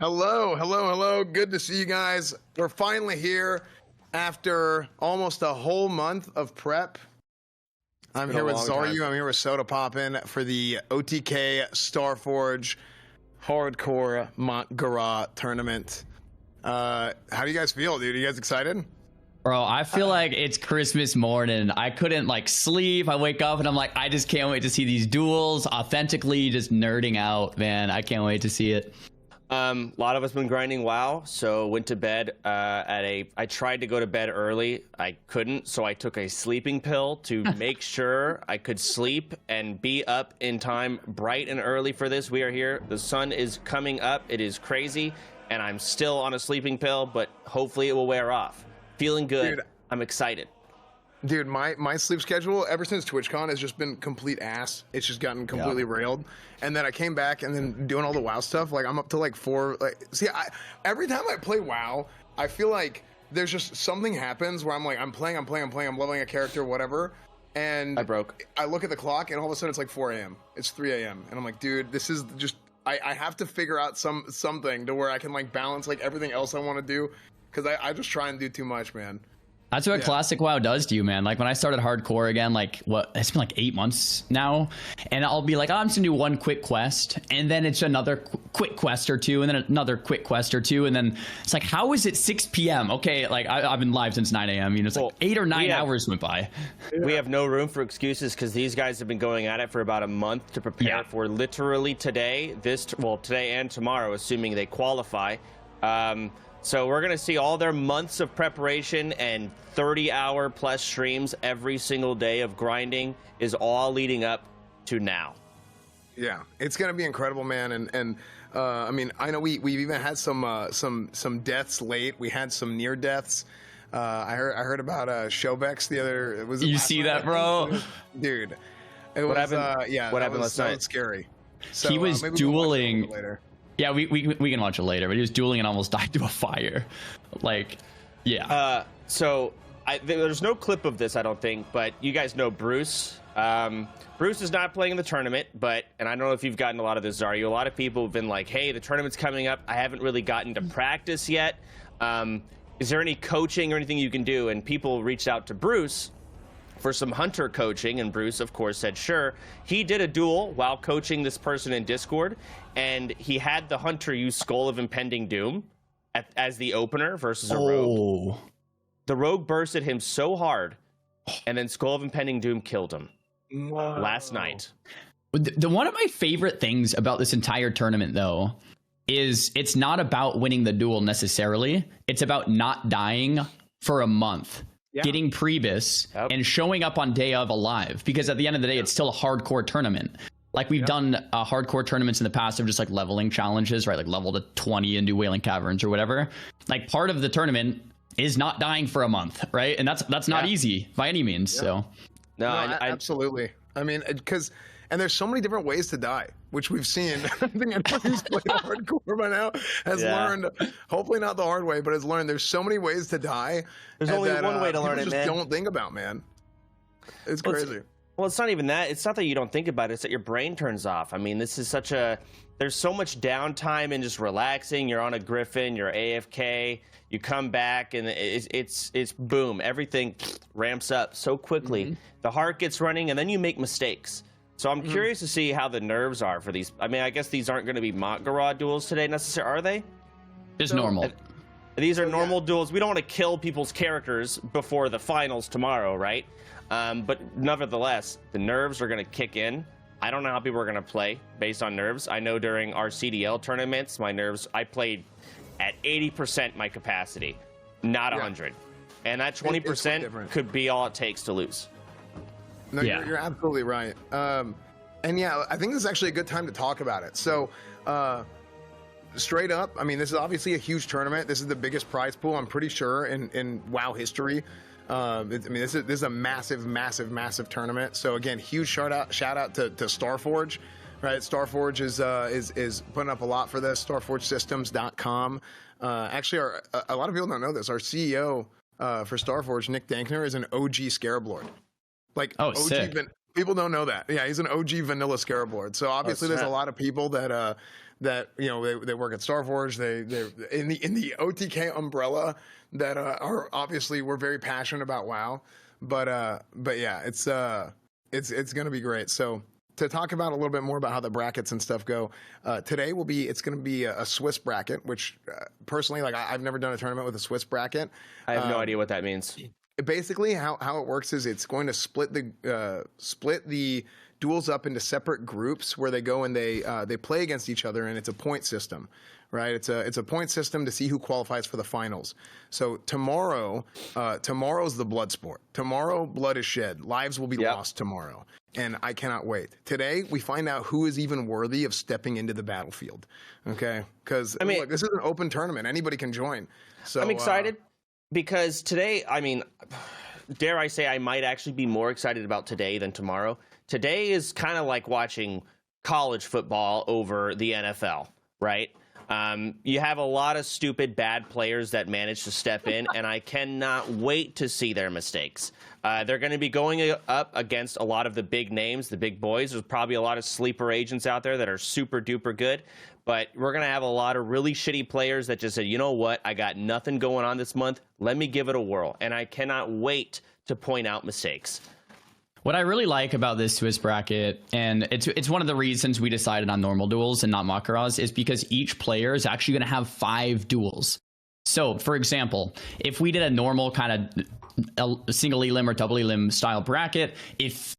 Hello, hello, hello. Good to see you guys. We're finally here after almost a whole month of prep. I'm here with Xaryu. I'm here with Soda Poppin' for the OTK Starforge Hardcore Mak'Gora tournament. How do you guys feel, dude? Are you guys excited? Bro, I feel like it's Christmas morning. I couldn't sleep. I wake up and I'm like, I just can't wait to see these duels authentically, just nerding out, man. I can't wait to see it. A lot of us been grinding WoW, so went to bed I tried to go to bed early. I couldn't, so I took a sleeping pill to make sure I could sleep and be up in time bright and early for this. We are here. The sun is coming up. It is crazy, and I'm still on a sleeping pill, but hopefully it will wear off. Feeling good. Dude, I'm excited. Dude, my sleep schedule ever since TwitchCon has just been complete ass. It's just gotten completely railed. And then I came back and then doing all the WoW stuff. Like I'm up to like 4. Every time I play WoW, I feel like there's just something happens where I'm like I'm playing, I'm leveling a character, whatever. And I look at the clock and all of a sudden it's like 4 a.m. It's 3 a.m. And I'm like, dude, this is just I have to figure out something to where I can like balance like everything else I want to do, because I just try and do too much, man. That's what classic WoW does to you, man. Like when I started hardcore again, it's been like 8 months now, and I'll be like, oh, I'm just gonna do one quick quest, and then it's another quick quest or two, and then another quick quest or two, and then it's like, how is it 6 p.m.? Okay, like I've been live since 9 a.m. You know, it's like 8 or 9 hours went by. We have no room for excuses because these guys have been going at it for about a month to prepare for literally today, today and tomorrow, assuming they qualify. So we're going to see all their months of preparation and 30-hour plus streams every single day of grinding is all leading up to now. Yeah, it's going to be incredible, man. And I mean, I know we've even had some deaths late. We had some near deaths. I heard about Showbex the other. You see that, bro? Dude, what happened? What happened last night? Scary. So, he was dueling. Yeah, we can watch it later, but he was dueling and almost died to a fire. So there's no clip of this, I don't think, but you guys know Bruce. Bruce is not playing in the tournament, and I don't know if you've gotten a lot of this, Xaryu. A lot of people have been like, hey, the tournament's coming up. I haven't really gotten to practice yet. Is there any coaching or anything you can do? And people reached out to Bruce for some hunter coaching, and Bruce, of course, said sure. He did a duel while coaching this person in Discord, and he had the hunter use Skull of Impending Doom as the opener versus a rogue. The rogue bursted him so hard, and then Skull of Impending Doom killed him last night. One of my favorite things about this entire tournament, though, is it's not about winning the duel necessarily. It's about not dying for a month. Getting Prebis and showing up on day of alive, because at the end of the day, it's still a hardcore tournament. Like we've done hardcore tournaments in the past of just like leveling challenges, right? Like level to 20 and do Wailing Caverns or whatever. Like part of the tournament is not dying for a month, right? And that's not easy by any means. So no, absolutely. I mean, and there's so many different ways to die, which we've seen. I think anyone who's played hardcore by now has learned, hopefully not the hard way, but has learned there's so many ways to die. There's only one way to learn it, man. Don't think about, man. It's crazy. Well, it's not even that. It's not that you don't think about it. It's that your brain turns off. I mean, this is there's so much downtime and just relaxing. You're on a Griffin, you're AFK, you come back, and it's boom. Everything ramps up so quickly. The heart gets running, and then you make mistakes. So I'm curious to see how the nerves are for these. I mean, I guess these aren't going to be Mak'Gora duels today necessarily, are they? Just normal. These are normal duels. We don't want to kill people's characters before the finals tomorrow, right? But nevertheless, the nerves are going to kick in. I don't know how people are going to play based on nerves. I know during our CDL tournaments, my nerves, I played at 80% my capacity, not 100. And that 20% could be all it takes to lose. No, you're absolutely right. And yeah, I think this is actually a good time to talk about it. So, straight up, I mean, this is obviously a huge tournament. This is the biggest prize pool, I'm pretty sure, in WoW history. I mean, this is a massive tournament. So again, huge shout out to Starforge, right? Starforge is putting up a lot for this. StarforgeSystems.com. Actually, a lot of people don't know this. Our CEO for Starforge, Nick Dankner, is an OG Scarab Lord. Like OG, people don't know that. Yeah, he's an OG vanilla Scarab Lord. So obviously, there's a lot of people that that they work at Star Forge. They in the OTK umbrella that are obviously we're very passionate about WoW, but yeah, it's going to be great. So to talk about a little bit more about how the brackets and stuff go, today it's going to be a Swiss bracket, which personally, like I've never done a tournament with a Swiss bracket. I have no idea what that means. Basically, how it works is it's going to split the duels up into separate groups where they go and they play against each other, and it's a point system, right? It's a point system to see who qualifies for the finals. So tomorrow's the blood sport. Tomorrow, blood is shed. Lives will be lost tomorrow, and I cannot wait. Today, we find out who is even worthy of stepping into the battlefield. Okay, because look, this is an open tournament; anybody can join. So I'm excited because today, dare I say, I might actually be more excited about today than tomorrow. Today is kind of like watching college football over the NFL, right? You have a lot of stupid, bad players that manage to step in, and I cannot wait to see their mistakes. They're going to be going up against a lot of the big names, the big boys. There's probably a lot of sleeper agents out there that are super duper good, but we're going to have a lot of really shitty players that just say, you know what, I got nothing going on this month. Let me give it a whirl, and I cannot wait to point out mistakes. What I really like about this Swiss bracket, and it's one of the reasons we decided on normal duels and not Mak'Goras, is because each player is actually going to have 5 duels. So, for example, if we did a normal kind of single elim or double elim style bracket, if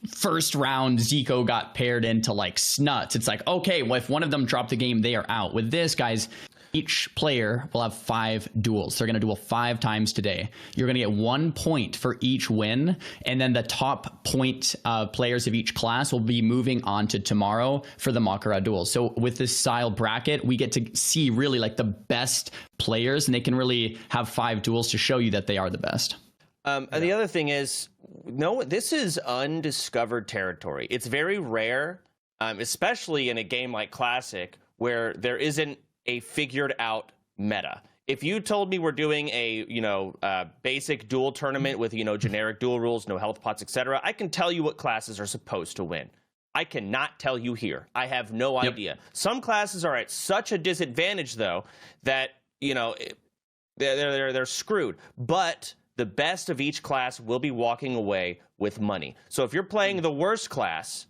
first round Zico got paired into like Snuts, it's like, okay, well, if one of them dropped the game, they are out. With this, guys, each player will have 5 duels. They're going to duel 5 times today. You're going to get 1 point for each win, and then the top point players of each class will be moving on to tomorrow for the Mak'Gora duel. So with this style bracket, we get to see really like the best players, and they can really have 5 duels to show you that they are the best. And the other thing is, no, this is undiscovered territory. It's very rare, especially in a game like Classic, where there isn't a figured out meta. If you told me we're doing a basic duel tournament with generic duel rules, no health pots, etc., I can tell you what classes are supposed to win. I cannot tell you here. I have no idea. Some classes are at such a disadvantage though that they're screwed. But the best of each class will be walking away with money. So if you're playing the worst class,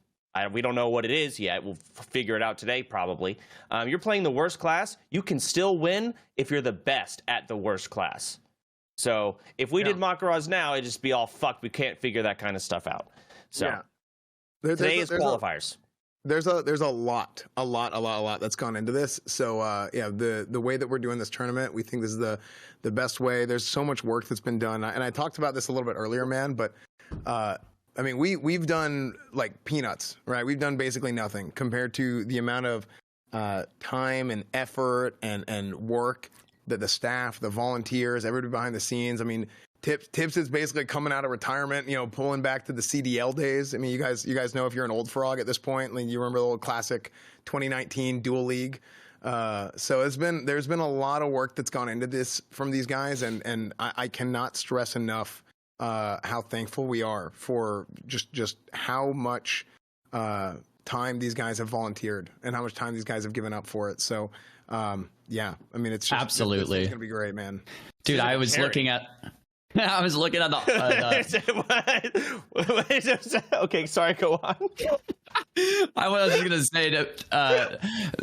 we don't know what it is yet. We'll figure it out today, probably. You're playing the worst class. You can still win if you're the best at the worst class. So if we did Mak'Goras now, it'd just be all fucked. We can't figure that kind of stuff out. So today is qualifiers. There's a lot that's gone into this. So the way that we're doing this tournament, we think this is the best way. There's so much work that's been done, and I talked about this a little bit earlier, man. But I mean, we've done like peanuts, right? We've done basically nothing compared to the amount of time and effort and work that the staff, the volunteers, everybody behind the scenes. I mean, Tips is basically coming out of retirement, pulling back to the CDL days. I mean, you guys know if you're an old frog at this point, like you remember the old classic 2019 Duel League. So there's been a lot of work that's gone into this from these guys, and I cannot stress enough how thankful we are for just how much time these guys have volunteered and how much time these guys have given up for it. So I mean, it's just absolutely it's gonna be great, man. Dude, I was looking at the okay, sorry, go on. I was going to say that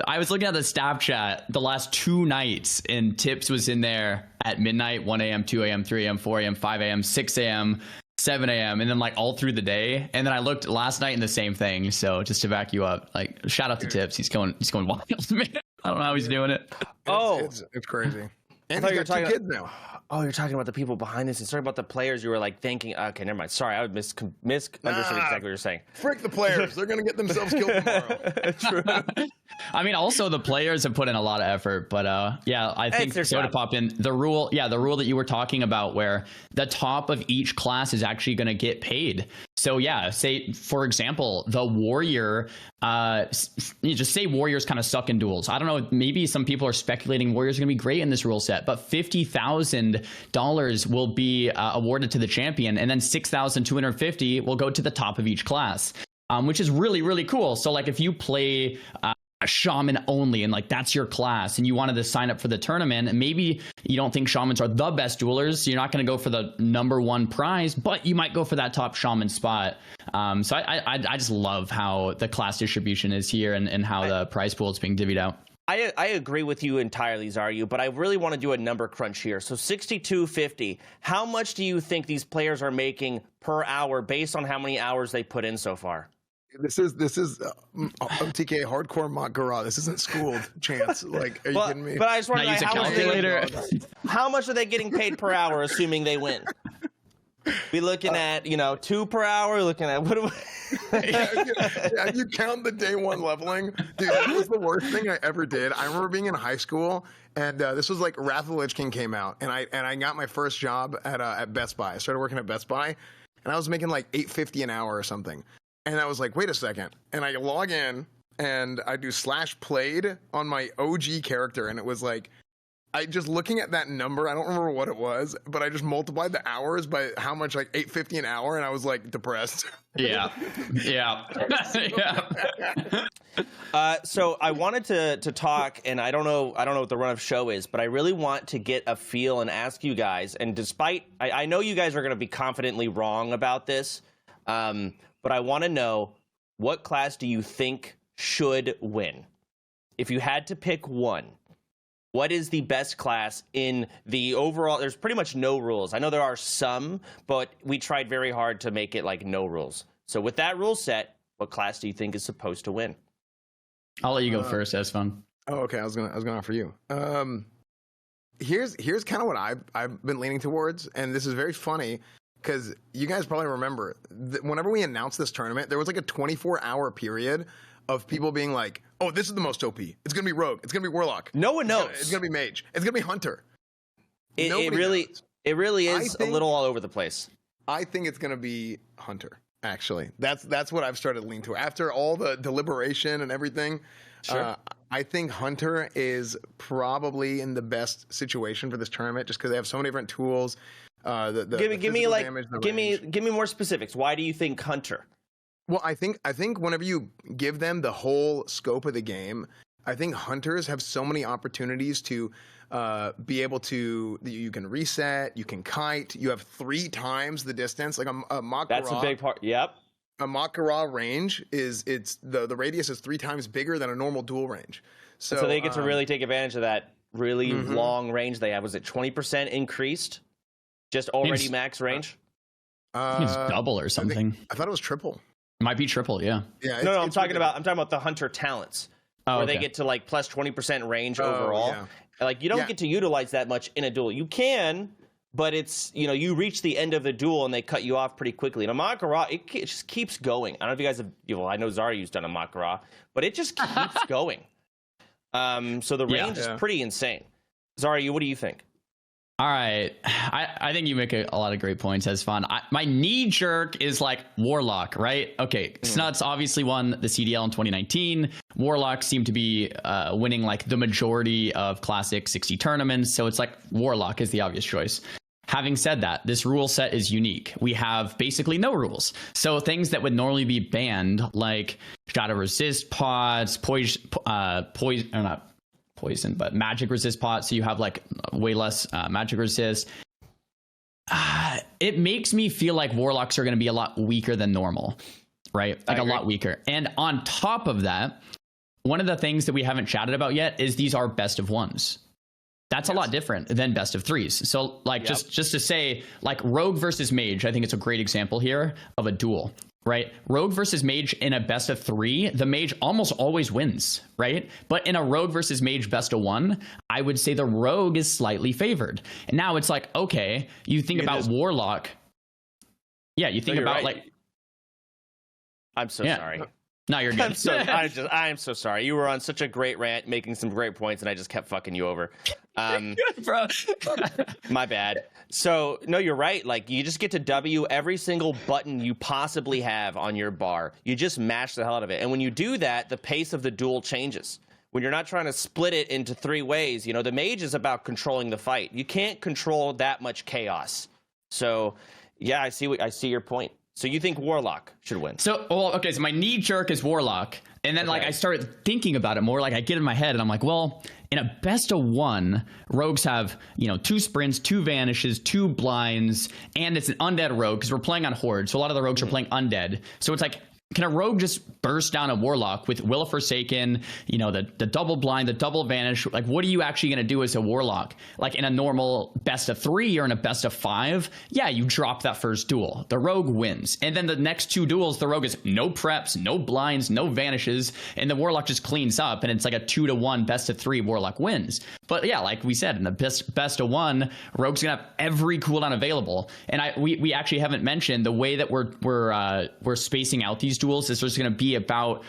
I was looking at the staff chat the last 2 nights, and Tips was in there at midnight, 1 a.m., 2 a.m., 3 a.m., 4 a.m., 5 a.m., 6 a.m., 7 a.m., and then like all through the day. And then I looked last night in the same thing. So just to back you up, like shout out to Tips. He's going wild, man. I don't know how he's doing it. It's crazy. And he's got 2 kids now. Oh, you're talking about the people behind this. And sorry about the players. You were like thinking, okay, never mind. Sorry, I would misunderstood exactly what you're saying. Frick the players. They're going to get themselves killed tomorrow. True. I mean, also the players have put in a lot of effort, but I think Soda Pop in the rule that you were talking about where the top of each class is actually going to get paid. So say for example, the warrior, you just say warriors kind of suck in duels. I don't know, maybe some people are speculating warriors are going to be great in this rule set, but $50,000 will be awarded to the champion, and then $6,250 will go to the top of each class, which is really, really cool. So like if you play a shaman only, and like that's your class, and you wanted to sign up for the tournament, and maybe you don't think shamans are the best duelers, so you're not going to go for the #1 prize, but you might go for that top shaman spot. So I just love how the class distribution is here, and how the prize pool is being divvied out. I agree with you entirely, Xaryu, but I really want to do a number crunch here. So 62.50, how much do you think these players are making per hour based on how many hours they put in so far? This is OTK hardcore Mak'Gora. This isn't schooled, Chance. Like, are you kidding me? But I just want to know how much are they getting paid per hour, assuming they win? We looking at 2 per hour. Looking at what? Yeah, you count the day 1 leveling, dude. That was the worst thing I ever did. I remember being in high school, and this was like Wrath of the Lich King came out, and I got my first job at Best Buy. I started working at Best Buy, and I was making like $8.50 an hour or something. And I was like, wait a second. And I log in and I do /played on my OG character. And it was like, I just looking at that number, I don't remember what it was, but I just multiplied the hours by how much, like $8.50 an hour. And I was like depressed. Yeah. Yeah. So I wanted to talk, and I don't know what the run of show is, but I really want to get a feel and ask you guys. And despite, I know you guys are going to be confidently wrong about this, but I want to know, what class do you think should win? If you had to pick one, what is the best class in the overall? There's pretty much no rules. I know there are some, but we tried very hard to make it like no rules. So with that rule set, what class do you think is supposed to win? I'll let you go first. That's fun. Oh, okay. I was gonna offer you. Here's kind of what I've been leaning towards, and this is very funny. Because you guys probably remember, whenever we announced this tournament, there was like a 24-hour period of people being like, oh, this is the most OP. It's going to be Rogue. It's going to be Warlock. No one knows. It's going to be Mage. It's going to be Hunter. It really is a little all over the place. I think it's going to be Hunter, actually. That's what I've started to lean to. After all the deliberation and everything, sure. I think Hunter is probably in the best situation for this tournament just because they have so many different tools. Give me more specifics. Why do you think Hunter? Well, I think whenever you give them the whole scope of the game, I think hunters have so many opportunities to be able to. You can reset, you can kite, you have 3 times the distance. Like a Mak'Gora. That's a big part. Yep. A Mak'Gora range the radius is 3 times bigger than a normal dual range. So they get to really take advantage of that really long range they have. Was it 20% increased? Just already max range? It's double or something. I thought it was triple. It might be triple, yeah. Yeah. No, I'm talking about the hunter talents, where they get to like plus 20% range overall. Yeah. Like you don't get to utilize that much in a duel. You can, but it's you reach the end of the duel and they cut you off pretty quickly. And a Mak'Gora, it just keeps going. I don't know if you guys have. I know Xaryu's done a Mak'Gora, but it just keeps going. So the range is pretty insane. Xaryu, what do you think? All right. I think you make a lot of great points. That's fun. My knee jerk is like Warlock, right? Okay. Snuts obviously won the CDL in 2019. Warlock seemed to be winning like the majority of Classic 60 tournaments. So it's like Warlock is the obvious choice. Having said that, this rule set is unique. We have basically no rules. So things that would normally be banned, like shadow resist pods, poison, but magic resist pot, so you have like way less magic resist. It makes me feel like warlocks are going to be a lot weaker than normal, right? Like a lot weaker. And on top of that, one of the things that we haven't chatted about yet is these are best of ones. That's a lot different than best of threes. So like just to say, like rogue versus mage, I think it's a great example here of a duel. Right? Rogue versus mage in a best of 3, the mage almost always wins, right? But in a rogue versus mage best of 1, I would say the rogue is slightly favored. And now it's like, okay, you think about warlock. Yeah, you think about like. I'm so sorry. No, you're good. I am so sorry. You were on such a great rant, making some great points, and I just kept fucking you over. Good, bro. My bad. So, no, you're right. Like, you just get to W every single button you possibly have on your bar. You just mash the hell out of it. And when you do that, the pace of the duel changes. When you're not trying to split it into 3 ways, the mage is about controlling the fight. You can't control that much chaos. So, yeah, I see your point. So you think Warlock should win? So my knee jerk is Warlock. And then like I started thinking about it more. Like I get in my head and I'm like, well, in a best of one, rogues have, 2 sprints, 2 vanishes, 2 blinds, and it's an undead rogue because we're playing on horde. So a lot of the rogues are playing undead. So it's like, can a rogue just burst down a warlock with Will of Forsaken, the double blind, the double vanish? Like, what are you actually going to do as a warlock? Like in a normal best of 3 or in a best of 5, yeah, you drop that first duel. The rogue wins. And then the next 2 duels, the rogue is no preps, no blinds, no vanishes, and the warlock just cleans up, and it's like a 2-1 best of 3 warlock wins. But yeah, like we said, in the best of 1, rogue's going to have every cooldown available. And we actually haven't mentioned the way that we're spacing out these duels is there's going to be about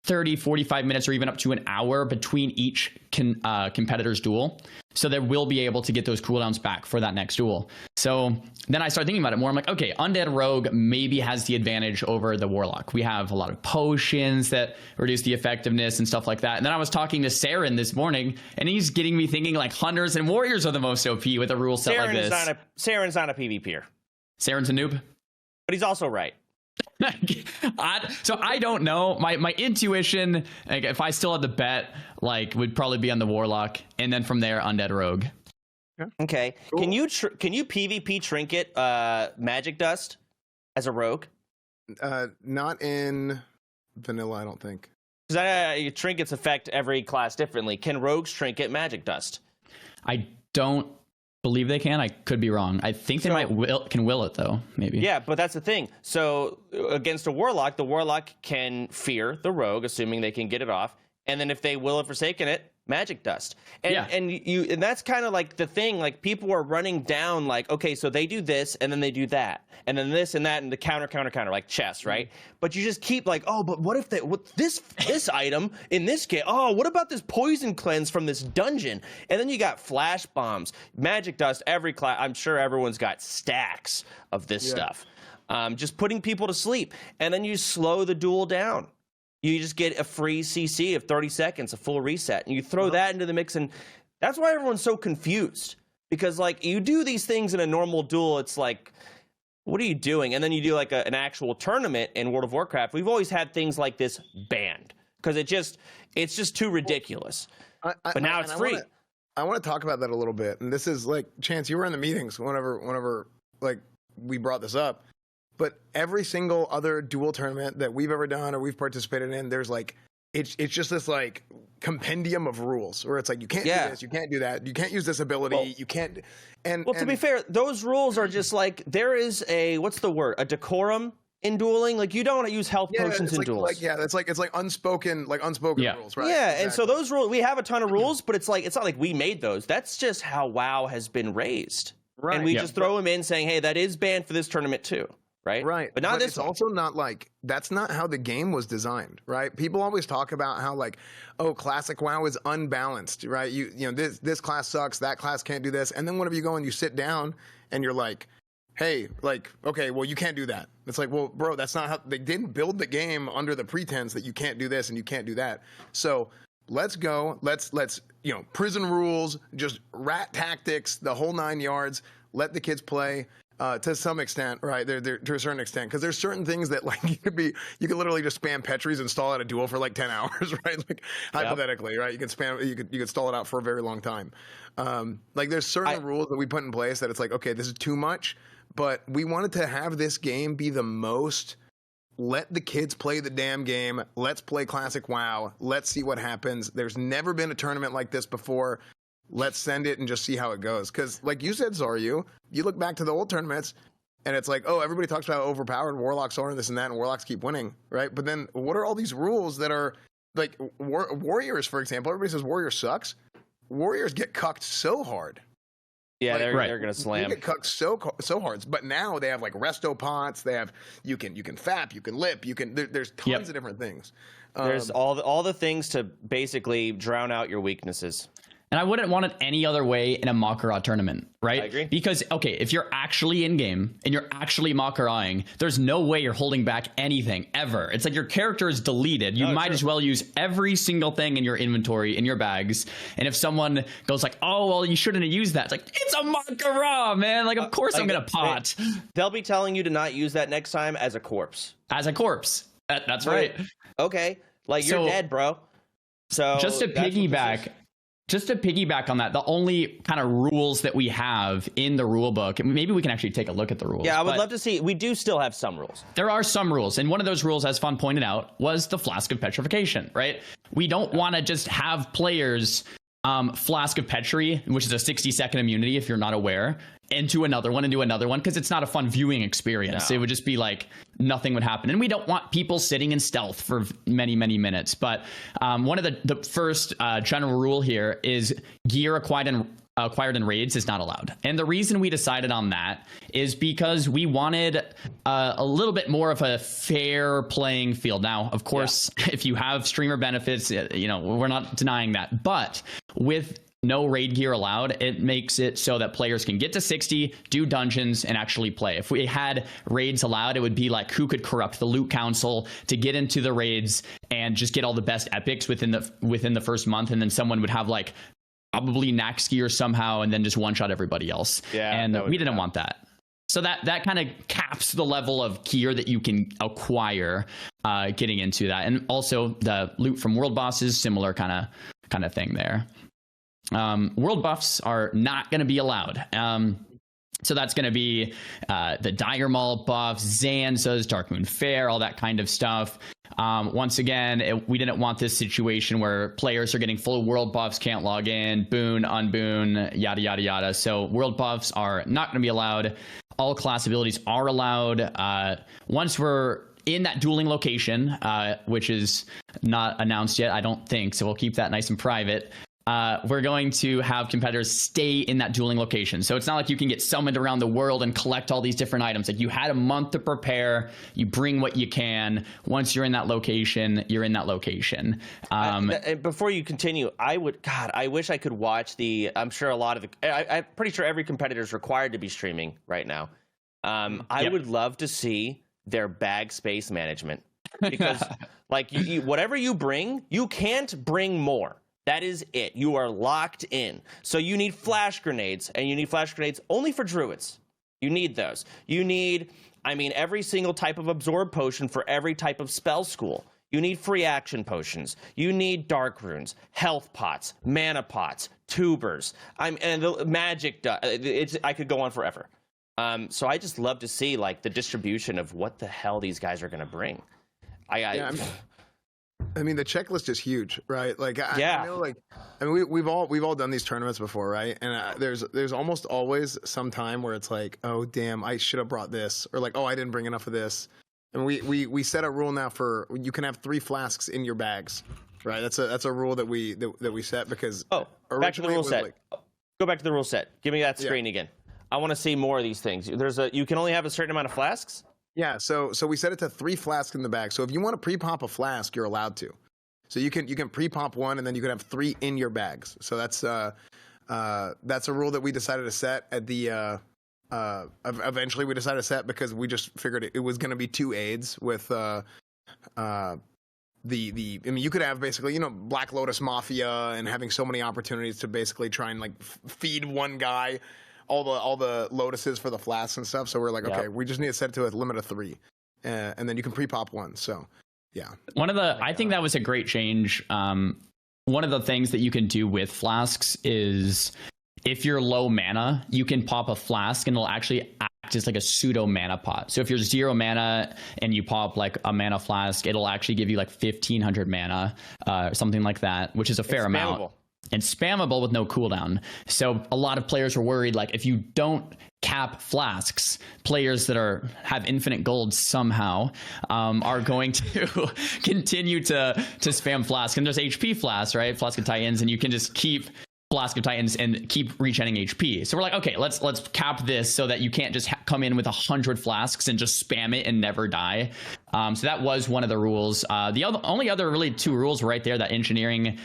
30, 45 minutes or even up to an hour between each competitor's duel. So they will be able to get those cooldowns back for that next duel. So then I start thinking about it more. I'm like, okay, Undead Rogue maybe has the advantage over the Warlock. We have a lot of potions that reduce the effectiveness and stuff like that. And then I was talking to Saren this morning, and he's getting me thinking like Hunters and Warriors are the most OP with a rule set like this. Saren's not a PvPer. Saren's a noob? But he's also right. So I don't know. My intuition, like, if I still had the bet, like, would probably be on the Warlock, and then from there, Undead Rogue. Okay. Cool. Can you PvP trinket magic dust as a rogue? Not in vanilla, I don't think. Because trinkets affect every class differently. Can rogues trinket magic dust? I don't believe they can. I could be wrong. I think they can will it though, maybe. Yeah, but that's the thing. So against a warlock, the warlock can fear the rogue, assuming they can get it off, and then if they will have forsaken it, magic dust. And and that's kind of like the thing. Like people are running down like, okay, so they do this and then they do that and then this and that and the counter like chess, right? But you just keep like, oh, but what if this item in this game? Oh, what about this poison cleanse from this dungeon? And then you got flash bombs, magic dust. Every class, I'm sure everyone's got stacks of this stuff. Just putting people to sleep, and then you slow the duel down. You just get a free CC of 30 seconds, a full reset, and you throw that into the mix, and that's why everyone's so confused. Because, like, you do these things in a normal duel, it's like, what are you doing? And then you do, like, an actual tournament in World of Warcraft. We've always had things like this banned, because it's just too ridiculous. But now it's free. I want to talk about that a little bit, and this is, like, Chance, you were in the meetings whenever like, we brought this up. But every single other duel tournament that we've ever done or we've participated in, there's like, it's just this like compendium of rules where it's like, you can't do this, you can't do that, you can't use this ability, you can't. To be fair, those rules are just like, there is a a decorum in dueling. Like you don't use health potions in duels. It's like unspoken rules, right? Yeah, exactly. And so those rules, we have a ton of rules, but it's not like we made those. That's just how WoW has been raised, right? And we just throw them in, saying, hey, that is banned for this tournament too. Right. But not this. It's also not like that's not how the game was designed, right? People always talk about how like, oh, classic WoW is unbalanced, right? You know this class sucks, that class can't do this, and then whenever you go and you sit down and you're like, hey, like, okay, well you can't do that. It's like, well, bro, that's not how they didn't build the game under the pretense that you can't do this and you can't do that. So let's go. Let's prison rules, just rat tactics, the whole 9 yards. Let the kids play. To some extent, right? They're to a certain extent, because there's certain things that like you could literally just spam Petries and stall out a duel for like 10 hours, right? Like hypothetically, right? You could stall it out for a very long time. Like there's certain rules that we put in place that it's like, okay, this is too much, but we wanted to have this game be the most. Let the kids play the damn game. Let's play classic WoW. Let's see what happens. There's never been a tournament like this before. Let's send it and just see how it goes. Because, like you said, Xaryu, you look back to the old tournaments, and it's like, oh, everybody talks about how overpowered Warlocks are and this and that, and Warlocks keep winning, right? But then what are all these rules that are, like, Warriors, for example? Everybody says Warrior sucks. Warriors get cucked so hard. Yeah, they're going to slam. They get cucked so hard. But now they have, like, resto pots. They have, you can fap, you can lip, there's tons of different things. There's all the things to basically drown out your weaknesses. And I wouldn't want it any other way in a Mak'Gora tournament, right? I agree. Because, okay, if you're actually in-game and you're actually Mak'Goraing, there's no way you're holding back anything, ever. It's like your character is deleted. You might as well use every single thing in your inventory, in your bags. And if someone goes like, oh, well, you shouldn't have used that. It's like, it's a Mak'Gora, man. Like, of course I'm going to pot. They'll be telling you to not use that next time as a corpse. As a corpse. That's right. Okay. Like, you're dead, bro. So just to piggyback on that, the only kind of rules that we have in the rule book, maybe we can actually take a look at the rules. Yeah, I would love to see. We do still have some rules. There are some rules. And one of those rules, as Fun pointed out, was the Flask of Petrification, right? We don't want to just have players Flask of Petri, which is a 60-second immunity if you're not aware, into another one, because it's not a fun viewing experience. No. It would just be like nothing would happen. And we don't want people sitting in stealth for many, many minutes. But one of the first general rule here is gear acquired in raids is not allowed. And the reason we decided on that is because we wanted a little bit more of a fair playing field. Now, of course, if you have streamer benefits, we're not denying that. But with no raid gear allowed, it makes it so that players can get to 60, do dungeons, and actually play. If we had raids allowed, it would be like who could corrupt the loot council to get into the raids and just get all the best epics within the first month, and then someone would have like probably Nax gear somehow and then just one-shot everybody else. Yeah, and we didn't want that. So that kind of caps the level of gear that you can acquire getting into that. And also the loot from world bosses, similar kind of thing there. World buffs are not going to be allowed. So that's going to be the Dire Maul buffs, Zanzas, Darkmoon Fair, all that kind of stuff. Once again, we didn't want this situation where players are getting full world buffs, can't log in, boon, unboon, yada, yada, yada. So world buffs are not going to be allowed. All class abilities are allowed. Once we're in that dueling location, which is not announced yet, I don't think, so we'll keep that nice and private. We're going to have competitors stay in that dueling location. So it's not like you can get summoned around the world and collect all these different items. Like, you had a month to prepare. You bring what you can. Once you're in that location, you're in that location. Before you continue, I wish I could watch I'm sure I'm pretty sure every competitor is required to be streaming right now. I would love to see their bag space management, because like whatever you bring, you can't bring more. That is it. You are locked in. So you need flash grenades, and you need flash grenades only for druids. You need those. You need, every single type of absorb potion for every type of spell school. You need free action potions. You need dark runes, health pots, mana pots, tubers. And the magic. I could go on forever. So I just love to see like the distribution of what the hell these guys are going to bring. The checklist is huge, right? Like, I know, we've all done these tournaments before, right? And there's almost always some time where it's like, oh damn, I should have brought this, or like, oh, I didn't bring enough of this. And we set a rule now for you can have 3 flasks in your bags, right? That's a rule that we set because back to the rule set. Go back to the rule set. Give me that screen again. I want to see more of these things. You can only have a certain amount of flasks. Yeah, so we set it to 3 flasks in the bag. So if you want to pre-pop a flask, you're allowed to. So you can pre-pop 1, and then you can have 3 in your bags. So that's a rule that we decided to set at the. Eventually, we decided to set because we just figured it was going to be 2 aids with you could have basically Black Lotus Mafia and having so many opportunities to basically try and like feed one guy all the lotuses for the flasks and stuff. So we're like, okay, we just need to set it to a limit of 3, and then you can pre-pop 1. So, yeah. I think that was a great change. One of the things that you can do with flasks is if you're low mana, you can pop a flask and it'll actually act as like a pseudo mana pot. So if you're 0 mana and you pop like a mana flask, it'll actually give you like 1500 mana, something like that, which is a fair amount. And spammable with no cooldown. So a lot of players were worried, like, if you don't cap flasks, players that have infinite gold somehow are going to continue to spam flask. And there's HP flasks, right? Flask of Titans, and you can just keep Flask of Titans and keep regenerating HP. So we're like, okay, let's cap this so that you can't just come in with 100 flasks and just spam it and never die. So that was one of the rules. The only other really 2 rules were right there, that engineering.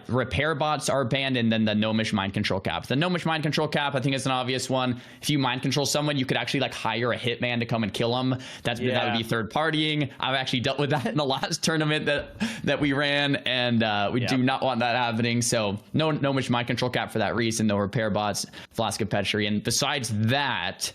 Repair bots are banned, and then the Gnomish mind control cap. The Gnomish mind control cap, I think, is an obvious one. If you mind control someone, you could actually like hire a hitman to come and kill them. That would be third partying. I've actually dealt with that in the last tournament that we ran, and we do not want that happening. So no Gnomish mind control cap for that reason. No repair bots, Flask of Petri, and besides that,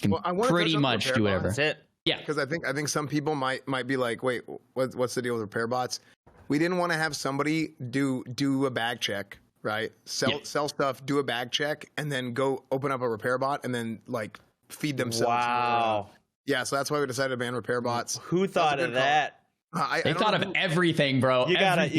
you can pretty much do whatever. That's it. Yeah. Because I think some people might be like, wait, what's the deal with repair bots? We didn't want to have somebody do a bag check, right? Sell stuff, do a bag check, and then go open up a repair bot and then like feed themselves. Wow. Yeah, so that's why we decided to ban repair bots. Who thought of that? They thought of everything, bro. You gotta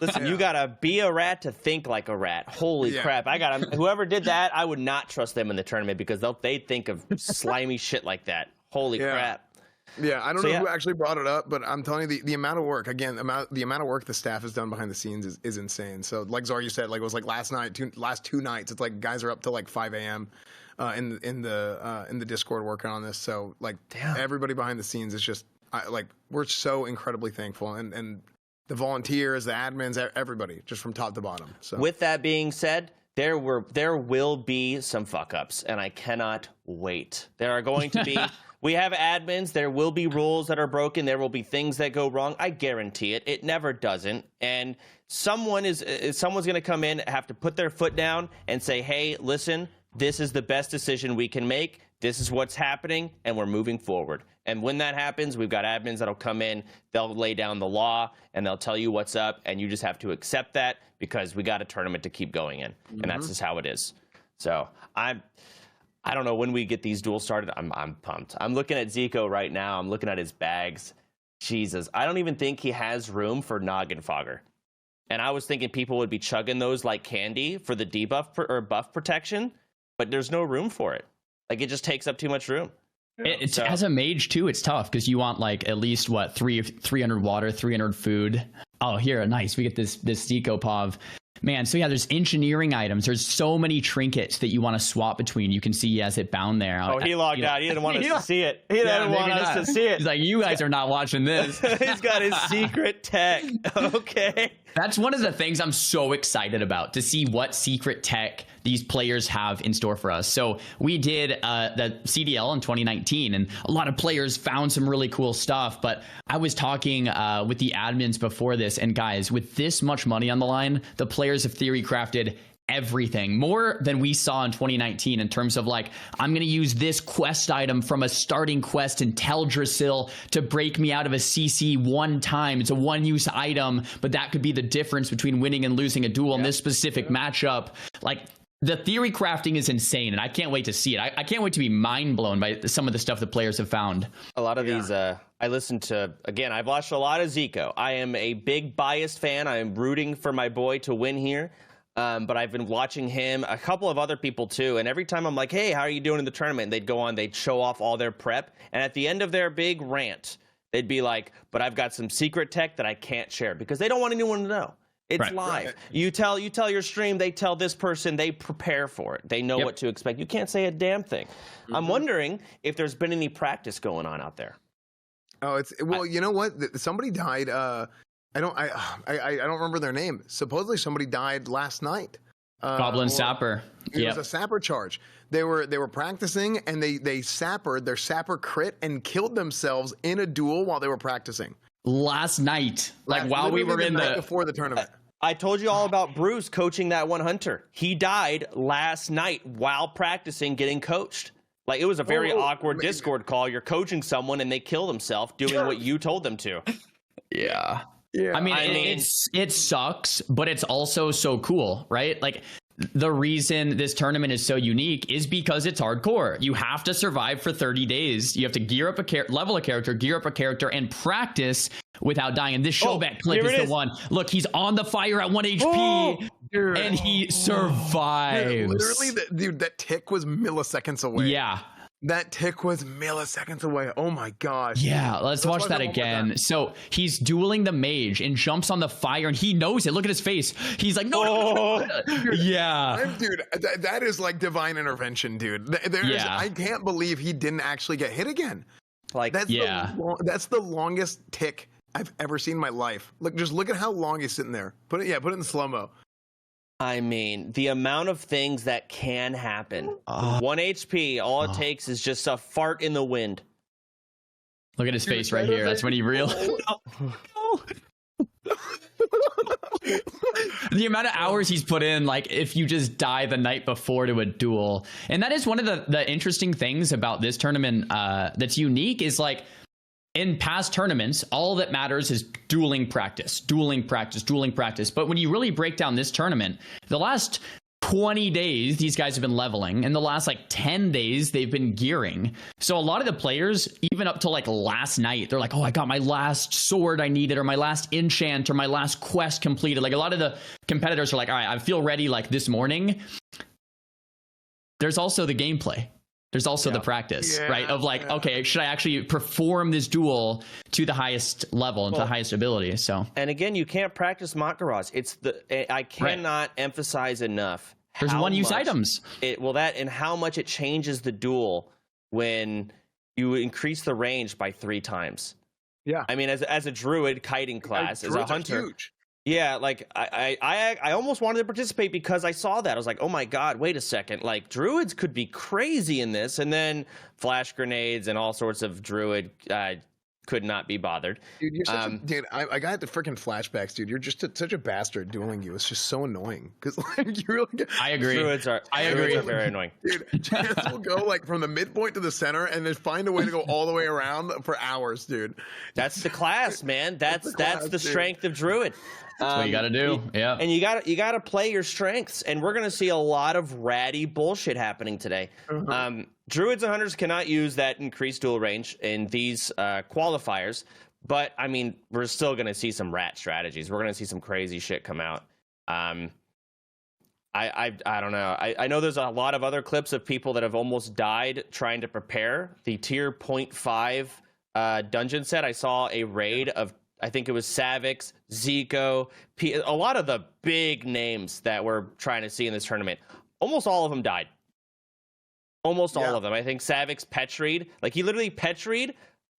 listen. You gotta be a rat to think like a rat. Holy crap! Whoever did that, I would not trust them in the tournament because they think of slimy shit like that. Holy crap! Yeah, I don't know who actually brought it up, but I'm telling you, the amount of work, again, the amount of work the staff has done behind the scenes is insane. So, like Xaryu said, like it was like last two nights, it's like guys are up till like 5 a.m. In the Discord working on this. So, like, everybody behind the scenes is just like we're so incredibly thankful, and the volunteers, the admins, everybody, just from top to bottom. So, with that being said, there will be some fuck ups, and I cannot wait. There are going to be. We have admins. There will be rules that are broken. There will be things that go wrong. I guarantee it. It never doesn't. And someone's going to come in, have to put their foot down and say, hey, listen, this is the best decision we can make. This is what's happening, and we're moving forward. And when that happens, we've got admins that'll come in. They'll lay down the law, and they'll tell you what's up, and you just have to accept that because we got a tournament to keep going in, and that's just how it is. So I don't know when we get these duels started. I'm pumped. I'm looking at Zico right now. I'm looking at his bags. Jesus, I don't even think he has room for noggin fogger. And I was thinking people would be chugging those like candy for the debuff or buff protection, but there's no room for it. Like it just takes up too much room. As a mage too, it's tough because you want like at least 300 water, 300 food. Oh, here, nice. We get this Zico Pov. Man, so yeah, there's engineering items. There's so many trinkets that you want to swap between. You can see he has it bound there. Oh, he logged out. He didn't want us to see it. He didn't want us to see it. He's like, you guys are not watching this. He's got his secret tech. Okay. That's one of the things I'm so excited about, to see what secret tech these players have in store for us. So we did the CDL in 2019, and a lot of players found some really cool stuff. But I was talking with the admins before this, and guys, with this much money on the line, the players have theory crafted everything more than we saw in 2019 in terms of like, I'm going to use this quest item from a starting quest in Teldrassil to break me out of a CC one time. It's a one-use item, but that could be the difference between winning and losing a duel in this specific matchup. Like, the theory crafting is insane, and I can't wait to see it. I can't wait to be mind blown by some of the stuff the players have found. A lot of these, I listened to, again, I've watched a lot of Zico. I am a big biased fan. I am rooting for my boy to win here. But I've been watching him, a couple of other people too, and every time I'm like, hey, how are you doing in the tournament? And they'd go on, they'd show off all their prep, and at the end of their big rant, they'd be like, but I've got some secret tech that I can't share, because they don't want anyone to know. It's live. Right. You tell your stream, they tell this person, they prepare for it. They know what to expect. You can't say a damn thing. I'm wondering if there's been any practice going on out there. Oh, you know what? Somebody died. I don't remember their name. Supposedly somebody died last night. Goblin Sapper. It was a Sapper charge. They were practicing, and they sappered their Sapper crit and killed themselves in a duel while they were practicing. Last night, while we were before the tournament. I told you all about Bruce coaching that one hunter. He died last night while practicing getting coached. Like, it was a very awkward Discord call. You're coaching someone and they kill themselves doing what you told them to. Yeah. I mean, it sucks, but it's also so cool, right? Like, the reason this tournament is so unique is because it's hardcore. You have to survive for 30 days. You have to gear up level a character, gear up a character, and practice without dying. And this showback clip is the one. Look, he's on the fire at 1 HP, and he survives. Dude, literally, that tick was milliseconds away. Yeah. That tick was milliseconds away. Oh my gosh. Yeah, let's watch that again. So he's dueling the mage and jumps on the fire, and he knows it. Look at his face. He's like, no. Yeah. Dude, that is like divine intervention, dude. I can't believe he didn't actually get hit again. Like, that's the longest tick I've ever seen in my life. Just look at how long he's sitting there. Put it in slow-mo. I mean, the amount of things that can happen. 1 HP, all it takes is just a fart in the wind. Look at his face right here. That's when he realized. The amount of hours he's put in, like if you just die the night before to a duel. And that is one of the interesting things about this tournament that's unique is like in past tournaments, all that matters is dueling practice. But when you really break down this tournament, the last 20 days, these guys have been leveling. In the last like 10 days, they've been gearing. So a lot of the players, even up to like last night, they're like, oh, I got my last sword I needed, or my last enchant, or my last quest completed. Like a lot of the competitors are like, all right, I feel ready like this morning. There's also the gameplay. There's also the practice, right? Of like, okay, should I actually perform this duel to the highest level and to the highest ability? So, and again, you can't practice Mak'Goras. I cannot emphasize enough. There's one-use items. And how much it changes the duel when you increase the range by 3 times. Yeah. I mean, as a druid kiting class, as a hunter. Huge. Yeah, like I almost wanted to participate because I saw that. I was like, oh my God, wait a second. Like druids could be crazy in this. And then flash grenades and all sorts of druid could not be bothered. Dude, you're such I got the freaking flashbacks, dude. You're just such a bastard dueling you. It's just so annoying. Because like you're like I agree. Druids are very annoying. Dude, Chance will go like from the midpoint to the center and then find a way to go all the way around for hours, dude. That's the class, man. That's the strength of druid. That's what you gotta do. Yeah. And you gotta play your strengths, and we're gonna see a lot of ratty bullshit happening today. Druids and hunters cannot use that increased duel range in these qualifiers, but I mean, we're still gonna see some rat strategies. We're gonna see some crazy shit come out. I don't know. I know there's a lot of other clips of people that have almost died trying to prepare the tier 0.5 dungeon set. I saw a raid of, I think it was Savix, Zico, a lot of the big names that we're trying to see in this tournament. Almost all of them died. Almost all of them. I think Savix petried. Like, he literally petried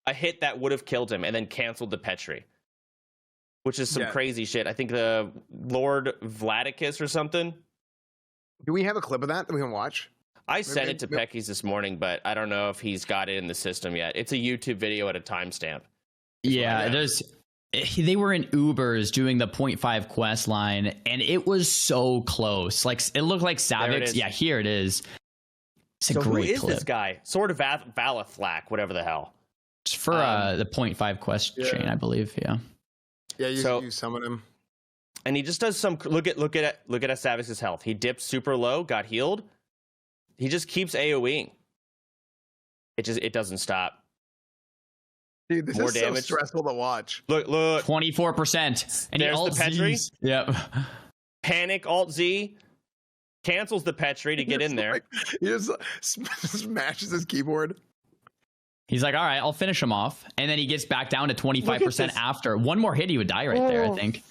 a hit that would have killed him and then canceled the petri. Which is some crazy shit. I think the Lord Vladicus or something. Do we have a clip of that we can watch? I sent it to Pecky's this morning, but I don't know if he's got it in the system yet. It's a YouTube video at a timestamp. Yeah, they were in Ubers doing the 0.5 quest line, and it was so close. Like, it looked like Savix. Yeah, here it is. It's a great who is clip. This guy? Sword of Valithak, whatever the hell. It's for the 0.5 quest chain, I believe. Yeah. Yeah, you summon him. And he just does some look at Savix's health. He dipped super low, got healed. He just keeps AoEing. It doesn't stop. Dude, this is so stressful to watch. Look. 24%. And there's the petri. Yep. Panic, Alt Z. Cancels the petri to get in there. He just smashes his keyboard. He's like, all right, I'll finish him off. And then he gets back down to 25% after. One more hit, he would die right there, I think.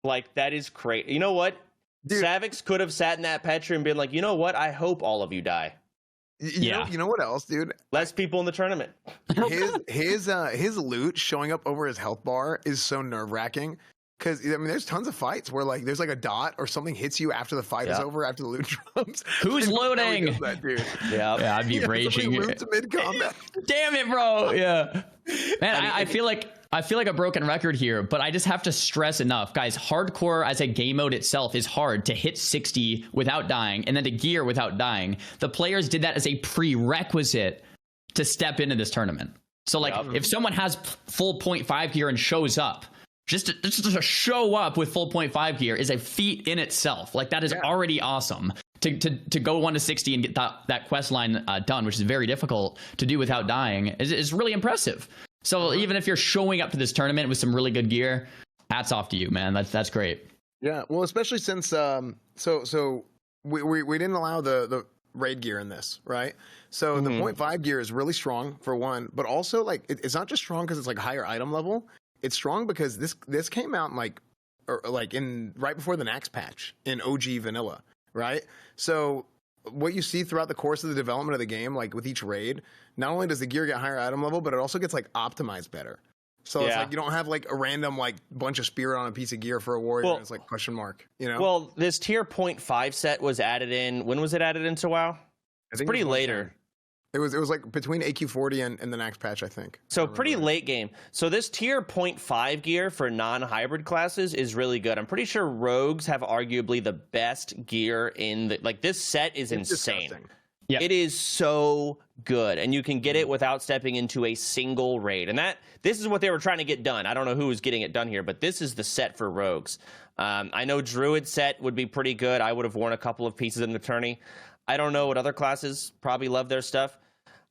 Like, that is crazy. You know what? Dude. Savix could have sat in that petri and been like, you know what? I hope all of you die. You know what else, dude? Less people in the tournament. His loot showing up over his health bar is so nerve-wracking. Because, I mean, there's tons of fights where, like, there's, like, a dot or something hits you after the fight is over, after the loot drops. Who's loading? That, dude. Yeah, I'd be raging. Loots mid-combat. Damn it, bro. Yeah. Man, I feel like a broken record here, but I just have to stress enough. Guys, hardcore as a game mode itself is hard to hit 60 without dying and then to gear without dying. The players did that as a prerequisite to step into this tournament. So, like, if someone has full 0.5 gear and shows up, just to show up with full 0.5 gear is a feat in itself. Like, that is already awesome. To go 1 to 60 and get that quest line done, which is very difficult to do without dying, is really impressive. So even if you're showing up to this tournament with some really good gear, hats off to you, man. That's great. Yeah, well, especially since so we didn't allow the raid gear in this, right? So the 0.5 gear is really strong for one, but also like it's not just strong because it's like higher item level. It's strong because this came out in right before the Nax patch in OG vanilla, right? So what you see throughout the course of the development of the game, like with each raid, not only does the gear get higher item level, but it also gets like optimized better. So it's like you don't have like a random like bunch of spirit on a piece of gear for a warrior. And it's like question mark, you know? Well, this tier 0.5 set was added in. When was it added into WoW? It's pretty later. It was like between AQ40 and the next patch, I think. So pretty late game. So this tier 0.5 gear for non-hybrid classes is really good. I'm pretty sure rogues have arguably the best gear in the, like, this set is insane. Yeah, it is so good, and you can get it without stepping into a single raid. And this is what they were trying to get done. I don't know who was getting it done here, but this is the set for rogues. I know Druid set would be pretty good. I would have worn a couple of pieces in the tourney. I don't know what other classes probably love their stuff.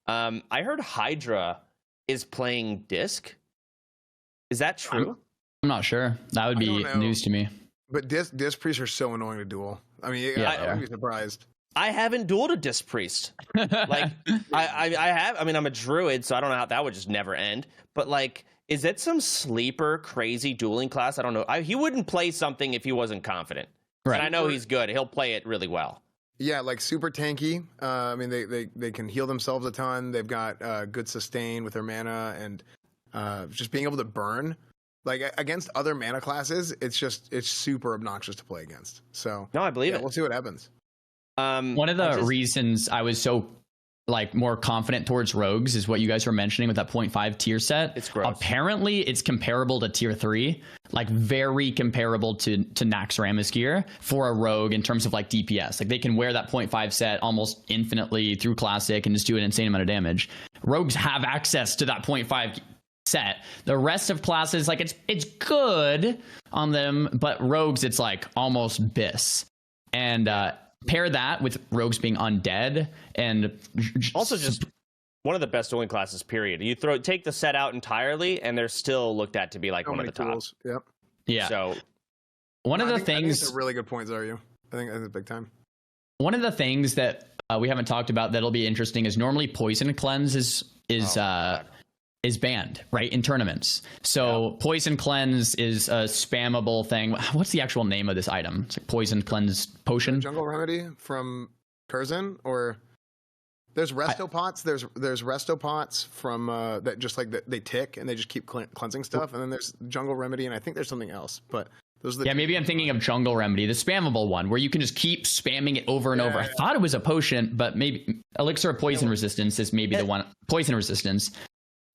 I heard Hydra is playing Disc. Is that true? I'm not sure. That would be news to me. But Disc priests are so annoying to duel. I mean, I would be surprised. I haven't dueled a Disc priest. Like, I have. I mean, I'm a druid, so I don't know how that would just never end. But like, is it some sleeper crazy dueling class? I don't know. He wouldn't play something if he wasn't confident. Right. And I know he's good. He'll play it really well. Yeah, like super tanky. I mean, they can heal themselves a ton. They've got good sustain with their mana, and just being able to burn. Like against other mana classes, it's super obnoxious to play against. So no, I believe it. We'll see what happens. One of the reasons I was so like more confident towards rogues is what you guys were mentioning with that 0.5 tier set. It's gross. Apparently it's comparable to tier 3, like very comparable to Naxxramas gear for a rogue in terms of like DPS. Like they can wear that 0.5 set almost infinitely through classic and just do an insane amount of damage. Rogues have access to that 0.5 set. The rest of classes, like it's good on them, but rogues it's like almost bis. And pair that with rogues being undead and also just one of the best dueling classes, period. You take the set out entirely and they're still looked at to be like one of the top. Yep. Yeah. So one of the things, I think it's a really good point, Xaryu. I think that's big time. One of the things that we haven't talked about that'll be interesting is normally poison cleanse is banned, right, in tournaments. So poison cleanse is a spammable thing. What's the actual name of this item? It's like poison cleanse potion. Jungle remedy from Curzon, or there's resto pots. There's resto pots from that just like they tick and they just keep cleansing stuff. And then there's jungle remedy, and I think there's something else. But those are the maybe I'm thinking of jungle remedy, the spammable one where you can just keep spamming it over and over. I thought it was a potion, but maybe elixir of poison resistance is maybe the one. Poison resistance.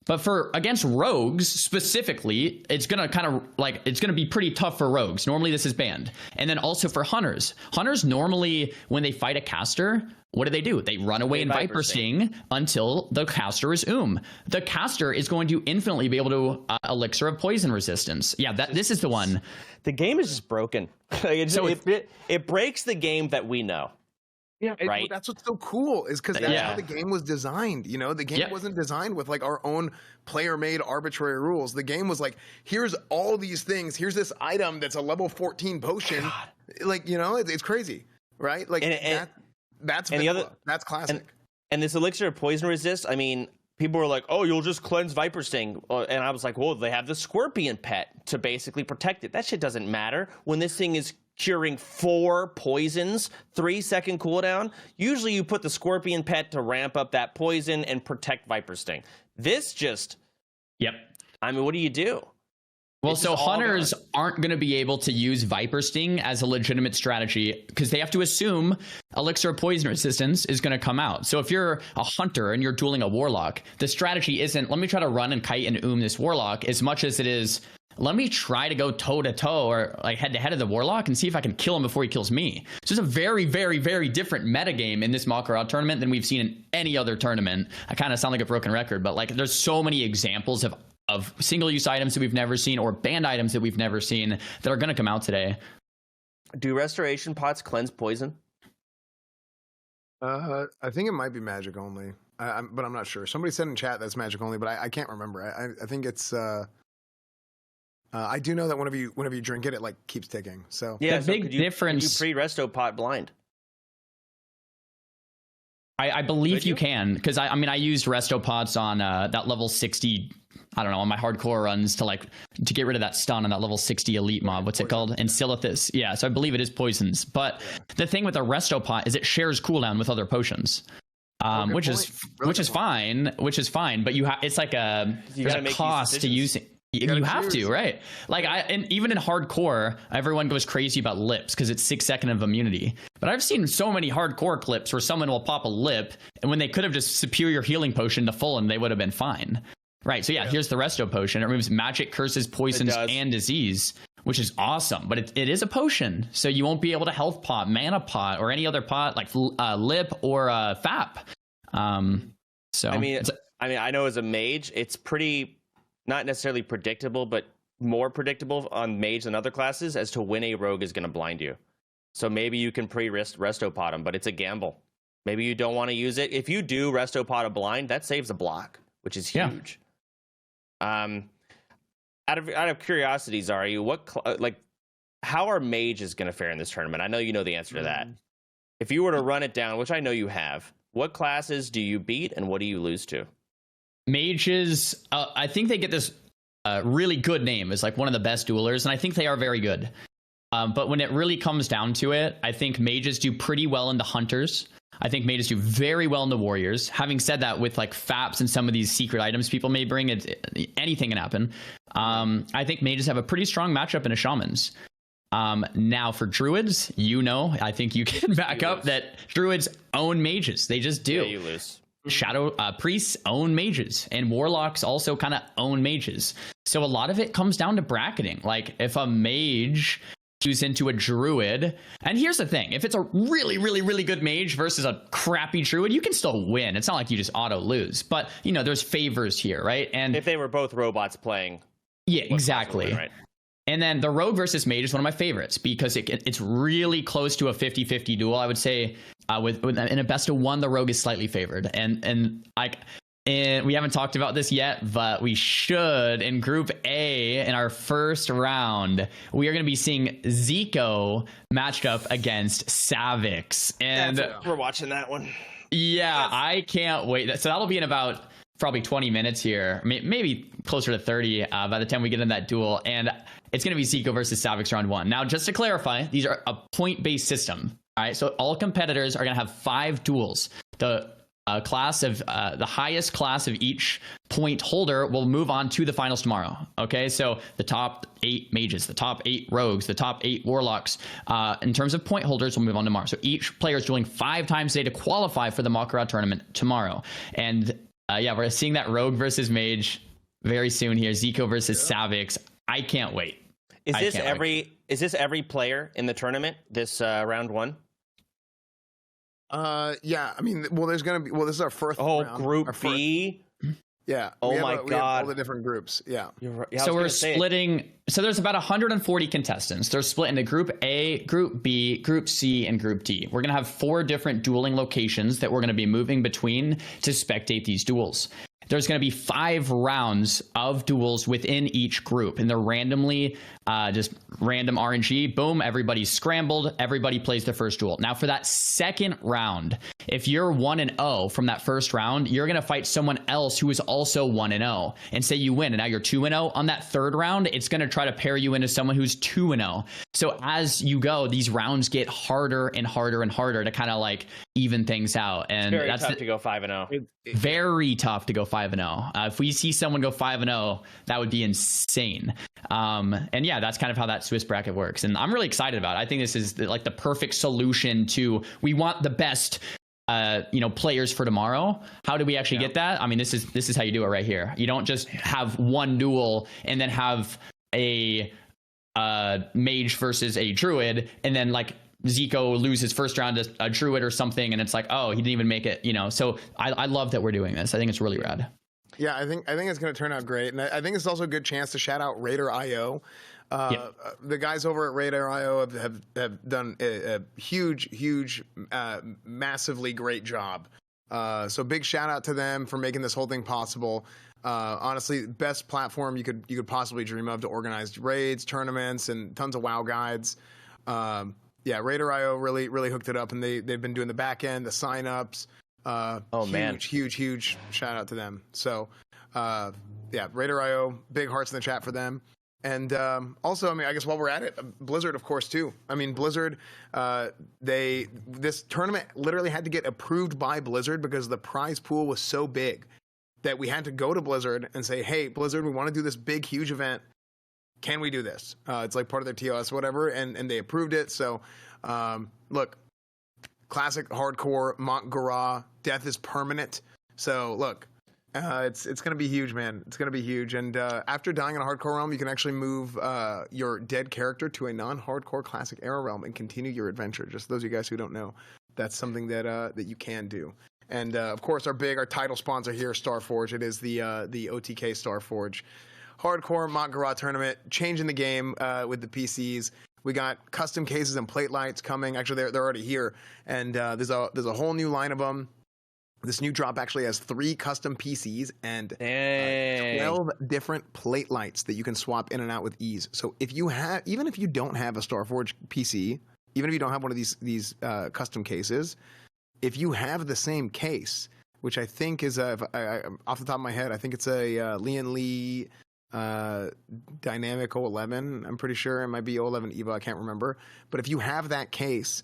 But for against rogues specifically, it's going to kind of like, it's going to be pretty tough for rogues. Normally this is banned. And then also for hunters. Hunters normally, when they fight a caster, what do? They run away in Viper Sting until the caster is The caster is going to infinitely be able to elixir of poison resistance. Yeah, this is the one. The game is just broken. It breaks the game that we know. Yeah, right. That's what's so cool is because that's how the game was designed. You know, the game wasn't designed with like our own player-made arbitrary rules. The game was like, here's all these things. Here's this item that's a level 14 potion. Like, you know, it's crazy, right? Like that's classic. And this elixir of poison resist. I mean, people were like, "Oh, you'll just cleanse Viper Sting," and I was like, "Well, they have the Scorpion Pet to basically protect it. That shit doesn't matter when this thing is." Curing 4 poisons, 3-second cooldown. Usually you put the Scorpion Pet to ramp up that poison and protect Viper Sting. This just... I mean, what do you do? Well, so hunters aren't going to be able to use Viper Sting as a legitimate strategy because they have to assume elixir of poison resistance is going to come out. So if you're a hunter and you're dueling a warlock, the strategy isn't, let me try to run and kite and this warlock, as much as it is, let me try to go toe-to-toe or like head-to-head of the warlock and see if I can kill him before he kills me. So it's a very, very, very different metagame in this Mak'Gora tournament than we've seen in any other tournament. I kind of sound like a broken record, but like there's so many examples of single-use items that we've never seen or banned items that we've never seen that are going to come out today. Do restoration pots cleanse poison? I think it might be magic only, but I'm not sure. Somebody said in chat that's magic only, but I can't remember. I think it's... I do know that whenever you drink it, it like keeps ticking. So the big difference. Could you pre-resto pot blind? I believe you can, because I used resto pots on that level 60. I don't know, on my hardcore runs to get rid of that stun on that level 60 elite mob. What's it called? And Silithus. Yeah, so I believe it is poisons. But the thing with a resto pot is it shares cooldown with other potions. Which is fine. But it's like a cost to using. You have to, right? Like and even in hardcore, everyone goes crazy about lips because it's 6 seconds of immunity. But I've seen so many hardcore clips where someone will pop a lip, and when they could have just superior healing potion to full, and they would have been fine. Right. So yeah, here's the resto potion. It removes magic, curses, poisons, and disease, which is awesome. But it is a potion, so you won't be able to health pot, mana pot, or any other pot like lip or FAP. So I mean, I know as a mage, it's pretty. Not necessarily predictable, but more predictable on mage than other classes as to when a rogue is going to blind you. So maybe you can resto pot him, but it's a gamble. Maybe you don't want to use it. If you do resto pot a blind, that saves a block, which is huge. Yeah. Out of curiosity, Xaryu, how are mages going to fare in this tournament? I know you know the answer to that. If you were to run it down, which I know you have, what classes do you beat and what do you lose to? Mages, I think they get this really good name as like one of the best duelers, and I think they are very good. But when it really comes down to it, I think mages do pretty well in the hunters. I think mages do very well in the warriors. Having said that, with like FAPs and some of these secret items people may bring, anything can happen. I think mages have a pretty strong matchup in a shamans. Now for druids, I think you can back up that druids own mages. They just do. Yeah, you lose. Shadow priests own mages, and warlocks also kind of own mages. So a lot of it comes down to bracketing. Like if a mage chooses into a druid, and here's the thing: if it's a really, really, really good mage versus a crappy druid, you can still win. It's not like you just auto lose. But there's favors here, right? And if they were both robots playing, yeah, exactly. Win, right? And then the rogue versus mage is one of my favorites because it's really close to a 50-50 duel. I would say in a best of one, the rogue is slightly favored. And we haven't talked about this yet, but we should. In Group A, in our first round, we are going to be seeing Zico matched up against Savix. And we're watching that one. Yeah, I can't wait. So that'll be in about probably 20 minutes here, maybe closer to 30 by the time we get in that duel. And it's going to be Zico versus Savix round 1. Now, just to clarify, these are a point-based system. All right, so all competitors are going to have 5 duels. The class of the highest class of each point holder will move on to the finals tomorrow. Okay, so the top 8 mages, the top 8 rogues, the top 8 warlocks, in terms of point holders, will move on tomorrow. So each player is dueling 5 times a day to qualify for the Mak'Gora tournament tomorrow. And we're seeing that rogue versus mage very soon here. Zico versus Savix. I can't wait. Is this every player in the tournament, this round 1? Yeah. I mean, this is our first. round. Group B. Yeah. Oh my God. We have all the different groups. Yeah. So we're splitting. So there's about 140 contestants. They're split into Group A, Group B, Group C, and Group D. We're going to have 4 different dueling locations that we're going to be moving between to spectate these duels. There's going to be 5 rounds of duels within each group, and they're randomly, just random RNG. Boom, everybody's scrambled. Everybody plays their first duel. Now, for that second round, if you're 1-0 from that first round, you're going to fight someone else who is also 1-0, and say you win, and now you're 2-0. On that third round, it's going to try to pair you into someone who's 2-0. So as you go, these rounds get harder and harder and harder to kind of like even things out. And it's very tough to go 5-0. Very tough to go 5-0. If we see someone go 5-0, that would be insane. And yeah, that's kind of how that Swiss bracket works. And I'm really excited about it. I think this is like the perfect solution to, we want the best players for tomorrow. How do we actually get that? I mean, this is how you do it right here. You don't just have one duel and then have a mage versus a druid, and then like Zico loses first round to a druid or something, and it's like, oh, he didn't even make it, So I love that we're doing this. I think it's really rad. Yeah, I think it's going to turn out great, and I think it's also a good chance to shout out Raider.io. The guys over at Raider.io have done a huge, massively great job. So big shout out to them for making this whole thing possible. Honestly, best platform you could possibly dream of to organize raids, tournaments, and tons of WoW guides. Raider.io really hooked it up, and they've been doing the back end, the signups. Huge shout out to them. So, Raider.io, big hearts in the chat for them. And also, I mean, I guess while we're at it, Blizzard, of course, too. I mean, Blizzard, this tournament literally had to get approved by Blizzard because the prize pool was so big. that we had to go to Blizzard and say, hey, Blizzard, we want to do this big, huge event. Can we do this? It's like part of their TOS, whatever, and they approved it. So, look, classic hardcore Mak'Gora, death is permanent. So, look, it's going to be huge, man. It's going to be huge. And after dying in a hardcore realm, you can actually move your dead character to a non-hardcore classic era realm and continue your adventure. Just those of you guys who don't know, that's something that you can do. And of course, our title sponsor here, Starforge. It is the OTK Starforge. Hardcore Mak'Gora tournament, changing the game with the PCs. We got custom cases and plate lights coming. Actually, they're already here, and there's a whole new line of them. This new drop actually has 3 custom PCs and 12 different plate lights that you can swap in and out with ease. So even if you don't have a Starforge PC, even if you don't have one of these custom cases, if you have the same case, which I think is off the top of my head, I think it's a Lian Li Dynamic 011. I'm pretty sure it might be 011 Evo. I can't remember. But if you have that case,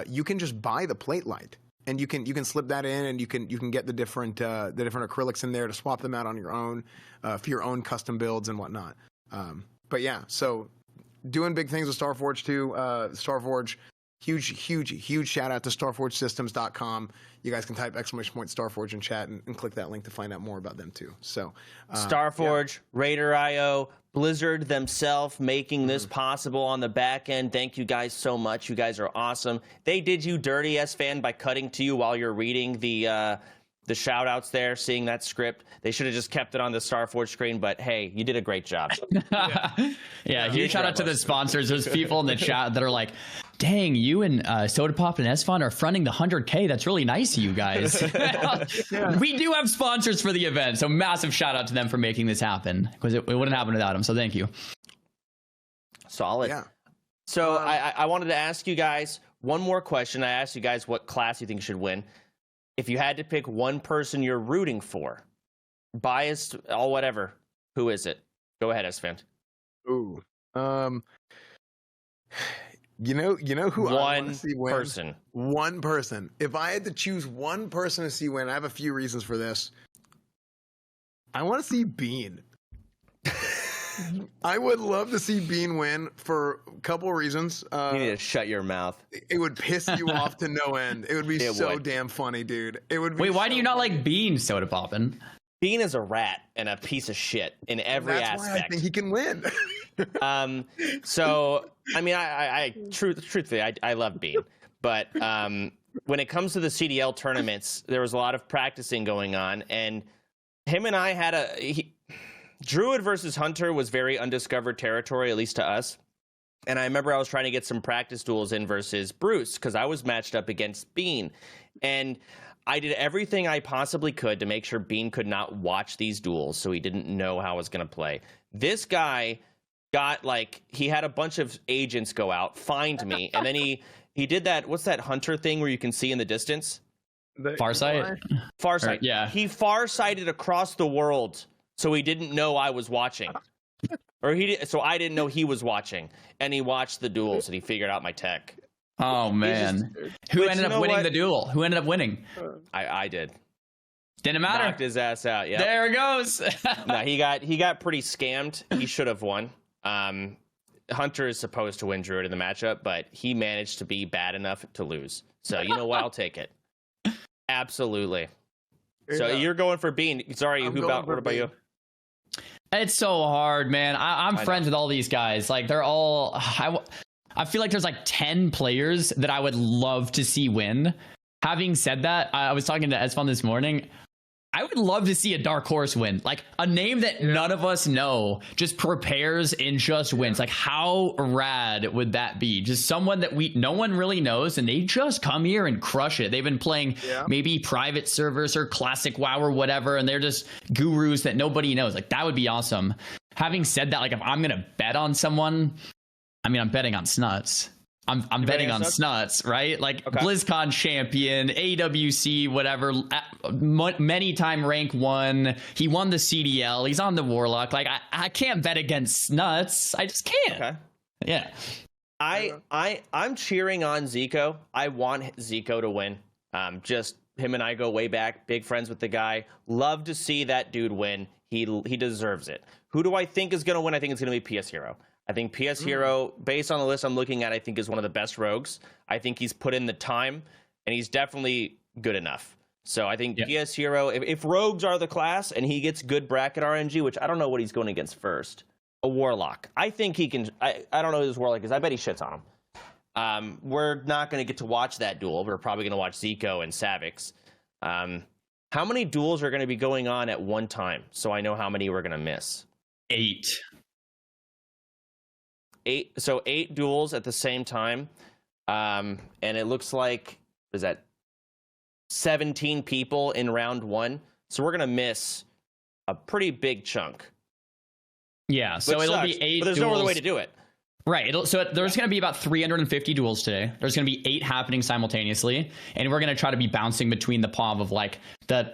you can just buy the plate light, and you can slip that in, and you can get the different acrylics in there to swap them out on your own for your own custom builds and whatnot. But yeah, so doing big things with Starforge too. Starforge. Huge shout out to StarforgeSystems.com. You guys can type !Starforge in chat and click that link to find out more about them too. So Starforge, Raider.io, Blizzard themselves making this possible on the back end. Thank you guys so much. You guys are awesome. They did you dirty, S-Fan, by cutting to you while you're reading the shout outs there, seeing that script. They should have just kept it on the Starforge screen, but hey, you did a great job. Huge shout out to the sponsors. There's people in the chat that are like, dang, you and Soda Pop and S-Fon are fronting the 100K. That's really nice of you guys. We do have sponsors for the event, so massive shout out to them for making this happen, because it wouldn't happen without them, so thank you. Solid. Yeah. So I wanted to ask you guys one more question. I asked you guys what class you think should win. If you had to pick one person you're rooting for, biased, all whatever, who is it? Go ahead, S-Fan. Ooh. You know who I want to see win? One person. If I had to choose one person to see win, I have a few reasons for this. I want to see Bean. I would love to see Bean win for a couple of reasons. You need to shut your mouth. It would piss you off to no end. It would be damn funny, dude. It would. Wait, why do you not like Bean, Soda Poppin'? Bean is a rat and a piece of shit in every aspect. Why I think he can win. So, I mean, truthfully, I love Bean. But when it comes to the CDL tournaments, there was a lot of practicing going on. And him and I had Druid versus Hunter was very undiscovered territory, at least to us. And I remember I was trying to get some practice duels in versus Bruce, because I was matched up against Bean. And I did everything I possibly could to make sure Bean could not watch these duels, so he didn't know how I was going to play. This guy got, he had a bunch of agents go out, find me, and then he did that, what's that Hunter thing where you can see in the distance? Farsight? Farsight. Yeah. He farsighted across the world, so he didn't know I was watching. So I didn't know he was watching, and he watched the duels, and he figured out my tech. Oh, man. Who ended up winning the duel? Who ended up winning? I did. Didn't matter. Knocked his ass out, yeah. There it goes. No, he got pretty scammed. He should have won. Hunter is supposed to win Druid in the matchup, but he managed to be bad enough to lose. So, you know what? I'll take it. Absolutely. So you're going for Bean. Sorry, what about you? It's so hard, man. I'm friends with all these guys. They're all... I feel like there's 10 players that I would love to see win. Having said that, I was talking to S-Fon this morning. I would love to see a dark horse win. A name that none of us know just prepares and just wins. How rad would that be? Just someone that no one really knows, and they just come here and crush it. They've been playing maybe private servers or classic WoW or whatever, and they're just gurus that nobody knows. That would be awesome. Having said that, if I'm going to bet on someone, I'm betting on Snuts. I'm betting on Snuts, right? Okay. BlizzCon champion, AWC, whatever, many time rank 1. He won the CDL. He's on the Warlock. I can't bet against Snuts. I just can't. Okay. Yeah. I'm cheering on Zico. I want Zico to win. Just Him and I go way back. Big friends with the guy. Love to see that dude win. He deserves it. Who do I think is going to win? I think it's going to be PS Hero. I think PS Hero, based on the list I'm looking at, I think is one of the best rogues. I think he's put in the time, and he's definitely good enough. So I think PS Hero, if rogues are the class and he gets good bracket RNG, which I don't know what he's going against first, a Warlock. I think he can. I don't know who this Warlock is. I bet he shits on him. We're not going to get to watch that duel. We're probably going to watch Zico and Savix. How many duels are going to be going on at one time? So I know how many we're going to miss. 8. So 8 duels at the same time. And it looks like, is that 17 people in round 1? So we're going to miss a pretty big chunk. Yeah, so it'll be 8 but there's duels. no other way to do it. Right. There's going to be about 350 duels today. There's going to be 8 happening simultaneously. And we're going to try to be bouncing between the POV of like the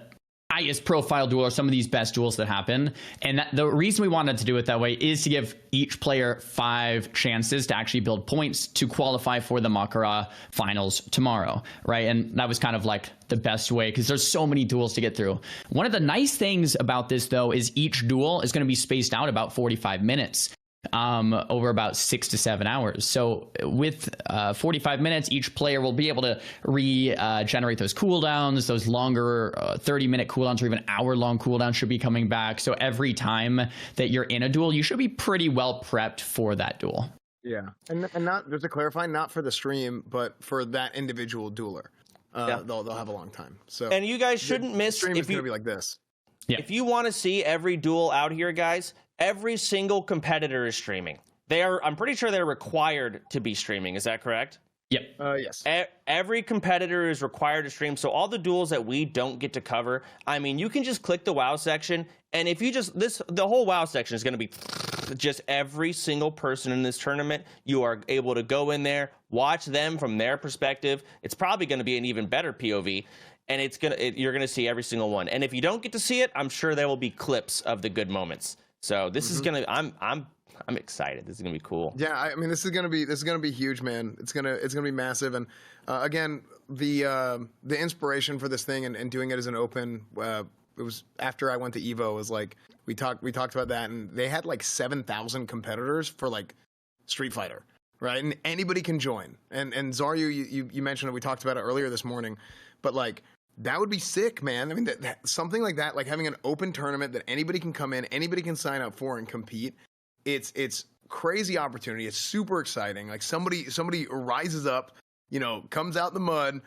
highest profile duel or some of these best duels that happen. And the reason we wanted to do it that way is to give each player 5 chances to actually build points to qualify for the Mak'Gora finals tomorrow. Right. And that was kind of like the best way because there's so many duels to get through. One of the nice things about this, though, is each duel is going to be spaced out about 45 minutes. Over about 6 to 7 hours. So with 45 minutes, each player will be able to regenerate those cooldowns. Those longer 30-minute cooldowns or even hour-long cooldowns should be coming back. So every time that you're in a duel, you should be pretty well prepped for that duel. Yeah, and not just to clarify, not for the stream, but for that individual dueler. They'll have a long time. So and you guys shouldn't miss. The stream is going to be like this. Yeah. If you want to see every duel out here, guys, every single competitor is streaming. I'm pretty sure they're required to be streaming. Is that correct? Yep. Yes. Every competitor is required to stream. So all the duels that we don't get to cover, I mean, you can just click the WoW section, and if you the whole WoW section is going to be just every single person in this tournament. You are able to go in there, watch them from their perspective. It's probably going to be an even better POV. And you're gonna see every single one. And if you don't get to see it, I'm sure there will be clips of the good moments. So this is gonna. I'm excited. This is gonna be cool. Yeah, I mean, this is gonna be huge, man. It's gonna be massive. And again, the inspiration for this thing and doing it as an open. It was after I went to Evo. Was like we talked about that, and they had like 7,000 competitors for like Street Fighter, right? And anybody can join. And Xaryu, you mentioned it. We talked about it earlier this morning, but like. That would be sick, man. I mean, something like that, like having an open tournament that anybody can come in, anybody can sign up for and compete. It's crazy opportunity. It's super exciting. Like somebody rises up, comes out the mud,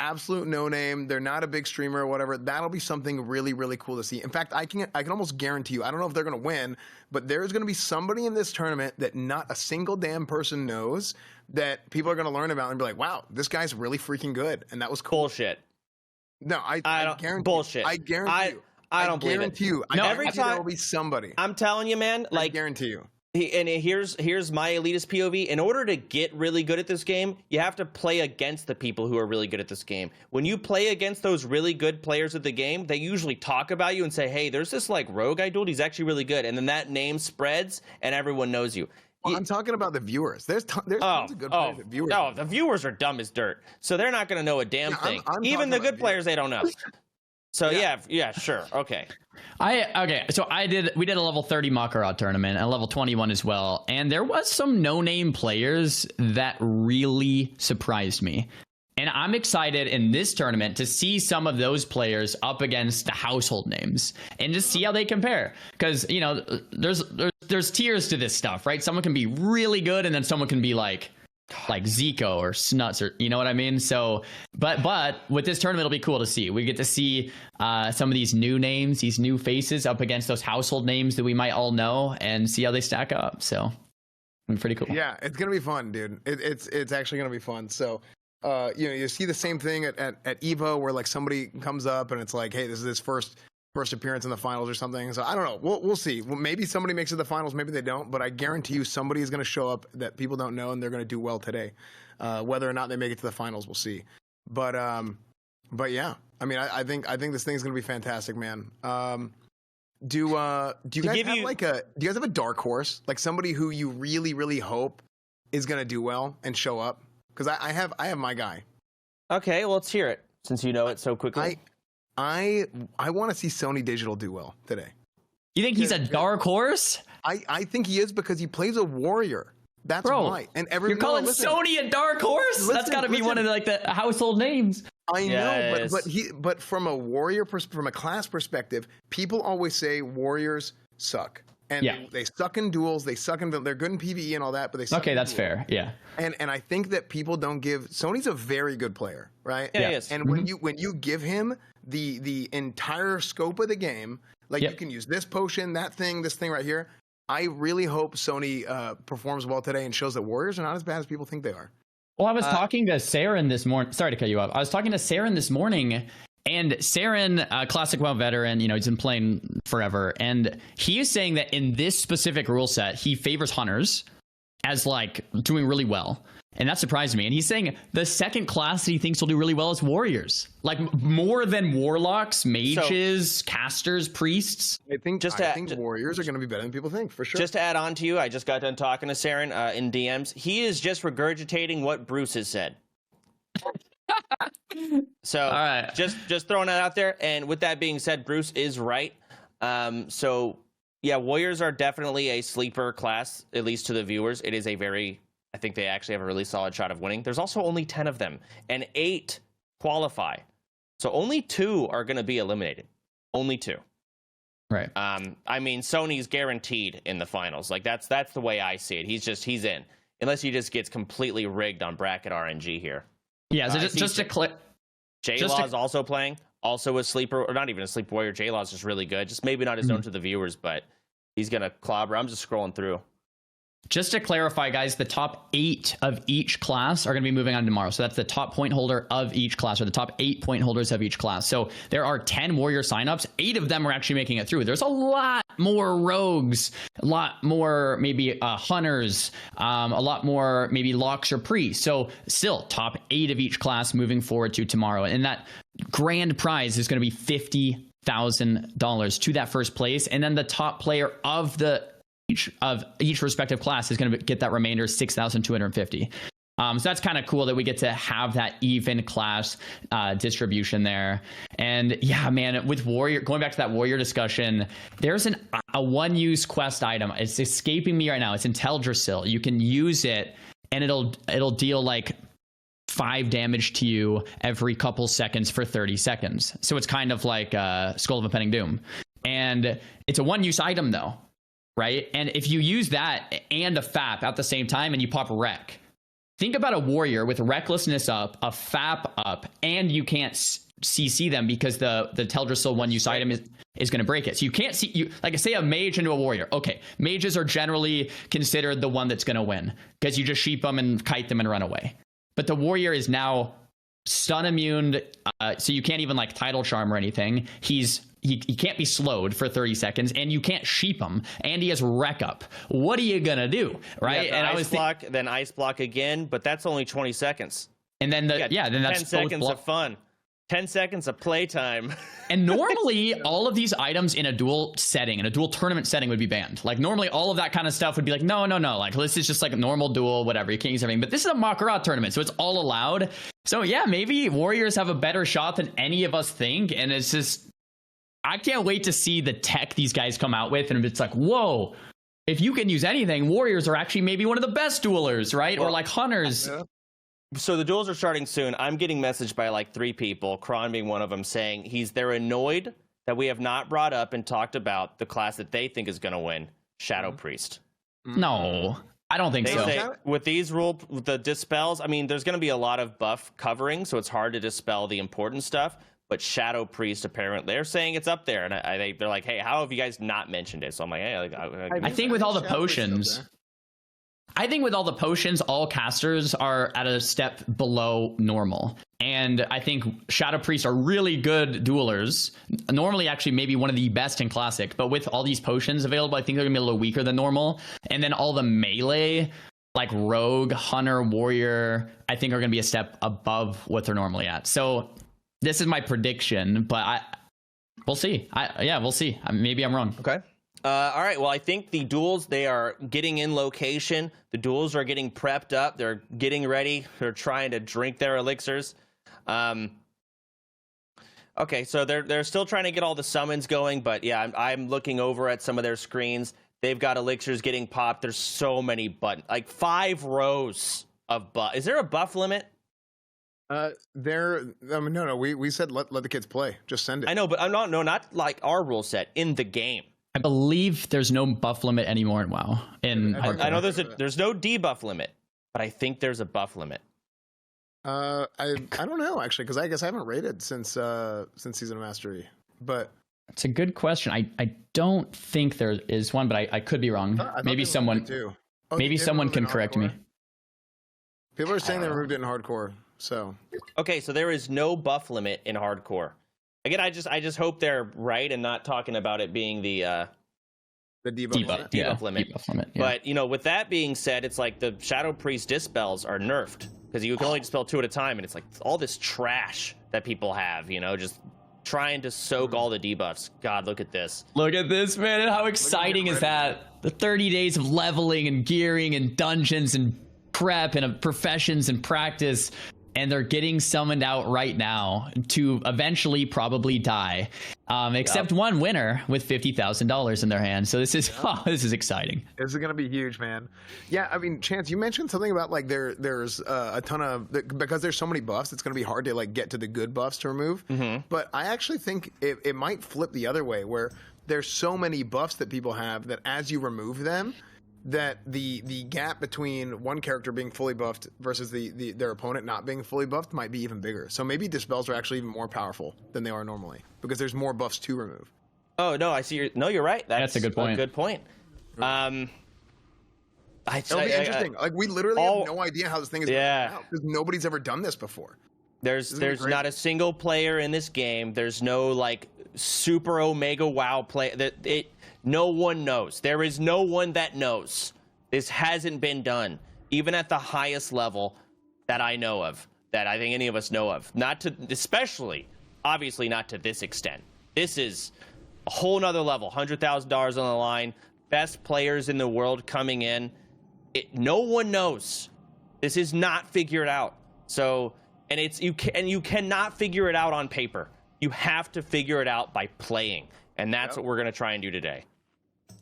absolute no name. They're not a big streamer or whatever. That'll be something really, really cool to see. In fact, I can almost guarantee you. I don't know if they're going to win, but there's going to be somebody in this tournament that not a single damn person knows that people are going to learn about and be like, wow, this guy's really freaking good, and that was cool. Bullshit. No, I don't guarantee. Bullshit. I guarantee you. I don't believe it. Guarantee you. No, every time there will be somebody. I'm telling you, man. I guarantee you. And here's my elitist POV. In order to get really good at this game, you have to play against the people who are really good at this game. When you play against those really good players of the game, they usually talk about you and say, "Hey, there's this like rogue I dueled. He's actually really good." And then that name spreads, and everyone knows you. Well, I'm talking about the viewers. There's tons of good players that viewers. No, the viewers are dumb as dirt, so they're not going to know a damn thing. Even the good players, they don't know. So yeah, sure, okay. So we did a level 30 Mak'Gora tournament and a level 21 as well, and there was some no-name players that really surprised me. And I'm excited in this tournament to see some of those players up against the household names and just see how they compare. Because, there's tiers to this stuff, right? Someone can be really good and then someone can be like Zico or Snuts, or you know what I mean? So, but with this tournament, it'll be cool to see. We get to see some of these new names, these new faces up against those household names that we might all know and see how they stack up. So, pretty cool. Yeah, it's going to be fun, dude. It's actually going to be fun. So, you see the same thing at Evo where like somebody comes up and it's like, hey, this is his first appearance in the finals or something. So I don't know. We'll see. Well, maybe somebody makes it to the finals, maybe they don't. But I guarantee you, somebody is going to show up that people don't know, and they're going to do well today. Whether or not they make it to the finals, we'll see. But yeah, I mean, I think this thing's going to be fantastic, man. Do you guys have a dark horse, like somebody who you really, really hope is going to do well and show up? Because I have my guy. Okay, well, let's hear it. since you know it so quickly? I want to see Sony Digital do well today. You think he's a dark horse? I think he is because he plays a warrior. That's why. And you're calling Sony a dark horse? That's got to be one of the household names. I know, but from a warrior from a class perspective, people always say warriors suck. And they suck in duels, they're good in PvE and all that, but they suck. Okay, that's fair. Yeah. And I think that people don't give Sony's a very good player, right? Yeah, he is. And when you give him the entire scope of the game, like you can use this potion, this thing right here. I really hope Sony performs well today and shows that warriors are not as bad as people think they are. Well, I was talking to Saren this morning. Sorry to cut you off. I was talking to Saren this morning, and Saren, classic WoW veteran, he's been playing forever, and he is saying that in this specific rule set, he favors hunters as like doing really well. And that surprised me. And he's saying the second class that he thinks will do really well is warriors, like more than warlocks, mages, casters, priests. I think warriors are going to be better than people think, for sure. Just to add on to you, I just got done talking to Saren in DMs. He is just regurgitating what Bruce has said. So all right. just throwing that out there. And with that being said, Bruce is right. So yeah, warriors are definitely a sleeper class, at least to the viewers. It is I think they actually have a really solid shot of winning. There's also only 10 of them, and 8 qualify. So only 2 are going to be eliminated. Only 2. Right. I mean, Sony's guaranteed in the finals. Like that's the way I see it. He's in, unless he just gets completely rigged on bracket RNG here. Yeah. So just to click. J-Law is also playing, also a sleeper, or not even a sleeper warrior. J-Law is just really good. Just maybe not as known to the viewers, but he's gonna clobber. I'm just scrolling through. Just to clarify, guys, the top 8 of each class are going to be moving on tomorrow. So that's the top point holder of each class, or the top 8 point holders of each class. So there are 10 warrior signups. 8 of them are actually making it through. There's a lot more rogues, a lot more maybe hunters, a lot more maybe locks or priests. So still top 8 of each class moving forward to tomorrow. And that grand prize is going to be $50,000 to that first place. And then the top player of each respective class is going to get that remainder 6,250. So that's kind of cool that we get to have that even class distribution there. And yeah, man, with warrior, going back to that warrior discussion, there's a one-use quest item. It's escaping me right now. It's in Teldrassil. You can use it, and it'll deal like 5 damage to you every couple seconds for 30 seconds. So it's kind of like Skull of Impending Doom, and it's a one-use item though. Right. And if you use that and a FAP at the same time and you pop Wreck, think about a warrior with recklessness up, a FAP up, and you can't CC them because the Teldrassil one use item is going to break it. So you can't see, like I say, a mage into a warrior. Okay. Mages are generally considered the one that's going to win because you just sheep them and kite them and run away. But the warrior is now stun immune. So you can't even like title charm or anything. He can't be slowed for 30 seconds, and you can't sheep him, and he has wreck up. What are you gonna do, right? And then ice block again, but that's only 20 seconds. And then then that's 10 seconds of fun, 10 seconds of playtime. And normally, all of these items in a duel setting, in a duel tournament setting, would be banned. Like normally, all of that kind of stuff would be like, no, like this is just like a normal duel, whatever. You can't use everything. But this is a Mak'Gora tournament, so it's all allowed. So yeah, maybe warriors have a better shot than any of us think, and it's just. I can't wait to see the tech these guys come out with, and it's like, whoa, if you can use anything, warriors are actually maybe one of the best duelers, right? Or like hunters. Yeah. So the duels are starting soon. I'm getting messaged by like 3 people, Kron being one of them, saying they're annoyed that we have not brought up and talked about the class that they think is going to win, Shadow Priest. No, I don't think so. Say, with these the dispels, I mean, there's going to be a lot of buff covering, so it's hard to dispel the important stuff. But Shadow Priest, apparently, they're saying it's up there, and they're like, "Hey, how have you guys not mentioned it?" So I'm like, "Hey, I think with all the potions, all casters are at a step below normal, and I think Shadow Priests are really good duelers. Normally, actually, maybe one of the best in Classic, but with all these potions available, I think they're gonna be a little weaker than normal. And then all the melee, like Rogue, Hunter, Warrior, I think are gonna be a step above what they're normally at. So. This is my prediction, but we'll see. We'll see. Maybe I'm wrong. Okay. All right. Well, I think the duels, they are getting in location. The duels are getting prepped up. They're getting ready. They're trying to drink their elixirs. Okay, so they're still trying to get all the summons going, but yeah, I'm looking over at some of their screens. They've got elixirs getting popped. There's so many buttons, like 5 rows of buff. Is there a buff limit? No. We said let the kids play. Just send it. I know, but I'm not like our rule set in the game. I believe there's no buff limit anymore in WoW. I know there's no debuff limit, but I think there's a buff limit. I don't know actually, because I guess I haven't rated since Season of Mastery, but it's a good question. I don't think there is one, but I could be wrong. Maybe someone can correct me. People are saying they removed it in hardcore. So okay, so there is no buff limit in hardcore. Again, I just hope they're right and not talking about it being the debuff limit. Debuff limit. Yeah. But with that being said, it's like the Shadow Priest dispels are nerfed because you can only dispel 2 at a time, and it's like all this trash that people have, just trying to soak all the debuffs. God, look at this. Look at this, man. How exciting is that? The 30 days of leveling and gearing and dungeons and prep and professions and practice. And they're getting summoned out right now to eventually probably die, except one winner with $50,000 in their hand. So this is exciting. This is gonna be huge, man. Yeah, I mean, Chance, you mentioned something about like there's a ton of because there's so many buffs. It's gonna be hard to like get to the good buffs to remove. Mm-hmm. But I actually think it might flip the other way, where there's so many buffs that people have that as you remove them, that the gap between one character being fully buffed versus their opponent not being fully buffed might be even bigger. So maybe dispels are actually even more powerful than they are normally because there's more buffs to remove. Oh no, I see. You're right. That's a good point. It'll be interesting. Like we literally have no idea how this thing is going to come out because nobody's ever done this before. There's not a single player in this game. There's no like super Omega WoW play. No one knows. There is no one that knows. This hasn't been done, even at the highest level that I know of, that I think any of us know of. Obviously not to this extent. This is a whole nother level. $100,000 on the line. Best players in the world coming in. No one knows. This is not figured out. So, and you cannot figure it out on paper. You have to figure it out by playing, and that's what we're gonna try and do today.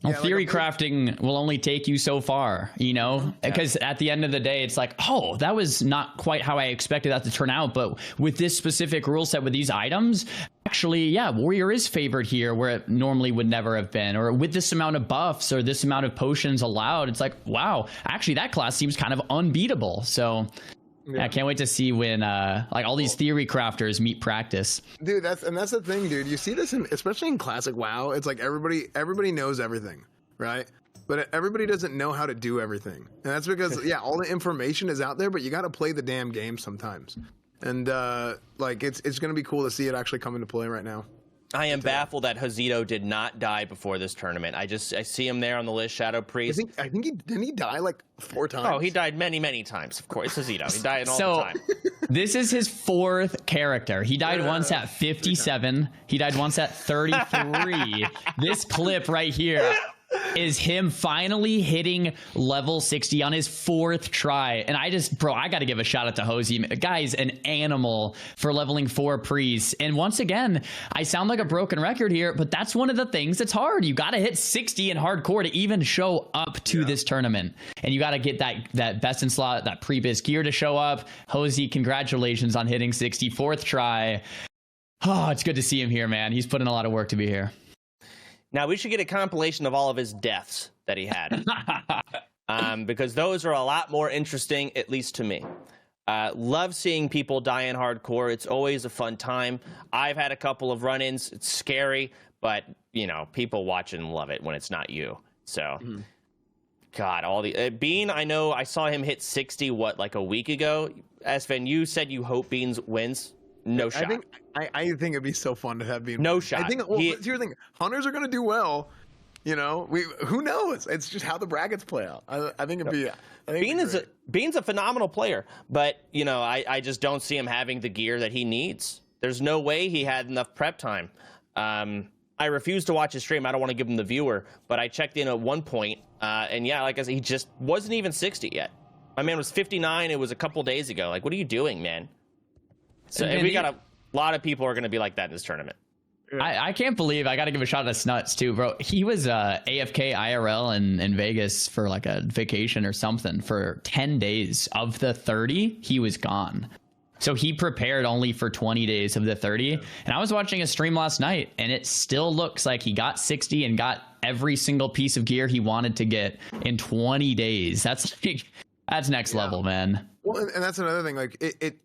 Well, theory crafting will only take you so far, because at the end of the day, it's like, oh, that was not quite how I expected that to turn out. But with this specific rule set with these items, actually, warrior is favored here where it normally would never have been. Or with this amount of buffs or this amount of potions allowed, it's like, wow, actually, that class seems kind of unbeatable. So I can't wait to see when all these theory crafters meet practice. Dude, that's the thing, dude. You see this especially in classic WoW. It's like everybody knows everything, right? But everybody doesn't know how to do everything. And that's because all the information is out there, but you got to play the damn game sometimes. And it's going to be cool to see it actually come into play right now. I am baffled that Hazito did not die before this tournament. I see him there on the list, Shadow Priest. I think didn't he die like 4 times? Oh, he died many, many times. Of course, Hazito. He died all the time. This is his 4th character. He died once at 57. He died once at 33. This clip right here is him finally hitting level 60 on his 4th try. And I got to give a shout out to Hosey. Guy's an animal for leveling 4 priests. And once again, I sound like a broken record here, but that's one of the things that's hard. You got to hit 60 in hardcore to even show up to this tournament. And you got to get that best in slot, that pre-biz gear to show up. Hosey, congratulations on hitting 60, 4th try. Oh, it's good to see him here, man. He's put in a lot of work to be here. Now, we should get a compilation of all of his deaths that he had, because those are a lot more interesting, at least to me. Love seeing people die in hardcore. It's always a fun time. I've had a couple of run-ins. It's scary, but, people watching love it when it's not you. So, God, all the... Bean, I know I saw him hit 60, like a week ago. Esven, you said you hope Beans wins. No shot. I think it'd be so fun to have Bean. No shot. I think. Well, here's the thing: hunters are going to do well. Who knows? It's just how the brackets play out. I think it'd be. Bean's a phenomenal player, but I just don't see him having the gear that he needs. There's no way he had enough prep time. I refuse to watch his stream. I don't want to give him the viewer, but I checked in at one point, and like I said, he just wasn't even 60 yet. My man was 59. It was a couple days ago. Like, what are you doing, man? So we A lot of people are going to be like that in this tournament. I can't believe I got to give a shout out to Snuts too, bro. He was AFK IRL in Vegas for like a vacation or something for 10 days. Of the 30, he was gone. So he prepared only for 20 days of the 30. And I was watching a stream last night, and it still looks like he got 60 and got every single piece of gear he wanted to get in 20 days. That's next level, man. Well, and that's another thing. Like it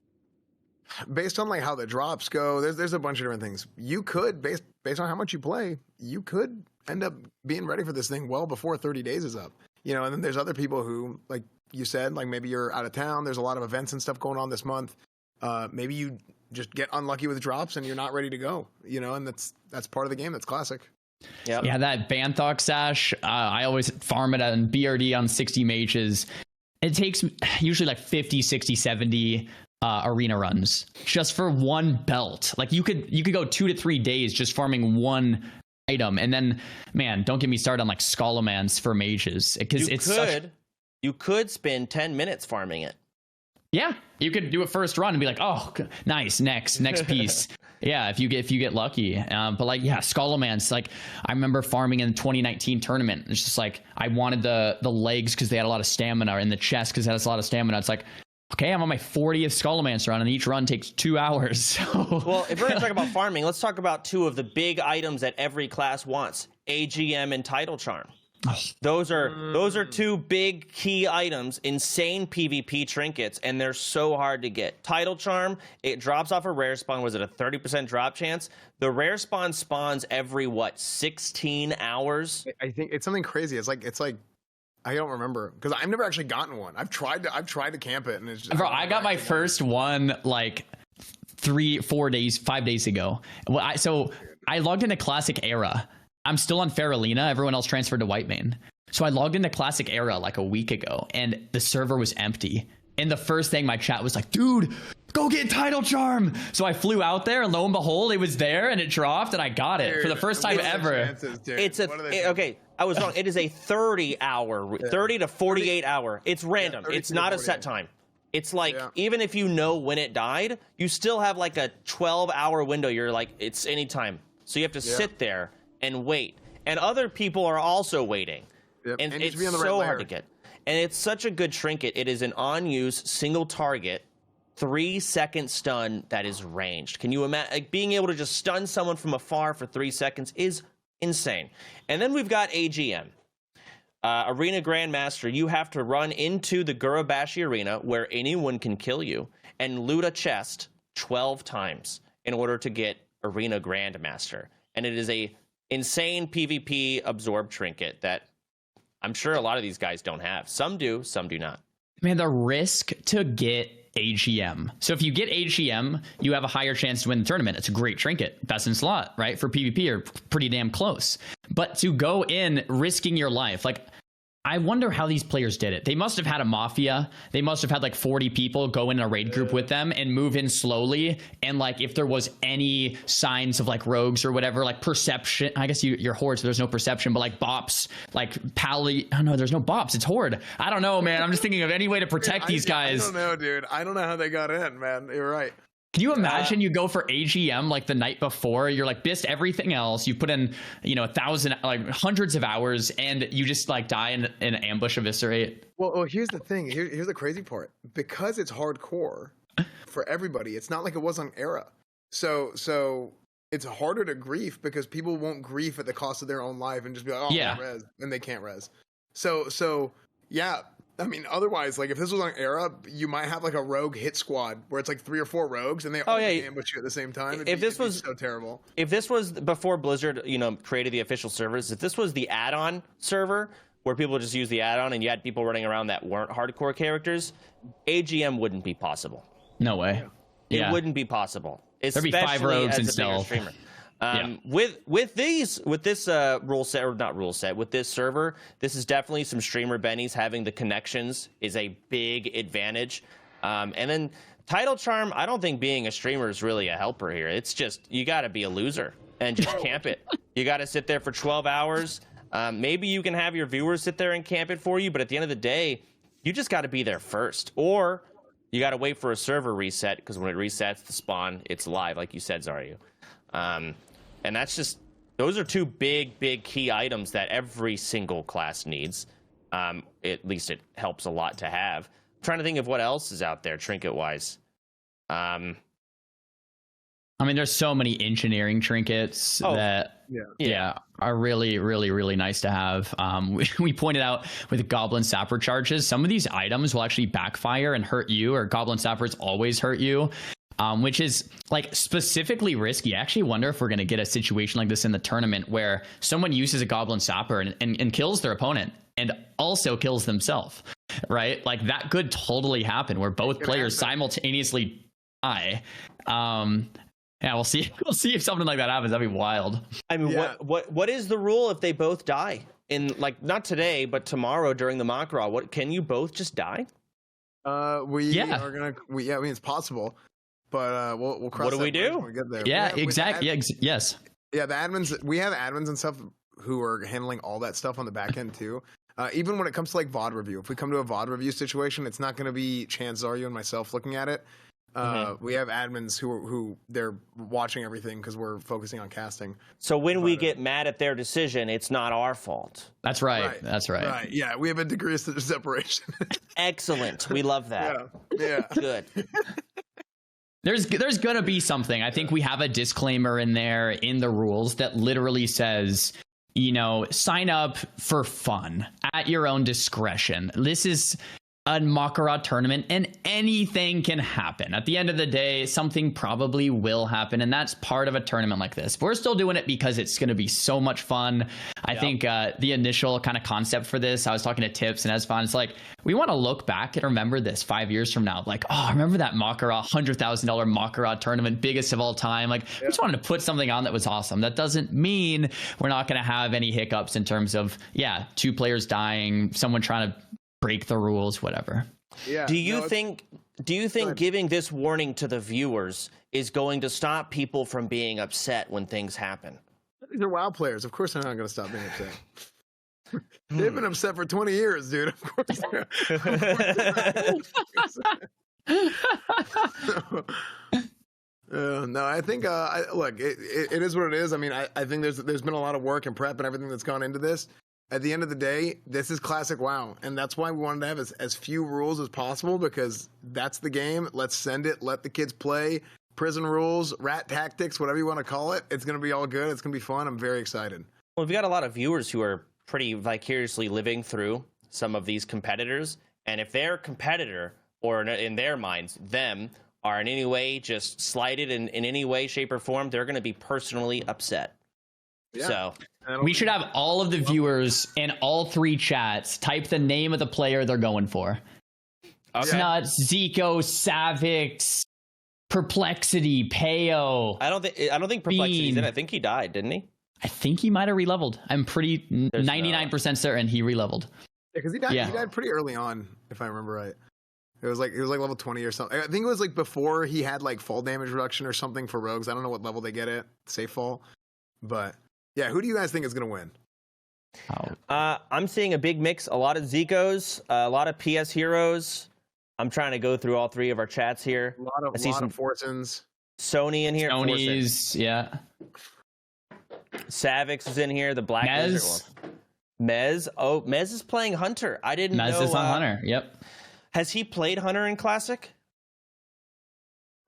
based on like how the drops go, there's a bunch of different things. You could, based on how much you play, you could end up being ready for this thing well before 30 days is up. You know, and then there's other people who, like you said, like maybe you're out of town. There's a lot of events and stuff going on this month. Maybe you just get unlucky with drops and you're not ready to go. You know, and that's part of the game. That's classic. Yep. Yeah, that Banthok Sash, I always farm it on BRD on 60 mages. It takes usually like 50, 60, 70 arena runs just for one belt. Like you could go 2 to 3 days just farming one item, and then, man, don't get me started on like Scholomance for mages, because you could spend 10 minutes farming it. Yeah, you could do a first run and be like, oh, nice, next piece. Yeah, if you get lucky. But like, yeah, Scholomance, like I remember farming in the 2019 tournament. It's just like I wanted the legs because they had a lot of stamina, and the chest because it has a lot of stamina. It's like, okay, I'm on my 40th Scholomance run, and each run takes 2 hours. So. Well, if we're going to talk about farming, let's talk about two of the big items that every class wants: AGM and Title Charm. Oh. Those are two big key items, insane PvP trinkets, and they're so hard to get. Title Charm, it drops off a rare spawn. Was it a 30% drop chance? The rare spawn spawns every, 16 hours? I think it's something crazy. It's like I don't remember, because I've never actually gotten one. I've tried to camp it, and it's just... Bro, I got my first one like 5 days ago. Well, I logged into Classic Era. I'm still on Faralina. Everyone else transferred to Whitemane. So I logged into Classic Era like a week ago, and the server was empty. And the first thing my chat was like, dude, go get Title Charm. So I flew out there, and lo and behold, it was there, and it dropped, and I got it for the first time ever. Okay, I was wrong. It is a 30 to 48 hour. It's random. It's not a set time. It's like, even if you know when it died, you still have like a 12-hour window. You're like, it's anytime. So you have to sit there and wait. And other people are also waiting. Yep. And it's so hard to get. And it's such a good trinket. It is an on-use, single target, 3-second stun that is ranged. Can you imagine? Like, being able to just stun someone from afar for 3 seconds is insane. And then we've got AGM. Arena Grandmaster, you have to run into the Gurabashi Arena, where anyone can kill you, and loot a chest 12 times in order to get Arena Grandmaster. And it is a insane PvP absorb trinket that I'm sure a lot of these guys don't have. Some do, some do not. Man, the risk to get AGM. So if you get AGM, you have a higher chance to win the tournament. It's a great trinket. Best in slot, right? For PvP are pretty damn close. But to go in risking your life, like, I wonder how these players did it. They must have had a mafia. They must have had like 40 people go in a raid group with them and move in slowly. And like, if there was any signs of like rogues or whatever, like perception, I guess you're horde, so there's no perception, but like bops, like pally, oh no, there's no bops. It's horde. I don't know, man. I'm just thinking of any way to protect these guys. I don't know, dude. I don't know how they got in, man. You're right. Can you imagine you go for AGM like the night before, you're like missed everything else, you put in, 1,000, like hundreds of hours, and you just like die in an ambush eviscerate? Well, here's the thing. Here's the crazy part. Because it's hardcore for everybody, it's not like it was on Era. So it's harder to grief because people won't grief at the cost of their own life and just be like, oh, res, and they can't res. So yeah. I mean, otherwise, like if this was on Era, you might have like a rogue hit squad where it's like 3 or 4 rogues and they all ambush you at the same time. It'd be so terrible. If this was before Blizzard, created the official servers, if this was the add-on server where people just use the add-on and you had people running around that weren't hardcore characters, AGM wouldn't be possible. No way. It wouldn't be possible. There'd be 5 rogues and stealth. With this rule set, or not rule set, with this server, this is definitely some streamer bennies. Having the connections is a big advantage. And then Title Charm, I don't think being a streamer is really a helper here. It's just, you got to be a loser and just camp it. You got to sit there for 12 hours. Maybe you can have your viewers sit there and camp it for you, but at the end of the day, you just got to be there first. Or You got to wait for a server reset, because when it resets the spawn, it's live, like you said, Xaryu. And that's just, those are two big key items that every single class needs. At least it helps a lot to have. I'm trying to think of what else is out there trinket-wise. I mean, there's so many engineering trinkets that are really nice to have. We pointed out with Goblin Sapper charges, some of these items will actually backfire and hurt you, or Goblin Sappers always hurt you, which is like specifically risky. I actually wonder if we're going to get a situation like this in the tournament where someone uses a Goblin Sapper and kills their opponent and also kills themselves, right? Like that could totally happen where both players simultaneously die. Yeah, we'll see. We'll see if something like that happens. That'd be wild. I mean, what is the rule if they both die in, like, not today but tomorrow during the Mak'Gora? What, can you both just die? Are gonna. I mean, it's possible, but we'll cross. What do we do? When we get there. Yeah, exactly. Yes. Yeah, the admins. We have admins and stuff who are handling all that stuff on the back end too. Even when it comes to like VOD review, if we come to a VOD review situation, it's not going to be Chance, Xaryu, and myself looking at it. We have admins who they're watching everything because we're focusing on casting. So when we get mad at their decision, it's not our fault. That's right. That's right. Right. Yeah, we have a degree of separation. Excellent. We love that. Yeah. Good. There's gonna be something. I think we have a disclaimer in there in the rules that literally says, sign up for fun at your own discretion. This is a Mak'Gora tournament and anything can happen. At the end of the day, something probably will happen, and that's part of a tournament like this. We're still doing it because it's going to be so much fun. I think the initial kind of concept for this, I was talking to Tips and Esfon, it's like, we want to look back and remember this 5 years from now. Like, oh, remember that Mak'Gora, $100,000 Mak'Gora tournament, biggest of all time. Like, we just wanted to put something on that was awesome. That doesn't mean we're not going to have any hiccups in terms of, two players dying, someone trying to break the rules, whatever. Yeah. Do you think giving this warning to the viewers is going to stop people from being upset when things happen? These are WoW players. Of course they're not going to stop being upset. They've been upset for 20 years, dude. Of course no, I think look, it is what it is. I mean, I think there's been a lot of work and prep and everything that's gone into this. At the end of the day, this is classic WoW, and that's why we wanted to have as few rules as possible, because that's the game. Let's send it. Let the kids play. Prison rules, rat tactics, whatever you want to call it. It's going to be all good. It's going to be fun. I'm very excited. Well, we've got a lot of viewers who are pretty vicariously living through some of these competitors, and if their competitor, or in their minds, them, are in any way just slighted in any way, shape, or form, they're going to be personally upset. Yeah. So we should have all of the viewers in all three chats type the name of the player they're going for. Okay. Snuts, Zico, Savix, Perplexity, Peo. I don't think Perplexity's in. I think he died, didn't he? I think he might have releveled. I'm pretty 99% certain he releveled. Yeah, because he died. Yeah. He died pretty early on, if I remember right. It was like level 20 or something. I think it was like before he had like fall damage reduction or something for rogues. I don't know what level they get at safe fall, but. Yeah, who do you guys think is going to win? I'm seeing a big mix. A lot of Zicos, a lot of PS heroes. I'm trying to go through all three of our chats here. A lot of Fortunes. Sony in here. Sony's, yeah. Savix is in here. The Black Mez. Mez. Oh, Mez is playing Hunter. I didn't know. Mez is on Hunter, yep. Has he played Hunter in Classic?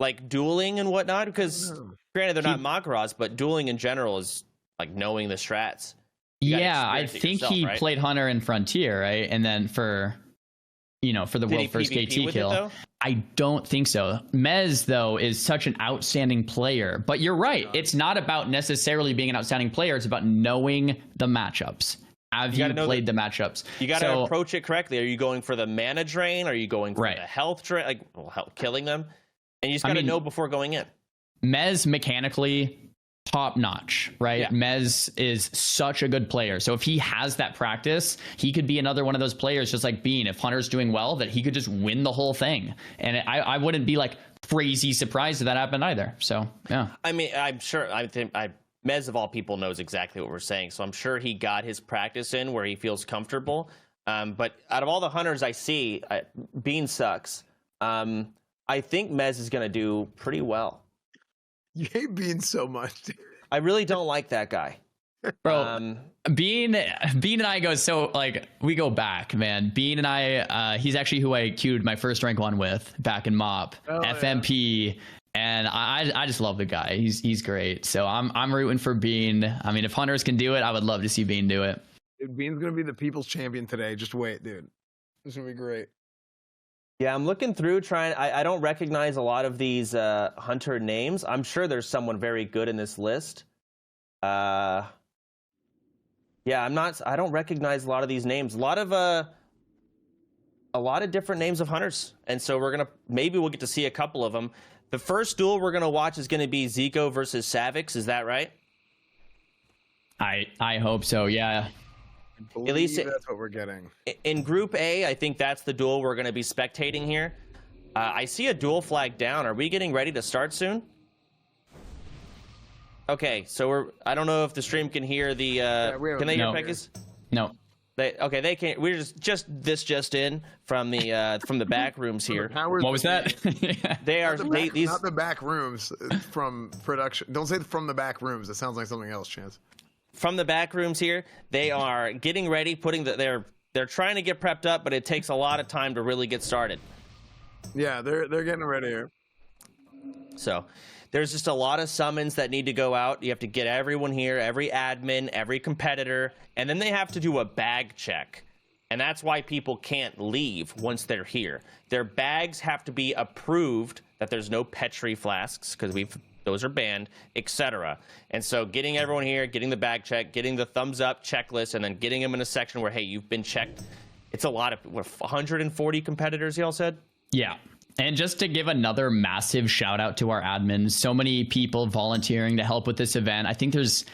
Like dueling and whatnot? Because granted, they're not Mak'Goras, but dueling in general is like knowing the strats. Yeah, I think he played Hunter in Frontier, right? And then for the world first KT kill. I don't think so. Mez, though, is such an outstanding player. But you're right. It's not about necessarily being an outstanding player. It's about knowing the matchups. Have you played the matchups? You got to approach it correctly. Are you going for the mana drain? Are you going for the health drain? Like killing them? And you just got to know before going in. Mez mechanically top notch, right? Yeah. Mez is such a good player. So if he has that practice, he could be another one of those players, just like Bean. If Hunter's doing well, that he could just win the whole thing. And I wouldn't be like crazy surprised if that happened either. So yeah. I mean, I'm sure. I think Mez of all people knows exactly what we're saying. So I'm sure he got his practice in where he feels comfortable. But out of all the Hunters I see, Bean sucks. I think Mez is going to do pretty well. You hate Bean so much. I really don't like that guy. Bro, Bean and I go so like we go back, man. Bean and I, he's actually who I queued my first rank 1 with back in MOP, FMP, and I just love the guy. He's great. So I'm rooting for Bean. I mean, if Hunters can do it, I would love to see Bean do it. Dude, Bean's gonna be the people's champion today. Just wait, dude. It's gonna be great. Yeah, I'm looking through I don't recognize a lot of these Hunter names. I'm sure there's someone very good in this list. Yeah, I don't recognize a lot of these names. A lot of different names of Hunters. And so maybe we'll get to see a couple of them. The first duel we're gonna watch is gonna be Zico versus Savix, is that right? I hope so, yeah. At least that's what we're getting. In Group A, I think that's the duel we're going to be spectating here. I see a duel flag down. Are we getting ready to start soon? Okay, so I don't know if the stream can hear the. Can they hear Pekkas? No. They can't. We're just in from the back rooms here. What was that? They are not the back rooms from production. Don't say from the back rooms. It sounds like something else, Chance. From the back rooms here, they are getting ready, they're trying to get prepped up, but it takes a lot of time to really get started. Yeah, they're getting ready here. So there's just a lot of summons that need to go out. You have to get everyone here, every admin, every competitor, and then they have to do a bag check. And that's why people can't leave once they're here. Their bags have to be approved that there's no Petri flasks, because those are banned, etc. And so getting everyone here, getting the bag check, getting the thumbs up checklist, and then getting them in a section where, hey, you've been checked. It's a lot of 140 competitors, y'all said? Yeah. And just to give another massive shout out to our admins, so many people volunteering to help with this event. I think there's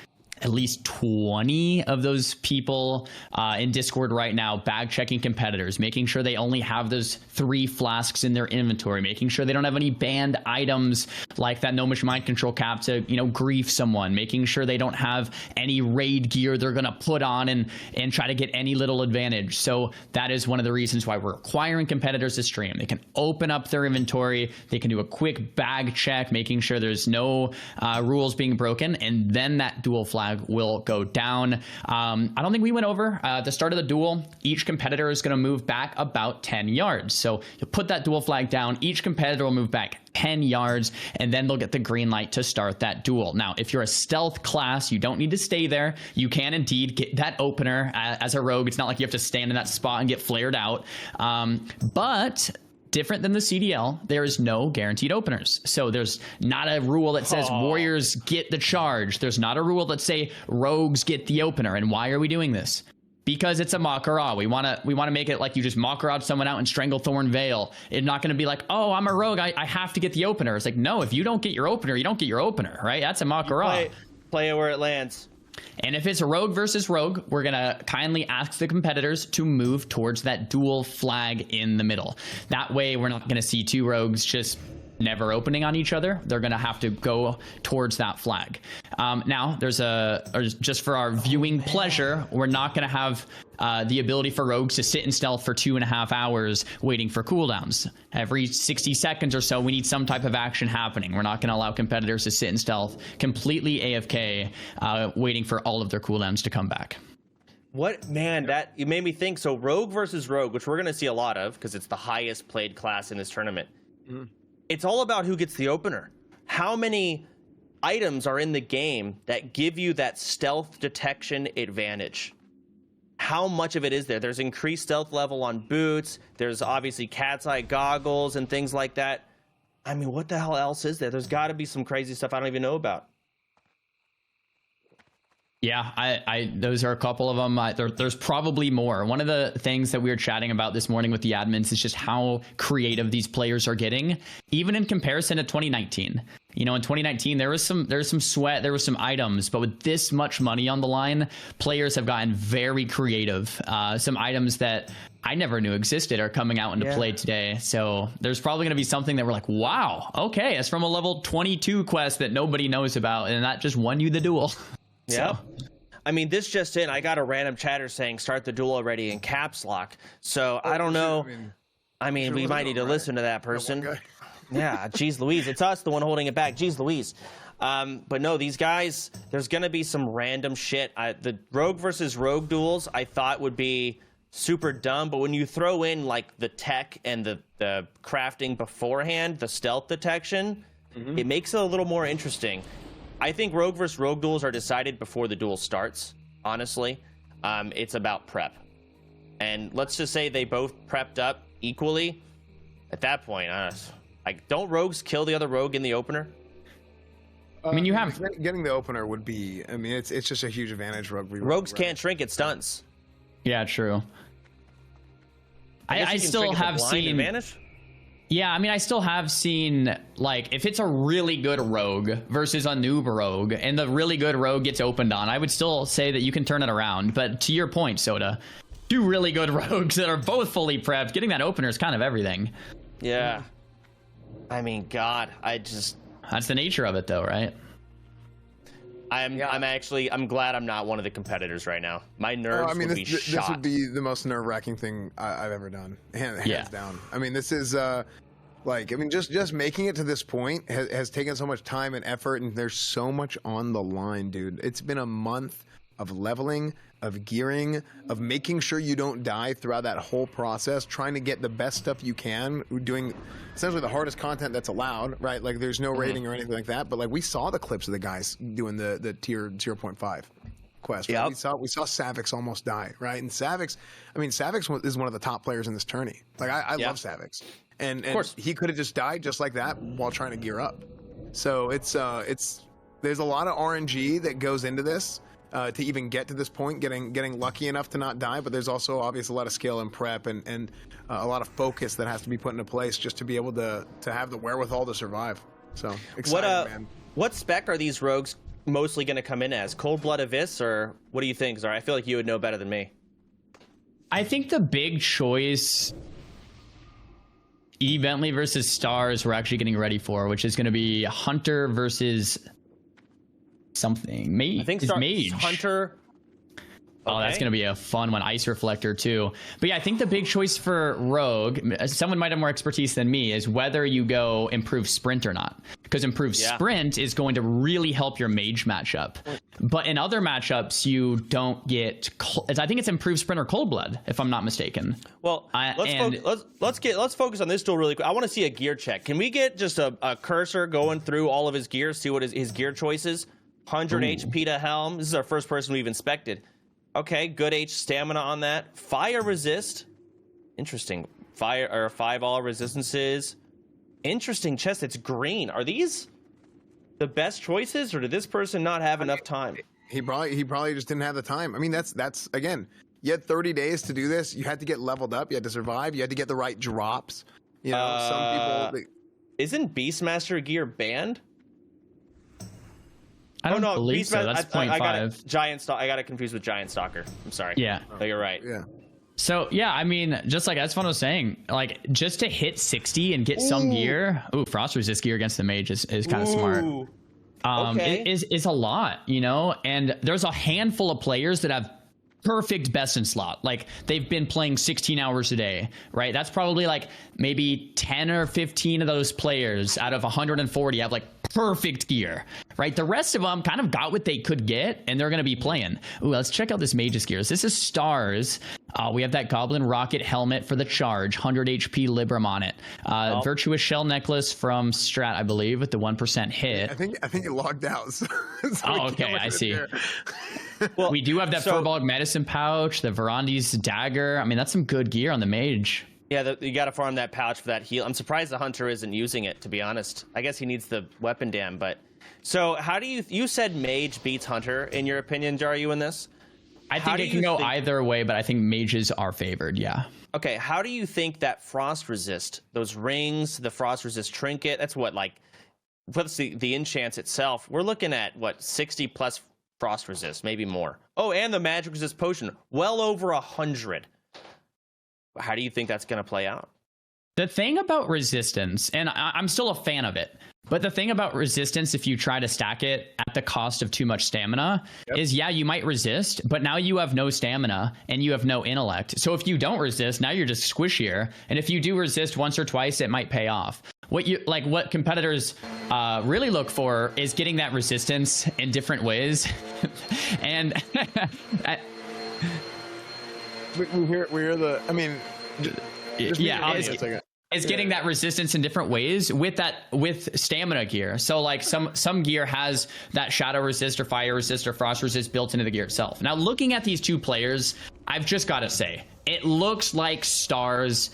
at least 20 of those people in Discord right now, bag checking competitors, making sure they only have those 3 flasks in their inventory, making sure they don't have any banned items like that Gnomish Mind Control cap to, grief someone, making sure they don't have any raid gear they're going to put on and try to get any little advantage. So that is one of the reasons why we're requiring competitors to stream. They can open up their inventory, they can do a quick bag check, making sure there's no rules being broken, and then that dual flag will go down. I don't think we went over at the start of the duel. Each competitor is going to move back about 10 yards. So you put that dual flag down, each competitor will move back 10 yards, and then they'll get the green light to start that duel. Now, if you're a stealth class, you don't need to stay there. You can indeed get that opener as a rogue. It's not like you have to stand in that spot and get flared out. But different than the CDL, there is no guaranteed openers. So there's not a rule that says warriors get the charge. There's not a rule that say rogues get the opener. And why are we doing this? Because it's a Mak'Gora. We want to make it like you just Mak'Gora someone out in Stranglethorn Vale. It's not going to be like, oh, I'm a rogue, I have to get the opener. It's like, no, if you don't get your opener, you don't get your opener, right? That's a Mak'Gora. Play it where it lands. And if it's a rogue versus rogue, we're going to kindly ask the competitors to move towards that dual flag in the middle. That way, we're not going to see 2 rogues just never opening on each other. They're going to have to go towards that flag. Now, just for our viewing pleasure, we're not going to have the ability for rogues to sit in stealth for 2.5 hours waiting for cooldowns. Every 60 seconds or so, we need some type of action happening. We're not going to allow competitors to sit in stealth completely AFK, waiting for all of their cooldowns to come back. What, man, that you made me think. So rogue versus rogue, which we're going to see a lot of because it's the highest played class in this tournament. It's all about who gets the opener. How many items are in the game that give you that stealth detection advantage? How much of it is there? There's increased stealth level on boots. There's obviously cat's eye goggles and things like that. I mean, what the hell else is there? There's got to be some crazy stuff I don't even know about. Yeah, those are a couple of them. There's probably more. One of the things that we were chatting about this morning with the admins is just how creative these players are getting, even in comparison to 2019. In 2019, there was some sweat, there was some items, but with this much money on the line, players have gotten very creative. Some items that I never knew existed are coming out into play today. So there's probably going to be something that we're like, wow, okay, it's from a level 22 quest that nobody knows about, and that just won you the duel. Yeah. I mean, this just in, I got a random chatter saying start the duel already in caps lock. So I don't know. I mean, we might need to listen to that person. Yeah, geez Louise. It's us, the one holding it back. Geez Louise. But no, these guys, there's going to be some random shit. The rogue versus rogue duels I thought would be super dumb, but when you throw in like the tech and the crafting beforehand, the stealth detection, it makes it a little more interesting. I think rogue versus rogue duels are decided before the duel starts, honestly. It's about prep. And let's just say they both prepped up equally. At that point, like, don't rogues kill the other rogue in the opener? I mean, you have getting the opener would be. I mean, it's just a huge advantage. Rogues can't shrink at stunts. Yeah, true. I still have seen advantage. Yeah, I mean, I still have seen, like, if it's a really good rogue versus a noob rogue, and the really good rogue gets opened on, I would still say that you can turn it around. But to your point, Soda, two really good rogues that are both fully prepped, getting that opener is kind of everything. Yeah. I mean, God, That's the nature of it, though, right? I'm glad I'm not one of the competitors right now. My nerves would be shot. This would be the most nerve-wracking thing I've ever done, hands down. I mean, this is just making it to this point has taken so much time and effort, and there's so much on the line, dude. It's been a month of leveling, of gearing, of making sure you don't die throughout that whole process, trying to get the best stuff you can, doing essentially the hardest content that's allowed, right? Like, there's no rating or anything like that, but like, we saw the clips of the guys doing the tier 0.5 quest. Right? Yep. We saw Savix almost die, right? And Savix is one of the top players in this tourney. Like, I love Savix, and he could have just died just like that while trying to gear up. So it's there's a lot of RNG that goes into this. To even get to this point, getting lucky enough to not die, but there's also obviously a lot of skill and prep and a lot of focus that has to be put into place just to be able to have the wherewithal to survive. So exciting, man. What spec are these rogues mostly going to come in as? Cold Blood Abyss, or what do you think, Xaryu? I feel like you would know better than me. I think the big choice, Evently versus Stars, we're actually getting ready for, which is going to be Hunter versus something. I think Mage. Hunter. Oh, that's going to be a fun one. Ice Reflector, too. But yeah, I think the big choice for Rogue, someone might have more expertise than me, is whether you go improve Sprint or not. Because improve Sprint is going to really help your Mage matchup. But in other matchups, you don't get... I think it's improved Sprint or Cold Blood, if I'm not mistaken. Well, let's focus on this duel really quick. I want to see a gear check. Can we get just a cursor going through all of his gears, see what his gear choices? 100 HP to Helm. This is our first person we've inspected. Okay, good H stamina on that. Fire resist. Interesting. Fire or 5 all resistances. Interesting chest. It's green. Are these the best choices, or did this person not have enough time? He probably just didn't have the time. I mean, that's again, you had 30 days to do this. You had to get leveled up. You had to survive. You had to get the right drops. You know, some people. Isn't Beastmaster gear banned? I don't believe so. That's 0.5. I got it confused with Giant Stalker. I'm sorry. Yeah. No, you're right. Yeah. So, yeah, I mean, just like as Fun was saying, like, just to hit 60 and get some gear. Ooh, Frost Resist gear against the Mage is kind of smart. Okay. It is a lot, you know? And there's a handful of players that have perfect best in slot. Like, they've been playing 16 hours a day, right? That's probably like maybe 10 or 15 of those players out of 140 have like perfect gear, right? The rest of them kind of got what they could get, and they're going to be playing. Ooh, let's check out this Mage's gears. This is Stars. We have that Goblin Rocket helmet for the charge, 100 HP Libram on it. Virtuous Shell Necklace from Strat, I believe, with the 1% hit. I think it logged out. So okay, I see. Well, we do have that Furball Medicine Pouch, the Verandi's Dagger. I mean, that's some good gear on the Mage. Yeah, you got to farm that pouch for that heal. I'm surprised the Hunter isn't using it, to be honest. I guess he needs the weapon dam, but... So, how do you said Mage beats Hunter, in your opinion, Xaryu, in this? I think it can go either way, but I think Mages are favored, yeah. Okay, how do you think that Frost Resist, those rings, the Frost Resist trinket, that's what, like... What's the enchants itself? We're looking at, what, 60 plus Frost Resist, maybe more. Oh, and the Magic Resist Potion, well over 100. How do you think that's going to play out? the thing about resistance, and I'm still a fan of it, but the thing about resistance, if you try to stack it at the cost of too much stamina, is you might resist, but now you have no stamina and you have no intellect. So if you don't resist, now you're just squishier. And if you do resist once or twice, it might pay off. What competitors really look for is getting that resistance in different ways. And we hear the, I mean, it's getting that resistance in different ways with stamina gear. So like some gear has that shadow resist or fire resist or frost resist built into the gear itself. Now looking at these two players, I've just got to say, it looks like Stars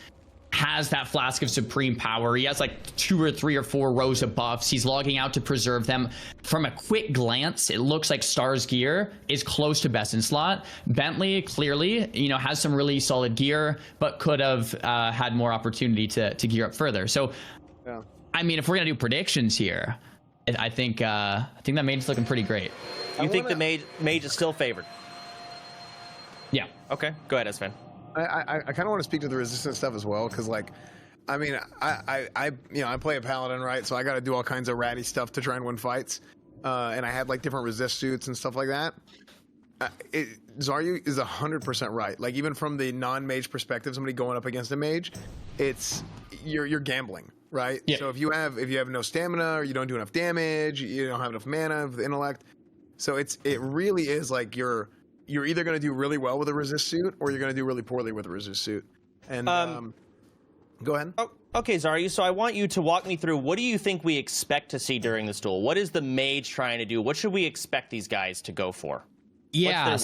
has that flask of supreme power. He has like 2 or 3 or 4 rows of buffs. He's logging out to preserve them. From a quick glance, it looks like Star's gear is close to best in slot. Bentley clearly, has some really solid gear, but could have had more opportunity to gear up further. So, I mean, if we're gonna do predictions here, I think that mage's looking pretty great. You think the mage is still favored? Yeah. Okay. Go ahead, Sven. I kind of want to speak to the resistance stuff as well, because like, I mean, I play a paladin, right? So I got to do all kinds of ratty stuff to try and win fights, and I had like different resist suits and stuff like that. Xaryu is 100% right. Like even from the non-mage perspective, somebody going up against a mage, you're gambling, right? Yeah. So if you have no stamina or you don't do enough damage, you don't have enough mana of the intellect, so it really is like you're either going to do really well with a resist suit or you're going to do really poorly with a resist suit. And go ahead. Oh, okay, Xaryu, so I want you to walk me through, what do you think we expect to see during this duel? What is the mage trying to do? What should we expect these guys to go for? Yeah,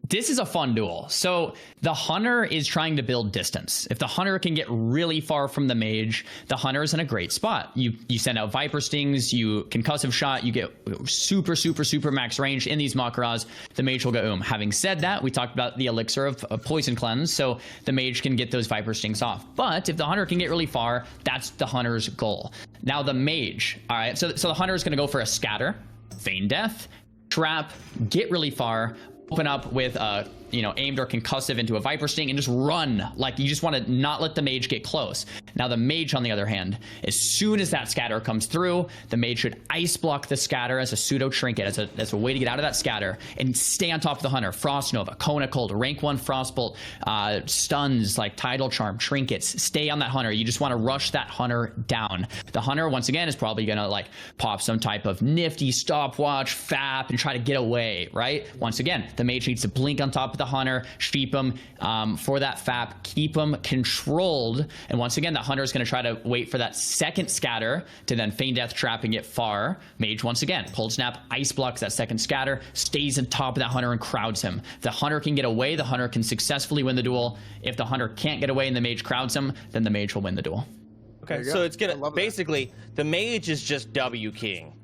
this is a fun duel. So the hunter is trying to build distance. If the hunter can get really far from the mage, the hunter is in a great spot. You send out Viper Stings, you concussive shot, you get super, super, super max range in these Mak'Goras, the mage will go Having said that, we talked about the elixir of poison cleanse, so the mage can get those Viper Stings off. But if the hunter can get really far, that's the hunter's goal. Now the mage, all right, so the hunter is going to go for a scatter, feign death, trap, get really far, open up with aimed or concussive into a Viper Sting and just run. Like you just want to not let the mage get close. Now the mage, on the other hand, as soon as that scatter comes through, the mage should ice block the scatter as a pseudo trinket, as a way to get out of that scatter and stay on top of the hunter. Frost Nova, Kona Cold, rank 1 Frostbolt, stuns like Tidal Charm, trinkets. Stay on that hunter. You just want to rush that hunter down. The hunter, once again, is probably gonna like pop some type of nifty stopwatch, FAP, and try to get away, right? Once again, the mage needs to blink on top of the hunter, sheep him for that FAP, keep him controlled, and once again, the hunter is going to try to wait for that second scatter to then feign death, trap, and get far. Mage, once again, cold snap, ice blocks that second scatter, stays on top of that hunter and crowds him. If the hunter can get away, the hunter can successfully win the duel. If the hunter can't get away and the mage crowds him, then the mage will win the duel. Okay, so it's gonna basically the mage is just W keying.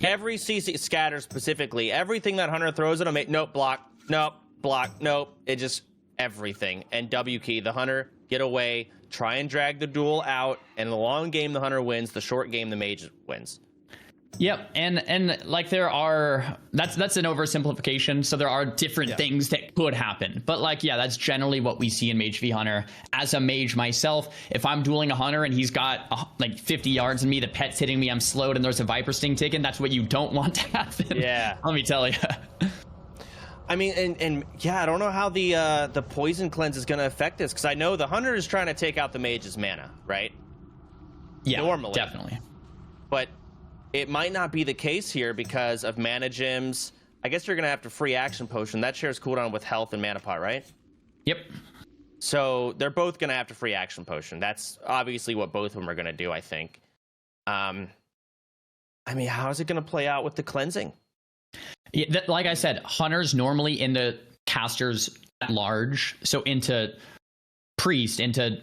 Every CC scatter specifically, everything that hunter throws at him, nope, block, nope, block, nope, it just everything. And W key, the hunter, get away, try and drag the duel out, and in the long game the hunter wins, the short game the mage wins. Yep, and like there are, that's an oversimplification, so there are different things that could happen, but like that's generally what we see in Mage v Hunter. As a mage myself, if I'm dueling a hunter and he's got like 50 yards in me, the pet's hitting me, I'm slowed, and there's a Viper Sting taken, that's what you don't want to happen. Yeah, let me tell you. I mean, and I don't know how the poison cleanse is going to affect this, because I know the hunter is trying to take out the mage's mana, right? Yeah, normally, definitely. But it might not be the case here because of mana gems. I guess you're going to have to free action potion. That shares cooldown with health and mana pot, right? Yep. So they're both going to have to free action potion. That's obviously what both of them are going to do, I think. I mean, how is it going to play out with the cleansing? Yeah, like I said, hunters normally into casters at large, so into priest, into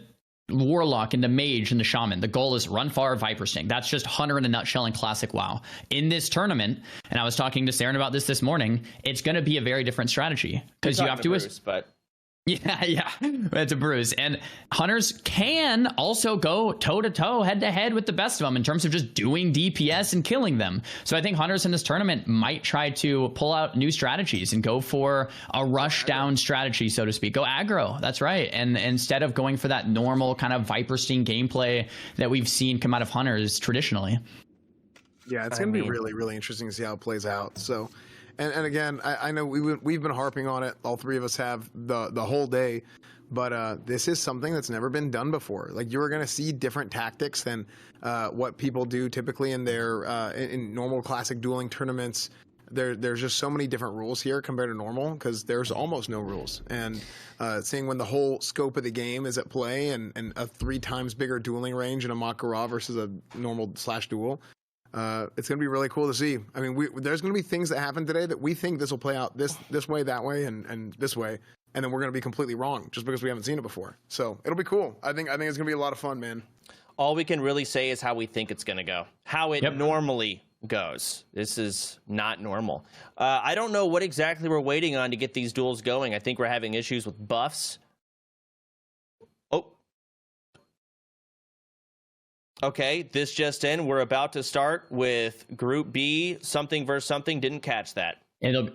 warlock, into mage, into shaman. The goal is run far, Viper Sting. That's just hunter in a nutshell in classic WoW. In this tournament, and I was talking to Saren about this morning, it's going to be a very different strategy because you have to. Bruce, but Yeah, that's a Bruce. And Hunters can also go toe-to-toe, head-to-head with the best of them in terms of just doing DPS and killing them. So I think Hunters in this tournament might try to pull out new strategies and go for a rush-down strategy, so to speak. Go aggro, that's right. And instead of going for that normal kind of Viper Sting gameplay that we've seen come out of Hunters traditionally. Yeah, it's going to be really, really interesting to see how it plays out. So... And again, I know we've been harping on it. All three of us have the whole day, but this is something that's never been done before. Like, you're going to see different tactics than what people do typically in their in normal classic dueling tournaments. There's just so many different rules here compared to normal because there's almost no rules. And seeing when the whole scope of the game is at play and a 3 times bigger dueling range in a Mak'Gora versus a normal / duel. It's going to be really cool to see. I mean, there's going to be things that happen today that we think this will play out this way, that way, and this way, and then we're going to be completely wrong just because we haven't seen it before. So it'll be cool. I think it's going to be a lot of fun, man. All we can really say is how we think it's going to go, how it normally goes. This is not normal. I don't know what exactly we're waiting on to get these duels going. I think we're having issues with buffs. Okay, this just in. We're about to start with Group B, something versus something. Didn't catch that. It'll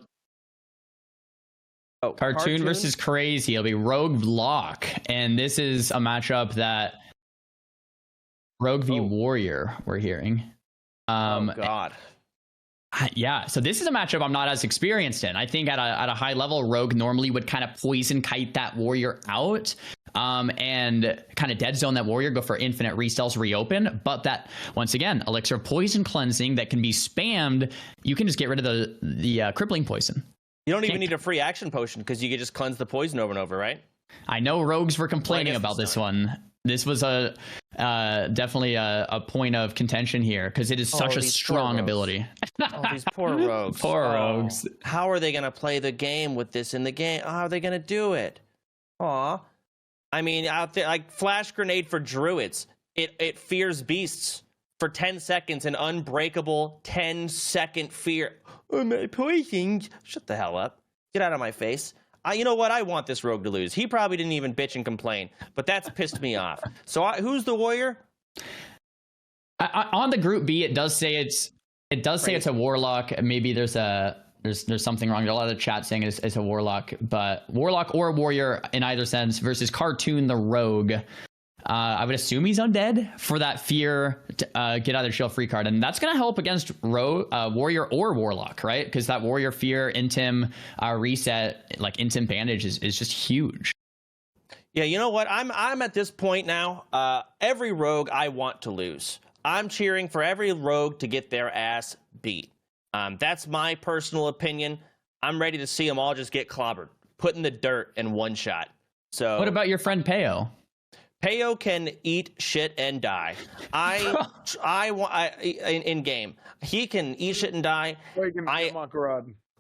Cartoon versus Crazy. It'll be Rogue Lock. And this is a matchup that Rogue v Warrior we're hearing. Oh, God. Yeah, so this is a matchup I'm not as experienced in. I think at a high level, Rogue normally would kind of poison kite that Warrior out and kind of dead zone that Warrior, go for infinite restells, reopen. But that, once again, Elixir of Poison Cleansing that can be spammed, you can just get rid of the crippling poison. You don't even need a free action potion because you can just cleanse the poison over and over, right? I know Rogues were complaining about this one. This was definitely a point of contention here because it is such a strong ability. Oh, these poor rogues. Poor rogues. How are they going to play the game with this in the game? How are they going to do it? Aw. I mean, out there, like Flash Grenade for Druids. It fears beasts for 10 seconds, an unbreakable 10-second fear. Oh, my poison. Shut the hell up. Get out of my face. You know what? I want this rogue to lose. He probably didn't even bitch and complain, but that's pissed me off. So who's the warrior? On the Group B, it does say it's a warlock. Maybe there's something wrong. There's a lot of the chat saying it's a warlock, but warlock or warrior in either sense versus Cartoon the rogue. I would assume he's undead for that fear to get either shield free card, and that's going to help against warrior or warlock, right? Because that warrior fear intim reset, like intim bandage, is just huge. Yeah, you know what? I'm at this point now. Every rogue I want to lose. I'm cheering for every rogue to get their ass beat. That's my personal opinion. I'm ready to see them all just get clobbered, put in the dirt, and one shot. So, what about your friend Peo? Peo can eat shit and die. In game, he can eat shit and die.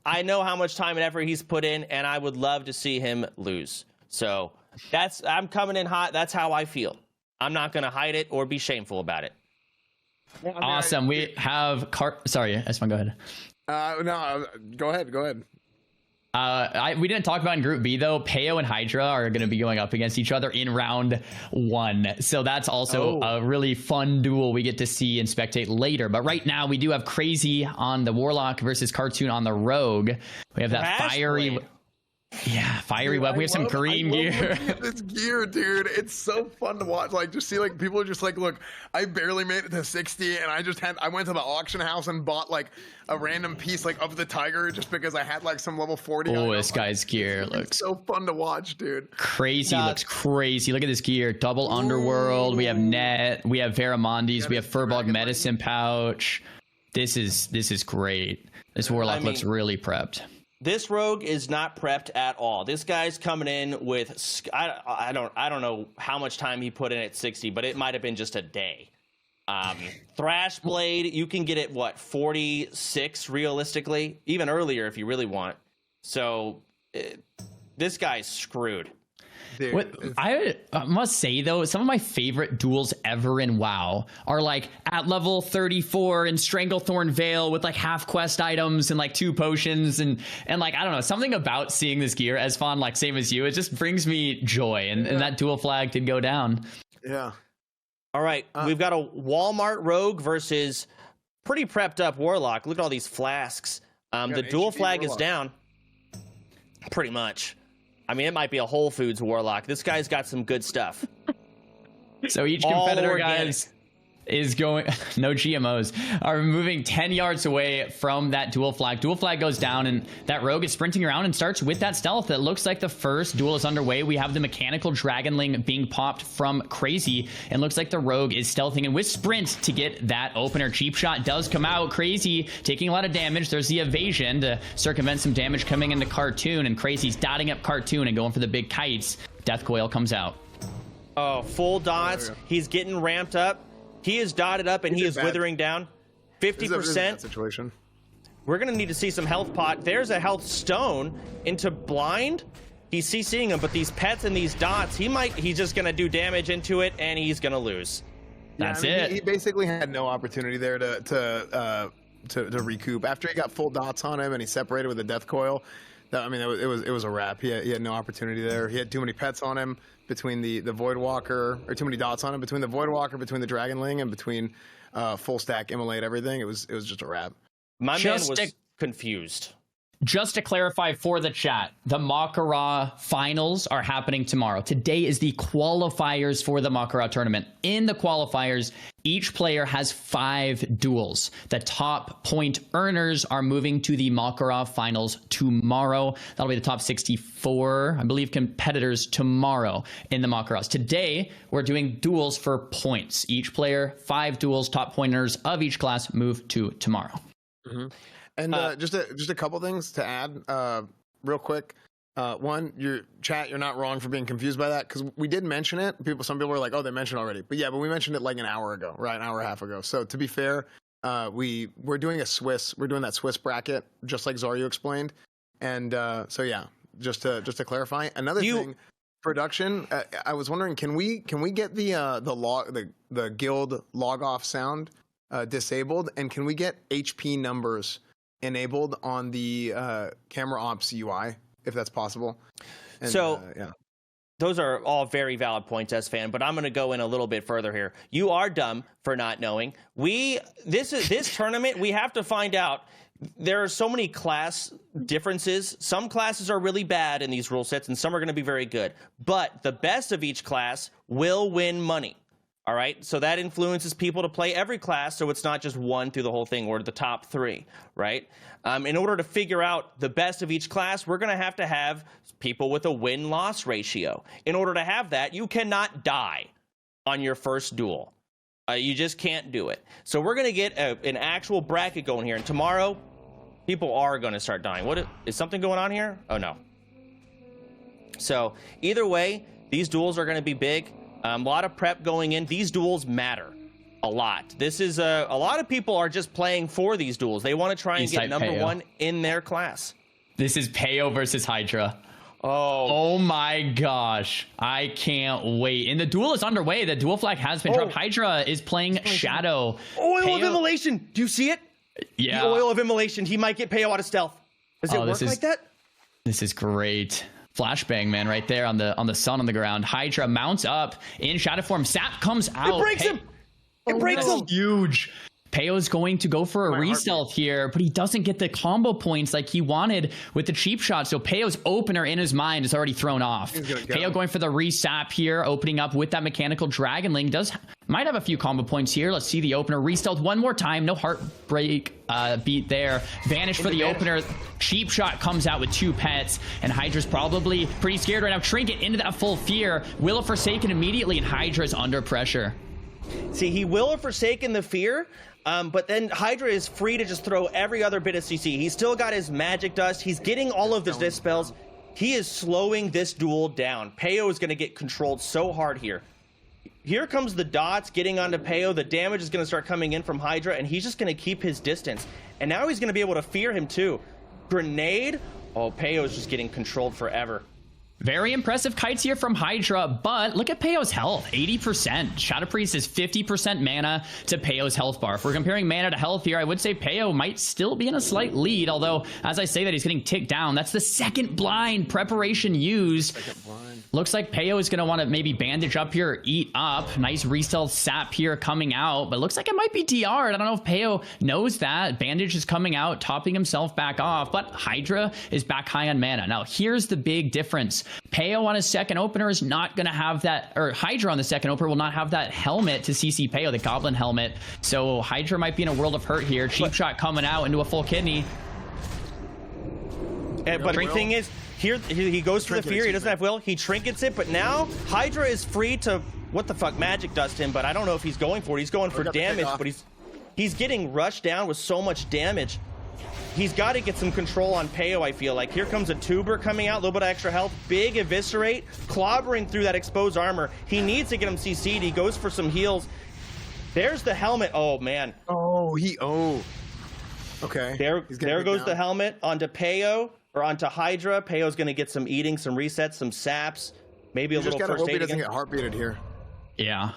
I know how much time and effort he's put in, and I would love to see him lose. So I'm coming in hot. That's how I feel. I'm not going to hide it or be shameful about it. Yeah, I mean, awesome. We have sorry, Esma, go ahead. No, go ahead. We didn't talk about in Group B though. Peo and Hydra are going to be going up against each other in round 1, so that's also a really fun duel we get to see and spectate later. But right now we do have Crazy on the Warlock versus Cartoon on the Rogue. We have that fiery web. We have some green gear. This gear, dude, it's so fun to watch. Like, just see, like, people are just like, look, I barely made it to 60, and I went to the auction house and bought like a random piece like of the tiger just because I had like some level 40. Oh, this guy's gear looks so fun to watch, dude. Crazy, looks crazy. Look at this gear. Double Underworld. We have Net. We have Varamondes. We have Furbog Medicine Pouch. This is great. This Warlock looks really prepped. This rogue is not prepped at all. This guy's coming in with I don't know how much time he put in at 60, but it might have been just a day. Thrash Blade, you can get it 46 realistically, even earlier if you really want. So this guy's screwed. Dude, What I must say though, some of my favorite duels ever in WoW are like at level 34 in Stranglethorn Vale with like half quest items and like 2 potions and like I don't know, something about seeing this gear as fun, like same as you, it just brings me joy, and that dual flag did go down. Yeah. All right, we've got a Walmart Rogue versus pretty prepped up Warlock. Look at all these flasks. The dual flag is down. Pretty much. I mean, it might be a Whole Foods Warlock. This guy's got some good stuff. So each competitor, guys, is going, no GMOs, are moving 10 yards away from that dual flag. Dual flag goes down, and that rogue is sprinting around and starts with that stealth. It looks like the first duel is underway. We have the mechanical dragonling being popped from Crazy, and looks like the rogue is stealthing and with sprint to get that opener. Cheap shot does come out. Crazy taking a lot of damage. There's the evasion to circumvent some damage coming into Cartoon, and Crazy's dotting up Cartoon and going for the big kites. Death Coil comes out. Oh, full dots. He's getting ramped up. He is dotted up, and he is withering down. 50%. Situation. We're going to need to see some health pot. There's a health stone into blind. He's CCing him, but these pets and these dots, he's just going to do damage into it, and he's going to lose. That's it. He basically had no opportunity there to recoup. After he got full dots on him and he separated with the death coil, it was a wrap. He had no opportunity there. He had too many pets on him between the Voidwalker, or too many dots on him between the Voidwalker, between the Dragonling, and between full stack immolate everything. It was just a wrap. My man was confused. Just to clarify for the chat, the Mak'Gora finals are happening tomorrow. Today is the qualifiers for the Mak'Gora tournament. In the qualifiers, each player has 5 duels. The top point earners are moving to the Mak'Gora finals tomorrow. That'll be the top 64, I believe, competitors tomorrow in the Mak'Goras. Today, we're doing duels for points. Each player, 5 duels, top pointers of each class move to tomorrow. Mm-hmm. And just a couple things to add real quick. One, your chat, you're not wrong for being confused by that, because we did mention it. Some people were like, oh, they mentioned it already. But yeah, we mentioned it like an hour ago, right? An hour and a half ago. So to be fair, we're doing that Swiss bracket, just like Xaryu explained. And so yeah, just to clarify. Another thing, production, I was wondering, can we get the guild log off sound disabled, and can we get HP numbers enabled on the camera ops UI, if that's possible? And, yeah, those are all very valid points, S-Fan, but I'm going to go in a little bit further here. You are dumb for not knowing. This tournament, we have to find out. There are so many class differences. Some classes are really bad in these rule sets, and some are going to be very good. But the best of each class will win money. All right, so that influences people to play every class, so it's not just one through the whole thing, or the top 3, right? In order to figure out the best of each class, we're going to have people with a win-loss ratio. In order to have that, you cannot die on your first duel. You just can't do it. So we're going to get an actual bracket going here, and tomorrow, people are going to start dying. Is something going on here? Oh, no. So either way, these duels are going to be big. A lot of prep going in. These duels matter a lot. This is a lot of people are just playing for these duels. They want to try and get number 1 in their class. This is Peo versus Hydra. Oh my gosh. I can't wait. And the duel is underway. The duel flag has been dropped. Hydra is playing Shadow. Oil of Immolation. Do you see it? Yeah. The Oil of Immolation. He might get Peo out of stealth. Does it work like that? This is great. Flashbang, man, right there on the sun on the ground. Hydra mounts up in shadow form. Sap comes out. It breaks him. It breaks him. Huge. Peo's going to go for a re-stealth here, but he doesn't get the combo points like he wanted with the cheap shot. So Peo's opener in his mind is already thrown off. Peo going for the re-sap here, opening up with that mechanical dragonling. Might have a few combo points here. Let's see the opener re-stealth one more time. No heartbreak beat there. Vanish for the opener. Cheap shot comes out with 2 pets, and Hydra's probably pretty scared right now. Trinket into that full fear. Will of Forsaken immediately, and Hydra's under pressure. See, he will have forsaken the fear, but then Hydra is free to just throw every other bit of CC. He's still got his magic dust. He's getting all of his dispels. He is slowing this duel down. Peo is going to get controlled so hard here. Here comes the dots getting onto Peo. The damage is going to start coming in from Hydra, and he's just going to keep his distance. And now he's going to be able to fear him too. Grenade. Oh, Peo is just getting controlled forever. Very impressive kites here from Hydra, but look at Peyo's health, 80%. Shadow Priest is 50% mana to Peyo's health bar. If we're comparing mana to health here, I would say Peyo might still be in a slight lead, although as I say that, he's getting ticked down. That's the second blind preparation used. Looks like Peyo is going to want to maybe bandage up here, eat up. Nice re-stealth sap here coming out, but looks like it might be DR'd. I don't know if Peyo knows that. Bandage is coming out, topping himself back off, but Hydra is back high on mana. Now, here's the big difference. Peyo on his second opener is not going to have that, or Hydra on the second opener will not have that helmet to CC Peyo, the Goblin helmet. So Hydra might be in a world of hurt here. Cheap shot coming out into a full kidney. But the thing is, here he goes for the fear. He doesn't have will. He trinkets it, but now Hydra is free to, what the fuck, magic dust him, but I don't know if he's going for it. He's going for damage, but he's getting rushed down with so much damage. He's got to get some control on Peyo, I feel like. Here comes a tuber coming out, a little bit of extra health, big eviscerate, clobbering through that exposed armor. He needs to get him CC'd. He goes for some heals. There's the helmet. Oh, man. Okay. There goes the helmet onto Peyo, or onto Hydra. Peyo's going to get some eating, some resets, some saps, maybe a little first aid. Hope he doesn't get heartbeated here. Yeah.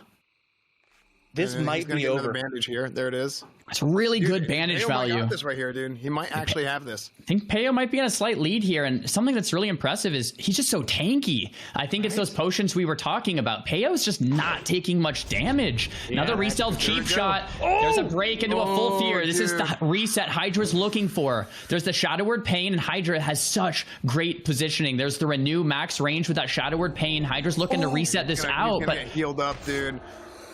This might be over. Bandage here. There it is. It's really good bandage value. Might got this right here, dude. He might actually have this. I think Peyo might be in a slight lead here, and something that's really impressive is he's just so tanky. I think it's those potions we were talking about. Peyo's just not taking much damage. Another re-stealth cheap shot. There's a break into a full fear. This is the reset Hydra's looking for. There's the Shadow Word Pain, and Hydra has such great positioning. There's the Renew max range with that Shadow Word Pain. Hydra's looking to reset this out, but get healed up, dude.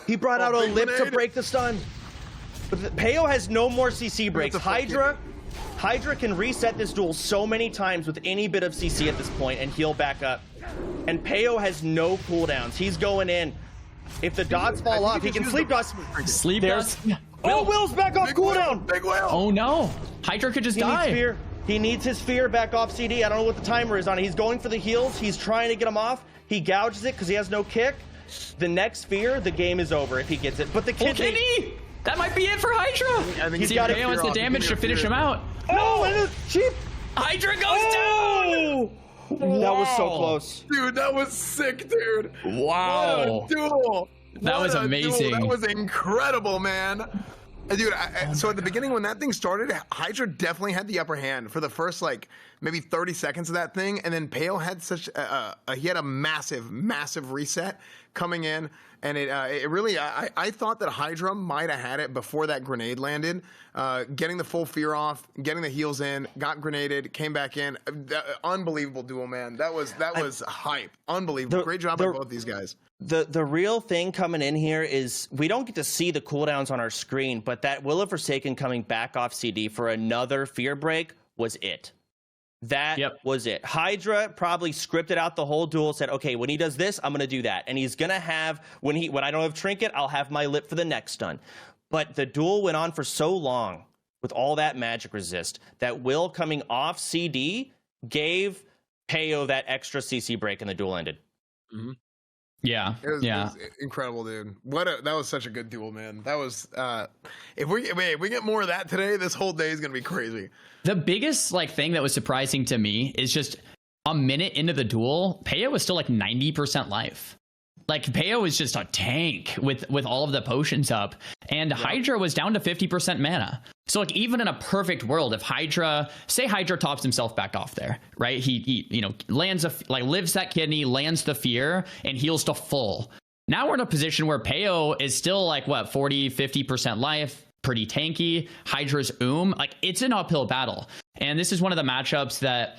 He brought out a lip to break the stun. But Peyo has no more CC breaks. Hydra can reset this duel so many times with any bit of CC at this point and heal back up. And Peyo has no cooldowns. He's going in. If the dots fall off, he can sleep dust. Sleep dust. Oh, Will's back off cooldown. Big Will. Oh no. Hydra could just die. He needs his fear back off CD. I don't know what the timer is on it. He's going for the heals. He's trying to get him off. He gouges it because he has no kick. The next fear, the game is over if he gets it. But the kidney! That might be it for Hydra. I think he's got the damage to finish him out. Oh, and the cheap Hydra goes down. That was so close. Dude, that was sick, dude. Wow. What a duel. That was amazing. That was incredible, man. Dude, so at the beginning when that thing started, Hydra definitely had the upper hand for the first, like, maybe 30 seconds of that thing, and then Peyo had he had a massive reset coming in, and it really, I thought that Hydra might have had it before that grenade landed, getting the full fear off, getting the heals in, got grenaded, came back in. Unbelievable duel, man. That was hype. Unbelievable. Great job by both these guys. The real thing coming in here is we don't get to see the cooldowns on our screen, but that Will of Forsaken coming back off CD for another fear break was it. That was it. Hydra probably scripted out the whole duel, said, okay, when he does this, I'm going to do that. And he's going to have, when I don't have Trinket, I'll have my lip for the next stun. But the duel went on for so long with all that magic resist that Will coming off CD gave Peyo that extra CC break and the duel ended. Mm-hmm. Yeah, it was incredible, dude. That was such a good duel, man. That was if we get more of that today, this whole day is gonna be crazy. The biggest thing that was surprising to me is just a minute into the duel, Peyo was still 90% life. Peyo was just a tank with all of the potions up, and Hydra was down to 50% mana. So even in a perfect world, if Hydra tops himself back off there, right? He lands lives that kidney, lands the fear, and heals to full. Now we're in a position where Peyo is still 40, 50% life, pretty tanky. Hydra's it's an uphill battle. And this is one of the matchups that,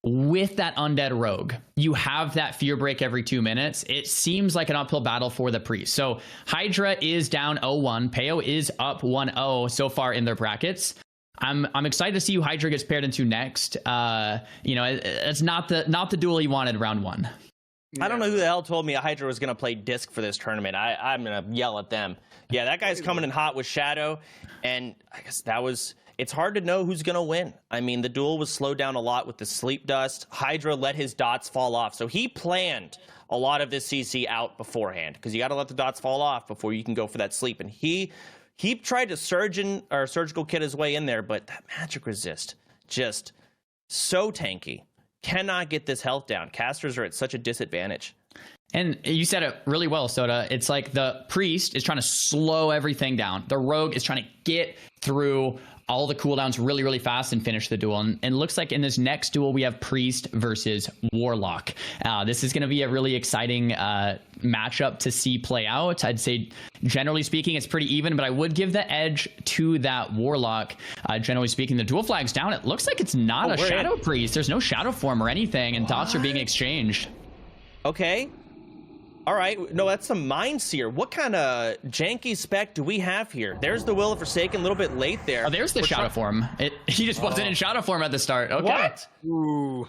with that undead rogue, you have that fear break every 2 minutes. It seems like an uphill battle for the priest. So Hydra is down 0-1. Peyo is up 1-0 so far in their brackets. I'm excited to see who Hydra gets paired into next. It's not the duel he wanted round one. Yeah. I don't know who the hell told me Hydra was going to play disc for this tournament. I'm going to yell at them. Yeah, that guy's coming in hot with Shadow, and I guess it's hard to know who's going to win. I mean, the duel was slowed down a lot with the sleep dust. Hydra let his dots fall off. So he planned a lot of this CC out beforehand because you got to let the dots fall off before you can go for that sleep. And he tried to surgical kit his way in there, but that magic resist, just so tanky. cannot get this health down. Casters are at such a disadvantage. And you said it really well, Soda. It's like the priest is trying to slow everything down. The rogue is trying to get through all the cooldowns really, really fast and finish the duel. And it looks like in this next duel, we have priest versus warlock. This is going to be a really exciting matchup to see play out. I'd say, generally speaking, it's pretty even, but I would give the edge to that warlock. Generally speaking, the duel flag's down. It looks like it's not a shadow priest. There's no shadow form or anything, and dots are being exchanged. Okay. All right, no, that's some Mind Seer. What kind of janky spec do we have here? There's the Will of Forsaken, a little bit late there. Oh, there's the shadow form. He just wasn't in shadow form at the start. Okay. What? Ooh.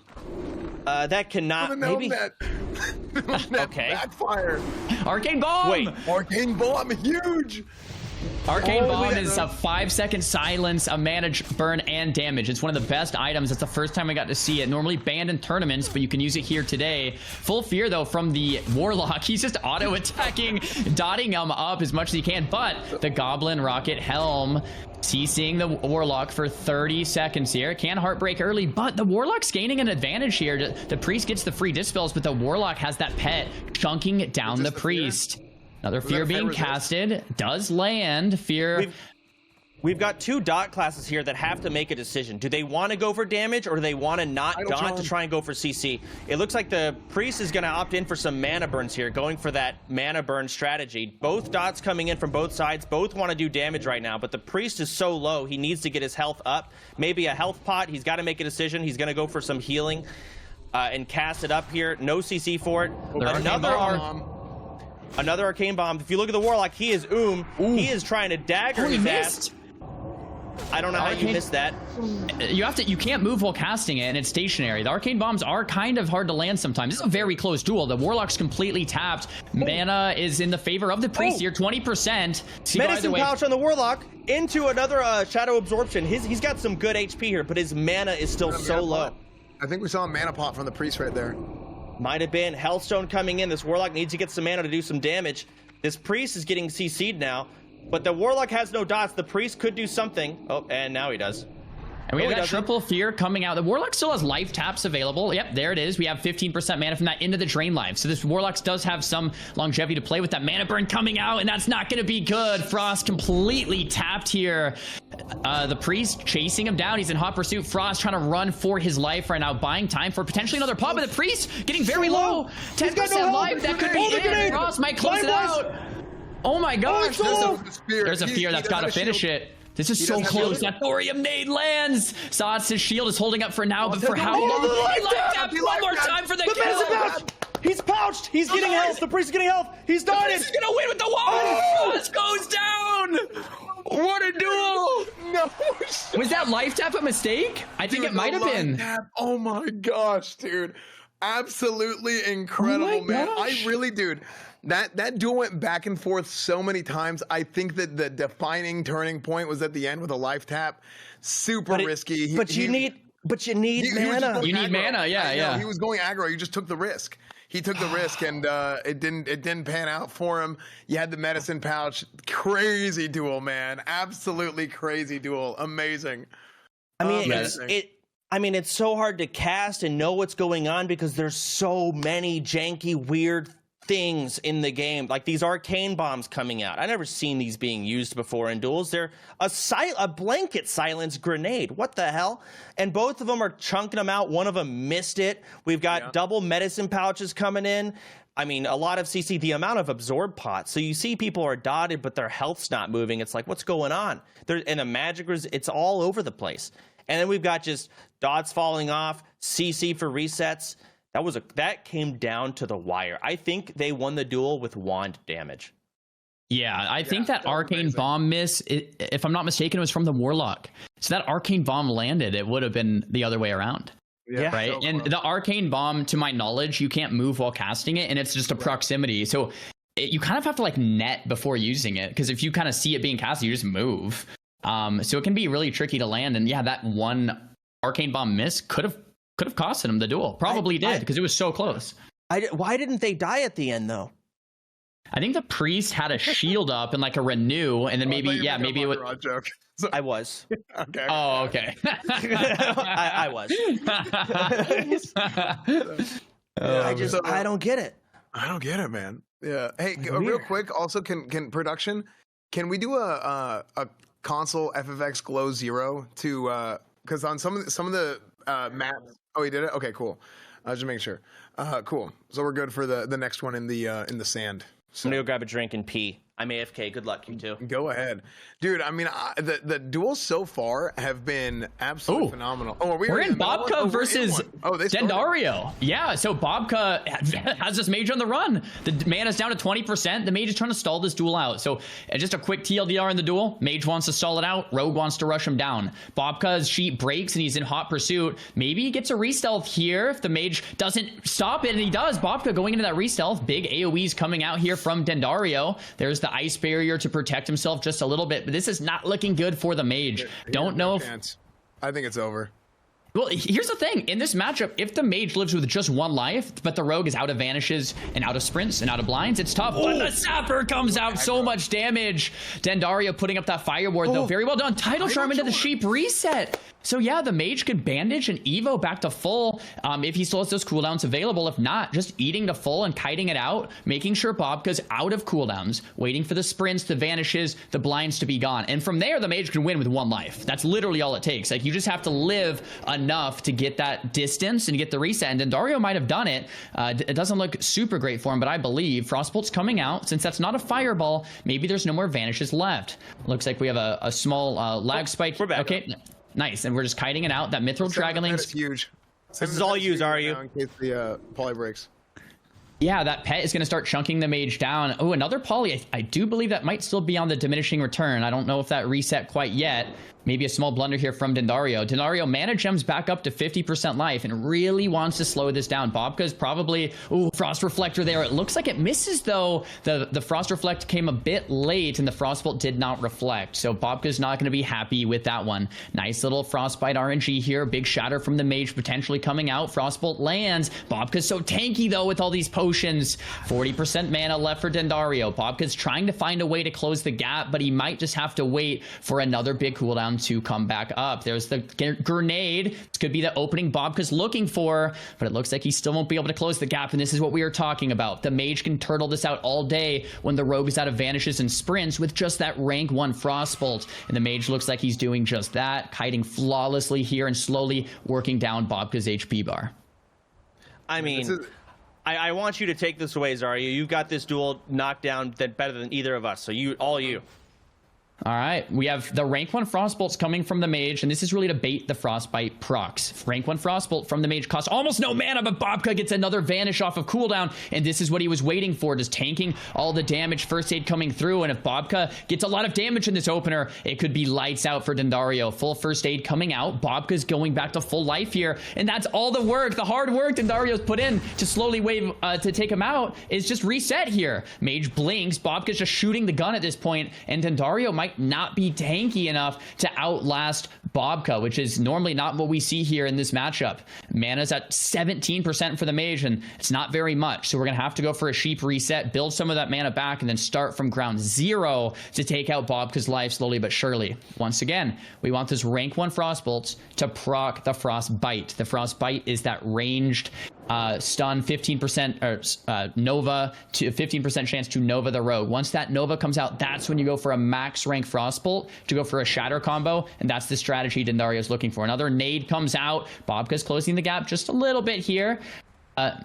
That cannot, maybe. That okay. Backfire. Arcane Bomb! Wait. Arcane Bomb, huge! Arcane Bomb is a 5-second silence, a mana burn, and damage. It's one of the best items. It's the first time I got to see it. Normally banned in tournaments, but you can use it here today. Full fear, though, from the Warlock. He's just auto-attacking, dotting him up as much as he can. But the Goblin Rocket Helm CCing the Warlock for 30 seconds here. Can Heartbreak early, but the Warlock's gaining an advantage here. The Priest gets the free dispels, but the Warlock has that pet chunking down the Priest. Fear? Another fear being casted. Does land. Fear. We've got 2 dot classes here that have to make a decision. Do they want to go for damage, or do they want to not dot to try and go for CC? It looks like the priest is going to opt in for some mana burns here, going for that mana burn strategy. Both dots coming in from both sides. Both want to do damage right now, but the priest is so low, he needs to get his health up. Maybe a health pot. He's got to make a decision. He's going to go for some healing and cast it up here. No CC for it. Another Arcane Bomb. If you look at the Warlock, he is He is trying to dagger his ass. I don't know how you missed that. You can't move while casting it, and it's stationary. The Arcane Bombs are kind of hard to land sometimes. This is a very close duel. The Warlock's completely tapped. Mana is in the favor of the Priest here, 20%. Medicine Pouch on the Warlock into another Shadow Absorption. He's got some good HP here, but his mana is still so low. I think we saw a mana pot from the Priest right there. Might have been. Healthstone coming in. This Warlock needs to get some mana to do some damage. This Priest is getting CC'd now, but the Warlock has no dots. The Priest could do something. Oh, and now he does. And we have that triple fear coming out. The Warlock still has life taps available. Yep, there it is. We have 15% mana from that into the drain life. So this Warlock does have some longevity to play with. That mana burn coming out, and that's not going to be good. Frost completely tapped here. The Priest chasing him down. He's in hot pursuit. Frost trying to run for his life right now, buying time for potentially another pop. But the Priest getting very low. 10% life. That could be it. Frost might close it out. Oh my gosh. There's a fear that's got to finish it. This is so close. That Thorium Nade lands. Sots' shield is holding up for now, but for how long? He life tapped one more time for the kill. He's pouched. He's getting health. The Priest is getting health. He's done it. He's gonna win with the wall. This goes down. What a duel. No. Was that life tap a mistake? I think it might have been. Oh my gosh, dude. Absolutely incredible, man. I really, dude. That duel went back and forth so many times. I think that the defining turning point was at the end with a life tap. Super risky. You need mana. You need mana. Yeah. He was going aggro. You just took the risk. He took the risk, and it didn't pan out for him. You had the medicine pouch. Crazy duel, man. Absolutely crazy duel. Amazing. I mean, it's so hard to cast and know what's going on because there's so many janky, weird things in the game, like these Arcane Bombs coming out. I've never seen these being used before in duels. They're a blanket silence grenade. What the hell? And both of them are chunking them out. One of them missed it. We've got double medicine pouches coming in. I mean, a lot of CC, the amount of absorb pots. So you see people are dotted, but their health's not moving. It's like, what's going on? And the magic, it's all over the place. And then we've got just dots falling off, CC for resets. That came down to the wire. I think they won the duel with wand damage. Yeah, I think that Arcane Bomb miss, if I'm not mistaken, it was from the Warlock. So that Arcane Bomb landed, it would have been the other way around. Yeah. Right? So and the Arcane Bomb, to my knowledge, you can't move while casting it, and it's just a proximity. So you kind of have to like net before using it, because if you kind of see it being casted, you just move. So it can be really tricky to land. And yeah, that one Arcane Bomb miss could have costed him the duel. Probably did, because it was so close. Why didn't they die at the end, though? I think the priest had a shield up and like a renew, and then maybe maybe it would. Joke. I was. Okay. Oh, okay. I was. I don't get it. I don't get it, man. Yeah. Hey, real quick. Also, can production? Can we do a console FFX Glow 0 to because on some of the maps. Oh, he did it. Okay, cool. Just making sure. Cool. So we're good for the next one in the sand. So. I'm gonna go grab a drink and pee. I'm AFK. Good luck, you two. Go ahead, dude. I mean, the duels so far have been absolutely phenomenal. Oh, we're in Bobka versus Dendario. Yeah, so Bobka has this mage on the run. The mana's down to 20%. The mage is trying to stall this duel out. So just a quick TLDR in the duel. Mage wants to stall it out. Rogue wants to rush him down. Bobka's sheep breaks and he's in hot pursuit. Maybe he gets a re-stealth here if the mage doesn't stop it, and he does. Bobka going into that re-stealth. Big AoEs coming out here from Dendario. There's the ice barrier to protect himself just a little bit, but this is not looking good for the mage. Don't know if I think it's over. Well, here's the thing. In this matchup, if the mage lives with just one life, but the rogue is out of vanishes and out of sprints and out of blinds, it's tough. But the sapper comes out, so much damage. Dendario putting up that fire ward, though. Very well done. Tidal Charm into the sheep reset. So yeah, the mage could bandage and evo back to full if he still has those cooldowns available. If not, just eating to full and kiting it out, making sure Bobka's out of cooldowns, waiting for the sprints, the vanishes, the blinds to be gone. And from there, the mage can win with one life. That's literally all it takes. Like, you just have to live enough to get that distance and get the reset. And Dendario might have done it. It doesn't look super great for him, but I believe Frostbolt's coming out. Since that's not a fireball, maybe there's no more vanishes left. Looks like we have a small lag spike. We're back. Okay. Nice, and we're just kiting it out. That Mithril Dragonling's huge. This is all you, Xaryu. In case the poly breaks. Yeah, that pet is going to start chunking the mage down. Oh, another poly. I do believe that might still be on the diminishing return. I don't know if that reset quite yet. Maybe a small blunder here from Dendario. Dendario mana gems back up to 50% life and really wants to slow this down. Bobka's probably, Frost Reflector there. It looks like it misses, though. The Frost Reflect came a bit late and the Frostbolt did not reflect. So Bobka's not going to be happy with that one. Nice little Frostbite RNG here. Big Shatter from the mage potentially coming out. Frostbolt lands. Bobka's so tanky, though, with all these potions. 40% mana left for Dendario. Bobka's trying to find a way to close the gap, but he might just have to wait for another big cooldown to come back up. There's the grenade. This could be the opening Bobka's looking for, but it looks like he still won't be able to close the gap, and this is what we are talking about. The mage can turtle this out all day when the rogue is out of vanishes and sprints with just that rank 1 Frostbolt, and the mage looks like he's doing just that, kiting flawlessly here and slowly working down Bobka's HP bar. I mean, I want you to take this away, Xaryu. You've got this duel knocked down better than either of us, so all you. All right, we have the rank 1 Frostbolts coming from the mage, and this is really to bait the Frostbite procs. Rank 1 Frostbolt from the mage costs almost no mana, but Bobka gets another vanish off of cooldown, and this is what he was waiting for, just tanking all the damage, first aid coming through, and if Bobka gets a lot of damage in this opener, it could be lights out for Dendario. Full first aid coming out, Bobka's going back to full life here, and that's all the work, the hard work Dendario's put in to slowly wave to take him out is just reset here. Mage blinks, Bobka's just shooting the gun at this point, and Dendario might not be tanky enough to outlast Bobka, which is normally not what we see here in this matchup. Mana's at 17% for the mage, and it's not very much, so we're gonna have to go for a sheep reset, build some of that mana back, and then start from ground 0 to take out Bobka's life slowly but surely. Once again, we want this rank 1 Frostbolts to proc the Frostbite. The Frostbite is that ranged stun, 15% or Nova to 15% chance to Nova the rogue. Once that Nova comes out, that's when you go for a max rank Frostbolt to go for a Shatter combo, and that's the strategy Dendario's looking for. Another nade comes out. Bobka's closing the gap just a little bit here.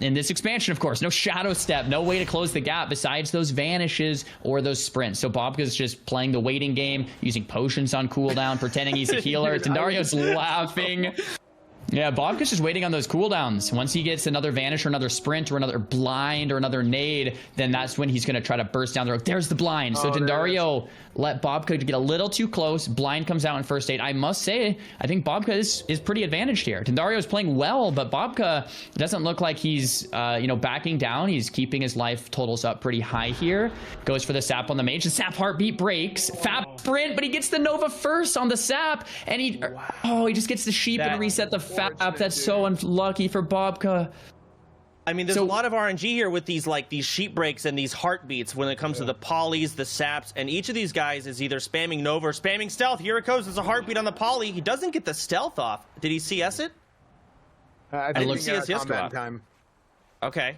In this expansion, of course, no Shadow Step, no way to close the gap besides those vanishes or those sprints. So Bobka's just playing the waiting game, using potions on cooldown, pretending he's a healer. Dendario's laughing. Yeah, Bobka's just waiting on those cooldowns. Once he gets another vanish or another sprint or another blind or another nade, then that's when he's going to try to burst down the road. There's the blind. So Dendario let Bobka get a little too close. Blind comes out in first aid. I must say, I think Bobka is pretty advantaged here. Dendario is playing well, but Bobka doesn't look like he's backing down. He's keeping his life totals up pretty high here. Goes for the sap on the mage. The sap heartbeat breaks. Fap sprint, but he gets the Nova first on the sap, and he just gets the sheep and reset the fap. That's so unlucky for Bobka. I mean, there's a lot of RNG here with these sheep breaks and these heartbeats when it comes to the polys, the saps, and each of these guys is either spamming Nova or spamming stealth. Here it goes. There's a heartbeat on the poly. He doesn't get the stealth off. Did he CS it? I didn't see his combat time. Okay.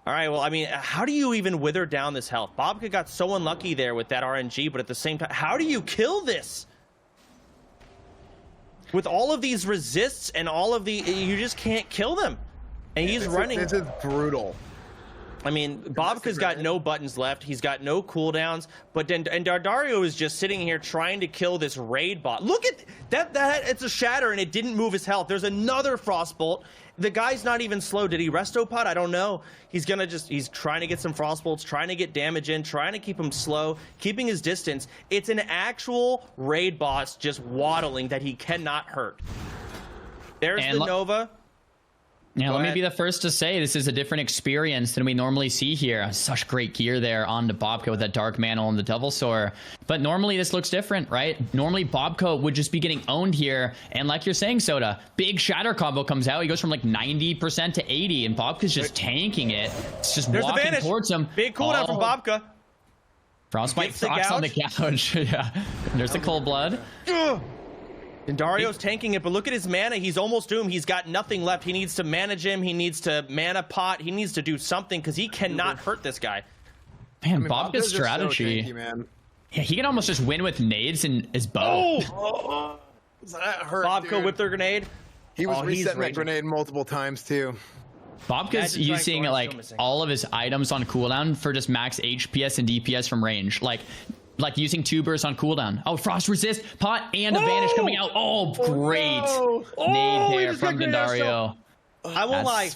All right. Well, I mean, how do you even wither down this health? Bobka got so unlucky there with that RNG, but at the same time, how do you kill this? With all of these resists and all of you just can't kill them. And he's running. This is brutal. I mean, Bobka's got no buttons left. He's got no cooldowns. But and Dardario is just sitting here trying to kill this raid bot. Look at that. It's a shatter, and it didn't move his health. There's another frostbolt. The guy's not even slow. Did he resto pot? I don't know. He's trying to get some frostbolts, trying to get damage in, trying to keep him slow, keeping his distance. It's an actual raid boss just waddling that he cannot hurt. There's the Nova. Yeah, let me be the first to say this is a different experience than we normally see here. Such great gear there on to Bobka with that Dark Mantle and the Devil Soar. But normally this looks different, right? Normally Bobka would just be getting owned here. And like you're saying, Soda, big shatter combo comes out. He goes from like 90% to 80, and Bobka's just tanking it. It's just walking towards him. Big cooldown from Bobka. Frostbite Fox on the couch. Yeah. There's the Cold Blood. And Dario's tanking it, but look at his mana. He's almost doomed. He's got nothing left. He needs to manage him. He needs to mana pot. He needs to do something because he cannot hurt this guy. Man, Bobka's strategy. So tanky, man. Yeah, he can almost just win with nades and his bow. That hurt, Bobka dude. whipped their grenade. He was resetting that grenade multiple times too. Bobka's using like all of his items on cooldown for just max HPS and DPS from range. Like using tubers on cooldown. Oh, frost resist, pot, and a vanish coming out. Oh, great. Nade there from Dendario. I won't lie.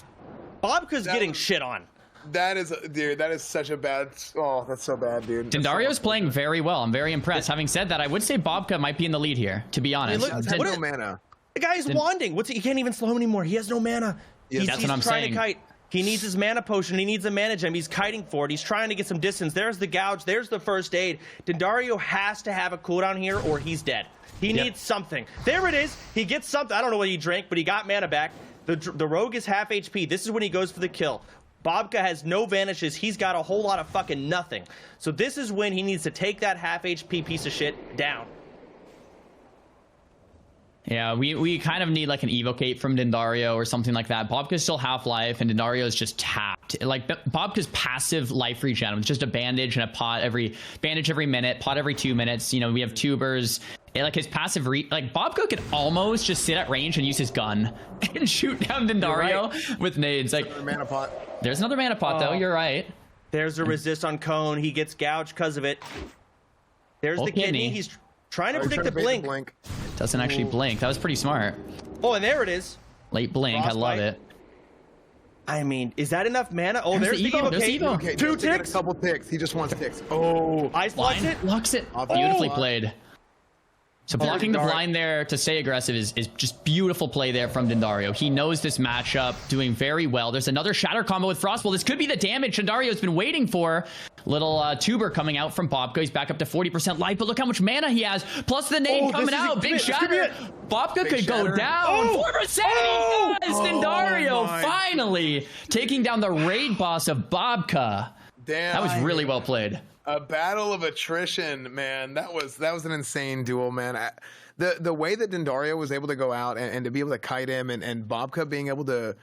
Bobka's getting shit on. That is, dude, that is such a bad, oh, that's so bad, dude. Dendario's playing very well. I'm very impressed. Having said that, I would say Bobka might be in the lead here, to be honest. No mana. The guy's wanding. He can't even slow him anymore. He has no mana. That's what I'm saying. To kite. He needs his mana potion. He needs to manage him. He's kiting for it. He's trying to get some distance. There's the gouge. There's the first aid. Dendario has to have a cooldown here or he's dead. He needs something. There it is. He gets something. I don't know what he drank, but he got mana back. The rogue is half HP. This is when he goes for the kill. Bobka has no vanishes. He's got a whole lot of fucking nothing. So this is when he needs to take that half HP piece of shit down. Yeah, we kind of need like an evocate from Dendario or something like that. Bobka's still half-life, and Dendario is just tapped. Like Bobka's passive life regen with just a bandage and a pot every minute, pot every 2 minutes. You know, we have tubers. Like his passive like Bobka could almost just sit at range and use his gun and shoot down Dendario with nades. Like mana pot. There's another mana pot though. You're right. There's a resist on Cone. He gets gouged because of it. There's the kidney. He's trying to predict the blink. Doesn't actually blink. That was pretty smart. Oh, and there it is. Late blink. Frostbite. I love it. I mean, is that enough mana? Oh, there's the Evo. There's Evo. Okay, 2 ticks. A couple ticks. He just wants ticks. Oh, Ice blocks it. Blocks it. Beautifully played. So blocking the blind there to stay aggressive is just beautiful play there from Dendario. He knows this matchup, doing very well. There's another shatter combo with Frostbolt. This could be the damage Dendario's been waiting for. Little tuber coming out from Bobka. He's back up to 40% life, but look how much mana he has. Plus the nade coming out. Big shatter. Bobka could go down. 4%. He does. Dendario finally taking down the raid boss of Bobka. Damn. That was really well played. A battle of attrition, man. That was an insane duel, man. The way that Dendario was able to go out and to be able to kite him and Bobka being able to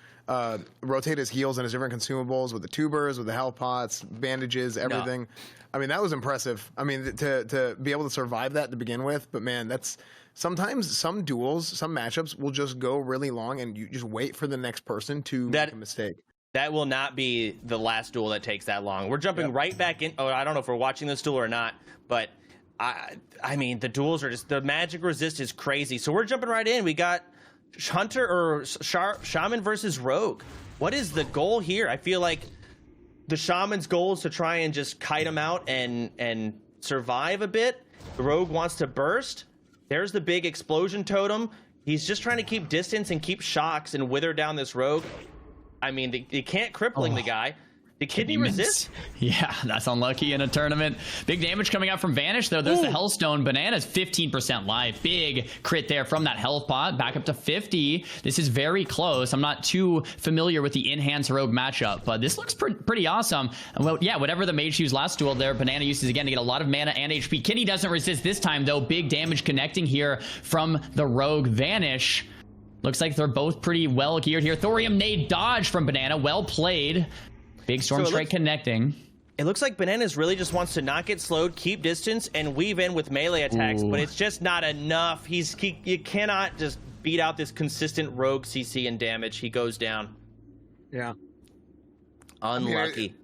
rotate his heals and his different consumables with the tubers, with the health pots, bandages, everything. No. I mean, that was impressive. I mean, to be able to survive that to begin with. But man, that's sometimes some duels, some matchups will just go really long, and you just wait for the next person to make a mistake. That will not be the last duel that takes that long. We're jumping right back in. Oh, I don't know if we're watching this duel or not, but I mean, the duels are just, the magic resist is crazy. So we're jumping right in. We got Hunter or Shaman versus Rogue. What is the goal here? I feel like the Shaman's goal is to try and just kite him out and survive a bit. The Rogue wants to burst. There's the big explosion totem. He's just trying to keep distance and keep shocks and wither down this Rogue. I mean, they can't crippling the guy. Did Kidney resist? Yeah, that's unlucky in a tournament. Big damage coming out from Vanish, though. There's the Hellstone. Banana's 15% life. Big crit there from that health pot. Back up to 50. This is very close. I'm not too familiar with the Enhance Rogue matchup, but this looks pretty awesome. Well, yeah, whatever the mage used last duel there, Banana uses again to get a lot of mana and HP. Kidney doesn't resist this time, though. Big damage connecting here from the Rogue Vanish. Looks like they're both pretty well geared here. Thorium Nade dodge from Banana. Well played. Big Storm Strike connecting. It looks like Bananas really just wants to not get slowed, keep distance, and weave in with melee attacks, but it's just not enough. You cannot just beat out this consistent rogue CC and damage. He goes down. Yeah. Unlucky.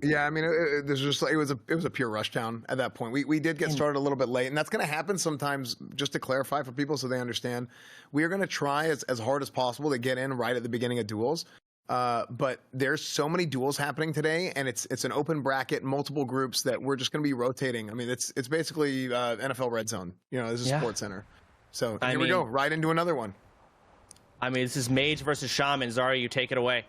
Yeah, I mean, it was a pure rush down at that point. We did get started a little bit late, and that's going to happen sometimes. Just to clarify for people so they understand, we are going to try as hard as possible to get in right at the beginning of duels. But there's so many duels happening today, and it's an open bracket, multiple groups that we're just going to be rotating. I mean, it's basically NFL Red Zone. You know, this is Sports Center. So here we go, right into another one. I mean, this is Mage versus Shaman. Xaryu, you take it away.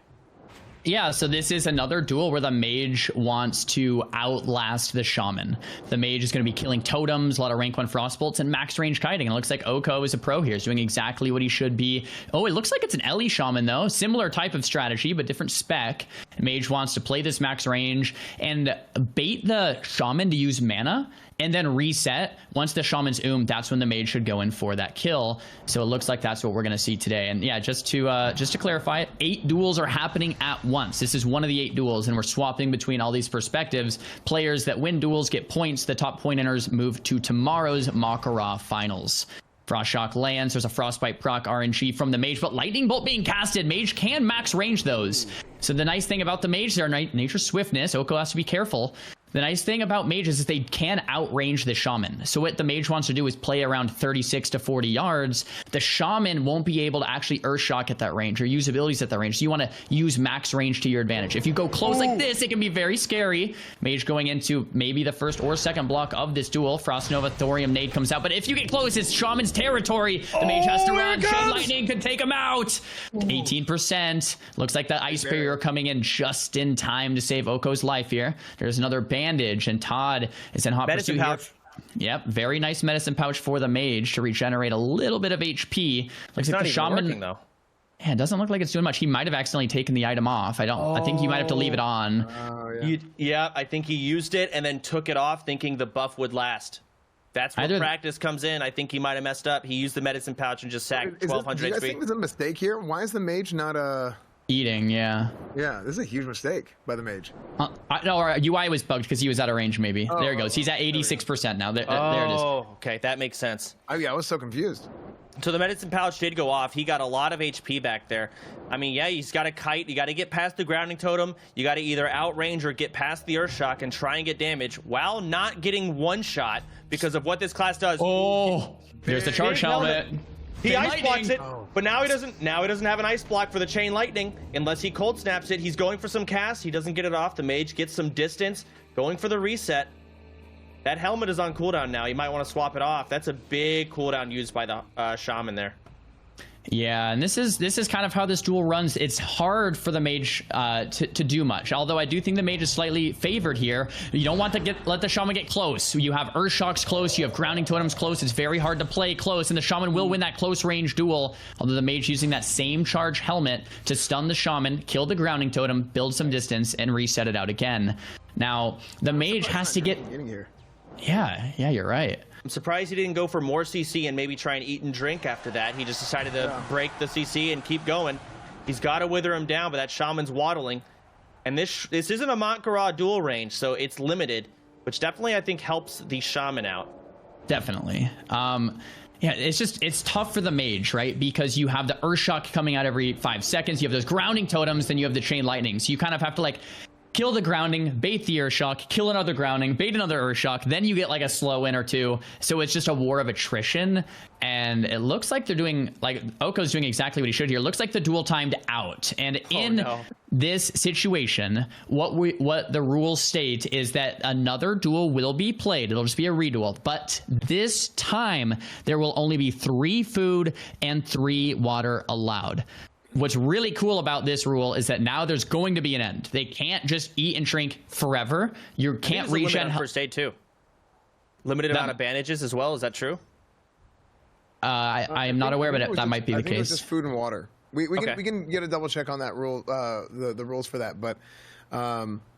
Yeah, so this is another duel where the mage wants to outlast the shaman. The mage is going to be killing totems, a lot of rank 1 frostbolts, and max range kiting. And it looks like Oko is a pro here. He's doing exactly what he should be. Oh, it looks like it's an Ellie shaman, though. Similar type of strategy, but different spec. Mage wants to play this max range and bait the shaman to use mana, and then reset. Once the shaman's that's when the mage should go in for that kill. So it looks like that's what we're going to see today. And yeah, just to clarify it, 8 duels are happening at once. This is one of the 8 duels, and we're swapping between all these perspectives. Players that win duels get points. The top point earners move to tomorrow's Mak'Gora finals. Frost Shock lands. There's a Frostbite proc RNG from the mage, but Lightning Bolt being casted. Mage can max range those. So the nice thing about the mage, their nature swiftness. Oko has to be careful. The nice thing about mages is they can outrange the shaman. So what the mage wants to do is play around 36 to 40 yards. The shaman won't be able to actually Earthshock at that range or use abilities at that range. So you want to use max range to your advantage. If you go close like this, it can be very scary. Mage going into maybe the first or second block of this duel. Frost Nova Thorium Nade comes out. But if you get close, it's shaman's territory. The mage has to run. Chain Lightning could take him out. 18%. Looks like the Ice Barrier coming in just in time to save Oko's life here. There's another bandage, and Todd is in hot pursuit here. Yep, very nice medicine pouch for the mage to regenerate a little bit of HP. Looks like the shaman, working, though. Yeah, it doesn't look like it's doing much. He might have accidentally taken the item off. I think you might have to leave it on. Yeah, I think he used it and then took it off thinking the buff would last. That's where practice comes in. I think he might have messed up. He used the medicine pouch and just sacked 1200 Do you guys think there's a mistake here? Why is the mage not eating? Yeah, this is a huge mistake by the mage. No, our UI was bugged because he was out of range. Maybe there he goes. He's at 86% now. There it is. Oh, okay, that makes sense. I was so confused. So the medicine pouch did go off. He got a lot of HP back there. I mean, yeah, he's got a kite. You got to get past the grounding totem. You got to either outrange or get past the earth shock and try and get damage while not getting one shot because of what this class does. Oh, there's the charge helmet. He ice blocks it, but now he doesn't have an ice block for the chain lightning unless he cold snaps it. He's going for some cast. He doesn't get it off. The mage gets some distance, going for the reset. That helmet is on cooldown now. You might want to swap it off. That's a big cooldown used by the shaman there. Yeah, and this is kind of how this duel runs. It's hard for the mage to do much, although I do think the mage is slightly favored here. You don't want to let the shaman get close. You have earth shocks close, you have grounding totems close. It's very hard to play close, and the shaman will win that close range duel, although the mage using that same charge helmet to stun the shaman, kill the grounding totem, build some distance, and reset it out again. Now, the mage has to get... Yeah, you're right. I'm surprised he didn't go for more CC and maybe try and eat and drink after that. He just decided to break the CC and keep going. He's got to wither him down, but that shaman's waddling. And this isn't a Mak'Gora dual range, so it's limited, which definitely I think helps the shaman out. Definitely. Yeah, it's tough for the mage, right? Because you have the earth shock coming out every 5 seconds. You have those grounding totems, then you have the chain lightning. So you kind of have to like kill the grounding, bait the earth shock, kill another grounding, bait another earth shock, then you get like a slow in or two. So it's just a war of attrition. And it looks like they're doing, like, Oko's doing exactly what he should here. It looks like the duel timed out. And this situation, what the rules state is that another duel will be played. It'll just be a reduel. But this time, there will only be 3 food and 3 water allowed. what's really cool about this rule is that now there's going to be an end. They can't just eat and drink forever. You can't regen first aid too. Limited amount of bandages as well. Is that true? I am not aware, but that might be the case. I think it's just food and water. We can get a double check on that rule, the rules for that. But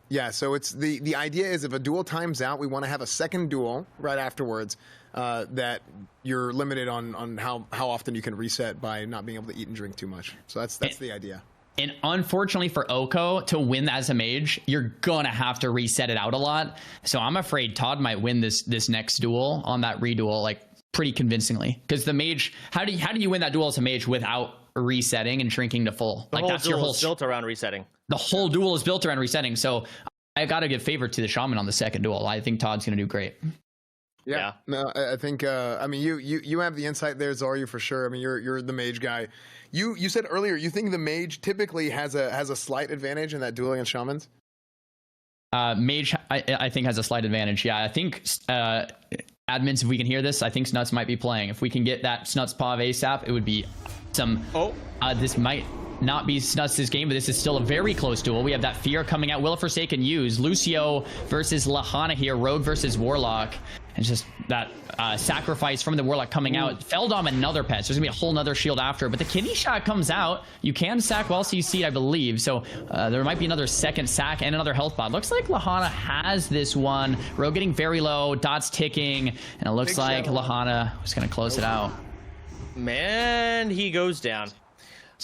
yeah, so it's the idea is if a duel times out, we want to have a second duel right afterwards. That you're limited on how often you can reset by not being able to eat and drink too much. So that's the idea. And unfortunately for Oko, to win as a mage, you're gonna have to reset it out a lot. So I'm afraid Todd might win this next duel on that reduel, like pretty convincingly. Because the mage, how do you win that duel as a mage without resetting and shrinking to full? Like that's your whole built around resetting. The whole duel is built around resetting. So I got to give favor to the shaman on the second duel. I think Todd's gonna do great. Yeah. No, I think I mean you have the insight there, Xaryu, for sure. I mean you're the mage guy. You said earlier you think the mage typically has a slight advantage in that duel against shamans? Mage I think has a slight advantage. Yeah, I think admins, if we can hear this, I think Snuts might be playing. If we can get that Snuts Pav ASAP, it would be some. This might not be Snuts' game, but this is still a very close duel. We have that Fear coming out. Will of Forsaken use. Lucio versus Lahana here. Rogue versus Warlock. And just that sacrifice from the Warlock coming out. Feldom another pet. So there's going to be a whole nother shield after. But the kidney shot comes out. You can sack while CC'd, I believe. So there might be another second sack and another health bot. Looks like Lahana has this one. Rogue getting very low. Dots ticking. And it looks like Lahana was going to close it out. Man, he goes down.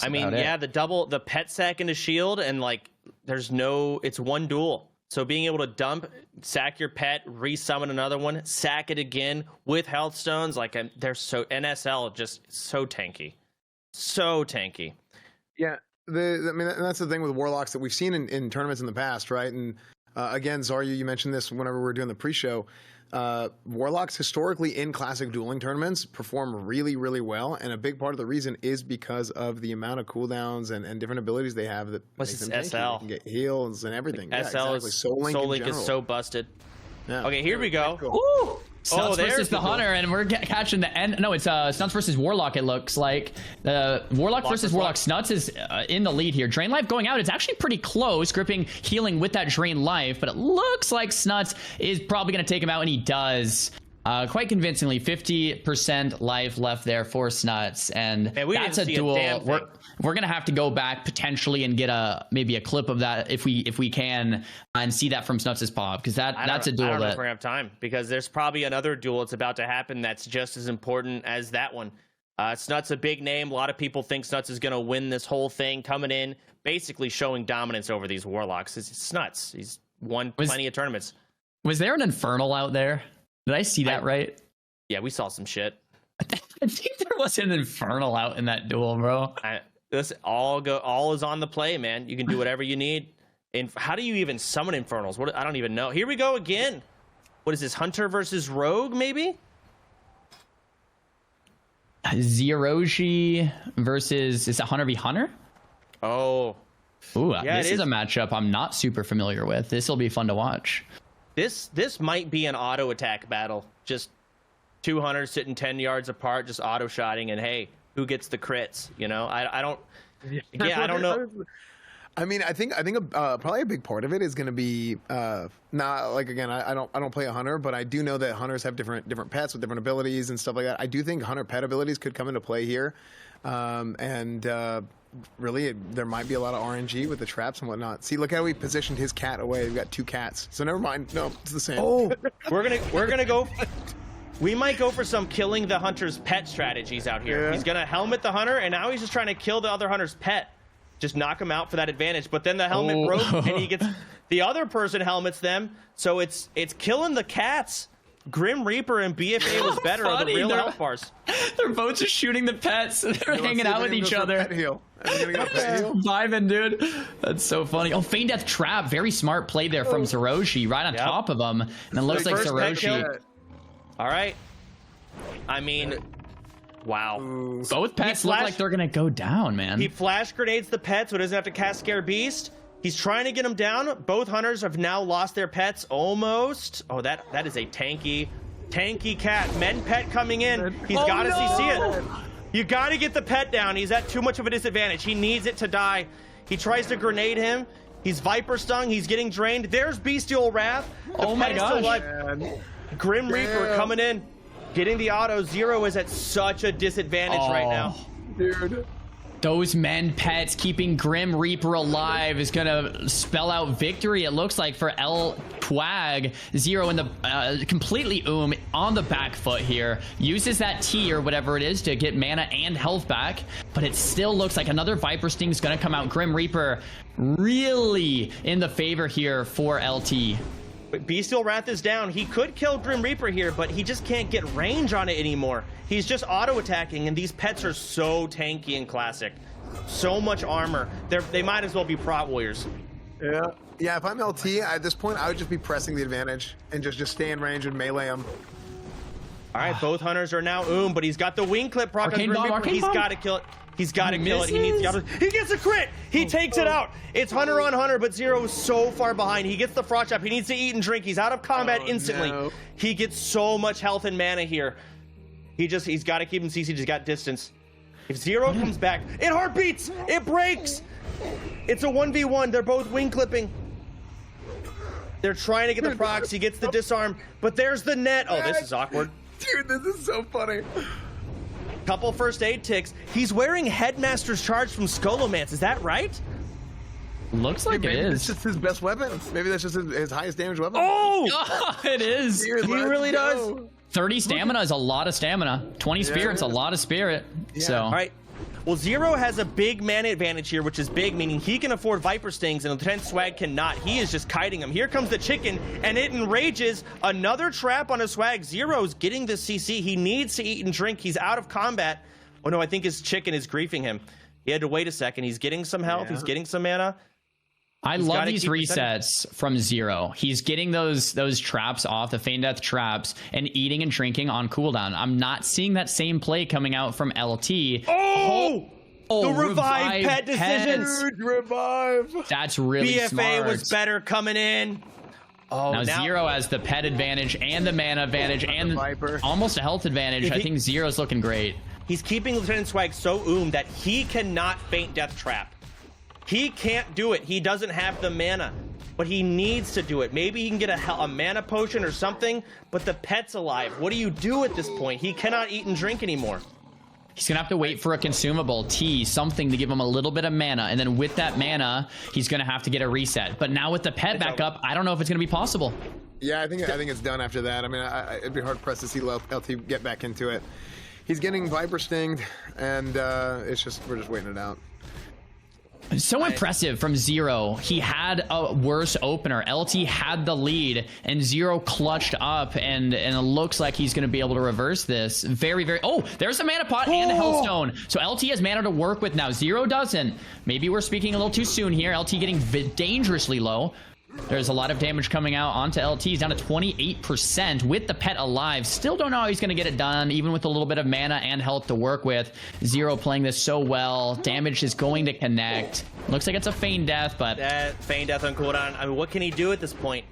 I mean, yeah, the pet sack into shield, and like it's one duel. So being able to dump, sack your pet, resummon another one, sack it again with health stones, like they're so NSL just so tanky. Yeah, I mean that's the thing with warlocks that we've seen in tournaments in the past, right? And again, Xaryu, you mentioned this whenever we were doing the pre-show. Warlocks historically in classic dueling tournaments perform really, really well, and a big part of the reason is because of the amount of cooldowns and different abilities they have that make them SL. They can get heals and everything. SL exactly. Soul Link is so busted. Yeah. Okay, here we go. Cool. Ooh! Snuts versus the Hunter, and we're catching the end. No, it's Snuts versus Warlock, it looks like. Warlock versus Warlock. Snuts is in the lead here. Drain Life going out. It's actually pretty close. Gripping, healing with that Drain Life, but it looks like Snuts is probably going to take him out, and he does. Quite convincingly, 50% life left there for Snuts, and that's a duel. We're gonna have to go back potentially and get maybe a clip of that if we can and see that from Snuts' pop, because that's a duel. I don't know if we're gonna have time, because there's probably another duel that's about to happen that's just as important as that one. Snuts a big name. A lot of people think Snuts is gonna win this whole thing, coming in basically showing dominance over these Warlocks. It's Snuts. He's won plenty of tournaments. Was there an Infernal out there? Did I see that right? Yeah, we saw some shit. I think there was an Infernal out in that duel, bro. This all is on the play, man. You can do whatever you need. And how do you even summon Infernals? I don't even know. Here we go again. What is this? Hunter versus Rogue, maybe? Xaryu versus, is it Hunter v Hunter? Oh. Ooh, yeah, this is a matchup I'm not super familiar with. This will be fun to watch. This might be an auto attack battle. Just two hunters sitting 10 yards apart, just auto shotting, and hey, who gets the crits? You know, I don't. Yeah, I don't know. I mean, I think probably a big part of it is going to be not like, again, I don't play a hunter, but I do know that hunters have different pets with different abilities and stuff like that. I do think hunter pet abilities could come into play here, really, there might be a lot of RNG with the traps and whatnot. See, look how we positioned his cat away. We've got two cats. So never mind. No, it's the same. Oh, we're gonna go. We might go for some killing the hunter's pet strategies out here. Yeah. He's gonna helmet the hunter, and now he's just trying to kill the other hunter's pet. Just knock him out for that advantage. But then the helmet broke, and he gets the other person helmets them. So it's killing the cats. Grim Reaper and BFA was better on the real health bars. They're both just shooting the pets. They're hanging out with each other. Vibing, dude. That's so funny. Oh, Feign Death Trap. Very smart play there from Xaryu right on top of him. And it looks like Xaryu. All right. I mean, wow. Both pets look like they're going to go down, man. He flash grenades the pet so he doesn't have to cast Scare Beast. He's trying to get him down. Both hunters have now lost their pets almost. Oh, that is a tanky cat. Men pet coming in. He's got to CC it. You got to get the pet down. He's at too much of a disadvantage. He needs it to die. He tries to grenade him. He's Viper stung. He's getting drained. There's Bestial Wrath. Oh my gosh. Grim Reaper coming in, getting the auto. Zero is at such a disadvantage right now. Dude. Those men pets keeping Grim Reaper alive is gonna spell out victory, it looks like, for El Twag. Zero in the completely on the back foot here. Uses that T or whatever it is to get mana and health back, but it still looks like another Viper Sting is gonna come out. Grim Reaper really in the favor here for LT. Bestial Wrath is down. He could kill Grim Reaper here, but he just can't get range on it anymore. He's just auto-attacking, and these pets are so tanky and classic. So much armor. They might as well be Prot Warriors. Yeah. Yeah, if I'm LT, at this point, I would just be pressing the advantage and just stay in range and melee him. All right, both hunters are now but he's got the wing clip proc on Grim Reaper. He's got to kill it. He's got to kill it. He needs the auto. He gets a crit. He takes it out. It's Hunter on Hunter, but Zero is so far behind. He gets the frost trap. He needs to eat and drink. He's out of combat instantly. No. He gets so much health and mana here. He's got to keep him CC. He's got distance. If Zero comes back, it heartbeats. It breaks. It's a 1v1. They're both wing clipping. They're trying to get the procs. He gets the disarm, but there's the net. Oh, this is awkward. Dude, this is so funny. Couple first aid ticks. He's wearing Headmaster's Charge from Skolomance. Is that right? Looks like it is. It's just his best weapon. Maybe that's just his highest damage weapon. Oh! It is. Dude, he really does. 30 stamina is a lot of stamina. 20 spirit's a lot of spirit. Yeah. So. All right. Well, Zero has a big mana advantage here, which is big, meaning he can afford Viper Stings, and Lieutenant Swag cannot. He is just kiting him. Here comes the chicken, and it enrages. Another trap on a Swag. Zero's getting the CC. He needs to eat and drink. He's out of combat. Oh, no, I think his chicken is griefing him. He had to wait a second. He's getting some health. Yeah. He's getting some mana. I love these resets from Zero. He's getting those traps off, the Feign Death traps, and eating and drinking on cooldown. I'm not seeing that same play coming out from LT. Oh, the revive pet decision. Dude, revive. That's really BFA smart. was better coming in. Oh, now Zero has the pet advantage and the mana advantage and almost a health advantage. I think Zero's looking great. He's keeping Lieutenant Swag so that he cannot Feint Death trap. He can't do it. He doesn't have the mana, but he needs to do it. Maybe he can get a mana potion or something, but the pet's alive. What do you do at this point? He cannot eat and drink anymore. He's going to have to wait for a consumable, tea, something to give him a little bit of mana, and then with that mana, he's going to have to get a reset. But now with the pet back up, I don't know if it's going to be possible. Yeah, I think it's done after that. I mean, it'd be hard-pressed to see LT get back into it. He's getting Viper Stinged, and we're just waiting it out. So impressive from Zero. He had a worse opener. LT had the lead, and Zero clutched up, and it looks like he's going to be able to reverse this. Very, very... Oh, there's a mana pot and a Hellstone. So LT has mana to work with now. Zero doesn't. Maybe we're speaking a little too soon here. LT getting dangerously low. There's a lot of damage coming out onto LT. He's down to 28% with the pet alive. Still don't know how he's going to get it done, even with a little bit of mana and health to work with. Zero playing this so well. Damage is going to connect. Looks like it's a Feign Death, but... Feign Death on cooldown. I mean, what can he do at this point?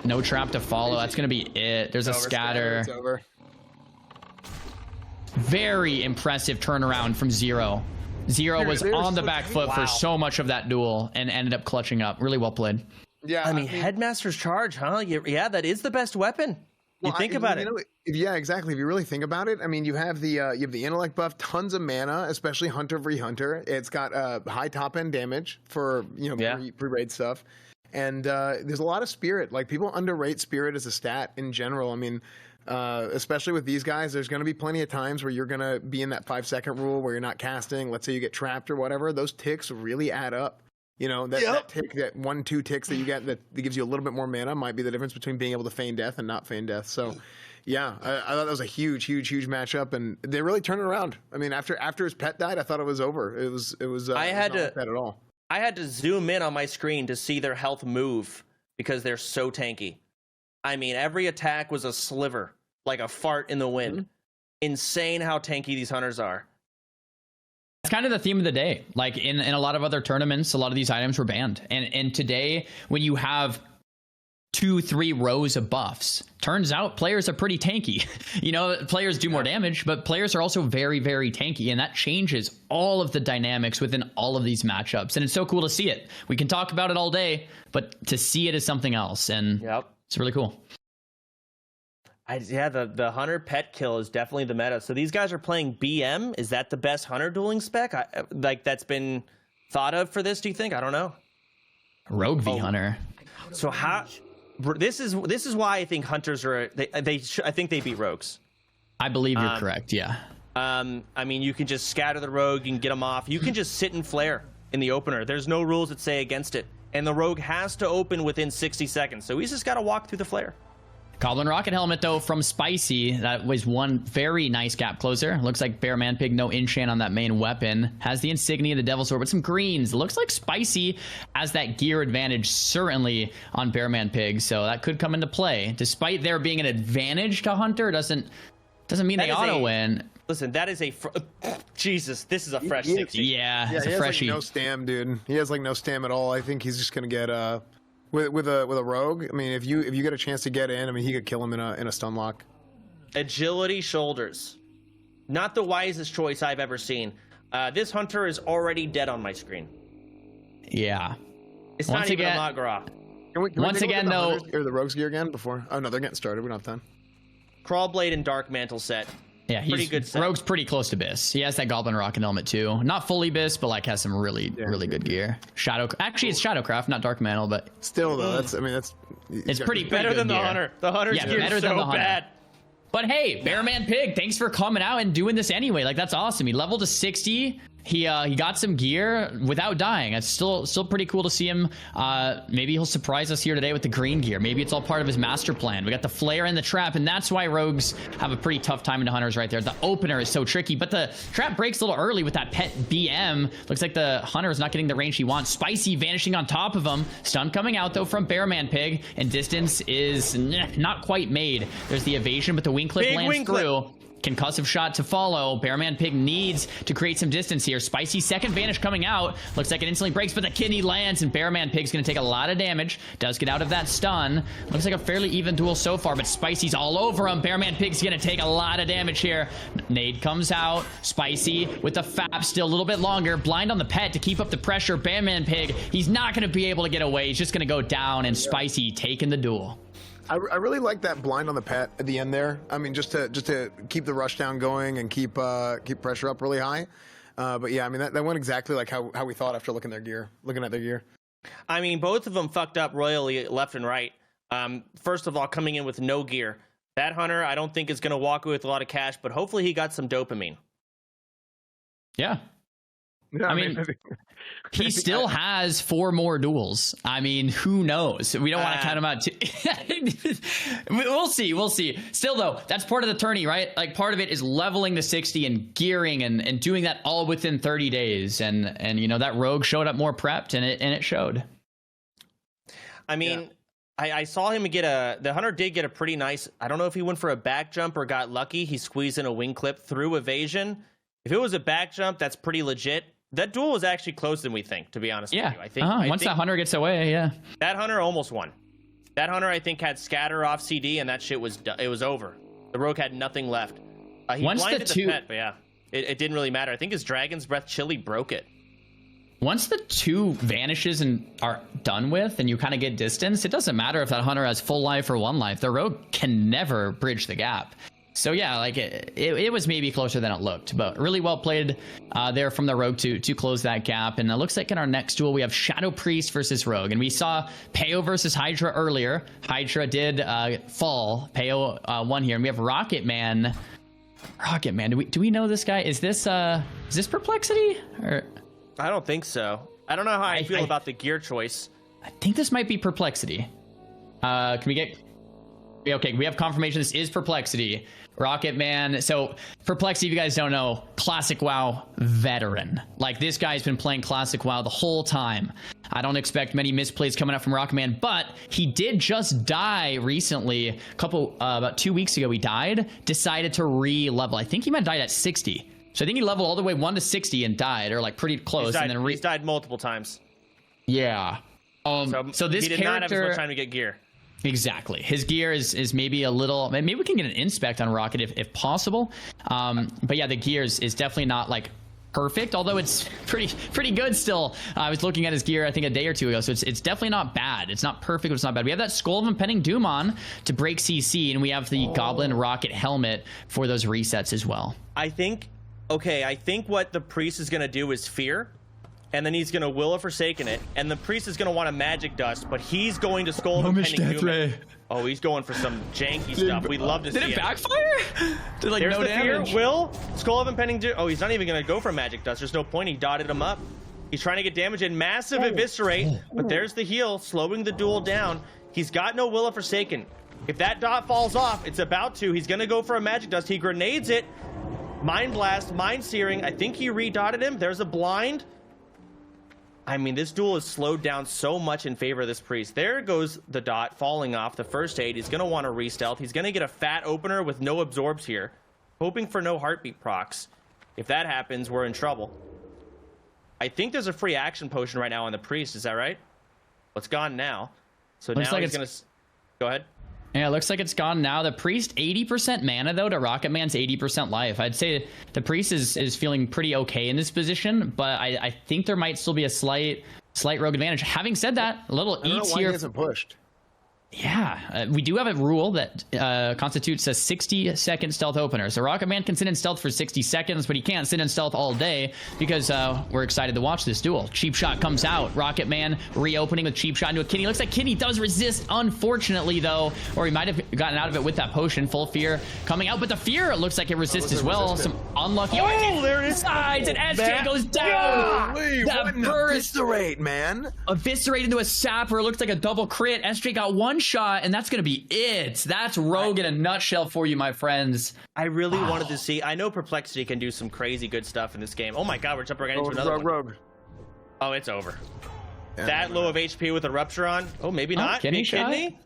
No trap to follow. That's going to be it. There's a scatter. It's over. Very impressive turnaround from Zero. Zero was on the back foot for so much of that duel and ended up clutching up. Really well played. Yeah, I mean Headmaster's Charge, huh? Yeah, that is the best weapon. You think about it. Yeah, exactly. If you really think about it, I mean, you have the intellect buff, tons of mana, especially Hunter v Hunter. It's got high top end damage for pre-raid stuff, and there's a lot of spirit. Like, people underrate spirit as a stat in general. I mean. Especially with these guys, there's going to be plenty of times where you're going to be in that 5-second rule where you're not casting. Let's say you get trapped or whatever. Those ticks really add up. You know, that tick, that 1-2 ticks that you get that gives you a little bit more mana might be the difference between being able to feign death and not feign death. So, yeah, I thought that was a huge matchup, and they really turned it around. I mean, after his pet died, I thought it was over. It was. I had to at all. I had to zoom in on my screen to see their health move because they're so tanky. I mean, every attack was a sliver, like a fart in the wind. Mm-hmm. Insane how tanky these hunters are. It's kind of the theme of the day. Like in a lot of other tournaments, a lot of these items were banned. And today, when you have 2-3 rows of buffs. Turns out players are pretty tanky. You know, players do more damage, but players are also very, very tanky, and that changes all of the dynamics within all of these matchups. And it's so cool to see it. We can talk about it all day, but to see it is something else, and it's really cool. The hunter pet kill is definitely the meta. So these guys are playing BM. Is that the best hunter dueling spec? That's been thought of for this, do you think? I don't know. Rogue v Hunter. So how... This is why I think hunters are I think they beat rogues. I believe you're correct. Yeah. I mean, you can just scatter the rogue, you can get them off. You can just sit and flare in the opener. There's no rules that say against it, and the rogue has to open within 60 seconds. So he's just got to walk through the flare. Goblin Rocket Helmet, though, from Spicy. That was one very nice gap closer. Looks like Bear Man Pig, no enchant on that main weapon. Has the insignia, the Devil's Sword, with some greens. Looks like Spicy has that gear advantage, certainly, on Bear Man Pig. So that could come into play. Despite there being an advantage to Hunter, doesn't mean they auto-win. Listen, that is Jesus, this is a fresh 60. Yeah, it's a he freshie. Has, like, no stam, dude. He has, like, no stam at all. I think he's just going to get... With a rogue, I mean, if you get a chance to get in, I mean, he could kill him in a stun lock. Agility shoulders, not the wisest choice I've ever seen. This hunter is already dead on my screen. Yeah, it's not even a Mak'Gora. Once again, though, or the rogue's gear again before. Oh no, they're getting started. We don't have time. Crawlblade and Dark Mantle set. Yeah, he's pretty good set. Rogue's pretty close to Biss. He has that Goblin Rocket Helmet too. Not fully Biss, but like has some really good gear. Actually, it's Shadowcraft, not Dark Mantle, but still though, it's pretty better than the hunter. The hunter's gear is so bad. But hey, Bear Man Pig, thanks for coming out and doing this anyway. Like, that's awesome. He leveled to 60. He got some gear without dying. It's still pretty cool to see him. Maybe he'll surprise us here today with the green gear. Maybe it's all part of his master plan. We got the flare and the trap, and that's why rogues have a pretty tough time into hunters right there. The opener is so tricky, but the trap breaks a little early with that pet BM. Looks like the hunter is not getting the range he wants. Spicy vanishing on top of him. Stun coming out, though, from Bear Man Pig, and distance is not quite made. There's the evasion, but the wing clip lands through. Concussive shot to follow. Bear Man Pig needs to create some distance here. Spicy second vanish coming out. Looks like it instantly breaks, but the kidney lands, and Bear Man Pig's going to take a lot of damage. Does get out of that stun. Looks like a fairly even duel so far, but Spicy's all over him. Bear Man Pig's going to take a lot of damage here. Nade comes out. Spicy with the FAP still a little bit longer. Blind on the pet to keep up the pressure. Bear Man Pig, he's not going to be able to get away. He's just going to go down, and Spicy taking the duel. I really like that blind on the pet at the end there. I mean, just to keep the rush down going and keep pressure up really high. But yeah, I mean that went exactly like how we thought after looking at their gear. I mean, both of them fucked up royally left and right. First of all, coming in with no gear. That hunter, I don't think is going to walk away with a lot of cash, but hopefully he got some dopamine. Yeah. I mean, he still has 4 more duels. I mean, who knows? We don't want to count him out too. We'll see. Still, though, that's part of the tourney, right? Like, part of it is leveling the 60 and gearing and doing that all within 30 days. And you know, that rogue showed up more prepped, and it showed. I mean, I saw him the hunter did get a pretty nice, I don't know if he went for a back jump or got lucky. He squeezed in a wing clip through evasion. If it was a back jump, that's pretty legit. That duel was actually closer than we think, to be honest with you. I think once that hunter gets away, that hunter almost won. That hunter, I think, had scatter off CD, and that shit was over. The rogue had nothing left. He blinded the pet, but yeah, it didn't really matter. I think his Dragon's Breath Chili broke it. Once the 2 vanishes and are done with, and you kind of get distance, it doesn't matter if that hunter has full life or 1 life. The rogue can never bridge the gap. So yeah, like it was maybe closer than it looked, but really well played there from the rogue to close that gap. And it looks like in our next duel we have Shadow Priest versus Rogue, and we saw Peo versus Hydra earlier. Hydra did fall. Peo won here, and we have Rocket Man. Do we know this guy? Is this Perplexity? Or I don't think so. I don't know how I feel about the gear choice. I think this might be Perplexity. Can we get? Okay, we have confirmation this is Perplexity. Rocket Man. So Perplexity, if you guys don't know, Classic WoW veteran. Like, this guy's been playing Classic WoW the whole time. I don't expect many misplays coming up from Rocket Man, but he did just die recently. About 2 weeks ago, he died. Decided to re-level. I think he might have died at 60. So I think he leveled all the way 1 to 60 and died, or like pretty close. He's died multiple times. Yeah. So this he did not have as character much time to get gear. Exactly. His gear is maybe a little. Maybe we can get an inspect on Rocket if possible. But yeah, the gear is definitely not like perfect, although it's pretty good still. I was looking at his gear I think a day or two ago, so it's definitely not bad. It's not perfect, but it's not bad. We have that Skull of Impending Doom on to break CC, and we have the Goblin Rocket helmet for those resets as well. I think what the Priest is going to do is fear, and then he's going to Will of Forsaken it, and the Priest is going to want a Magic Dust, but he's going to Skull of Impending Doom. Oh, he's going for some janky stuff. We'd love to see it. Did it backfire? Did like There's no the damage? Fear. Will, Skull of Impending Doom. Oh, he's not even going to go for Magic Dust. There's no point. He dotted him up. He's trying to get damage in. Massive Eviscerate, but there's the heal, slowing the duel down. He's got no Will of Forsaken. If that dot falls off, it's about to. He's going to go for a Magic Dust. He grenades it. Mind Blast, Mind Searing. I think he redotted him. There's a blind. I mean, this duel is slowed down so much in favor of this Priest. There goes the dot falling off the first aid. He's going to want to re-stealth. He's going to get a fat opener with no absorbs here, hoping for no heartbeat procs. If that happens, we're in trouble. I think there's a free action potion right now on the Priest. Is that right? Well, it's gone now. So looks now like he's going to... Go ahead. Yeah, it looks like it's gone now. The Priest, 80% mana, though, to Rocket Man's 80% life. I'd say the Priest is feeling pretty okay in this position, but I think there might still be a slight rogue advantage. Having said that, a little eats here. He hasn't pushed. Yeah, we do have a rule that constitutes a 60-second stealth opener. So Rocket Man can sit in stealth for 60 seconds, but he can't sit in stealth all day because we're excited to watch this duel. Cheap Shot comes out. Rocket Man reopening with Cheap Shot into a Kidney. Looks like Kidney does resist, unfortunately, though, or he might have gotten out of it with that potion. Full Fear coming out, but the Fear looks like it resists as well. Some unlucky. Oh, there it is. Sides, and SJ goes down. That burst. Eviscerate, man. Eviscerate into a Sapper. Looks like a double crit. SJ got one shot, and that's gonna be it. That's Rogue in a nutshell for you, my friends. I really wanted to see. I know Perplexity can do some crazy good stuff in this game. Oh my god, we're jumping right into another Rogue. One. Oh, it's over. Yeah, that low of HP with a Rupture on. Oh, maybe not. Kidney?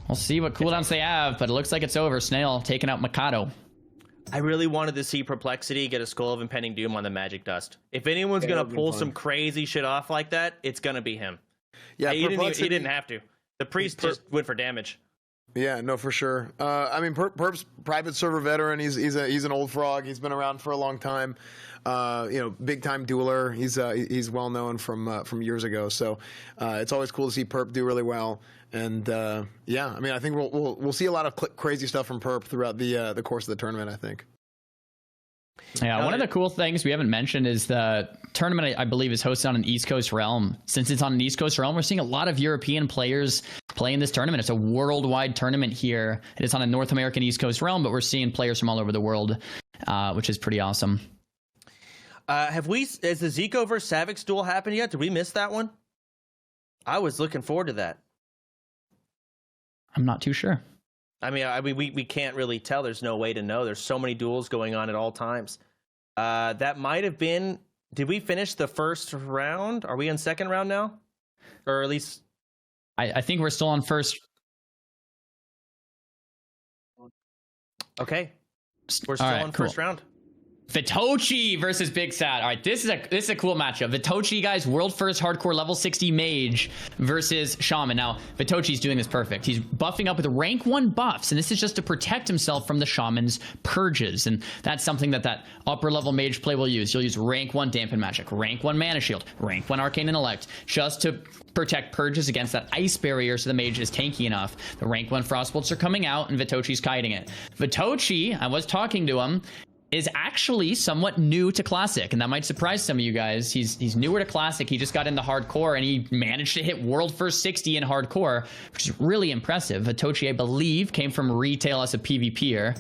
We'll see what cooldowns they have, but it looks like it's over. Snail taking out Mikado. I really wanted to see Perplexity get a Skull of Impending Doom on the Magic Dust. If anyone's gonna pull some crazy shit off like that, it's gonna be him. Yeah, he didn't have to. The Priest just went for damage. Yeah, no, for sure. I mean, Perp's private server veteran. He's an old frog. He's been around for a long time. Big time dueler. He's well known from years ago. So it's always cool to see Perp do really well. And yeah, I mean, I think we'll see a lot of crazy stuff from Perp throughout the course of the tournament, I think. Yeah, one of the cool things we haven't mentioned is the tournament, I believe, is hosted on an East Coast realm. Since it's on an East Coast realm, we're seeing a lot of European players playing this tournament. It's a worldwide tournament here. It is on a North American East Coast realm, but we're seeing players from all over the world, which is pretty awesome. Has the Zico versus Savix duel happened yet? Did we miss that one? I was looking forward to that. I'm not too sure. I mean, we can't really tell. There's no way to know. There's so many duels going on at all times. That might have been... Did we finish the first round? Are we in second round now? Or at least... I think we're still on first. Okay. We're still on first round. Vitochi versus Big Sad. All right, this is a cool matchup. Vitochi, guys, world first hardcore level 60 mage versus Shaman. Now, Vitochi's doing this perfect. He's buffing up with rank 1 buffs, and this is just to protect himself from the Shaman's purges. And that's something that upper level mage play will use. You'll use rank 1 Dampen Magic, rank 1 Mana Shield, rank 1 Arcane Intellect, just to protect purges against that ice barrier so the mage is tanky enough. The rank 1 Frostbolts are coming out, and Vitochi's kiting it. Vitochi, I was talking to him, is actually somewhat new to Classic, and that might surprise some of you guys. He's newer to Classic. He just got into Hardcore, and he managed to hit World First 60 in Hardcore, which is really impressive. Vitochi, I believe, came from retail as a PvPer.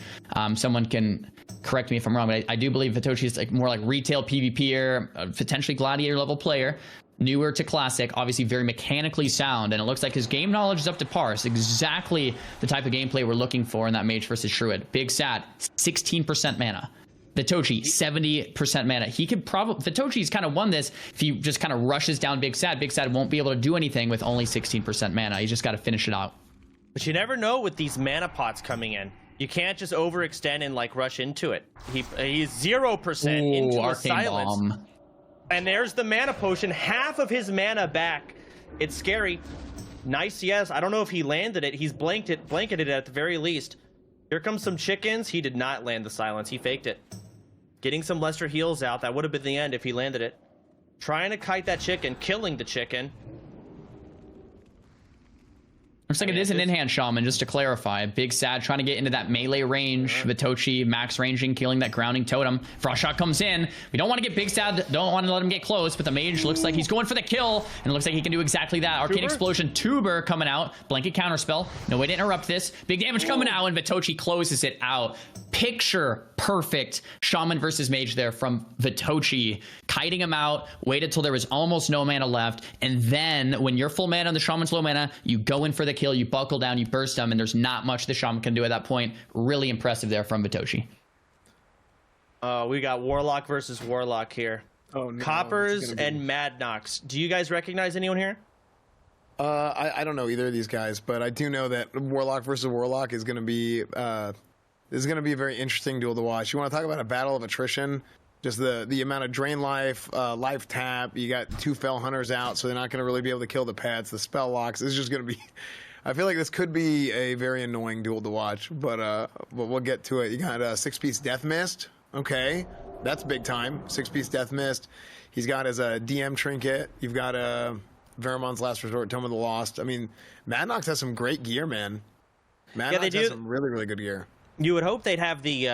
Someone can correct me if I'm wrong, but I do believe Vitochi is like more like retail PvPer, potentially Gladiator level player. Newer to Classic, obviously very mechanically sound, and it looks like his game knowledge is up to par. It's exactly the type of gameplay we're looking for in that Mage versus Shruid. Big Sad, 16% mana. Vitochi, 70% mana. He could probably... Vitochi's kind of won this if he just kind of rushes down Big Sad. Big Sad won't be able to do anything with only 16% mana. You just got to finish it out. But you never know with these mana pots coming in. You can't just overextend and like rush into it. He's 0% into a silence. And there's the mana potion, half of his mana back. It's scary. Nice, yes. I don't know if he landed it. He's blanketed it at the very least. Here comes some chickens. He did not land the silence. He faked it. Getting some lesser heals out. That would have been the end if he landed it. Trying to kite that chicken, killing the chicken. Looks like it is an in-hand shaman, just to clarify. Big Sad trying to get into that melee range. Vitochi max ranging, killing that grounding totem. Frost shot comes in. We don't want to get Big Sad, don't want to let him get close, but the mage looks like he's going for the kill, and it looks like he can do exactly that. Arcane Explosion, Tuber coming out. Blanket counterspell. No way to interrupt this. Big damage coming out, and Vitochi closes it out. Picture perfect shaman versus mage there from Vitochi. Kiting him out, waited till there was almost no mana left, and then when you're full mana and the shaman's low mana, you go in for the kill, you buckle down, you burst them, and there's not much the shaman can do at that point. Really impressive there from Vitochi. We got Warlock versus Warlock here. Oh, no, Coppers and Madnox. Do you guys recognize anyone here? I don't know either of these guys, but I do know that Warlock versus Warlock is going to be a very interesting duel to watch. You want to talk about a battle of attrition? Just the amount of drain life, life tap. You got 2 Fell Hunters out, so they're not going to really be able to kill the pets. The spell locks. This is just going to be. I feel like this could be a very annoying duel to watch, but we'll get to it. You got a 6-piece Death Mist. Okay, that's big time. 6-piece Death Mist. He's got his DM trinket. You've got a Veramon's Last Resort, Tome of the Lost. I mean, Madnox has some great gear, man. Madnox has some really, really good gear. You would hope they'd have the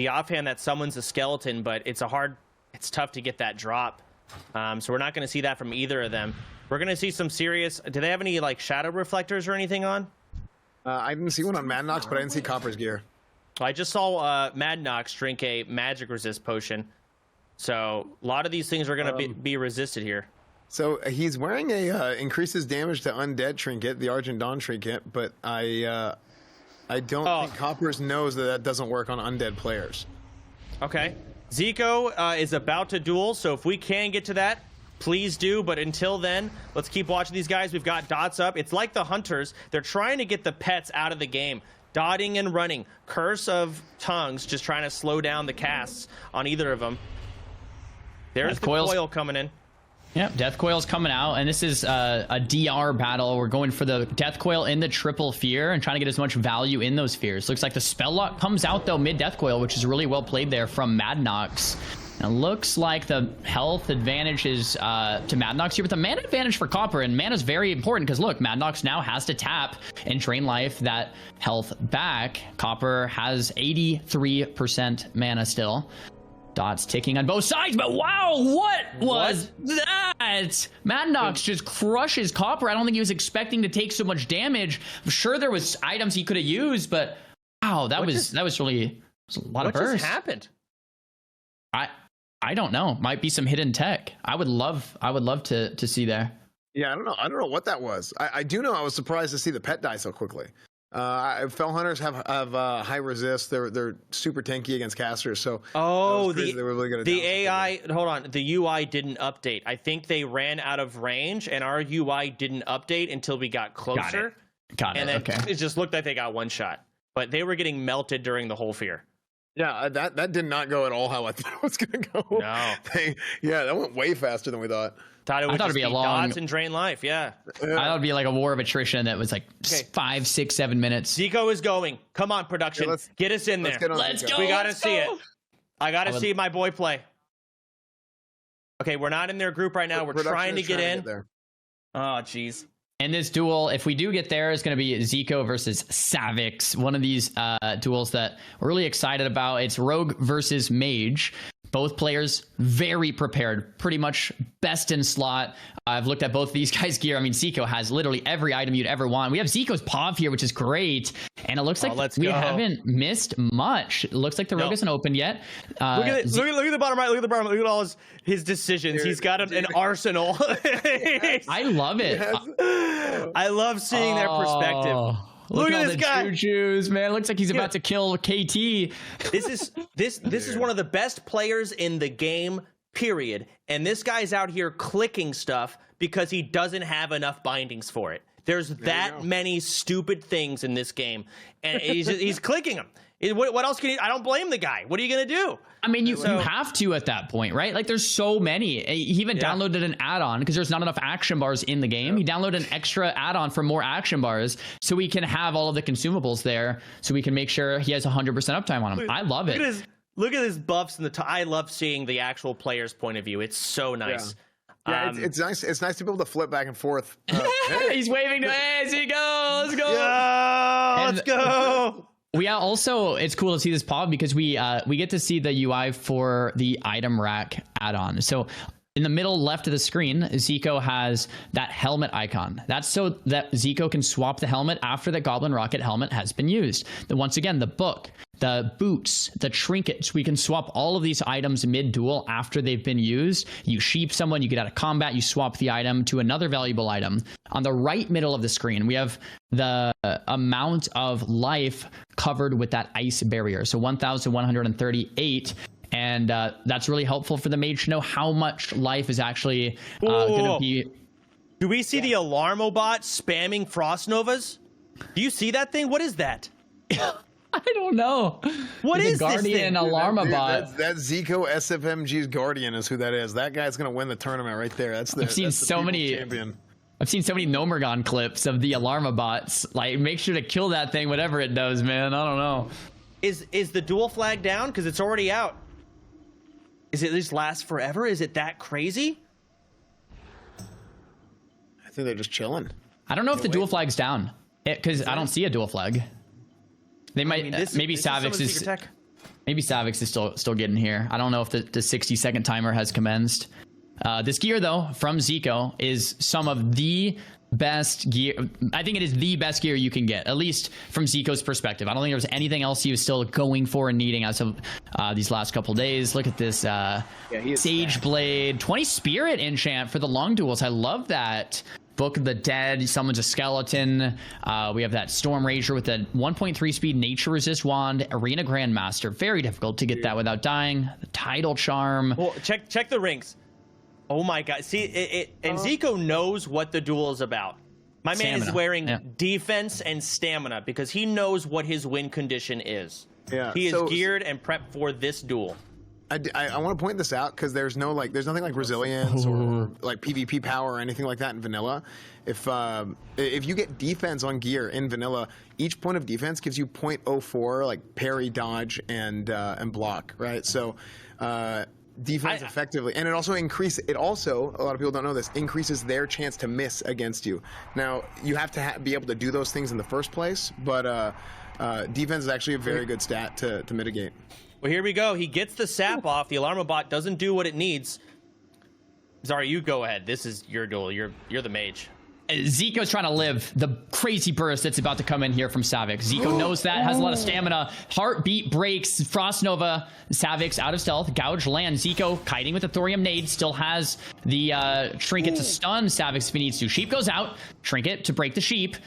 offhand that summons a skeleton, but it's tough to get that drop. So we're not going to see that from either of them. We're going to see some serious. Do they have any like shadow reflectors or anything on? I didn't see one on Madnox, but I didn't see Copper's gear. I just saw Madnox drink a magic resist potion. So a lot of these things are going to be resisted here. So he's wearing a increases damage to undead trinket, the Argent Dawn trinket, but I don't think Coppers knows that doesn't work on undead players. Okay. Zico is about to duel, so if we can get to that, please do. But until then, let's keep watching these guys. We've got dots up. It's like the hunters. They're trying to get the pets out of the game. Dotting and running. Curse of Tongues, just trying to slow down the casts on either of them. There's the coil coming in. Yep, Death Coil's coming out, and this is a DR battle. We're going for the Death Coil in the triple fear and trying to get as much value in those fears. Looks like the spell lock comes out, though, mid Death Coil, which is really well played there from Madnox. It looks like the health advantage is to Madnox here, but the mana advantage for Copper, and mana is very important because, look, Madnox now has to tap and drain life that health back. Copper has 83% mana still. Dots ticking on both sides, but wow, what was that? Madnox just crushes Copper. I don't think he was expecting to take so much damage. I'm sure there was items he could have used, but wow, that was really a lot of burst. What just happened? I don't know. Might be some hidden tech. I would love to see there. Yeah, I don't know what that was. I do know I was surprised to see the pet die so quickly. Fell Hunters have high resist. They're super tanky against casters. So they were really good at the AI. Hold on, the UI didn't update. I think they ran out of range, and our UI didn't update until we got closer. Got it. And then okay. It just looked like they got one shot, but they were getting melted during the whole fear. Yeah, that did not go at all how I thought it was going to go. No. That went way faster than we thought. I thought it'd be a long dots and drain life. Yeah. I thought it'd be like a war of attrition that was like 5, 6, 7 minutes. Zico is going. Come on, production. Yeah, get us in there. Let's go. We gotta see it. I gotta see my boy play. Okay, we're not in their group right now. We're trying to get in. Oh, jeez. And this duel, if we do get there, is going to be Zico versus Savix. One of these duels that we're really excited about. It's Rogue versus Mage. Both players very prepared, pretty much best in slot. I've looked at both of these guys' gear. I mean, Zico has literally every item you'd ever want. We have Zico's POV here, which is great. And it looks like we haven't missed much. It looks like the Rogue isn't open yet. Look at the bottom right. Look at the bottom. Look at all his decisions. He's got an arsenal. I love it. I love seeing their perspective. Look at this guy. Choo-choos, man. It looks like he's about to kill KT. This is one of the best players in the game, period. And this guy's out here clicking stuff because he doesn't have enough bindings for it. There's that many stupid things in this game, and he's clicking them. What else can he? I don't blame the guy. What are you gonna do? I mean, you have to at that point, right? Like, there's so many. He even downloaded an add-on because there's not enough action bars in the game. He downloaded an extra add-on for more action bars so we can have all of the consumables there, so we can make sure he has 100% uptime on him. I love it. Look at his buffs in the top. I love seeing the actual player's point of view. It's so nice. Yeah, it's nice. It's nice to be able to flip back and forth. He's waving to Zico. Let's go. Let's go. We also, it's cool to see this pop because we get to see the UI for the item rack add-on. So in the middle left of the screen, Zico has that helmet icon. That's so that Zico can swap the helmet after the Goblin Rocket helmet has been used. Then once again, the book, the boots, the trinkets, we can swap all of these items mid-duel after they've been used. You sheep someone, you get out of combat, you swap the item to another valuable item. On the right middle of the screen, we have the amount of life covered with that ice barrier. So 1,138. And that's really helpful for the mage to know how much life is actually going to be. Do we see the Alarmobot spamming Frost Novas? Do you see that thing? What is that? I don't know. What is the Guardian this thing? Alarmobot? That Zico SFMG's Guardian is who that is. That guy's going to win the tournament right there. I've seen so many champion. I've seen so many Nomergon clips of the Alarmobots. Like, make sure to kill that thing, whatever it does, man. I don't know. Is the duel flag down? Because it's already out. Is it at least last forever? Is it that crazy? I think they're just chilling. I don't know if the duel flag's down. Because I don't see a duel flag. They might. Maybe Savix is. Maybe Savix is still getting here. I don't know if the 60-second timer has commenced. This gear, though, from Zico is some of the best gear. I think it is the best gear you can get, at least from Zico's perspective. I don't think there's anything else he was still going for and needing as of these last couple days. Look at this Sage Blade, 20 Spirit enchant for the long duels. I love that. Book of the Dead, summons a skeleton. We have that Storm Rager with a 1.3 speed nature resist wand. Arena Grandmaster, very difficult to get that without dying. The Tidal Charm. Well, check the ranks. Oh my god. See, and Zico knows what the duel is about. My man is wearing defense and stamina because he knows what his win condition is. Yeah. He is geared and prepped for this duel. I want to point this out because there's nothing like resilience or like PvP power or anything like that in vanilla. If you get defense on gear in vanilla, each point of defense gives you 0.04 like parry, dodge, and block, right? So defense effectively, and it also a lot of people don't know this, increases their chance to miss against you. Now you have to be able to do those things in the first place, but defense is actually a very good stat to mitigate. Well, here we go. He gets the sap off. The Alarmobot doesn't do what it needs. Zari, you go ahead. This is your duel. You're the mage. Zico's trying to live the crazy burst that's about to come in here from Savix. Zico knows that, has a lot of stamina. Heartbeat breaks. Frost Nova. Savix out of stealth. Gouge land. Zico kiting with the Thorium Nade. Still has the trinket to stun Savix if he needs to. Sheep goes out. Trinket to break the sheep.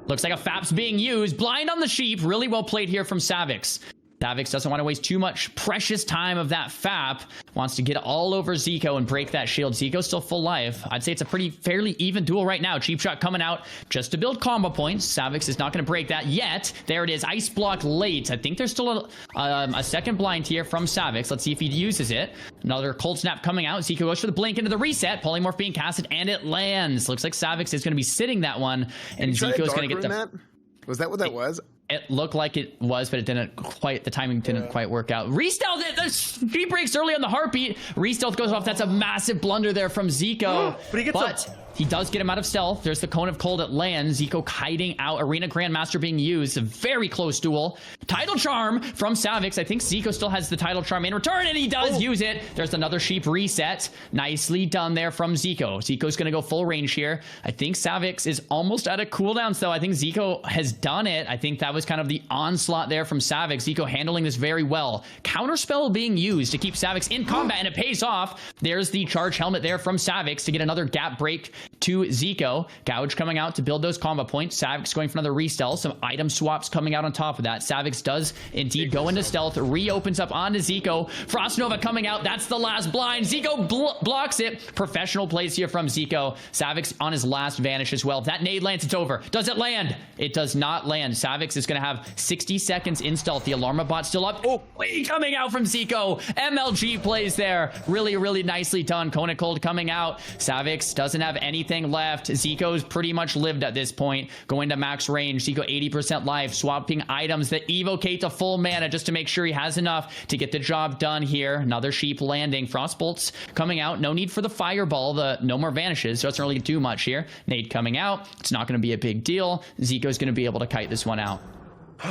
Looks like a FAP's being used. Blind on the sheep. Really well played here from Savix. Savix doesn't want to waste too much precious time of that FAP. Wants to get all over Zico and break that shield. Zico's still full life. I'd say it's a fairly even duel right now. Cheap Shot coming out just to build combo points. Savix is not going to break that yet. There it is. Ice block late. I think there's still a second blind here from Savix. Let's see if he uses it. Another cold snap coming out. Zico goes for the blink into the reset. Polymorph being casted and it lands. Looks like Savix is going to be sitting that one. And Zico's going to get the... Was that what that was? It looked like it was, but it didn't quite, the timing didn't quite work out. Re-stealth it! The speed breaks early on the heartbeat. Re-stealth goes off. That's a massive blunder there from Zico. But he does get him out of stealth. There's the Cone of Cold at lands. Zico kiting out. Arena Grandmaster being used. A very close duel. Tidal Charm from Savix. I think Zico still has the Tidal Charm in return, and he does use it. There's another sheep reset. Nicely done there from Zico. Zico's going to go full range here. I think Savix is almost out of cooldowns, though. I think Zico has done it. I think that was kind of the onslaught there from Savix. Zico handling this very well. Counterspell being used to keep Savix in combat, and it pays off. There's the charge helmet there from Savix to get another gap break to Zico. Gouge coming out to build those combo points. Savix going for another re-stealth. Some item swaps coming out on top of that. Savix does indeed go into stealth. Reopens up onto Zico. Frost Nova coming out. That's the last blind. Zico blocks it. Professional plays here from Zico. Savix on his last vanish as well. If that nade lands, it's over. Does it land? It does not land. Savix is going to have 60 seconds in stealth. The Alarma bot still up. Oh, coming out from Zico. MLG plays there. Really, really nicely done. Kona Cold coming out. Savix doesn't have anything left. Zico's pretty much lived at this point. Going to max range. Zico 80% life. Swapping items that evocate to full mana just to make sure he has enough to get the job done here. Another sheep landing. Frostbolts coming out. No need for the fireball. No more vanishes, so it doesn't really do much here. Nade coming out. It's not going to be a big deal. Zico's going to be able to kite this one out.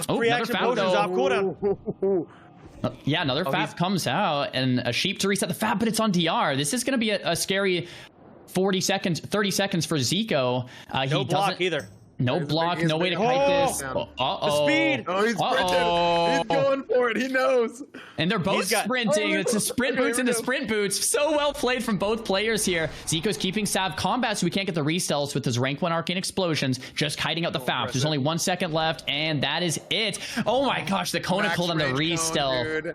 Oh, another FAP off cooldown. Yeah, another FAP comes out, and a sheep to reset the FAP, but it's on DR. This is going to be a scary 30 seconds for Zico. No block either. No block, no way to kite this. The speed. Oh, he's sprinting. He's going for it. He knows. And they're both sprinting. It's a sprint boots into sprint boots. So well played from both players here. Zico's keeping Sav combat so we can't get the restells with his rank 1 arcane explosions. Just kiting out the FAP. There's only 1 second left, and that is it. Oh my gosh, the Kona Cold on the restel.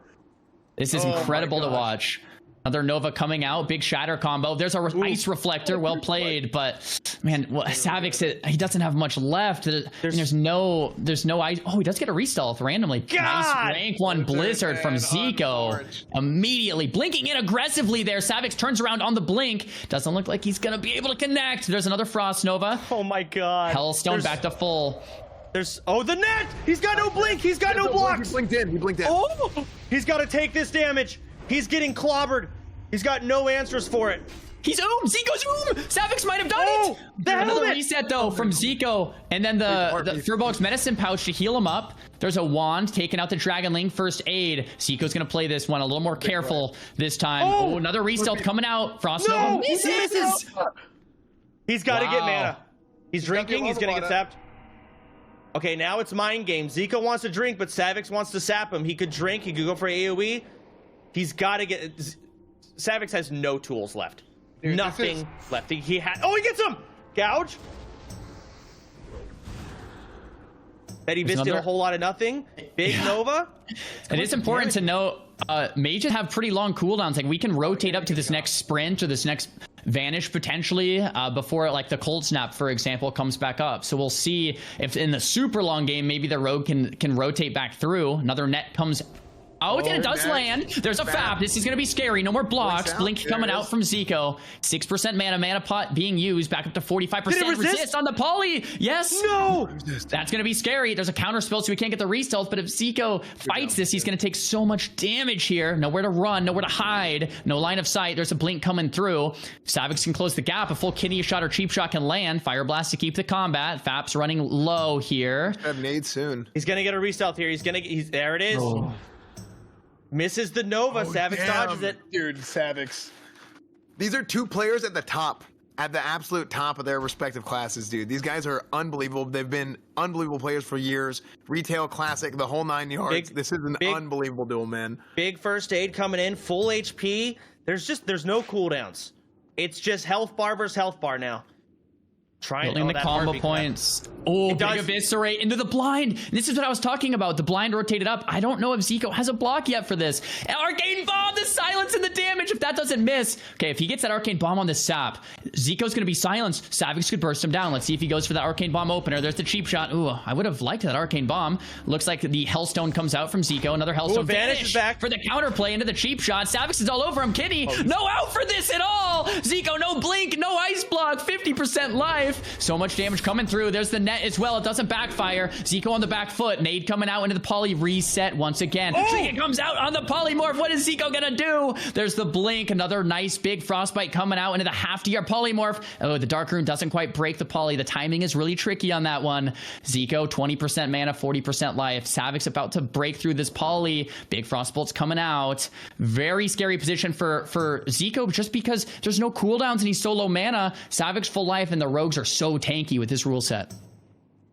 This is incredible to watch. Another Nova coming out, big shatter combo. There's a ice reflector, well played, but man, Savix, he doesn't have much left. There's no ice. Oh, he does get a re-stealth randomly. Nice rank 1 blizzard from Zico. Immediately blinking in aggressively there. Savix turns around on the blink. Doesn't look like he's gonna be able to connect. There's another Frost Nova. Oh my god. Hellstone back to full. The net. He's got no blink. He's got no blocks. He blinked in. He blinked in. Oh, he's got to take this damage. He's getting clobbered. He's got no answers for it. He's Zico's Savix might have done it. Another reset though from Zico, and then the Thurbolg's medicine pouch to heal him up. There's a wand taking out the Dragonling first aid. Zico's gonna play this one a little more careful this time. Oh, another re-stealth coming out. Frost Nova misses. He's got to get mana. He's drinking. He's gonna get sapped. Okay, now it's mind game. Zico wants to drink, but Savix wants to sap him. He could drink. He could go for AoE. He's got to get. Savix has no tools left. Dude, nothing left. He had. Oh, he gets him. Gouge. Betty Vist did a whole lot of nothing. Big Nova. It is important to note, mages have pretty long cooldowns. Like we can rotate up to this next sprint or this next vanish potentially before like the cold snap, for example, comes back up. So we'll see if in the super long game maybe the rogue can rotate back through. Another net comes. Oh, and it does land. There's a FAP. This is going to be scary. No more blocks. Blink coming out from Zico. 6% mana pot being used. Back up to 45%. Resist on the poly. Yes. No. That's going to be scary. There's a counter spell, so we can't get the re-stealth. But if Zico fights this, he's going to take so much damage here. Nowhere to run. Nowhere to hide. No line of sight. There's a blink coming through. Savix can close the gap. A full kidney shot or cheap shot can land. Fire blast to keep the combat. FAP's running low here. Have nade soon. He's going to get a re-stealth here. There it is. Oh. Misses the Nova. Savix dodges it. Dude, Savix. These are 2 players at the top, at the absolute top of their respective classes, dude. These guys are unbelievable. They've been unbelievable players for years. Retail, classic, the whole 9 yards. This is an unbelievable duel, man. Big first aid coming in, full HP. There's no cooldowns. It's just health bar versus health bar now. Building the combo points. Oh, big eviscerate into the blind. This is what I was talking about. The blind rotated up. I don't know if Zico has a block yet for this. Arcane Bomb, the silence and the damage. If that doesn't miss. Okay, if he gets that Arcane Bomb on the sap, Zico's going to be silenced. Savix could burst him down. Let's see if he goes for that Arcane Bomb opener. There's the cheap shot. Ooh, I would have liked that Arcane Bomb. Looks like the Hellstone comes out from Zico. Another Hellstone vanish back for the counterplay into the cheap shot. Savix is all over him. Kitty, no out for this at all. Zico, no blink, no ice block, 50% life. So much damage coming through. There's the net as well. It doesn't backfire. Zico on the back foot. Nade coming out into the poly. Reset once again. It comes out on the polymorph. What is Zico gonna do? There's the blink. Another nice big frostbite coming out into the half DR polymorph. Oh, the dark rune doesn't quite break the poly. The timing is really tricky on that one. Zico 20% mana, 40% life. Savix about to break through this poly. Big frostbolts coming out. Very scary position for Zico just because there's no cooldowns and he's so low mana. Savix full life and the rogues are so tanky with this rule set.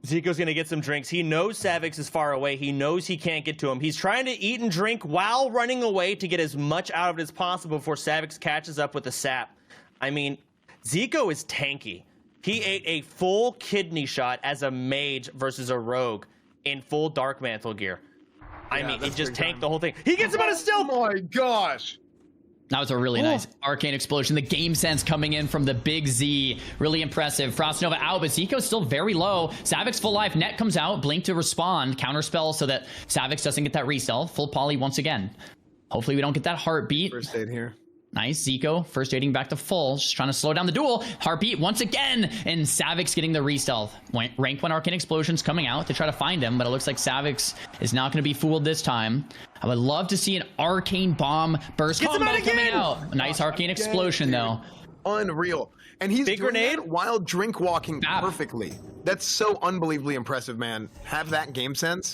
Zico's gonna get some drinks. He knows Savix is far away. He knows he can't get to him. He's trying to eat and drink while running away to get as much out of it as possible before Savix catches up with the sap. I mean, Zico is tanky. He ate a full kidney shot as a mage versus a rogue in full Dark Mantle gear. I mean, he just tanked the whole thing. He gets him out of stealth. Oh my gosh. That was a really nice arcane explosion. The game sense coming in from the big Z. Really impressive. Frost Nova out, but Zico's still very low. Savix full life. Net comes out. Blink to respond. Counterspell so that Savix doesn't get that resell. Full poly once again. Hopefully we don't get that heartbeat. First aid here. Nice. Zico first aiding back to full. Just trying to slow down the duel. Heartbeat once again. And Savix getting the re-stealth. Rank 1 arcane explosions coming out to try to find him, but it looks like Savix is not going to be fooled this time. I would love to see an arcane bomb burst combo coming out. Nice arcane explosion though. Unreal. And he's big doing grenade that while drink walking perfectly. That's so unbelievably impressive, man. Have that game sense.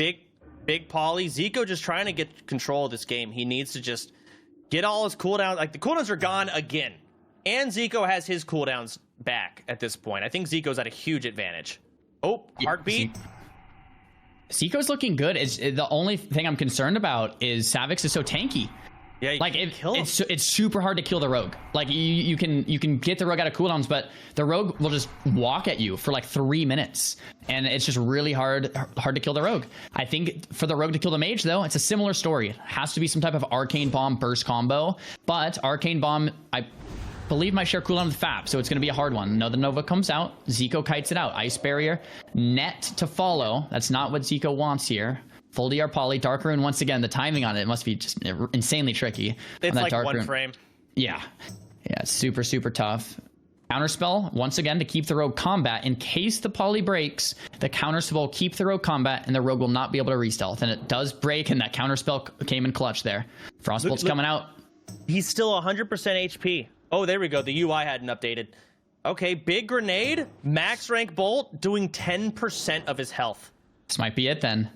Big poly. Zico just trying to get control of this game. He needs to just get all his cooldowns. Like, the cooldowns are gone again. And Zico has his cooldowns back at this point. I think Zico's at a huge advantage. Oh, heartbeat. Zico's looking good. The only thing I'm concerned about is Savix is so tanky. Yeah, like it's super hard to kill the rogue. Like you can get the rogue out of cooldowns, but the rogue will just walk at you for like 3 minutes, and it's just really hard to kill the rogue. I think for the rogue to kill the mage though, it's a similar story. It has to be some type of arcane bomb burst combo, but arcane bomb, I believe, might share cooldown with FAP, so it's going to be a hard one. No, the Nova comes out. Zico kites it out. Ice barrier, net to follow. That's not what Zico wants here. Full DR poly, Dark Rune once again. The timing on it must be just insanely tricky. It's like Dark one Rune. frame. Yeah, it's super tough. Counterspell once again to keep the rogue combat. In case the poly breaks, the counterspell will keep the rogue combat, and the rogue will not be able to re-stealth. And it does break, and that counterspell came in clutch there. Frostbolt's coming out. He's still 100% HP. Oh, there we go. The UI hadn't updated. Okay, big grenade, max rank bolt, doing 10% of his health. This might be it then.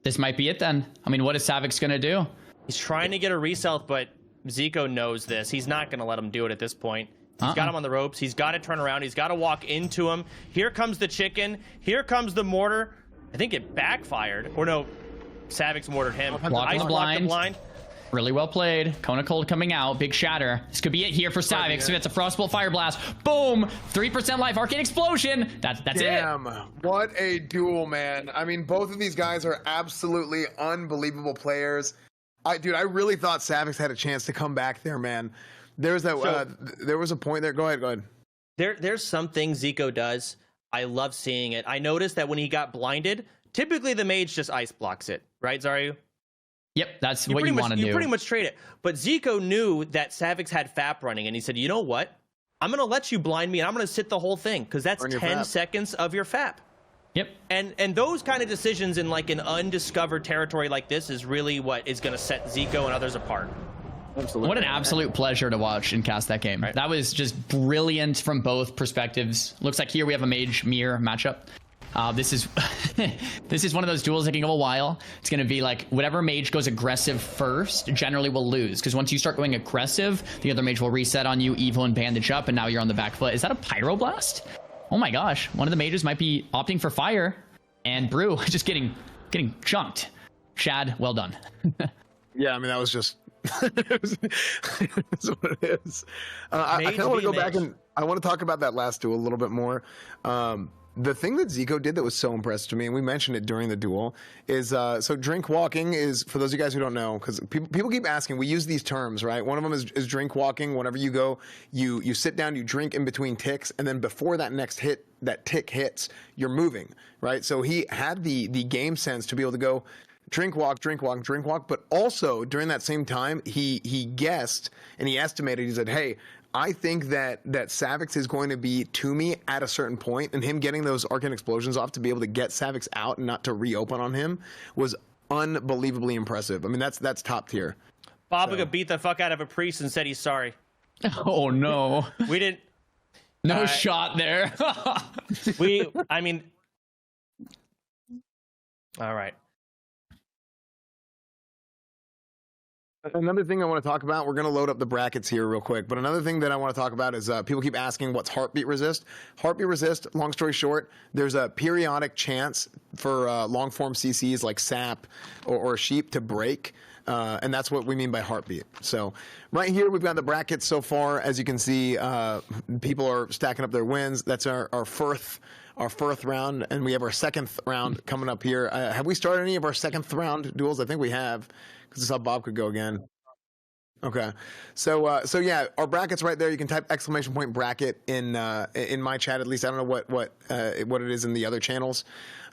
I mean, what is Savix going to do? He's trying to get a re-stealth, but Zico knows this. He's not going to let him do it at this point. He's got him on the ropes. He's got to turn around. He's got to walk into him. Here comes the chicken. Here comes the mortar. I think it backfired. Or no, Savix mortared him. Blocked the blind. Really well played. Kona Cold coming out. Big shatter. This could be it here for Savix. It's a Frostbolt Fire Blast. Boom. 3% life. Arcane Explosion. That's it. Damn. What a duel, man. I mean, both of these guys are absolutely unbelievable players. I really thought Savix had a chance to come back there, man. There was a point there. Go ahead. There's some things Zico does. I love seeing it. I noticed that when he got blinded, typically the mage just ice blocks it. Right, Xaryu? Yep, that's what you want to do. You pretty much trade it. But Zico knew that Savix had FAP running, and he said, you know what? I'm going to let you blind me, and I'm going to sit the whole thing, because that's 10 seconds of your FAP. Yep. And those kind of decisions in like an undiscovered territory like this is really what is going to set Zico and others apart. Absolutely. What an absolute pleasure to watch and cast that game. Right. That was just brilliant from both perspectives. Looks like here we have a mage mirror matchup. This is this is one of those duels that can go a while. It's going to be like whatever mage goes aggressive first generally will lose, because once you start going aggressive, the other mage will reset on you, Evo and bandage up, and now you're on the back foot. Is that a Pyroblast? Oh my gosh, one of the mages might be opting for fire, and Brew just getting chunked. Shad, well done. Yeah, I mean, that was just that's what it is. I kind of want to go back and I want to talk about that last duel a little bit more. The thing that Zico did that was so impressive to me, and we mentioned it during the duel, is so drink walking is, for those of you guys who don't know, because people keep asking, we use these terms, right? One of them is drink walking. Whenever you go, you sit down, you drink in between ticks, and then before that next hit, that tick hits, you're moving, right? So he had the game sense to be able to go drink walk, but also during that same time, he guessed and he estimated, he said, hey, I think that Savix is going to be to me at a certain point, and him getting those arcane explosions off to be able to get Savix out and not to reopen on him was unbelievably impressive. I mean, that's top tier. Babaga beat the fuck out of a priest and said he's sorry. Oh no. We didn't. No shot there. I mean. All right. Another thing I want to talk about, we're going to load up the brackets here real quick, but another thing that I want to talk about is people keep asking what's heartbeat resist. Heartbeat resist, long story short, there's a periodic chance for long form CCs like Sap or Sheep to break. And that's what we mean by heartbeat. So right here, we've got the brackets so far. As you can see, people are stacking up their wins. That's our fourth round, and we have our second round coming up here. Have we started any of our second round duels? I think we have, because this is how Bob could go again. Okay, so yeah, our brackets right there. You can type !bracket in my chat. At least I don't know what it is in the other channels.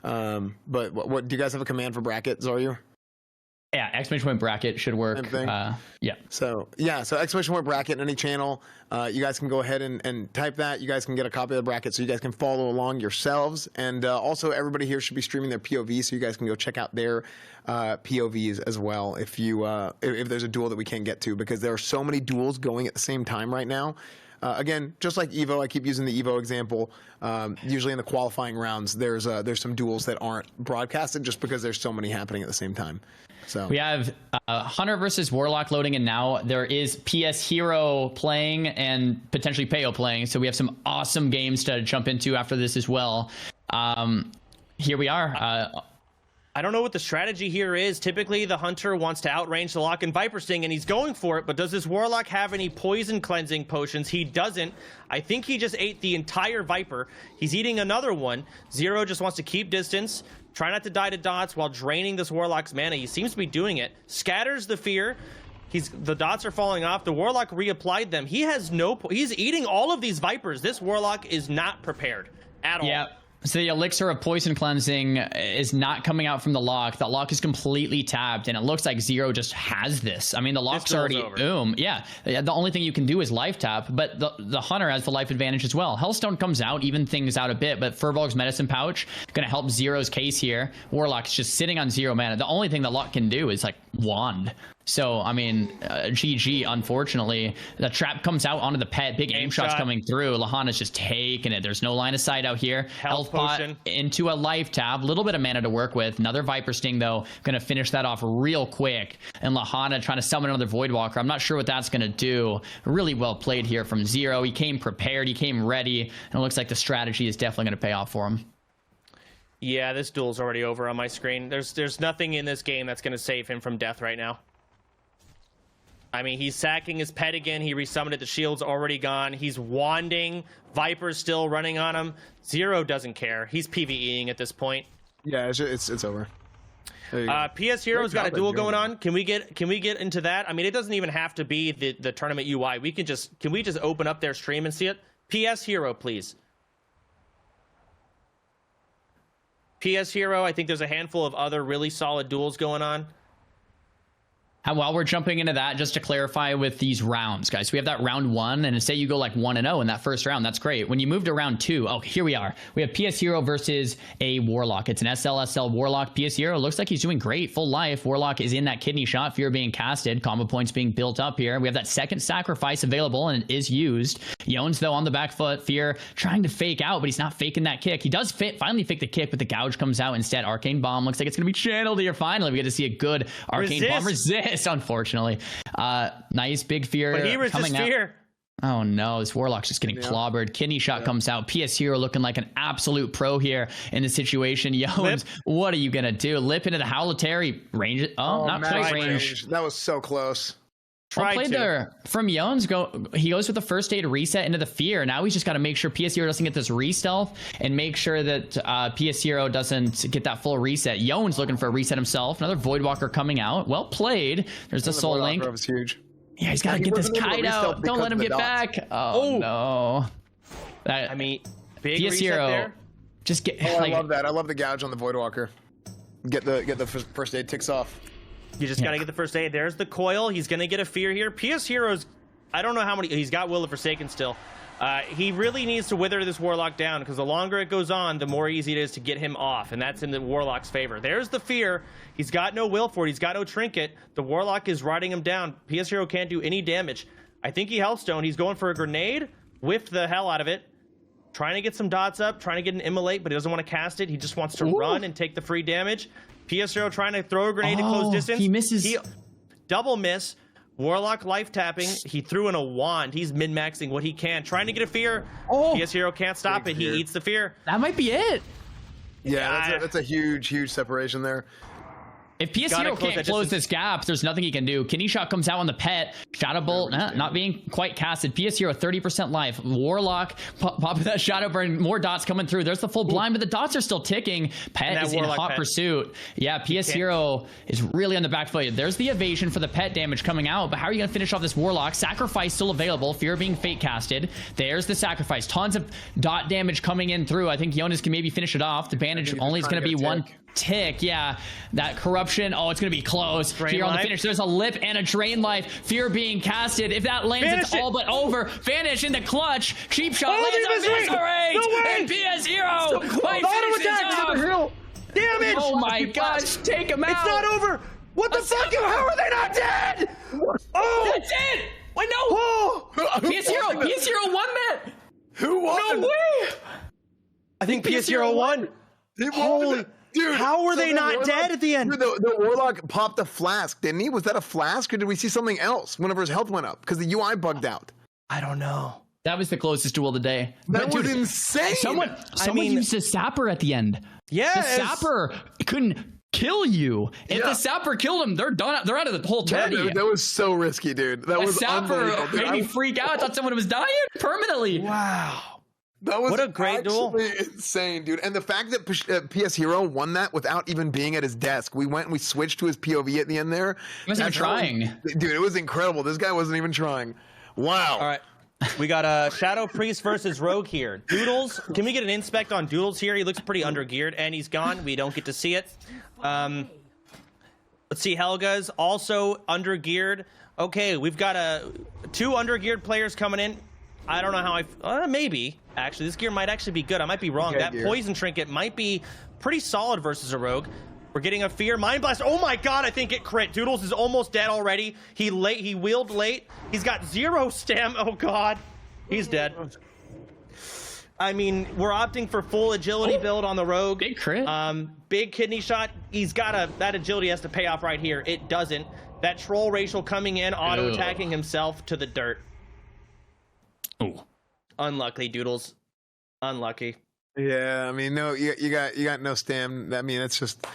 But what do you guys have a command for bracket, Xaryu? Yeah, !bracket should work. Yeah. So !bracket in any channel. You guys can go ahead and type that. You guys can get a copy of the bracket so you guys can follow along yourselves. And also, everybody here should be streaming their POVs, so you guys can go check out their POVs as well if there's a duel that we can't get to, because there are so many duels going at the same time right now. Again, just like Evo, I keep using the Evo example. Usually in the qualifying rounds, there's some duels that aren't broadcasted just because there's so many happening at the same time. So we have Hunter versus Warlock loading, and now there is PS Hero playing and potentially Peo playing. So we have some awesome games to jump into after this as well. Here we are. I don't know what the strategy here is. Typically, the Hunter wants to outrange the Lock and Viper Sting, and he's going for it. But does this Warlock have any poison cleansing potions? He doesn't. I think he just ate the entire Viper. He's eating another one. Zero just wants to keep distance, try not to die to dots while draining this Warlock's mana. He seems to be doing it. Scatters the fear. The dots are falling off. The Warlock reapplied them. He's eating all of these Vipers. This Warlock is not prepared at all. Yeah. So the elixir of poison cleansing is not coming out from the lock. The lock is completely tapped, and it looks like Zero just has this. I mean, the lock's already boom. Yeah, the only thing you can do is life tap, but the Hunter has the life advantage as well. Hellstone comes out, even things out a bit, but Furbolg's medicine pouch going to help Zero's case here. Warlock's just sitting on 0 mana. The only thing the lock can do is like wand. So, I mean, GG, unfortunately. The trap comes out onto the pet. Big aim shots coming through. Lahana's just taking it. There's no line of sight out here. Health pot into a life tab. A little bit of mana to work with. Another Viper Sting, though. Going to finish that off real quick. And Lahana trying to summon another Voidwalker. I'm not sure what that's going to do. Really well played here from Zero. He came prepared. He came ready. And it looks like the strategy is definitely going to pay off for him. Yeah, this duel's already over on my screen. There's nothing in this game that's going to save him from death right now. I mean, he's sacking his pet again. He resummoned it. The shield's already gone. He's wanding. Viper's still running on him. Zero doesn't care. He's PvEing at this point. Yeah, it's over. PS Hero's got a duel going on. Can we get into that? I mean, it doesn't even have to be the tournament UI. Can we just open up their stream and see it? PS Hero, please. PS Hero, I think there's a handful of other really solid duels going on. And while we're jumping into that, just to clarify with these rounds, guys, we have that round 1, and say you go like 1-0 in that first round, that's great. When you move to round 2, oh, here we are. We have PS Hero versus a Warlock. It's an SLSL Warlock. PS Hero looks like he's doing great, full life. Warlock is in that kidney shot, fear being casted, combo points being built up here. We have that second sacrifice available, and it is used. Yones, though, on the back foot, fear trying to fake out, but he's not faking that kick. He does finally fake the kick, but the gouge comes out instead. Arcane Bomb looks like it's going to be channeled here. Finally, we get to see a good Arcane Bomb resist. Unfortunately, nice big fear, but he resists fear. Oh no, this Warlock's just getting clobbered. Kidney shot comes out. PS Hero looking like an absolute pro here in the situation. Yones, what are you gonna do? Lip into the Howletary range. Not quite range. That was so close. Well played there from Yones. He goes with the first aid reset into the fear. Now he's just got to make sure PS Hero doesn't get this re-stealth and make sure that PS Hero doesn't get that full reset. Yones looking for a reset himself. Another Voidwalker coming out. Well played. There's the Soul Link. Was huge. Yeah, he's got to get this kite out. Don't let him get back. Oh no. I mean, big PS Hero. There. Just get. I love that. I love the gouge on the Voidwalker. Get the first aid ticks off. You just got to get the first aid. There's the coil. He's going to get a fear here. PS Hero's, I don't know how many, he's got Will of Forsaken still. He really needs to wither this Warlock down, because the longer it goes on, the more easy it is to get him off, and that's in the Warlock's favor. There's the fear. He's got no will for it. He's got no trinket. The Warlock is riding him down. PS Hero can't do any damage. I think he Healthstone. He's going for a grenade. Whiffed the hell out of it. Trying to get some dots up. Trying to get an immolate, but he doesn't want to cast it. He just wants to run and take the free damage. PS Hero trying to throw a grenade to close distance. He misses. Double miss. Warlock life tapping. He threw in a wand. He's min-maxing what he can. Trying to get a fear. PS Hero can't stop it. He eats the fear. That might be it. Yeah, that's a huge separation there. If PS0 can't close this gap, there's nothing he can do. Kidney Shot comes out on the pet. Shadow Bolt not being quite casted. PS0 30% life. Warlock popping that Shadow Burn. More dots coming through. There's the full blind, but the dots are still ticking. Pet is in hot pursuit. Yeah, PS0 is really on the back foot. There's the evasion for the pet damage coming out, but how are you going to finish off this Warlock? Sacrifice still available. Fear being fate casted. There's the sacrifice. Tons of dot damage coming in through. I think Jonas can maybe finish it off. The bandage only is going to be one tick. Yeah, that corruption. Oh, it's going to be close. Fear on the finish. There's a lip and a drain life. Fear being casted. If that lands, it's all but over. Vanish in the clutch. Cheap shot lands on Masquerade. And PS0 by finishes Damage! Oh my gosh, take him out. It's not over. What the fuck? How are they not dead? Oh, that's it. Wait, no. Oh. PS0 won that. Who won? No way. I think PS0 won. Holy. Dude, how were they not dead at the end? Dude, the Warlock popped a flask, didn't he? Was that a flask, or did we see something else whenever his health went up? Because the UI bugged out. I don't know. That was the closest duel of the day. That was insane. Someone used a sapper at the end. Yeah, the sapper couldn't kill you. If the sapper killed him, they're done. They're out of the whole tourney. That was so risky, dude. That was sapper made me freak out. I thought someone was dying permanently. Wow. That was what a great duel. Insane, dude. And the fact that PS Hero won that without even being at his desk. We went and we switched to his POV at the end there. He wasn't even trying. Dude, it was incredible. This guy wasn't even trying. Wow. All right. We got a Shadow Priest versus Rogue here. Doodles, can we get an inspect on Doodles here? He looks pretty undergeared, and he's gone. We don't get to see it. Let's see, Helga's also undergeared. Okay, we've got two undergeared players coming in. I don't know how maybe. Actually, this gear might actually be good. I might be wrong. That poison trinket might be pretty solid versus a Rogue. We're getting a Fear Mind Blast. Oh my god, I think it crit. Doodles is almost dead already. He wheeled late. He's got 0 stem. Oh god. He's dead. I mean, we're opting for full agility build on the Rogue. Big crit. Big kidney shot. He's got that agility has to pay off right here. It doesn't. That troll racial coming in, auto attacking himself to the dirt. Oh. Unlucky, Doodles. Unlucky. Yeah, I mean, no, you got no stam. I mean, that's just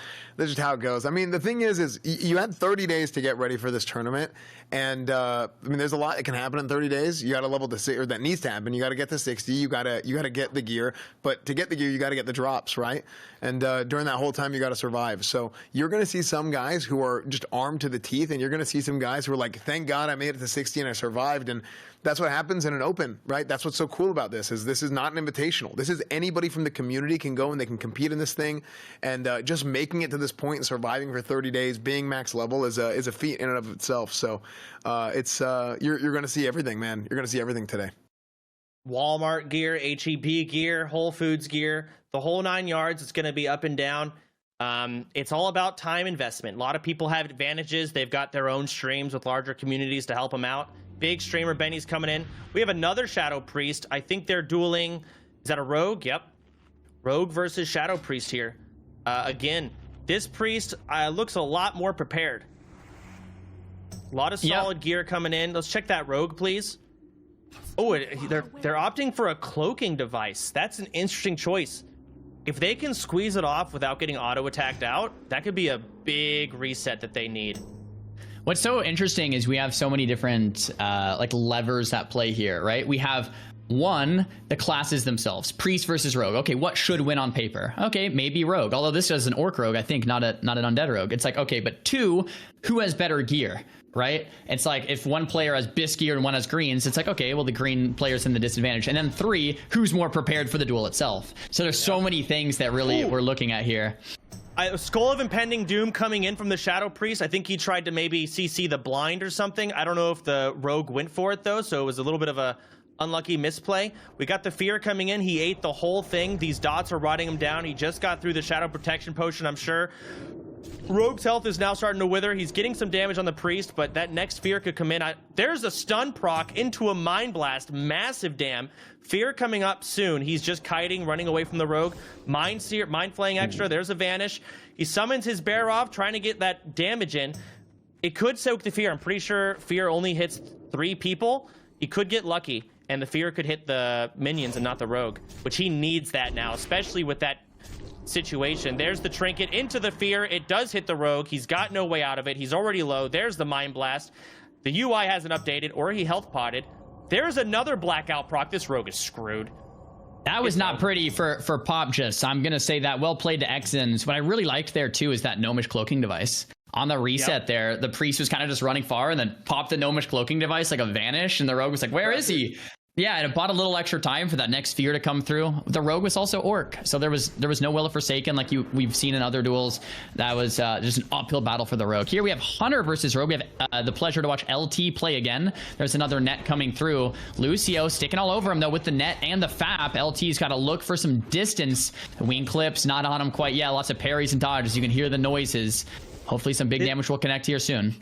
how it goes. I mean, the thing is you had 30 days to get ready for this tournament, and I mean, there's a lot that can happen in 30 days. You got to level to or that needs to happen. You got to get to 60. You got to get the gear, but to get the gear, you got to get the drops, right? And during that whole time, you got to survive. So you're going to see some guys who are just armed to the teeth, and you're going to see some guys who are like, "Thank God I made it to 60 and I survived." And that's what happens in an open, right? That's what's so cool about this is not an invitational. This is anybody from the community can go and they can compete in this thing, and just making it to this point and surviving for 30 days, being max level is a feat in and of itself. So you're going to see everything, man. You're going to see everything today. Walmart gear, HEB gear, Whole Foods gear, the whole 9 yards. It's going to be up and down. It's all about time investment. A lot of people have advantages. They've got their own streams with larger communities to help them out. Big streamer Benny's coming in. We have another Shadow Priest. I think they're dueling. Is that a Rogue? Yep. Rogue versus Shadow Priest here. Again, this Priest looks a lot more prepared. A lot of solid gear coming in. Let's check that Rogue, please. Oh, they're opting for a cloaking device. That's an interesting choice. If they can squeeze it off without getting auto-attacked out, that could be a big reset that they need. What's so interesting is we have so many different like levers that play here, right? We have one, the classes themselves, Priest versus Rogue. Okay, what should win on paper? Okay, maybe Rogue. Although this is an Orc Rogue, I think, not an Undead Rogue. It's like, okay, but two, who has better gear, right? It's like if one player has Bisque gear and one has greens, it's like, okay, well, the green player's in the disadvantage. And then three, who's more prepared for the duel itself? So there's so many things that really we're looking at here. Skull of Impending Doom coming in from the Shadow Priest. I think he tried to maybe CC the blind or something. I don't know if the Rogue went for it, though, so it was a little bit of a unlucky misplay. We got the Fear coming in. He ate the whole thing. These dots are rotting him down. He just got through the Shadow Protection Potion, I'm sure. Rogue's health is now starting to wither. He's getting some damage on the Priest, but that next Fear could come in. There's a stun proc into a Mind Blast. Massive dam. Fear coming up soon. He's just kiting, running away from the Rogue. Mind Flaying extra. There's a Vanish. He summons his Bear off, trying to get that damage in. It could soak the Fear. I'm pretty sure Fear only hits 3 people. He could get lucky, and the Fear could hit the minions and not the Rogue, which he needs that now, especially with that situation. There's the trinket into the fear. It does hit the rogue. He's got no way out of it. He's already low. There's the mind blast. The UI hasn't updated, or he health potted. There's another blackout proc. This rogue is screwed. That was not pretty for Pop. Just I'm gonna say that. Well played to Xins. What I really liked there too is that gnomish cloaking device. On the reset there, the priest was kind of just running far and then popped the gnomish cloaking device like a vanish, and the rogue was like, where is he? Yeah, and it bought a little extra time for that next fear to come through. The rogue was also orc, so there was no Will of Forsaken like we've seen in other duels. That was just an uphill battle for the rogue. Here we have Hunter versus rogue. We have the pleasure to watch LT play again. There's another net coming through. Lucio sticking all over him though with the net and the FAP. LT's got to look for some distance. The wing clips not on him quite yet. Lots of parries and dodges. You can hear the noises. Hopefully some big damage will connect here soon.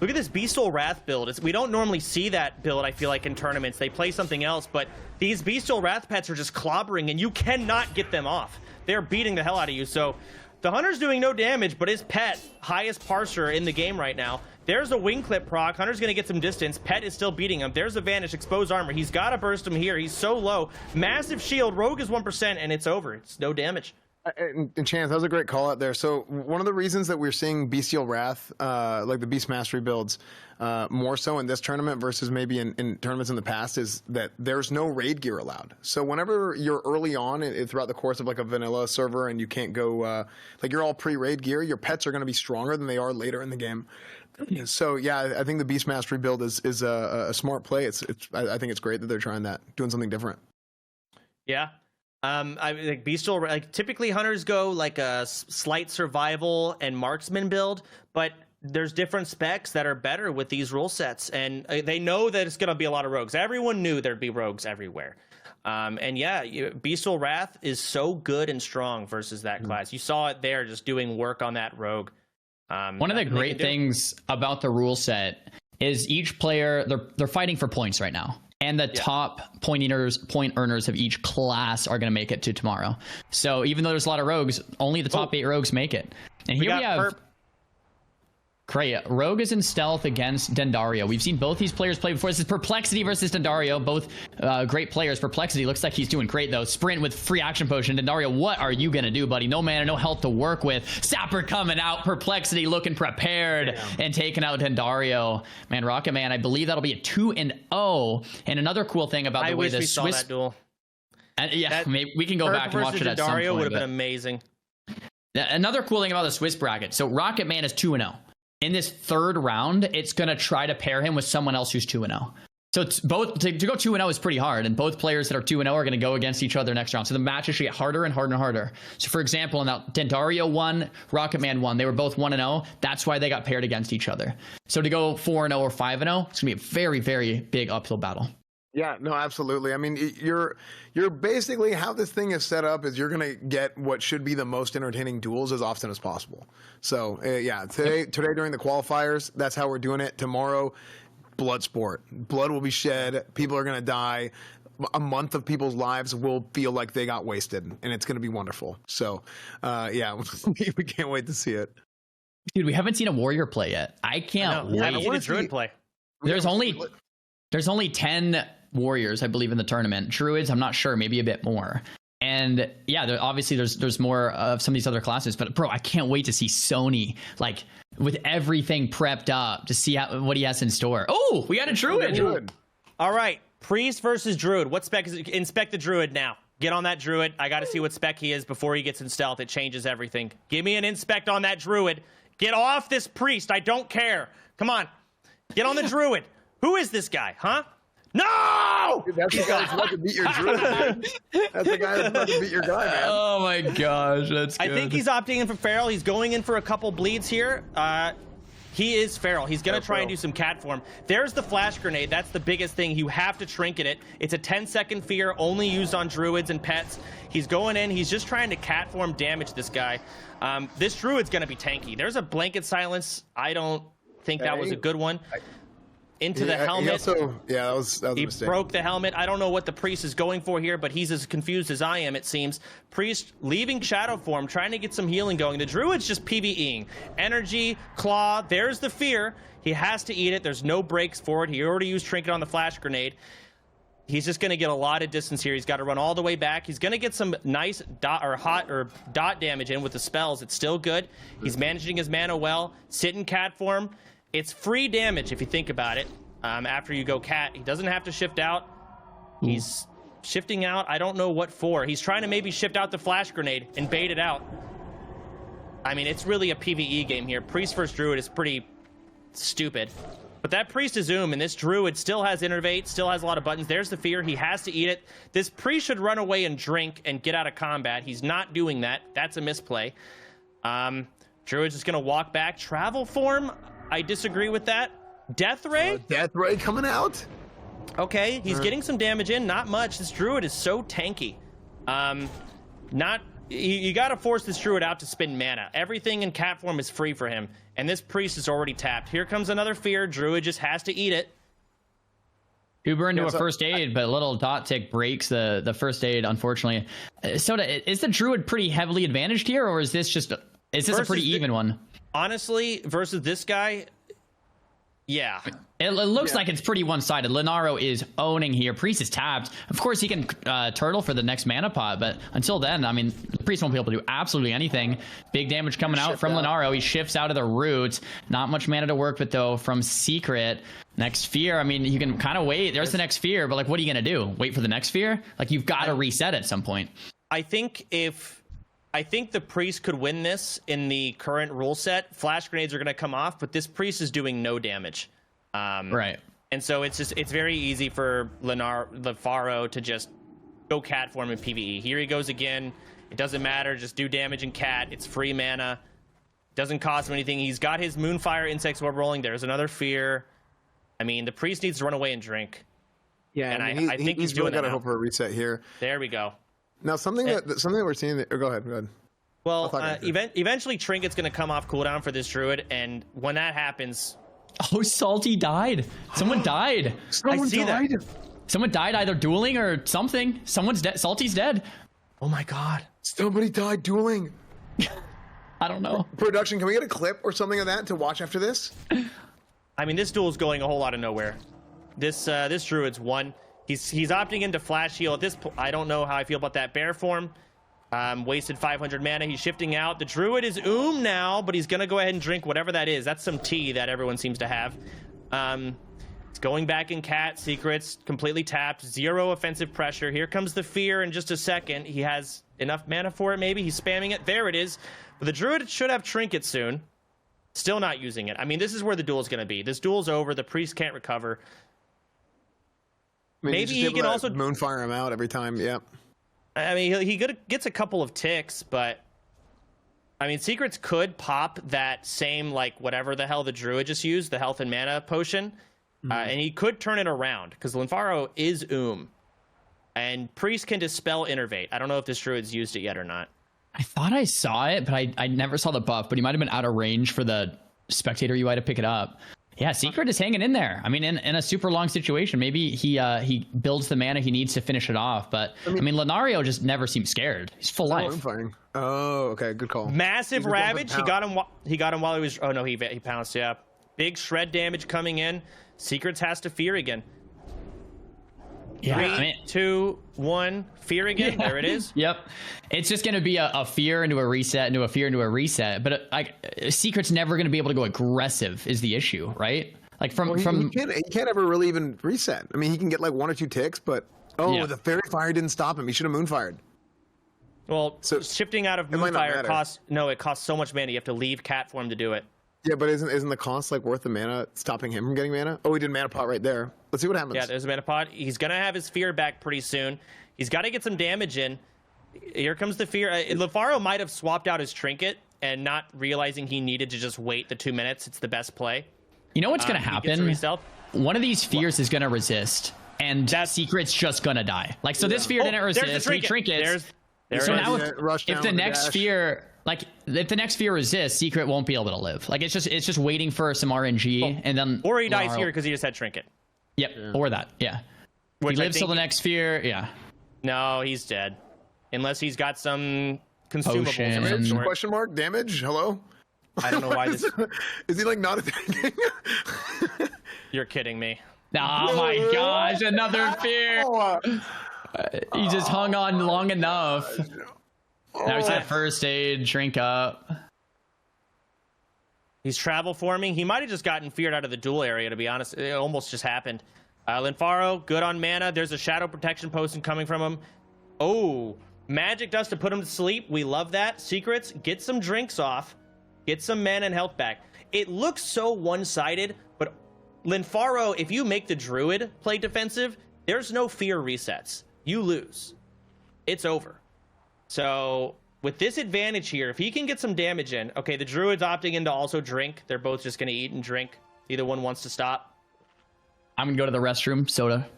Look at this Beastol Wrath build. We don't normally see that build, I feel like, in tournaments. They play something else, but these Beastol Wrath pets are just clobbering, and you cannot get them off. They're beating the hell out of you. So the Hunter's doing no damage, but his pet, highest parser in the game right now. There's a wing clip proc. Hunter's going to get some distance. Pet is still beating him. There's a vanish, exposed armor. He's got to burst him here. He's so low. Massive shield. Rogue is 1%, and it's over. It's no damage. And Chance, that was a great call out there. So one of the reasons that we're seeing Bestial Wrath, like the Beast Mastery builds, more so in this tournament versus maybe in tournaments in the past, is that there's no raid gear allowed. So whenever you're early on throughout the course of like a vanilla server and you can't go, like you're all pre-raid gear, your pets are going to be stronger than they are later in the game. So yeah, I think the Beast Mastery build is a smart play. I think it's great that they're trying that, doing something different. Yeah. I like Beastol, like typically hunters go like a slight survival and marksman build, but there's different specs that are better with these rule sets, and they know that it's going to be a lot of rogues. Everyone knew there'd be rogues everywhere. And yeah, Beastol Wrath is so good and strong versus that class. You saw it there just doing work on that rogue. One of the great things about the rule set is each player, they're fighting for points right now. And the top point earners of each class are going to make it to tomorrow. So even though there's a lot of rogues, only the top 8 rogues make it. And here we have Kreia. Rogue is in stealth against Dendario. We've seen both these players play before. This is Perplexity versus Dendario. Both great players. Perplexity looks like he's doing great, though. Sprint with free action potion. Dendario, what are you going to do, buddy? No mana, no health to work with. Sapper coming out. Perplexity looking prepared and taking out Dendario. Man, Rocket Man, I believe that'll be a 2-0. And another cool thing about the way the Swiss... saw that duel. Yeah, maybe we can go back and watch it at some point. Dendario would have been amazing. Another cool thing about the Swiss bracket. So Rocket Man is 2-0. In this third round, it's going to try to pair him with someone else who's 2-0. So it's both to go 2-0 is pretty hard, and both players that are 2-0 are going to go against each other next round. So the matches should get harder and harder and harder. So for example, now Dendario won, Rocket Man won. They were both 1-0. That's why they got paired against each other. So to go 4-0 or 5-0, it's going to be a very, very big uphill battle. Yeah, no, absolutely. I mean, you're basically, how this thing is set up is you're going to get what should be the most entertaining duels as often as possible. So, yeah, today during the qualifiers, that's how we're doing it. Tomorrow, blood sport. Blood will be shed. People are going to die. A month of people's lives will feel like they got wasted, and it's going to be wonderful. So, yeah, we can't wait to see it. Dude, we haven't seen a warrior play yet. I can't wait. I want to druid play. There's only 10 warriors, I believe, in the tournament. Druids, I'm not sure, maybe a bit more. And yeah, obviously there's more of some of these other classes, but bro, I can't wait to see Sony like with everything prepped up to see what he has in store. Oh, we got a druid. All right, priest versus druid. What spec is it? Inspect the druid now. Get on that druid. I got to see what spec he is before he gets in stealth. It changes everything. Give me an inspect on that druid. Get off this priest. I don't care. Come on, get on the druid. Who is this guy, huh? No! Dude, that's the guy that's about to beat your druid, dude. That's the guy that's about to beat your guy, man. Oh my gosh, that's good. I think he's opting in for Feral. He's going in for a couple bleeds here. He is Feral. He's going to try and do some cat form. There's the flash grenade. That's the biggest thing. You have to trinket it. It's a 10-second fear, only used on druids and pets. He's going in. He's just trying to cat form damage this guy. This druid's going to be tanky. There's a blanket silence. I don't think that was a good one. Into the helmet. That was a mistake. He broke the helmet. I don't know what the priest is going for here, but he's as confused as I am, it seems. Priest leaving shadow form, trying to get some healing going. The druid's just PvEing. Energy, claw, there's the fear. He has to eat it. There's no breaks for it. He already used trinket on the flash grenade. He's just going to get a lot of distance here. He's got to run all the way back. He's going to get some nice dot damage in with the spells. It's still good. He's managing his mana well. Sit in cat form. It's free damage if you think about it. After you go cat, he doesn't have to shift out. He's shifting out. I don't know what for. He's trying to maybe shift out the flash grenade and bait it out. I mean, it's really a PvE game here. Priest versus Druid is pretty stupid. But that Priest is Zoom, and this Druid still has Innervate, still has a lot of buttons. There's the fear. He has to eat it. This Priest should run away and drink and get out of combat. He's not doing that. That's a misplay. Druid's just going to walk back. Travel form, I disagree with that. Death Ray? Death Ray coming out? Okay, he's getting some damage in. Not much. This Druid is so tanky. You got to force this Druid out to spend mana. Everything in cat form is free for him. And this Priest is already tapped. Here comes another fear. Druid just has to eat it. Uber into a first aid, but a little dot tick breaks the first aid, unfortunately. Soda, is the Druid pretty heavily advantaged here, or is this a pretty even one? Honestly, versus this guy, yeah. It looks like it's pretty one-sided. Lenaro is owning here. Priest is tapped. Of course, he can turtle for the next mana pot, but until then, I mean, the Priest won't be able to do absolutely anything. Big damage coming out from Lenaro. He shifts out of the roots. Not much mana to work with, though, from Secret. Next Fear, I mean, you can kind of wait. There's the next Fear, but, like, what are you going to do? Wait for the next Fear? Like, you've got to reset at some point. I think the Priest could win this in the current rule set. Flash grenades are going to come off, but this Priest is doing no damage. Right. And so it's very easy for Lefaro to just go cat form in PvE. Here he goes again. It doesn't matter. Just do damage in cat. It's free mana. Doesn't cost him anything. He's got his Moonfire Insect Orb rolling. There's another Fear. I mean, the Priest needs to run away and drink. Yeah, and I think he's really doing got to hope for a reset here. There we go. Now, something that we're seeing. Go ahead. Well, eventually Trinket's going to come off cooldown for this Druid, and when that happens... Oh, Salty died. Someone died. Someone died. Someone died either dueling or something. Someone's dead. Salty's dead. Oh my god. Somebody died dueling. I don't know. Production, can we get a clip or something of that to watch after this? I mean, this duel's going a whole lot of nowhere. This Druid's won. He's opting into Flash Heal. At this point, I don't know how I feel about that bear form. Wasted 500 mana. He's shifting out. The Druid is now, but he's going to go ahead and drink whatever that is. That's some tea that everyone seems to have. It's going back in cat. Secrets completely tapped. Zero offensive pressure. Here comes the Fear in just a second. He has enough mana for it, maybe. He's spamming it. There it is. But the Druid should have Trinket soon. Still not using it. I mean, this is where the duel's going to be. This duel's over. The Priest can't recover. I mean, maybe he can also Moonfire him out every time. Yep. I mean, he gets a couple of ticks, but I mean, Secrets could pop that same, like, whatever the hell the Druid just used, the health and mana potion, and he could turn it around because Lenfaro is and Priest can dispel Innervate. I don't know if this Druid's used it yet or not. I thought I saw it, but I never saw the buff, but he might have been out of range for the spectator UI to pick it up. Yeah, Secret is hanging in there. I mean, in a super long situation, maybe he builds the mana he needs to finish it off. But I mean, Lenario just never seems scared. He's full life. Firing. Oh, okay, good call. Massive Ravage. He got him while he was. Oh no, he pounced. Yeah, big shred damage coming in. Secrets has to Fear again. Yeah, 3, 2, 1, Fear again. Yeah. There it is. Yep. It's just going to be a Fear into a reset, into a Fear into a reset. But Secret's never going to be able to go aggressive is the issue, right? Like he can't ever really even reset. I mean, he can get like 1 or 2 ticks, but the Fairy Fire didn't stop him. He should have Moonfired. Well, so shifting out of Moonfire costs so much mana. You have to leave cat form to do it. Yeah, but isn't the cost like worth the mana stopping him from getting mana? Oh, he did mana pot right there. Let's see what happens. Yeah, there's a mana pot. He's gonna have his Fear back pretty soon. He's got to get some damage in. Here comes the Fear. Lefaro might have swapped out his Trinket and not realizing he needed to just wait the 2 minutes. It's the best play. You know what's gonna happen? One of these Fears is gonna resist, and that Secret's just gonna die. Like this Fear didn't resist. He Trinkets. So now if the next Fear. Like, if the next Fear resists, Secret won't be able to live. Like, it's just waiting for some RNG, and then... Or he dies here because he just had Trinket. Yep, or that, yeah. Which he lives till the next Fear, yeah. No, he's dead. Unless he's got some consumables. Question mark? Damage? Hello? I don't know why this... Is he, like, not attacking? You're kidding me. Oh my gosh, another fear. He just hung on long enough. Now he's at first aid, drink up. He's travel forming. He might have just gotten feared out of the duel area, to be honest. It almost just happened. Linfaro, good on mana. There's a shadow protection potion coming from him. Oh, magic dust to put him to sleep. We love that. Secrets, get some drinks off. Get some mana and health back. It looks so one-sided, but Linfaro, if you make the druid play defensive, there's no fear resets. You lose. It's over. So with this advantage here, if he can get some damage in, okay, the druid's opting in to also drink. They're both just going to eat and drink. Either one wants to stop. I'm going to go to the restroom. Soda.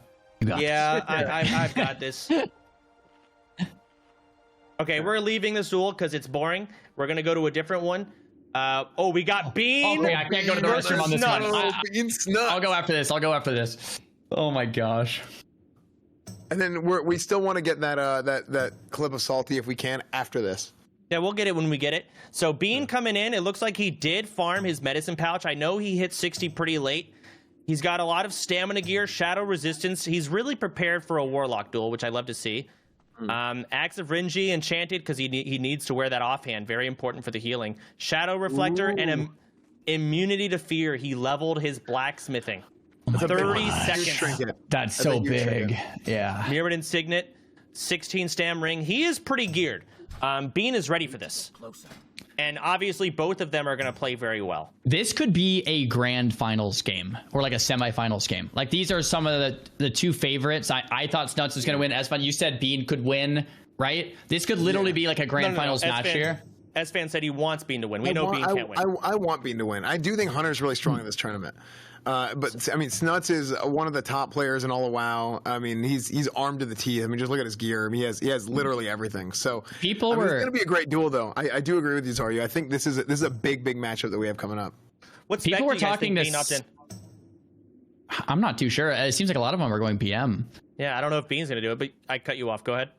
You got this. I've got this. Okay, we're leaving this duel because it's boring. We're going to go to a different one. We got Bean. Okay, I can't go to the restroom on this one. I'll go after this. Oh my gosh. And then we still want to get that clip of Salty if we can after this. Yeah, we'll get it when we get it. So Bean coming in, it looks like he did farm his medicine pouch. I know he hit 60 pretty late. He's got a lot of stamina gear, shadow resistance. He's really prepared for a warlock duel, which I love to see. Axe of Renji enchanted because he needs to wear that offhand. Very important for the healing. Shadow reflector and immunity to fear. He leveled his blacksmithing. 30 seconds. That's so big. Yeah. Mirrored Insignet, 16 stam ring. He is pretty geared. Bean is ready for this. And obviously both of them are going to play very well. This could be a grand finals game or like a semifinals game. Like these are some of the two favorites. I thought Snuts was going to win. Esfan, you said Bean could win, right? This could literally be like a grand finals match here. Esfan said he wants Bean to win. We know Bean can't win. I want Bean to win. I do think Hunter's really strong in this tournament. But I mean, Snuts is one of the top players in all of WoW. I mean, he's armed to the teeth. I mean, just look at his gear. I mean, he has literally everything. So it's going to be a great duel, though. I do agree with you, Xaryu. I think this is a big matchup that we have coming up. What people were talking this. I'm not too sure. It seems like a lot of them are going PM. Yeah, I don't know if Bean's going to do it, but I cut you off. Go ahead.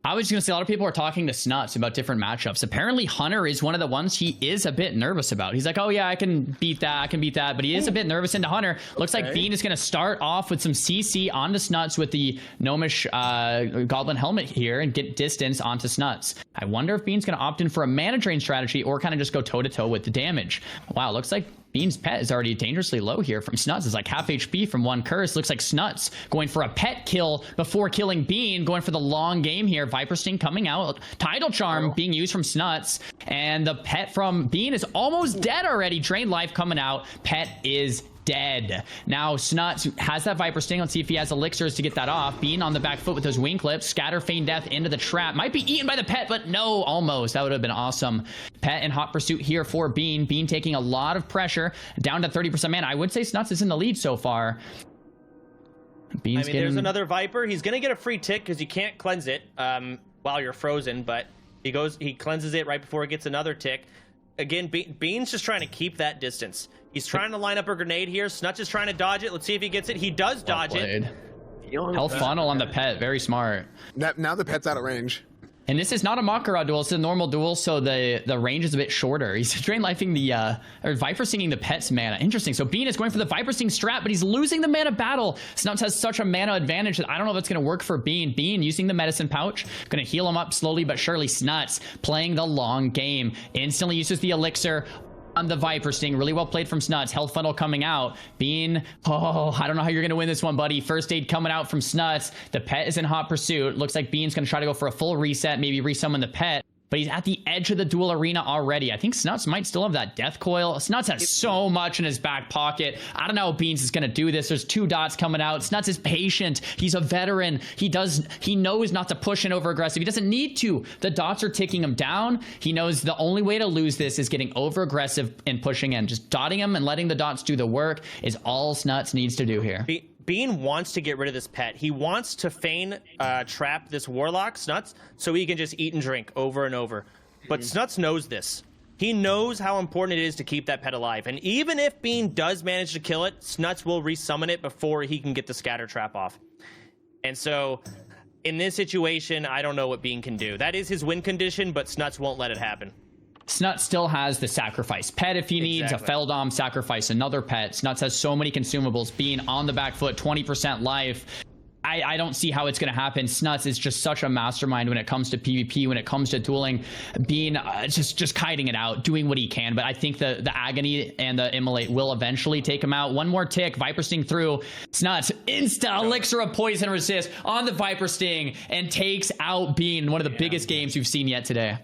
I was just going to say a lot of people are talking to Snuts about different matchups. Apparently, Hunter is one of the ones he is a bit nervous about. He's like, oh, yeah, I can beat that. But he is a bit nervous into Hunter. Looks like Bean is going to start off with some CC onto Snuts with the Gnomish Goblin Helmet here and get distance onto Snuts. I wonder if Bean's going to opt in for a mana drain strategy or kind of just go toe-to-toe with the damage. Wow, looks like Bean's pet is already dangerously low here from Snuts. It's like half HP from one curse. Looks like Snuts going for a pet kill before killing Bean, going for the long game here. Viper Sting coming out. Tidal Charm being used from Snuts. And the pet from Bean is almost dead already. Drained life coming out. Pet is dead. Now Snuts has that Viper Sting. Let's see if he has elixirs to get that off. Bean on the back foot with those wing clips. Scatter Feign Death into the trap. Might be eaten by the pet, but no, almost. That would have been awesome. Pet in hot pursuit here for Bean. Bean taking a lot of pressure. Down to 30% mana. I would say Snuts is in the lead so far. Bean's there's another Viper. He's going to get a free tick because you can't cleanse it while you're frozen, but he cleanses it right before he gets another tick. Again, Bean's just trying to keep that distance. He's trying to line up a grenade here. Snuts is trying to dodge it. Let's see if he gets it. He does dodge it. Health funnel on the pet. Very smart. Now the pet's out of range. And this is not a Mak'Gora duel. It's a normal duel, so the range is a bit shorter. He's drain lifing or Viper Stinging the pet's mana. Interesting. So Bean is going for the Viper Sting strat, but he's losing the mana battle. Snuts has such a mana advantage that I don't know if it's going to work for Bean. Bean using the medicine pouch, going to heal him up slowly but surely. Snuts playing the long game. Instantly uses the elixir on the Viper Sting. Really well played from Snuts. Health funnel coming out. Bean, I don't know how you're going to win this one, buddy. First aid coming out from Snuts. The pet is in hot pursuit. Looks like Bean's going to try to go for a full reset, maybe resummon the pet. But he's at the edge of the duel arena already. I think Snuts might still have that death coil. Snuts has so much in his back pocket. I don't know how Beans is going to do this. There's 2 dots coming out. Snuts is patient. He's a veteran. He knows not to push in over aggressive. He doesn't need to. The dots are ticking him down. He knows the only way to lose this is getting over aggressive and pushing in. Just dotting him and letting the dots do the work is all Snuts needs to do here. Bean wants to get rid of this pet. He wants to feign trap this Warlock, Snuts, so he can just eat and drink over and over. But Snuts knows this. He knows how important it is to keep that pet alive. And even if Bean does manage to kill it, Snuts will resummon it before he can get the scatter trap off. And so in this situation, I don't know what Bean can do. That is his win condition, but Snuts won't let it happen. Snuts still has the sacrifice pet if he needs a Feldom, sacrifice another pet. Snuts has so many consumables, being on the back foot, 20% life. I don't see how it's going to happen. Snuts is just such a mastermind when it comes to PvP, when it comes to dueling, being just kiting it out, doing what he can. But I think the Agony and the Immolate will eventually take him out. One more tick, Viper Sting through. Snuts, insta Elixir of Poison Resist on the Viper Sting and takes out Bean, one of the biggest games we've seen yet today.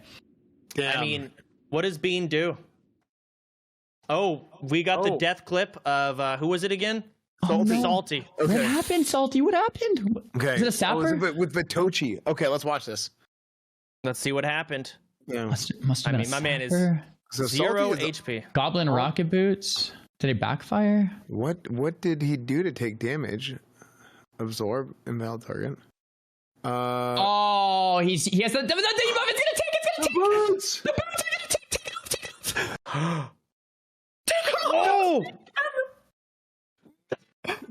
Damn. I mean, what does Bean do? Oh, we got the death clip of, who was it again? Salty. Okay. What happened, Salty? What happened? Okay. Is it a sapper? With Vitochi. Okay, let's watch this. Let's see what happened. Yeah. Must have been my man is So 0 HP. Goblin Rocket Boots. Did it backfire? What did he do to take damage? Absorb invalid target. He has the debuff. It's gonna take. The boots. The boots are gonna take it off. Oh.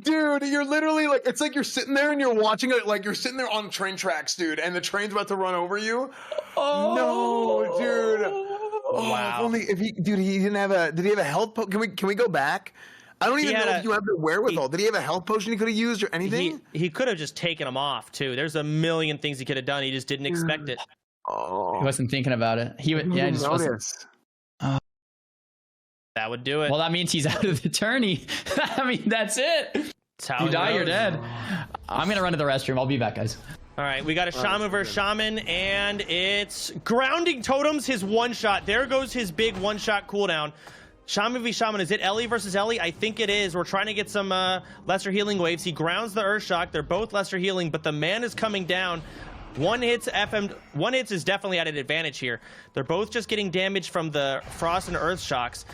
Dude, you're literally like, it's like you're sitting there and you're watching it, like you're sitting there on train tracks, dude, and the train's about to run over you. Oh no, dude. Oh, Wow. If he didn't have did he have a health potion? Can we go back? I don't even know if you have the wherewithal. Did he have a health potion he could have used or anything? He could have just taken him off too. There's a million things he could have done. He just didn't expect it. Oh. He wasn't thinking about it. He just wasn't. That would do it. Well, that means he's out of the tourney. I mean, that's it. You die, you're dead. I'm going to run to the restroom. I'll be back, guys. All right, we got a Shaman versus Shaman, and it's Grounding Totems, his one-shot. There goes his big one-shot cooldown. Shaman v Shaman, is it Ellie versus Ellie? I think it is. We're trying to get some lesser healing waves. He grounds the Earth Shock. They're both lesser healing, but the man is coming down. One hits is definitely at an advantage here. They're both just getting damage from the Frost and Earth Shocks.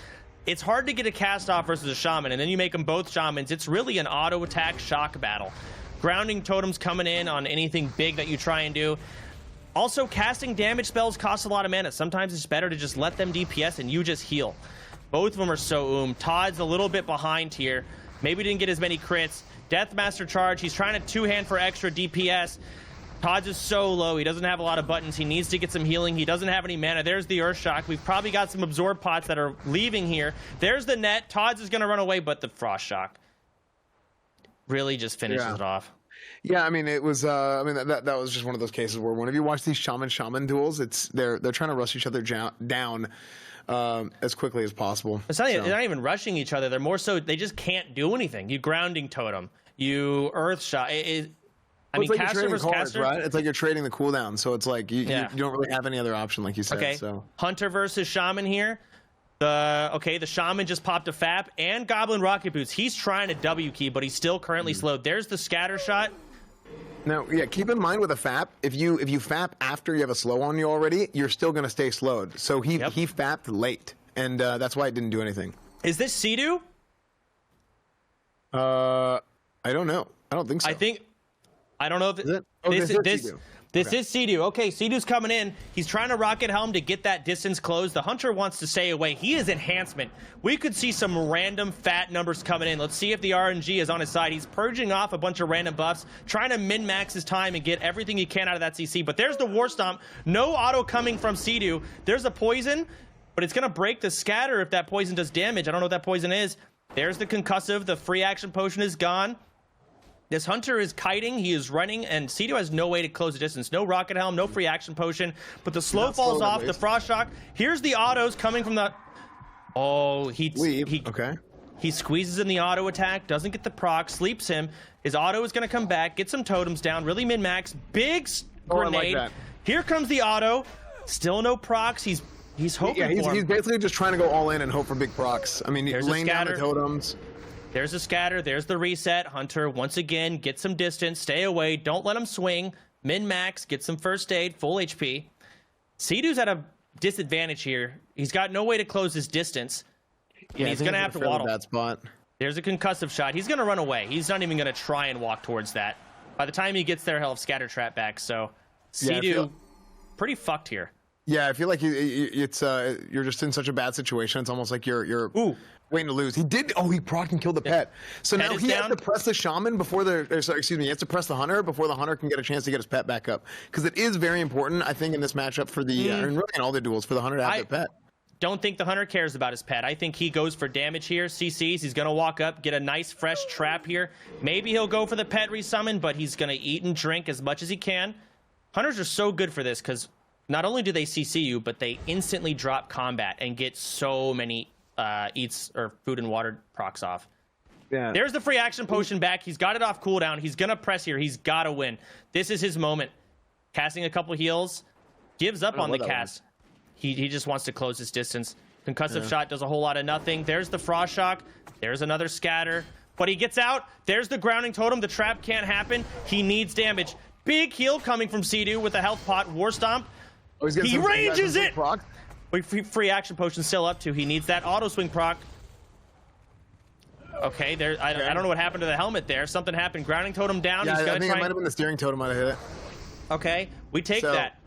It's hard to get a cast off versus a Shaman, and then you make them both Shamans. It's really an auto attack shock battle. Grounding Totems coming in on anything big that you try and do. Also, casting damage spells costs a lot of mana. Sometimes it's better to just let them DPS and you just heal. Both of them are so Todd's a little bit behind here. Maybe didn't get as many crits. Deathmaster charge. He's trying to two-hand for extra DPS. Todd's is so low. He doesn't have a lot of buttons. He needs to get some healing. He doesn't have any mana. There's the Earth Shock. We've probably got some Absorb pots that are leaving here. There's the net. Todd's is going to run away, but the Frost Shock really just finishes it off. Yeah, I mean, it was. I mean, that was just one of those cases where whenever you watch these Shaman duels, they're trying to rush each other down as quickly as possible. They're not even rushing each other. They're more so they just can't do anything. You Grounding Totem. You Earth Shock. I mean, like caster versus caster, right? It's like you're trading the cooldown, so it's like you don't really have any other option, like you said. Okay. So Hunter versus Shaman here. The Shaman just popped a FAP and Goblin Rocket Boots. He's trying to W key, but he's still currently slowed. There's the scatter shot. Now, yeah, keep in mind with a FAP, if you FAP after you have a slow on you already, you're still going to stay slowed. So he FAP'd late, and that's why it didn't do anything. Is this Sidu? I don't know. I don't think so. I don't know if this is Sidu. Okay, Sidu's coming in. He's trying to rocket helm to get that distance closed. The Hunter wants to stay away. He is enhancement. We could see some random fat numbers coming in. Let's see if the RNG is on his side. He's purging off a bunch of random buffs, trying to min-max his time and get everything he can out of that CC. But there's the War Stomp. No auto coming from Sidu. There's a poison, but it's going to break the scatter if that poison does damage. I don't know what that poison is. There's the concussive. The free action potion is gone. This Hunter is kiting, he is running, and Sidu has no way to close the distance. No rocket helm, no free action potion, but the slow falls off, the Frost Shock. Here's the autos coming from the... Oh, he squeezes in the auto attack, doesn't get the proc, sleeps him. His auto is going to come back, get some totems down, really min-max, big grenade. I like that. Here comes the auto, still no procs, he's hoping for him. He's basically just trying to go all in and hope for big procs. I mean, he's laying down the totems. There's a scatter. There's the reset. Hunter, once again, get some distance. Stay away. Don't let him swing. Min-max. Get some first aid. Full HP. Sidu's at a disadvantage here. He's got no way to close his distance. Yeah, he's going to have to waddle. That spot. There's a concussive shot. He's going to run away. He's not even going to try and walk towards that. By the time he gets there, he'll have scatter trap back. So Sidu, pretty fucked here. Yeah, I feel like you're just in such a bad situation. It's almost like you're waiting to lose. He did. Oh, he procced and killed the pet. So now he has to press the Shaman before he has to press the Hunter before the Hunter can get a chance to get his pet back up. Because it is very important, I think, in this matchup for the and really in all the duels for the Hunter to have their pet. don't think the Hunter cares about his pet. I think he goes for damage here. CCs, he's going to walk up, get a nice fresh trap here. Maybe he'll go for the pet resummon, but he's going to eat and drink as much as he can. Hunters are so good for this because not only do they CC you, but they instantly drop combat and get so many eats or food and water procs off. Yeah. There's the free action potion back. He's got it off cooldown. He's going to press here. He's got to win. This is his moment. Casting a couple heals. Gives up on the cast. He just wants to close his distance. Concussive shot does a whole lot of nothing. There's the frost shock. There's another scatter. But he gets out. There's the grounding totem. The trap can't happen. He needs damage. Big heal coming from Xaryu with a health pot. War Stomp. Oh, he ranges it. Free action potion still up to. He needs that auto swing proc. Okay, there. I don't know what happened to the helmet there. Something happened. Grounding totem down. Yeah, He's gonna I think it might have been the steering totem might have hit it. Okay, we take that.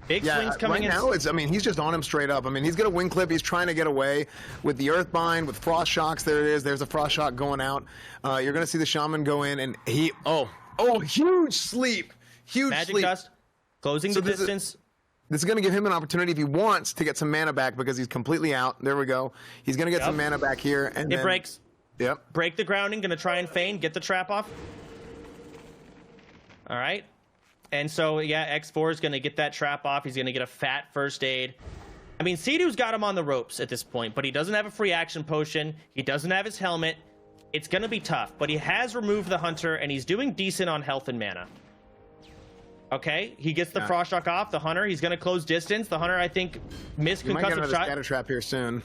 Big swings coming in. Right now, I mean, he's just on him straight up. I mean, he's going to wing clip. He's trying to get away with the Earthbind, with Frost Shocks. There it is. There's a Frost Shock going out. You're going to see the Shaman go in, and he... Oh, huge sleep. Huge Magic sleep. Dust, closing the distance. This is going to give him an opportunity if he wants to get some mana back because he's completely out. There we go. He's going to get some mana back here. And it breaks. Yep. Break the grounding. Going to try and feign. Get the trap off. All right. And so, yeah, X4 is going to get that trap off. He's going to get a fat first aid. I mean, Xaryu's got him on the ropes at this point, but he doesn't have a free action potion. He doesn't have his helmet. It's going to be tough, but he has removed the Hunter, and he's doing decent on health and mana. Okay, he gets the Frost Shock off. The Hunter, he's going to close distance. The Hunter, I think, missed concussive shot. Might get another scatter trap here soon.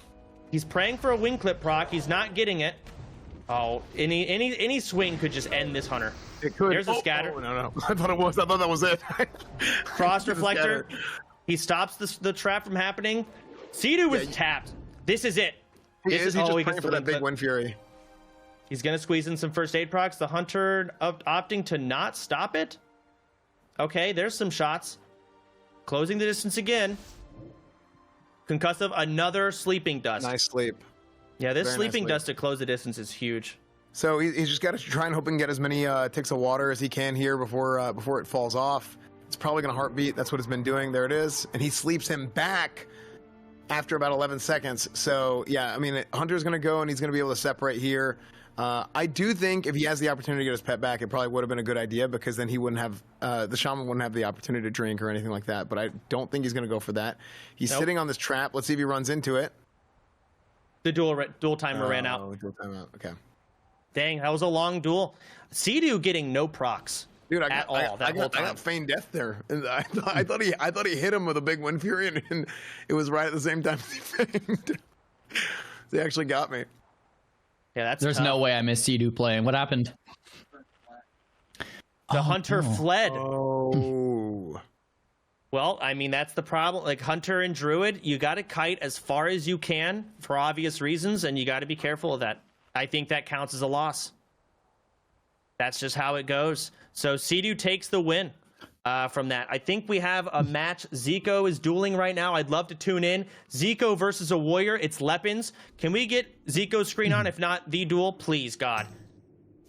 He's praying for a wing clip proc. He's not getting it. Oh, any swing could just end this Hunter. It could. There's a scatter. Oh, no. I thought it was. I thought that was it. Frost Reflector. He stops the trap from happening. Xaryu was tapped. This is it. He is. He's just praying for that big Wind Fury. He's going to squeeze in some first aid procs. The Hunter opting to not stop it. Okay, there's some shots. Closing the distance again. Concussive, another Sleeping Dust. Nice sleep. Yeah, this Sleeping Dust to close the distance is huge. So he's just got to try and hope and get as many ticks of water as he can here before it falls off. It's probably going to heartbeat. That's what it's been doing. There it is. And he sleeps him back after about 11 seconds. So, yeah, I mean, Hunter's going to go, and he's going to be able to separate here. I do think if he has the opportunity to get his pet back, it probably would have been a good idea because then he wouldn't have the Shaman wouldn't have the opportunity to drink or anything like that. But I don't think he's going to go for that. He's sitting on this trap. Let's see if he runs into it. The dual timer ran out. Oh, dual timer. Okay. Dang, that was a long duel. Xaryu getting no procs. Dude, I got feigned death there. I thought he hit him with a big Wind Fury, and it was right at the same time as he feigned. They actually got me. Yeah, There's no way I missed Xaryu playing. What happened? The Hunter fled. Oh. Well, I mean, that's the problem. Like, Hunter and Druid, you got to kite as far as you can for obvious reasons, and you got to be careful of that. I think that counts as a loss. That's just how it goes. So Xaryu takes the win from that. I think we have a match. Zico is dueling right now. I'd love to tune in. Zico versus a warrior. It's Lepins. Can we get Zico's screen on? If not, the duel, please, God.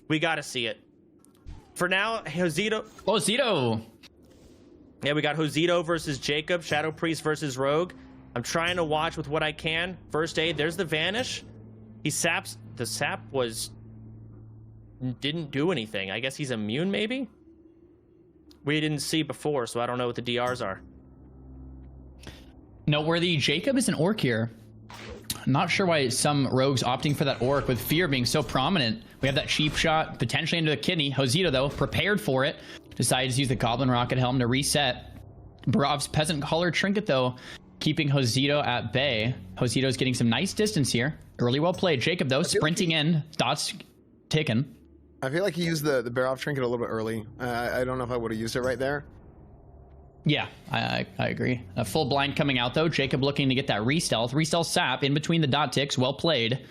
We got to see it. For now, Josito. Oh, Zito. Yeah, we got Josito versus Jacob. Shadow Priest versus Rogue. I'm trying to watch with what I can. First aid. There's the Vanish. He saps. The sap didn't do anything. I guess he's immune, maybe? We didn't see before, so I don't know what the DRs are. Noteworthy, Jacob is an orc here. Not sure why some rogues opting for that orc with fear being so prominent. We have that cheap shot potentially into the kidney. Josito, though, prepared for it. Decides to use the Goblin Rocket Helm to reset. Barov's Peasant Collar Trinket, though, keeping Josito at bay. Josito's getting some nice distance here. Early well played. Jacob, though, sprinting in. Dots taken. I feel like he used the Barov Trinket a little bit early. I don't know if I would have used it right there. Yeah, I agree. A full blind coming out, though. Jacob looking to get that Restealth sap in between the dot ticks. Well played.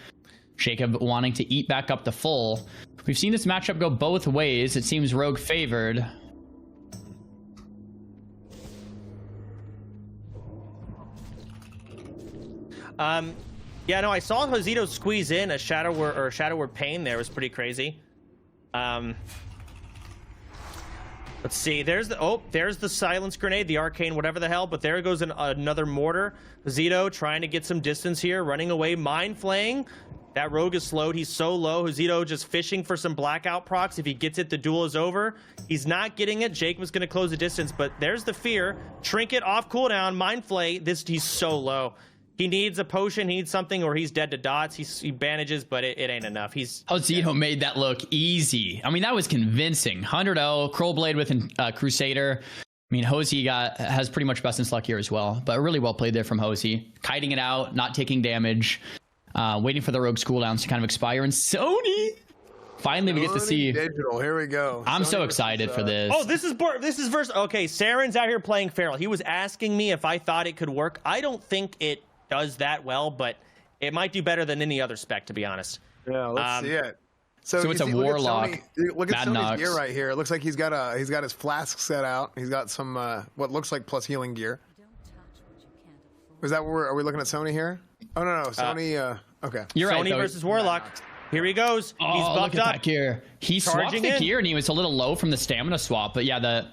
Jacob wanting to eat back up the full. We've seen this matchup go both ways. It seems Rogue favored. Yeah, no, I saw Josito squeeze in a Shadow Word Pain there. It was pretty crazy. Let's see. There's the silence grenade, the arcane, whatever the hell. But there goes another mortar. Zito trying to get some distance here, running away, mind flaying. That rogue is slowed. He's so low. Zito just fishing for some blackout procs. If he gets it, the duel is over. He's not getting it. Jake was going to close the distance, but there's the fear. Trinket off cooldown. Mind flay. He's so low. He needs a potion. He needs something, or he's dead to dots. He bandages, but it ain't enough. Zito made that look easy. I mean, that was convincing. 100-0, Crowblade with Crusader. I mean, Hosey has pretty much best in luck here as well, but really well played there from Hosey. Kiting it out, not taking damage, waiting for the rogue's cooldowns to kind of expire. And Sony, finally we get to see. Digital. Here we go. I'm so excited for this. Oh, this is verse. Okay, Saren's out here playing Feral. He was asking me if I thought it could work. I don't think it does that well, but it might do better than any other spec, to be honest. Yeah, let's see it. So it's a warlock. Look at Sony's gear right here. It looks like he's got his flask set out. He's got some what looks like plus healing gear. Is that where are we looking at Sony here? Oh no, Sony. Okay. You're right. Sony versus warlock. Here he goes. Oh, he's buffed look at up. that gear. He swapped the gear and he was a little low from the stamina swap, but yeah, the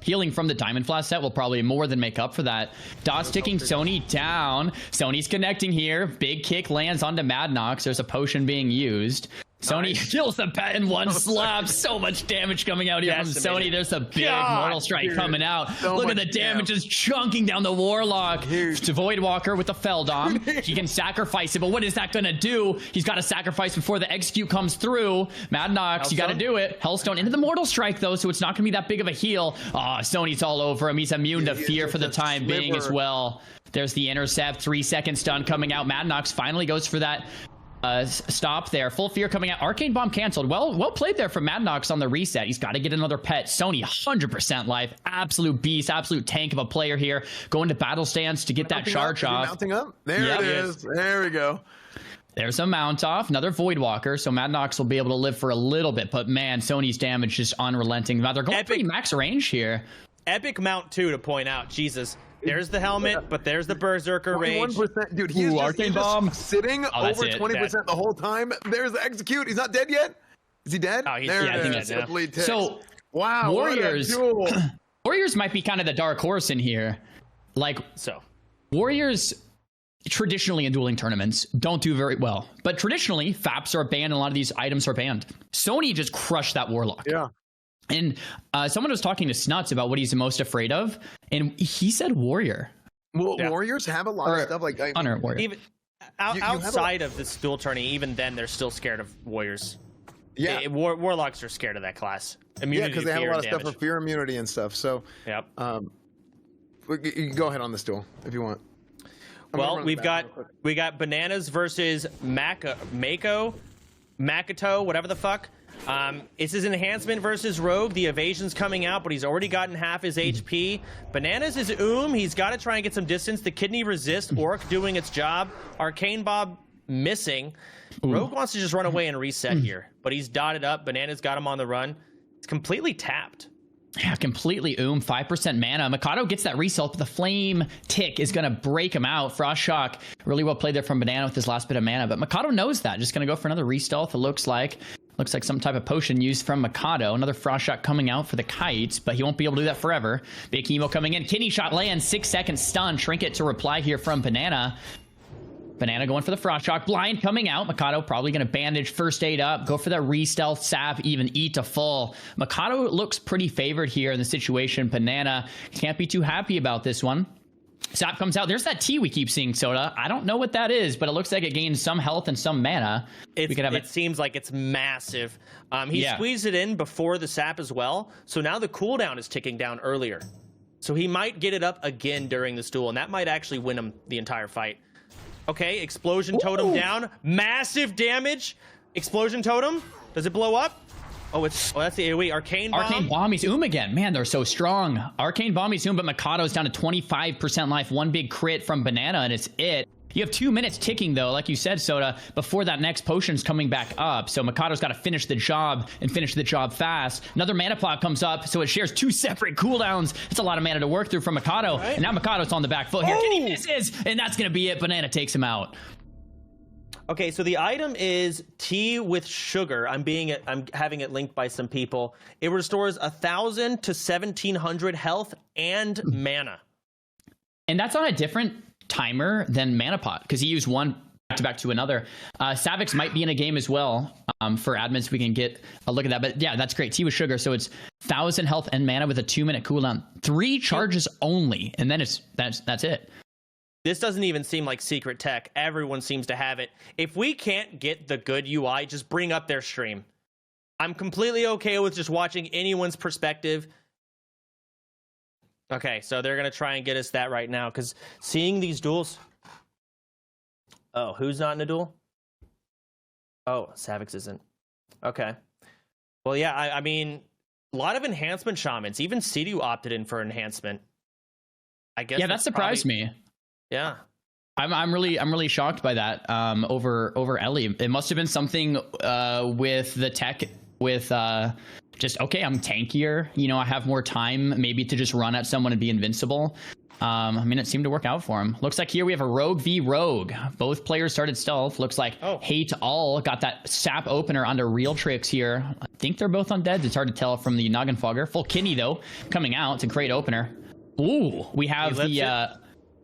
healing from the Diamond Flask set will probably more than make up for that. Dots ticking Sony down. Sony's connecting here. Big kick lands onto Madnox. There's a potion being used. Sony kills the pet in one slap. So much damage coming out here from Sony. There's a big Mortal Strike coming out. Look at the damage just chunking down the Warlock. To Voidwalker with the Feldom. He can sacrifice it, but what is that going to do? He's got to sacrifice before the execute comes through. Madnox, you got to do it. Hellstone into the Mortal Strike, though, so it's not going to be that big of a heal. Sony's all over him. He's immune to fear for the time being as well. There's the intercept. 3-second stun coming out. Madnox finally goes for that stop there. Full fear coming out. Arcane Bomb canceled. Well played there from Madnox on the reset. He's got to get another pet. Sony 100% life. Absolute beast. Absolute tank of a player here. Going to battle stance to get that charge off. Mounting up. There it is. There we go. There's a mount off. Another Voidwalker. So Madnox will be able to live for a little bit. But man, Sony's damage is unrelenting. Now they're going pretty max range here. Epic mount too to point out. Jesus. There's the helmet, but there's the Berserker rage. Dude, he's just sitting over 20% the whole time. There's the execute. He's not dead yet. Is he dead? Oh, I think he's dead. So, wow, Warriors might be kind of the dark horse in here. Warriors traditionally in dueling tournaments don't do very well, but traditionally FAPs are banned and a lot of these items are banned. Sony just crushed that Warlock. Yeah. And someone was talking to Snuts about what he's the most afraid of, and he said Warrior. Well, Warriors have a lot of stuff like Hunter Warrior. Even outside of this dual tourney, even then they're still scared of Warriors. Yeah, Warlocks are scared of that class. Immunity, because they have a lot of stuff for fear immunity and stuff. So, yep. You can go ahead on this duel if you want. Well, we got Bananas versus Makoto, whatever the fuck. It's his enhancement versus Rogue. The evasion's coming out, but he's already gotten half his HP. Bananas is He's got to try and get some distance. The kidney resist. Orc doing its job. Arcane Bob missing. Rogue wants to just run away and reset here, but he's dotted up. Bananas got him on the run. It's completely tapped. Yeah, completely 5% mana. Mikado gets that result, but the flame tick is going to break him out. Frost Shock, really well played there from Banana with his last bit of mana, but Mikado knows that. Just going to go for another re-stealth, it looks like. Looks like some type of potion used from Mikado. Another Frost Shot coming out for the kites, but he won't be able to do that forever. Big Emo coming in. Kidney Shot lands. 6-second stun. Trinket to reply here from Banana. Banana going for the Frost Shock. Blind coming out. Mikado probably going to bandage, first aid up. Go for the re-stealth, sap, even eat to full. Mikado looks pretty favored here in the situation. Banana can't be too happy about this one. Sap comes out. There's that T we keep seeing, Soda. I don't know what that is, but it looks like it gains some health and some mana. It seems like it's massive. He squeezed it in before the sap as well, so now the cooldown is ticking down earlier. So he might get it up again during this duel, and that might actually win him the entire fight. Okay, Explosion Totem down. Massive damage. Explosion Totem. Does it blow up? Oh, that's the AoE. Arcane Bomb. Arcane Bomb. He's again. Man, they're so strong. Arcane Bomb. He's but Mikado's down to 25% life. One big crit from Banana, and it's it. You have 2 minutes ticking, though, like you said, Soda, before that next potion's coming back up. So Mikado's got to finish the job and finish the job fast. Another mana plot comes up, so it shares 2 separate cooldowns. It's a lot of mana to work through from Mikado. Right. And now Mikado's on the back foot here. He misses, and that's going to be it. Banana takes him out. Okay, so the item is tea with sugar. I'm having it linked by some people. It restores 1,000 to 1,700 health and mana. And that's on a different timer than Mana Pot, because he used one back to back to another. Savix might be in a game as well. For admins, we can get a look at that. But yeah, that's great. Tea with sugar. So it's 1,000 health and mana with a 2-minute cooldown. 3 charges only, and then that's it. This doesn't even seem like secret tech. Everyone seems to have it. If we can't get the good UI, just bring up their stream. I'm completely okay with just watching anyone's perspective. Okay, so they're going to try and get us that right now, because seeing these duels... Oh, who's not in a duel? Oh, Savix isn't. Okay. Well, yeah, I mean, a lot of enhancement shamans. Even Xaryu opted in for enhancement. I guess. Yeah, that surprised me. Yeah. I'm really shocked by that. Over Ellie, it must have been something with the tech with just okay, I'm tankier. You know, I have more time maybe to just run at someone and be invincible. I mean, it seemed to work out for him. Looks like here we have a Rogue v Rogue. Both players started stealth. Looks like Hate All got that sap opener onto Real Tricks here. I think they're both undead. It's hard to tell from the Noggin Fogger. Full Kidney, though, coming out. It's a great opener. Ooh, we have the...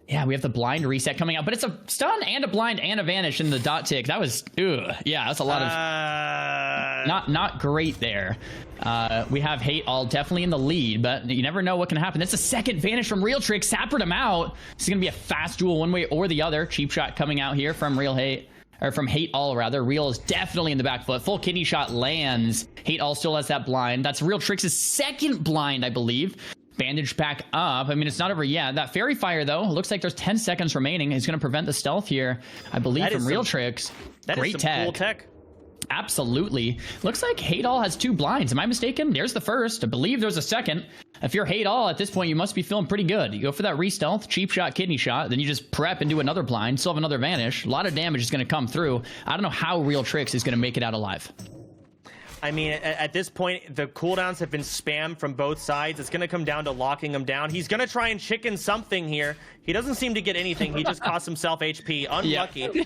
Yeah, we have the blind reset coming out, but it's a stun and a blind and a vanish in the dot tick. That was, yeah, that's a lot of not great there. We have Hate All definitely in the lead, but you never know what can happen. That's a second vanish from Real Trick. Sappered him out. This is gonna be a fast duel one way or the other. Cheap shot coming out here from from Hate All rather. Real is definitely in the back foot. Full kidney shot lands. Hate All still has that blind. That's Real Trick's second blind, I believe. Bandaged back up. I mean, it's not over yet. That Fairy Fire, though, looks like there's 10 seconds remaining. It's going to prevent the stealth here, I believe, from Real Tricks. That Great is some tech. cool tech. Absolutely. Looks like Hate All has 2 blinds. Am I mistaken? There's the first. I believe there's a second. If you're Hate All at this point, you must be feeling pretty good. You go for that re-stealth, cheap shot, kidney shot, then you just prep and do another blind, still have another vanish. A lot of damage is going to come through. I don't know how Real Tricks is going to make it out alive. I mean, at this point, the cooldowns have been spammed from both sides. It's going to come down to locking him down. He's going to try and chicken something here. He doesn't seem to get anything. He just cost himself HP. Unlucky.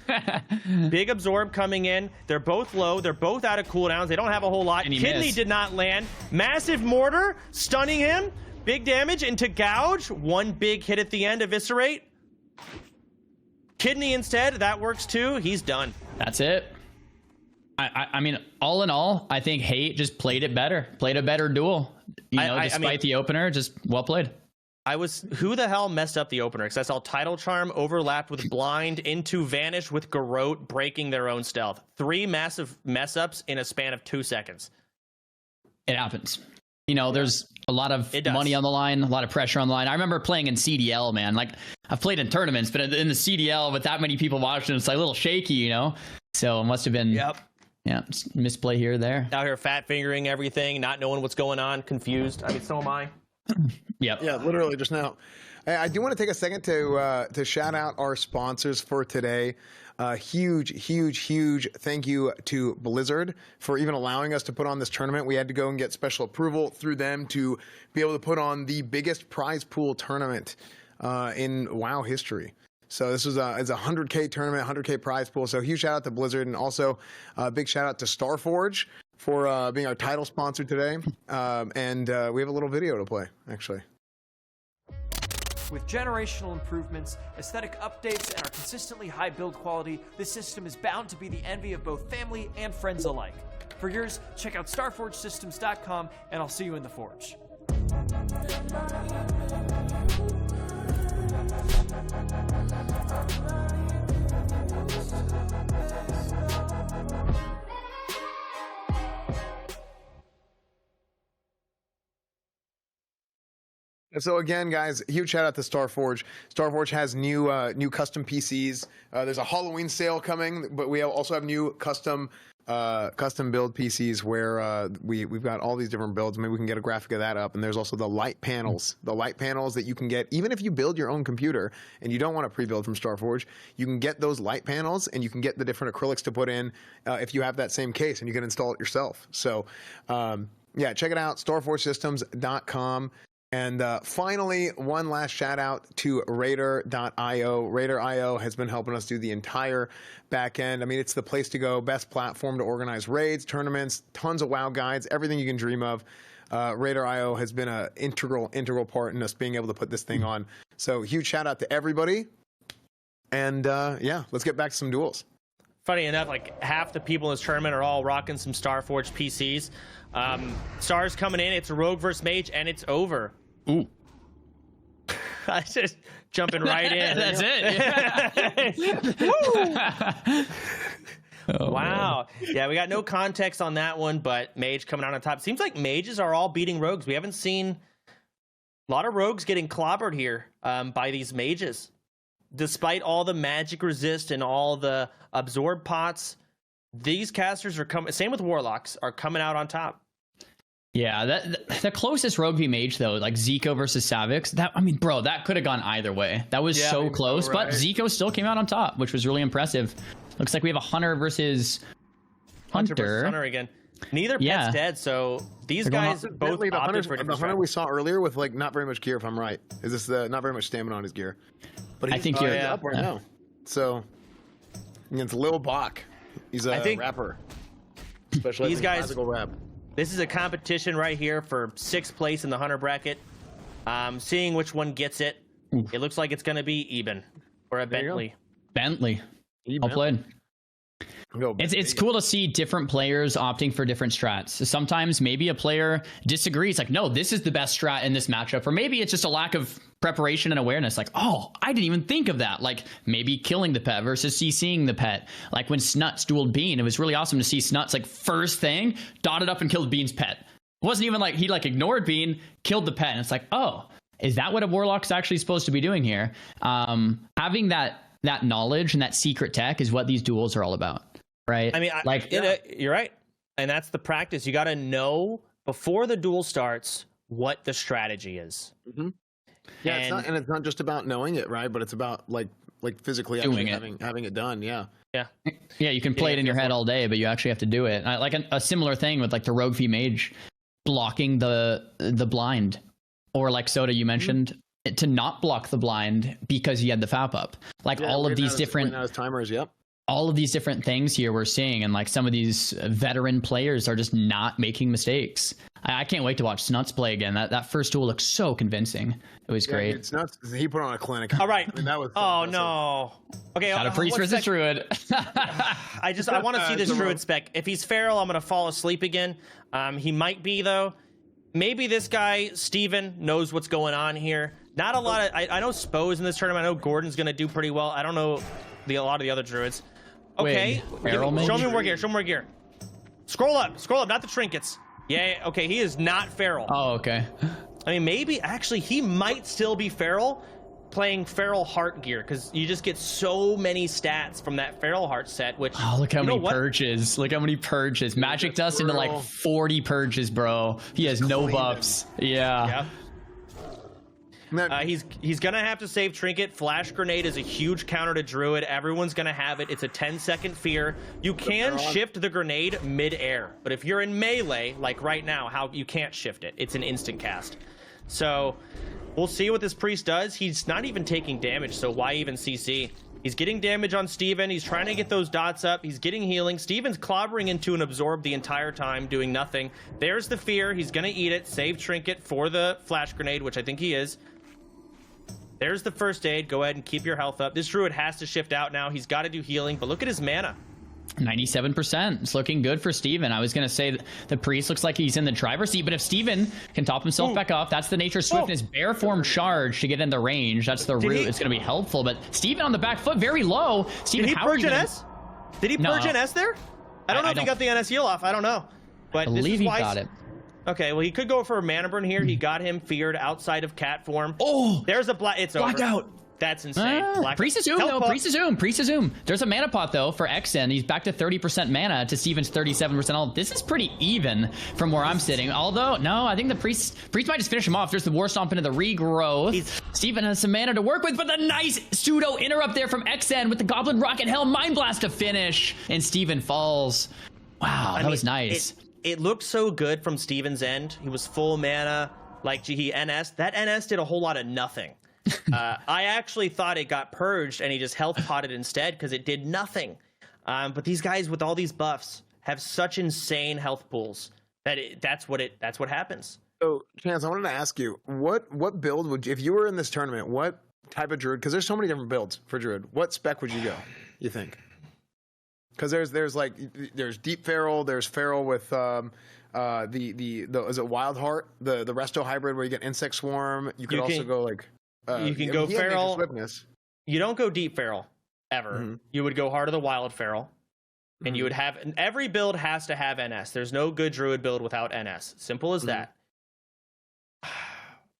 Big absorb coming in. They're both low. They're both out of cooldowns. They don't have a whole lot. Kidney did not land. Massive mortar stunning him. Big damage into gouge. One big hit at the end. Eviscerate. Kidney instead. That works too. He's done. That's it. I mean, all in all, I think Hate just played it better. Played a better duel. You know, despite the opener, just well played. Who the hell messed up the opener? Because I saw Tidal Charm overlapped with Blind into Vanish with Garrote breaking their own stealth. 3 massive mess-ups in a span of 2 seconds. It happens. You know, there's a lot of money on the line, a lot of pressure on the line. I remember playing in CDL, man. Like, I've played in tournaments, but in the CDL with that many people watching, it's like a little shaky, you know? So it must have been... Yep. Yeah, misplay here or there. Out here fat fingering everything, not knowing what's going on, confused. I mean, so am I. Yep. Yeah, literally just now. I do want to take a second to shout out our sponsors for today. Huge thank you to Blizzard for even allowing us to put on this tournament. We had to go and get special approval through them to be able to put on the biggest prize pool tournament in WoW history. So this is it's a 100K tournament, 100K prize pool. So huge shout out to Blizzard, and also a big shout out to Starforge for being our title sponsor today. And we have a little video to play, actually. With generational improvements, aesthetic updates, and our consistently high build quality, this system is bound to be the envy of both family and friends alike. For yours, check out StarForgeSystems.com, and I'll see you in the Forge. So again, guys, huge shout out to Starforge. Starforge has new custom PCs. There's a Halloween sale coming, but we also have new custom build PCs where we've got all these different builds. Maybe we can get a graphic of that up. And there's also the light panels that you can get even if you build your own computer and you don't want to pre-build from Starforge. You can get those light panels and you can get the different acrylics to put in if you have that same case, and you can install it yourself. So yeah, check it out, StarForgeSystems.com. And finally, one last shout out to Raider.io. Raider.io has been helping us do the entire back end. I mean, it's the place to go, best platform to organize raids, tournaments, tons of WoW guides, everything you can dream of. Raider.io has been an integral part in us being able to put this thing on. So huge shout out to everybody. And yeah, let's get back to some duels. Funny enough, like half the people in this tournament are all rocking some Starforged PCs. Stars coming in, it's a rogue versus mage, and it's over. Ooh. I just jumping right in. That's it. Oh, wow. Man. Yeah, we got no context on that one, but mage coming out on top. Seems like mages are all beating rogues. We haven't seen a lot of rogues getting clobbered here by these mages. Despite all the magic resist and all the absorb pots, these casters are coming. Same with warlocks, are coming out on top. Yeah, the closest rogue v mage though, like Zico versus Savix. That, I mean, bro, that could have gone either way. That was so close, right. But Zico still came out on top, which was really impressive. Looks like we have a Hunter versus Hunter. Versus Hunter again. Neither pet's dead, so these guys both opted for different. The Hunter we saw earlier with like not very much gear, if I'm right. Is this the not very much stamina on his gear? But I think you're up right now. So against Lil Bach, he's a rapper. Especially these guys. Classical rap. This is a competition right here for 6th place in the Hunter bracket. Seeing which one gets it. Oof. It looks like it's going to be even or a Bentley. Bentley. Well played. It's cool to see different players opting for different strats. So sometimes maybe a player disagrees, like, no, this is the best strat in this matchup. Or maybe it's just a lack of preparation and awareness. Like, oh, I didn't even think of that. Like maybe killing the pet versus CCing the pet. Like when Snuts dueled Bean, it was really awesome to see Snuts like first thing, dotted up and killed Bean's pet. It wasn't even like he like ignored Bean, killed the pet. And it's like, oh, is that what a Warlock's actually supposed to be doing here? Having that knowledge and that secret tech is what these duels are all about. Right. I mean, you're right. And that's the practice. You got to know before the duel starts what the strategy is. Mm-hmm. Yeah. It's not just about knowing it, right? But it's about like physically actually having it done. Yeah. Yeah. Yeah. You can play it in your head all day, but you actually have to do it. Like a similar thing with like the Rogue v Mage blocking the blind, or like Soda, you mentioned to not block the blind because he had the FAP up. Like all of these different timers. Yep. All of these different things here we're seeing, and like some of these veteran players are just not making mistakes. I can't wait to watch Snuts play again. That first duel looks so convincing. It was great. Dude, Snuts, he put on a clinic. All right. I mean, that was no. Okay. Got a priest versus druid. I want to see this druid spec. If he's feral, I'm gonna fall asleep again. He might be though. Maybe this guy Steven knows what's going on here. Not a lot of. I know Spo's in this tournament. I know Gordon's gonna do pretty well. I don't know a lot of the other druids. Okay, show me more gear. Show me more gear. Scroll up, not the trinkets. Yeah, okay, he is not feral. Oh, okay. I mean, maybe, actually, he might still be feral, playing feral heart gear, because you just get so many stats from that feral heart set, which... Oh, look how many purges. Look how many purges. Magic dust into like 40 purges, bro. He has no buffs. Yeah. Yep. He's gonna have to save trinket. Flash grenade is a huge counter to druid. Everyone's gonna have it. It's a 10-second fear. You can shift the grenade mid-air, but if you're in melee, like right now, you can't shift it. It's an instant cast. So we'll see what this priest does. He's not even taking damage, so why even CC? He's getting damage on Steven. He's trying to get those dots up. He's getting healing. Steven's clobbering into an absorb the entire time, doing nothing. There's the fear. He's gonna eat it. Save trinket for the flash grenade, which I think he is. There's the first aid. Go ahead and keep your health up. This druid has to shift out now. He's got to do healing, but look at his mana. 97%. It's looking good for Steven. I was going to say the priest looks like he's in the driver's seat, but if Steven can top himself back off, that's the nature swiftness. Bear form charge to get in the range. That's the route. It's going to be helpful, but Steven on the back foot, very low. Steven, did he purge an S? Did he purge an S there? I don't know if he got the NS heal off. I don't know. But I believe he got it. Okay, well, he could go for a mana burn here. He got him feared outside of cat form. Oh! There's a it's blackout. Over. That's insane. Priest Zoom, though. Priest Zoom. There's a mana pot, though, for Xen. He's back to 30% mana to Steven's 37%. This is pretty even from where I'm sitting. Although, no, I think the Priest might just finish him off. There's the War Stomp into the regrowth. Steven has some mana to work with, but the nice pseudo interrupt there from Xen with the Goblin Rocket Hell Mind Blast to finish. And Steven falls. Wow, that was nice. It looked so good from Steven's end. He was full mana, like he NS. That NS did a whole lot of nothing. I actually thought it got purged and he just health potted instead because it did nothing. But these guys with all these buffs have such insane health pools that that's what happens. So, Chance, I wanted to ask you, what build would you, if you were in this tournament, what type of druid? Because there's so many different builds for druid. What spec would you go? You think? Because there's deep feral, there's feral with is it wild heart, the resto hybrid where you get insect swarm. You can also go like you can go feral. You don't go deep feral ever. Mm-hmm. You would go heart of the wild feral. And you would have, every build has to have NS. There's no good druid build without NS. Simple as that.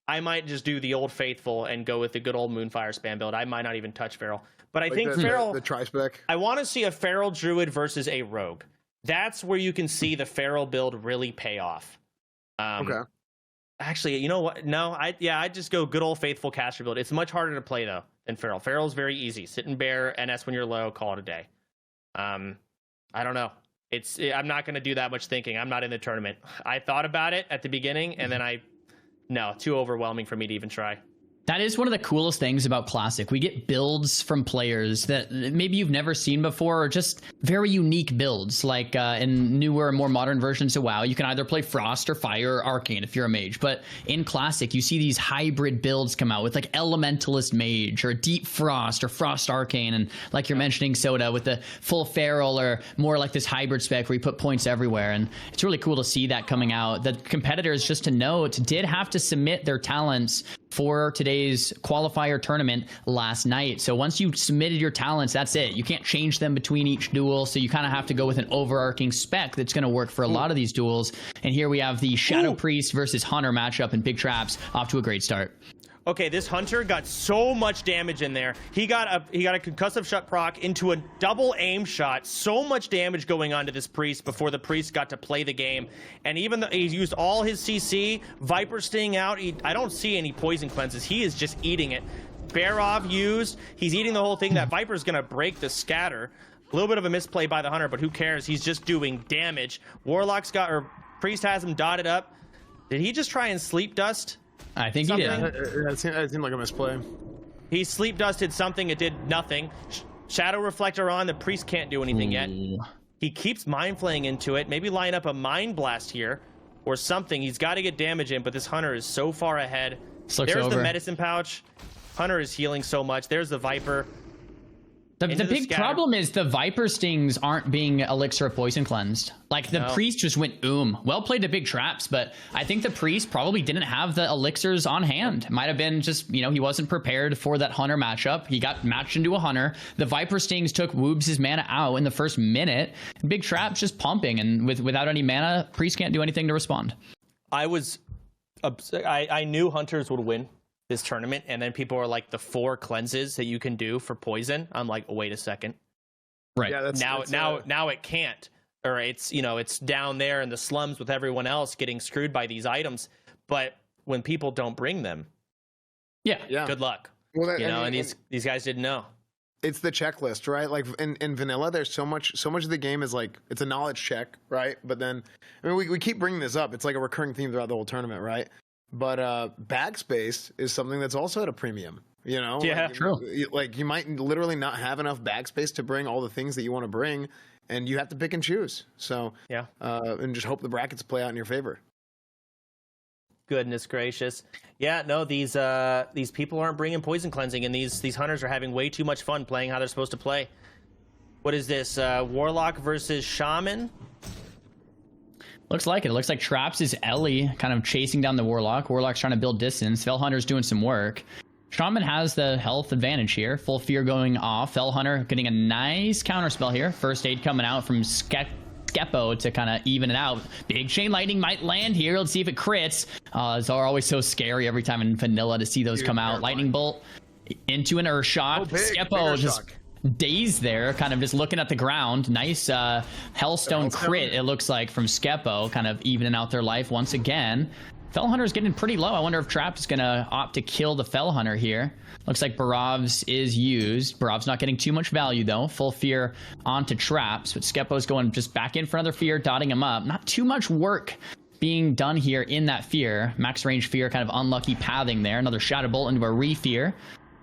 I might just do the old faithful and go with the good old Moonfire spam build. I might not even touch feral. But I think feral, the tri-spec. I want to see a feral druid versus a rogue. That's where you can see the feral build really pay off. Okay. Actually, you know what? No, I'd just go good old faithful caster build. It's much harder to play though than feral. Feral's very easy. Sit and bear NS when you're low, call it a day. I don't know. I'm not going to do that much thinking. I'm not in the tournament. I thought about it at the beginning, and then no, too overwhelming for me to even try. That is one of the coolest things about Classic. We get builds from players that maybe you've never seen before, or just very unique builds. Like in newer, more modern versions of WoW, you can either play Frost or Fire or Arcane if you're a mage. But in Classic, you see these hybrid builds come out with like Elementalist Mage or Deep Frost or Frost Arcane. And like you're mentioning, Soda, with the full Feral or more like this hybrid spec where you put points everywhere. And it's really cool to see that coming out. The competitors, just to note, did have to submit their talents for today's qualifier tournament last night. So once you submitted your talents, that's it. You can't change them between each duel. So you kind of have to go with an overarching spec that's going to work for a lot of these duels. And here we have the Shadow Priest versus Hunter matchup in Big Traps, off to a great start. Okay, this Hunter got so much damage in there. He got a concussive shot proc into a double aim shot. So much damage going on to this Priest before the Priest got to play the game. And even though he's used all his CC, Viper Sting out, I don't see any poison cleanses. He is just eating it. Barov used, he's eating the whole thing. That Viper's gonna break the scatter. A little bit of a misplay by the Hunter, but who cares? He's just doing damage. Priest has him dotted up. Did he just try and sleep dust? I think he did. It seemed like a misplay. He sleep dusted something. It did nothing. Shadow Reflector on. The Priest can't do anything yet. He keeps Mind Flaying into it. Maybe line up a Mind Blast here or something. He's got to get damage in, but this Hunter is so far ahead. There's the Medicine Pouch. Hunter is healing so much. There's the Viper. The big problem is the Viper Stings aren't being Elixir of Poison cleansed. Like the Priest just went well played to Big Traps, but I think the Priest probably didn't have the elixirs on hand. Might have been just, he wasn't prepared for that Hunter matchup. He got matched into a Hunter. The Viper Stings took Woobs' mana out in the first minute. Big Traps just pumping, and without any mana, Priest can't do anything to respond. I knew Hunters would win this tournament, and then people are like, the 4 cleanses that you can do for poison. I'm like, oh, wait a second. Right. Yeah, now it can't. Or it's down there in the slums with everyone else getting screwed by these items. But when people don't bring them, good luck. Well, and these guys didn't know. It's the checklist, right? Like in vanilla, there's so much of the game is like, it's a knowledge check, right? But then, we keep bringing this up. It's like a recurring theme throughout the whole tournament, right? But bag space is something that's also at a premium, Yeah, like, true. Like you might literally not have enough bag space to bring all the things that you want to bring, and you have to pick and choose. So and just hope the brackets play out in your favor. Goodness gracious. Yeah, no, these people aren't bringing poison cleansing, and these Hunters are having way too much fun playing how they're supposed to play. What is this? Warlock versus Shaman? Looks like it. It looks like Traps is Ellie kind of chasing down the Warlock. Warlock's trying to build distance. Fell Hunter's doing some work. Shaman has the health advantage here. Full Fear going off. Fell Hunter getting a nice counter spell here. First Aid coming out from Skeppo to kind of even it out. Big Chain Lightning might land here. Let's see if it crits. It's always so scary every time in vanilla to see those come out. Lightning Bolt into an Earth Shock. Skeppo just dazed there, kind of just looking at the ground. Nice Hellstone crit, it looks like, from Skeppo, kind of evening out their life once again. Fell Hunter's getting pretty low. I wonder if Trap is going to opt to kill the Fell Hunter here. Looks like Barov's is used. Barov's not getting too much value, though. Full Fear onto Traps, but Skeppo's going just back in for another Fear, dotting him up. Not too much work being done here in that Fear. Max range Fear, kind of unlucky pathing there. Another Shadow Bolt into a Re-Fear.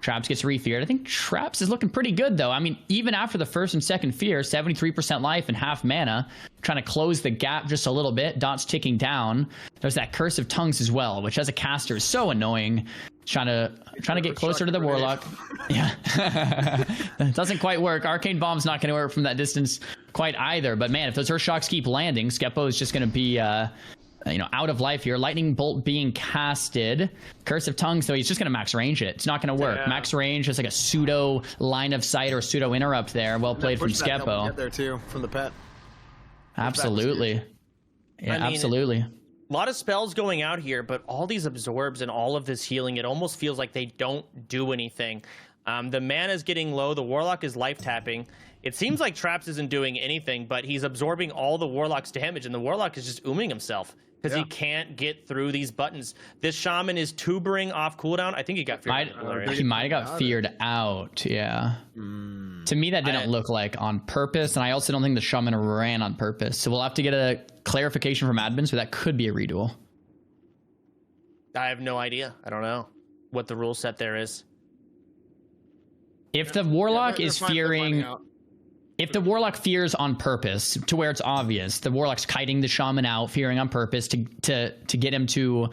Traps gets re-feared. I think Traps is looking pretty good, though. I mean, even after the first and second Fear, 73% life and half mana, trying to close the gap just a little bit. Dots ticking down. There's that Curse of Tongues as well, which as a caster is so annoying. Trying to get closer to the Warlock. Yeah. It doesn't quite work. Arcane Bomb's not going to work from that distance quite either. But man, if those Earth Shocks keep landing, Skeppo is just going to be... out of life here. Lightning Bolt being casted. Curse of Tongues, though, he's just going to max range it. It's not going to work. Yeah. Max range is like a pseudo line of sight or pseudo interrupt there. Well played from Skeppo. Get there too from the pet. Absolutely. Yeah, I mean, absolutely. A lot of spells going out here, but all these absorbs and all of this healing, it almost feels like they don't do anything. The mana is getting low. The Warlock is life tapping. It seems like Traps isn't doing anything, but he's absorbing all the Warlock's damage, and the Warlock is just ooming himself because he can't get through these buttons. This Shaman is tubering off cooldown. I think he got feared out. He might have got feared out, yeah. To me, that didn't look like on purpose, and I also don't think the Shaman ran on purpose. So we'll have to get a clarification from admin, so that could be a reduel. I have no idea. I don't know what the rule set there is. If the Warlock is fearing... If the Warlock fears on purpose, to where it's obvious, the Warlock's kiting the Shaman out, fearing on purpose to get him to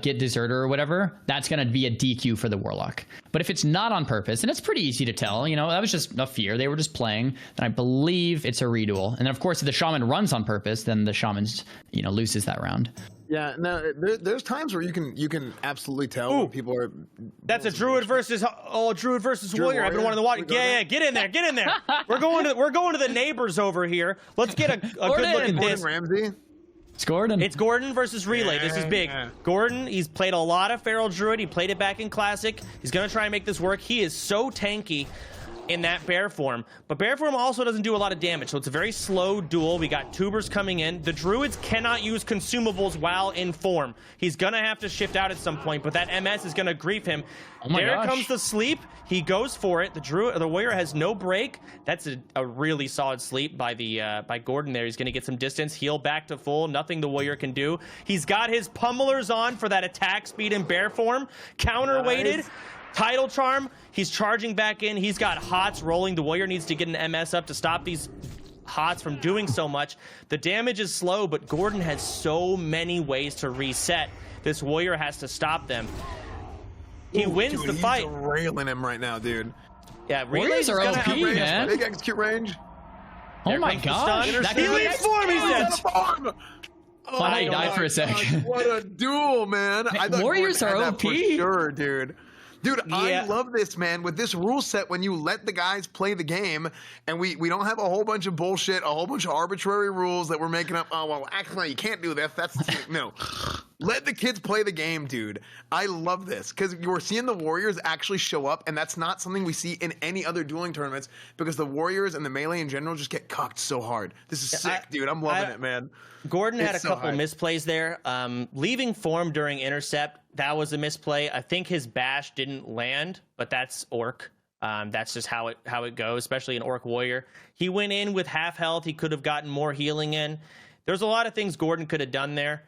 get Deserter or whatever, that's going to be a DQ for the Warlock. But if it's not on purpose, and it's pretty easy to tell, you know, that was just a fear, they were just playing, then I believe it's a reduel. And then, of course, if the Shaman runs on purpose, then the Shaman's, you know, loses that round. Yeah, no, there's times where you can absolutely tell when people are. That's a Druid versus Warrior. I've been wanting to watch. Yeah, get in there. We're going to the neighbors over here. Let's get a good look at this. Ramsey. It's Gordon. It's Gordon versus Relay. This is big. Gordon, he's played a lot of Feral Druid. He played it back in Classic. He's gonna try and make this work. He is so tanky in that bear form, but bear form also doesn't do a lot of damage, so it's a very slow duel. We got tubers coming in. The druids cannot use consumables while in form. He's gonna have to shift out at some point, but that MS is gonna grief him. There comes the sleep. He goes for it. The warrior has no break. That's a really solid sleep by by Gordon there. He's gonna get some distance, heal back to full. Nothing the warrior can do. He's got his pummelers on for that attack speed in bear form. Counterweighted. Nice. Tidal Charm, he's charging back in. He's got Hots rolling. The Warrior needs to get an MS up to stop these Hots from doing so much. The damage is slow, but Gordon has so many ways to reset. This Warrior has to stop them. He wins the fight. He's railing him right now, dude. Yeah, Warriors are OP, man. Big execute range. Oh my gosh. He leaves form, he's dead. Oh, I died for a second. What a duel, man. I thought Warriors are OP. For sure, dude. Dude, I love this, man. With this rule set, when you let the guys play the game, and we don't have a whole bunch of bullshit, a whole bunch of arbitrary rules that we're making up. Oh, well, actually, you can't do this. That's no. Let the kids play the game, dude. I love this because you're seeing the Warriors actually show up, and that's not something we see in any other dueling tournaments because the Warriors and the Melee in general just get cucked so hard. This is sick, dude. I'm loving it, man. Gordon had a couple misplays there. Leaving form during intercept, that was a misplay. I think his bash didn't land, but that's Orc. That's just how it goes, especially an Orc Warrior. He went in with half health. He could have gotten more healing in. There's a lot of things Gordon could have done there.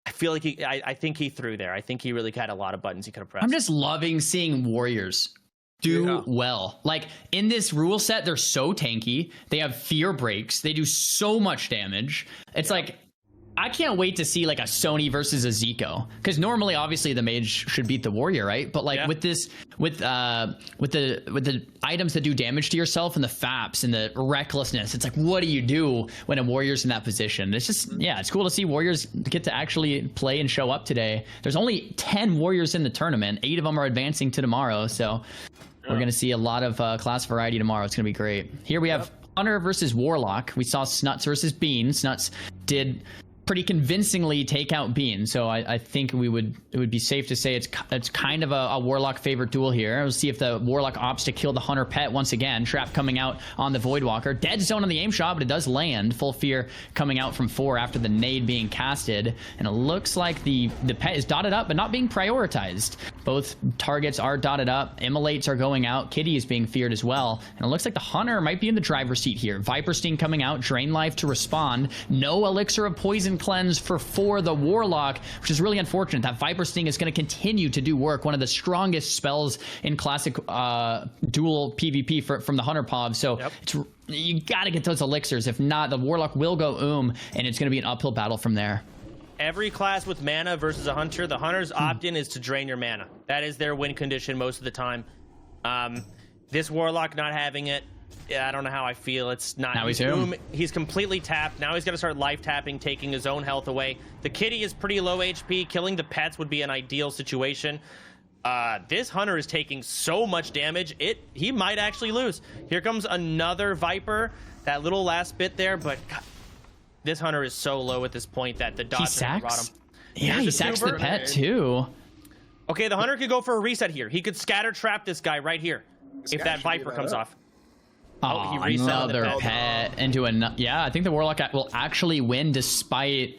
I feel like I think he threw there. I think he really had a lot of buttons he could have pressed. I'm just loving seeing Warriors do well. Like in this rule set, they're so tanky. They have fear breaks. They do so much damage. It's like I can't wait to see like a Sony versus a Zico because normally, obviously, the mage should beat the warrior, right? But like with this, with the items that do damage to yourself and the faps and the recklessness, it's like, what do you do when a warrior's in that position? It's just, it's cool to see warriors get to actually play and show up today. There's only 10 warriors in the tournament. 8 of them are advancing to tomorrow, so we're gonna see a lot of class variety tomorrow. It's gonna be great. Here we have Hunter versus Warlock. We saw Snuts versus Bean. Snuts did pretty convincingly take out Bean, so I think it would be safe to say it's kind of a Warlock favorite duel here. We'll see if the Warlock opts to kill the Hunter pet once again. Trap coming out on the Voidwalker. Dead zone on the aim shot, but it does land. Full Fear coming out from 4 after the nade being casted, and it looks like the pet is dotted up but not being prioritized. Both targets are dotted up. Immolates are going out. Kitty is being feared as well, and it looks like the Hunter might be in the driver's seat here. Viper Sting coming out. Drain life to respond. No Elixir of Poison poison cleanse for the Warlock, which is really unfortunate. That Viper Sting is going to continue to do work, one of the strongest spells in classic dual PvP from the Hunter Pov. So you got to get those elixirs. If not, the Warlock will go and it's going to be an uphill battle from there. Every class with mana versus a Hunter, the Hunter's opt-in is to drain your mana. That is their win condition most of the time. This Warlock not having it, I don't know how I feel. It's not. Now he's completely tapped. Now he's got to start life tapping, taking his own health away. The kitty is pretty low HP. Killing the pets would be an ideal situation. This Hunter is taking so much damage. He might actually lose. Here comes another Viper. That little last bit there, but God, this Hunter is so low at this point that the dots are rot him. Yeah, he sacks the pet too. Okay, the Hunter could go for a reset here. He could scatter trap this guy right here if that Viper comes off. Oh, he reset another pet into a... Yeah, I think the Warlock will actually win despite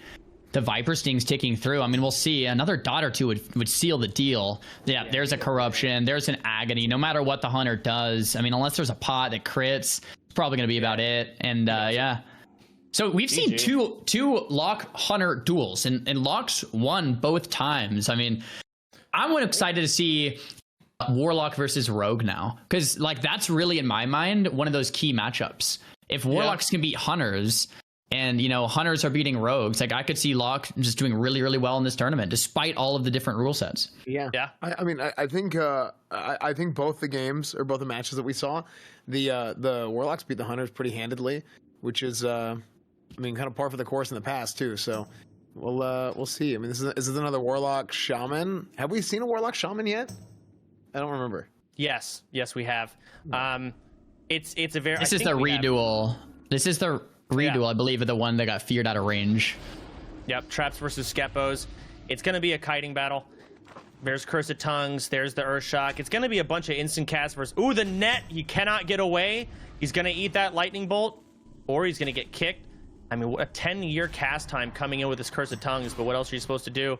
the Viper Stings ticking through. I mean, we'll see. Another dot or two would seal the deal. Yeah, there's a Corruption. There's an Agony. No matter what the Hunter does, I mean, unless there's a pot that crits, it's probably going to be about it. And yeah. So we've seen two Lock Hunter duels, and Locks won both times. I mean, I'm excited to see Warlock versus Rogue now, because like that's really in my mind one of those key matchups. If Warlocks can beat Hunters, and Hunters are beating Rogues, like I could see Locke just doing really, really well in this tournament despite all of the different rule sets. Yeah. I mean, I think I think both the games or both the matches that we saw, the Warlocks beat the Hunters pretty handedly, which is I mean, kind of par for the course in the past too. So we'll see. I mean, is this another Warlock Shaman? Have we seen a Warlock Shaman yet? I don't remember. Yes, we have. It's a very. This is the reduel. This is the reduel, I believe, of the one that got feared out of range. Yep, traps versus Skepos. It's going to be a kiting battle. There's Curse of Tongues. There's the Earthshock. It's going to be a bunch of instant casts versus. Ooh, the net. He cannot get away. He's going to eat that lightning bolt, or he's going to get kicked. I mean, a 10-year cast time coming in with this Curse of Tongues, but what else are you supposed to do?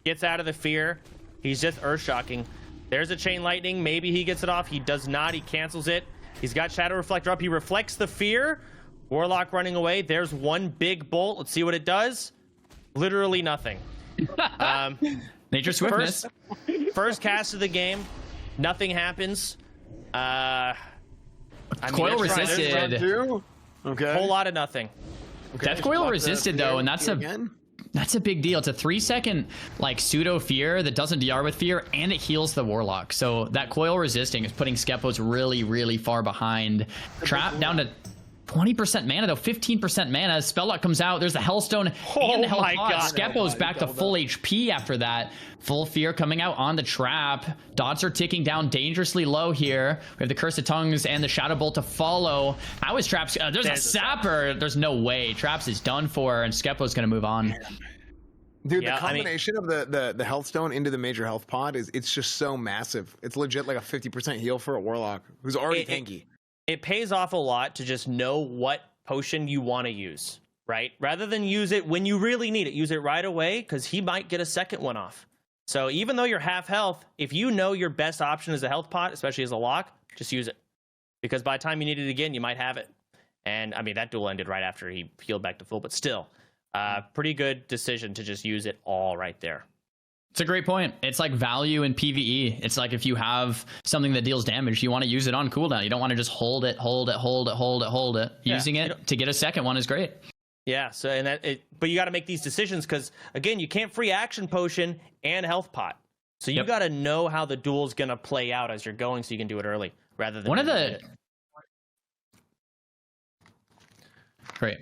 Gets out of the fear. He's just Earthshocking. There's a Chain Lightning. Maybe he gets it off. He does not. He cancels it. He's got Shadow Reflector up. He reflects the fear. Warlock running away. There's one big bolt. Let's see what it does. Literally nothing. Nature Swiftness. First cast of the game. Nothing happens. Coil resisted. Okay. Whole lot of nothing. Okay. Death Coil resisted though, and that's a big deal. It's a 3-second like pseudo fear that doesn't DR with fear, and it heals the Warlock. So that coil resisting is putting Skepos really, really far behind. Trap down to 20% mana though, 15% mana. Spelllock comes out. There's the Hellstone and the Hellpot. Skepos back to full HP after that. Full fear coming out on the trap. Dots are ticking down dangerously low here. We have the Curse of Tongues and the Shadow Bolt to follow. How is Traps? There's a Sapper. There's no way. Traps is done for, and Skepo's going to move on. Dude, the combination of the Healthstone into the major health pod it's just so massive. It's legit like a 50% heal for a Warlock who's already tanky. It pays off a lot to just know what potion you want to use, right? Rather than use it when you really need it, use it right away, because he might get a second one off. So even though you're half health, if you know your best option is a health pot, especially as a lock, just use it. Because by the time you need it again, you might have it. And I mean, that duel ended right after he healed back to full, but still, pretty good decision to just use it all right there. It's a great point. It's like value in PvE. It's like if you have something that deals damage, you want to use it on cooldown. You don't want to just hold it. Using it to get a second one is great. Yeah. So but you got to make these decisions because again, you can't free action potion and health pot. So you got to know how the duel's gonna play out as you're going, so you can do it early rather than one of the. Great.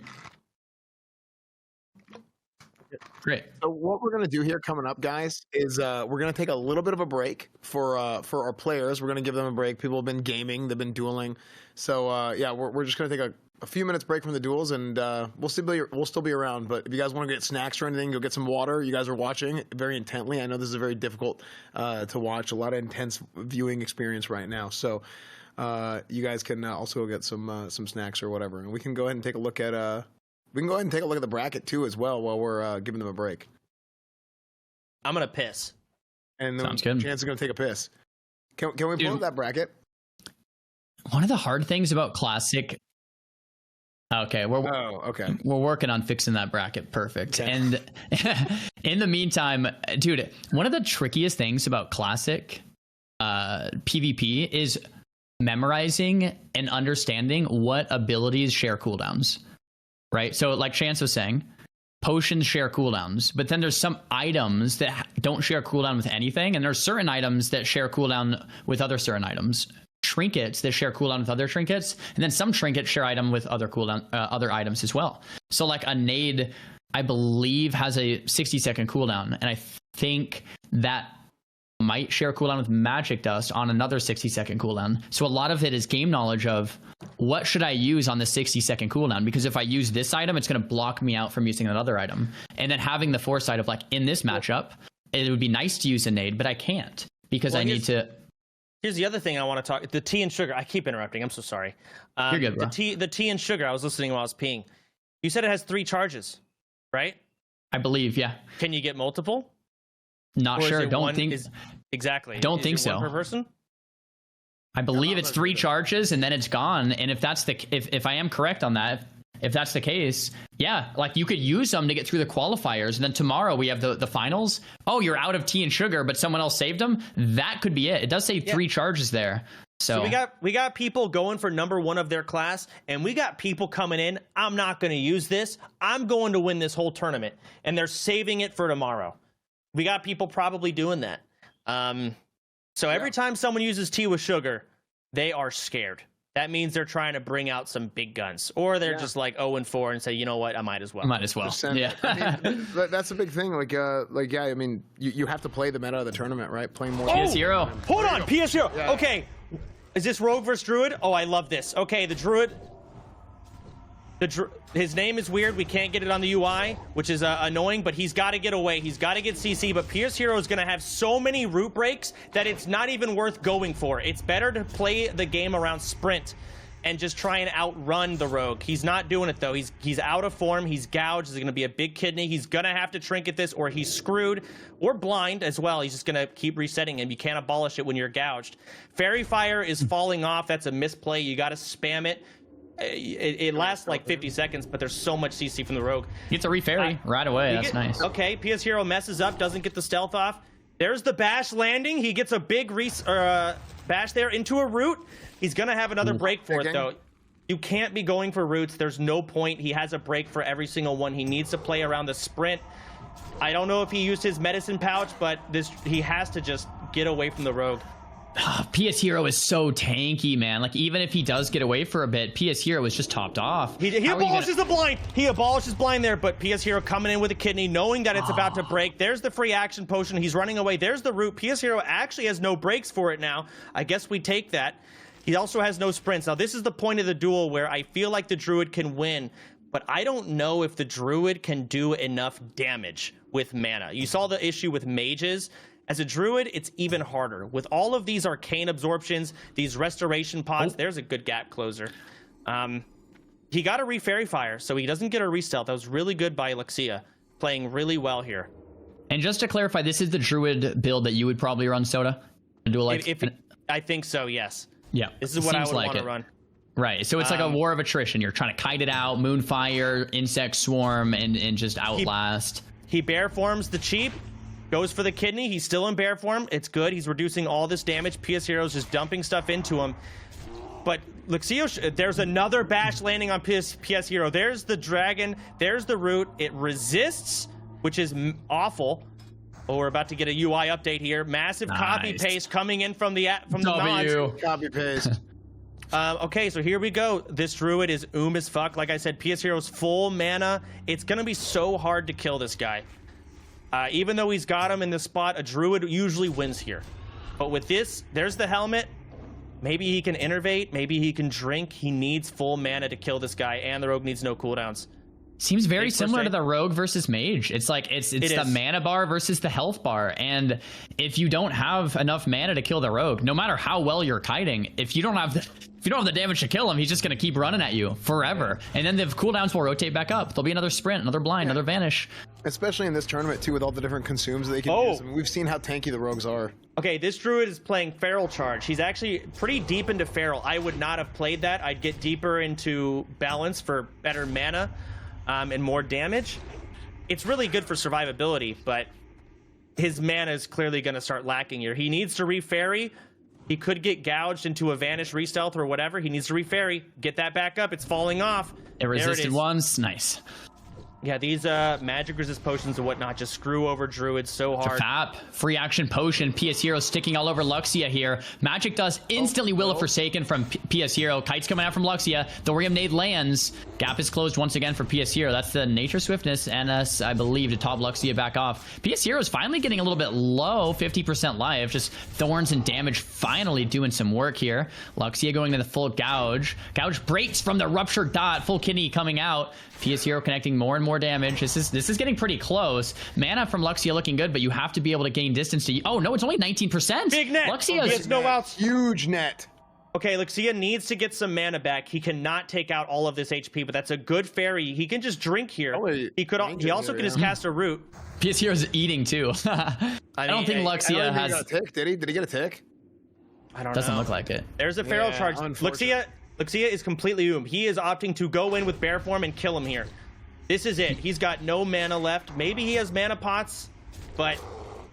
So what we're going to do here coming up, guys, is we're going to take a little bit of a break for our players. We're going to give them a break. People have been gaming. They've been dueling. So, yeah, we're just going to take a few minutes break from the duels, and we'll still be around. But if you guys want to get snacks or anything, go get some water. You guys are watching very intently. I know this is very difficult to watch. A lot of intense viewing experience right now. So you guys can also get some snacks or whatever. And we can go ahead and take a look at... We can go ahead and take a look at the bracket, too, as well, while we're giving them a break. I'm going to piss. And Sounds good. Chance is going to take a piss. Can we pull up that bracket? One of the hard things about Classic... Okay, okay. We're working on fixing that bracket. Perfect. Okay. And in the meantime, dude, one of the trickiest things about classic PvP is memorizing and understanding what abilities share cooldowns, right? So like Chance was saying, potions share cooldowns, but then there's some items that don't share cooldown with anything, and there's certain items that share cooldown with other certain items. Trinkets that share cooldown with other trinkets, and then some trinkets share item with other cooldown other items as well. So like a nade, I believe, has a 60-second cooldown, and I think that might share cooldown with magic dust on another 60-second cooldown. So a lot of it is game knowledge of what should I use on the 60-second cooldown, because if I use this item, it's going to block me out from using another item. And then having the foresight of like, in this matchup, it would be nice to use a nade, but I can't because I need to. Here's the other thing I want to talk. The tea and sugar. I keep interrupting. I'm so sorry. You're good, bro. The tea and sugar. I was listening while I was peeing. You said it has 3 charges, right? I believe, yeah. Can you get multiple? Not sure. Don't think exactly. Don't think so. One per person. I believe it's 3 charges and then it's gone. And if that's if I am correct on that, if that's the case, yeah, like you could use them to get through the qualifiers, and then tomorrow we have the finals. Oh, you're out of tea and sugar, but someone else saved them. That could be it. It does say 3 charges there. So we got people going for number 1 of their class, and we got people coming in. I'm not going to use this. I'm going to win this whole tournament, and they're saving it for tomorrow. We got people probably doing that. So every time someone uses tea with sugar, they are scared. That means they're trying to bring out some big guns, or they're just like 0-4 and say, you know what, I might as well. Yeah, I mean, that's a big thing. Like yeah, I mean, you have to play the meta of the tournament, right? Playing more. PS Hero. Hold on, PS Hero. Yeah. Okay, is this Rogue versus Druid? Oh, I love this. Okay, the Druid. His name is weird. We can't get it on the UI, which is annoying, but he's got to get away. He's got to get CC, but PS Hero is going to have so many root breaks that it's not even worth going for. It's better to play the game around sprint and just try and outrun the Rogue. He's not doing it, though. He's out of form. He's gouged. There's going to be a big kidney. He's going to have to trinket this, or he's screwed, or blind as well. He's just going to keep resetting him. You can't abolish it when you're gouged. Fairy Fire is falling off. That's a misplay. You got to spam it. It lasts like 50 seconds, but there's so much CC from the Rogue. He gets a re-fairy right away. That's nice. Okay, PS Hero messes up, doesn't get the stealth off. There's the bash landing. He gets a big bash there into a root. He's going to have another break for it, though. You can't be going for roots. There's no point. He has a break for every single one. He needs to play around the sprint. I don't know if he used his medicine pouch, but he has to just get away from the Rogue. PS Hero is so tanky, man. Like, even if he does get away for a bit, PS Hero is just topped off. He abolishes the blind. He abolishes blind there, but PS Hero coming in with a kidney, knowing that it's about to break. There's the free action potion. He's running away. There's the root. PS Hero actually has no breaks for it now. I guess we take that. He also has no sprints. Now, this is the point of the duel where I feel like the Druid can win, but I don't know if the Druid can do enough damage with mana. You saw the issue with mages. As a Druid, it's even harder. With all of these arcane absorptions, these restoration pods, there's a good gap closer. He got a re-fairy fire, so he doesn't get a re-stealth. That was really good by Alexia, playing really well here. And just to clarify, this is the Druid build that you would probably run, Soda? I think so, yes. Yeah. This is what I would want to run. Right, so it's like a war of attrition. You're trying to kite it out, Moonfire, Insect Swarm, and just outlast. He bear forms the cheap. Goes for the kidney. He's still in bear form. It's good. He's reducing all this damage. PS Hero's just dumping stuff into him. But Luxio, there's another bash landing on PS Hero. There's the dragon. There's the root. It resists, which is awful. Oh, we're about to get a UI update here. Massive copy paste coming in from the nods. Copy paste. Okay, so here we go. This Druid is as fuck. Like I said, PS Hero's full mana. It's gonna be so hard to kill this guy. Even though he's got him in the spot, a Druid usually wins here. But with this, there's the helmet. Maybe he can innervate. Maybe he can drink. He needs full mana to kill this guy, and the Rogue needs no cooldowns. Seems very similar to the Rogue versus Mage. It's like it's the mana bar versus the health bar. And if you don't have enough mana to kill the Rogue, no matter how well you're kiting, if you don't have the damage to kill him, he's just gonna keep running at you forever. And then the cooldowns will rotate back up. There'll be another sprint, another blind, another vanish. Especially in this tournament too, with all the different consumes that they can use. I mean, we've seen how tanky the rogues are. Okay, this druid is playing Feral Charge. He's actually pretty deep into Feral. I would not have played that. I'd get deeper into Balance for better mana and more damage. It's really good for survivability, but his mana is clearly going to start lacking here. He needs to re-fairy. He could get gouged into a Vanish Re-Stealth or whatever. He needs to re-fairy. Get that back up. It's falling off. It resisted once. Nice. Yeah, these magic resist potions and whatnot just screw over druids so hard. Fap, free action potion. PS Hero sticking all over Luxia here. Magic Dust instantly Will of Forsaken from PS Hero. Kite's coming out from Luxia. Thorium Nade lands. Gap is closed once again for PS Hero. That's the Nature Swiftness, NS, I believe, to top Luxia back off. PS Hero is finally getting a little bit low, 50% life. Just Thorns and damage finally doing some work here. Luxia going to the full Gouge. Gouge breaks from the Ruptured Dot. Full kidney coming out. PS Hero connecting more and more damage. This is getting pretty close. Mana from Luxia looking good, but you have to be able to gain distance to... Oh, no, it's only 19%. Big net. Luxia's no outs. Huge net. Okay, Luxia needs to get some mana back. He cannot take out all of this HP, but that's a good fairy. He can just drink here. He also can just cast a root. PS Hero's eating too. I don't think Luxia has... He got a tick, did he? Did he get a tick? I don't know. Doesn't look like it. There's a Feral Charge. Luxia is completely doomed. He is opting to go in with Bear Form and kill him here. This is it. He's got no mana left. Maybe he has mana pots, but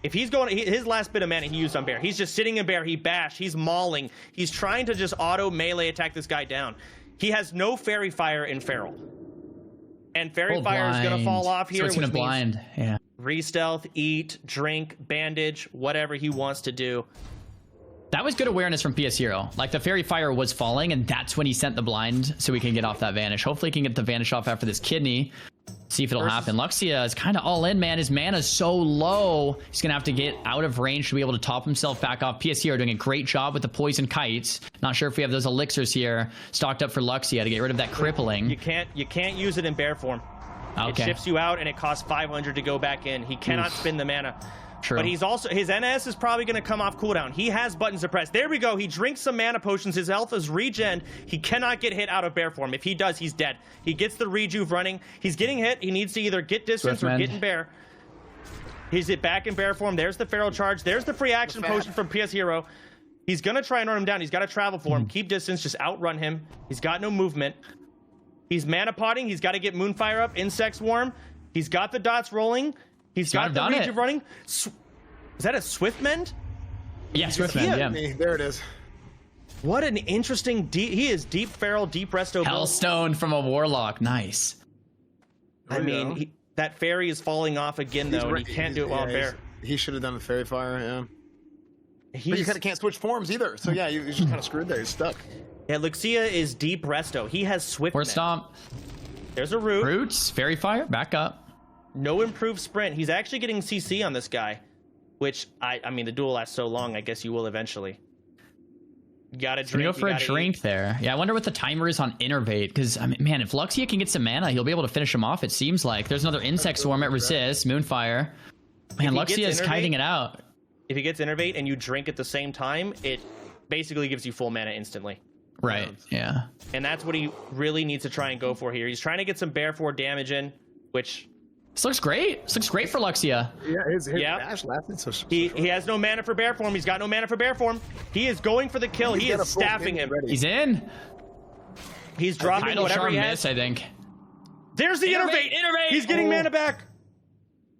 if he's going, his last bit of mana he used on Bear. He's just sitting in Bear. He bashed. He's mauling. He's trying to just auto melee attack this guy down. He has no Fairy Fire in Feral. And Fairy Fire is going to fall off here. So it's going to blind. Yeah. Re-stealth, eat, drink, bandage, whatever he wants to do. That was good awareness from PS Hero. Like, the Fairy Fire was falling, and that's when he sent the blind so we can get off that Vanish. Hopefully he can get the Vanish off after this kidney. See if it'll happen. Luxia is kind of all in, man. His mana's so low. He's going to have to get out of range to be able to top himself back off. PS Hero doing a great job with the Poison Kites. Not sure if we have those elixirs here stocked up for Luxia to get rid of that crippling. You can't use it in Bear Form. Okay. It shifts you out, and it costs 500 to go back in. He cannot spend the mana. True. But he's also, his NS is probably going to come off cooldown. He has button suppressed. There we go. He drinks some mana potions. His health is regen. He cannot get hit out of Bear Form. If he does, he's dead. He gets the rejuve running. He's getting hit. He needs to either get distance or get in Bear. He's back in Bear Form. There's the Feral Charge. There's the free action potion from PS Hero. He's going to try and run him down. He's got to travel for him. Keep distance. Just outrun him. He's got no movement. He's mana potting. He's got to get Moonfire up. Insect Swarm. He's got the dots rolling. He's got the rejuve running. Is that a Swift Mend? Yeah, Swift Mend, yeah. There it is. What an interesting... he is deep Feral, deep Resto. Hellstone from a Warlock. Nice. I mean, that Fairy is falling off again, though, and he can't do it while on Bear. He should have done the Fairy Fire, yeah. But you kind of can't switch forms either, so yeah, you're just kind of screwed there. You're stuck. Yeah, Luxia is deep Resto. He has Swift Mend. Stomp. There's a root. Roots, Fairy Fire, back up. No improved sprint. He's actually getting CC on this guy. Which, I mean, the duel lasts so long, I guess you will eventually. You gotta drink. Go for a drink there. Yeah, I wonder what the timer is on Innervate, because, I mean, man, if Luxia can get some mana, he'll be able to finish him off, it seems like. There's another Insect Swarm at Resist, Moonfire. Man, Luxia is kiting it out. If he gets Innervate and you drink at the same time, it basically gives you full mana instantly. Right, yeah. And that's what he really needs to try and go for here. He's trying to get some Bear 4 damage in, which... This looks great. This looks great for Luxia. Yeah, his dash lasted so he has no mana for Bear Form. He's got no mana for Bear Form. He is going for the kill. He is staffing him. He's in. He's dropping whatever he has. Miss, I think. There's the Innervate. He's getting mana back.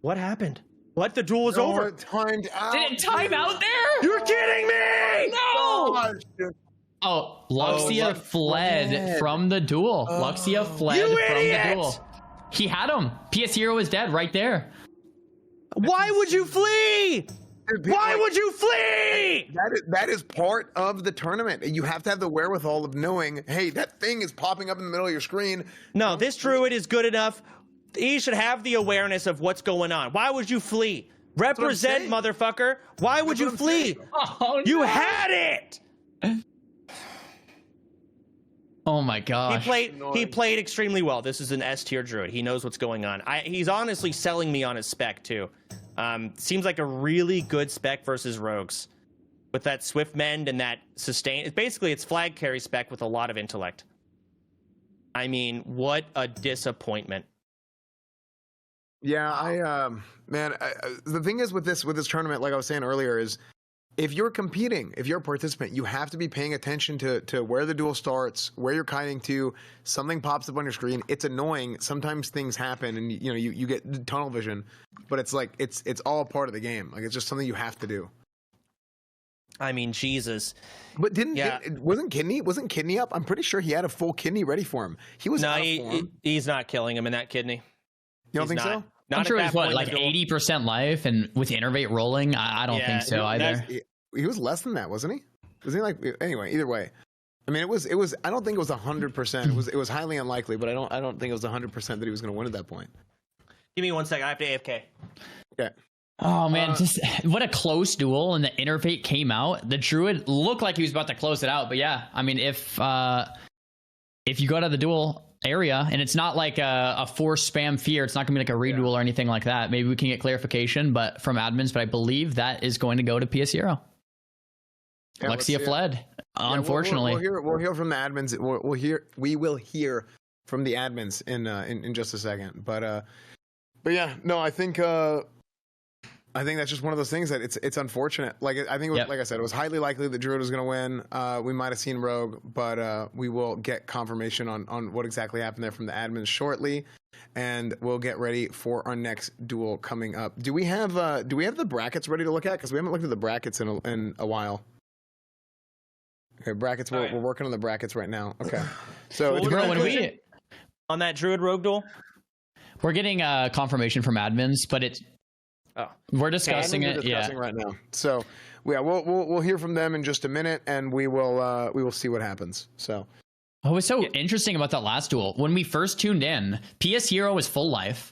What happened? What? The duel was over. It timed out. Did it time out there? You're kidding me! No! Oh, Luxia fled from the duel. Luxia fled from the duel. He had him. PS Hero is dead right there. Why would you flee? Why would you flee? That is part of the tournament. You have to have the wherewithal of knowing, hey, that thing is popping up in the middle of your screen. No, this druid is good enough. He should have the awareness of what's going on. Why would you flee? Represent, motherfucker. Why would you flee? Oh, you had it. Oh my gosh. He played extremely well. This is an S tier druid. He knows what's going on. He's honestly selling me on his spec too. Seems like a really good spec versus rogues. With that Swift Mend and that sustain. It's flag carry spec with a lot of intellect. I mean, what a disappointment. Yeah, the thing is with this tournament, like I was saying earlier, is if you're competing, if you're a participant, you have to be paying attention to where the duel starts, where you're kiting to. Something pops up on your screen. It's annoying. Sometimes things happen, and you get tunnel vision, but it's like it's all a part of the game. Like it's just something you have to do. I mean, Jesus. But wasn't Kidney up? I'm pretty sure he had a full Kidney ready for him. He was he's not killing him in that Kidney. You don't think so? I'm sure he's like 80% life, and with Innervate rolling, I don't think so either. He was less than that, wasn't he? Was he like anyway? Either way, I mean, it was. I don't think it was 100%. It was highly unlikely, but I don't think it was 100% that he was going to win at that point. Give me 1 second. I have to AFK. Okay. Oh man, just what a close duel, and the Innervate came out. The Druid looked like he was about to close it out, but yeah, I mean, if you go to the duel area and it's not like a force spam fear, it's not gonna be like a reduel or anything like that. Maybe we can get clarification, but from admins, but I believe that is going to go to PS0. Yeah, Lexia fled, unfortunately. We'll hear from the admins. We will hear from the admins in just a second. But yeah, no, I think that's just one of those things that it's unfortunate. Like I think, like I said, it was highly likely that Druid was going to win. We might have seen Rogue, but we will get confirmation on what exactly happened there from the admins shortly, and we'll get ready for our next duel coming up. Do we have the brackets ready to look at? Because we haven't looked at the brackets in a while. Okay, brackets. We're working on the brackets right now. Okay, so on that Druid Rogue duel, we're getting confirmation from admins, but we're discussing it. Right now. So yeah, we'll hear from them in just a minute, and we will see what happens. So what was so interesting about that last duel? When we first tuned in, PS Hero was full life.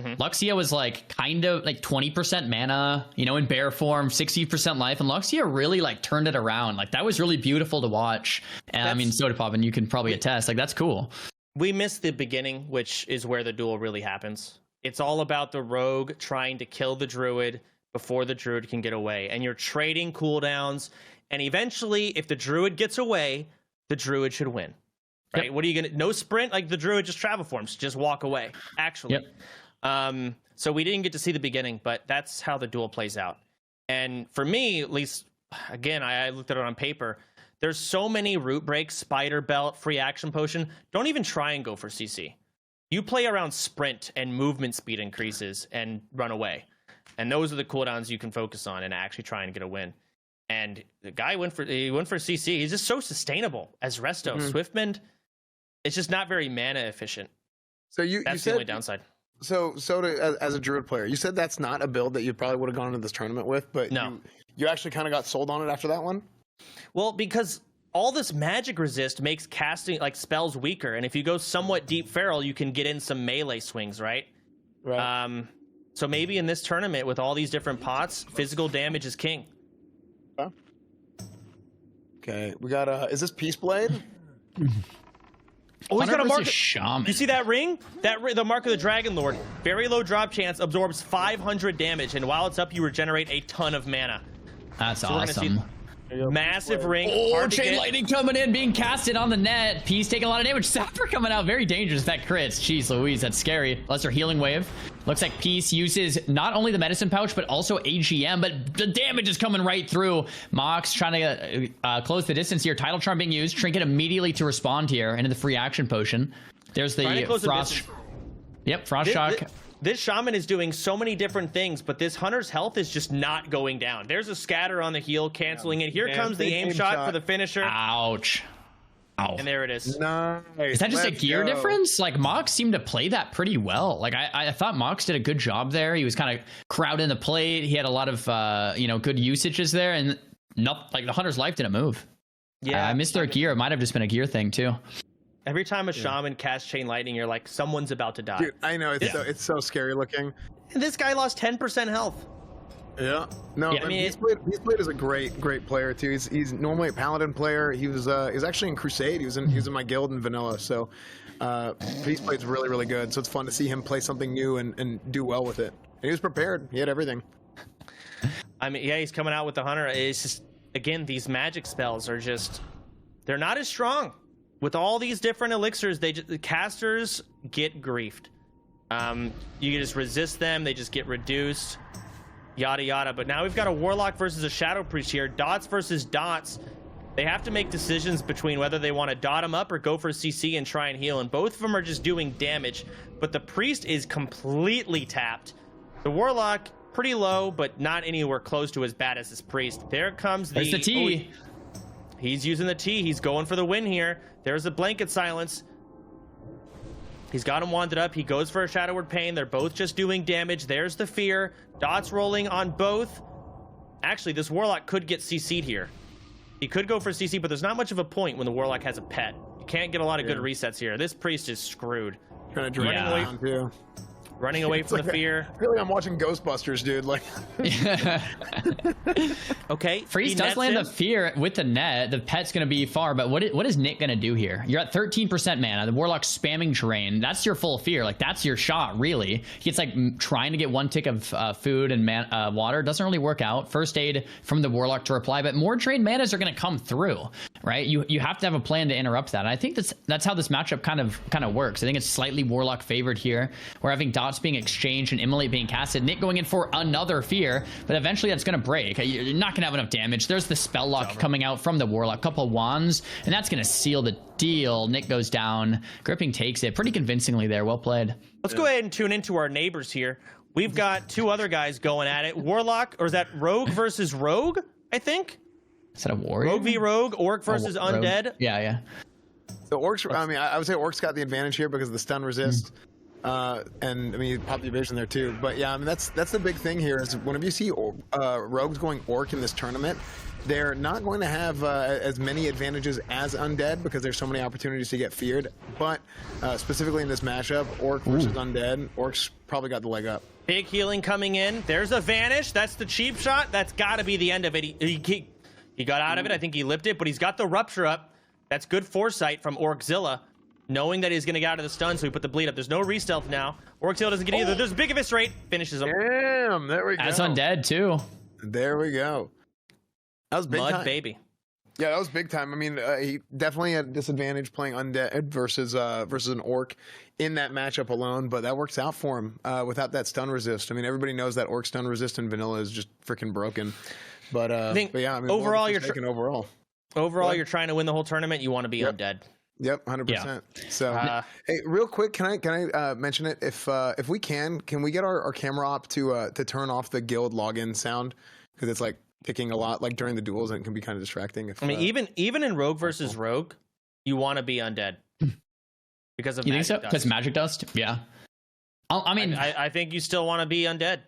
Luxia was like kind of like 20% mana, in bear form, 60% life, and Luxia really like turned it around. Like that was really beautiful to watch. And I mean, Soda Pop, and you can probably attest, like that's cool. We missed the beginning, which is where the duel really happens. It's all about the rogue trying to kill the druid before the druid can get away, and you're trading cooldowns. And eventually, if the druid gets away, the druid should win. Right? Yep. What are you gonna? No sprint, like the druid just travel forms, just walk away. Actually. Yep. So we didn't get to see the beginning, but that's how the duel plays out. And for me, at least, again, I looked at it on paper. There's so many root breaks, spider belt, free action potion. Don't even try and go for CC. You play around sprint and movement speed increases and run away. And those are the cooldowns you can focus on and actually try and get a win. And the guy went for CC. He's just so sustainable as Resto. Swiftmend, it's just not very mana efficient. So that's the only downside. So as a Druid player, you said that's not a build that you probably would have gone into this tournament with, but no. You actually kind of got sold on it after that one? Well, because all this magic resist makes casting like spells weaker, and if you go somewhat deep feral, you can get in some melee swings, right? Right. So maybe in this tournament with all these different pots, physical damage is king. Okay, we got is this Peace Blade? Oh, he's got a mark. Shaman. You see that ring? The mark of the Dragon Lord. Very low drop chance, absorbs 500 damage, and while it's up, you regenerate a ton of mana. That's awesome. Massive ring. Oh, Chain Lightning coming in, being casted on the net. Peace taking a lot of damage. Sapper coming out, very dangerous. That crits. Jeez Louise, that's scary. Lesser healing wave. Looks like Peace uses not only the medicine pouch, but also AGM, but the damage is coming right through. Mox trying to close the distance here. Tidal Charm being used. Trinket immediately to respond here into the free action potion. There's the Frost. Yep, Frost Shock. This shaman is doing so many different things, but this hunter's health is just not going down. There's a scatter on the heal, canceling it. Here comes the aim shot for the finisher. Ouch. Ow. And there it is. Nice. Is that just a gear difference? Like, Mox seemed to play that pretty well. Like, I thought Mox did a good job there. He was kind of crowding the plate. He had a lot of, good usages there. And like the hunter's life didn't move. Yeah. I missed their gear. It might have just been a gear thing, too. Every time a shaman casts Chain Lightning, you're like, someone's about to die. Dude, I know. It's so scary looking. And this guy lost 10% health. Yeah. No, yeah, Peace Blade is a great player, too. He's normally a Paladin player. He was actually in Crusade. He was in my guild in Vanilla. So Peace Blade's really, really good. So it's fun to see him play something new and do well with it. And he was prepared. He had everything. I mean, yeah, he's coming out with the Hunter. It's just, again, these magic spells are just, they're not as strong. With all these different elixirs, the casters get griefed. You can just resist them. They just get reduced. Yada, yada. But now we've got a Warlock versus a Shadow Priest here. Dots versus Dots. They have to make decisions between whether they want to dot him up or go for CC and try and heal. And both of them are just doing damage. But the Priest is completely tapped. The Warlock, pretty low, but not anywhere close to as bad as this Priest. There comes There's the T. Oh, he's using the T. He's going for the win here. There's a blanket silence. He's got him wanded up. He goes for a Shadow Word Pain. They're both just doing damage. There's the fear. Dots rolling on both. Actually, this Warlock could get CC'd here. He could go for CC, but there's not much of a point when the Warlock has a pet. You can't get a lot of good resets here. This Priest is screwed. Trying to drag him down, Running away from the fear. I feel like I'm watching Ghostbusters, dude. Like, okay. Priest does land the fear with the net. The pet's going to be far, but what is Nick going to do here? You're at 13% mana. The Warlock's spamming drain. That's your full fear. Like, that's your shot, really. He's like trying to get one tick of food and water. Doesn't really work out. First aid from the Warlock to reply, but more drained manas are going to come through, right? You have to have a plan to interrupt that. And I think that's how this matchup kind of works. I think it's slightly Warlock favored here. We're having dots being exchanged and Immolate being casted. Nick going in for another fear, but eventually that's going to break. You're not going to have enough damage. There's the spell lock coming out from the Warlock. Couple of wands, and that's going to seal the deal. Nick goes down. Gripping takes it pretty convincingly there. Well played. Let's go ahead and tune into our neighbors here. We've got two other guys going at it. Warlock, or is that Rogue versus Rogue, I think? Is that a warrior? Rogue v Rogue, Orc versus Undead. Rogue. Yeah. The Orcs, I mean, I would say Orcs got the advantage here because of the stun resist. And I mean, you pop the evasion there too. But yeah, I mean, that's the big thing here is whenever you see rogues going orc in this tournament, they're not going to have as many advantages as undead because there's so many opportunities to get feared. But specifically in this matchup, orc versus undead, orcs probably got the leg up. Big healing coming in. There's a vanish. That's the cheap shot. That's got to be the end of it. He got out of it. I think he lipped it, but he's got the rupture up. That's good foresight from Orczilla, knowing that he's going to get out of the stun, so he put the bleed up. There's no re-stealth now. Orczilla doesn't get either. There's a big eviscerate. Finishes him. Damn, there we go. That's undead, too. There we go. That was big Mud time. baby. Yeah, that was big time. I mean, he definitely had a disadvantage playing undead versus an orc in that matchup alone, but that works out for him without that stun resist. I mean, everybody knows that orc stun resist in vanilla is just freaking broken. But yeah, I mean, overall, you're you're trying to win the whole tournament. You want to be undead. Yep, 100%. So, hey, real quick, can I mention it? If we can we get our camera op to turn off the guild login sound because it's like picking a lot like during the duels and it can be kind of distracting. I mean, even in Rogue versus Rogue, you want to be undead because of you magic think so? dust. Because magic dust, yeah. I mean, I think you still want to be undead.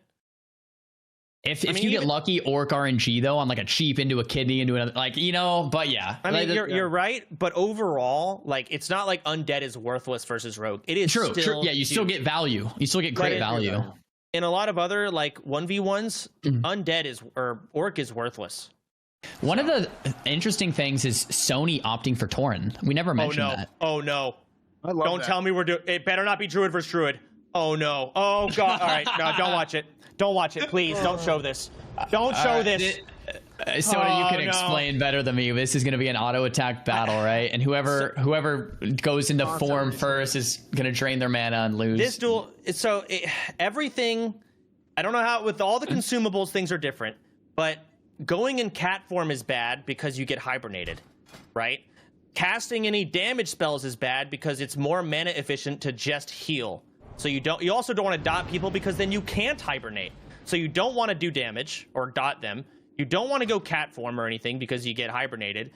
If you get lucky, orc RNG though on like a cheap into a kidney into another, like but yeah. I mean, you're right, but overall, like it's not like undead is worthless versus rogue. It is true. Yeah, you still get value. You still get great value. In a lot of other like 1v1s, undead or orc is worthless. One of the interesting things is Sony opting for Tauren. We never mentioned that. Oh no! Don't tell me we're doing. It better not be druid versus druid. Oh no! Oh god! All right, no, don't watch it. Don't watch it, please. Don't show this. Don't show this. Sony, you can explain better than me. This is going to be an auto attack battle, right? And whoever goes into form first is going to drain their mana and lose. This duel, everything. I don't know how with all the consumables things are different, but going in cat form is bad because you get hibernated, right? Casting any damage spells is bad because it's more mana efficient to just heal. So you also don't want to dot people because then you can't hibernate. So you don't want to do damage or dot them. You don't want to go cat form or anything because you get hibernated.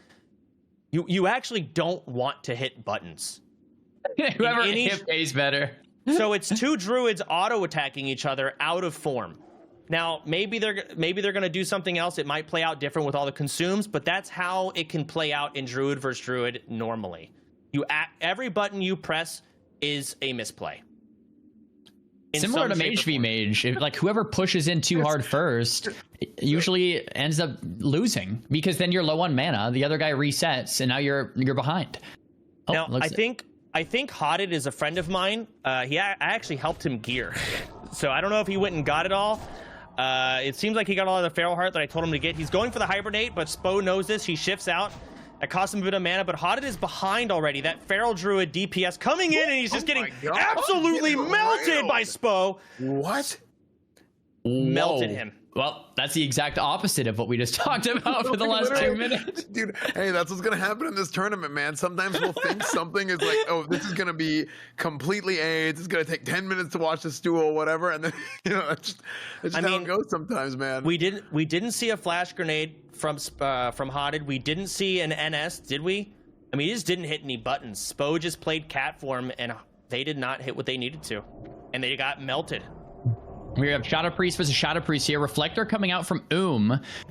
You actually don't want to hit buttons. Whoever hit pays better. So it's two druids auto attacking each other out of form. Now maybe they're going to do something else. It might play out different with all the consumes, but that's how it can play out in druid versus druid normally. Every button you press is a misplay. Similar to Mage v Mage, like whoever pushes in too hard first usually ends up losing because then you're low on mana. The other guy resets, and now you're behind. Now I think Hotted is a friend of mine. I actually helped him gear, so I don't know if he went and got it all. It seems like he got all of the Feral Heart that I told him to get. He's going for the Hibernate, but Spo knows this. He shifts out. That cost him a bit of mana, but Haunted is behind already. That Feral Druid DPS coming in, and he's just getting absolutely melted by Spo. What? Melted him. Well, that's the exact opposite of what we just talked about for the last 2 minutes. Dude, hey, that's what's going to happen in this tournament, man. Sometimes we'll think something is like, oh, this is going to be completely AIDS. It's going to take 10 minutes to watch this duel, whatever. And then, that's just how it goes sometimes, man. We didn't see a flash grenade from Haunted. We didn't see an NS, did we? I mean, he just didn't hit any buttons. Spo just played cat form, and they did not hit what they needed to. And they got melted. We have Shadow Priest versus Shadow Priest here. Reflector coming out from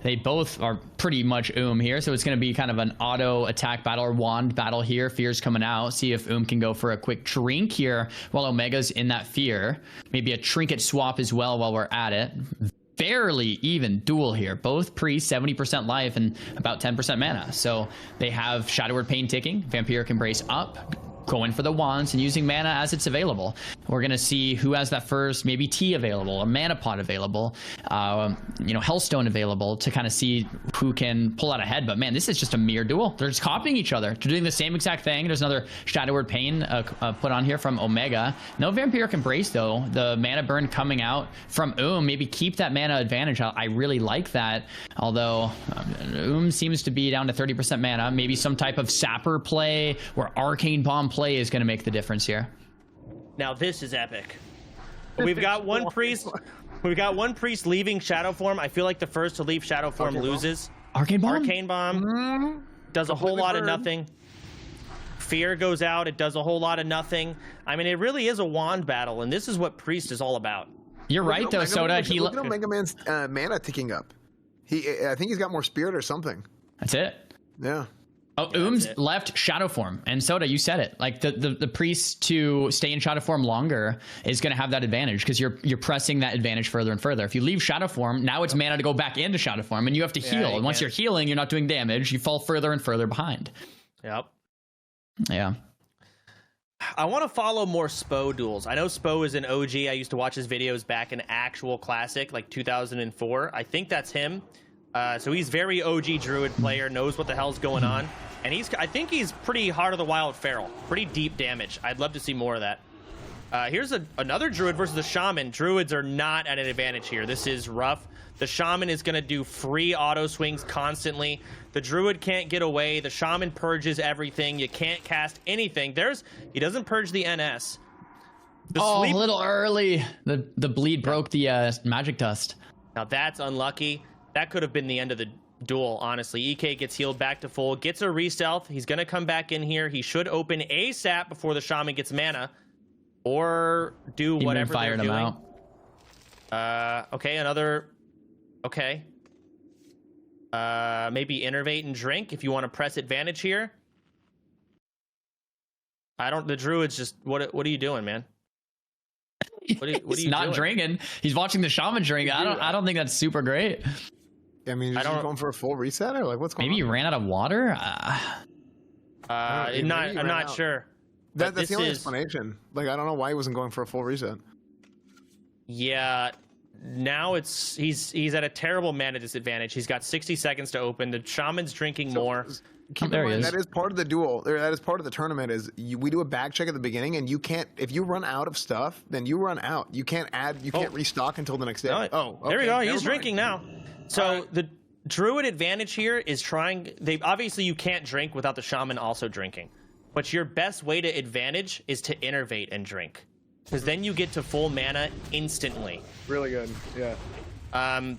They both are pretty much here, so it's going to be kind of an auto attack battle or wand battle here. Fear's coming out. See if can go for a quick drink here while Omega's in that Fear. Maybe a trinket swap as well while we're at it. Fairly even duel here. Both priests 70% life and about 10% mana. So they have Shadow Word Pain ticking. Vampiric Embrace up. Going for the wands and using mana as it's available. We're going to see who has that first, maybe Tea available, a mana pot available, Hellstone available to kind of see who can pull out ahead. But man, this is just a mere duel. They're just copying each other. They're doing the same exact thing. There's another Shadow Word Pain put on here from Omega. No Vampiric Embrace though. The mana burn coming out from maybe keep that mana advantage. I really like that. Although seems to be down to 30% mana. Maybe some type of Sapper play or Arcane Bomb play is going to make the difference here. Now this is epic. We've got one priest. We've got one priest leaving Shadow form. I feel like the first to leave Shadow form loses. Arcane Bomb. Arcane Bomb does a whole lot of nothing. Fear goes out. It does a whole lot of nothing. I mean, it really is a wand battle, and this is what priest is all about. You're right, though, Soda. Look at Mega Man's mana ticking up. I think he's got more spirit or something. That's it. Yeah. Oh, left Shadow form, and Soda, you said it. Like the priest to stay in Shadow form longer is going to have that advantage because you're pressing that advantage further and further. If you leave Shadow form, now it's mana to go back into Shadow form, and you have to heal. And once you're healing, you're not doing damage. You fall further and further behind. Yep. Yeah. I want to follow more Spo duels. I know Spo is an OG. I used to watch his videos back in actual classic, like 2004. I think that's him. So he's very OG Druid player, knows what the hell's going on. And I think he's pretty Heart of the Wild Feral. Pretty deep damage. I'd love to see more of that. Here's another Druid versus the Shaman. Druids are not at an advantage here. This is rough. The Shaman is going to do free auto swings constantly. The Druid can't get away. The Shaman purges everything. You can't cast anything. He doesn't purge the NS. A little early. The bleed broke the magic dust. Now that's unlucky. That could have been the end of the duel, honestly. EK gets healed back to full, gets a re-stealth. He's going to come back in here. He should open ASAP before the Shaman gets mana. Or do whatever they're doing. Okay, another... Okay. Maybe Innervate and Drink if you want to press advantage here. The Druid's just... What are you doing, man? He's not doing? Drinking. He's watching the Shaman drink. I don't think that's super great. I mean, is he going for a full reset or like what's going on? Maybe he ran out of water. I'm not sure. That's the only explanation. Like, I don't know why he wasn't going for a full reset. Yeah, now he's at a terrible mana disadvantage. He's got 60 seconds to open. The Shaman's drinking more. Keep in mind, that is part of the duel. That is part of the tournament. We do a back check at the beginning, and you can't. If you run out of stuff, then you run out. You can't add. You can't restock until the next day. Okay. There we go. He's drinking now. So the Druid advantage here is obviously you can't drink without the Shaman also drinking. But your best way to advantage is to innervate and drink. Because then you get to full mana instantly. Really good, yeah.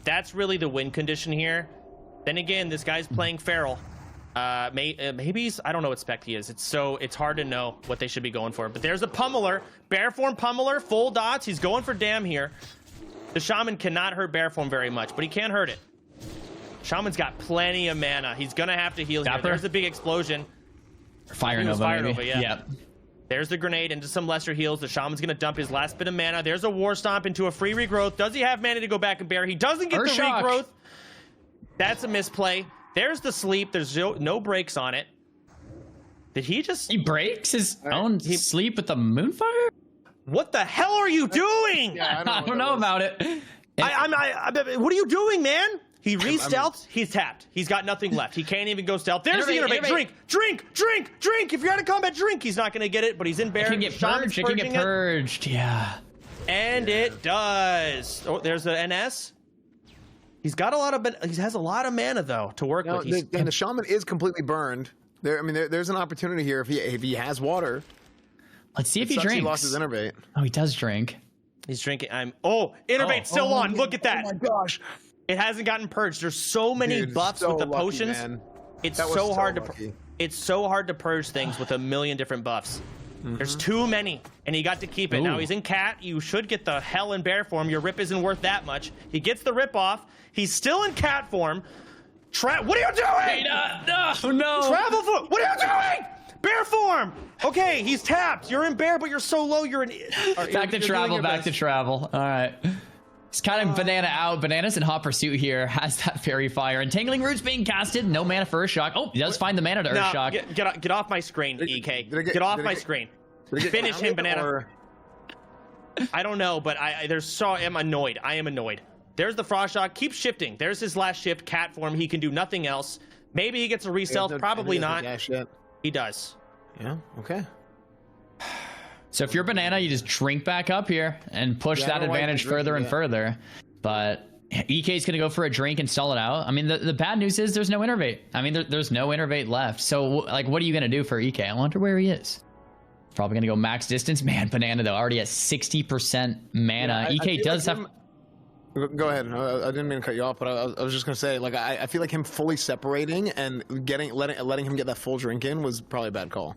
That's really the win condition here. Then again, this guy's playing Feral. Maybe he's... I don't know what spec he is. It's hard to know what they should be going for. But there's a Pummeler. Bear form Pummeler, full dots. He's going for Dam here. The Shaman cannot hurt Bear form very much, but he can hurt it. Shaman's got plenty of mana. He's going to have to heal here. There's the big explosion. Fire Nova, yeah. Yep. There's the grenade into some lesser heals. The Shaman's going to dump his last bit of mana. There's a War Stomp into a free regrowth. Does he have mana to go back and bear? He doesn't get the regrowth. That's a misplay. There's the sleep. There's no breaks on it. Did he just... He breaks his own sleep with the Moonfire? What the hell are you doing? Yeah, I don't know about it. What are you doing, man? He re-stealth, he's tapped. He's got nothing left. He can't even go stealth. There's the innervate. Drink. If you're out of combat, drink. He's not going to get it, but he's in bear. It can get purged. It can get purged. Yeah. And it does. Oh, there's the NS. He's got a lot of. He has a lot of mana though to work with. And the shaman is completely burned. There's an opportunity here if he has water. Let's see if he drinks. He lost his innervate. Oh, he does drink. He's drinking. Innervate's still on. Look at that. Oh my gosh. It hasn't gotten purged. There's so many buffs with the potions. Man. It's so hard to purge things with a million different buffs. There's too many, and he got to keep it. Now he's in cat. You should get the hell in bear form. Your rip isn't worth that much. He gets the rip off. He's still in cat form. What are you doing? No. Travel form. What are you doing? Bear form. Okay, he's tapped. You're in bear, but you're so low. You're in. Back to travel. All right. He's kind of banana out. Banana's in hot pursuit here. Has that fairy fire. Entangling Roots being casted. No mana for Earth Shock. Oh, he does find the mana to Earth Shock. Get off my screen, EK. Get off my screen. Finish him, Banana. I don't know, but I'm annoyed. I am annoyed. There's the Frost Shock. Keep shifting. There's his last shift. Cat form. He can do nothing else. Maybe he gets a re-stealth. Probably not. He does. Yeah. Okay. So if you're Banana, you just drink back up here and push that advantage further and further. But EK's going to go for a drink and stall it out. I mean, the bad news is there's no innervate. I mean, there's no innervate left. So, like, what are you going to do for EK? I wonder where he is. Probably going to go max distance. Man, Banana, though, already at 60% mana. Yeah, EK does have... Go ahead. I didn't mean to cut you off, but I was just going to say, like, I feel like him fully separating and letting him get that full drink in was probably a bad call.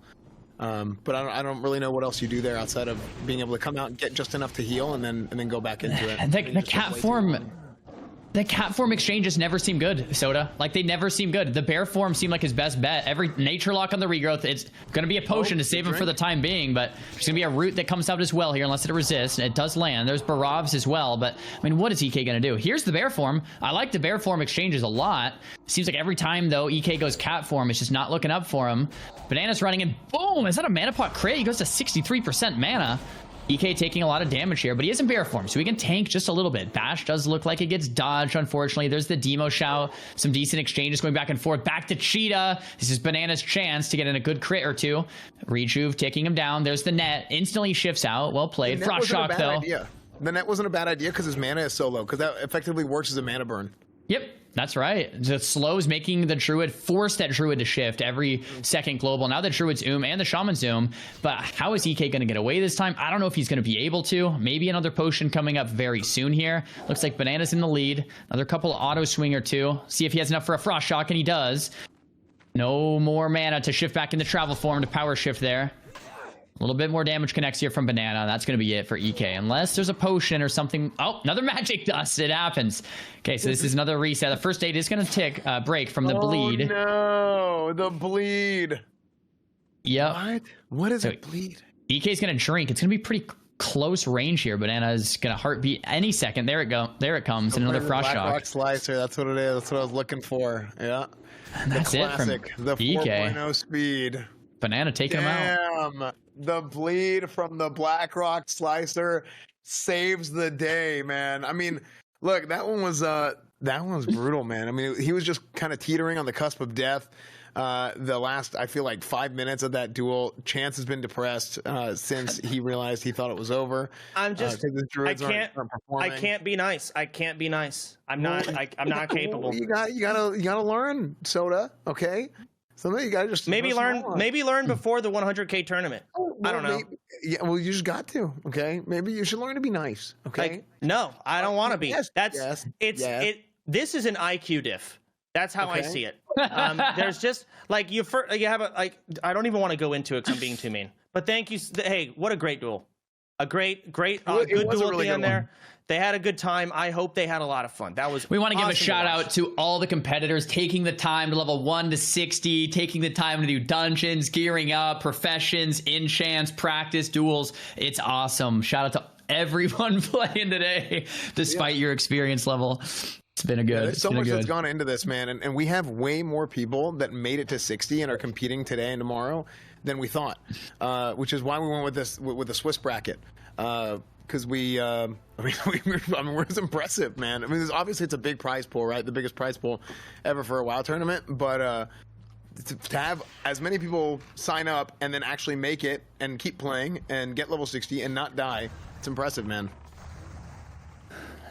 But I don't really know what else you do there outside of being able to come out and get just enough to heal and then go back into it. And the cat form, the cat form exchanges never seem good, Soda. Like, they never seem good. The bear form seemed like his best bet. Every nature lock on the regrowth, it's going to be a potion to save him for the time being, but there's going to be a root that comes out as well here unless it resists. And it does land. There's Barovs as well, but I mean, what is EK going to do? Here's the bear form. I like the bear form exchanges a lot. Seems like every time, though, EK goes cat form, it's just not looking up for him. Banana's running in. Boom! Is that a mana pot crit? He goes to 63% mana. EK taking a lot of damage here, but he is in bear form, so he can tank just a little bit. Bash does look like it gets dodged, unfortunately. There's the Demo Shout. Some decent exchanges going back and forth. Back to Cheetah. This is Banana's chance to get in a good crit or two. Rejuve taking him down. There's the net. Instantly shifts out. Well played. Frost Shock, though. The net wasn't a bad idea because his mana is so low, because that effectively works as a mana burn. Yep, that's right. The slows making the Druid, force that Druid to shift every second global. Now the Druid's and the Shaman's but how is EK going to get away this time? I don't know if he's going to be able to. Maybe another potion coming up very soon here. Looks like Banana's in the lead. Another couple auto swing or two. See if he has enough for a Frost Shock, and he does. No more mana to shift back into travel form to power shift there. A little bit more damage connects here from Banana. That's going to be it for EK. Unless there's a potion or something. Oh, another magic dust. It happens. Okay, so this is another reset. The first aid is going to break from the bleed. Oh, no. The bleed. Yep. What is a bleed? EK's going to drink. It's going to be pretty close range here. Banana is going to heartbeat any second. There it comes. And another Frost Shock. Rock Slicer. That's what it is. That's what I was looking for. Yeah. And that's it from the EK. 4.0 speed. Banana taking him out. Damn. The bleed from the Black Rock Slicer saves the day, man. I mean, look, that one was brutal, man. I mean, he was just kind of teetering on the cusp of death. The last, I feel like 5 minutes of that duel, Chance has been depressed since he realized he thought it was over. I'm just, I can't be nice. I'm not capable. You gotta learn, Soda. Okay. So you gotta just maybe learn before the 100K tournament. I don't know. Yeah, well, you just got to. Okay, maybe you should learn to be nice. Okay. Like, no, I don't want to be. Yes, This is an IQ diff. That's how I see it. There's just like you have a like. I don't even want to go into it because I'm being too mean. But thank you. Hey, what a great duel. A great good duel at the end there. They had a good time. I hope they had a lot of fun. That was We want to awesome give a shout out to all the competitors taking the time to level 1 to 60, taking the time to do dungeons, gearing up, professions, enchants, practice, duels. It's awesome. Shout out to everyone playing today, despite your experience level. It's been a good. There's so much that's gone into this, man, and we have way more people that made it to 60 and are competing today and tomorrow than we thought, which is why we went with the Swiss bracket. because I mean, it's impressive, man. I mean, obviously it's a big prize pool, right? The biggest prize pool ever for a WoW tournament, but to have as many people sign up and then actually make it and keep playing and get level 60 and not die, it's impressive, man.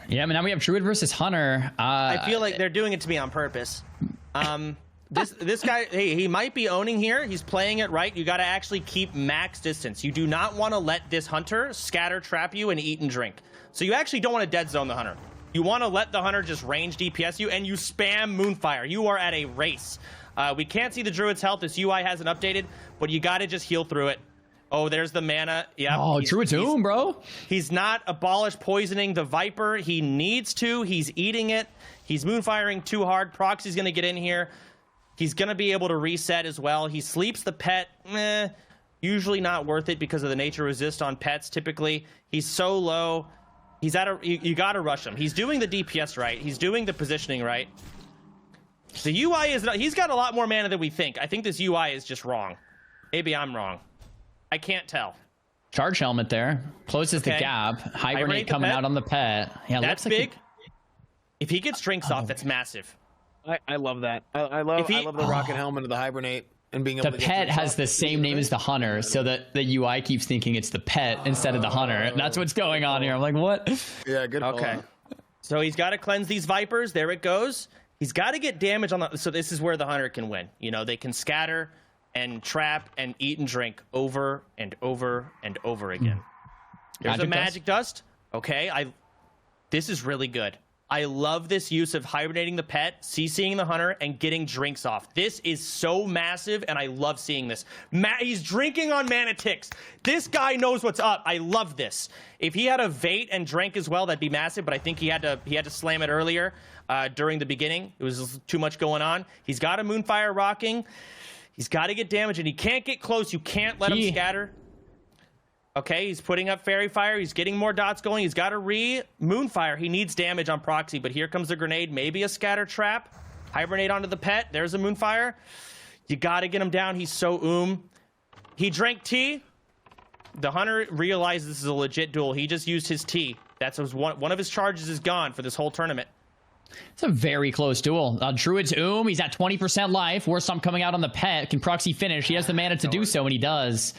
Yeah, I mean, now we have Druid versus Hunter. I feel like they're doing it to me on purpose. This guy, hey, he might be owning here. He's playing it right. You got to actually keep max distance. You do not want to let this Hunter scatter trap you and eat and drink. So you actually don't want to dead zone the Hunter. You want to let the Hunter just range DPS you, and you spam Moonfire. You are at a race. We can't see the Druid's health. This UI hasn't updated, but you got to just heal through it. Oh, there's the mana. Yeah. Oh, Druid's Doom, bro. He's not abolished poisoning the Viper. He needs to. He's eating it. He's Moonfiring too hard. Proxy's going to get in here. He's going to be able to reset as well. He sleeps the pet. Usually not worth it because of the nature resist on pets typically. He's so low. He's at a... You got to rush him. He's doing the DPS right. He's doing the positioning right. The UI is... He's got a lot more mana than we think. I think this UI is just wrong. Maybe I'm wrong. I can't tell. Charge helmet there. Closes the gap. Hibernate coming out on the pet. Yeah, that's big. If he gets drinks off, that's massive. I love that. I love the rocket helmet of the Hibernate and being able the to pet has the same name as the Hunter, so that the UI keeps thinking it's the pet instead of the Hunter. That's what's going on here. I'm like, what? Yeah, good. Okay. So he's got to cleanse these Vipers. There it goes. He's got to get damage on the... So this is where the Hunter can win. You know, they can scatter and trap and eat and drink over and over and over again. There's a magic dust. Okay, this is really good. I love this use of hibernating the pet, CCing the Hunter, and getting drinks off. This is so massive, and I love seeing this. He's drinking on mana ticks. This guy knows what's up. I love this. If he had a Vate and drank as well, that'd be massive, but I think he had to slam it earlier during the beginning. It was too much going on. He's got a Moonfire rocking. He's got to get damage, and he can't get close. You can't let him scatter. Okay, he's putting up Fairy Fire. He's getting more dots going. He's got a Moonfire. He needs damage on proxy, but here comes the grenade. Maybe a scatter trap. Hibernate onto the pet. There's a Moonfire. You got to get him down. He's so He drank tea. The Hunter realized this is a legit duel. He just used his tea. That's one of his charges is gone for this whole tournament. It's a very close duel. Druid's he's at 20% life. Warstomp coming out on the pet. Can proxy finish? He has the mana to do so, and he does.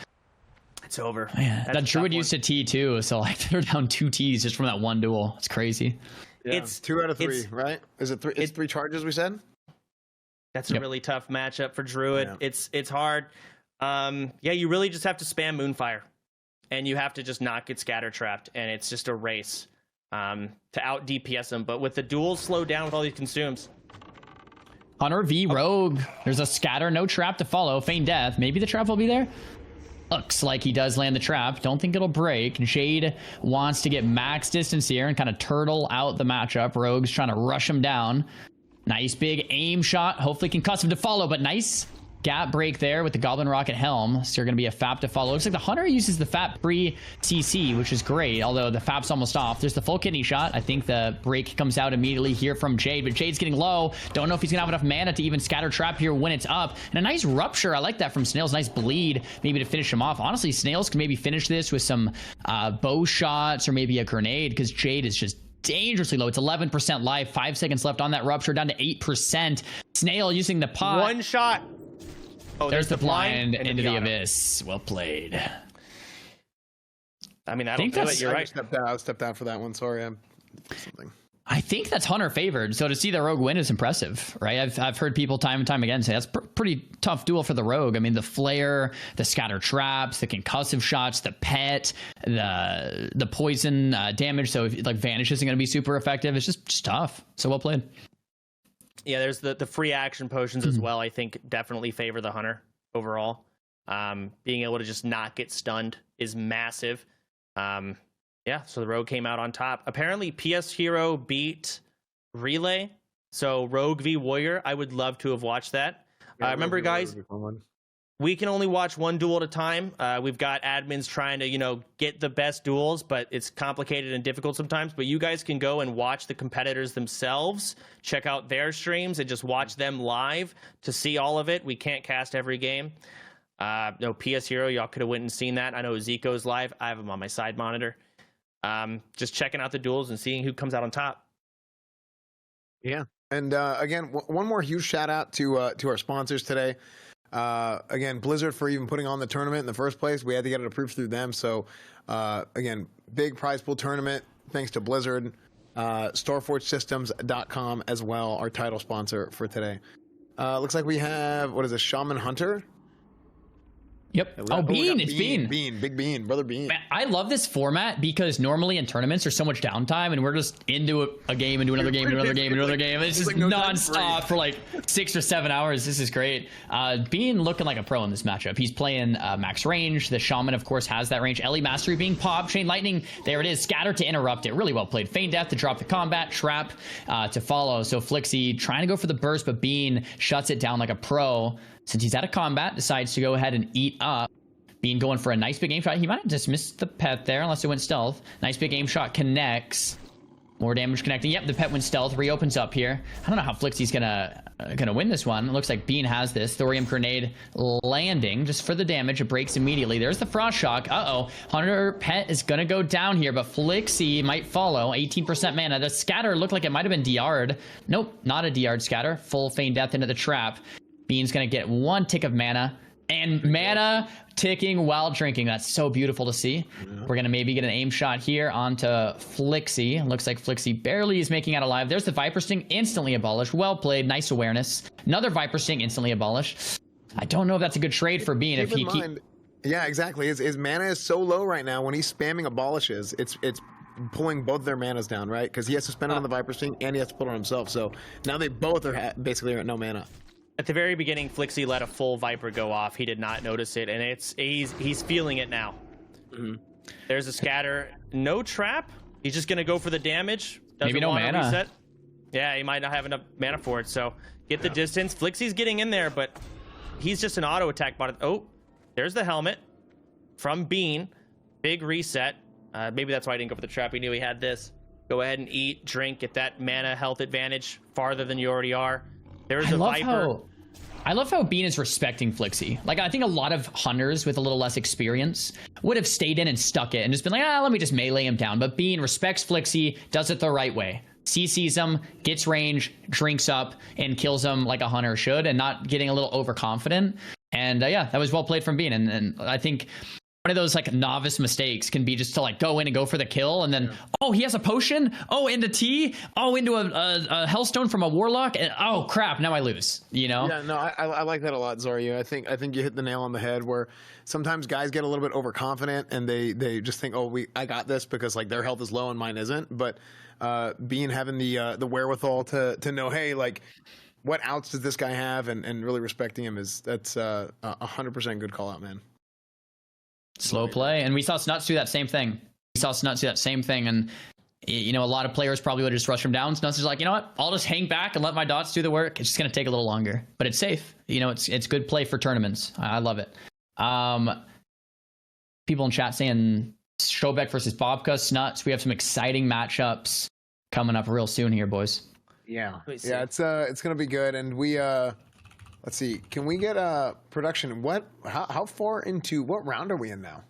It's over. Man, that Druid used a T too, so like they're down 2 Ts just from that one duel. It's crazy. Yeah. It's 2 out of 3, right? Is it 3? It's 3 charges we said. That's a really tough matchup for Druid. Yeah. It's hard. Yeah, you really just have to spam Moonfire, and you have to just not get scatter trapped, and it's just a race to out DPS him. But with the duels slowed down with all these consumes. Hunter v Rogue. There's a scatter, no trap to follow. Feign death. Maybe the trap will be there. Looks like he does land the trap. Don't think it'll break. Jade wants to get max distance here and kind of turtle out the matchup. Rogue's trying to rush him down. Nice big aim shot. Hopefully concussive to follow, but nice gap break there with the Goblin Rocket Helm. So you're going to be a FAP to follow. Looks like the Hunter uses the FAP pre-CC, which is great, although the FAP's almost off. There's the full kidney shot. I think the break comes out immediately here from Jade, but Jade's getting low. Don't know if he's going to have enough mana to even scatter trap here when it's up. And a nice rupture. I like that from Snails. Nice bleed, maybe to finish him off. Honestly, Snails can maybe finish this with some bow shots or maybe a grenade, because Jade is just dangerously low. It's 11% life, 5 seconds left on that rupture, down to 8%. Snail using the pot. One shot. Oh, there's the blind into the abyss. Well played. I mean, I don't feel it. You're right. I stepped out for that one. Sorry, something. I think that's Hunter favored. So to see the Rogue win is impressive, right? I've heard people time and time again say that's pretty tough duel for the Rogue. I mean, the flare, the scatter traps, the concussive shots, the pet, the poison damage. So if, like, Vanish isn't going to be super effective. It's just tough. So well played. Yeah, there's the free action potions as well. I think definitely favor the Hunter overall. Being able to just not get stunned is massive. Yeah, so the Rogue came out on top. Apparently, PS Hero beat Relay. So Rogue v Warrior, I would love to have watched that. Yeah, remember, guys, we can only watch one duel at a time. We've got admins trying to, get the best duels, but it's complicated and difficult sometimes. But you guys can go and watch the competitors themselves, check out their streams, and just watch them live to see all of it. We can't cast every game. No, PS Hero, y'all could have went and seen that. I know Zico's live. I have him on my side monitor. just checking out the duels and seeing who comes out on top. Yeah. And again, one more huge shout out to our sponsors today. Again, Blizzard for even putting on the tournament in the first place. We had to get it approved through them. So again, big prize pool tournament thanks to Blizzard. StoreforgeSystems.com as well, our title sponsor for today. Looks like we have, what is this, Shaman Hunter? Yep. Oh, Bean. It's Bean. Bean. Big Bean. Brother Bean. Man, I love this format because normally in tournaments there's so much downtime and we're just into a game and do another game and another game and another game. It's just like nonstop for like 6 or 7 hours. This is great. Bean looking like a pro in this matchup. He's playing max range. The Shaman, of course, has that range. Ellie Mastery being popped. Chain Lightning. There it is. Scatter to interrupt it. Really well played. Feign Death to drop the combat. Trap to follow. So Flixie trying to go for the burst, but Bean shuts it down like a pro. Since he's out of combat, decides to go ahead and eat up. Bean going for a nice big aim shot. He might have dismissed the pet there unless it went stealth. Nice big aim shot connects. More damage connecting. Yep, the pet went stealth. Reopens up here. I don't know how Flixie's gonna win this one. It looks like Bean has this. Thorium grenade landing just for the damage. It breaks immediately. There's the frost shock. Uh-oh. Hunter pet is gonna go down here, but Flixie might follow. 18% mana. The scatter looked like it might have been DR'd. Nope, not a DR'd scatter. Full Feign Death into the trap. Bean's gonna get 1 tick of mana. And mana ticking while drinking. That's so beautiful to see. Yeah. We're going to maybe get an aim shot here onto Flixie. Looks like Flixie barely is making out alive. There's the Viper Sting, instantly abolished. Well played. Nice awareness. Another Viper Sting, instantly abolished. I don't know if that's a good trade for Bean. If he Yeah, exactly. His mana is so low right now. When he's spamming abolishes, it's pulling both their manas down, right? Because he has to spend it on the Viper Sting and he has to put it on himself. So now they both are basically at no mana. At the very beginning, Flixie let a full Viper go off. He did not notice it, and he's feeling it now. Mm-hmm. There's a scatter. No trap. He's just going to go for the damage. Maybe no mana. Reset. Yeah, he might not have enough mana for it, so get the distance. Flixie's getting in there, but he's just an auto attack bot. Oh, there's the helmet from Bean. Big reset. Maybe that's why I didn't go for the trap. He knew he had this. Go ahead and eat, drink, get that mana health advantage farther than you already are. There's a Viper. I love how Bean is respecting Flixie. Like, I think a lot of hunters with a little less experience would have stayed in and stuck it and just been like, let me just melee him down. But Bean respects Flixie, does it the right way. CCs him, gets range, drinks up, and kills him like a hunter should, and not getting a little overconfident. And yeah, that was well played from Bean. And I think one of those like novice mistakes can be just to like go in and go for the kill, and then oh, he has a potion, into T, into a Hellstone from a Warlock, and oh crap, now I lose. Yeah, no, I like that a lot, Xaryu. I think you hit the nail on the head. Where sometimes guys get a little bit overconfident and they just think, I got this because like their health is low and mine isn't. But Bean having the wherewithal to know, hey, like, what outs does this guy have, and really respecting him that's 100% good call out, man. Slow play. And we saw Snuts do that same thing. And a lot of players probably would just rush him down. Snuts is like, you know what? I'll just hang back and let my dots do the work. It's just going to take a little longer, but it's safe. It's good play for tournaments. I love it. People in chat saying Showbeck versus Bobka, Snuts. We have some exciting matchups coming up real soon here, boys. Yeah. Yeah, it's going to be good. And we, let's see. Can we get production? How far into what round are we in now?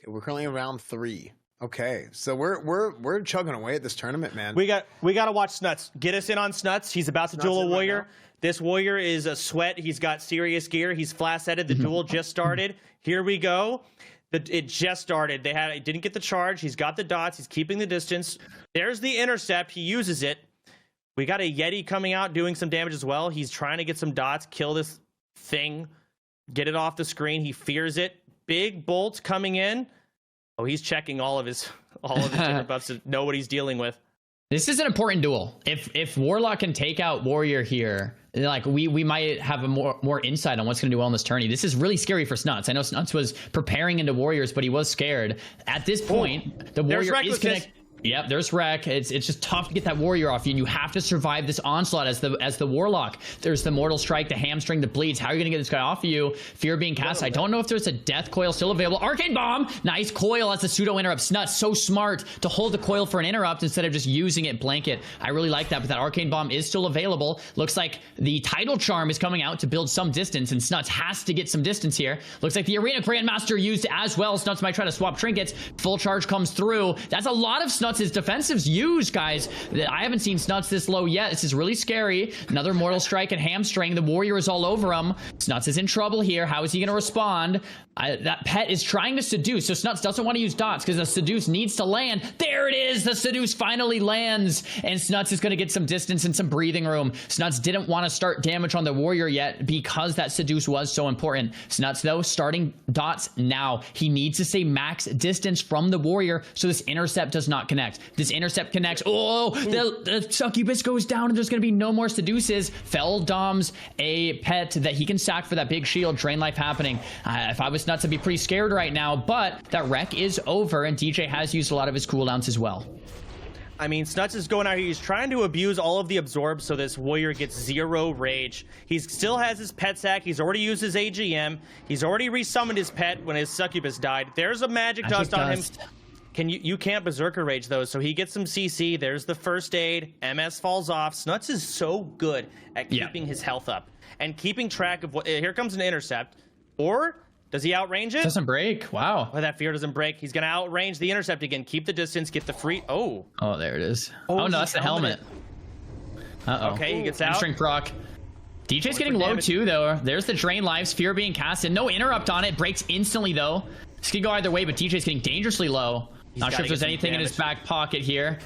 Okay, we're currently in round 3. Okay, so we're chugging away at this tournament, man. We got to watch Snuts. Get us in on Snuts. He's about to duel a warrior. Right, this warrior is a sweat. He's got serious gear. He's flat-setted. The duel just started. Here we go. It just started. It didn't get the charge. He's got the dots. He's keeping the distance. There's the intercept. He uses it. We got a Yeti coming out doing some damage as well. He's trying to get some dots, kill this thing, get it off the screen. He fears it. Big bolt coming in. Oh, he's checking all of his different buffs to know what he's dealing with. This is an important duel. If Warlock can take out Warrior here, like we might have a more insight on what's going to do well in this tourney. This is really scary for Snuts. I know Snuts was preparing into Warriors, but he was scared. At this point, the Warrior is connected. Yep, there's Wreck. It's just tough to get that warrior off you, and you have to survive this onslaught as the warlock. There's the mortal strike, the hamstring, the bleeds. How are you gonna get this guy off of you? Fear being cast. I don't know if there's a death coil still available. Arcane bomb, nice coil as the pseudo interrupt. Snuts, so smart to hold the coil for an interrupt instead of just using it blanket. I really like that, but that arcane bomb is still available. Looks like the title charm is coming out to build some distance, and Snuts has to get some distance here. Looks like the Arena Grandmaster used as well. Snuts might try to swap trinkets. Full charge comes through. That's a lot of Snuts' defensives used, guys. I haven't seen Snuts this low yet. This is really scary. Another mortal strike and hamstring. The warrior is all over him. Snuts is in trouble here. How is he going to respond? That pet is trying to seduce, so Snuts doesn't want to use dots because the seduce needs to land. There it is. The seduce finally lands, and Snuts is going to get some distance and some breathing room. Snuts didn't want to start damage on the warrior yet because that seduce was so important. Snuts, though, starting dots now. He needs to stay max distance from the warrior so this intercept does not connect. This intercept connects. Oh, the succubus goes down, and there's going to be no more seduces. Fell doms a pet that he can sack for that big shield. Drain life happening. If I was Snuts, I'd be pretty scared right now, but that wreck is over, and DJ has used a lot of his cooldowns as well. I mean, Snuts is going out here. He's trying to abuse all of the absorbs so this warrior gets 0 rage. He still has his pet sack. He's already used his AGM. He's already resummoned his pet when his succubus died. There's a magic dust on him. You can't berserker rage though, so he gets some CC. There's the first aid. MS falls off. Snuts is so good at keeping his health up and keeping track of what. Here comes an intercept, or does he outrange it? Doesn't break. Wow. Oh, that fear doesn't break. He's gonna outrange the intercept again. Keep the distance. Get the free. Oh. Oh, there it is. Oh no, that's the helmet. Uh-oh. Okay, he gets out. Hamstring proc. DJ's getting low too, though. There's the drain lives. Fear being casted. No interrupt on it. Breaks instantly though. This could go either way, but DJ's getting dangerously low. Not sure if there's anything in his back pocket here.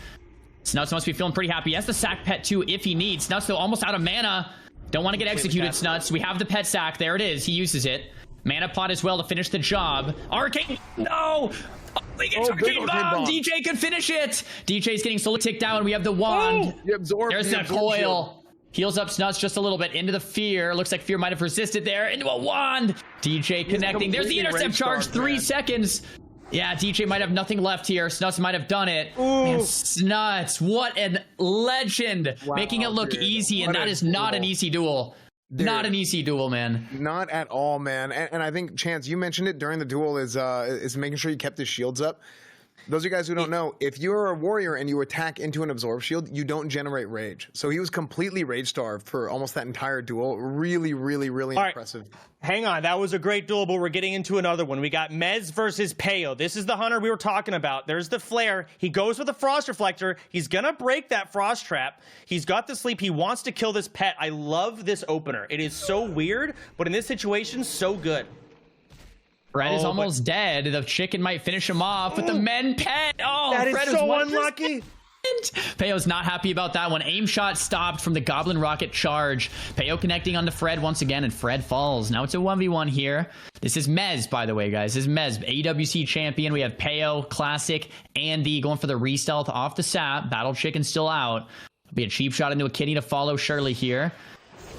Snuts must be feeling pretty happy. He has the sack pet too if he needs. Snuts though almost out of mana. Don't want to get executed, Snuts. We have the pet sack. There it is. He uses it. Mana pot as well to finish the job. Arcane, no! Oh, he gets arcane bomb. DJ could finish it. DJ's getting slowly ticked down. We have the wand. There's the coil. Heals up Snuts just a little bit into the fear. Looks like fear might have resisted there. Into a wand. DJ connecting. There's the intercept charge. 3 seconds. Yeah, DJ might have nothing left here. Snuts might have done it. Man, Snuts, what a legend. Wow, making it look easy, and that is not an easy duel. Dude, not an easy duel, man. Not at all, man. And I think, Chance, you mentioned it during the duel is making sure you kept his shields up. Those of you guys who don't know, if you're a warrior and you attack into an absorb shield, you don't generate rage. So he was completely rage starved for almost that entire duel. Really, really, really impressive. Right. Hang on, that was a great duel, but we're getting into another one. We got Mez versus Peo. This is the hunter we were talking about. There's the flare. He goes with the frost reflector. He's gonna break that frost trap. He's got the sleep. He wants to kill this pet. I love this opener. It is so weird, but in this situation, so good. Fred is almost dead. The chicken might finish him off with the men pet. Oh, that Fred is so unlucky. Peo's not happy about that one. Aim shot stopped from the Goblin Rocket charge. Peo connecting onto Fred once again, and Fred falls. Now it's a 1v1 here. This is Mez, by the way, guys. This is Mez, AWC champion. We have Peo, Classic, Andy going for the re-stealth off the sap. Battle Chicken still out. It'll be a cheap shot into a kitty to follow Shirley here.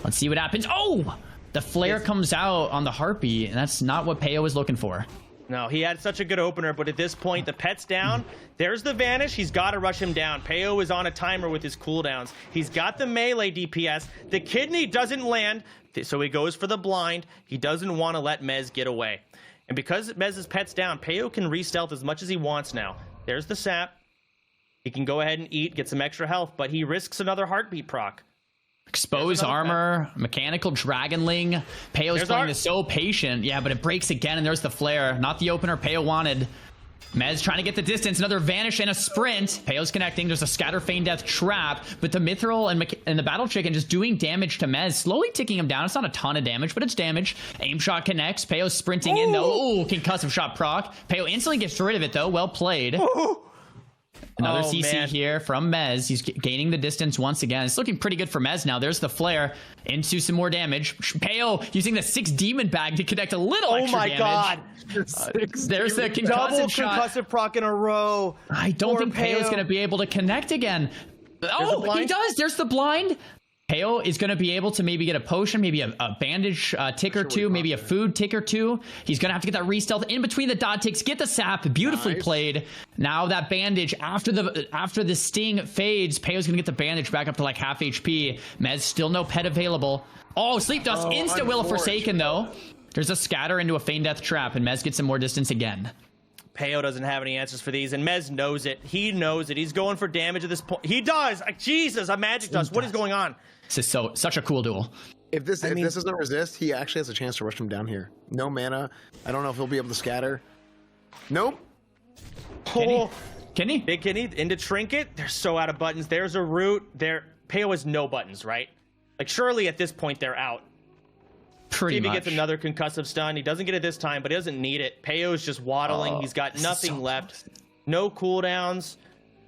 Let's see what happens. Oh! The flare comes out on the Harpy, and that's not what Peo was looking for. No, he had such a good opener, but at this point, the pet's down. There's the Vanish. He's got to rush him down. Peo is on a timer with his cooldowns. He's got the melee DPS. The kidney doesn't land, so he goes for the blind. He doesn't want to let Mez get away. And because Mez's pet's down, Peo can re-stealth as much as he wants now. There's the sap. He can go ahead and eat, get some extra health, but he risks another heartbeat proc. Expose armor, mechanical dragonling. Peo's playing this so patient. Yeah, but it breaks again, and there's the flare. Not the opener Peo wanted. Mez trying to get the distance. Another vanish and a sprint. Peo's connecting. There's a scatter feign death trap. But the mithril and the battle chicken just doing damage to Mez. Slowly ticking him down. It's not a ton of damage, but it's damage. Aim shot connects. Peo's sprinting in, though. Ooh, concussive shot proc. Peo instantly gets rid of it, though. Well played. Another CC here from Mez. He's gaining the distance once again. It's looking pretty good for Mez now. There's the flare into some more damage. Peo using the 6 demon bag to connect a little extra damage. Oh my god. There's the concussive double shot. Concussive proc in a row. I don't think Peo's going to be able to connect again. Oh, he does. There's the blind. Peo is going to be able to maybe get a potion, maybe a bandage tick or two, maybe a food tick or two. He's going to have to get that re-stealth in between the dot ticks, get the sap. Beautifully played. Now that bandage, after the sting fades, Peo's going to get the bandage back up to like half HP. Mez still no pet available. Oh, Sleep Dust. Instant Will of Forsaken, though. There's a scatter into a Feign Death trap, and Mez gets some more distance again. Peo doesn't have any answers for these, and Mez knows it. He knows it. He's going for damage at this point. He does. Jesus, a Magic Dust. What is going on? This is such a cool duel. If this doesn't resist, he actually has a chance to rush him down here. No mana. I don't know if he'll be able to scatter. Nope. Can he? Big Kenny into Trinket. They're so out of buttons. There's a root. Peo has no buttons, right? Like, surely at this point they're out. Pretty much. He gets another concussive stun. He doesn't get it this time, but he doesn't need it. Peo's just waddling. He's got nothing left. No cooldowns,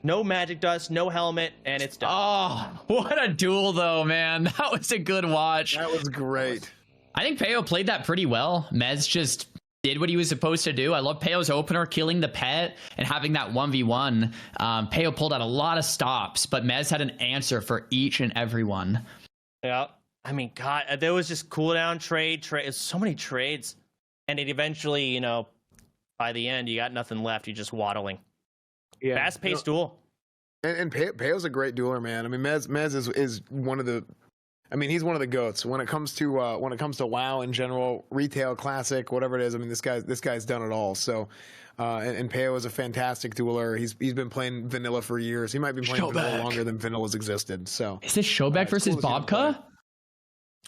no Magic Dust, no helmet, and it's done. Oh, what a duel, though, man. That was a good watch. That was great. I think Peo played that pretty well. Mez just did what he was supposed to do. I love Peo's opener, killing the pet and having that 1v1. Peo pulled out a lot of stops, but Mez had an answer for each and every one. Yeah. I mean, God, there was just cooldown, trade, so many trades. And it eventually, you know, by the end, you got nothing left. You're just waddling. Yeah. Fast-paced duel. And Peo's a great dueler, man. I mean, Mez is one of the... I mean, he's one of the GOATs when it comes to WoW in general, retail, classic, whatever it is. I mean, this guy's done it all. So, and Peo is a fantastic dueler. He's been playing vanilla for years. He might be playing vanilla longer than vanilla's existed. So, is this Showback versus Bobka?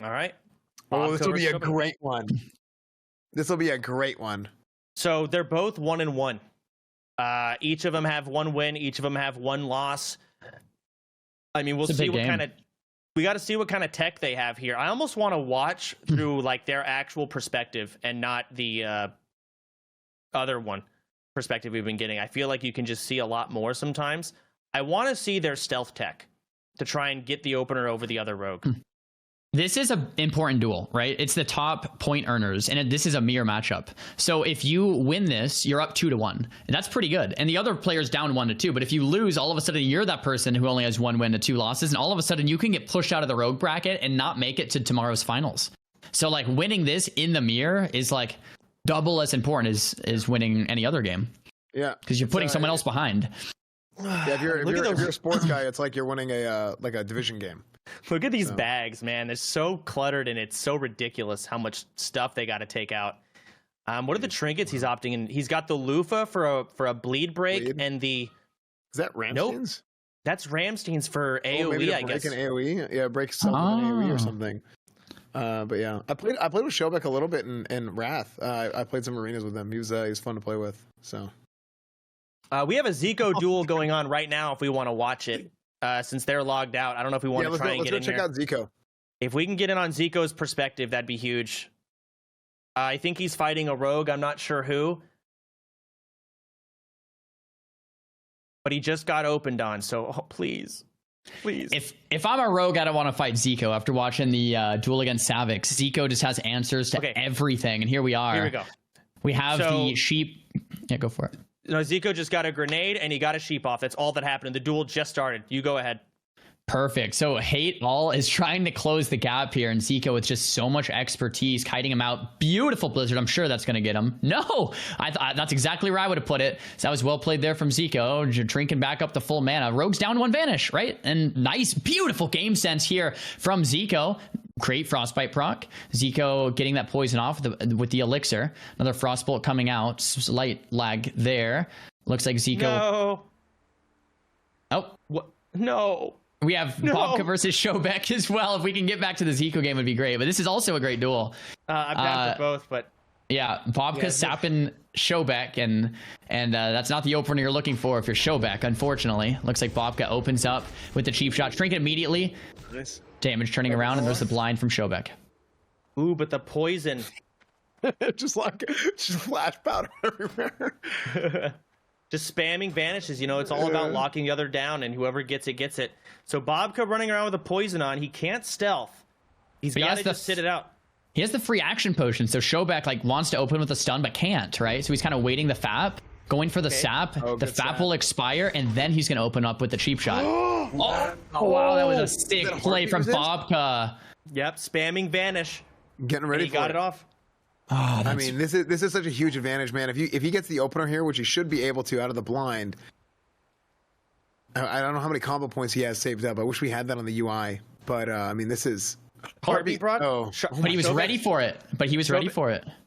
All right. Oh, this will be a great one. This will be a great one. So they're both 1-1. Each of them have one win. Each of them have one loss. I mean, we'll see what kind of. We got to see what kind of tech they have here. I almost want to watch through like their actual perspective and not the other one perspective we've been getting. I feel like you can just see a lot more sometimes. I want to see their stealth tech to try and get the opener over the other rogue. This is an important duel, right? It's the top point earners, and this is a mirror matchup. So if you win this, you're up 2-1, and that's pretty good. And the other player's down 1-2. But if you lose, all of a sudden you're that person who only has 1 win and 2 losses, and all of a sudden you can get pushed out of the rogue bracket and not make it to tomorrow's finals. So like winning this in the mirror is like double as important as winning any other game. Yeah, because you're putting someone else behind. Yeah, if you're a sports guy, it's like you're winning a division game. Look at these bags, man. They're so cluttered, and it's so ridiculous how much stuff they got to take out. What are the trinkets he's opting in? He's got the loofah for a bleed break, and the... Is that Ramstein's? Nope. That's Ramstein's for AoE, I guess. Break an AoE? Yeah, break something in AoE or something. But yeah, I played with Showback a little bit in Wrath. I played some arenas with him. He was fun to play with. So we have a Zico duel going on right now if we want to watch it. Since they're logged out, I don't know if we want to try and get in there. Let's go check out Zico. If we can get in on Zico's perspective, that'd be huge. I think he's fighting a rogue. I'm not sure who. But he just got opened on, so please. If I'm a rogue, I don't want to fight Zico after watching the duel against Savix. Zico just has answers to everything, and here we are. Here we go. We have the sheep. Yeah, go for it. No, Zico just got a grenade and he got a sheep off. That's all that happened. The duel just started. You go ahead. Perfect. So Hate All is trying to close the gap here, and Zico with just so much expertise, kiting him out. Beautiful Blizzard. I'm sure that's going to get him. No, that's exactly where I would have put it. So that was well played there from Zico, drinking back up the full mana. Rogue's down 1 vanish, right? And nice, beautiful game sense here from Zico. Great Frostbite proc. Zico getting that poison off with the elixir. Another Frostbolt coming out. Slight lag there. Looks like Zico. No. Oh. What? No. We have Bobka versus Showback as well. If we can get back to the Zico game, would be great. But this is also a great duel. I'm down for both, but yeah, Bobka sapping Showback, and that's not the opener you're looking for if you're Showback. Unfortunately, looks like Bobka opens up with the cheap shot, Trinket immediately. Nice. Damage turning around, and there's the blind from Showback. Ooh, but the poison. just flash powder everywhere. Just spamming vanishes. You know, it's all about locking the other down, and whoever gets it, gets it. So Bobka running around with a poison on. He can't stealth. He's got to just sit it out. He has the free action potion, so Showback wants to open with a stun, but can't, right? So he's kind of waiting the FAP. going for the sap. The FAP will expire, and then he's going to open up with the cheap shot. Oh, wow, that was a sick play from Bobka. Yep, spamming Vanish. Getting ready he got it off. Oh, I mean, this is such a huge advantage, man. If he gets the opener here, which he should be able to out of the blind, I don't know how many combo points he has saved up. I wish we had that on the UI, but I mean, this is Heartbeat brought. But he was ready for it.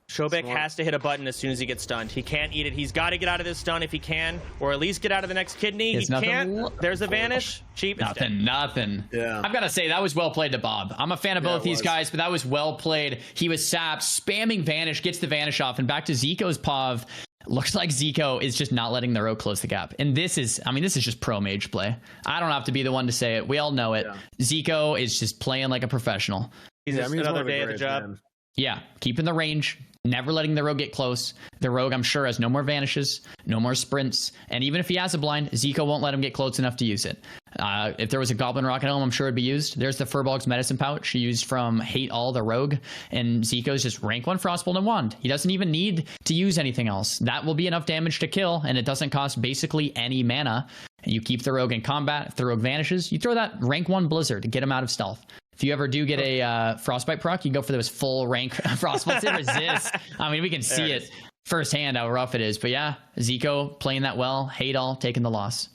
Shobek has to hit a button as soon as he gets stunned. He can't eat it. He's got to get out of this stun if he can, or at least get out of the next kidney. He can't. There's a Vanish. Cheap. Nothing. Yeah. I've got to say, that was well played to Bob. I'm a fan of both these guys, but that was well played. He was sapped, spamming Vanish, gets the Vanish off, and back to Zico's POV. Looks like Zico is just not letting the rogue close the gap. And this is just pro mage play. I don't have to be the one to say it. We all know it. Yeah. Zico is just playing like a professional. He's another day at the job. Man. Yeah, keeping the range, never letting the rogue get close. The rogue, I'm sure, has no more vanishes, no more sprints, and even if he has a blind, Zico won't let him get close enough to use it. If there was a Goblin Rocket Helm, I'm sure it'd be used. There's the Furbolg's Medicine Pouch used from Hate All the Rogue, and Zico's just rank 1 Frostbolt and Wand. He doesn't even need to use anything else. That will be enough damage to kill, and it doesn't cost basically any mana. And you keep the rogue in combat. If the rogue vanishes, you throw that rank 1 Blizzard to get him out of stealth. If you ever do get a Frostbite proc, you go for those full rank Frostbolts to resist. I mean, we can see it firsthand how rough it is. But yeah, Zico playing that well. Hate All taking the loss.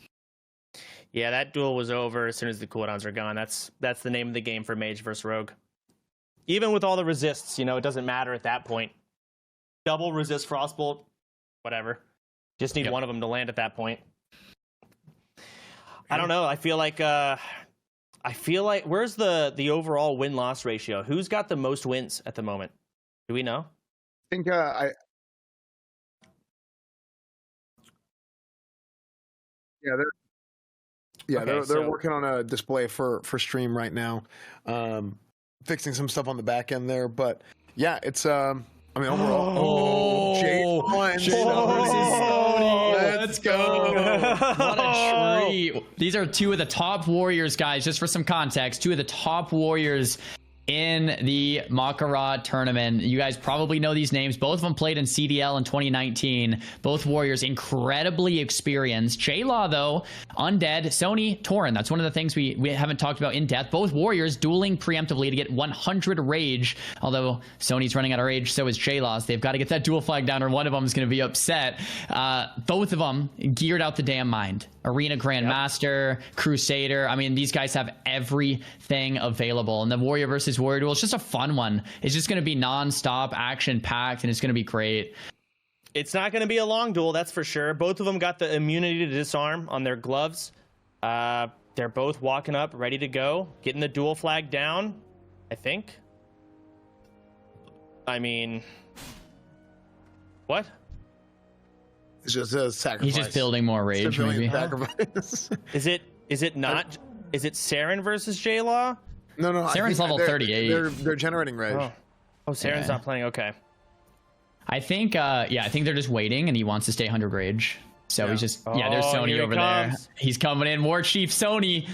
Yeah, that duel was over as soon as the cooldowns are gone. That's the name of the game for Mage versus Rogue. Even with all the resists, it doesn't matter at that point. Double resist Frostbolt, whatever. Just need one of them to land at that point. I don't know. I feel like where's the overall win-loss ratio? Who's got the most wins at the moment? Do we know? I think they're working on a display for stream right now, fixing some stuff on the back end there. But yeah, it's overall. Let's go. What a treat. These are two of the top warriors, guys. Just for some context, two of the top warriors in the Mak'Gora tournament. You guys probably know these names. Both of them played in CDL in 2019. Both warriors incredibly experienced. J-Law, though, undead. Sony, Tauren. That's one of the things we haven't talked about in depth. Both warriors dueling preemptively to get 100 rage. Although Sony's running out of rage, so is J-Law's. They've got to get that dual flag down or one of them is going to be upset. Both of them geared out the damn mind. Arena Grandmaster, Crusader. I mean, these guys have everything available. And the Warrior versus Warrior duel is just a fun one. It's just going to be non-stop, action-packed, and it's going to be great. It's not going to be a long duel, that's for sure. Both of them got the immunity to disarm on their gloves. They're both walking up, ready to go. Getting the dual flag down, I think. I mean... What? It's just a sacrifice. He's just building more rage, maybe. Is it not? Is it Saren versus J-Law? No. Saren's level 38. They're generating rage. Oh, Saren's not playing. Okay. I think they're just waiting, and he wants to stay 100 rage. So he's just there's Sony over there. He's coming in. War Chief Sony.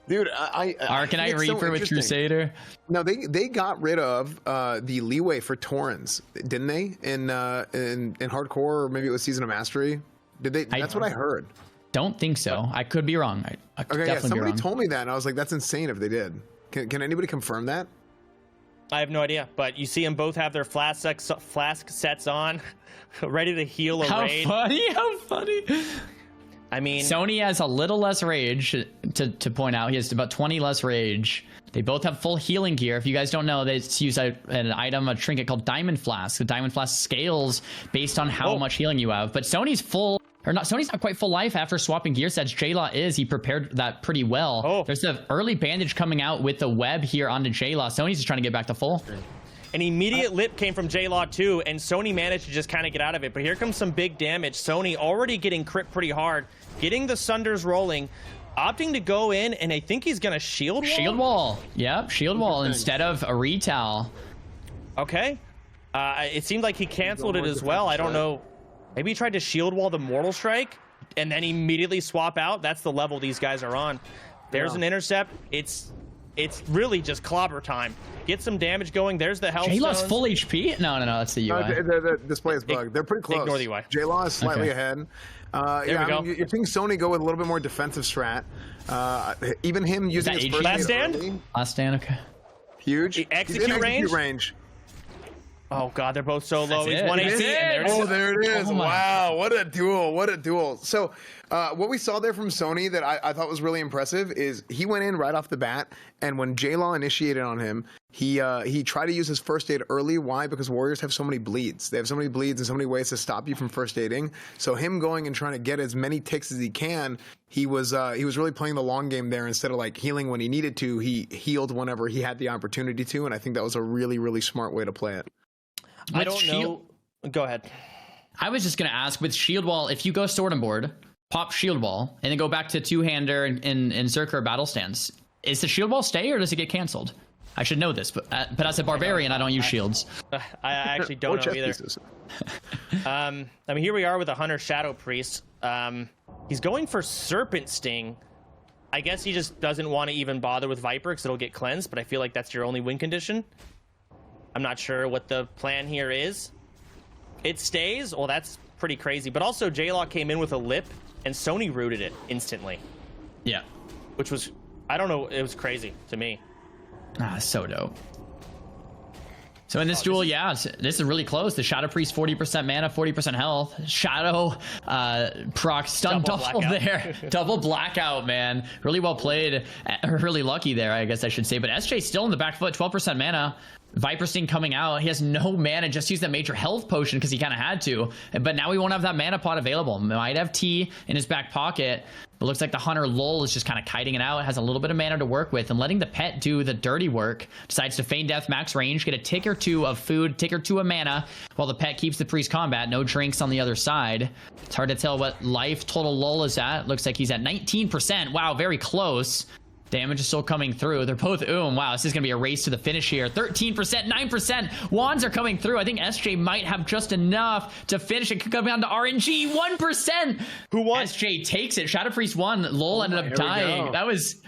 Dude, Arcanite Reaper with Crusader. No, they got rid of the leeway for Taurens, didn't they? In hardcore, or maybe it was Season of Mastery. Did they? That's what I heard. Don't think so. I could be wrong. I could definitely somebody be wrong. told me that, and I was like, that's insane if they did. Can anybody confirm that? I have no idea, but you see them both have their flask sets on, ready to heal a raid. How funny. I mean, Sony has a little less rage to point out. He has about 20 less rage. They both have full healing gear. If you guys don't know, they use a trinket called Diamond Flask. The Diamond Flask scales based on how much healing you have. But Sony's not quite full life after swapping gear sets. J-Law is. He prepared that pretty well. There's the early bandage coming out with the web here onto J-Law. Sony's just trying to get back to full. An immediate lip came from J-Law too, and Sony managed to just kind of get out of it. But here comes some big damage. Sony already getting crit pretty hard, getting the Sunders rolling, opting to go in, and I think he's going to shield wall? Shield wall. Yep, shield wall instead of a retail. Okay. It seemed like he canceled it as well. I don't know. Maybe he tried to shield wall the Mortal Strike and then immediately swap out. That's the level these guys are on. There's an intercept. It's it's really just clobber time. Get some damage going. There's the health. J-Law's stones. full HP? No, that's the UI. The display is bugged. They're pretty close. Ignore the UI. J-Law is slightly ahead. There we go. You're seeing Sony go with a little bit more defensive strat. Even him using his first Last aid stand? early, Last stand, okay. huge. The He's in execute range? Oh god, they're both so low. He's it. 180, and there it is. Oh, there it is. Oh my Wow, what a duel. What a duel. So what we saw there from Sony that I thought was really impressive is he went in right off the bat, and when J-Law initiated on him, he tried to use his first aid early. Why? Because Warriors have so many bleeds. They have so many bleeds and so many ways to stop you from first aiding. So him going and trying to get as many ticks as he can, he was really playing the long game there. Instead of like healing when he needed to, he healed whenever he had the opportunity to, and I think that was a really, really smart way to play it. I don't know. Go ahead. I was just going to ask, with Shield Wall, if you go Sword and Board, pop Shield Wall, and then go back to two-hander and Circular Battle Stance, is the Shield Wall stay or does it get canceled? I should know this, but as a Barbarian, I don't use shields. I actually don't know either. I mean, here we are with a Hunter Shadow Priest. He's going for Serpent Sting. I guess he just doesn't want to even bother with Viper because it'll get cleansed, but I feel like that's your only win condition. I'm not sure what the plan here is. It stays? Well, that's pretty crazy. But also, J-Law came in with a lip, and Sony rooted it instantly. Yeah. Which was, I don't know, it was crazy to me. So dope. So in this duel, this is really close. The Shadow Priest, 40% mana, 40% health. Shadow proc stun double there. Double blackout, man. Really well played. Really lucky there, I guess I should say. But SJ still in the back foot, 12% mana. Viper Sting coming out. He has no mana, just used that major health potion because he kind of had to. But now he won't have that mana pot available. Might have T in his back pocket. But looks like the Hunter Lol is just kind of kiting it out. Has a little bit of mana to work with and letting the pet do the dirty work. Decides to feign death, max range, get a tick or two of food, tick or two of mana, while the pet keeps the priest combat. No drinks on the other side. It's hard to tell what life total Lol is at. Looks like he's at 19%. Wow, very close. Damage is still coming through. They're both Wow, this is going to be a race to the finish here. 13%, 9%. Wands are coming through. I think SJ might have just enough to finish. It could come down to RNG. 1%. Who won? SJ takes it. Shadow Priest won. Lol ended up dying. That was...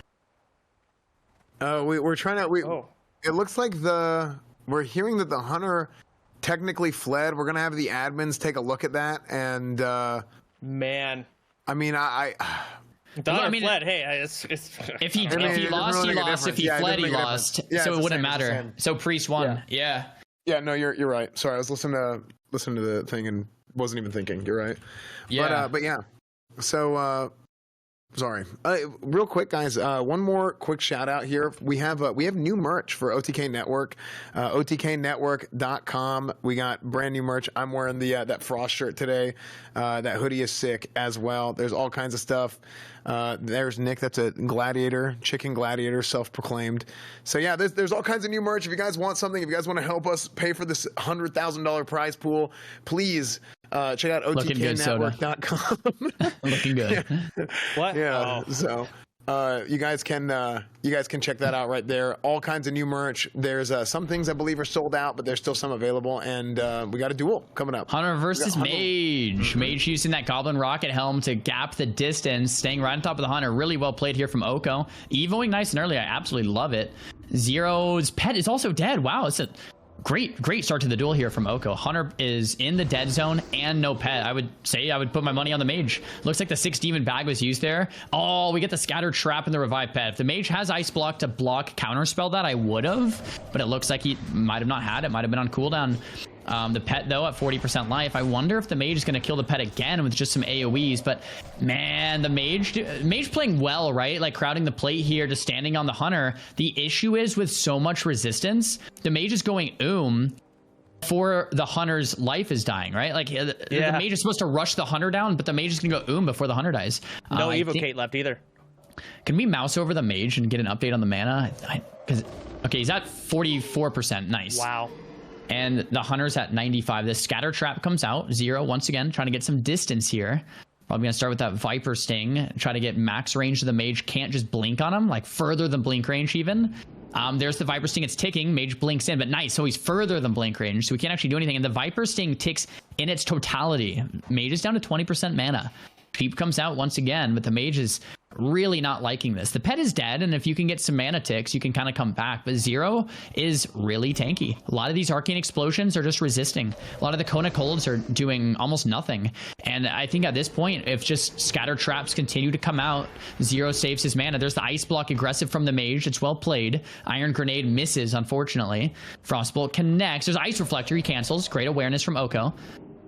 we're trying to... It looks like we're hearing that the Hunter technically fled. We're going to have the admins take a look at that. And... Man. I mean, fled. Hey, if he lost, he lost. If he fled, he lost. So it wouldn't matter. So Priest won. Yeah. No, you're right. Sorry, I was listening to the thing and wasn't even thinking. You're right. Yeah. But yeah. So sorry. Real quick, guys. One more quick shout out here. We have new merch for OTK Network. OTKnetwork.com. We got brand new merch. I'm wearing the that Frost shirt today. That hoodie is sick as well. There's all kinds of stuff. There's Nick. That's a gladiator, chicken gladiator, self-proclaimed. So yeah, there's all kinds of new merch. If you guys want something, if you guys want to help us pay for this $100,000 prize pool, please check out OTKnetwork.com. Looking good. What? Yeah. So you guys can check that out right there. All kinds of new merch. There's some things I believe are sold out, but there's still some available. And we got a duel coming up. Hunter versus Mage. Mage using that Goblin Rocket Helm to gap the distance, staying right on top of the Hunter. Really well played here from Oko. Evoing nice and early. I absolutely love it. Zero's pet is also dead. Wow, it's a great start to the duel here from Oko. Hunter is in the dead zone and no pet. I would put my money on the Mage. Looks like the 6 demon bag was used there. Oh, we get the scatter trap and the revive pet. If the Mage has ice block to block counterspell that, I would have, but it looks like he might have not had it. Might have been on cooldown. The pet, though, at 40% life. I wonder if the Mage is going to kill the pet again with just some AoEs. But, man, the Mage playing well, right? Like, crowding the plate here, just standing on the Hunter. The issue is with so much resistance, the Mage is going before the Hunter's life is dying, right? Like, the Mage is supposed to rush the Hunter down, but the Mage is going to go before the Hunter dies. No Evocate left either. Can we mouse over the Mage and get an update on the mana? Okay, he's at 44%. Nice. Wow. And the Hunter's at 95. The scatter trap comes out. Zero, once again, trying to get some distance here. Probably going to start with that Viper Sting. Try to get max range to the Mage. Can't just blink on him, like further than blink range even. There's the Viper Sting. It's ticking. Mage blinks in, but nice. So he's further than blink range, so we can't actually do anything. And the Viper Sting ticks in its totality. Mage is down to 20% mana. Sheep comes out once again, but the Mage is really not liking this. The pet is dead, and if you can get some mana ticks, you can kind of come back. But Zero is really tanky. A lot of these arcane explosions are just resisting. A lot of the Kona Colds are doing almost nothing. And I think at this point, if just scatter traps continue to come out, Zero saves his mana. There's the Ice Block aggressive from the mage. It's well played. Iron Grenade misses, unfortunately. Frostbolt connects. There's Ice Reflector. He cancels. Great awareness from Oko.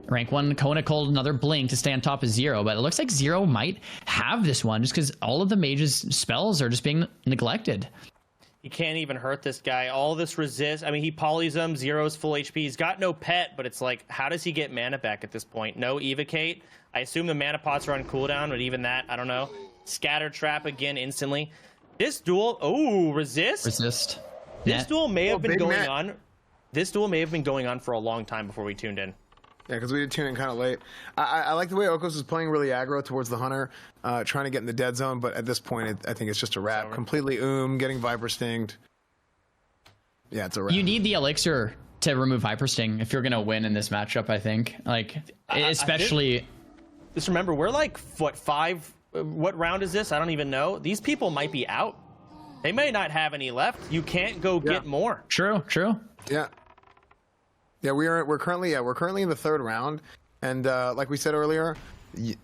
Rank 1 Kona Cold, another blink to stay on top of Zero, but it looks like Zero might have this one just because all of the mage's spells are just being neglected. He can't even hurt this guy. All this resist. I mean, he polys him. Zero's full HP. He's got no pet, but it's like, how does he get mana back at this point? No Evocate. I assume the mana pots are on cooldown, but even that, I don't know. Scatter Trap again instantly. This duel, resist. Resist. This duel may have been going on. This duel may have been going on for a long time before we tuned in. Yeah, because we did tune in kind of late. I like the way Okos is playing really aggro towards the Hunter, trying to get in the dead zone, but at this point, I think it's just a wrap. Completely getting Viper Stinged. Yeah, it's a wrap. You need the Elixir to remove Viper Sting if you're going to win in this matchup, I think. Like, especially... Just remember, we're like, what, 5? What round is this? I don't even know. These people might be out. They may not have any left. You can't go get more. True. Yeah. Yeah, we're currently in the 3rd round, and like we said earlier,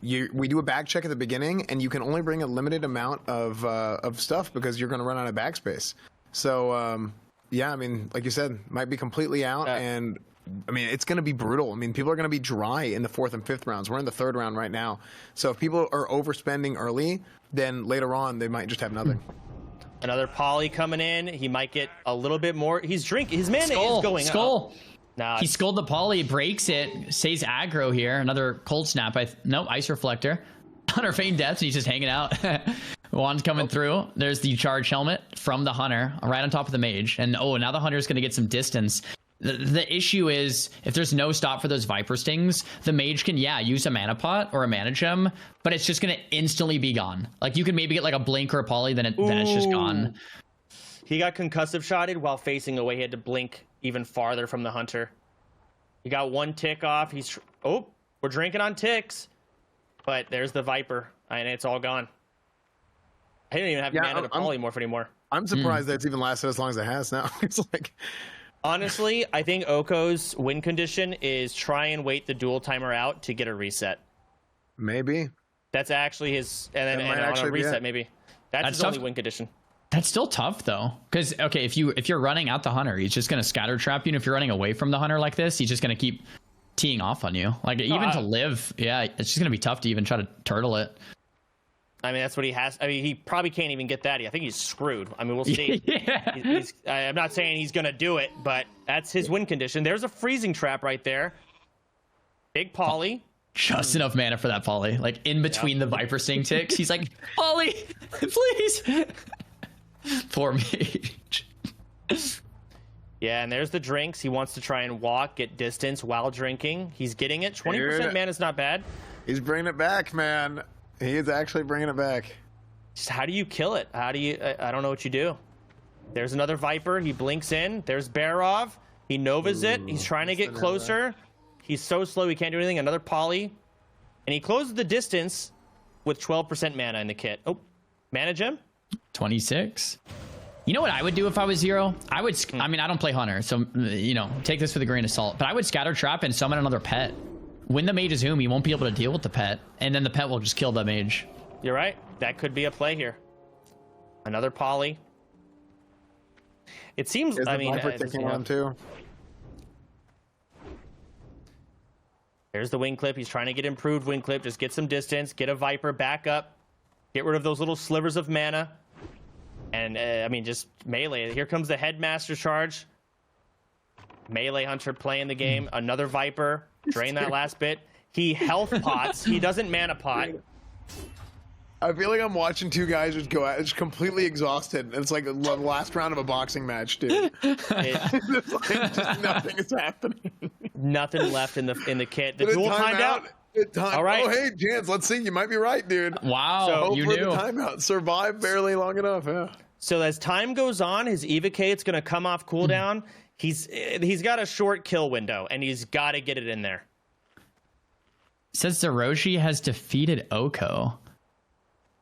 we do a bag check at the beginning, and you can only bring a limited amount of stuff because you're going to run out of bag space. So yeah, I mean, like you said, might be completely out, and I mean it's going to be brutal. I mean, people are going to be dry in the 4th and 5th rounds. We're in the 3rd round right now, so if people are overspending early, then later on they might just have nothing. Another poly coming in. He might get a little bit more. He's drinking. His mana is going up. Nah, he skulled the poly, breaks it, stays aggro here. Another cold snap. No, Ice Reflector. Hunter feigned death, and he's just hanging out. Wand coming through. There's the charge helmet from the Hunter, right on top of the mage. And now the Hunter's going to get some distance. The issue is, if there's no stop for those Viper Stings, the mage can, use a mana pot or a mana gem, but it's just going to instantly be gone. Like, you can maybe get like a blink or a poly, then it's just gone. He got concussive shotted while facing away. He had to blink even farther from the Hunter. He got 1 tick off. We're drinking on ticks. But there's the Viper, and it's all gone. I don't even have mana to polymorph anymore. I'm surprised that it's even lasted as long as it has now. It's like... Honestly, I think Oko's win condition is try and wait the duel timer out to get a reset. Maybe. That's actually his... And then on a reset, maybe. That's his only win condition. That's still tough though, because if you're running out the Hunter, he's just gonna scatter trap you. And if you're running away from the Hunter like this, he's just gonna keep teeing off on you. Like to live, it's just gonna be tough to even try to turtle it. I mean, that's what he has. I mean, he probably can't even get that. I think he's screwed. I mean, we'll see. I'm not saying he's gonna do it, but that's his win condition. There's a freezing trap right there. Big poly. Just enough mana for that poly. Like in between the Viper Sting ticks, he's like, poly, please. Poor mage. Yeah, and there's the drinks. He wants to try and walk, get distance while drinking. He's getting it. 20% mana is not bad. He's bringing it back, man. He is actually bringing it back. Just how do you kill it? How do you... I don't know what you do. There's another Viper. He blinks in. There's Barov. He Novas it. He's trying to get closer. He's so slow he can't do anything. Another poly. And he closes the distance with 12% mana in the kit. Oh, mana gem? 26. You know what I would do if I was Zero? I would, I mean, I don't play Hunter, so, take this with a grain of salt, but I would scatter trap and summon another pet. When the mage is Zoom, he won't be able to deal with the pet, and then the pet will just kill the mage. You're right. That could be a play here. Another poly. It seems, I mean... on too. There's the wing clip. He's trying to get improved wing clip. Just get some distance. Get a Viper back up. Get rid of those little slivers of mana. And, I mean, just melee. Here comes the Headmaster charge. Melee Hunter playing the game. Another Viper. Drain that last bit. He health pots. He doesn't mana pot. I feel like I'm watching two guys just go out. It's completely exhausted. It's like the last round of a boxing match, dude. It's like just nothing is happening. Nothing left in the kit. The duel timed out. All right. Oh, hey, Jans, let's see. You might be right, dude. Wow. So you for knew. The timeout. Survived barely long enough. Yeah. So as time goes on, his Evocate's going to come off cooldown. He's got a short kill window, and he's got to get it in there. Says Zeroshi has defeated Oko.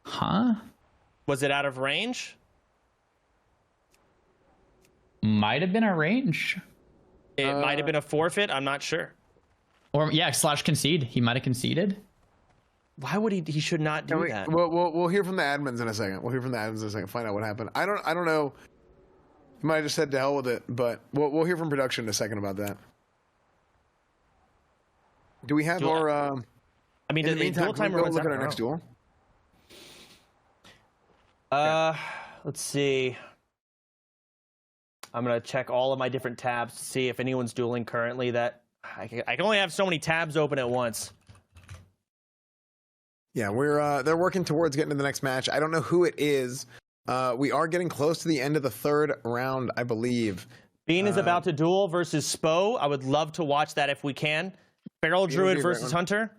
Huh? Was it out of range? Might have been a range. It might have been a forfeit. I'm not sure. Or yeah, / concede. He might have conceded. Why would he? He should not do that. We'll hear from the admins in a second. Find out what happened. I don't know. You might have just said to hell with it, but we'll hear from production in a second about that. Do we have more? I mean, in the meantime, can we go look at our next duel? Let's see. I'm gonna check all of my different tabs to see if anyone's dueling currently. That I can only have so many tabs open at once. Yeah, they're working towards getting to the next match. I don't know who it is. We are getting close to the end of the third round, I believe. Bean is about to duel versus Spo. I would love to watch that if we can. Feral Druid versus Hunter.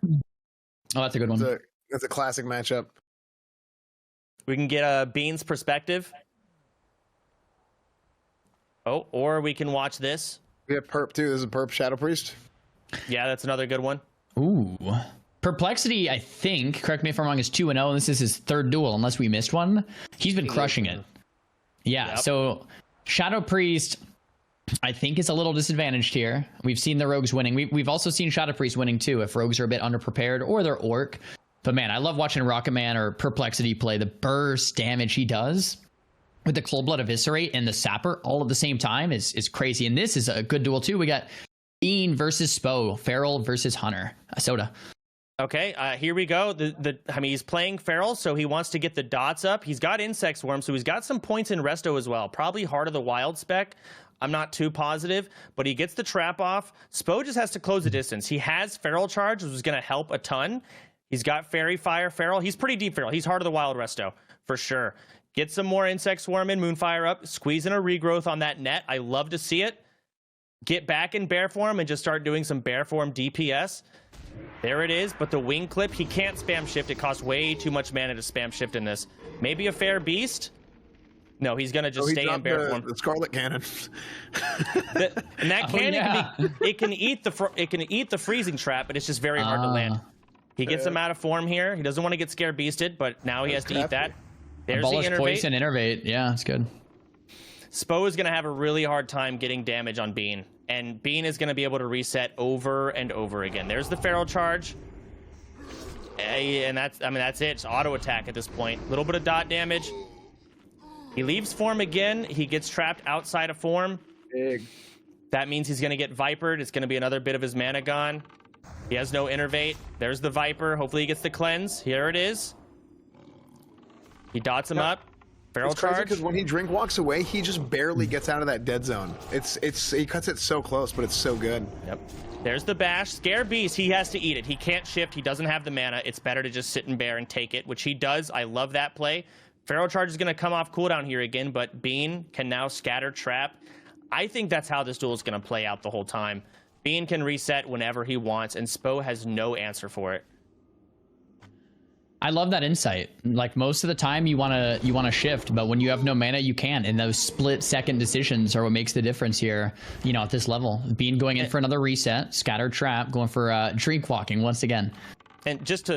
Oh, that's a good one. That's a classic matchup. We can get Bean's perspective. Oh, or we can watch this. We have Perp too. This is Perp Shadow Priest. Yeah, that's another good one. Ooh. Perplexity, I think, correct me if I'm wrong, is 2-0, and this is his third duel, unless we missed one. He's been crushing it. Yeah, yep. So Shadow Priest, I think, is a little disadvantaged here. We've seen the Rogues winning. We've also seen Shadow Priest winning, too, if Rogues are a bit underprepared, or they're Orc. But, man, I love watching Rocket Man or Perplexity play. The burst damage he does with the Cold Blood Eviscerate and the Sapper all at the same time is crazy. And this is a good duel, too. We got Bean versus Spo, Feral versus Hunter. Soda. Okay, here we go. I mean, he's playing Feral, so he wants to get the dots up. He's got Insect Swarm, so he's got some points in Resto as well. Probably Heart of the Wild spec. I'm not too positive, but he gets the trap off. Spo just has to close the distance. He has Feral Charge, which is going to help a ton. He's got Fairy Fire Feral. He's pretty deep Feral. He's Heart of the Wild Resto, for sure. Get some more Insect Swarm in, Moonfire up, squeeze in a regrowth on that net. I love to see it. Get back in bear form and just start doing some bear form DPS. There it is, but the wing clip, he can't spam shift. It costs way too much mana to spam shift in this. Maybe a fair beast? No, he's gonna just stay in bear form. The Scarlet Cannon. And that cannon can eat the freezing trap, but it's just very hard to land. He gets him out of form here. He doesn't want to get scare beasted, but now he has to eat that. There's the innervate. Poison, innervate. Yeah, it's good. Spo is gonna have a really hard time getting damage on Bean. And Bean is going to be able to reset over and over again. There's the Feral Charge. And that's it. It's auto attack at this point. A little bit of dot damage. He leaves form again. He gets trapped outside of form. Big. That means he's going to get Vipered. It's going to be another bit of his mana gone. He has no Innervate. There's the Viper. Hopefully he gets the Cleanse. Here it is. He dots him up. Feral Charge. Because when he drink walks away, he just barely gets out of that dead zone. He cuts it so close, but it's so good. Yep. There's the bash. Scare Beast, he has to eat it. He can't shift. He doesn't have the mana. It's better to just sit in bear and take it, which he does. I love that play. Feral Charge is going to come off cooldown here again, but Bean can now scatter trap. I think that's how this duel is going to play out the whole time. Bean can reset whenever he wants, and Spo has no answer for it. I love that insight. Like, most of the time you want to shift, but when you have no mana, you can't. And those split-second decisions are what makes the difference here, you know, at this level. Bean going in for another reset, scatter trap, going for drink walking once again. And just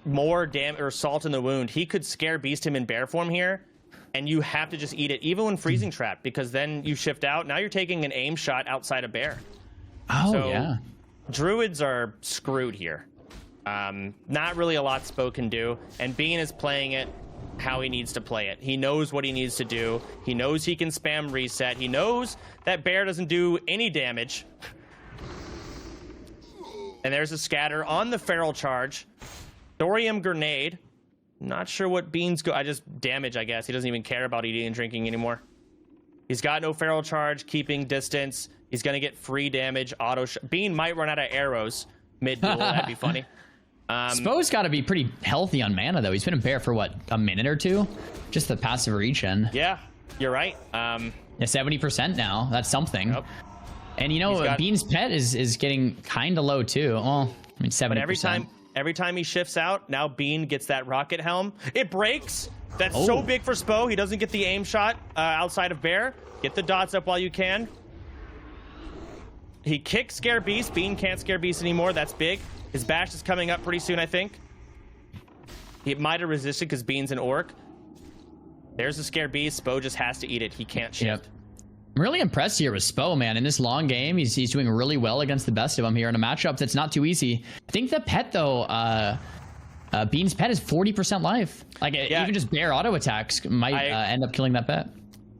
more damage or salt in the wound, he could scare beast him in bear form here, and you have to just eat it, even when freezing trap, because then you shift out. Now you're taking an aim shot outside of bear. Oh, so yeah. Druids are screwed here. Not really a lot Spo can do, and Bean is playing it how he needs to play it. He knows what he needs to do. He knows he can spam reset. He knows that bear doesn't do any damage. And there's a scatter on the Feral Charge. Thorium Grenade. Not sure what Bean's damage, I guess. He doesn't even care about eating and drinking anymore. He's got no Feral Charge, keeping distance. He's gonna get free damage. Bean might run out of arrows mid-duel. That'd be funny. Spo's got to be pretty healthy on mana, though. He's been in bear for, what, a minute or two? Just the passive regen. Yeah, you're right. Yeah, 70% now. That's something. Yep. And, you know, Bean's pet is getting kind of low, too. Well, I mean, 70%. But every time he shifts out, now Bean gets that rocket helm. It breaks. That's so big for Spo. He doesn't get the aim shot outside of bear. Get the dots up while you can. He kicks Scare Beast. Bean can't Scare Beast anymore. That's big. His bash is coming up pretty soon, I think. He might have resisted because Bean's an orc. There's a scared beast. Spo just has to eat it. He can't shift. Yep. I'm really impressed here with Spo, man. In this long game, he's doing really well against the best of them here in a matchup that's not too easy. I think the pet, though, Bean's pet is 40% life. Like, even just bear auto attacks might end up killing that pet.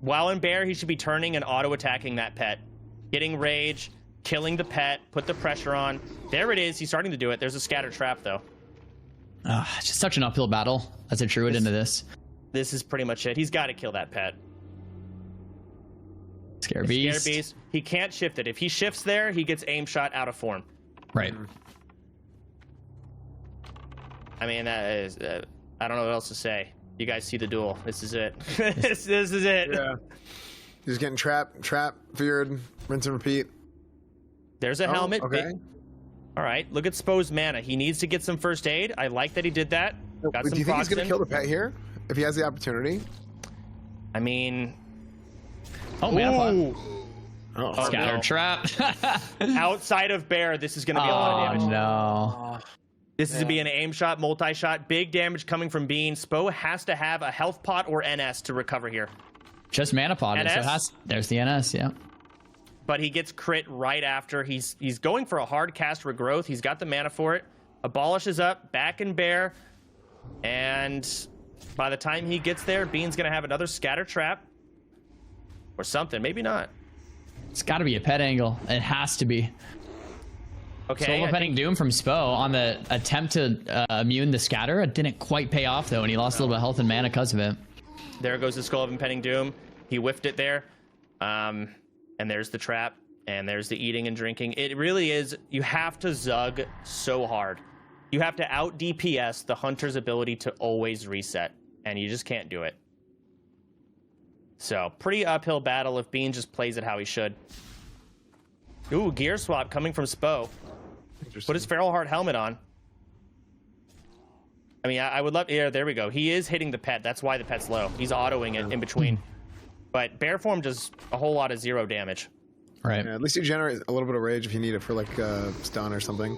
While in bear, he should be turning and auto attacking that pet. Getting rage, killing the pet, put the pressure on. There it is. He's starting to do it. There's a scatter trap, though. It's just such an uphill battle as a druid into this. This is pretty much it. He's got to kill that pet. Scare beast. Scare beast. He can't shift it. If he shifts there, he gets aim shot out of form. Right. I mean, that is. I don't know what else to say. You guys see the duel. This is it. this is it. Yeah. He's getting trapped, feared, rinse and repeat. There's a helmet. Okay. All right. Look at Spo's mana. He needs to get some first aid. I like that he did that. Got Do some you think he's going to proxin. kill the pet here if he has the opportunity? I mean, Oh, man. Oh, Scatter no. trap. outside of bear, this is going to be a lot of damage. No. This is going to be an aim shot, multi-shot, big damage coming from Bean. Spo has to have a health pot or NS to recover here. Just mana pod. NS? So there's the NS, yeah. But he gets crit right after. He's going for a hard cast regrowth. He's got the mana for it. Abolishes up, back in bear. And by the time he gets there, Bean's going to have another scatter trap. Or something. Maybe not. It's got to be a pet angle. It has to be. Okay. Solo petting Doom from Spo on the attempt to immune the scatter. It didn't quite pay off, though, and he lost a little bit of health and mana because of it. There goes the Skull of Impending Doom. He whiffed it there. And there's the trap. And there's the eating and drinking. It really is. You have to Zug so hard. You have to out DPS the Hunter's ability to always reset. And you just can't do it. So, pretty uphill battle if Bean just plays it how he should. Ooh, gear swap coming from Spo. Put his Feral Heart helmet on. I mean, I would love... Yeah, there we go. He is hitting the pet. That's why the pet's low. He's autoing it in between. But Bear Form does a whole lot of 0 damage. Right. Yeah, at least you generate a little bit of rage if you need it for, like, stun or something.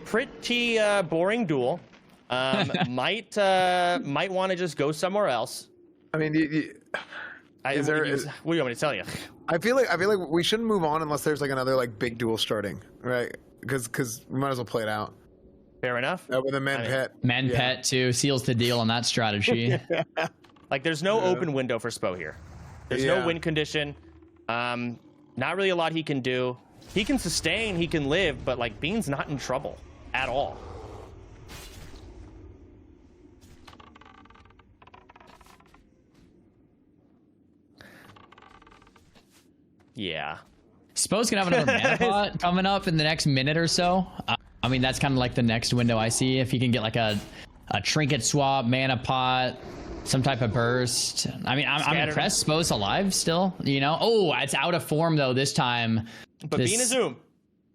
Pretty boring duel. Might want to just go somewhere else. I mean, What do you want me to tell you? I feel like we shouldn't move on unless there's like another like big duel starting, right? Because we might as well play it out. Fair enough. With a pet. Pet too seals the deal on that strategy. Like, there's no open window for Spo here. There's no win condition. Not really a lot he can do. He can sustain, he can live, but like Bean's not in trouble at all. Yeah. Spo's gonna have another mana pot coming up in the next minute or so. I mean, that's kind of like the next window I see. If you can get like a trinket swap, mana pot, some type of burst. I mean, I'm impressed. Spo's alive still, you know? Oh, it's out of form though this time. But Bean is Zoom.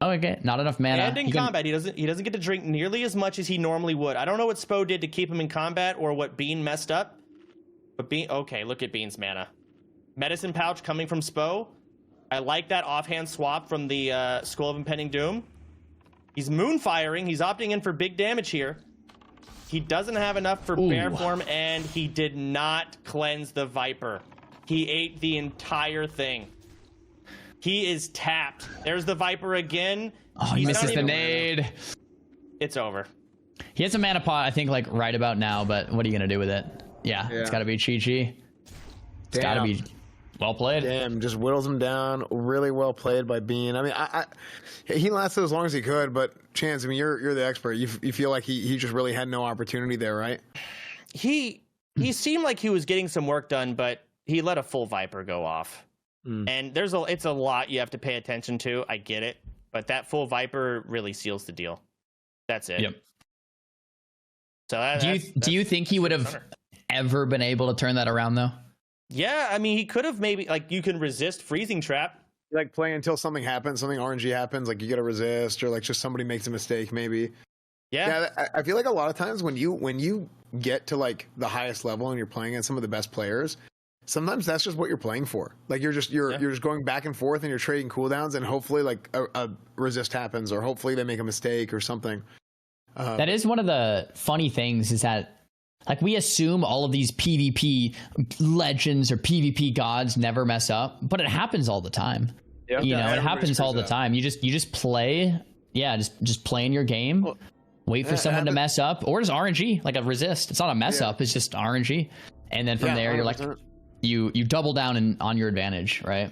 Oh, okay. Not enough mana. And in combat, he doesn't get to drink nearly as much as he normally would. I don't know what Spo did to keep him in combat or what Bean messed up. But Bean, okay, look at Bean's mana. Medicine pouch coming from Spo. I like that offhand swap from the Skull of Impending Doom. He's moonfiring. He's opting in for big damage here. He doesn't have enough for bear form, and he did not cleanse the Viper. He ate the entire thing. He is tapped. There's the Viper again. Oh, he misses the nade. It's over. He has a mana pot, I think, like right about now, but what are you going to do with it? Yeah, it's got to be Chi-Chi. It's got to be well played. Damn, just whittles him down. Really well played by Bean. I mean, he lasted as long as he could, but Chance, I mean, you're the expert. You feel like he just really had no opportunity there, right? He seemed like he was getting some work done, but he let a full Viper go off. And it's a lot you have to pay attention to. I get it, but that full Viper really seals the deal. That's it. Yep. So do you think he would have ever been able to turn that around though? Yeah, I mean, he could have maybe, like, you can resist freezing trap. Like play until something happens, something RNG happens, like you got to resist, or like just somebody makes a mistake, maybe. Yeah, I feel like a lot of times when you get to like the highest level and you're playing against some of the best players, sometimes that's just what you're playing for. Like you're just going back and forth and you're trading cooldowns, and hopefully like a resist happens, or hopefully they make a mistake or something. That is one of the funny things is that like we assume all of these PvP legends or PvP gods never mess up, but it happens all the time. Yeah, you know, it happens all the time. You just play, just play in your game, wait for someone to mess up, or just RNG, like a resist. It's not a mess up, it's just RNG. And then from there, 100%. You're like, you double down on your advantage, right?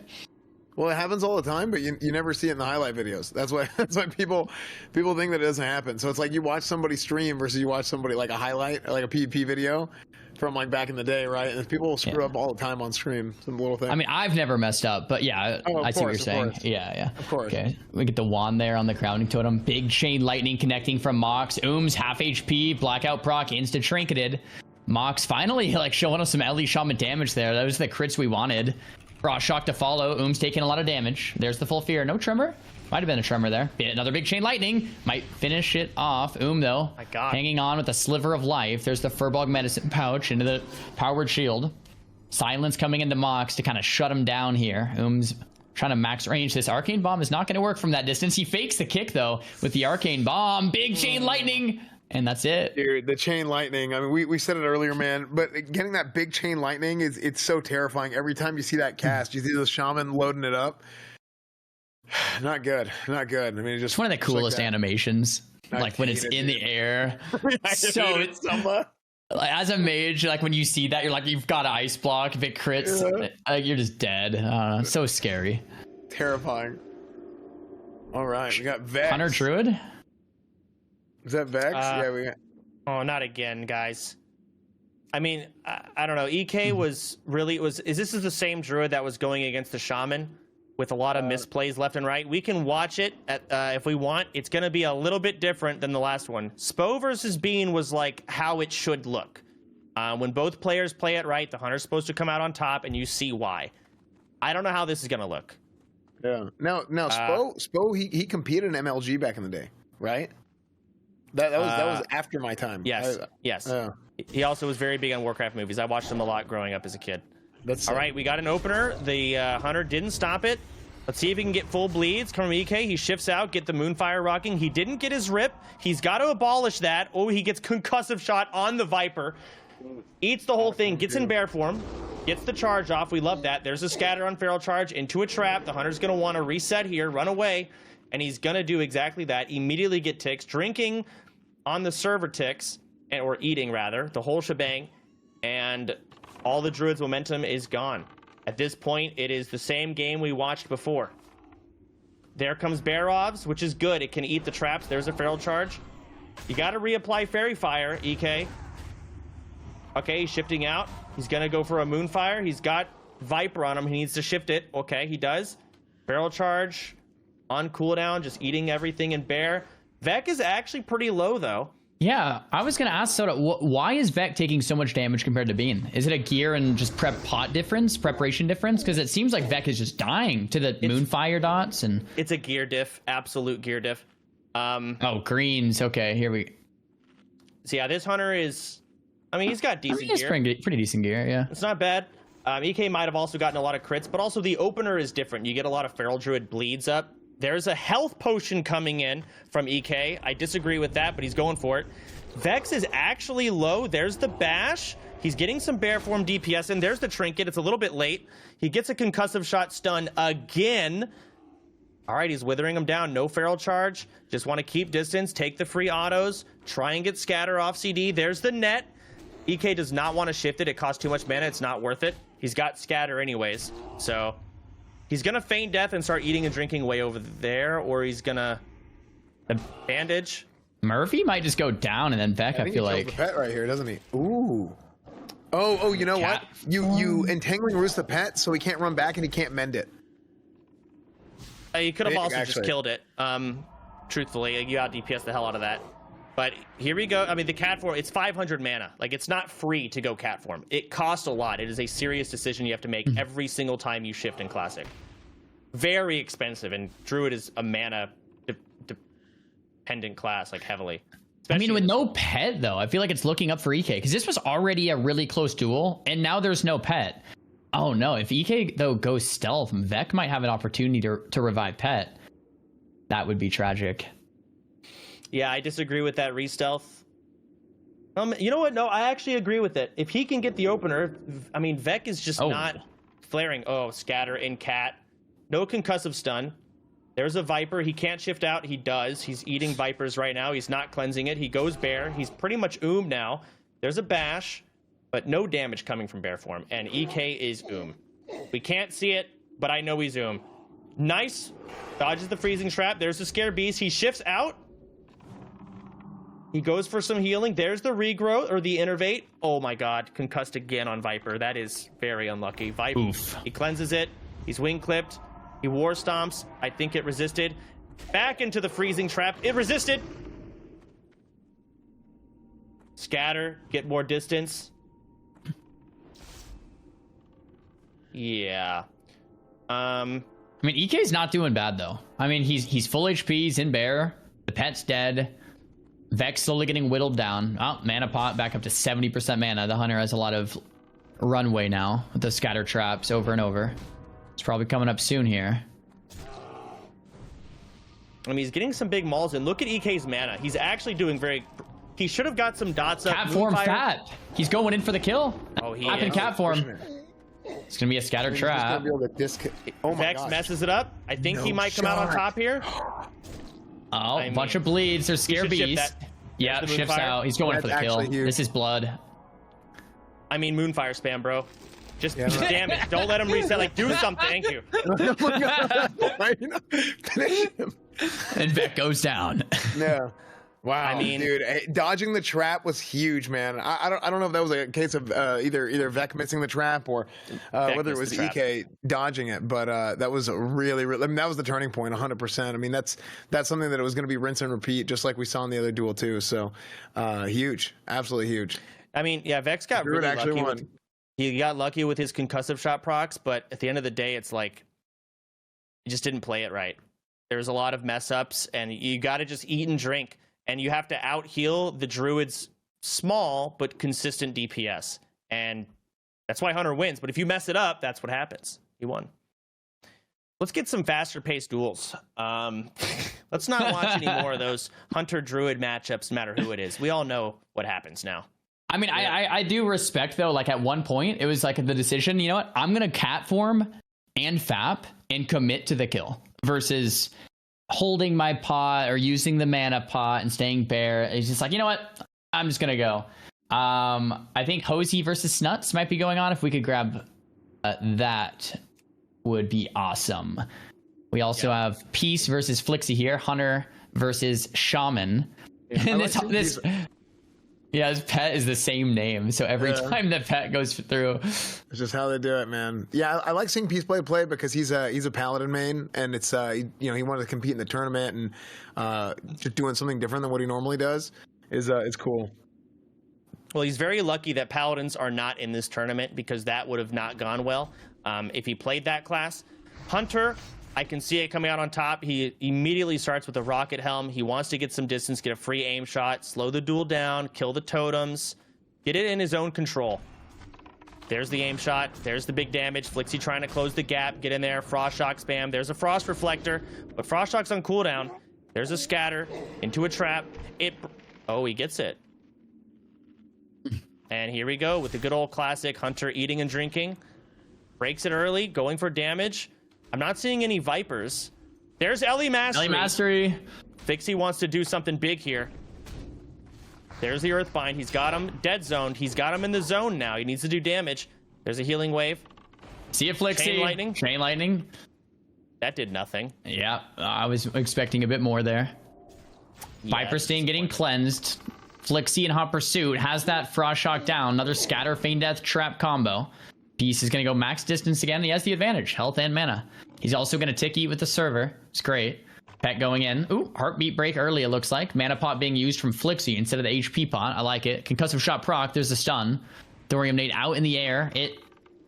Well, it happens all the time, but you never see it in the highlight videos. That's why people think that it doesn't happen. So it's like you watch somebody stream versus you watch somebody like a highlight, or like a PvP video from like back in the day, right? And people screw up all the time on stream, some little thing. I mean, I've never messed up, but yeah, I see what you're saying. Yeah. Of course. Okay, we get the wand there on the crowning totem. Big chain lightning connecting from Mox. Half HP, blackout proc, insta trinketed. Mox finally like showing us some Ellie Shaman damage there. That was the crits we wanted. Raw shock to follow. Taking a lot of damage. There's the full fear. No tremor. Might have been a tremor there. Another big chain lightning. Might finish it off. Though. My God. Hanging on with a sliver of life. There's the Furbog medicine pouch into the powered shield. Silence coming into Mox to kind of shut him down here. Trying to max range. This arcane bomb is not going to work from that distance. He fakes the kick though with the arcane bomb. Big chain lightning. And that's it. Dude, the chain lightning. I mean, we said it earlier, man, but getting that big chain lightning it's so terrifying. Every time you see that cast, you see the shaman loading it up. Not good. I mean, it's one of the coolest animations. Like when it's in the air. So as a mage, like when you see that, you're like, you've got an ice block. If it crits, you're just dead. It's so scary. Terrifying. All right, we got Vex. Hunter Druid. Is that Vex? Yeah, we got. Oh, not again, guys. I mean, I don't know. EK was really is this the same druid that was going against the shaman with a lot of misplays left and right? We can watch it if we want. It's going to be a little bit different than the last one. Spo versus Bean was like how it should look. When both players play it right, the hunter's supposed to come out on top, and you see why. I don't know how this is going to look. Yeah. Now, Spo he competed in MLG back in the day, right? That was after my time. Yes. He also was very big on Warcraft movies. I watched them a lot growing up as a kid. All right, we got an opener. The hunter didn't stop it. Let's see if he can get full bleeds. Come from EK. He shifts out, get the Moonfire rocking. He didn't get his rip. He's got to abolish that. Oh, he gets concussive shot on the Viper. Eats the whole thing. Gets in bear form. Gets the charge off. We love that. There's a scatter on feral charge into a trap. The hunter's going to want to reset here, run away. And he's going to do exactly that. Immediately get ticks. Drinking on the server ticks, or eating rather, the whole shebang. And all the druid's momentum is gone. At this point, it is the same game we watched before. There comes Barovs, which is good. It can eat the traps. There's a feral charge. You got to reapply Fairy Fire, EK. Okay, he's shifting out. He's going to go for a Moonfire. He's got Viper on him. He needs to shift it. Okay, he does. Feral charge on cooldown, just eating everything in bear. Vec is actually pretty low, though. Yeah, I was going to ask Soda, why is Vec taking so much damage compared to Bean? Is it a gear and just preparation difference? Because it seems like Vec is just dying to the Moonfire dots. And it's a gear diff, absolute gear diff. Oh, greens. Okay, here we... So yeah, this hunter is... I mean, he's got decent gear. Pretty decent gear, yeah. It's not bad. EK might have also gotten a lot of crits, but also the opener is different. You get a lot of Feral Druid bleeds up. There's a health potion coming in from EK. I disagree with that, but he's going for it. Vex is actually low. There's the bash. He's getting some bear form DPS in. There's the trinket. It's a little bit late. He gets a concussive shot stun again. All right, he's withering him down. No feral charge. Just want to keep distance. Take the free autos. Try and get scatter off CD. There's the net. EK does not want to shift it. It costs too much mana. It's not worth it. He's got scatter anyways. So... he's going to feign death and start eating and drinking way over there, or he's going to bandage. Murphy might just go down, and then Vec, I feel like... the pet right here, doesn't he? Ooh. Oh, you know what? You entangling roost the pet, so he can't run back and he can't mend it. He could have also just killed it. Truthfully, you out DPS the hell out of that. But here we go. I mean, the cat form, it's 500 mana. Like, it's not free to go cat form. It costs a lot. It is a serious decision you have to make every single time you shift in Classic. Very expensive, and Druid is a mana dependent class, like, heavily. I mean, with no pet, though, I feel like it's looking up for EK, because this was already a really close duel, and now there's no pet. Oh, no. If EK, though, goes stealth, Vec might have an opportunity to revive pet. That would be tragic. Yeah, I disagree with that re-stealth. You know what? No, I actually agree with it. If he can get the opener, I mean, Vec is just not flaring. Oh, scatter in cat. No concussive stun. There's a Viper. He can't shift out. He does. He's eating Vipers right now. He's not cleansing it. He goes Bear. He's pretty much now. There's a bash, but no damage coming from Bear form. And EK is We can't see it, but I know he's Nice. Dodges the freezing trap. There's the Scare Beast. He shifts out. He goes for some healing. There's the regrowth or the innervate. Oh my god. Concussed again on Viper. That is very unlucky. Viper. Oof. He cleanses it. He's wing clipped. He war stomps. I think it resisted. Back into the freezing trap. It resisted. Scatter. Get more distance. Yeah. I mean, EK's not doing bad though. I mean, he's full HP. He's in Bear. The pet's dead. Vex slowly getting whittled down. Oh, mana pot back up to 70% mana. The Hunter has a lot of runway now with the scatter traps over and over. It's probably coming up soon here. I mean, he's getting some big mauls in. Look at EK's mana. He's actually doing very... He should have got some dots up. Cat form fat. He's going in for the kill. Oh, he is. Cat form. It's going to be a scatter trap. Vex messes it up. I think he might come out on top here. Oh, a bunch of bleeds. There's Scare Beast. Yeah, shifts out. He's going for the kill. This is blood. I mean, Moonfire spam, bro. Just damn it. Don't let him reset. Like, do something. Thank you. Finish him. And Vec goes down. Yeah. Wow, I mean, dude, dodging the trap was huge, man. I don't know if that was a case of either Vec missing the trap or whether it was EK dodging it, but that was really, I mean, that was the turning point, 100%. I mean, that's something that it was going to be rinse and repeat, just like we saw in the other duel too. So huge, absolutely huge. I mean, yeah, Vex got really lucky. He got lucky with his concussive shot procs, but at the end of the day, it's like he just didn't play it right. There's a lot of mess ups, and you got to just eat and drink. And you have to out-heal the Druid's small but consistent DPS. And that's why Hunter wins. But if you mess it up, that's what happens. He won. Let's get some faster-paced duels. Let's not watch any more of those Hunter-Druid matchups, no matter who it is. We all know what happens now. I mean, I do respect, though, like at one point, it was like the decision, you know what? I'm going to cat form and FAP and commit to the kill versus... holding my pot or using the mana pot and staying Bear. It's just like, you know what? I'm just gonna go. I think Hosey versus Snuts might be going on. If we could grab that, would be awesome. We also have Peace versus Flixie here. Hunter versus Shaman. Yeah, and his pet is the same name, so every time the pet goes through, it's just how they do it, man. Yeah, I like seeing Peaceblade play because he's a paladin main, and it's he wanted to compete in the tournament and just doing something different than what he normally does is cool. Well, he's very lucky that paladins are not in this tournament because that would have not gone well if he played that class. Hunter, I can see it coming out on top. He immediately starts with a rocket helm. He wants to get some distance, get a free aim shot, slow the duel down, kill the totems, get it in his own control. There's the aim shot. There's the big damage. Flixie trying to close the gap, get in there. Frost shock spam. There's a frost reflector, but frost shock's on cooldown. There's a scatter into a trap. Oh, he gets it. And here we go with the good old classic Hunter eating and drinking. Breaks it early, going for damage. I'm not seeing any Vipers. There's Ellie Mastery. Ellie Mastery. Fixie wants to do something big here. There's the Earthbind. He's got him dead zoned. He's got him in the zone now. He needs to do damage. There's a healing wave. See it, Flixie. Chain lightning. Chain lightning. That did nothing. Yeah, I was expecting a bit more there. Yeah, Viper Sting getting cleansed. Flixie in hot pursuit has that frost shock down. Another scatter feign death trap combo. Peace is going to go max distance again. He has the advantage, health and mana. He's also going to tick eat with the server. It's great. Pet going in. Ooh, heartbeat break early, it looks like. Mana pot being used from Flixie instead of the HP pot. I like it. Concussive shot proc. There's a stun. Thorium nade out in the air. It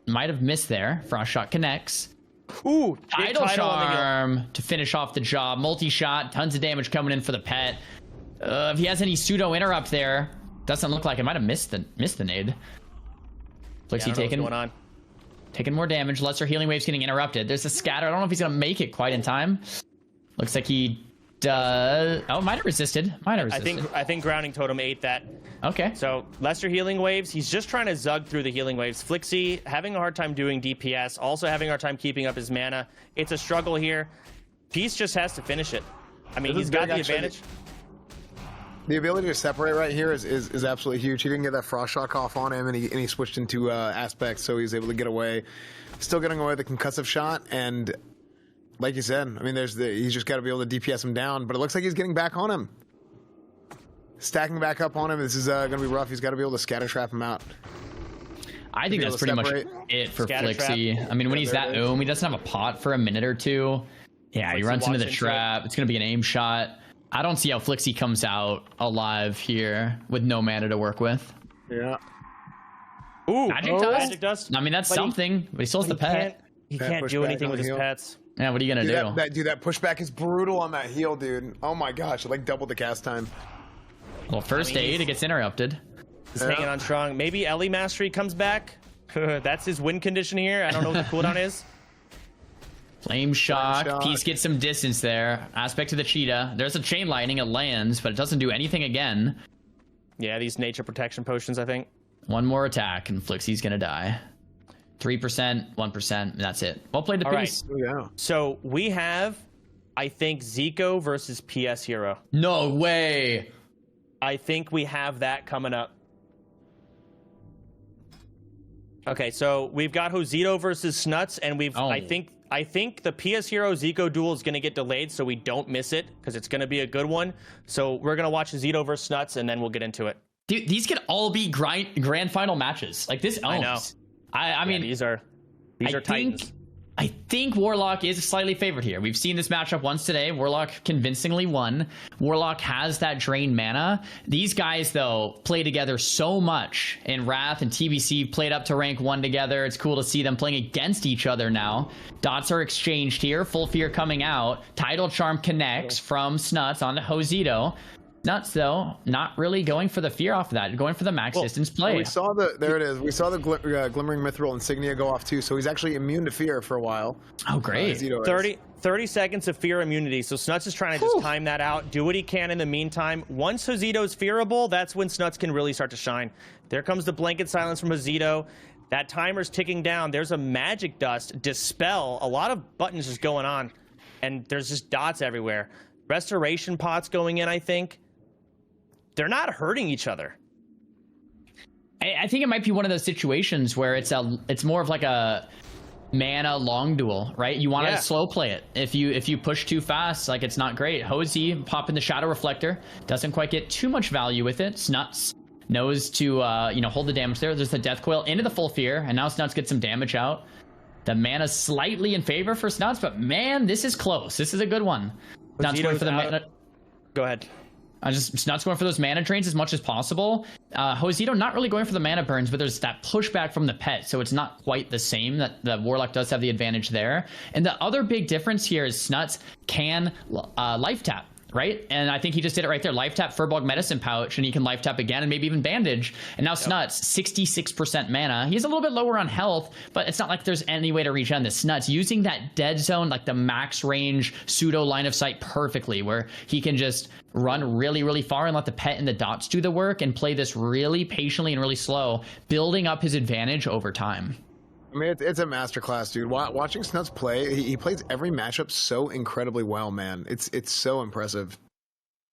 might have missed there. Frost shot connects. Ooh, Tidal Charm to finish off the job. Multi-shot. Tons of damage coming in for the pet. If he has any pseudo interrupt there, doesn't look like it. Might have missed the nade. Flixie taking more damage. Lesser healing waves getting interrupted. There's a scatter. I don't know if he's gonna make it quite in time. Looks like he Oh, might have resisted. I think Grounding Totem ate that. Okay. So Lester healing waves. He's just trying to zug through the healing waves. Flixie having a hard time doing DPS. Also having a hard time keeping up his mana. It's a struggle here. Peace just has to finish it. I mean, he's got the advantage. The ability to separate right here is absolutely huge. He didn't get that frost shock off on him, and he switched into aspects, so he's able to get away. Still getting away with the concussive shot, and like you said, I mean, he's just got to be able to DPS him down. But it looks like he's getting back on him, stacking back up on him. This is going to be rough. He's got to be able to scatter trap him out. I think that's pretty much it for Flixie. I mean, when he's that he doesn't have a pot for a minute or two. Yeah, he runs into the trap. It's going to be an aim shot. I don't see how Flixie comes out alive here with no mana to work with. Yeah. Ooh, Magic Dust. I mean, that's something, but he still has the pet. He can't do anything with his pets. Yeah, what are you going to do? That pushback is brutal on that heal, dude. Oh my gosh, it like doubled the cast time. Well, first aid, it gets interrupted. He's hanging on strong. Maybe Ellie Mastery comes back. That's his win condition here. I don't know what the cooldown is. Flame shock. Peace gets some distance there. Aspect to the cheetah. There's a chain lightning. It lands, but it doesn't do anything again. Yeah, these nature protection potions, I think. One more attack, and Flixie's going to die. 3%, 1%, and that's it. Well played to Peace. Right. Oh, yeah. So we have, I think, Zico versus PS Hero. No way. I think we have that coming up. Okay, so we've got Josito versus Snuts, and I think the PS Hero Zico duel is going to get delayed, so we don't miss it, because it's going to be a good one. So we're going to watch Josito versus Snuts, and then we'll get into it. Dude, these could all be grand final matches. Like, this owns. I know. I mean, these are titans. I think Warlock is slightly favored here. We've seen this matchup once today. Warlock convincingly won. Warlock has that drain mana. These guys, though, play together so much. And Wrath and TBC played up to rank 1 together. It's cool to see them playing against each other now. Dots are exchanged here. Full Fear coming out. Tidal Charm connects from Snuts onto Josito. Nuts, though, not really going for the fear off of that, going for the max distance play. We saw we saw the glimmering mithril insignia go off too, so he's actually immune to fear for a while. Oh, great. 30 seconds of fear immunity. So Snuts is trying to just time that out, do what he can in the meantime. Once Josito's fearable, that's when Snuts can really start to shine. There comes the blanket silence from Josito. That timer's ticking down. There's a magic dust, dispel, a lot of buttons just going on, and there's just dots everywhere. Restoration pots going in, I think. They're not hurting each other. I think it might be one of those situations where it's more of like a mana long duel, right? You want to slow play it. If you push too fast, like, it's not great. Hosey popping the Shadow Reflector, doesn't quite get too much value with it. Snuts knows to hold the damage there. There's the Death Coil into the Full Fear, and now Snuts gets some damage out. The mana's slightly in favor for Snuts, but man, this is close. This is a good one. Snuts going for the mana. Go ahead. Snuts going for those mana drains as much as possible. Josito not really going for the mana burns, but there's that pushback from the pet, so it's not quite the same. That the Warlock does have the advantage there. And the other big difference here is Snuts can life tap, right? And I think he just did it right there. Life tap Furbolg Medicine Pouch, and he can life tap again and maybe even bandage. And now Snuts, 66% mana. He's a little bit lower on health, but it's not like there's any way to reach on this. Snuts using that dead zone, like the max range pseudo line of sight perfectly, where he can just run really, really far and let the pet and the dots do the work and play this really patiently and really slow, building up his advantage over time. I mean, it's a masterclass, dude. Watching Snuts play, he plays every matchup so incredibly well, man. It's so impressive.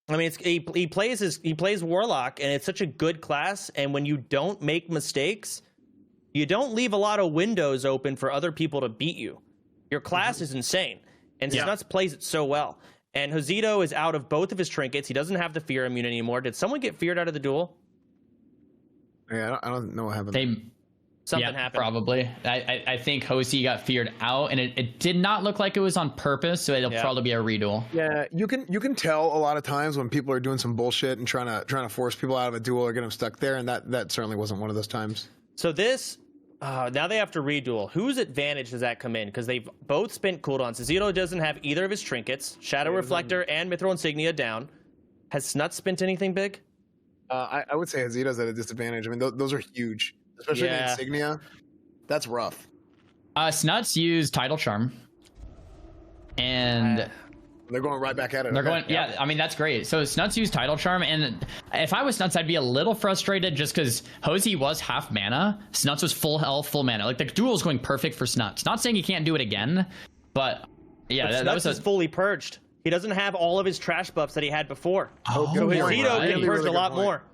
I mean, he plays Warlock, and it's such a good class. And when you don't make mistakes, you don't leave a lot of windows open for other people to beat you. Your class is insane, and Snuts plays it so well. And Josito is out of both of his trinkets. He doesn't have the fear immune anymore. Did someone get feared out of the duel? Yeah, I don't know what happened. Something happened. Probably. I think Hosey got feared out, and it did not look like it was on purpose, so it'll probably be a reduel. Yeah, you can tell a lot of times when people are doing some bullshit and trying to force people out of a duel or get them stuck there, and that certainly wasn't one of those times. So this, now they have to reduel. Whose advantage does that come in? Because they've both spent cooldowns. Zito doesn't have either of his trinkets. Shadow Reflector and Mithril Insignia down. Has Snuts spent anything big? I would say Zito's at a disadvantage. I mean, those are huge. Especially the insignia. That's rough. Snuts used Tidal Charm. And They're going right back at it. They're going, yeah. I mean, that's great. So Snuts used Tidal Charm, and if I was Snuts, I'd be a little frustrated just because Hosey was half mana. Snuts was full health, full mana. Like the duel's going perfect for Snuts. Not saying he can't do it again, but yeah, but Snuts is fully purged. He doesn't have all of his trash buffs that he had before. Oh, so his Zito right. can purge a lot more.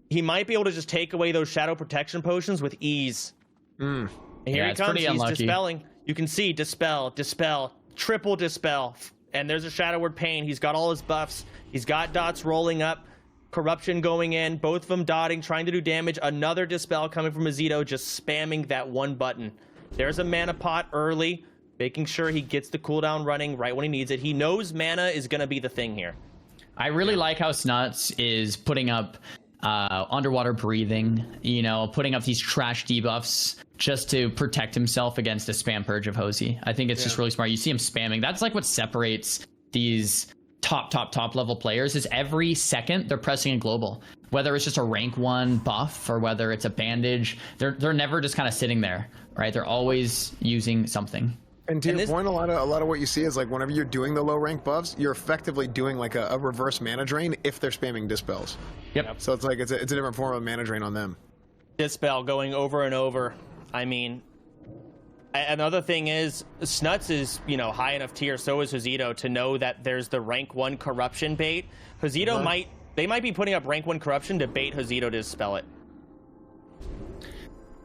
He might be able to just take away those shadow protection potions with ease. And here he comes. He's dispelling. You can see dispel, dispel, triple dispel, and there's a Shadow Word Pain. He's got all his buffs. He's got dots rolling up, corruption going in, both of them dotting, trying to do damage. Another dispel coming from Azito, just spamming that one button. There's a mana pot early, making sure he gets the cooldown running right when he needs it. He knows mana is going to be the thing here. I really like how Snuts is putting up underwater breathing, you know, putting up these trash debuffs just to protect himself against a spam purge of Hosey. I think it's just really smart. You see him spamming. That's like what separates these top level players is every second they're pressing a global, whether it's just a rank 1 buff or whether it's a bandage. They're never just kind of sitting there, right? They're always using something. And to your point, a lot of what you see is like whenever you're doing the low rank buffs, you're effectively doing like a reverse mana drain if they're spamming dispels. Yep. So it's like it's a different form of mana drain on them. Dispel going over and over. I mean, another thing is Snuts is, you know, high enough tier, so is Hosito, to know that there's the rank 1 corruption bait. Hosito might be putting up rank 1 corruption to bait Hosito to dispel it.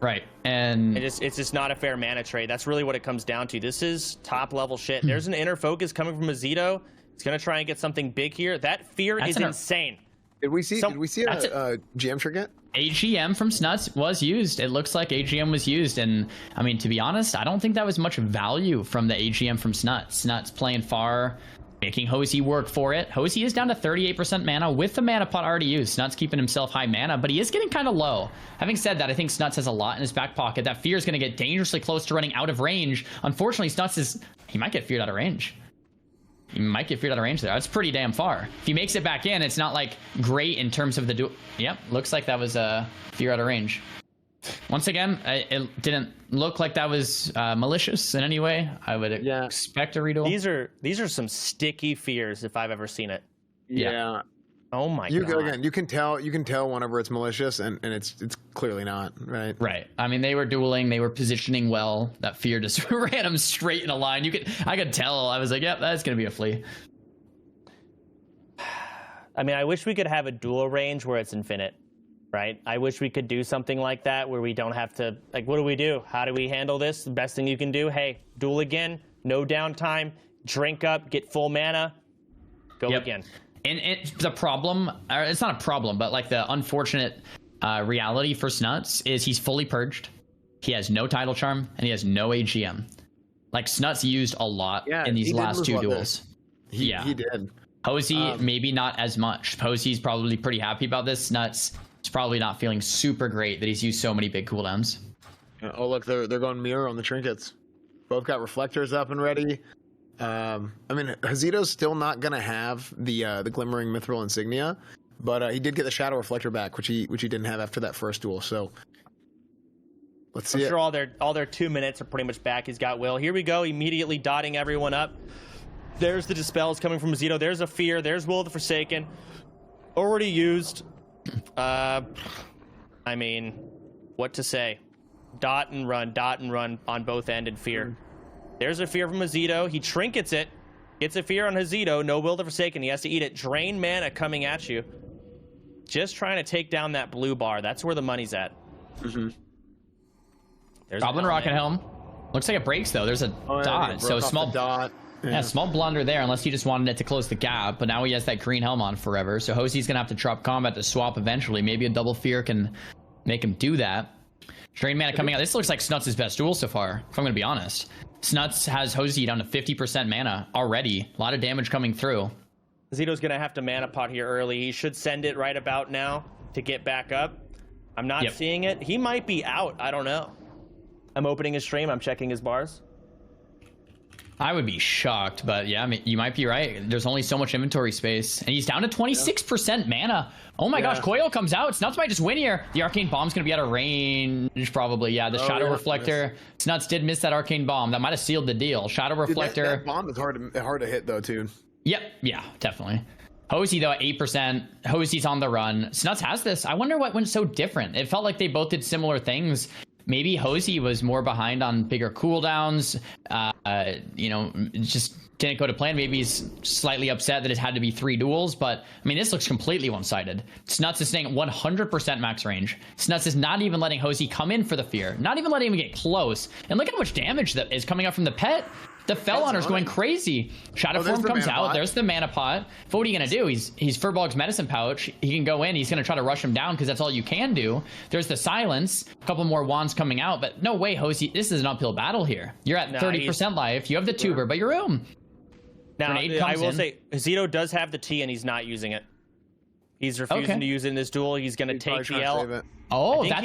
Right, and it's just not a fair mana trade. That's really what it comes down to. This is top level shit. There's an inner focus coming from Azito. He's gonna try and get something big here. That fear is insane. Did we see a GM trick yet? AGM from Snuts was used. It looks like AGM was used, and I mean, to be honest, I don't think that was much value from the AGM from Snuts. Snuts playing far, making Hosey work for it. Hosey is down to 38% mana with the mana pot already used. Snuts keeping himself high mana, but he is getting kind of low. Having said that, I think Snuts has a lot in his back pocket. That fear is going to get dangerously close to running out of range. Unfortunately, Snuts he might get feared out of range. He might get feared out of range there. That's pretty damn far. If he makes it back in, it's not like great in terms of the duel. Yep, looks like that was fear out of range. Once again, it didn't look like that was malicious in any way. I would expect a reduel. These are some sticky fears if I've ever seen it. Yeah. Oh my god. Again, you can tell whenever it's malicious and it's clearly not, right? Right. I mean, they were dueling, they were positioning well. That fear just ran them straight in a line. I could tell. I was like, yep, that's gonna be a flea. I mean, I wish we could have a duel range where it's infinite, right? I wish we could do something like that where we don't have to, like, what do we do? How do we handle this? The best thing you can do, hey, duel again, no downtime, drink up, get full mana, go again. And the problem, it's not a problem, but like the unfortunate reality for Snuts is he's fully purged. He has no Tidal Charm and he has no AGM. Like Snuts used a lot in these last 2 duels. He did. Hosey, maybe not as much. Hosey's probably pretty happy about this. Snuts is probably not feeling super great that he's used so many big cooldowns. Oh, look, they're going mirror on the trinkets. Both got reflectors up and ready. I mean, Hosito's still not gonna have the glimmering mithril insignia, but he did get the shadow reflector back, which he didn't have after that first duel. So let's see. I'm sure all their 2 minutes are pretty much back. He's got Will. Here we go, immediately dotting everyone up. There's the dispels coming from Azito. There's a fear. There's Will of the Forsaken, already used. I mean, what to say? Dot and run on both end and fear. There's a fear from Azito. He trinkets it. Gets a fear on Azito. No Will of the Forsaken. He has to eat it. Drain mana coming at you. Just trying to take down that blue bar. That's where the money's at. There's Goblin Rocket Helm. Looks like it breaks though. There's a dot. So small dot. Yeah, small blunder there, unless he just wanted it to close the gap. But now he has that green helm on forever. So Hosey's gonna have to drop combat to swap eventually. Maybe a double fear can make him do that. Drain mana coming out. This looks like Snuts' best duel so far, if I'm gonna be honest. Snuts has Hosey down to 50% mana already. A lot of damage coming through. Zito's going to have to mana pot here early. He should send it right about now to get back up. I'm not seeing it. He might be out. I don't know. I'm opening his stream. I'm checking his bars. I would be shocked, but yeah, I mean, you might be right. There's only so much inventory space, and he's down to 26% mana. Oh my gosh, Coil comes out. Snuts might just win here. The Arcane Bomb's going to be out of range, probably. Yeah, the Shadow Reflector. Snuts did miss that Arcane Bomb. That might have sealed the deal. Shadow Reflector. That bomb is hard to hit, though, too. Yep, yeah, definitely. Hosey, though, at 8%. Hosey's on the run. Snuts has this. I wonder what went so different. It felt like they both did similar things. Maybe Hosey was more behind on bigger cooldowns, you know, just didn't go to plan. Maybe he's slightly upset that it had to be 3 duels, but I mean, this looks completely one-sided. Snuts is staying 100% max range. Snuts is not even letting Hosey come in for the fear, not even letting him get close. And look at how much damage that is coming out from the pet. The Fell Honor's going crazy. Shadow Form comes out. There's the mana pot. But what are you going to do? He's Furbolg's medicine pouch. He can go in. He's going to try to rush him down because that's all you can do. There's the silence. A couple more wands coming out. But no way, Hosey. This is an uphill battle here. You're at 30% life. You have the tuber, but you're room. Now, I will say, Zito does have the T and he's not using it. He's refusing to use it in this duel. He's going to take the L. Oh, I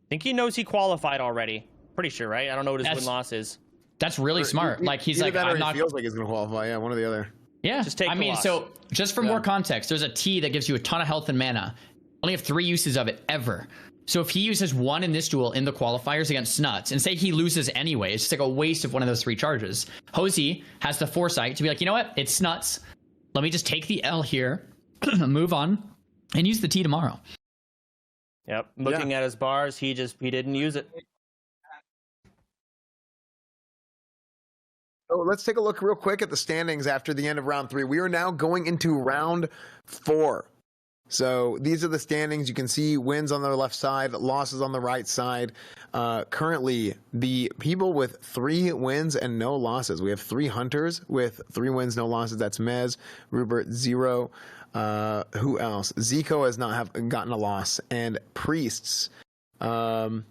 think he knows he qualified already. Pretty sure, right? I don't know what his win-loss is. That's really smart. Like, he's like, I'm not. Feels like he's gonna qualify. Yeah, one or the other. Yeah, just take. I mean, so just for more context, there's a T that gives you a ton of health and mana. Only have 3 uses of it ever. So if he uses 1 in this duel in the qualifiers against Snuts, and say he loses anyway, it's just like a waste of one of those 3 charges. Hosey has the foresight to be like, you know what? It's Snuts. Let me just take the L here, move on, and use the T tomorrow. Yep. Looking at his bars, he didn't use it. So let's take a look real quick at the standings after the end of round 3. We are now going into round 4. So these are the standings. You can see wins on the left side, losses on the right side. Currently, the people with 3 wins and no losses. We have 3 hunters with 3 wins, no losses. That's Mez, Rupert, 0. Who else? Zico has not gotten a loss. And Priests. Zito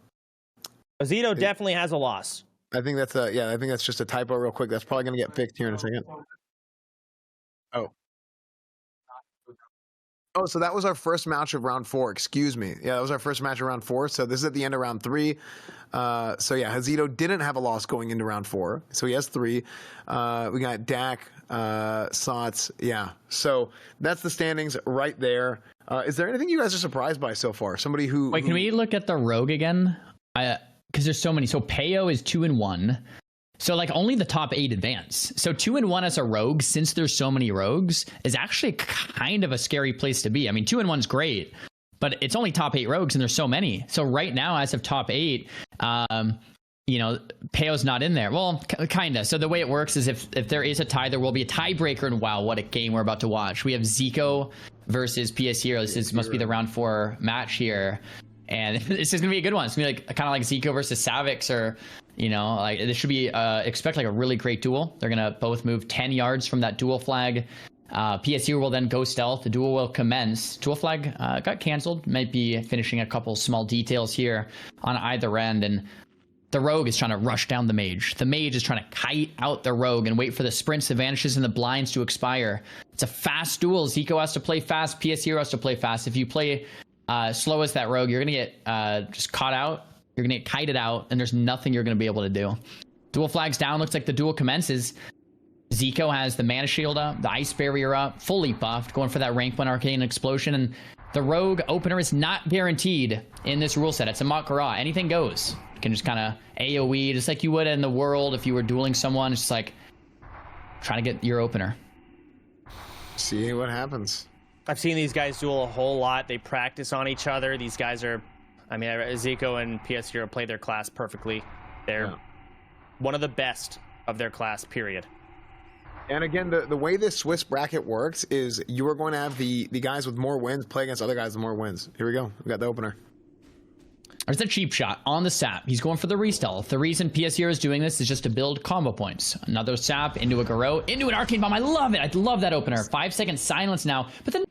definitely has a loss. I think that's I think that's just a typo real quick. That's probably going to get fixed here in a second. Oh, so that was our first match of round 4. Excuse me. Yeah, that was our first match of round 4. So this is at the end of round 3. So yeah, Hazito didn't have a loss going into round 4. So he has 3. We got Dak, Sots. Yeah. So that's the standings right there. Is there anything you guys are surprised by so far? Somebody who... Wait, can we look at the rogue again? Because there's so many. So Peo is 2-1. So like only the top 8 advance. So 2-1 as a rogue, since there's so many rogues, is actually kind of a scary place to be. I mean, 2-1's great, but it's only top 8 rogues and there's so many. So right now, as of top 8, you know, Peo's not in there. Well, kind of. So the way it works is if there is a tie, there will be a tiebreaker. And wow, what a game we're about to watch. We have Zico versus PS Hero. This must be the round 4 match here. And this is going to be a good one. It's going to be like kind of like Zico versus Savix, or, you know, like this should be, expect like a really great duel. They're going to both move 10 yards from that duel flag. PSU will then go stealth. The duel will commence. Duel flag got canceled. Might be finishing a couple small details here on either end. And the rogue is trying to rush down the mage. The mage is trying to kite out the rogue and wait for the sprints, the vanishes, and the blinds to expire. It's a fast duel. Zico has to play fast. PS0 has to play fast. If you play slow as that rogue, you're going to get just caught out. You're going to get kited out, and there's nothing you're going to be able to do. Duel flags down. Looks like the duel commences. Zico has the mana shield up, the ice barrier up, fully buffed, going for that rank 1 arcane explosion. And the rogue opener is not guaranteed in this rule set. It's a Mak'Gora. Anything goes. You can just kind of AoE, just like you would in the world if you were dueling someone. It's just like trying to get your opener. See what happens. I've seen these guys duel a whole lot. They practice on each other. These guys are, I mean, Zico and PS0 play their class perfectly. They're one of the best of their class, period. And again, the way this Swiss bracket works is you are going to have the guys with more wins play against other guys with more wins. Here we go. We got the opener. There's a cheap shot on the sap. He's going for the re-stealth. The reason PS0 is doing this is just to build combo points. Another sap into a Garou, into an arcane bomb. I love it. I love that opener. 5-second silence now. But then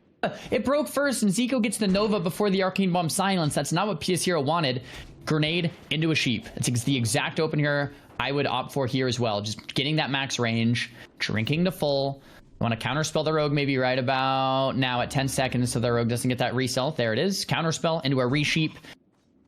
it broke first, and Zico gets the Nova before the arcane bomb silence. That's not what PS0 wanted. Grenade into a sheep. It's the exact opener I would opt for here as well. Just getting that max range, drinking to full. You want to counterspell the rogue maybe right about now at 10 seconds so the rogue doesn't get that re-stealth. There it is. Counterspell into a re-sheep.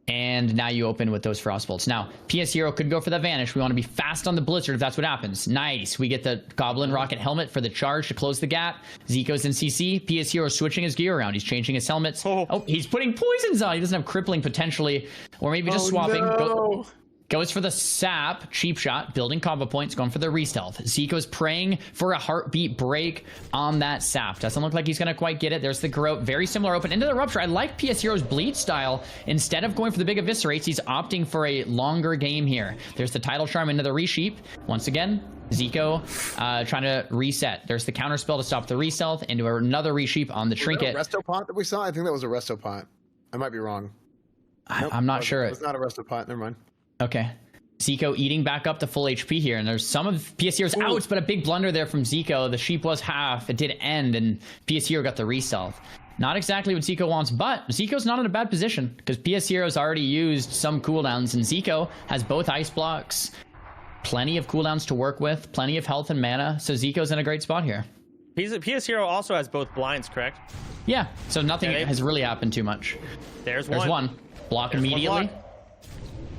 And and now you open with those Frost Bolts. Now, PS Hero could go for the Vanish. We want to be fast on the Blizzard if that's what happens. Nice. We get the Goblin Rocket Helmet for the charge to close the gap. Zico's in CC. PS Hero switching his gear around. He's changing his helmets. Oh, he's putting poisons on. He doesn't have crippling potentially, or maybe just swapping. No. Goes for the sap, cheap shot, building combo points, going for the re-stealth. Zico's praying for a heartbeat break on that sap. Doesn't look like he's going to quite get it. There's the Garrote, very similar open into the Rupture. I like PS Hero's bleed style. Instead of going for the big eviscerates, he's opting for a longer game here. There's the Tidal Charm into the Resheep. Once again, Zico trying to reset. There's the counter spell to stop the re-stealth into another Resheep on the Trinket. Resto Pot that we saw? I think that was a Resto Pot. I might be wrong. Nope, I'm not sure. It's not a Resto Pot. Never mind. Okay. Zico eating back up to full HP here, and there's some of PS Hero's outs, but a big blunder there from Zico. The sheep was half. It did end, and PS Hero got the re-stealth. Not exactly what Zico wants, but Zico's not in a bad position because PS Hero's already used some cooldowns, and Zico has both ice blocks, plenty of cooldowns to work with, plenty of health and mana, so Zico's in a great spot here. PS Hero also has both blinds, correct? Yeah, so nothing has really happened too much. There's one. Block immediately.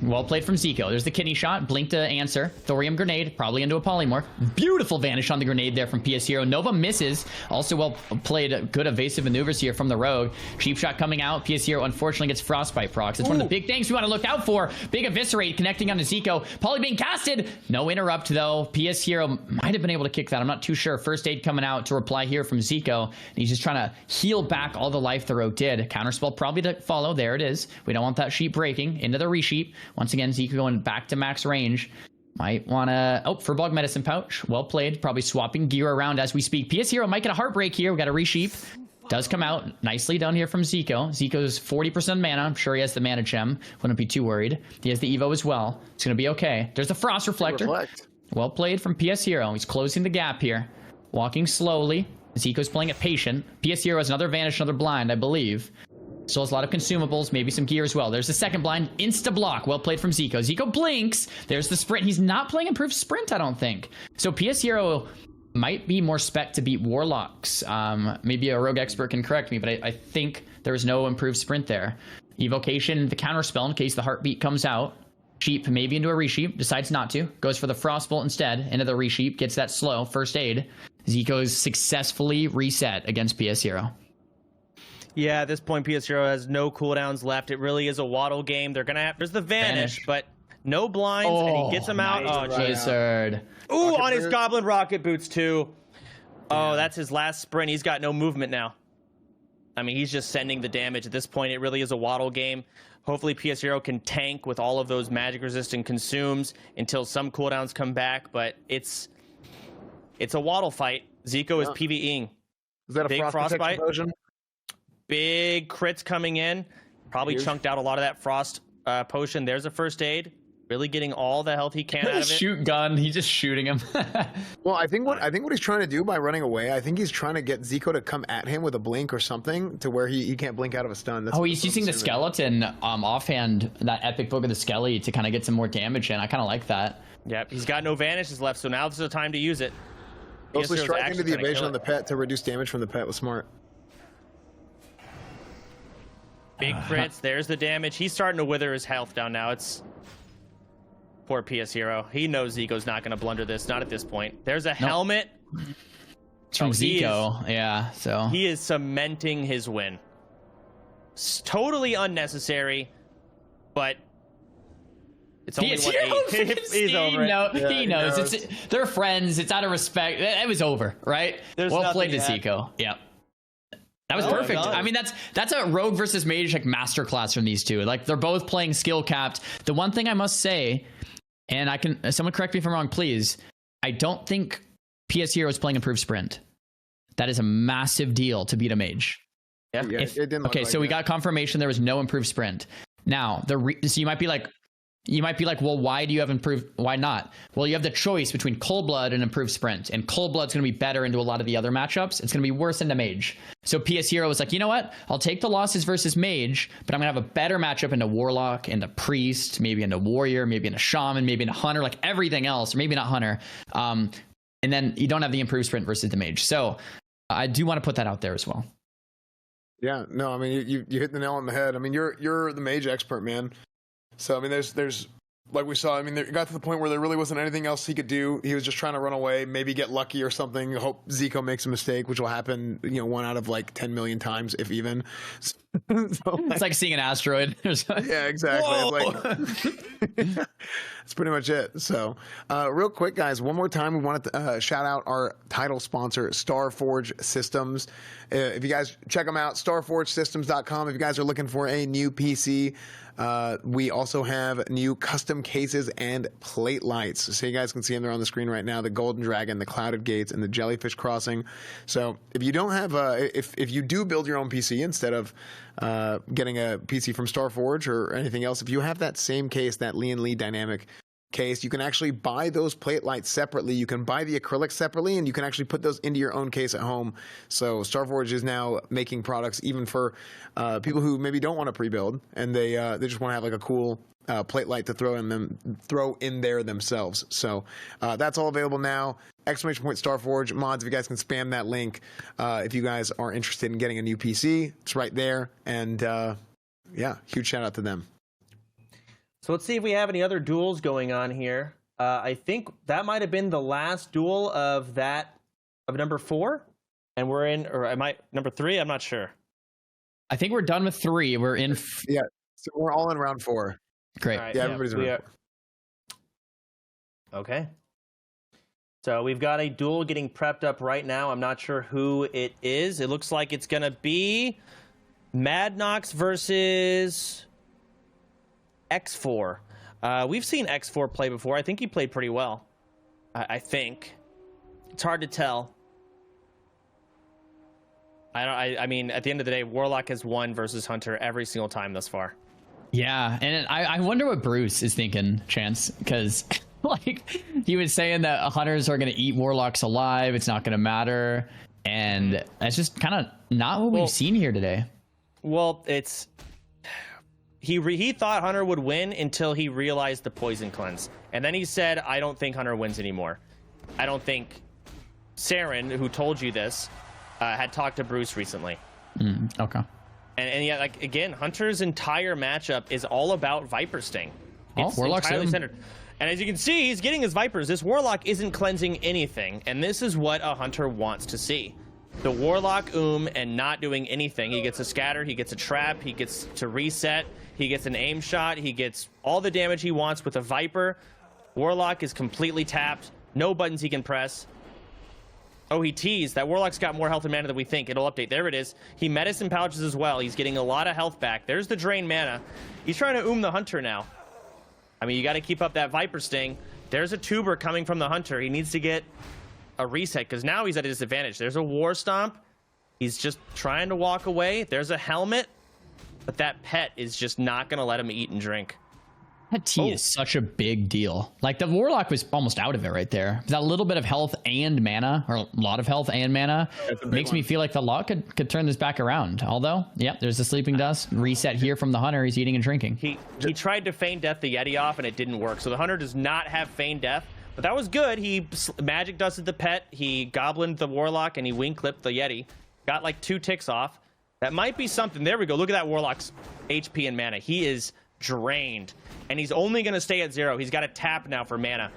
Well played from Zico. There's the kidney shot. Blink to answer. Thorium grenade. Probably into a polymorph. Beautiful vanish on the grenade there from PS Hero. Nova misses. Also well played. Good evasive maneuvers here from the rogue. Cheap shot coming out. PS Hero unfortunately gets frostbite procs. It's one of the big things we want to look out for. Big eviscerate connecting onto Zico. Poly being casted. No interrupt though. PS Hero might have been able to kick that. I'm not too sure. First aid coming out to reply here from Zico. And he's just trying to heal back all the life the rogue did. Counterspell probably to follow. There it is. We don't want that sheep breaking into the resheep. Once again, Zico going back to max range. Might want to... Oh, for Bug Medicine Pouch. Well played. Probably swapping gear around as we speak. PS Hero might get a Heartbreak here. We got a resheep. Does come out. Nicely done here from Zico. Zico's 40% mana. I'm sure he has the mana gem. Wouldn't be too worried. He has the Evo as well. It's going to be okay. There's the Frost Reflector. Well played from PS Hero. He's closing the gap here. Walking slowly. Zico's playing it patient. PS Hero has another Vanish, another Blind, I believe. Still has a lot of consumables, maybe some gear as well. There's the second blind, insta block. Well played from Zico. Zico blinks. There's the sprint. He's not playing improved sprint, I don't think. So PS Hero might be more spec to beat Warlocks. Maybe a rogue expert can correct me, but I think there's no improved sprint there. Evocation, the counter spell in case the heartbeat comes out. Sheep maybe into a resheep, decides not to. Goes for the Frostbolt instead, into the resheep, gets that slow, first aid. Zico's successfully reset against PS Hero. Yeah, at this point, PS Hero has no cooldowns left. It really is a waddle game. They're gonna have... There's the Vanish, but no blinds, and he gets them out. Nice. Oh, Blizzard. Ooh, on his Goblin Rocket Boots, too. Oh, that's his last sprint. He's got no movement now. I mean, he's just sending the damage. At this point, it really is a waddle game. Hopefully, PS Hero can tank with all of those magic-resistant consumes until some cooldowns come back, but it's a waddle fight. Zico is PvEing. Is that a big frostbite version? Big crits coming in. Probably chunked out a lot of that frost potion. There's a first aid. Really getting all the health he can out of it. Shoot gun. He's just shooting him. Well, I think what he's trying to do by running away, I think he's trying to get Zico to come at him with a blink or something to where he can't blink out of a stun. That's he's using the skeleton offhand, that epic book of the skelly to kind of get some more damage in. I kind of like that. Yep, he's got no vanishes left, so now's the time to use it. Mostly strike into the evasion on the pet to reduce damage from the pet was smart. Big crits. There's the damage. He's starting to wither his health down now. It's poor PS Hero. He knows Zico's not going to blunder this. Not at this point. There's a helmet. It's from Zico. Yeah, so he is cementing his win. It's totally unnecessary, but it's only PS 1-8. He's over it. He knows. They're friends. It's out of respect. It was over, right? Well played to Zico. Yep. That was perfect. I mean, that's a rogue versus mage like masterclass from these two. Like they're both playing skill capped. The one thing I must say, and someone correct me if I'm wrong, please. I don't think PS Hero is playing improved sprint. That is a massive deal to beat a mage. Yeah. It didn't look like so we got confirmation there was no improved sprint. Now so you might be like, well, why do you have improved? Why not? Well, you have the choice between Cold Blood and improved sprint, and Cold Blood's going to be better into a lot of the other matchups. It's going to be worse into mage. So PS Hero was like, you know what? I'll take the losses versus mage, but I'm going to have a better matchup into warlock, into priest, maybe into warrior, maybe into shaman, maybe into hunter, like everything else, or maybe not hunter. And then you don't have the improved sprint versus the mage. So I do want to put that out there as well. Yeah, no, I mean you hit the nail on the head. I mean you're the mage expert, man. So I mean, there's like we saw. I mean, it got to the point where there really wasn't anything else he could do. He was just trying to run away, maybe get lucky or something. Hope Zico makes a mistake, which will happen, 1 out of like 10 million times, if even. So, it's like seeing an asteroid. Yeah, exactly. That's pretty much it. So, real quick, guys, one more time, we want to shout out our title sponsor, StarForge Systems. If you guys check them out, starforgesystems.com. If you guys are looking for a new PC, we also have new custom cases and plate lights. So you guys can see them there on the screen right now, the Golden Dragon, the Clouded Gates, and the Jellyfish Crossing. So if you don't have, if you do build your own PC instead of getting a PC from StarForge or anything else, if you have that same case, that Lee Dynamic case, you can actually buy those plate lights separately. You can buy the acrylics separately, and you can actually put those into your own case at home. So StarForge is now making products even for people who maybe don't want to pre-build, and they just want to have like a cool plate light to throw in there themselves. So that's all available now. !StarForge mods. If you guys can spam that link, if you guys are interested in getting a new PC, it's right there. And yeah, huge shout out to them. So let's see if we have any other duels going on here. I think that might have been the last duel of number 4, and we're in, or am I number 3? I'm not sure. I think we're done with 3. We're in. Yeah, so we're all in round 4. Great. Right, yeah, everybody's in round 4. Okay. So we've got a duel getting prepped up right now. I'm not sure who it is. It looks like it's going to be Madnox versus X4. We've seen X4 play before. I think he played pretty well. I think. It's hard to tell. I mean, at the end of the day, Warlock has won versus Hunter every single time thus far. Yeah, and I wonder what Bruce is thinking, Chance, because like he was saying that Hunters are going to eat Warlocks alive. It's not going to matter, and that's just kind of not what we've seen here today. Well, it's he thought Hunter would win until he realized the poison cleanse, and then he said, "I don't think Hunter wins anymore." I don't think Saren, who told you this, had talked to Bruce recently. Okay. And yeah, like again, Hunter's entire matchup is all about Viper Sting. It's entirely centered. And as you can see, he's getting his Vipers. This Warlock isn't cleansing anything, and this is what a Hunter wants to see. The Warlock and not doing anything. He gets a scatter, he gets a trap, he gets to reset, he gets an aim shot, he gets all the damage he wants with a Viper. Warlock is completely tapped, no buttons he can press. Oh, he teased. That Warlock's got more health and mana than we think. It'll update. There it is. He medicine pouches as well. He's getting a lot of health back. There's the drain mana. He's trying to the Hunter now. I mean, you got to keep up that Viper Sting. There's a tuber coming from the Hunter. He needs to get a reset because now he's at a disadvantage. There's a War Stomp. He's just trying to walk away. There's a helmet. But that pet is just not going to let him eat and drink. That T is such a big deal. Like the Warlock was almost out of it right there. That little bit of health and mana, or a lot of health and mana, makes me feel like the Lot could turn this back around. Although, yeah, there's the Sleeping Dust. Reset here from the Hunter. He's eating and drinking. He tried to feign death the Yeti off, and it didn't work. So the Hunter does not have feign death. But that was good. He magic dusted the pet. He goblined the Warlock, and he wing clipped the Yeti. Got like 2 ticks off. That might be something. There we go. Look at that Warlock's HP and mana. He is drained, and he's only going to stay at 0. He's got to tap now for mana.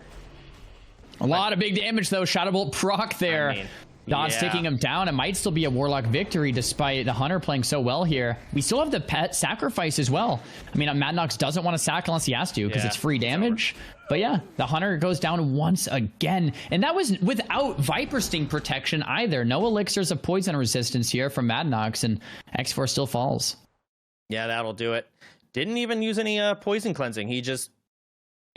A lot of big damage though. Shadow Bolt proc there. I mean, Dodge taking him down. It might still be a Warlock victory despite the Hunter playing so well here. We still have the pet sacrifice as well. I mean, Madnox doesn't want to sack unless he has to because it's free damage. But yeah, the Hunter goes down once again. And that was without Viper Sting protection either. No elixirs of poison resistance here from Madnox, and X4 still falls. Yeah, that'll do it. Didn't even use any poison cleansing. He just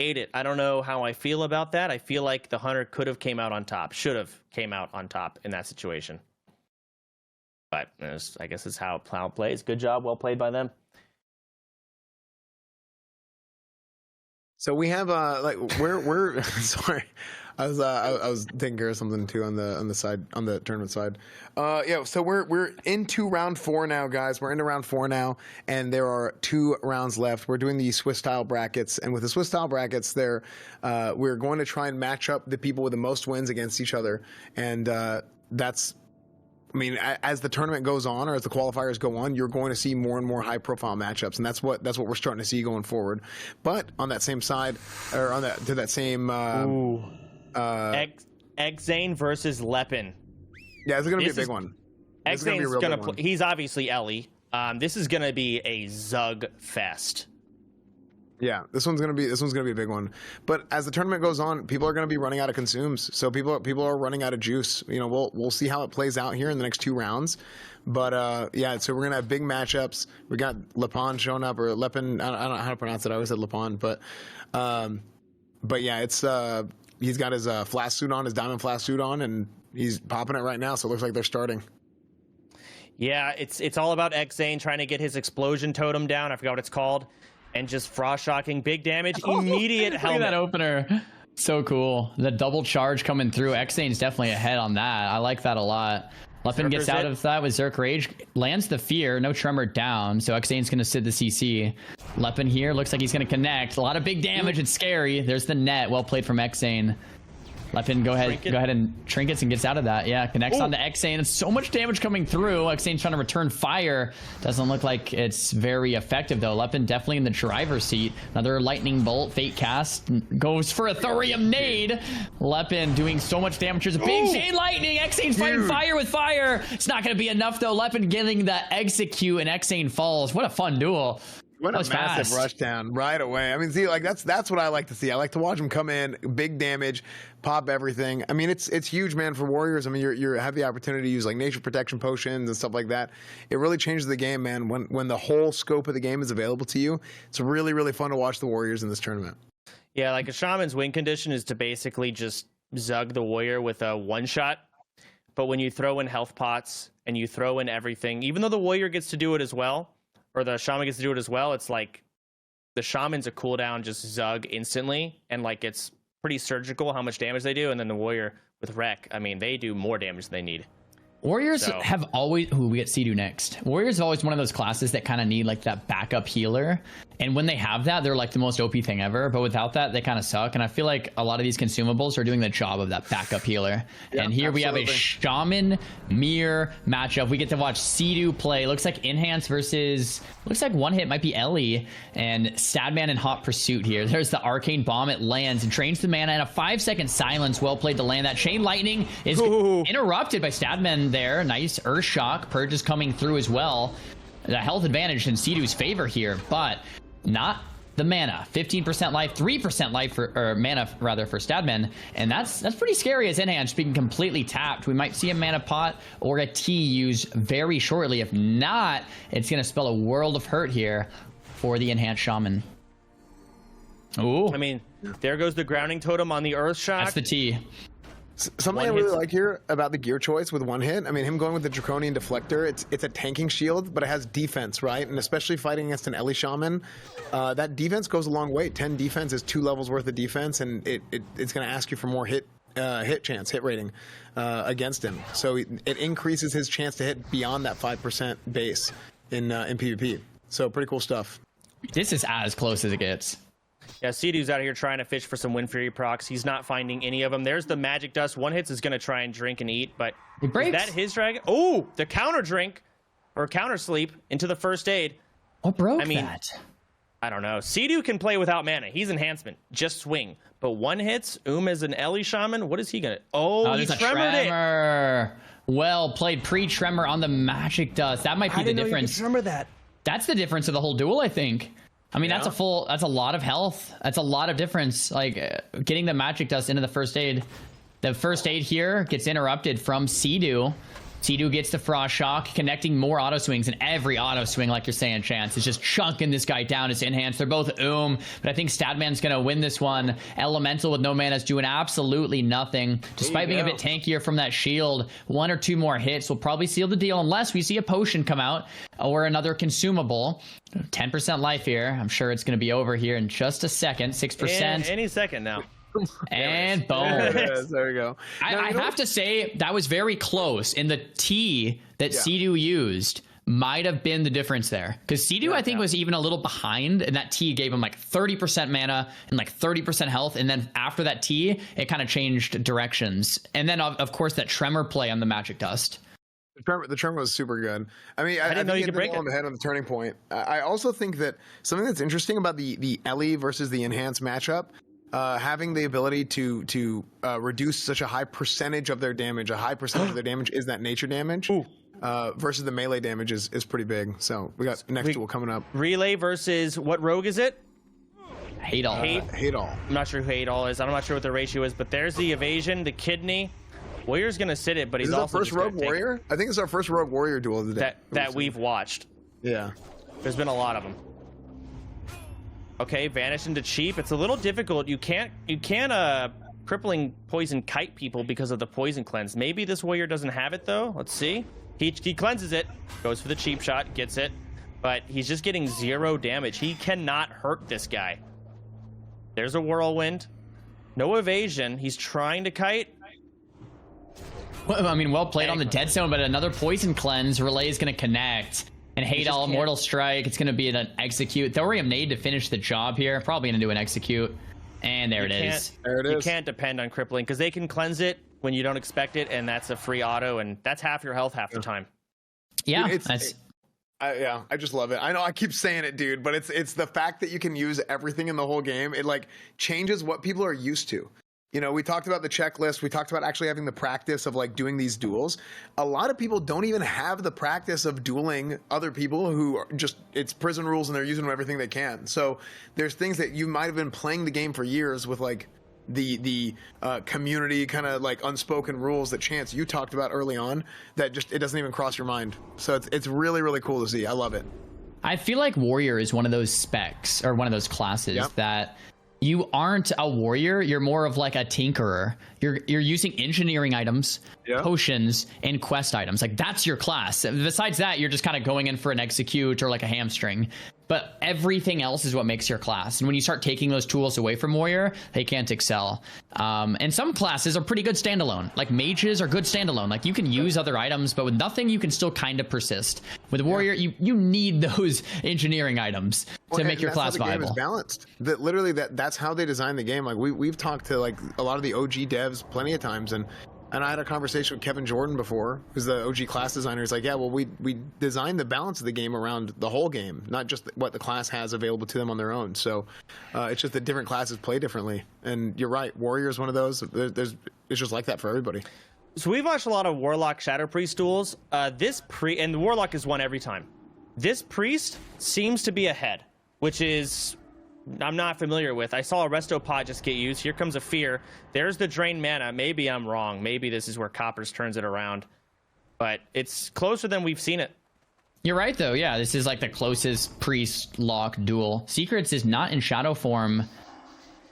ate it. I don't know how I feel about that. I feel like the Hunter could have came out on top. Should have came out on top in that situation. But I guess it's how Plow plays. Good job. Well played by them. So we have we're sorry. I was taking care of something too on the tournament side. Yeah, so we're into round 4 now, guys. We're into round 4 now, and there are 2 rounds left. We're doing the Swiss style brackets, and with the Swiss style brackets, we're going to try and match up the people with the most wins against each other, and that's mean, as the tournament goes on, or as the qualifiers go on, you're going to see more and more high-profile matchups, and that's what we're starting to see going forward. But on that same side, or on that same, Xane versus Lepin. Yeah, this is going to be a big one. Xane's going to play. He's obviously Ellie. This is going to be a Zug fest. Yeah, this one's gonna be a big one. But as the tournament goes on, people are gonna be running out of consumes. So people are running out of juice. You know, we'll see how it plays out here in the next 2 rounds. But yeah, so we're gonna have big matchups. We got Lepin showing up, or Lepin. I don't know how to pronounce it. I always said Lepin, but yeah, it's he's got his flash suit on, his diamond flash suit on, and he's popping it right now. So it looks like they're starting. Yeah, it's all about Xane trying to get his explosion totem down. I forgot what it's called. And just frost shocking, big damage, immediate helmet. Look at that opener. So cool. The double charge coming through. Xane's definitely ahead on that. I like that a lot. Lepin gets out of that with Zerk Rage. Lands the fear. No tremor down. So Xane's going to sit the CC. Lepin here looks like he's going to connect. A lot of big damage. It's scary. There's the net. Well played from Xane. Lepin, go ahead and trinkets and gets out of that. Yeah, connects onto Xane. It's so much damage coming through. Xane's trying to return fire. Doesn't look like it's very effective though. Lepin definitely in the driver's seat. Another lightning bolt, fate cast, goes for a thorium nade. Lepin doing so much damage. There's a big chain lightning. Xane's fighting fire with fire. It's not going to be enough though. Lepin getting the execute and Xane falls. What a fun duel. What a massive rush down right away. I mean, see, like that's what I like to see. I like to watch them come in, big damage, pop everything. I mean, it's huge, man, for Warriors. I mean, you have the opportunity to use like nature protection potions and stuff like that. It really changes the game, man. When the whole scope of the game is available to you, it's really, really fun to watch the Warriors in this tournament. Yeah, like a Shaman's win condition is to basically just Zug the Warrior with a one-shot. But when you throw in health pots and you throw in everything, even though the Warrior gets to do it as well, or the Shaman gets to do it as well, it's like the Shaman's a cooldown, just Zug instantly, and like it's pretty surgical how much damage they do, and then the Warrior with Wreck, I mean, they do more damage than they need. Warriors have always... Ooh, we get Sea-Doo next. Warriors is always one of those classes that kind of need like that backup healer. And when they have that, they're like the most OP thing ever. But without that, they kind of suck. And I feel like a lot of these consumables are doing the job of that backup healer. Yeah, and here we have a Shaman Mirror matchup. We get to watch Sea-Doo play. Looks like Enhance versus... Looks like one hit might be Ellie. And Stadman in hot pursuit here. There's the Arcane Bomb. It lands and drains the mana. And a 5-second silence. Well played to land that. Chain Lightning is interrupted by Stadman there. Nice Earth Shock. Purge is coming through as well. The health advantage in Sea-Doo's favor here, but not the mana. 15% life, 3% life for, or mana rather, for Stadman, and that's pretty scary as Enhance being completely tapped. We might see a mana pot or a T used very shortly. If not, it's going to spell a world of hurt here for the Enhanced Shaman. Ooh. I mean, there goes the grounding totem on the Earth Shock. That's the T. Something I really like here about the gear choice with one hit, I mean, him going with the Draconian Deflector, it's a tanking shield, but it has defense, right? And especially fighting against an Ellie Shaman, that defense goes a long way. 10 defense is 2 levels worth of defense, and it's going to ask you for more hit rating against him. So it increases his chance to hit beyond that 5% base in PvP. So pretty cool stuff. This is as close as it gets. Yeah, Sea-Doo's out here trying to fish for some Wind Fury procs. He's not finding any of them. There's the Magic Dust. One hits is going to try and drink and eat, but it breaks. Is that his dragon? Oh, the counter drink or counter sleep into the first aid. What broke that? I don't know. Sea-Doo can play without mana. He's enhancement. Just swing. But one hits. Is an Ellie Shaman. What is he going to... Oh, he tremored it. Well played. Pre-tremor on the Magic Dust. That might be the difference. Tremor that. That's the difference of the whole duel, I think. I mean, that's a lot of health. That's a lot of difference. Like getting the Magic Dust into the first aid. The first aid here gets interrupted from Sea-Doo. Sea-Doo gets the Frost Shock, connecting more auto swings, and every auto swing, like you're saying, Chance, is just chunking this guy down. It's Enhanced. They're both but I think Stadman's going to win this one. Elemental with no mana is doing absolutely nothing. Despite being a bit tankier from that shield, 1 or 2 more hits will probably seal the deal unless we see a potion come out or another consumable. 10% life here. I'm sure it's going to be over here in just a second. 6%. Any second now. And boom. There we go. I have to say that was very close. In the T that Sea-Doo used might have been the difference there. Because Sea-Doo, I think, was even a little behind, and that T gave him like 30% mana and like 30% health. And then after that T, it kind of changed directions. And then, of course, that Tremor play on the Magic Dust. The tournament was super good. I mean, I didn't know you could break it. On the head on the turning point. I also think that something that's interesting about the Ellie versus the enhanced matchup, having the ability to reduce such a high percentage of their damage, is that nature damage. Versus the melee damage is pretty big. So we got next duel coming up. Relay versus what rogue is it? Hate all. Hate all. I'm not sure who hate all is. I'm not sure what the ratio is, but there's the evasion, the kidney. Warrior's gonna sit it, but he's also our first rogue warrior. I think it's our first rogue warrior duel of the day that we've watched. Yeah, there's been a lot of them. Okay, vanish into cheap. It's a little difficult. You can't crippling poison kite people because of the poison cleanse. Maybe this warrior doesn't have it though. Let's see. He cleanses it, goes for the cheap shot, gets it, but he's just getting 0 damage. He cannot hurt this guy. There's a whirlwind, no evasion. He's trying to kite. Well, I mean, well played on the dead zone, but another poison cleanse. Relay is going to connect. And hate all, mortal strike. It's going to be an execute. Thorium nade to finish the job here. Probably going to do an execute. And there it is. You can't depend on crippling because they can cleanse it when you don't expect it, and that's a free auto, and that's half your health half the time. Yeah, I just love it. I know I keep saying it, dude, but it's the fact that you can use everything in the whole game. It like changes what people are used to. You know, we talked about the checklist. We talked about actually having the practice of like doing these duels. A lot of people don't even have the practice of dueling other people who are just, it's prison rules and they're using everything they can. So there's things that you might have been playing the game for years with like the community kind of like unspoken rules that Chance, you talked about early on, that just, it doesn't even cross your mind. So it's really, really cool to see. I love it. I feel like warrior is one of those specs or one of those classes that you aren't a warrior. You're more of like a tinkerer. You're using engineering items, potions, and quest items. Like that's your class. Besides that, you're just kind of going in for an execute or like a hamstring. But everything else is what makes your class. And when you start taking those tools away from warrior, they can't excel. And some classes are pretty good standalone. Like mages are good standalone. Like you can use other items, but with nothing, you can still kind of persist. With warrior, you need those engineering items to make your class viable. Game is balanced. That literally that's how they design the game. Like we've talked to like a lot of the OG devs plenty of times, and I had a conversation with Kevin Jordan before, who's the OG class designer. He's like, yeah, well, we designed the balance of the game around the whole game, not just what the class has available to them on their own. So it's just that different classes play differently. And you're right, Warrior is one of those. It's just like that for everybody. So we've watched a lot of Warlock Shadow Priest duels. And the Warlock is won every time. This Priest seems to be ahead, which is I'm not familiar with. I saw a resto pod just get used. Here comes a fear. There's the drain mana. Maybe I'm wrong. Maybe this is where Coppers turns it around. But it's closer than we've seen it. You're right, though. Yeah, this is like the closest priest lock duel. Secrets is not in shadow form.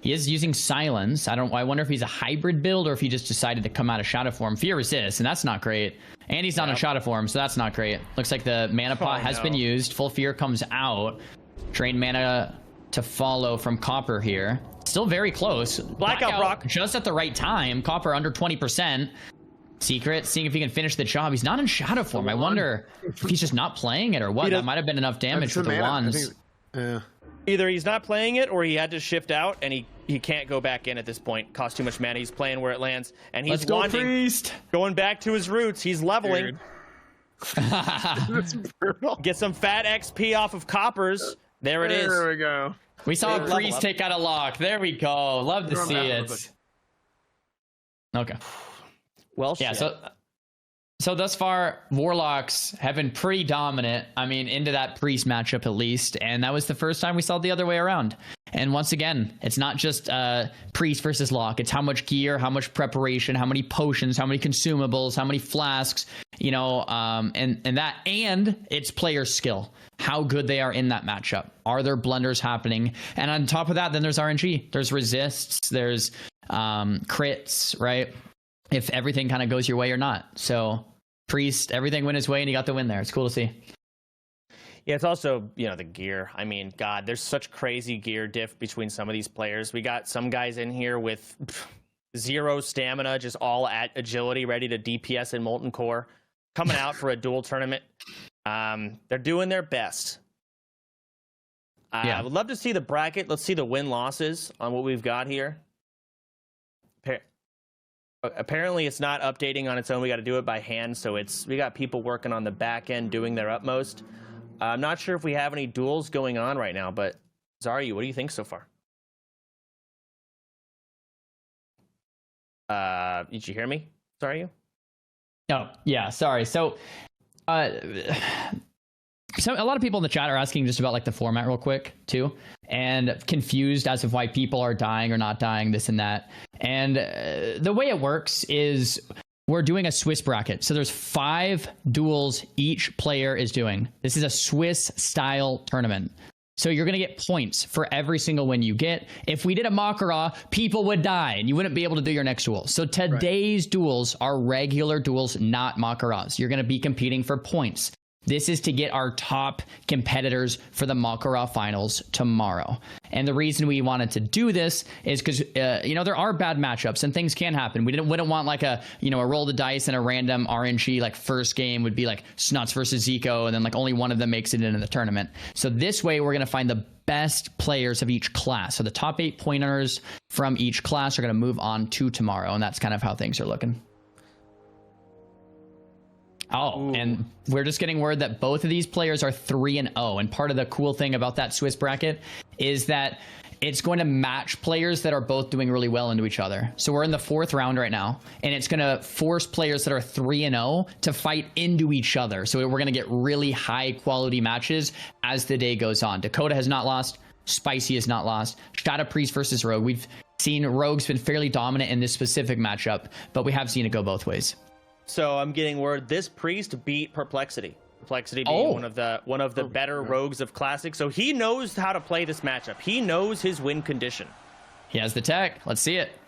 He is using silence. I wonder if he's a hybrid build or if he just decided to come out of shadow form. Fear resist, and that's not great. And he's not in shadow form, so that's not great. Looks like the mana pot has been used. Full fear comes out. Drain mana to follow from Copper here. Still very close. Blackout Rock. Just at the right time. Copper under 20%. Secret, seeing if he can finish the job. He's not in shadow form. I wonder if he's just not playing it or what. That might have been enough damage for the wands. Either he's not playing it or he had to shift out and he can't go back in at this point. Costs too much mana. He's playing where it lands. And he's going back to his roots. He's leveling. That's brutal. Get some fat XP off of Coppers. There it is. There we go. We saw a priest take out a lock. There we go. Love to see it. Okay. Well, yeah. So thus far, Warlocks have been pretty dominant. I mean, into that priest matchup at least, and that was the first time we saw it the other way around. And once again, it's not just priest versus lock. It's how much gear, how much preparation, how many potions, how many consumables, how many flasks, and it's player skill. How good they are in that matchup. Are there blunders happening? And on top of that, then there's RNG. There's resists. There's crits, right? If everything kind of goes your way or not. So priest, everything went his way and he got the win there. It's cool to see. Yeah, it's also, the gear. I mean, God, there's such crazy gear diff between some of these players. We got some guys in here with 0 stamina, just all at agility, ready to DPS in Molten Core, coming out for a duel tournament. They're doing their best. I would love to see the bracket. Let's see the win-losses on what we've got here. Apparently, it's not updating on its own. We got to do it by hand. So we got people working on the back end doing their utmost. I'm not sure if we have any duels going on right now, but Xaryu, what do you think so far? Did you hear me? Xaryu? Oh, yeah, sorry. So a lot of people in the chat are asking just about like the format real quick too, and confused as of why people are dying or not dying, this and that. And the way it works is we're doing a Swiss bracket. So there's 5 duels each player is doing. This is a Swiss style tournament. So you're going to get points for every single win you get. If we did a Mak'Gora, people would die and you wouldn't be able to do your next duel. So today's duels are regular duels, not Mak'Goras. You're going to be competing for points. This is to get our top competitors for the Mak'Gora finals tomorrow. And the reason we wanted to do this is because, there are bad matchups and things can happen. We wouldn't want like a roll the dice and a random RNG like first game would be like Snuts versus Zico and then like only one of them makes it into the tournament. So this way we're going to find the best players of each class. So the top 8 pointers from each class are going to move on to tomorrow. And that's kind of how things are looking. Oh, ooh. And we're just getting word that both of these players are 3-0. And part of the cool thing about that Swiss bracket is that it's going to match players that are both doing really well into each other. So we're in the 4th round right now, and it's going to force players that are 3-0 to fight into each other. So we're going to get really high quality matches as the day goes on. Dakota has not lost. Spicy has not lost. Shadow Priest versus Rogue. We've seen Rogue's been fairly dominant in this specific matchup, but we have seen it go both ways. So I'm getting word this Priest beat Perplexity. Perplexity being one of the better rogues of Classic. So he knows how to play this matchup. He knows his win condition. He has the tech. Let's see it.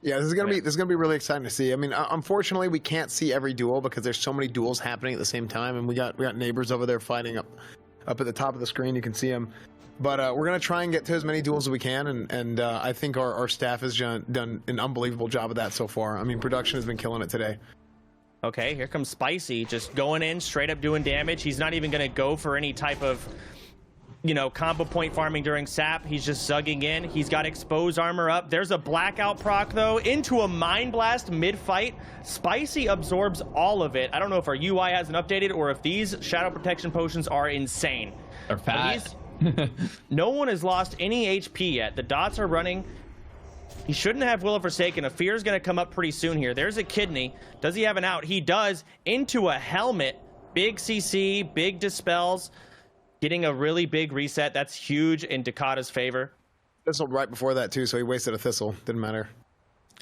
Yeah, this is gonna be really exciting to see. I mean, unfortunately, we can't see every duel because there's so many duels happening at the same time, and we got neighbors over there fighting up at the top of the screen. You can see them. But we're going to try and get to as many duels as we can, and I think our staff has done an unbelievable job of that so far. I mean, production has been killing it today. Okay, here comes Spicy, just going in, straight up doing damage. He's not even going to go for any type of, combo point farming during sap. He's just zugging in. He's got exposed armor up. There's a blackout proc, though, into a Mind Blast mid-fight. Spicy absorbs all of it. I don't know if our UI hasn't updated or if these Shadow Protection potions are insane. They're fat. No one has lost any HP yet. The dots are running. He shouldn't have Will of Forsaken. A fear is going to come up pretty soon here. There's a kidney. Does he have an out? He does. Into a helmet. Big CC, big dispels. Getting a really big reset. That's huge in Dakata's favor. Thistle right before that, too, so he wasted a Thistle. Didn't matter.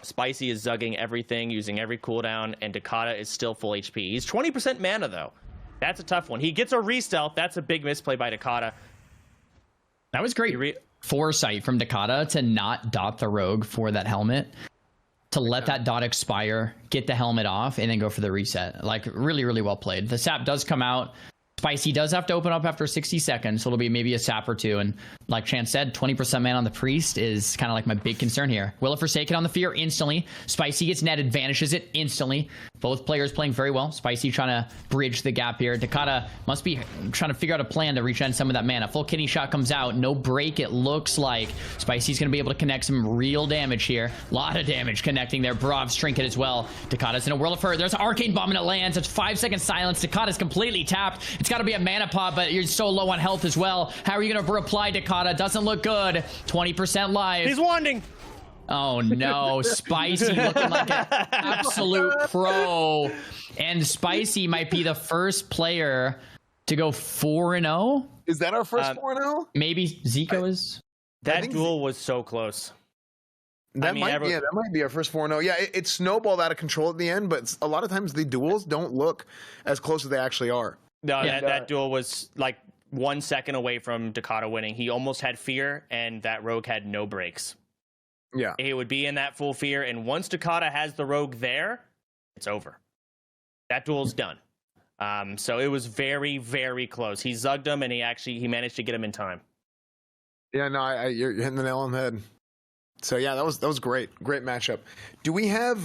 Spicy is zugging everything, using every cooldown, and Dakata is still full HP. He's 20% mana, though. That's a tough one. He gets a re-stealth. That's a big misplay by Dakata. That was great foresight from Dakata to not dot the Rogue for that helmet, to let that dot expire, get the helmet off, and then go for the reset. Like, really, really well played. The sap does come out. Spicy does have to open up after 60 seconds, so it'll be maybe a sap or two. And like Chance said, 20% man on the Priest is kind of like my big concern here. Will of Forsaken on the Fear instantly. Spicy gets netted, vanishes it instantly. Both players playing very well. Spicy trying to bridge the gap here. Dakata must be trying to figure out a plan to regen some of that mana. Full kidney shot comes out. No break, it looks like. Spicy's going to be able to connect some real damage here. A lot of damage connecting there. Brav's trinket as well. Dakata's in a whirl of hurt. There's an Arcane Bomb and it lands. It's 5-second silence. Dakata's completely tapped. It's got to be a mana pot, but you're so low on health as well. How are you going to reply, Dakata? Doesn't look good. 20% live. He's wanding. Oh no, Spicy looking like an absolute pro. And Spicy might be the first player to go 4-0. Is that our first 4-0? Maybe Zico is. That duel was so close. That might be our first 4-0. Yeah, it snowballed out of control at the end, but a lot of times the duels don't look as close as they actually are. No, that duel was like 1 second away from Dakata winning. He almost had fear, and that Rogue had no breaks. Yeah. He would be in that full fear, and once Dakata has the Rogue there, it's over. That duel's done. So it was very, very close. He zugged him, and he managed to get him in time. Yeah, no, you're hitting the nail on the head. So yeah, that was great matchup. Do we have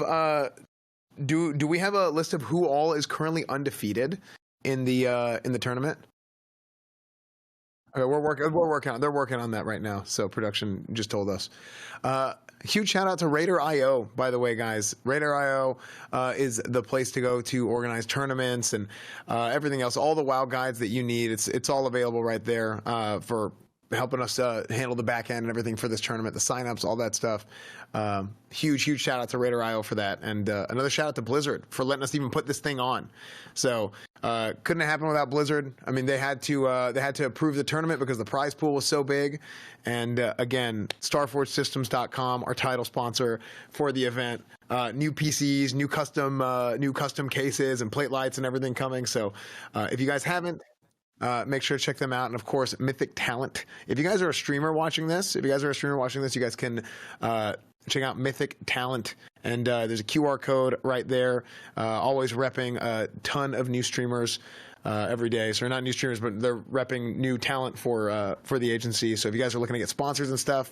do we have a list of who all is currently undefeated in the tournament? Okay, we're working. They're working on that right now. So production just told us. Huge shout out to Raider.io, by the way, guys. Raider.io is the place to go to organize tournaments and everything else. All the WoW guides that you need. It's all available right there for helping us handle the back end and everything for this tournament, the signups, all that stuff. Huge shout out to Raider.io for that, and another shout out to Blizzard for letting us even put this thing on. So couldn't have happened without Blizzard. I mean, they had to approve the tournament because the prize pool was so big. And again, StarForgeSystems.com, our title sponsor for the event. New PCs, new custom cases and plate lights and everything coming. So if you guys haven't, make sure to check them out. And of course, Mythic Talent. If you guys are a streamer watching this, you guys can check out Mythic Talent. And there's a QR code right there. Always repping a ton of new streamers every day. So not new streamers, but they're repping new talent for the agency. So if you guys are looking to get sponsors and stuff,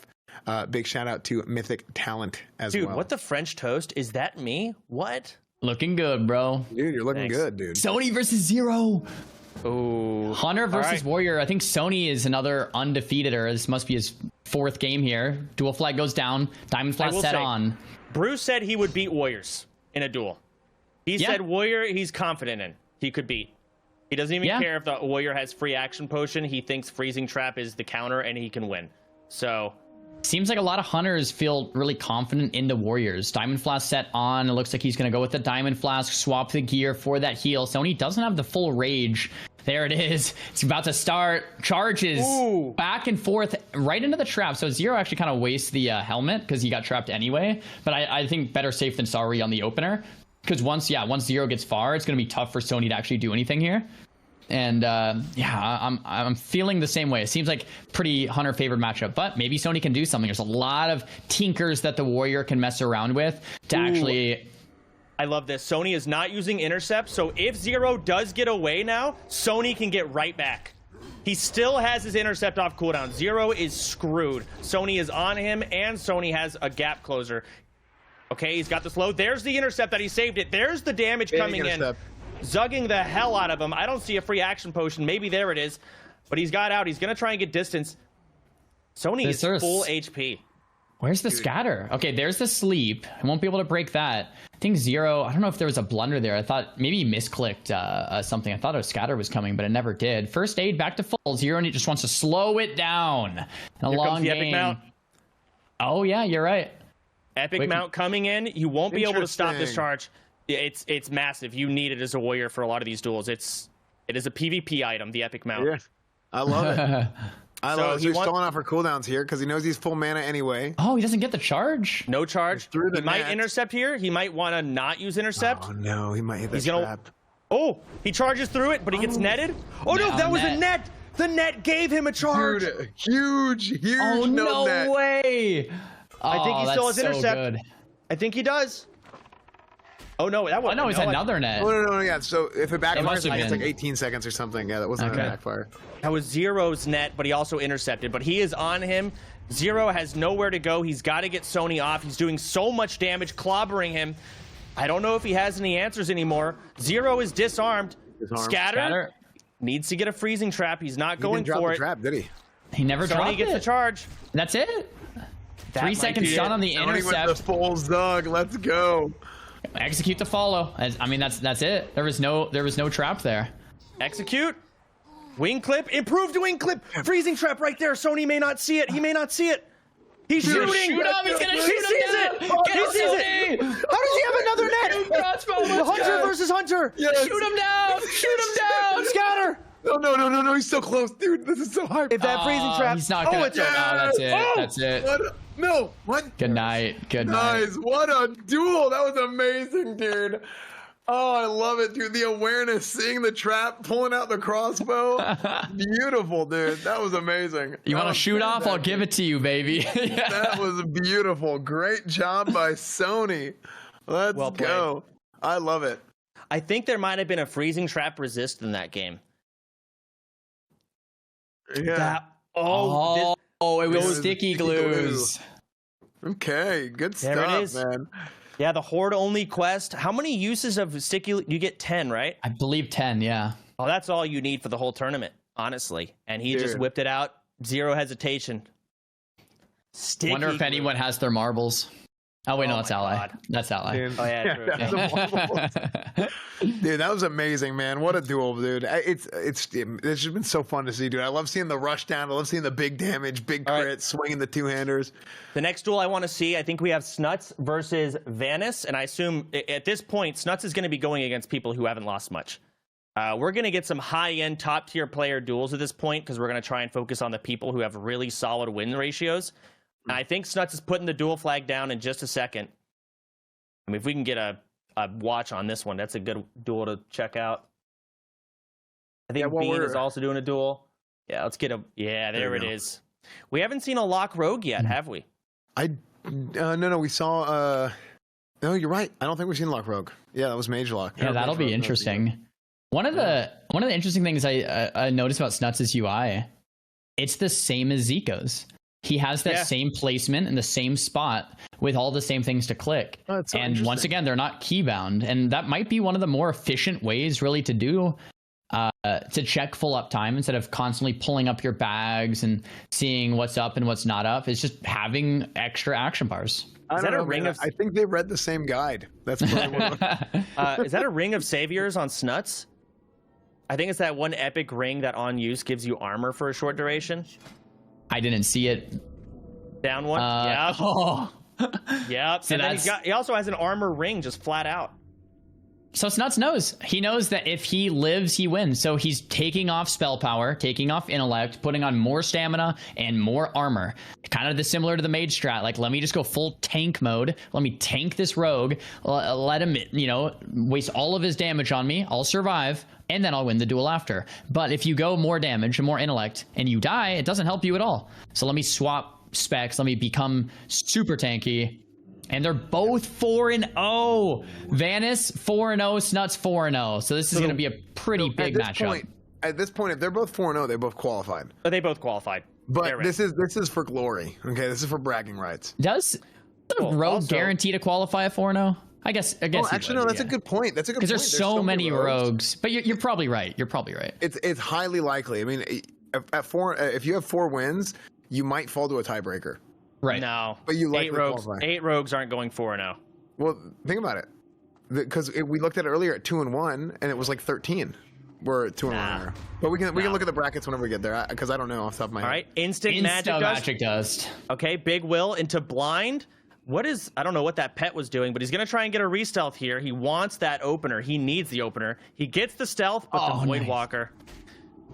big shout out to Mythic Talent as well. Dude, what the French toast? Is that me? What? Looking good, bro. Dude, you're looking Thanks. good, dude. Sony versus Zero. Oh, Hunter versus Warrior. I think Sony is another undefeated, or this must be his 4th game here. Dual flag goes down. Diamond flag set on. Bruce said he would beat Warriors in a duel. He said Warrior he's confident in. He could beat. He doesn't even care if the Warrior has free action potion. He thinks freezing trap is the counter and he can win. So seems like a lot of hunters feel really confident in the Warriors. Diamond Flask set on. It looks like he's going to go with the Diamond Flask, swap the gear for that heal. Sony doesn't have the full rage. There it is. It's about to start. Charges back and forth right into the trap. So Zero actually kind of wastes the helmet because he got trapped anyway. But I think better safe than sorry on the opener. Because once Zero gets far, it's going to be tough for Sony to actually do anything here. And I'm feeling the same way. It seems like pretty Hunter favored matchup, but maybe Sony can do something. There's a lot of tinkers that the Warrior can mess around with to actually. I love this. Sony is not using intercept, so if Zero does get away now, Sony can get right back. He still has his intercept off cooldown. Zero is screwed. Sony is on him, and Sony has a gap closer. Okay, he's got the slow. There's the intercept that he saved it. There's the damage coming in. Zugging the hell out of him. I don't see a free action potion. Maybe there it is. But he's got out. He's going to try and get distance. Sony is full HP. Where's the scatter? Okay, there's the sleep. I won't be able to break that. I think Zero, I don't know if there was a blunder there. I thought maybe he misclicked something. I thought a scatter was coming, but it never did. First aid back to full. Zero just wants to slow it down. In a long game. Epic mount. Oh, yeah, you're right. Epic mount coming in. You won't be able to stop this charge. It's massive. You need it as a Warrior for a lot of these duels. It is a PvP item, the Epic mount. Yeah, I love it. I love it. He's stalling off for cooldowns here because he knows he's full mana anyway. Oh, he doesn't get the charge? No charge. He might intercept here. He might want to not use intercept. Oh, no. He might hit the trap. Oh, he charges through it, but he gets netted. Oh, no, that was a net. The net gave him a charge. Dude, huge. Oh, no way. I think he still has intercept. Good. I think he does. Oh, no, that was it's another net. Oh, no, yeah. So if it backfires, it's like 18 seconds or something. Yeah, that wasn't a backfire. That was Zero's net, but he also intercepted. But he is on him. Zero has nowhere to go. He's got to get Sony off. He's doing so much damage, clobbering him. I don't know if he has any answers anymore. Zero is disarmed. Scatter needs to get a freezing trap. He's not going for it. Trap, did he? He never dropped it. Sony gets the charge. That's it. 3 seconds stun on the intercept. The full Zug. Let's go. Execute the follow. I mean, that's it. There was no trap there. Execute. Wing clip. Improved wing clip. Freezing trap right there. Sony may not see it. He may not see it. He's shooting. Shoot him. He's gonna shoot him. He sees it. How does he have another net? Hunter versus Hunter. Yes. Shoot him down. Shoot him down. Scatter. No. He's so close, dude. This is so hype. If that freezing trap. He's not gonna. That's it. That's it. What? Good night. Good night. Guys, what a duel. That was amazing, dude. Oh, I love it, dude. The awareness, seeing the trap, pulling out the crossbow. Beautiful, dude. That was amazing. You want to shoot off? I'll give it to you, baby. That was beautiful. Great job by Sony. Let's go. I love it. I think there might have been a freezing trap resist in that game. Yeah. It was sticky glues. Okay, good stuff, there it is. Man. Yeah, the Horde only quest. How many uses of sticky? You get 10, right? I believe 10. Yeah. Oh, that's all you need for the whole tournament. honestly. And he just whipped it out. Zero hesitation. Sticky Wonder if anyone has their marbles. Oh wait, no, that's Ally. God. That's Ally. Dude, Oh yeah, true. dude, that was amazing, man. What a duel, dude. It's just been so fun to see, dude. I love seeing the rush down. I love seeing the big damage, big crit, swinging the two-handers. The next duel I want to see, I think we have Snuts versus Vanis, and I assume at this point, Snuts is going to be going against people who haven't lost much. We're going to get some high-end, top-tier player duels at this point because we're going to try and focus on the people who have really solid win ratios. And I think Snuts is putting the duel flag down in just a second. I mean, if we can get a watch on this one, that's a good duel to check out. I think Bean is also doing a duel. Yeah, let's get a... Yeah, there it is. We haven't seen a lock rogue yet, have we? No, we saw... No, you're right. I don't think we've seen lock rogue. Yeah, that was mage lock. Yeah, that'll be interesting. One of the interesting things I noticed about Snuts' UI, it's the same as Zico's. He has that same placement in the same spot with all the same things to click. Oh, so and once again, they're not key bound. And that might be one of the more efficient ways really to do to check full uptime instead of constantly pulling up your bags and seeing what's up and what's not up. It's just having extra action bars. Is that a ring of... I think they read the same guide. That's probably what is that a ring of saviors on Snuts? I think it's that one epic ring that on use gives you armor for a short duration. I didn't see it. Down one. Yep. Oh. Yep. So and then he also has an armor ring just flat out. So Snuts knows. He knows that if he lives, he wins. So he's taking off spell power, taking off intellect, putting on more stamina and more armor. Kind of similar to the mage strat. Like, let me just go full tank mode. Let me tank this rogue. Let him, waste all of his damage on me. I'll survive. And then I'll win the duel after. But if you go more damage and more intellect and you die, it doesn't help you at all. So let me swap specs. Let me become super tanky. And they're both 4-0. Vanis 4-0, Snuts 4-0. So this is going to be a pretty big matchup. At this point, if they're both 4-0, they both qualified. They both qualified. But this is for glory. Okay, this is for bragging rights. Does the rogue guarantee to qualify at 4-0? I guess. Actually, no. That's a good point. That's a good point. Because there's so many rogues. But you're probably right. You're probably right. It's highly likely. I mean, at 4, if you have 4 wins, you might fall to a tiebreaker. Right. No. But you like 8 rogues. 8 rogues aren't going 4-0. Well, think about it. Because we looked at it earlier at 2-1, and it was like 13. We're at 2-1. But we can look at the brackets whenever we get there, because I don't know off the top of my head. All right. Instant magic dust. Okay. Big Will into blind. I don't know what that pet was doing, but he's going to try and get a re-stealth here. He wants that opener. He needs the opener. He gets the stealth, but the Void Walker.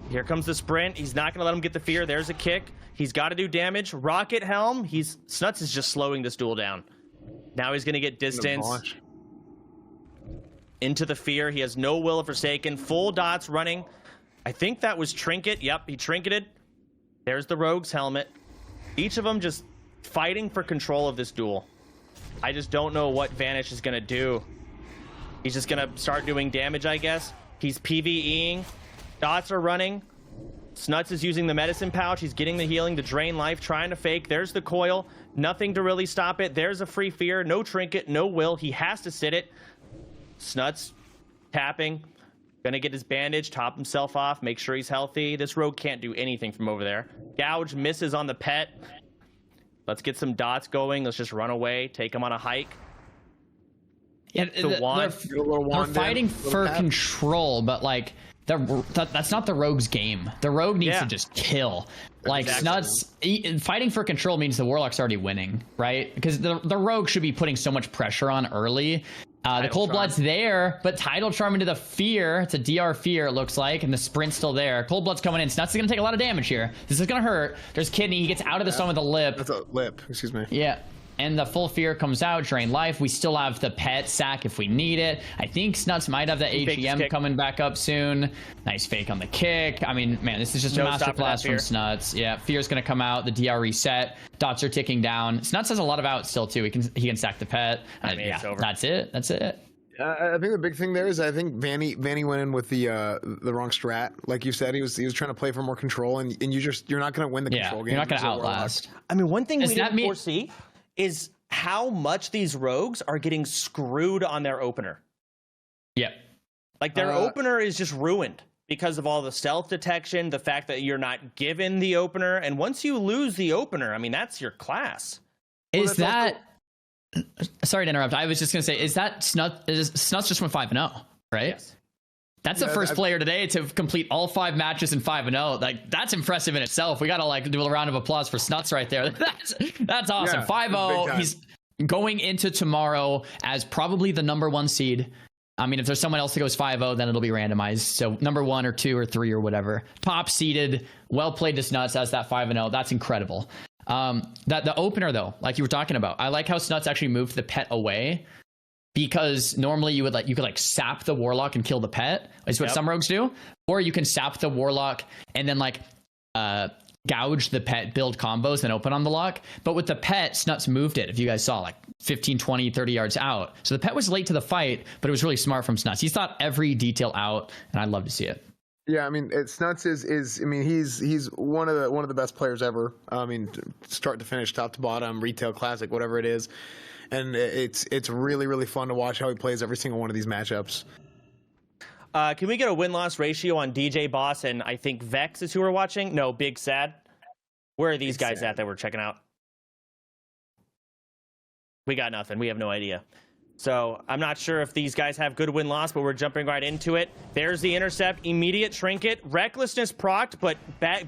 Here comes the sprint. He's not going to let him get the fear. There's a kick. He's got to do damage. Rocket Helm. Snuts is just slowing this duel down. Now he's going to get distance. Into the fear. He has no Will of Forsaken. Full dots running. I think that was Trinket. Yep, he trinketed. There's the Rogue's helmet. Each of them just fighting for control of this duel. I just don't know what Vanish is going to do. He's just going to start doing damage, I guess. He's PvEing. Dots are running. Snuts is using the medicine pouch. He's getting the healing, the drain life, trying to fake. There's the coil. Nothing to really stop it. There's a free fear. No trinket, no will. He has to sit it. Snuts tapping. Gonna get his bandage, top himself off, make sure he's healthy. This rogue can't do anything from over there. Gouge misses on the pet. Let's get some dots going. Let's just run away. Take him on a hike. Yeah, they're fighting for control, but like that's not the rogue's game. The rogue needs to just kill. Like Snuts, fighting for control means the warlock's already winning, right? Because the rogue should be putting so much pressure on early. The Cold Blood's there, but Tidal Charm into the fear. It's a DR fear, it looks like, and the sprint's still there. Cold Blood's coming in. Snuts is going to take a lot of damage here. This is going to hurt. There's Kidney. He gets out of the stone with a lip. That's a lip. Excuse me. Yeah. And the full fear comes out, drain life. We still have the pet sack if we need it. I think Snuts might have the AGM coming back up soon. Nice fake on the kick. I mean, man, this is just a masterclass from Snuts. Yeah, fear's gonna come out. The DR reset. Dots are ticking down. Snuts has a lot of outs still too. He can sack the pet. Yeah, that's it. That's it. I think the big thing there is I think Vanny went in with the wrong strat. Like you said, he was trying to play for more control, and you're not gonna win the control game. You're not gonna outlast. I mean, one thing we didn't foresee is how much these rogues are getting screwed on their opener. Yep. Like their opener is just ruined. because of all the stealth detection, the fact that you're not given the opener, and once you lose the opener, I mean, that's your class. Is that... Sorry to interrupt. I was just going to say, is Snuts just went 5-0, right? Yes. That's the first player today to complete all 5 matches in 5-0. Like, that's impressive in itself. We got to like do a round of applause for Snuts right there. That's awesome. 5-0. He's going into tomorrow as probably the #1 seed. I mean, if there's someone else that goes 5-0, then it'll be randomized. So number 1 or 2 or 3 or whatever. Top seeded, well played to Snuts as that 5-0. That's incredible. That the opener though, like you were talking about, I like how Snuts actually moved the pet away, because normally you could like sap the warlock and kill the pet, is what some rogues do, or you can sap the warlock and then like gouge the pet, build combos and open on the lock. But with the pet, Snuts moved it, if you guys saw, like 15, 20, 30 yards out. So the pet was late to the fight, but it was really smart from Snuts. He's thought every detail out, and I'd love to see it. Yeah, I mean, Snuts is I mean, he's one of the best players ever. I mean, start to finish, top to bottom, retail, classic, whatever it is, and it's really, really fun to watch how he plays every single one of these matchups. Can we get a win-loss ratio on DJ Boss and I think Vex is who we're watching? No, Big Sad. Where are these guys at that we're checking out? We got nothing. We have no idea. So I'm not sure if these guys have good win-loss, but we're jumping right into it. There's the intercept, immediate trinket, recklessness procced, but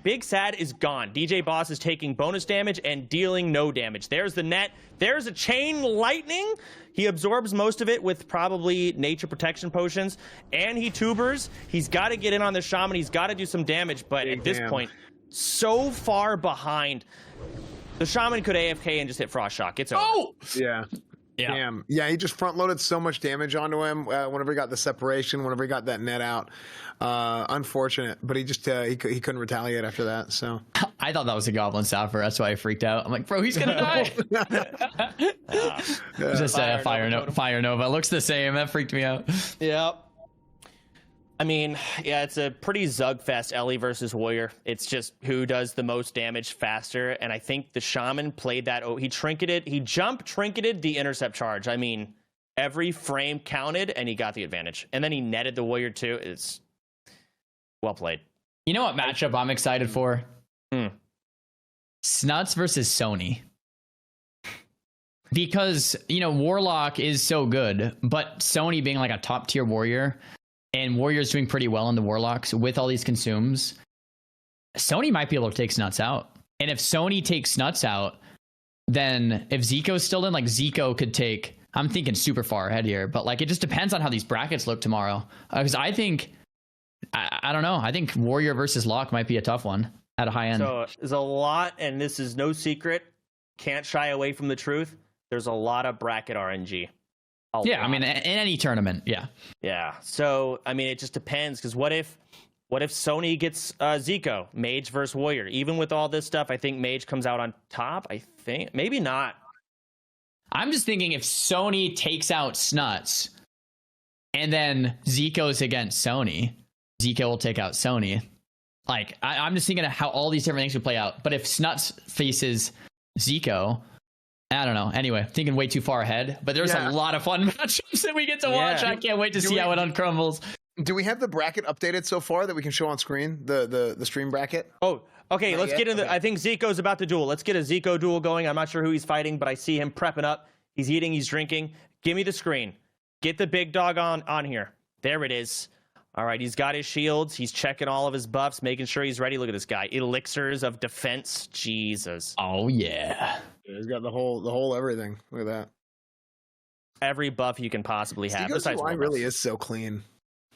Big Sad is gone. DJ Boss is taking bonus damage and dealing no damage. There's the net. There's a chain lightning. He absorbs most of it with probably nature protection potions, and he tubers. He's got to get in on the shaman. He's got to do some damage, but at this point, so far behind. The shaman could AFK and just hit Frost Shock. It's over. Oh! Yeah. Yeah. Damn. Yeah, he just front loaded so much damage onto him whenever he got the separation, whenever he got that net out. Unfortunate, but he just he couldn't retaliate after that. So I thought that was a Goblin Sapphire. That's why I freaked out. I'm like, bro, he's gonna die. Just a Fire Nova. Looks the same. That freaked me out. Yep. I mean, yeah, it's a pretty Zugfest Ellie versus Warrior. It's just who does the most damage faster. And I think the Shaman played that. Oh, he jump trinketed the intercept charge. I mean, every frame counted and he got the advantage. And then he netted the Warrior too. It's well played. You know what matchup I'm excited for? Snuts versus Sony. Because, you know, Warlock is so good, but Sony being like a top tier warrior, and Warrior's doing pretty well in the Warlocks with all these consumes, Sony might be able to take Snuts out. And if Sony takes Snuts out, then if Zico's still in, like Zico could take, I'm thinking super far ahead here, but like it just depends on how these brackets look tomorrow. Because I think, I don't know, I think Warrior versus Lock might be a tough one at a high end. So there's a lot, and this is no secret, can't shy away from the truth. There's a lot of bracket RNG. Yeah, I mean, in any tournament, yeah. Yeah, so, I mean, it just depends, because what if Sony gets Zico, Mage versus Warrior? Even with all this stuff, I think Mage comes out on top, I think. Maybe not. I'm just thinking if Sony takes out Snuts, and then Zico's against Sony, Zico will take out Sony. Like, I'm just thinking of how all these different things would play out. But if Snuts faces Zico, I don't know. Anyway, thinking way too far ahead, but there's a lot of fun matchups that we get to watch. I can't wait to see how it uncrumbles. Do we have the bracket updated so far that we can show on screen? The stream bracket? Oh, okay. Let's get into. I think Zico's about to duel. Let's get a Zico duel going. I'm not sure who he's fighting, but I see him prepping up. He's eating. He's drinking. Give me the screen. Get the big dog on here. There it is. All right. He's got his shields. He's checking all of his buffs, making sure he's ready. Look at this guy. Elixirs of defense. Jesus. Oh yeah. He's got the whole everything. Look at that. Every buff you can possibly have. Zico's UI really is so clean.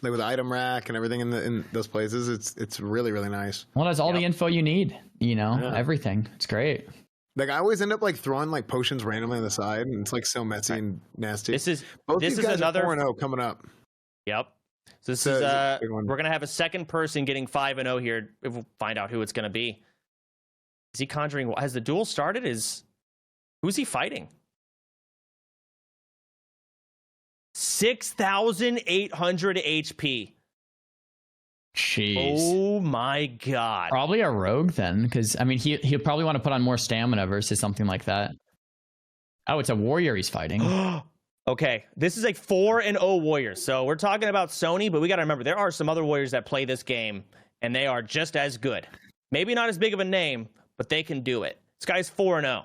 Like with the item rack and everything in those places, it's really, really nice. Well, that's all the info you need. You know, everything. It's great. Like I always end up like throwing like potions randomly on the side, and it's like so messy and nasty. This is another 4-0 coming up. Yep. So this is we're gonna have a second person getting 5-0 here. We'll find out who it's gonna be. Is he conjuring? Has the duel started? Who's he fighting? 6,800 HP. Jeez. Oh my god. Probably a rogue then, because I mean he'll probably want to put on more stamina versus something like that. Oh, it's a warrior he's fighting. Okay, this is a 4-0 Warriors. So we're talking about Sony, but we got to remember there are some other Warriors that play this game, and they are just as good. Maybe not as big of a name, but they can do it. This guy's 4-0.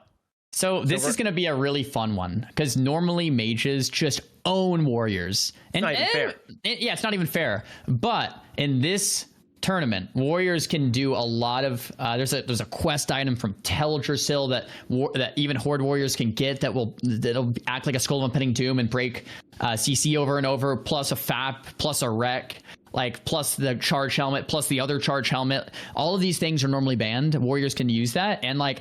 So this is going to be a really fun one because normally mages just own warriors. And not even fair. Yeah, it's not even fair. But in this tournament, warriors can do a lot of. There's a quest item from Teldrassil that even horde warriors can get that'll act like a Skull of Impending Doom and break CC over and over. Plus a FAP, plus a wreck. Like plus the charge helmet, plus the other charge helmet. All of these things are normally banned. Warriors can use that, and like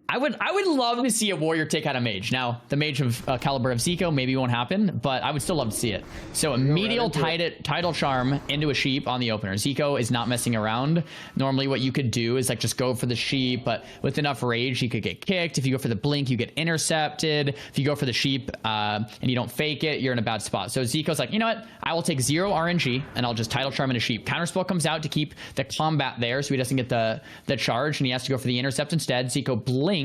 I would love to see a warrior take out a mage. Now the mage of caliber of Zico maybe won't happen, but I would still love to see it. So a medial tidal charm into a sheep on the opener. Zico is not messing around. Normally what you could do is like just go for the sheep, but with enough rage you could get kicked. If you go for the blink, you get intercepted. If you go for the sheep and you don't fake it, you're in a bad spot. So Zico's like, you know what? I will take 0 RNG and I'll just tidal charm into sheep. Counterspell comes out to keep the combat there so he doesn't get the charge, and he has to go for the intercept instead. Zico blinks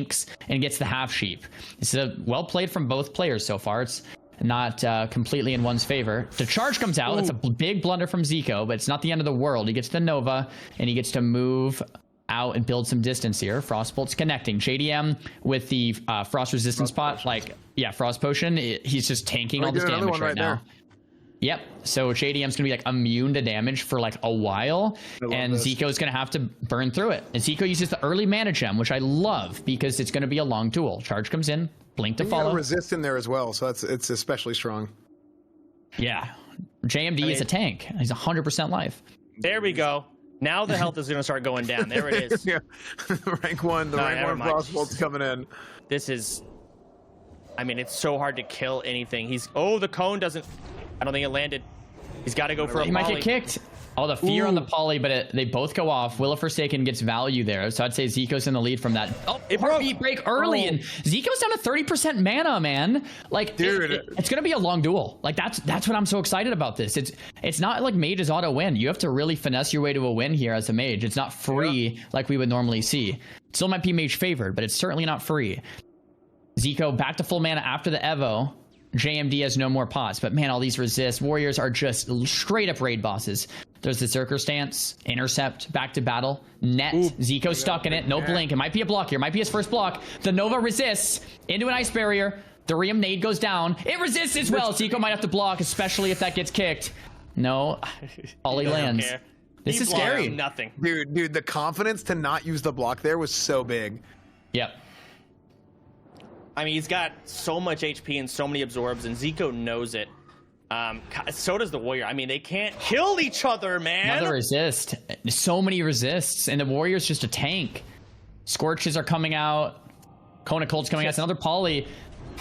and gets the half sheep. It's well played from both players so far. It's not completely in one's favor. The charge comes out. It's a big blunder from Zico, but it's not the end of the world. He gets the Nova and he gets to move out and build some distance here. Frostbolt's connecting. JDM with the frost resistance pot, like, yeah, frost potion. He's just tanking all this damage right now. There. Yep. So JDM's gonna be like immune to damage for like a while, and Zico's gonna have to burn through it. And Zico uses the early mana gem, which I love because it's gonna be a long duel. Charge comes in, blink to follow. Resist in there as well, so it's especially strong. Yeah, JMD is a tank. He's 100% life. There we go. Now the health is gonna start going down. There it is. Yeah. rank 1. The rank 1 Frostbolt's coming in. This is. I mean, it's so hard to kill anything. The cone doesn't. I don't think it landed. He's got to go for a poly. He might get kicked. Oh, the fear on the poly, but they both go off. Will of Forsaken gets value there, so I'd say Zico's in the lead from that. Oh, it heartbeat break early, and Zico's down to 30% mana, man. Like, dude, it's gonna be a long duel. Like that's what I'm so excited about this. It's not like mages auto win. You have to really finesse your way to a win here as a mage. It's not free like we would normally see. It still might be mage favored, but it's certainly not free. Zico back to full mana after the Evo. JMD has no more pots, but man, all these resist. Warriors are just straight up raid bosses. There's the Zerker stance, intercept, back to battle, net. Zico's stuck in it, no blink. It might be a block here, might be his first block. The Nova resists into an ice barrier. The Riem nade goes down. It resists as well. Zico might have to block, especially if that gets kicked. No, Ollie lands. This is scary. Nothing. Dude, the confidence to not use the block there was so big. Yep. I mean, he's got so much HP and so many absorbs, and Zico knows it. So does the Warrior. I mean, they can't kill each other, man. Another resist. So many resists, and the Warrior's just a tank. Scorches are coming out. Kona Cold's coming out. It's another poly.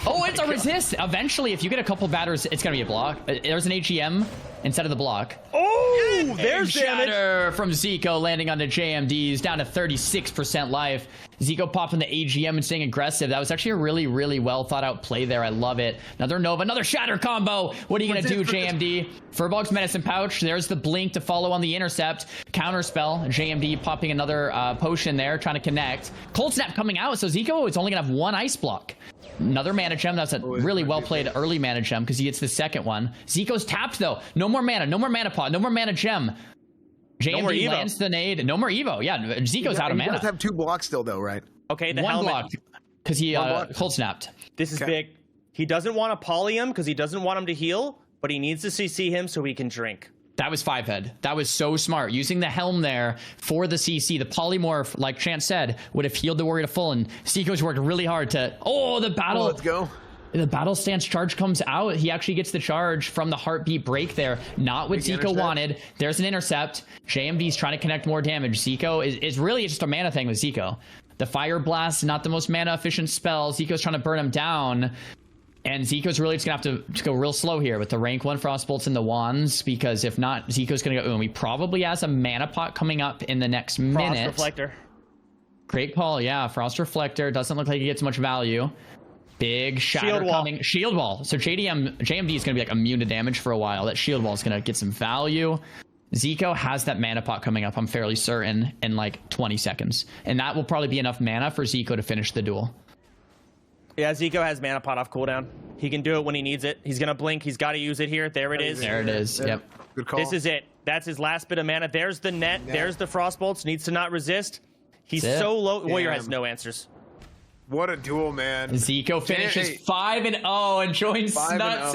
Oh, it's a resist. Eventually, if you get a couple batters, it's going to be a block. There's an AGM instead of the block. Oh, there's damage from Zico landing onto JMD's down to 36% life. Zico popping the AGM and staying aggressive. That was actually a really, really well thought out play there. I love it. Another Nova, another Shatter combo. What are you going to do, JMD? Furbolg's Medicine Pouch. There's the blink to follow on the intercept. Counterspell. JMD popping another potion there, trying to connect. Cold Snap coming out, so Zico is only going to have one ice block. Another mana gem. That's a really well played early mana gem because he gets the second one. Zico's tapped though. No more mana. No more mana pot. No more mana gem. JMD lands the nade. No more Evo. Yeah, Zico's out of mana. He does have 2 blocks still though, right? Okay, the one helmet. block because he cold snapped. This is big. He doesn't want to poly him because he doesn't want him to heal, but he needs to CC him so he can drink. That was 5-head. That was so smart. Using the helm there for the CC. The polymorph, like Chance said, would have healed the Warrior to full, and Zico's worked really hard to... Oh, the battle... let's go. The battle stance charge comes out. He actually gets the charge from the heartbeat break there. Not what Zico wanted. There's an intercept. JMD's trying to connect more damage. Zico is really just a mana thing with Zico. The Fire Blast, not the most mana efficient spell. Zico's trying to burn him down. And Zico's really just going to have to go real slow here with the rank 1 Frostbolts and the Wands, because if not, Zico's going to go... He probably has a mana pot coming up in the next minute. Frost Reflector. Great call, yeah. Frost Reflector. Doesn't look like he gets much value. Big Shatter coming. Shield Wall. So JMD is going to be like immune to damage for a while. That Shield Wall is going to get some value. Zico has that mana pot coming up, I'm fairly certain, in like 20 seconds. And that will probably be enough mana for Zico to finish the duel. Yeah, Zico has mana pot off cooldown. He can do it when he needs it. He's gonna blink. He's got to use it here. There it is. There it is. Yep. Good call. This is it. That's his last bit of mana. There's the net. Yeah. There's the frostbolts. Needs to not resist. He's so low. Warrior has no answers. What a duel, man. Zico finishes 5-0 and joins Snuts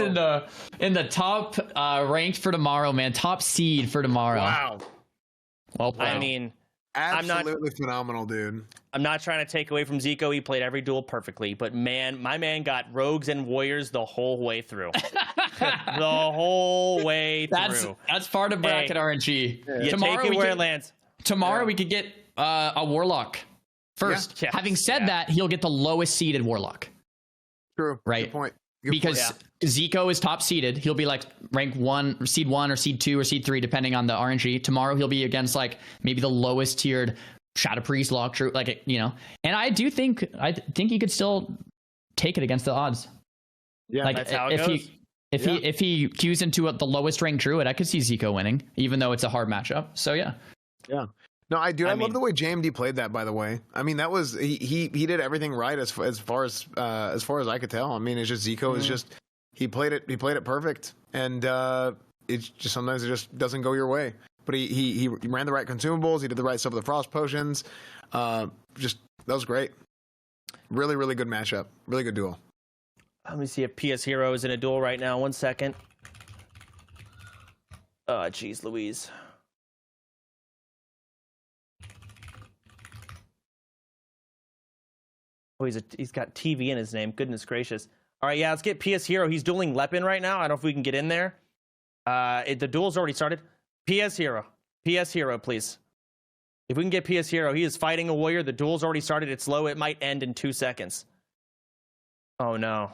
in the top ranked for tomorrow, man. Top seed for tomorrow. Wow. Well played. I mean, absolutely phenomenal, dude. I'm not trying to take away from Zico. He played every duel perfectly, but man, my man got rogues and warriors the whole way through. The whole way through. That's part of bracket RNG. You take it where it lands. Tomorrow we could get a warlock first. Yeah. Having said that, he'll get the lowest seeded warlock. True. Right. Good point. Because Zico is top seeded. He'll be like rank 1, seed 1 or seed 2 or seed 3, depending on the RNG. Tomorrow he'll be against like maybe the lowest tiered Shadow Priest, Lock Troop, like, you know. And I think he could still take it against the odds. Yeah, like that's how it goes. If he queues into the lowest ranked Druid, I could see Zico winning, even though it's a hard matchup. So yeah. No, I do. I love the way JMD played that. By the way, I mean that was he did everything right as far as I could tell. I mean, it's just Zico is just he played it perfect, and it's just sometimes it just doesn't go your way. But he ran the right consumables. He did the right stuff with the frost potions. Just that was great. Really, really good matchup. Really good duel. Let me see if PS Hero is in a duel right now. 1 second. Oh, jeez, Louise. Oh, he's got TV in his name. Goodness gracious. All right, yeah, let's get PS Hero. He's dueling Lepin right now. I don't know if we can get in there. The duel's already started. PS Hero, please. If we can get PS Hero, he is fighting a warrior. The duel's already started. It's low. It might end in 2 seconds. Oh, no.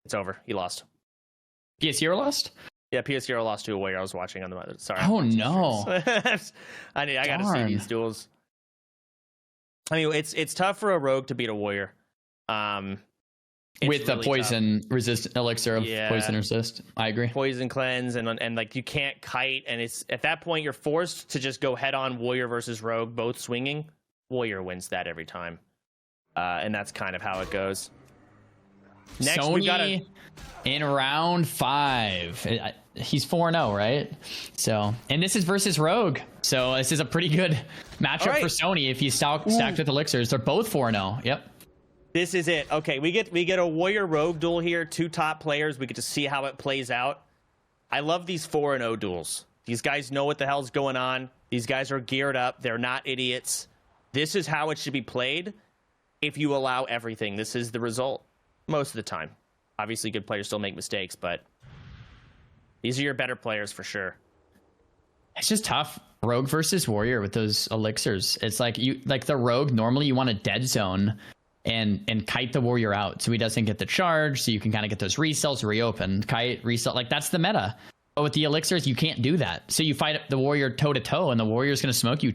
It's over. He lost. PS Hero lost? Yeah, PS Hero lost to a warrior. I was watching on the mother. Sorry. Oh, no. I got to see these duels. I mean, it's tough for a rogue to beat a warrior. With the poison resist elixir of poison resist. I agree. Poison cleanse and like you can't kite, and it's at that point you're forced to just go head on warrior versus rogue, both swinging. Warrior wins that every time, and that's kind of how it goes. Next, Sony we got in round 5. He's 4-0, right? So, and this is versus Rogue. So this is a pretty good matchup for Sony if he's stacked with elixirs. They're both 4-0. Yep. This is it. Okay, we get a warrior rogue duel here. 2 top players. We get to see how it plays out. I love these 4-0 duels. These guys know what the hell's going on. These guys are geared up. They're not idiots. This is how it should be played. If you allow everything, this is the result most of the time. Obviously, good players still make mistakes, but these are your better players for sure. It's just tough. Rogue versus warrior with those elixirs. It's like the rogue, normally you want a dead zone and kite the warrior out so he doesn't get the charge, so you can kind of get those resells, reopen, kite, resell. Like that's the meta. But with the elixirs, you can't do that. So you fight the warrior toe to toe, and the warrior's going to smoke you.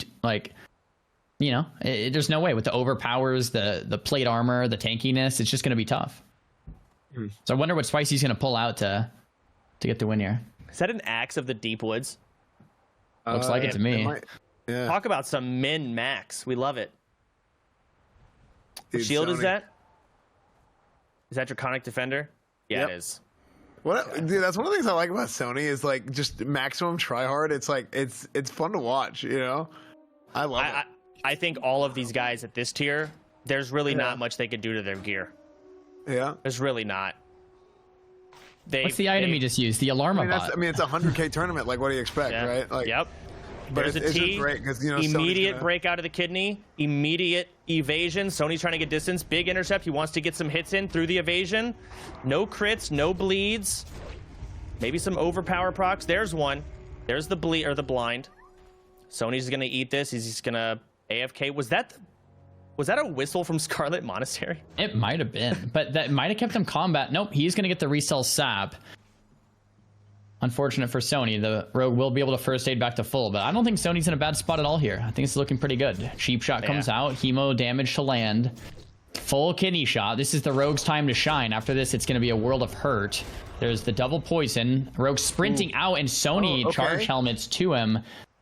There's no way with the overpowers, the plate armor, the tankiness. It's just going to be tough. So I wonder what Spicy's going to pull out to get the win here. Is that an axe of the deep woods? Looks like it to me. Talk about some min max. We love it. What shield is that? Is that Draconic Defender? Yeah, it is. Dude, that's one of the things I like about Sony is like just maximum try hard. It's like it's fun to watch, you know? I love it. I think all of these guys at this tier, there's really not much they could do to their gear. Yeah. There's really not. What's the item you just used? The Alarma bot. It's a 100K tournament. Like, what do you expect, right? Like, yep. But There's it's a T. just great because immediate break out of the kidney. Immediate evasion. Sony's trying to get distance. Big intercept. He wants to get some hits in through the evasion. No crits. No bleeds. Maybe some overpower procs. There's one. There's the bleed or the blind. Sony's gonna eat this. He's just gonna AFK. Was that a whistle from Scarlet Monastery? It might have been, but that might have kept him combat. Nope, he's going to get the resell sap. Unfortunate for Sony. The rogue will be able to first aid back to full, but I don't think Sony's in a bad spot at all here. I think it's looking pretty good. Cheap shot comes out. Hemo damage to land. Full kidney shot. This is the rogue's time to shine. After this, it's going to be a world of hurt. There's the double poison. Rogue sprinting out, and Sony charge helmets to him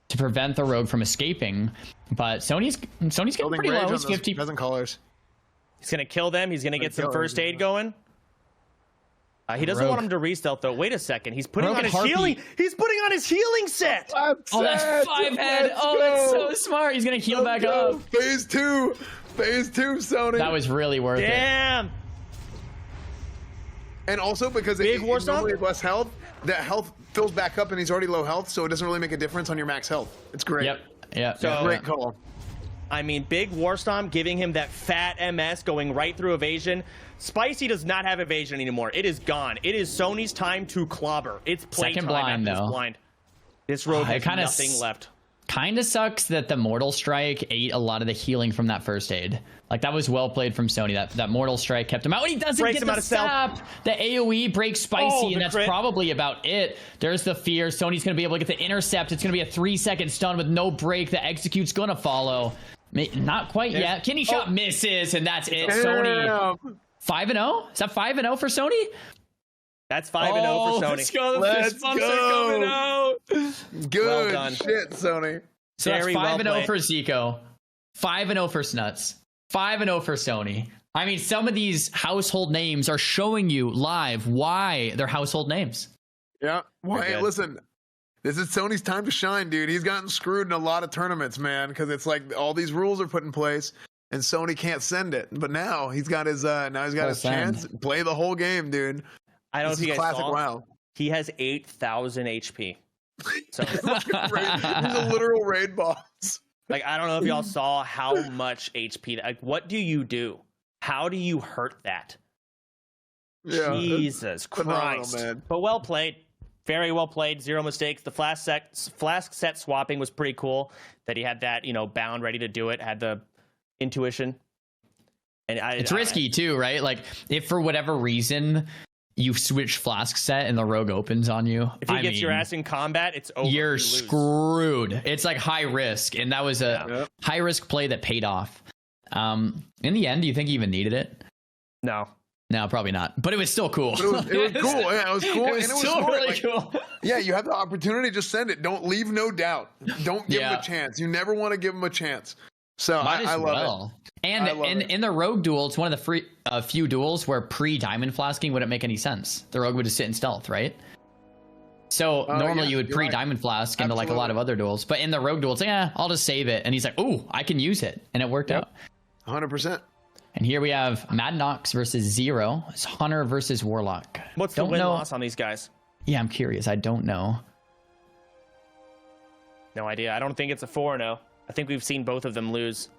to prevent the rogue from escaping. But Sony's getting pretty low. He's 50. Peasant colors. He's going to kill them. He's going to get some first aid going. He doesn't want him to re-stealth, though. Wait a second. He's putting on his healing. He's putting on his healing set. Oh, that's 5 head. Oh, that's so smart. He's going to heal back up. Phase 2. Phase 2, Sony. That was really worth it. Damn. And also because Big it War Stomp? normally has less health, that health fills back up and he's already low health, so it doesn't really make a difference on your max health. It's great. Yep. Yeah. So, Great call. I mean, Big War Stomp giving him that fat MS going right through evasion. Spicy does not have evasion anymore. It is gone. It is Sony's time to clobber. It's playtime Second blind, after though. this blind. This rogue has nothing left. Kind of sucks that the Mortal Strike ate a lot of the healing from that first aid. Like, that was well played from Sony. That Mortal Strike kept him out. And he doesn't get the sap. The AoE breaks Spicy, and that's probably about it. There's the fear. Sony's going to be able to get the intercept. It's going to be a 3-second stun with no break. The execute's going to follow. Not quite yet. Kidney shot misses, and that's it. Sony 5-0? Is that 5-0 for Sony? That's 5-0 for Sony. Let's go. The fist bumps are coming out. Good well done. shit, Sony. So that's 5-0 for Zico. 5-0 for Snuts. 5-0 for Sony. I mean, some of these household names are showing you live why they're household names. Yeah. Well, hey, listen. This is Sony's time to shine, dude. He's gotten screwed in a lot of tournaments, man, because it's like all these rules are put in place and Sony can't send it. But now he's got his chance. Play the whole game, dude. I don't know if you guys saw. WoW. He has 8,000 HP. So he's a literal raid boss. Like, I don't know if y'all saw how much HP. Like, what do you do? How do you hurt that? Yeah, Jesus Christ! Man. But well played. Very well played. 0 mistakes. The flask set swapping was pretty cool. That he had that, bound, ready to do it. Had the intuition. And it's risky too, right? Like, if for whatever reason you switch flask set and the rogue opens on you, if he gets your ass in combat, it's over. You're screwed. It's like high risk, and that was a high risk play that paid off. In the end, do you think he even needed it? No, probably not. But it was still cool. But it was cool. Yeah, it was cool. It was still really cool. Yeah, you have the opportunity, just send it. Don't leave no doubt. Don't give him a chance. You never want to give him a chance. So I love it. And in the rogue duel, it's one of the few duels where pre-diamond flasking wouldn't make any sense. The rogue would just sit in stealth, right? So normally you would pre-diamond flask into like a lot of other duels. But in the rogue duel, it's like, I'll just save it. And he's like, oh, I can use it. And it worked out. 100%. And here we have Mad Nox versus Zero. It's Hunter versus Warlock. What's the win-loss on these guys? Yeah, I'm curious. I don't know. No idea. I don't think it's a 4-0. I think we've seen both of them lose.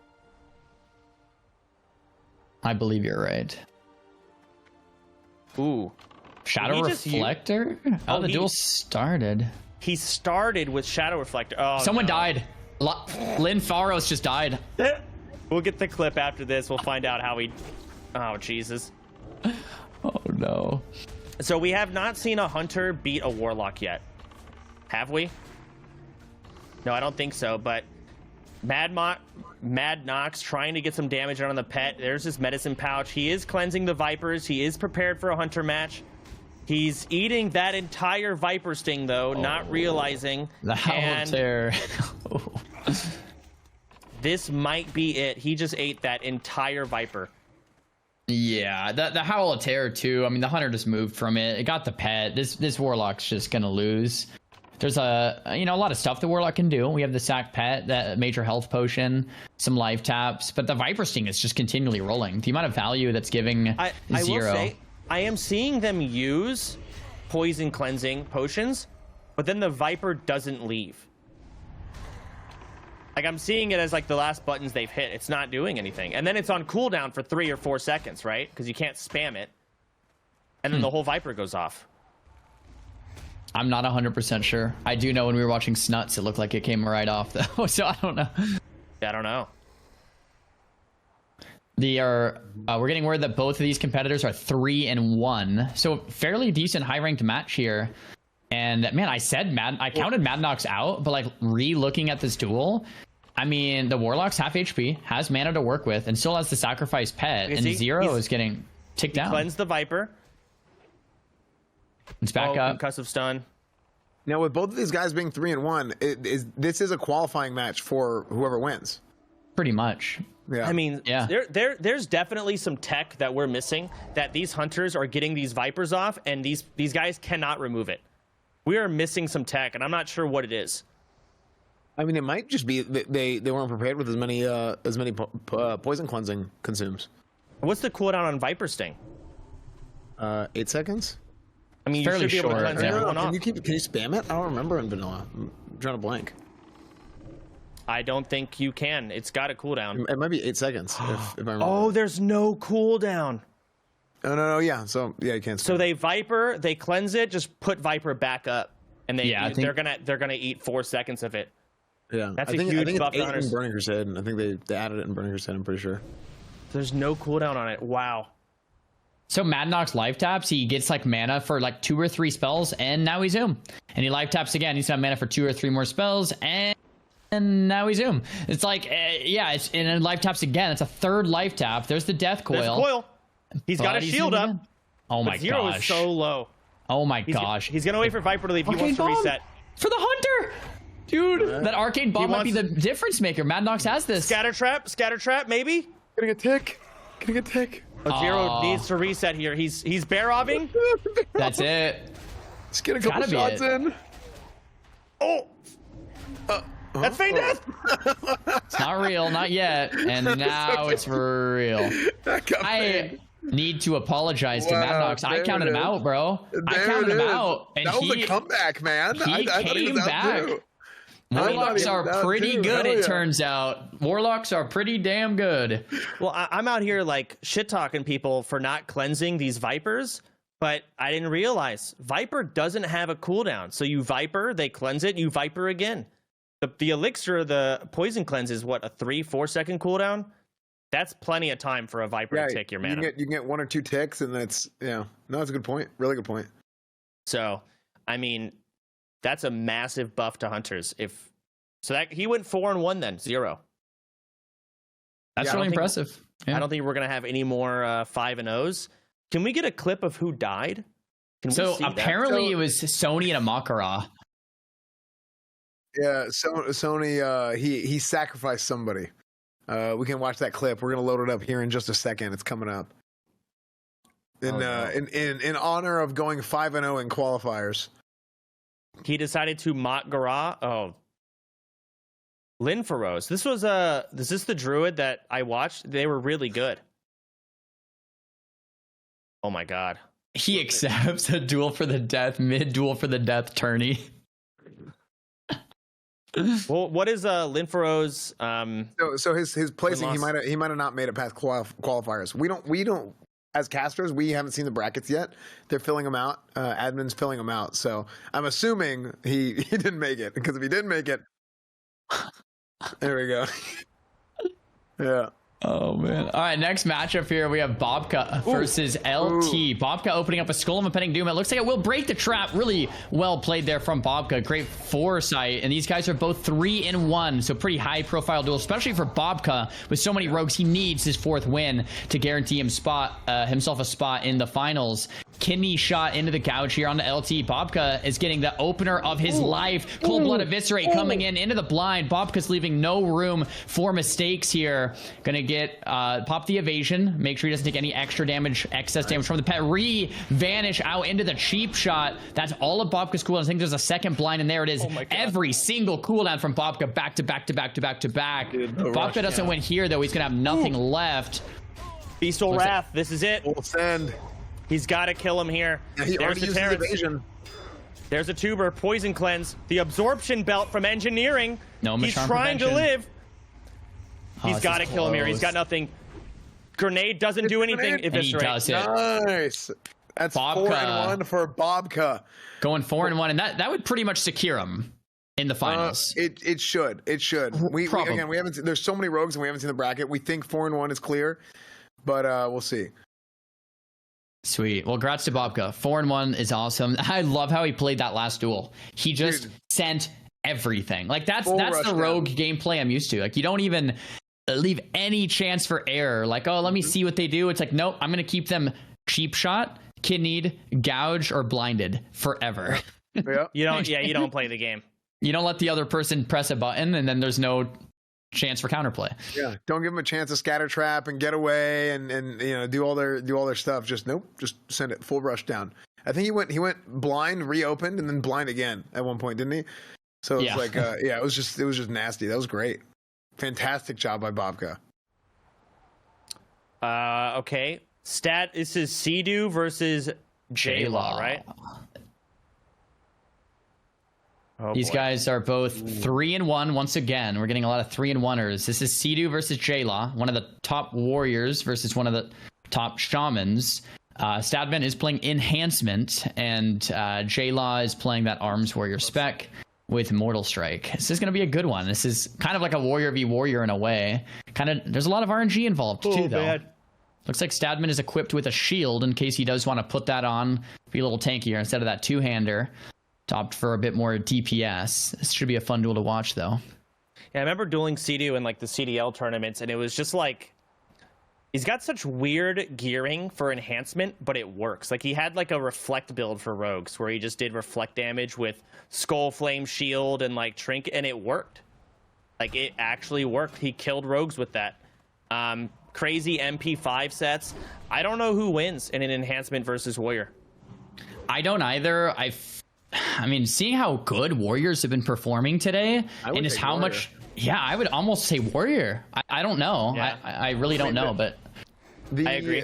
I believe you're right. Ooh. Shadow Reflector? The duel started. He started with Shadow Reflector. Oh, someone died. Lynn Faros just died. We'll get the clip after this. We'll find out how he... Oh, Jesus. Oh, no. So we have not seen a Hunter beat a Warlock yet. Have we? No, I don't think so, but... Mad Nox trying to get some damage on the pet. There's his medicine pouch. He is cleansing the Vipers. He is prepared for a Hunter match. He's eating that entire Viper sting, though, not realizing. The Howl Tear. This might be it. He just ate that entire Viper. Yeah, the Howl of Terror too. I mean, the Hunter just moved from it. It got the pet. This Warlock's just gonna lose. There's a lot of stuff the Warlock can do. We have the sack pet, that major health potion, some life taps, but the Viper Sting is just continually rolling. The amount of value that's giving I Zero. Will say, I am seeing them use poison cleansing potions, but then the Viper doesn't leave. Like, I'm seeing it as like the last buttons they've hit. It's not doing anything. And then it's on cooldown for 3 or 4 seconds, right? Because you can't spam it. And then the whole Viper goes off. I'm not 100% sure. I do know when we were watching Snuts, it looked like it came right off, though. So I don't know. I don't know. We're getting word that both of these competitors are 3-1. So fairly decent high-ranked match here. And man, I counted Mad Nox out, but like re-looking at this duel, I mean, the Warlock's half HP, has mana to work with, and still has the sacrifice pet, and Zero is getting ticked down. Cleanse the Viper. It's back up. Concussive stun. Now, with both of these guys being 3-1, this is a qualifying match for whoever wins. Pretty much. Yeah. I mean, Yeah. there's definitely some tech that we're missing, that these hunters are getting these Vipers off, and these guys cannot remove it. We are missing some tech, and I'm not sure what it is. I mean, it might just be that they weren't prepared with as many poison cleansing consumes. What's the cooldown on Viper Sting? 8 seconds. I mean, you Fairly should be able to short, cleanse yeah. everyone Can off. you spam it? I don't remember in vanilla. I'm drawing a blank. I don't think you can. It's got a cooldown. It might be 8 seconds if I remember. Oh, there's no cooldown. Oh, no, yeah. So yeah, you can't. So they Viper, they cleanse it, just put Viper back up, and they're gonna eat 4 seconds of it. Yeah, That's I a think, huge I think buff it's for 8 in hunters. Burning Crusade. I think they added it in Burning Crusade. I'm pretty sure. There's no cooldown on it. Wow. So Madnox life taps, he gets like mana for like 2 or 3 spells, and now he's Zoom. And he life taps again, he's got mana for 2 or 3 more spells, and now he's Zoom. It's like, and then life taps again. It's a 3rd life tap. There's the death coil. There's coil. He's got But a he's shield Zoom up. again. Oh my Zero gosh. is so low. Oh my gosh. He's gonna wait for Viper to leave. He Arcane wants to Bomb reset. for the hunter. Dude, that arcane bomb might be wants- the difference maker. Madnox has this. Scatter trap, maybe. Getting a tick. Getting a tick. But Zero needs to reset here. He's bear-offing. That's it. Let's get a couple Gotta be shots it. in. Oh, that's feign death. It's not real, not yet. And now it's for real. That got I paid. need to apologize to Wow, Madnox. I there counted it him is. out, bro. I There counted it him is. out. And That was a comeback, man. he I thought he came was out back. too. Warlocks he was are out pretty too. good, Hell it yeah. turns out. Warlocks are pretty damn good. Well, I'm out here like shit talking people for not cleansing these Vipers, but I didn't realize Viper doesn't have a cooldown. So you Viper, they cleanse it, you Viper again. The elixir, the poison cleanse is what, a 3-4 second cooldown? That's plenty of time for a Viper to take your mana. You can get 1 or 2 ticks, and that's no, that's a good point. Really good point. So, I mean, that's a massive buff to hunters. That he went 4-1 then, 0. That's Yeah, I don't really think- impressive. Yeah. I don't think we're gonna have any more 5-0s. Can we get a clip of who died? Can we So see that? apparently it was Sony and a Mak'Gora. Yeah, Sony. He sacrificed somebody. We can watch that clip. We're gonna load it up here in just a second. It's coming up. In honor of going 5-0 in qualifiers. He decided to Mak'Gora. Oh, Linfaros. Is this the druid that I watched? They were really good. Oh my god. He accepts a duel for the death, mid-duel for the death tourney. Well, what is Linfaros? So his placing, he lost. might have not made it past qualifiers. We don't as casters, we haven't seen the brackets yet. They're filling them out. Admin's filling them out. So I'm assuming he didn't make it, because if he didn't make it, there we go. Yeah. Oh man! All right, next matchup here we have Bobka versus LT. Bobka opening up a Skull of Impending Doom. It looks like it will break the trap. Really well played there from Bobka. Great foresight, and these guys are both 3-1, so pretty high-profile duel, especially for Bobka with so many rogues. He needs his 4th win to guarantee himself a spot in the finals. Kidney shot into the couch here on the LT. Bobka is getting the opener of his life. Cold Blood Eviscerate coming into the blind. Bobka's leaving no room for mistakes here. Gonna get pop the evasion. Make sure he doesn't take any extra damage, excess damage from the pet. Vanish out into the cheap shot. That's all of Bobka's cooldown. I think there's a second blind, and there it is. Every single cooldown from Bobka back to back to back to back to back. Bobka doesn't win here though. He's gonna have nothing left. Beastol Wrath. This is it. We'll send. He's got to kill him here. Yeah, he already used his evasion. There's a tuber. Poison cleanse. The absorption belt from engineering. No, he's Macharm trying to prevention. live. He's got to kill him here. He's got nothing. Grenade doesn't do anything. And he And he does it. Nice. That's Bobka. 4-1 for Bobka. Going 4-1, and that would pretty much secure him in the finals. It should. We haven't seen, there's so many rogues and we haven't seen the bracket. We think 4-1 is clear, but we'll see. Sweet. Well, congrats to Bobka. 4-1 is awesome. I love how he played that last duel. He just sent everything. Like that's the rogue gameplay I'm used to. Like you don't even leave any chance for error. Like, oh, let me see what they do. It's like, nope, I'm gonna keep them cheap shot, kidneyed, gouged, or blinded forever. Yeah. You don't play the game. You don't let the other person press a button and then there's no chance for counterplay. Yeah, don't give them a chance to scatter trap and get away and do all their stuff. Just nope, just send it full rush down. I think he went blind, reopened, and then blind again at one point, didn't he? So it was it was just nasty. That was great. Fantastic job by Bobka. Okay. This is Xaryu versus J-Law, right? Oh, These guys are both 3-1 once again. We're getting a lot of 3-1ers. This is Xaryu versus J-Law, one of the top warriors versus one of the top shamans. Stadman is playing Enhancement, and J-Law is playing that Arms Warrior spec with Mortal Strike. This is going to be a good one. This is kind of like a warrior v warrior in a way. There's a lot of RNG involved too, though. Bad. Looks like Stadman is equipped with a shield in case he does want to put that on, be a little tankier instead of that two-hander. To opt for a bit more DPS. This should be a fun duel to watch, though. Yeah, I remember dueling Xaryu in like the CDL tournaments, and it was just like he's got such weird gearing for enhancement, but it works. Like he had like a reflect build for rogues where he just did reflect damage with Skull Flame Shield and like Trinket, and it worked. Like it actually worked. He killed rogues with that. Crazy MP5 sets. I don't know who wins in an enhancement versus warrior. I don't either. I mean, seeing how good warriors have been performing today, and just how warrior. much, I would almost say warrior. I don't know. Yeah. I really don't know, but I agree.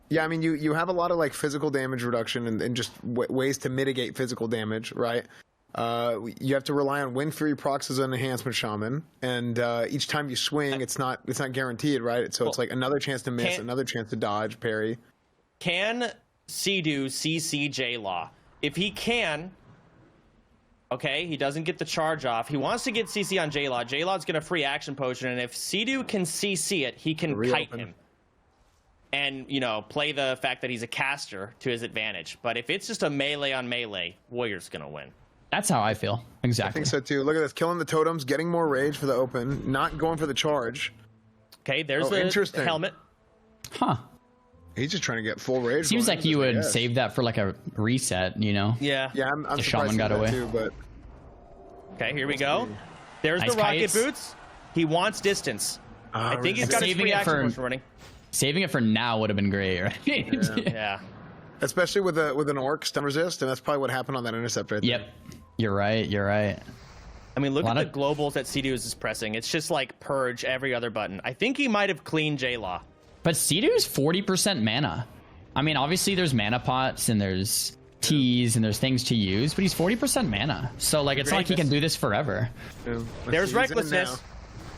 Yeah, I mean, you have a lot of like physical damage reduction and just ways to mitigate physical damage, right? You have to rely on Wind Fury procs as an enhancement shaman, and each time you swing, it's not guaranteed, right? So it's like another chance to miss, another chance to dodge, parry. Can Xaryu CC J-Law? If he can, okay, he doesn't get the charge off. He wants to get CC on J-Law. J-Law's going to free action potion, and if Xaryu can CC it, he can kite him. And, play the fact that he's a caster to his advantage. But if it's just a melee on melee, Warrior's going to win. that's how I feel. Exactly. I think so, too. Look at this. Killing the totems, getting more rage for the open, not going for the charge. Okay, there's the helmet. Huh. He's just trying to get full rage. Seems like you would save that for like a reset, Yeah. Yeah, I'm the surprised shaman got away. too, but Okay, here we go. There's Nice the rocket kites. boots. He wants distance. I think he's got his Saving free it action for- potion running. Saving it for now would have been great, right? Yeah. especially with an orc stun resist, and that's probably what happened on that intercept right there. Yep. You're right. I mean, look at lot the of- globals that Xaryu is pressing. It's just like purge every other button. I think he might have cleaned J-Law. But Sidu's 40% mana. I mean, obviously there's mana pots and there's teas and there's things to use, but he's 40% mana. So like, it's not like he can do this forever. Yeah. Let's There's see, he's in recklessness. now.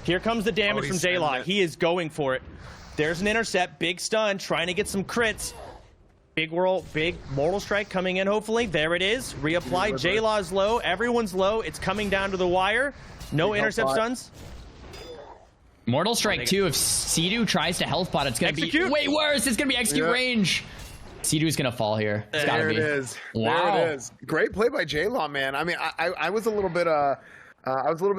Here comes the damage Oh, from he's J-Law. sending it. He is going for it. There's an intercept, big stun, trying to get some crits. Big Mortal Strike coming in, hopefully. There it is. Reapply. J-Law is low. Everyone's low. It's coming down to the wire. No Big intercept health pot. stuns. Mortal Strike 2, if Sidu tries to health pot, it's going to be Execute. way worse. It's going to be execute Yeah. range. Sidu's going to fall here. It's got to There be. it is. Wow. There it is. Great play by J-Law, man. I mean, I was a little bit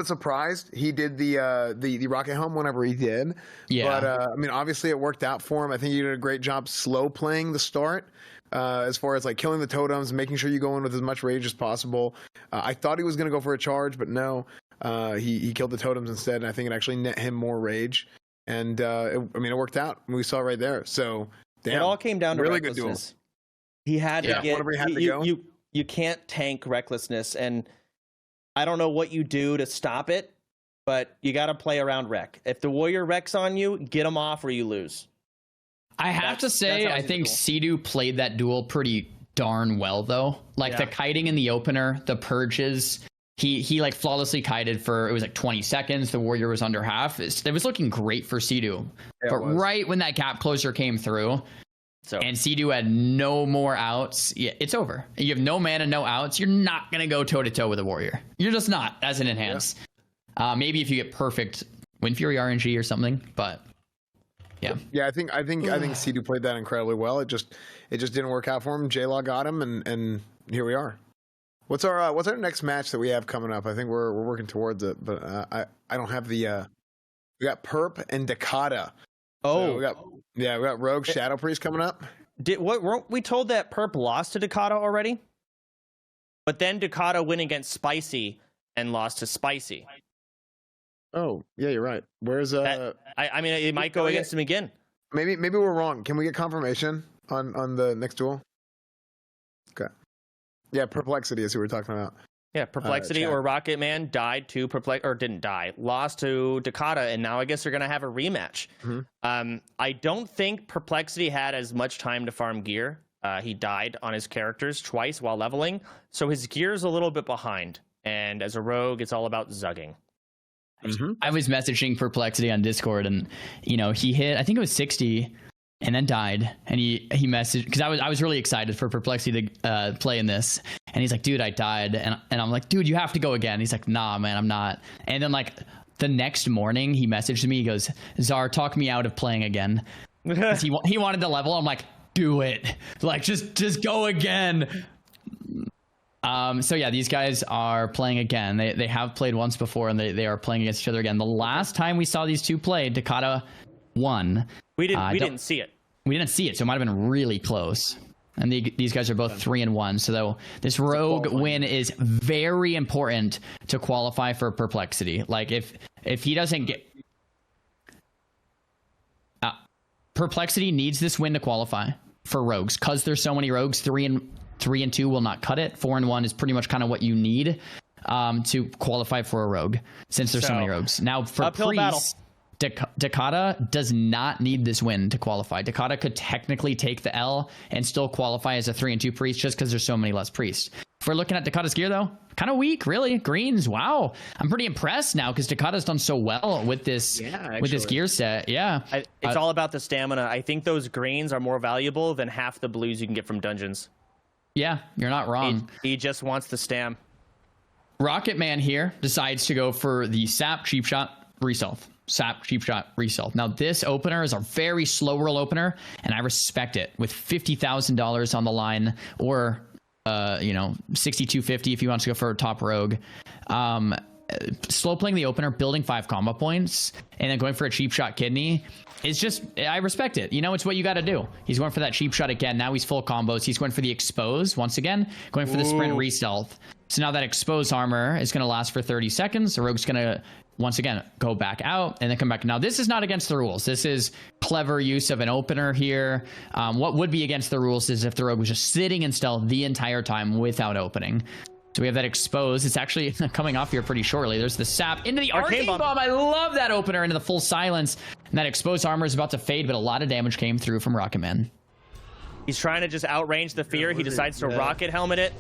surprised he did the rocket helm whenever he did. Yeah. But I mean, obviously it worked out for him. I think he did a great job slow playing the start. As far as like killing the totems, making sure you go in with as much rage as possible. I thought he was going to go for a charge, but no. He killed the totems instead, and I think it actually net him more rage. And it worked out. We saw it right there. So damn, It all came down to really good recklessness. duel. He had to get. whatever he had to go. You can't tank recklessness, and I don't know what you do to stop it, but you got to play around wreck. If the warrior wrecks on you, get him off or you lose. I have to say, I think Sidu played that duel pretty darn well, though. Like the kiting in the opener, the purges, he like flawlessly kited for, it was like 20 seconds. The warrior was under half. It was looking great for Sidu. But right when that gap closer came through, and Sidu had no more outs, it's over. You have no mana, no outs. You're not going to go toe-to-toe with a warrior. You're just not, as an enhance. Maybe if you get perfect Wind Fury RNG or something, but... Yeah, I think Sidu played that incredibly well. It just didn't work out for him. J-Law got him, and here we are. What's our next match that we have coming up? I think we're working towards it, but I don't have the we got Perp and Dakota. Oh, So we got Rogue Shadow Priest coming up. Weren't we told that Perp lost to Dakota already? But then Dakota went against Spicy and lost to Spicy. Oh, yeah, you're right. Where's I mean, it might go against him again. Maybe we're wrong. Can we get confirmation on the next duel? Okay. Yeah, Perplexity is who we're talking about. Yeah, Perplexity or Rocket Man died to didn't die, lost to Dakota, and now I guess they're gonna have a rematch. Mm-hmm. I don't think Perplexity had as much time to farm gear. He died on his characters twice while leveling, so his gear's a little bit behind. And as a rogue, it's all about zugging. Mm-hmm. I was messaging Perplexity on Discord, and he hit, I think it was 60, and then died. And he messaged, because I was really excited for Perplexity to play in this. And he's like, dude, I died. And I'm like, dude, you have to go again. He's like, nah, man, I'm not. And then like the next morning, he messaged me. He goes, Zar, talk me out of playing again. he wanted to level. I'm like, do it. Like, just go again. So yeah, these guys are playing again. They have played once before, and they are playing against each other again. The last time we saw these two play, Dakota won. We didn't see it. We didn't see it, so it might have been really close. And these guys are both 3-1. So though this rogue win is very important to qualify for Perplexity. Like if he doesn't get Perplexity needs this win to qualify for rogues, because there's so many rogues. 3 and 2 will not cut it. 4 and 1 is pretty much kind of what you need to qualify for a rogue, since there's so many rogues. Now for Priest, Dakota does not need this win to qualify. Dakota could technically take the L and still qualify as a 3 and 2 priest, just because there's so many less priests. If we're looking at Dakota's gear, though, kind of weak, really. Greens, wow. I'm pretty impressed now, because Dakota's done so well with this gear set. Yeah, it's all about the stamina. I think those greens are more valuable than half the blues you can get from dungeons. Yeah, you're not wrong. He just wants the stam. Rocket Man here decides to go for the Sap Cheap Shot Reself. Sap Cheap Shot Reself. Now, this opener is a very slow roll opener, and I respect it. With $50,000 on the line, or $6,250 if you want to go for a top rogue. Slow playing the opener, building 5 combo points, and then going for a cheap shot kidney. It's just, I respect it. It's what you got to do. He's going for that cheap shot again. Now he's full combos. He's going for the expose once again, going for the sprint re-stealth. So now that expose armor is going to last for 30 seconds. The rogue's going to, once again, go back out and then come back. Now, this is not against the rules. This is clever use of an opener here. What would be against the rules is if the rogue was just sitting in stealth the entire time without opening. So we have that expose. It's actually coming off here pretty shortly. There's the sap into the arcane bomb. I love that opener into the full silence. And that exposed armor is about to fade, but a lot of damage came through from Rocket Man. He's trying to just outrange the fear. He decides to rocket helmet it.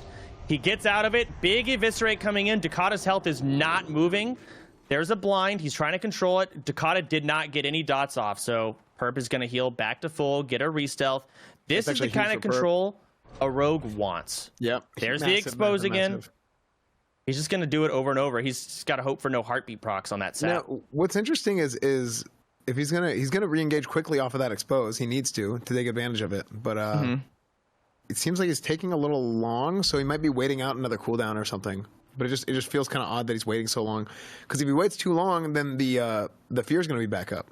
He gets out of it. Big eviscerate coming in. Dakota's health is not moving. There's a blind. He's trying to control it. Dakota did not get any dots off, so Perp is going to heal back to full, get a re-stealth. This is the kind of control a rogue wants. Yep. There's the expose again. He's just going to do it over and over. He's just got to hope for no heartbeat procs on that sap. Now, what's interesting is if he's gonna re-engage quickly off of that expose. He needs to take advantage of it. But it seems like he's taking a little long, so he might be waiting out another cooldown or something. But it just feels kind of odd that he's waiting so long. Because if he waits too long, then the fear is going to be back up.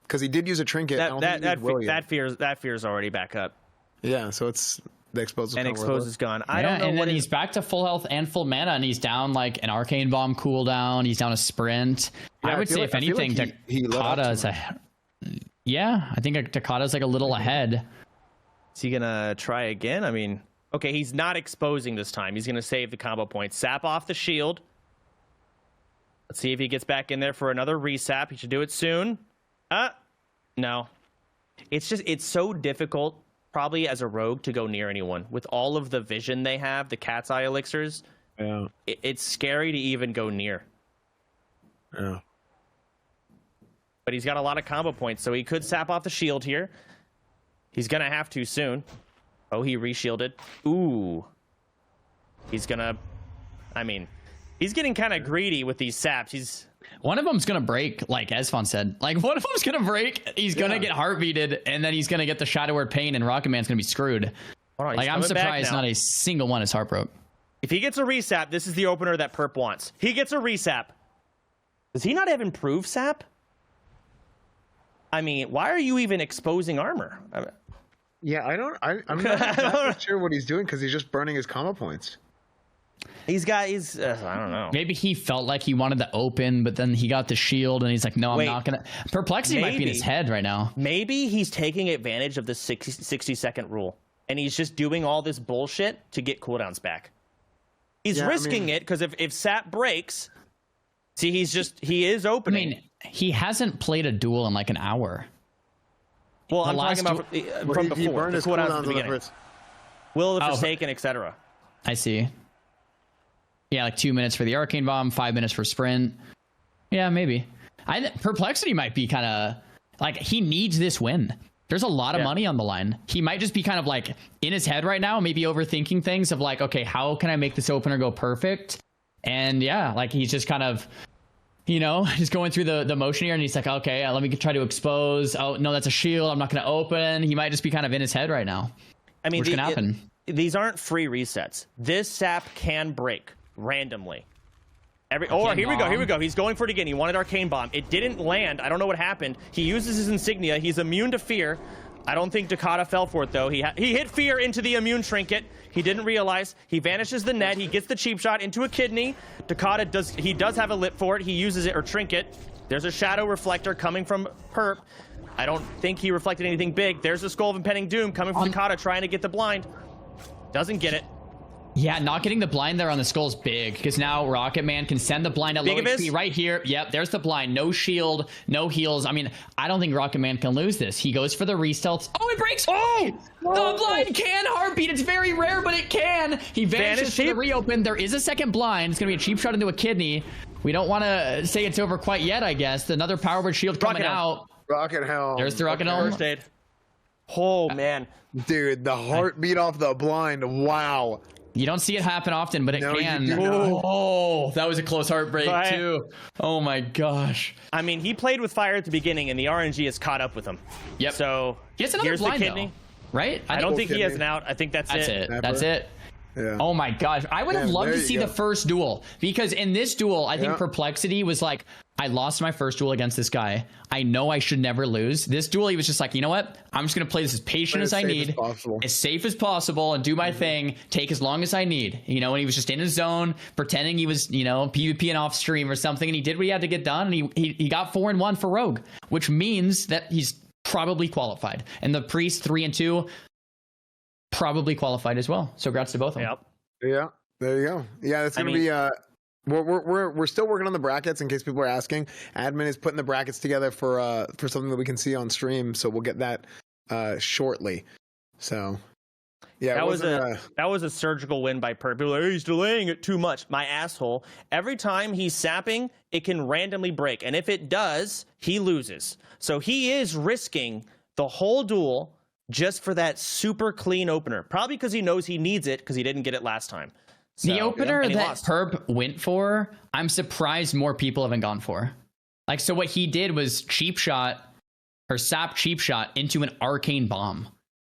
Because he did use a trinket. That fear's already back up. Yeah, so it's the expose. And expose is gone. I don't know. And then he's back to full health and full mana, and he's down like an arcane bomb cooldown. He's down a sprint. Yeah, I would say, if anything, Dakota is ahead. Yeah, I think Dakota's like a little ahead. Is he gonna try again? I mean, okay, he's not exposing this time. He's gonna save the combo points. Sap off the shield. Let's see if he gets back in there for another resap. He should do it soon. No. It's so difficult, probably as a rogue, to go near anyone with all of the vision they have, the cat's eye elixirs. Yeah. It's scary to even go near. Yeah. But he's got a lot of combo points, so he could sap off the shield here. He's gonna have to soon. Oh, he re-shielded. Ooh. He's gonna... I mean, he's getting kind of greedy with these saps. One of them's gonna break, like Esfon said. Like, one of them's gonna break. He's gonna get heartbeated, and then he's gonna get the Shadow Word Pain, and Rocket Man's gonna be screwed. Right, like, I'm surprised not a single one is heart broke. If he gets a resap, this is the opener that Perp wants. He gets a resap. Does he not have improved sap? I mean, why are you even exposing armor? Yeah, I'm not sure what he's doing, because he's just burning his combo points. He's I don't know. Maybe he felt like he wanted to open, but then he got the shield and he's like, no, I'm not going to. Perplexity might be in his head right now. Maybe he's taking advantage of the 60-second rule and he's just doing all this bullshit to get cooldowns back. He's risking it because if Sap breaks, see, he is opening. I mean, he hasn't played a duel in like an hour. Well, I'm talking about from before. He burned his cooldowns at the beginning. Will of the Forsaken, etc. I see. Yeah, like 2 minutes for the Arcane Bomb, 5 minutes for Sprint. Yeah, maybe. Perplexity might be kind of like he needs this win. There's a lot of money on the line. He might just be kind of like in his head right now, maybe overthinking things of like, okay, how can I make this opener go perfect? And yeah, like he's just kind of, you know, just going through the motion here and he's like, okay, let me try to expose. Oh, no, that's a shield. I'm not going to open. He might just be kind of in his head right now. I mean, what's going to happen? These aren't free resets. This Sap can break randomly. Here we go. He's going for it again. He wanted Arcane Bomb. It didn't land. I don't know what happened. He uses his insignia. He's immune to fear. I don't think Dakota fell for it, though. He hit fear into the immune trinket. He didn't realize. He vanishes the net. He gets the cheap shot into a kidney. Dakota does have a lip for it. He uses it, or trinket. There's a shadow reflector coming from Perp. I don't think he reflected anything big. There's a Skull of Impending Doom coming from Dakota trying to get the blind. Doesn't get it. Yeah, not getting the blind there on the skull is big because now Rocket Man can send the blind at low HP right here. Yep, there's the blind. No shield, no heals. I mean, I don't think Rocket Man can lose this. He goes for the re-stealth. Oh, it breaks. Oh, the blind can heartbeat. It's very rare, but it can. He vanishes to the reopen. There is a second blind. It's going to be a cheap shot into a kidney. We don't want to say it's over quite yet, I guess. Another Power Word shield coming out. Rocket Helm. There's the Rocket Helm. First aid. Oh, man. Dude, the heartbeat off the blind. Wow. You don't see it happen often, but it can. Oh, that was a close heartbreak too. Oh my gosh. I mean, he played with fire at the beginning, and the RNG has caught up with him. Yep. So he has another blind, the kidney. Though, right? I don't think he has an out. I think that's it. That's it. Yeah. Oh my gosh. I would have loved to see the first duel because in this duel, I think Perplexity was like, I lost my first duel against this guy. I know I should never lose. This duel, he was just like, you know what? I'm just going to play this as patient as I need, as safe as possible, and do my thing, take as long as I need. You know, and he was just in his zone, pretending he was, you know, PvPing off stream or something, and he did what he had to get done, and he got 4-1 for Rogue, which means that he's probably qualified. And the Priest 3-2 probably qualified as well. So congrats to both of them. Yeah, there you go. Yeah, it's gonna be we're still working on the brackets in case people are asking. Admin is putting the brackets together for something that we can see on stream, so we'll get that shortly. So yeah, that was a surgical win by Perp. People are like, he's delaying it too much. My asshole. Every time he's sapping, it can randomly break, and if it does, he loses. So he is risking the whole duel just for that super clean opener. Probably because he knows he needs it because he didn't get it last time. So, the opener that Perp went for, I'm surprised more people haven't gone for. Like, so what he did was cheap shot or sap cheap shot into an Arcane Bomb.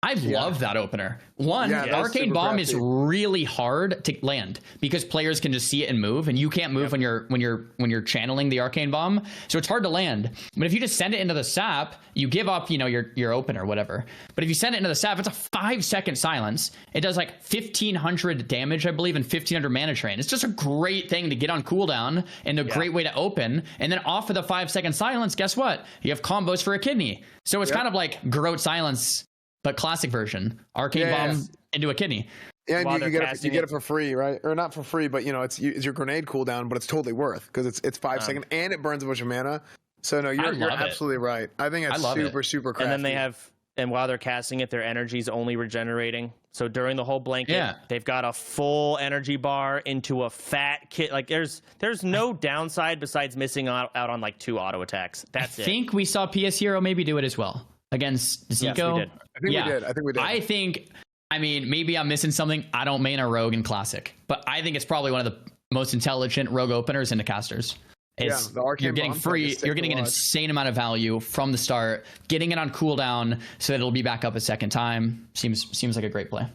I love that opener. Arcane Bomb is really hard to land because players can just see it and move, and you can't move when you're channeling the Arcane Bomb, so it's hard to land. But if you just send it into the sap, you give up, you know, your opener, whatever. But if you send it into the sap, it's a 5-second silence. It does like 1,500 damage, I believe, and 1,500 mana drain. It's just a great thing to get on cooldown and a great way to open. And then off of the 5-second silence, guess what? You have combos for a kidney. So it's kind of like Garrote Silence, but classic version, Arcane Bomb into a kidney. Yeah, and you get it for free, right? Or not for free, but you know, it's your grenade cooldown, but it's totally worth because it's 5 seconds and it burns a bunch of mana. So no, you're absolutely right. I think it's super crafty. And then and while they're casting it, their energy's only regenerating. So during the whole blanket, they've got a full energy bar into a fat kit. Like there's no downside besides missing out on like 2 auto attacks. That's it. I think we saw PS Hero maybe do it as well against Zico. Yes, we did. I think we did. I mean, maybe I'm missing something. I don't main a Rogue in Classic, but I think it's probably one of the most intelligent Rogue openers into casters. You're getting free. You're getting an insane amount of value from the start, getting it on cooldown so that it'll be back up a second time. Seems like a great play.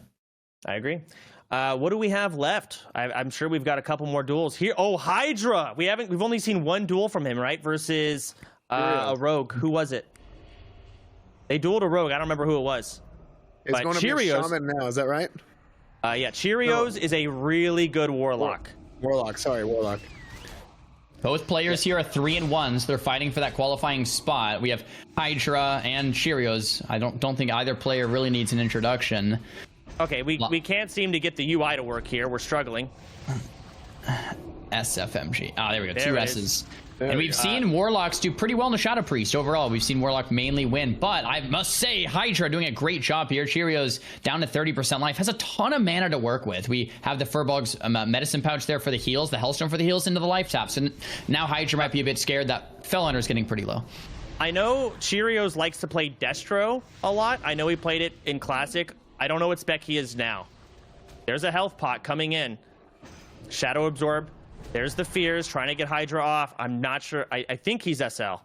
I agree. What do we have left? I'm sure we've got a couple more duels here. Oh, Hydra. We've only seen one duel from him, right? Versus a Rogue. Who was it? They dueled a Rogue. I don't remember who it was. It's going to be a Shaman now. Is that right? Yeah, Cheerios is a really good Warlock. Warlock, sorry, Warlock. Both players here are 3-1, so they're fighting for that qualifying spot. We have Hydra and Cheerios. I don't think either player really needs an introduction. Okay, we can't seem to get the UI to work here. We're struggling. SFMG. Ah, there we go. There Two it S's. is. And we've seen Warlocks do pretty well in the Shadow Priest overall. We've seen Warlock mainly win, but I must say Hydra doing a great job here. Cheerios down to 30% life, has a ton of mana to work with. We have the Furbolg's medicine pouch there for the heals, the Hellstone for the heals into the life taps, and now Hydra might be a bit scared that Fellhunter's getting pretty low. I know Cheerios likes to play Destro a lot. I know he played it in Classic. I don't know what spec he is now. There's a health pot coming in. Shadow Absorb. There's the Fears trying to get Hydra off. I'm not sure. I think he's SL.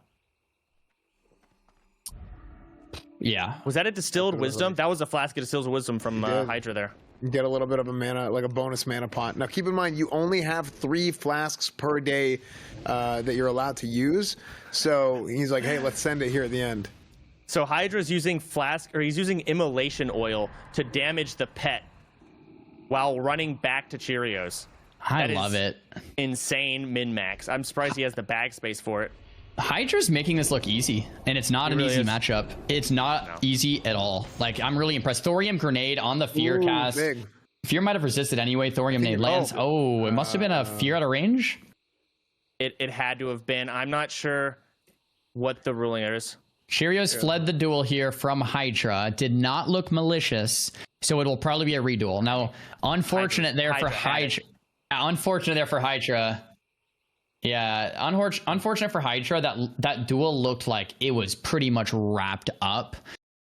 Yeah. Was that a Distilled Wisdom? That was a flask of Distilled Wisdom from Hydra there. You get a little bit of a mana, like a bonus mana pot. Now, keep in mind, you only have 3 flasks per day that you're allowed to use. So he's like, hey, let's send it here at the end. So Hydra's using he's using immolation oil to damage the pet while running back to Cheerios. I love it. Insane min-max. I'm surprised he has the bag space for it. Hydra's making this look easy, and it's not an really easy is. matchup. It's not easy at all. Like, I'm really impressed. Thorium Grenade on the Fear cast. Big. Fear might have resisted anyway. Thorium Nade lands. Oh, it must have been a Fear out of range. It had to have been. I'm not sure what the ruling is. Cheerios fled the duel here from Hydra. Did not look malicious, so it will probably be a reduel. Now, unfortunate there for Hydra. Unfortunate there for Hydra. Yeah, unfortunate for Hydra. That duel looked like it was pretty much wrapped up.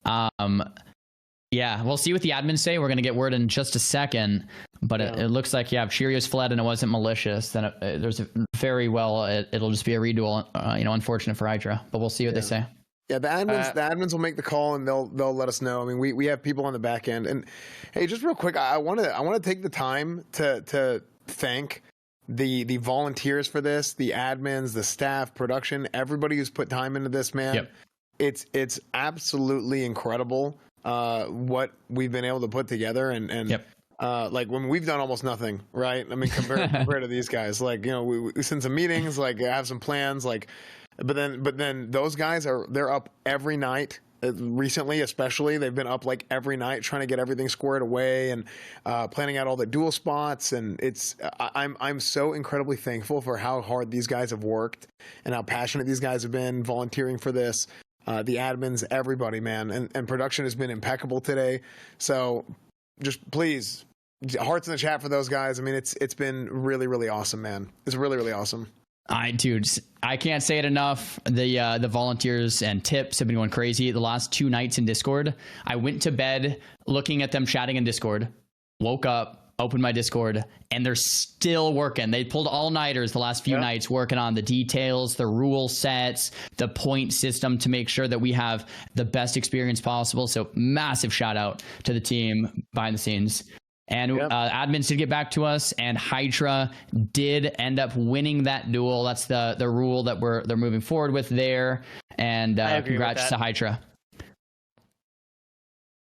Yeah, we'll see what the admins say. We're gonna get word in just a second, but it looks like Cheerios fled and it wasn't malicious. Then there's very well it'll just be a reduel. Unfortunate for Hydra, but we'll see what they say. Yeah, the admins will make the call and they'll let us know. I mean, we have people on the back end. And hey, just real quick, I want to take the time to thank the volunteers for this, the admins, the staff, production, everybody who's put time into this, man. Yep. It's absolutely incredible what we've been able to put together and yep. Like when we've done almost nothing, right? I mean, compared to these guys, like, we send some meetings, like have some plans, like, but then those guys they're up every night. Recently, especially, they've been up like every night trying to get everything squared away and planning out all the dual spots. And I'm so incredibly thankful for how hard these guys have worked and how passionate these guys have been volunteering for this. The admins, everybody, man, and production has been impeccable today. So just please, hearts in the chat for those guys. I mean, it's been really, really awesome, man. It's really, really awesome. Dude, I can't say it enough. The volunteers and tips have been going crazy the last 2 nights in Discord. I went to bed looking at them chatting in Discord, woke up, opened my Discord, and they're still working. They pulled all-nighters the last few nights working on the details, the rule sets, the point system to make sure that we have the best experience possible. So massive shout out to the team behind the scenes. And admins did get back to us, and Hydra did end up winning that duel. That's the rule that they're moving forward with there. And congrats to Hydra.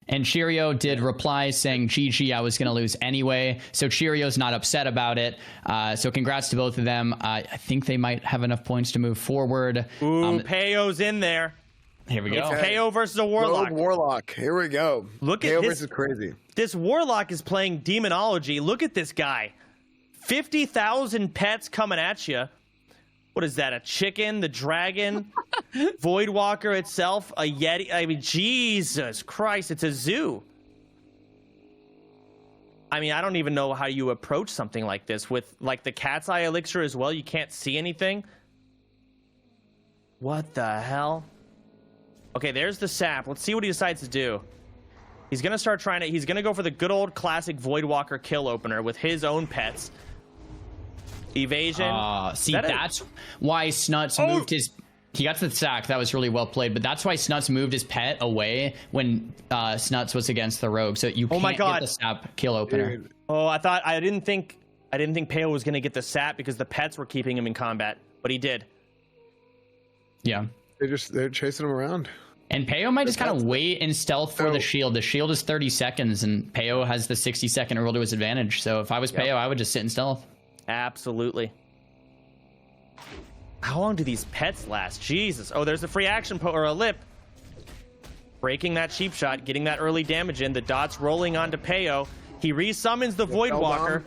And Cheerio did reply saying, GG, I was going to lose anyway. So Cheerio's not upset about it. So congrats to both of them. I think they might have enough points to move forward. Ooh, Peyo's in there. Here we go. It's Peyo versus a Warlock. Rogue Warlock. Here we go. Look at Peyo this. versus crazy. This Warlock is playing Demonology. Look at this guy. 50,000 pets coming at you. What is that? A chicken? The dragon? Voidwalker itself? A Yeti? I mean, Jesus Christ. It's a zoo. I mean, I don't even know how you approach something like this. With, like, the Cat's Eye Elixir as well, you can't see anything. What the hell? Okay, there's the sap. Let's see what he decides to do. He's going to start trying to... He's going to go for the good old classic Voidwalker kill opener with his own pets. Evasion. See, that's why Snuts moved his... He got to the sack. That was really well played. But that's why Snuts moved his pet away when Snuts was against the rogue. So you can't get the sap kill opener. Dude. Oh, I didn't think Peyo was going to get the sap because the pets were keeping him in combat. But he did. Yeah. They're chasing him around. And Peo might just kind of wait and stealth for the shield. The shield is 30 seconds, and Peo has the 60-second roll to his advantage. So if I was Peo, I would just sit in stealth. Absolutely. How long do these pets last? Jesus. Oh, there's a free action or a lip. Breaking that cheap shot, getting that early damage in. The dots rolling onto Peo. He resummons the Voidwalker.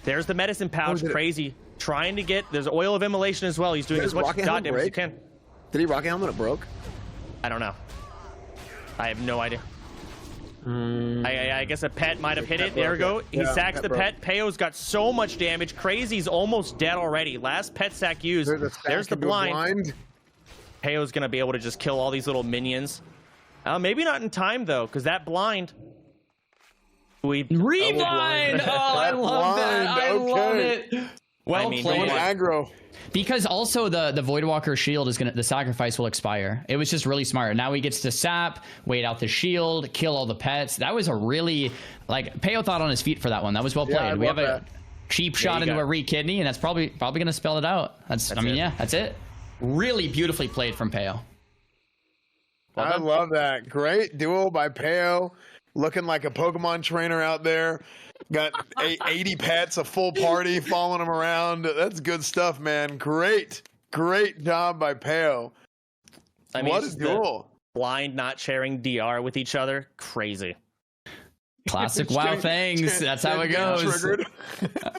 There's the medicine pouch. Crazy. Trying to get... There's oil of immolation as well. He's doing as much dot damage as he can. Did he rocket helmet? It broke? I don't know. I have no idea. I guess a pet might have hit it. There we go. He sacks the pet. Peo's got so much damage. Crazy's almost dead already. Last pet sack used. There's the blind. Peo's going to be able to just kill all these little minions. Maybe not in time, though, because that blind... Rewind! Oh, I love that. I love it. Well played. Aggro. Because also the Voidwalker shield is the sacrifice will expire. It was just really smart. Now he gets to sap, wait out the shield, kill all the pets. That was a really, like, Peo thought on his feet for that one. That was well played. We have a cheap shot into a re-kidney, and that's probably gonna spell it out. That's it. Really beautifully played from Peo. I love that. Great duel by Peo. Looking like a Pokemon trainer out there. Got 80 pets, a full party following him around. That's good stuff, man. Great job by Peo. I mean, what a duel. Blind not sharing DR with each other. Crazy. Classic WoW things. That's how it goes.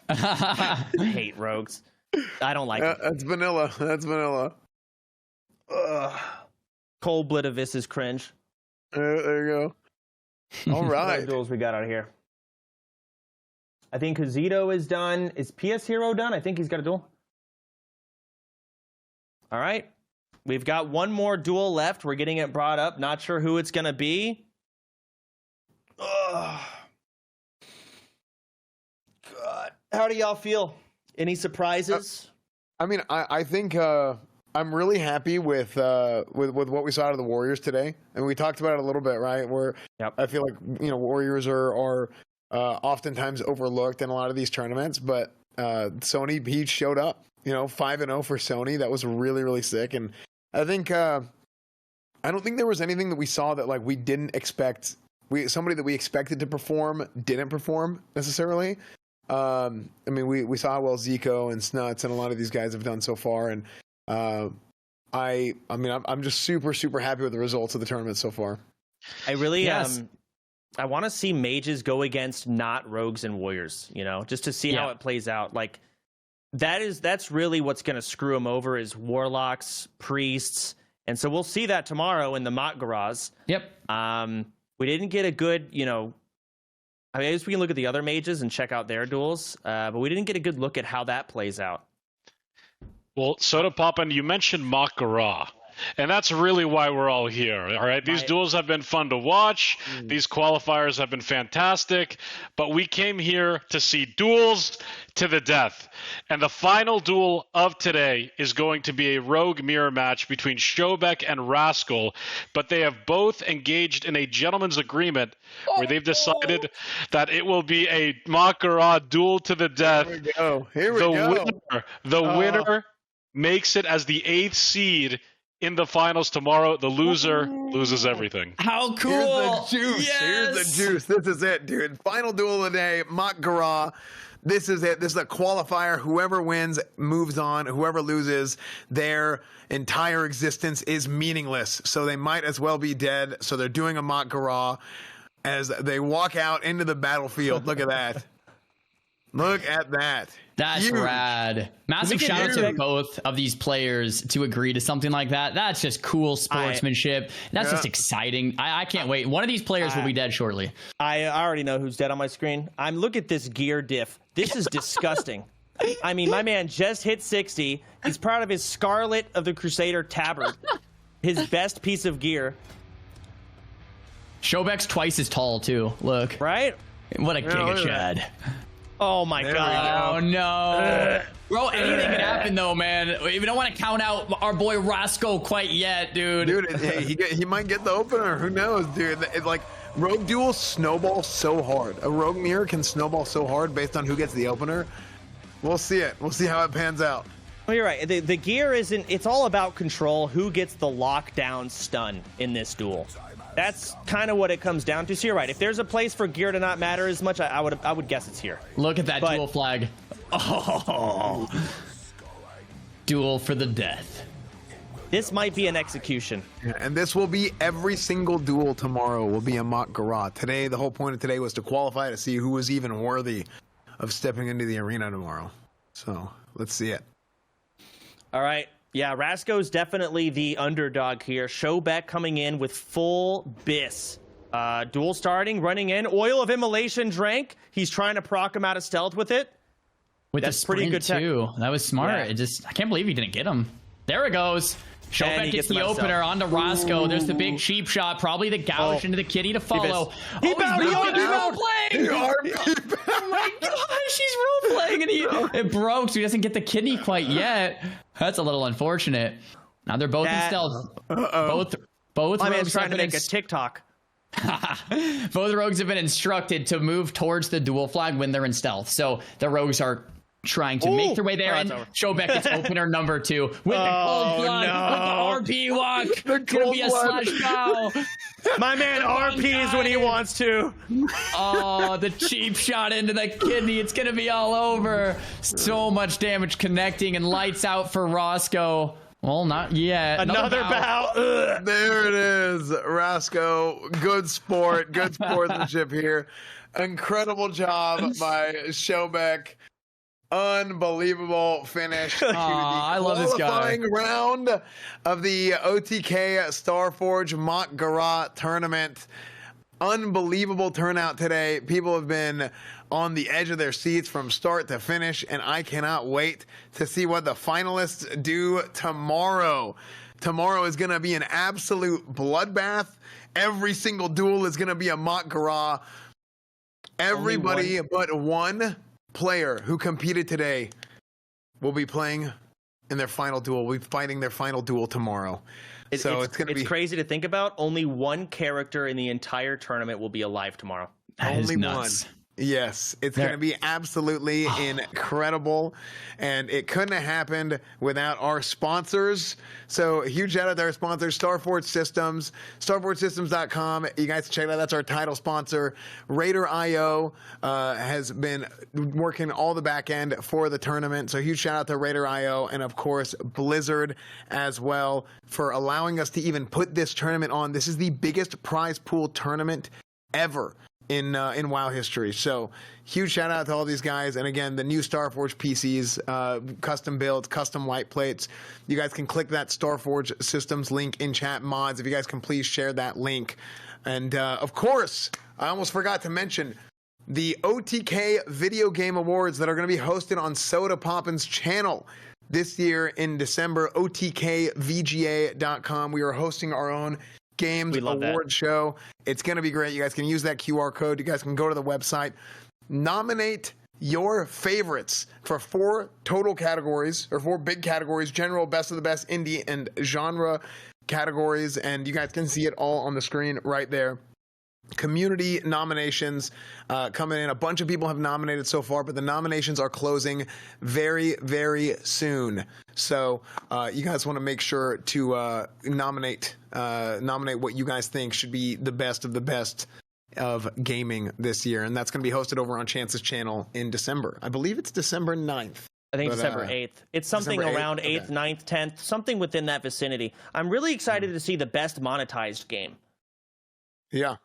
I hate rogues. I don't like it. That's vanilla. That's vanilla. Cold-blood Abyss is cringe. There you go. All right. What duels we got out here? I think Kazito is done. Is PS Hero done? I think he's got a duel. All right. We've got one more duel left. We're getting it brought up. Not sure who it's going to be. God. How do y'all feel? Any surprises? I mean, I think I'm really happy with what we saw out of the Warriors today, and we talked about it a little bit, right? Where I feel like Warriors are oftentimes overlooked in a lot of these tournaments, but Sony, he showed up. 5-0 for Sony. That was really, really sick, and I think I don't think there was anything that we saw that like we didn't expect. Somebody that we expected to perform didn't perform necessarily. I mean, we saw how well Zico and Snuts and a lot of these guys have done so far, and I mean, I'm just super, super happy with the results of the tournament so far. I really, I want to see mages go against not rogues and warriors, just to see how it plays out. Like that's really what's going to screw them over is warlocks, priests. And so we'll see that tomorrow in the Mak'Goras. Yep. We didn't get a good, I guess we can look at the other mages and check out their duels, but we didn't get a good look at how that plays out. Well, Soda Poppin, you mentioned Mak'Gora, and that's really why we're all here, all right? These duels have been fun to watch. These qualifiers have been fantastic, but we came here to see duels to the death. And the final duel of today is going to be a rogue mirror match between Shobek and Rascal, but they have both engaged in a gentleman's agreement where they've decided that it will be a Mak'Gora duel to the death. Here we go. The winner makes it as the 8th seed in the finals tomorrow. The loser loses everything. How cool! Here's the juice. Yes! Here's the juice. This is it, dude. Final duel of the day. Mak'Gora. This is it. This is a qualifier. Whoever wins moves on. Whoever loses, their entire existence is meaningless. So they might as well be dead. So they're doing a Mak'Gora as they walk out into the battlefield. Look at that. Look at that. That's huge. Rad. Massive shout out to both of these players to agree to something like that. That's just cool sportsmanship. That's just exciting. I can't wait. One of these players will be dead shortly. I already know who's dead on my screen. Look at this gear diff. This is disgusting. I mean, my man just hit 60. He's proud of his Scarlet of the Crusader tabard. His best piece of gear. Shobek's twice as tall, too. Look. Right? What a giga chad. Oh my God! Oh no, bro! Anything can happen though, man. We don't want to count out our boy Roscoe quite yet, dude. Dude, he might get the opener. Who knows, dude? It's like rogue duels snowball so hard. A rogue mirror can snowball so hard based on who gets the opener. We'll see it. We'll see how it pans out. Well, you're right. The gear isn't. It's all about control. Who gets the lockdown stun in this duel? That's kind of what it comes down to. So you're right. If there's a place for gear to not matter as much, I would guess it's here. Look at that duel flag. Oh, duel for the death. This might be an execution. Yeah, and this will be every single duel tomorrow will be a Mak'Gora. Today, the whole point of today was to qualify to see who was even worthy of stepping into the arena tomorrow. So let's see it. All right. Yeah, Rasco's definitely the underdog here. Showbeck coming in with full bis. Duel starting, running in. Oil of Immolation drank. He's trying to proc him out of stealth with it. With the sprint pretty good too. That was smart. Yeah. I can't believe he didn't get him. There it goes. Showbeck gets the opener onto Roscoe. There's the big cheap shot. Probably the gouge into the kitty to follow. He bowed. He's role-playing. Oh my gosh, he's role-playing, and it broke, so he doesn't get the kidney quite yet. That's a little unfortunate. Now they're both in stealth. Both My man's rogues trying to have make a TikTok. both rogues have been instructed to move towards the duel flag when they're in stealth. So the rogues are trying to make their way there, and Showbeck gets opener number 2 with the cold blood, with the RP walk. It's gonna be a slash bow. My man RPs when he wants to. Oh, the cheap shot into the kidney. It's gonna be all over. So much damage connecting, and lights out for Roscoe. Well, not yet. Another bow. There it is, Roscoe. Good sport. Good sportsmanship here. Incredible job by Showbeck. Unbelievable finish to the I love this guy. qualifying round of the OTK Starforge Mak'Gora tournament. Unbelievable turnout today. People have been on the edge of their seats from start to finish, and I cannot wait to see what the finalists do tomorrow. Tomorrow is going to be an absolute bloodbath. Every single duel is going to be a Mak'Gora. Everybody but one player who competed today will be playing in their final duel. We'll be fighting their final duel tomorrow. It's crazy to think about. Only one character in the entire tournament will be alive tomorrow. Only one. Yes, it's going to be absolutely incredible, and it couldn't have happened without our sponsors. So a huge shout out to our sponsors, Starforge Systems, starforgesystems.com. You guys can check it out. That's our title sponsor. Raider.io has been working all the back end for the tournament. So huge shout out to Raider.io, and of course Blizzard as well for allowing us to even put this tournament on. This is the biggest prize pool tournament ever in WoW history. So huge shout out to all these guys. And again, the new Starforge PCs, custom builds, custom light plates. You guys can click that Starforge Systems link in chat. Mods, if you guys can please share that link. And of course, I almost forgot to mention the OTK Video Game Awards that are going to be hosted on Soda Poppin's channel this year in December. OTKVGA.com. We are hosting our own Games award show. It's going to be great. You guys can use that QR code. You guys can go to the website, nominate your favorites for 4 total categories, or 4 big categories: general, best of the best, indie, and genre categories. And you guys can see it all on the screen right there. Community nominations coming in. A bunch of people have nominated so far, but the nominations are closing very, very soon. So you guys want to make sure to nominate what you guys think should be the best of the best of gaming this year. And that's going to be hosted over on Chance's channel in December. I believe it's December 9th. I think December 8th. It's something around 8th, okay. 9th, 10th, something within that vicinity. I'm really excited to see the best monetized game. Yeah.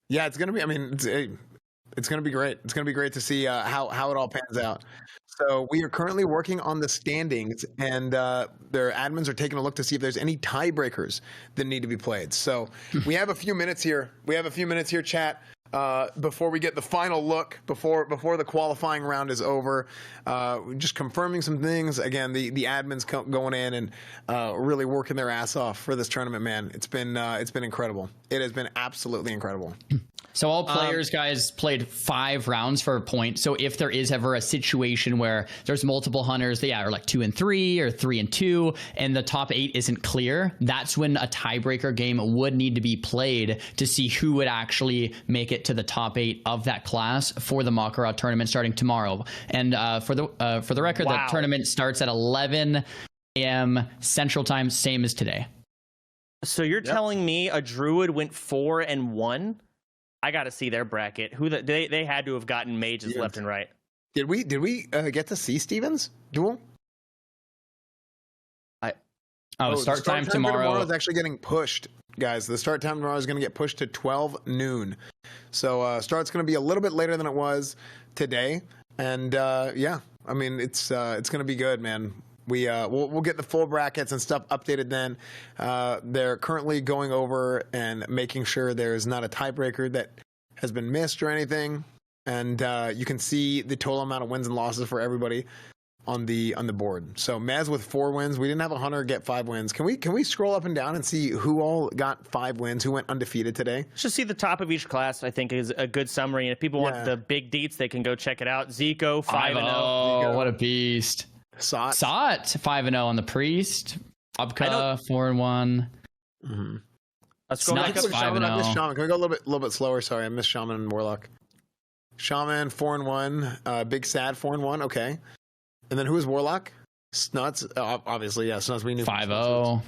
Yeah, it's gonna be. I mean, it's gonna be great. It's gonna be great to see how it all pans out. So we are currently working on the standings, and their admins are taking a look to see if there's any tiebreakers that need to be played. So we have a few minutes here. Chat. Before we get the final look, before the qualifying round is over, just confirming some things. Again, the admins going in and really working their ass off for this tournament, man. It's been incredible. It has been absolutely incredible. So all players, guys, played 5 rounds for a point. So if there is ever a situation where there's multiple hunters, they are like 2 and 3 or 3 and 2, and the top 8 isn't clear, that's when a tiebreaker game would need to be played to see who would actually make it to the top 8 of that class for the Mak'Gora tournament starting tomorrow. And for the record, the tournament starts at 11 a.m. Central Time, same as today. So you're telling me a druid went 4 and 1? I got to see their bracket. They had to have gotten mages left and right. Did we get to see Steven's duel? Start time tomorrow is actually getting pushed, guys. The start time tomorrow is going to get pushed to 12 noon. So start's going to be a little bit later than it was today. And yeah, I mean it's going to be good, man. We'll get the full brackets and stuff updated then. They're currently going over and making sure there's not a tiebreaker that has been missed or anything. And you can see the total amount of wins and losses for everybody on the board. So Maz with 4 wins. We didn't have a hunter get 5 wins. Can we scroll up and down and see who all got 5 wins, who went undefeated today? Just see the top of each class, I think, is a good summary. And if people want the big deets, they can go check it out. Zico, 5-0. Oh, what a beast. Sot 5-0 on the priest. Upka 4-1. Mm-hmm. Let's go back up. Shaman. I missed Shaman. Can we go a little bit slower? Sorry, I missed Shaman and Warlock. Shaman 4-1. Big Sad 4-1. Okay. And then who is Warlock? Snuts. Obviously, yeah. Snuts. We knew 5-0.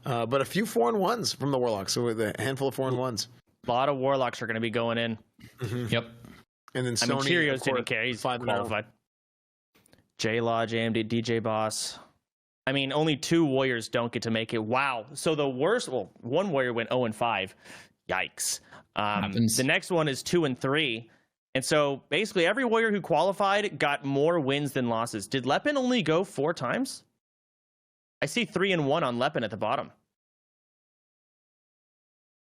But a few 4-1s from the Warlocks. So with a handful of 4-1s. A lot of Warlocks are going to be going in. Mm-hmm. Yep. And then Sony, Cheerios didn't care. He's 5 qualified. J-Law, JMD, DJ Boss. I mean, only 2 Warriors don't get to make it. Wow. So the worst, one Warrior went 0-5. Yikes. The next one is 2 and 3. And so basically every Warrior who qualified got more wins than losses. Did Lepin only go 4 times? I see 3 and 1 on Lepin at the bottom.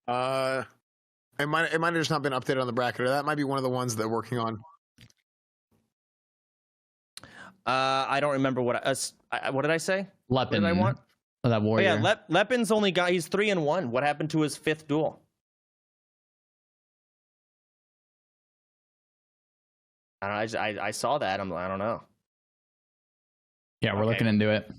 It might have just not been updated on the bracket, or that might be one of the ones they're working on. I don't remember what did I say? Lepin. What did I want? Oh, that Warrior. Oh, yeah, Lepin's only got, he's 3 and 1. What happened to his 5th duel? I saw that. I don't know. Yeah, we're looking into it.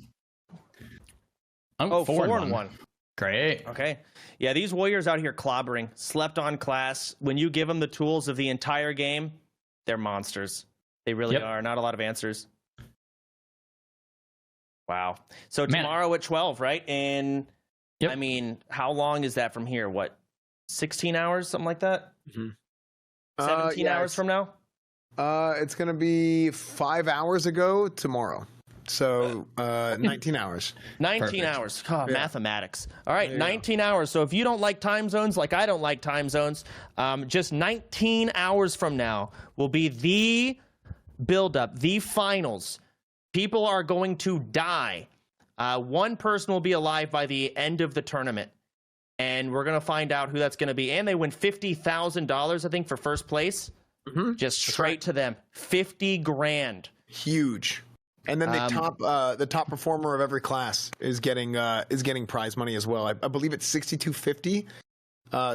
4 and 1. Great. Okay. Yeah, these Warriors out here clobbering. Slept on class. When you give them the tools of the entire game, they're monsters. They really are. Not a lot of answers. Wow. So tomorrow at 12, right? And I mean, how long is that from here? What, 16 hours, something like that? Mm-hmm. 17 hours from now? It's going to be 5 hours ago tomorrow. So 19 hours. 19 hours. Oh, mathematics. All right, 19 hours. So if you don't like time zones, like I don't like time zones, just 19 hours from now will be the build-up, the finals. People are going to die. One person will be alive by the end of the tournament. And we're going to find out who that's going to be. And they win $50,000, I think, for first place. Mm-hmm. Just straight to them. 50 grand. Huge. And then the top performer of every class is getting prize money as well. I believe it's $6,250.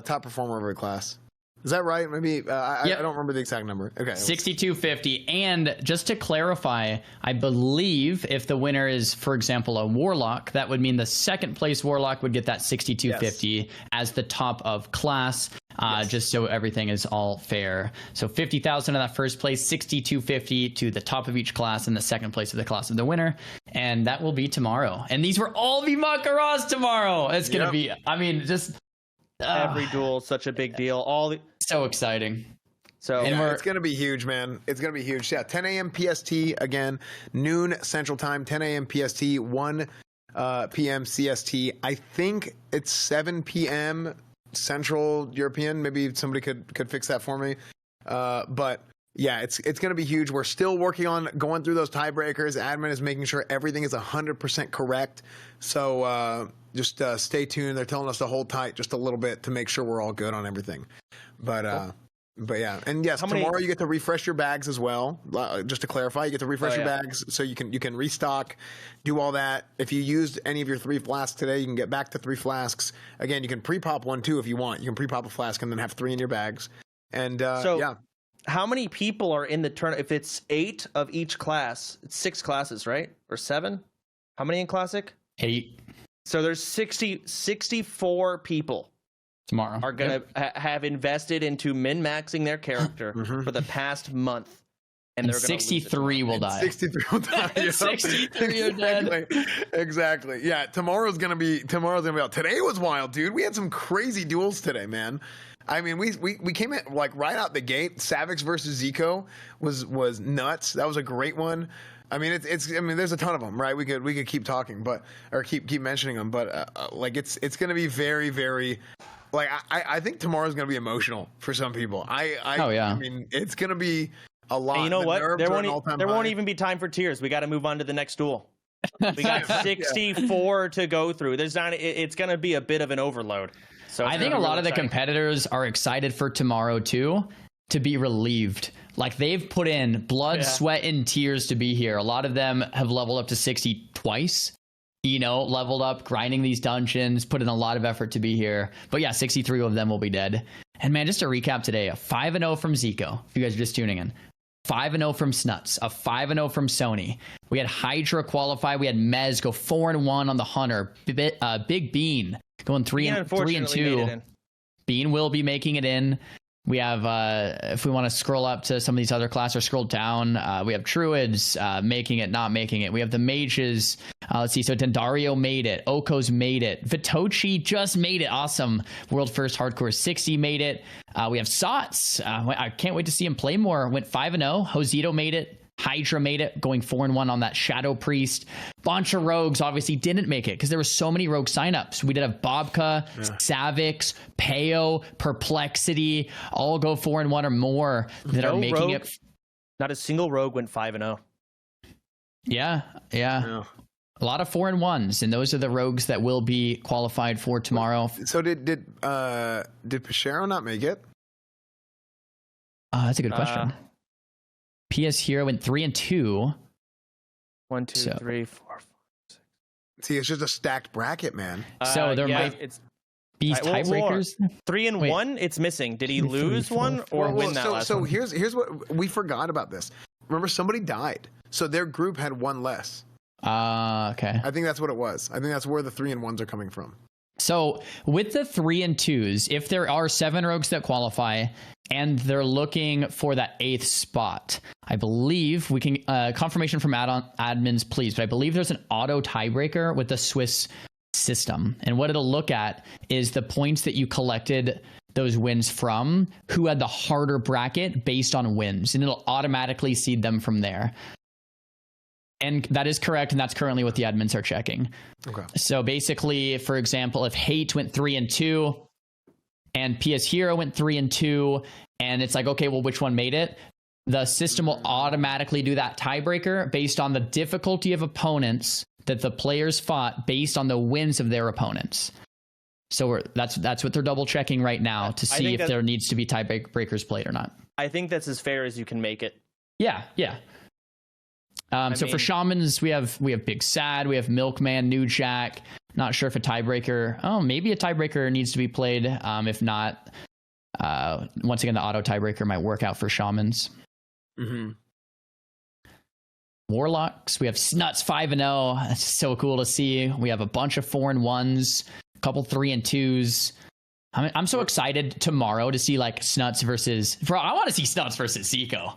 Top performer of every class. Is that right? Maybe I don't remember the exact number. Okay, $6,250. And just to clarify, I believe if the winner is, for example, a Warlock, that would mean the second place Warlock would get that $6,250 as the top of class. Just so everything is all fair. So $50,000 of that first place, $6,250 to the top of each class, and the second place of the class of the winner. And that will be tomorrow. And these will all be Mak'Goras tomorrow. It's gonna be. I mean, just. Every duel, such a big deal. So exciting. So it's going to be huge, man. It's going to be huge. Yeah, 10 a.m. PST again, noon Central Time, 10 a.m. PST, 1 p.m. CST. I think it's 7 p.m. Central European. Maybe somebody could fix that for me. But yeah, it's going to be huge. We're still working on going through those tiebreakers. Admin is making sure everything is 100% correct. So just stay tuned. They're telling us to hold tight just a little bit to make sure we're all good on everything. But yeah, and yes, tomorrow you get to refresh your bags as well. Just to clarify, you get to refresh your bags so you can restock, do all that. If you used any of your 3 flasks today, you can get back to 3 flasks. Again, you can pre-pop 1 too if you want. You can pre-pop a flask and then have 3 in your bags. And So- yeah, How many people are in the tournament? If it's 8 of each class, it's 6 classes, right? Or 7? How many in Classic? 8 So there's 64 people tomorrow. are going to have invested into min-maxing their character for the past month. And they're gonna lose it 63 will die. 63 will die. Yep. 63 are dead. Exactly. Yeah, tomorrow's gonna be wild. Today was wild, dude. We had some crazy duels today, man. I mean, we came in like right out the gate. Savix versus Zico was nuts. That was a great one. I mean, it's I mean, there's a ton of them, right? We could keep talking, or keep mentioning them, but like it's gonna be very, very. Like I think tomorrow's gonna be emotional for some people. Oh, yeah. I mean, it's gonna be a lot. And you know The what? nerves There are an all-time won't high. even be time for tears. We got to move on to the next duel. We got 64 to go through. There's not. It's going to be a bit of an overload. So I think a lot of the competitors are excited for tomorrow too, to be relieved. Like they've put in blood, sweat, and tears to be here. A lot of them have leveled up to 60 twice. You know, leveled up, grinding these dungeons, put in a lot of effort to be here. But yeah, 63 of them will be dead. And man, just to recap today, a 5-0 from Zico, if you guys are just tuning in. 5-0 from Snuts, a 5-0 from Sony. We had Hydra qualify. We had Mez go 4-1 on the Hunter. Big Bean going 3-2. Bean will be making it in. We have, if we want to scroll up to some of these other classes or scroll down, we have Druids making it, not making it. We have the Mages. Let's see. So Dendario made it. Oko's made it. Vitochi just made it. Awesome. World First Hardcore 60 made it. We have Sots. I can't wait to see him play more. Went 5-0. Josito made it. Hydra made it, going 4-1 on that Shadow Priest. Bunch of rogues obviously didn't make it because there were so many rogue signups. We did have Bobka, Savix, Peo, Perplexity, all go 4-1 or more that are making it. Not a single rogue went 5-0. Yeah. A lot of 4-1s, and those are the rogues that will be qualified for tomorrow. So did Pachero not make it? That's a good question. PS Hero went 3-2. 1, 2, 3, 4, 5, 6. See, it's just a stacked bracket, man. So there might be tiebreakers. 3-1. It's missing. Did he lose one or win that last one? So here's what we forgot about this. Remember, somebody died, so their group had one less. Okay. I think that's what it was. I think that's where the 3-1s are coming from. So with the 3-2s, if there are 7 rogues that qualify and they're looking for that 8th spot, I believe we can confirmation from admins, please. But I believe there's an auto tiebreaker with the Swiss system, and what it'll look at is the points that you collected those wins from, who had the harder bracket based on wins, and it'll automatically seed them from there. And that is correct, and that's currently what the admins are checking. Okay. So basically, for example, if Hate went 3-2 and PS Hero went 3-2, and it's like, okay, well, which one made it? The system will automatically do that tiebreaker based on the difficulty of opponents that the players fought based on the wins of their opponents. So that's what they're double checking right now to see if there needs to be tiebreakers played or not. I think that's as fair as you can make it. Yeah. For Shamans, we have Big Sad, we have Milkman, New Jack. Not sure if a tiebreaker. Oh, maybe a tiebreaker needs to be played. If not, once again, the auto tiebreaker might work out for Shamans. Mm-hmm. Warlocks, we have Snuts 5-0. That's so cool to see. We have a bunch of 4-1s, a couple 3-2s. I'm so excited tomorrow to see like Snuts versus. I want to see Snuts versus Zico.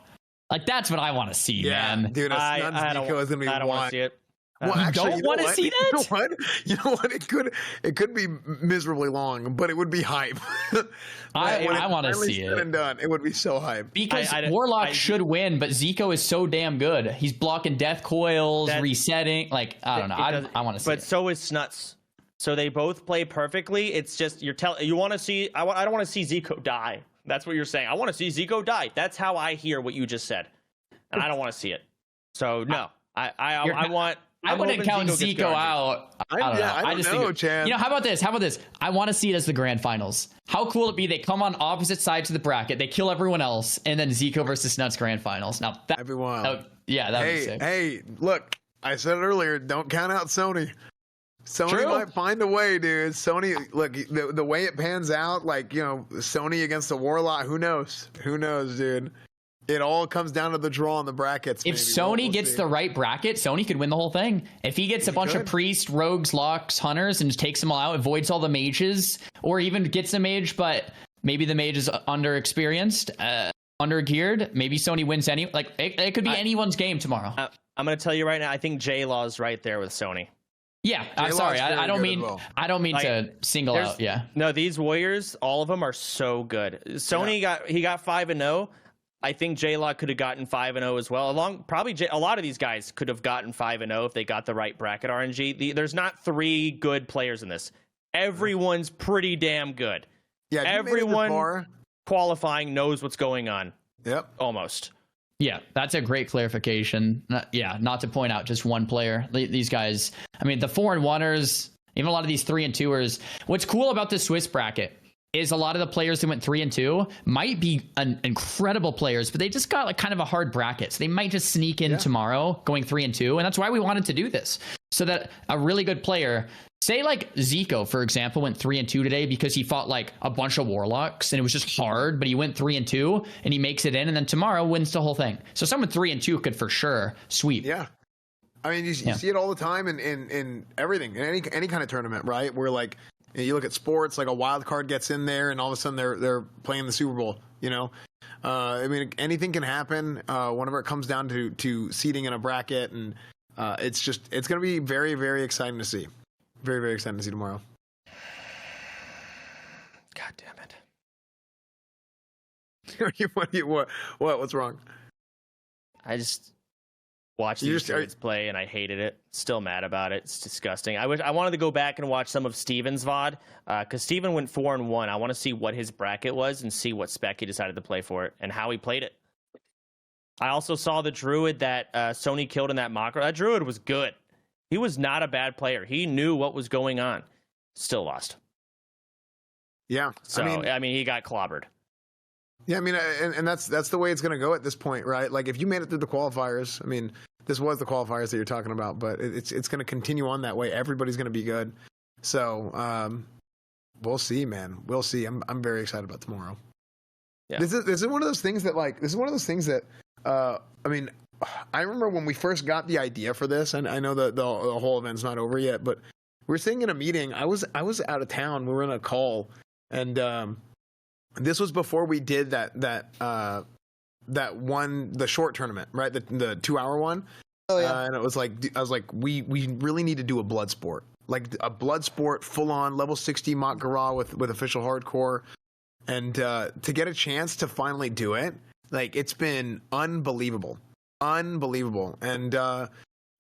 Like, that's what I want to see, man. Dude, I don't want to see it. Well, actually, don't want to see that? You know what? It could be miserably long, but it would be hype. I want to see it. Said and done, it would be so hype. Because Warlock should win, but Zico is so damn good. He's blocking death coils, resetting. Like, I don't know. I want to see it. But so is Snuts. So they both play perfectly. It's just you want to see. I don't want to see Zico die. That's what you're saying. I want to see Zico die. That's how I hear what you just said, and I don't want to see it. So no, I wouldn't count Zico out. I don't know, Chad. How about this? I want to see it as the grand finals. How cool would it be? They come on opposite sides of the bracket. They kill everyone else, and then Zico versus Snuts grand finals. Now that'd be wild. That would be sick. Hey, look, I said it earlier. Don't count out Sony. Sony might find a way, dude. Sony, look, the way it pans out, like, you know, Sony against the Warlock, who knows? Who knows, dude? It all comes down to the draw on the brackets. If Sony gets the right bracket, Sony could win the whole thing. If he gets a bunch of priests, rogues, locks, hunters, and just takes them all out, avoids all the mages, or even gets a mage, but maybe the mage is underexperienced, under-geared, maybe Sony wins any. Like, it could be anyone's game tomorrow. I'm going to tell you right now, I think J-Law's right there with Sony. Yeah, I'm sorry. I don't mean like, to single out. Yeah. No, these Warriors, all of them are so good. Sony got 5-0. I think J-Law could have gotten 5-0 as well. A lot of these guys could have gotten 5-0 if they got the right bracket RNG. There's not 3 good players in this. Everyone's pretty damn good. Yeah, everyone qualifying knows what's going on. Yep. Almost. Yeah, that's a great clarification. Not to point out just one player. These guys, I mean, the 4-1ers, even a lot of these 3-2ers. What's cool about this Swiss bracket is a lot of the players who went 3-2 might be incredible players, but they just got like kind of a hard bracket. So they might just sneak in tomorrow going 3-2. And that's why we wanted to do this. So that a really good player, say like Zico, for example, went 3-2 today because he fought like a bunch of warlocks and it was just hard, but he went 3-2 and he makes it in, and then tomorrow wins the whole thing. So someone 3-2 could for sure sweep. Yeah. I mean, you see it all the time in everything, in any kind of tournament, right? Where like, you look at sports, like a wild card gets in there, and all of a sudden they're playing the Super Bowl. You know, I mean, anything can happen. Whenever it comes down to seeding in a bracket, and it's going to be very, very exciting to see. Very, very exciting to see tomorrow. God damn it! What's wrong? I just watched these kids play and I hated it. Still mad about it. It's disgusting. I wanted to go back and watch some of Steven's VOD because Steven went 4-1. I want to see what his bracket was and see what spec he decided to play for it and how he played it. I also saw the Druid that Sony killed in that Mak'Gora. That Druid was good. He was not a bad player. He knew what was going on. Still lost. Yeah. So, I mean he got clobbered. Yeah, I mean, and that's the way it's going to go at this point, right? Like, if you made it through the qualifiers, I mean, this was the qualifiers that you're talking about, but it's going to continue on that way. Everybody's going to be good. So, we'll see, man. We'll see. I'm very excited about tomorrow. Yeah. This is one of those things that, I mean, I remember when we first got the idea for this, and I know that the whole event's not over yet, but we were sitting in a meeting. I was out of town. We were in a call, and this was before we did that the short tournament, right? The 2-hour one. Oh yeah. And it was like, I was like, we really need to do a blood sport, like a blood sport, full on level 60 Mak'Gora with official hardcore, and to get a chance to finally do it, like it's been unbelievable. And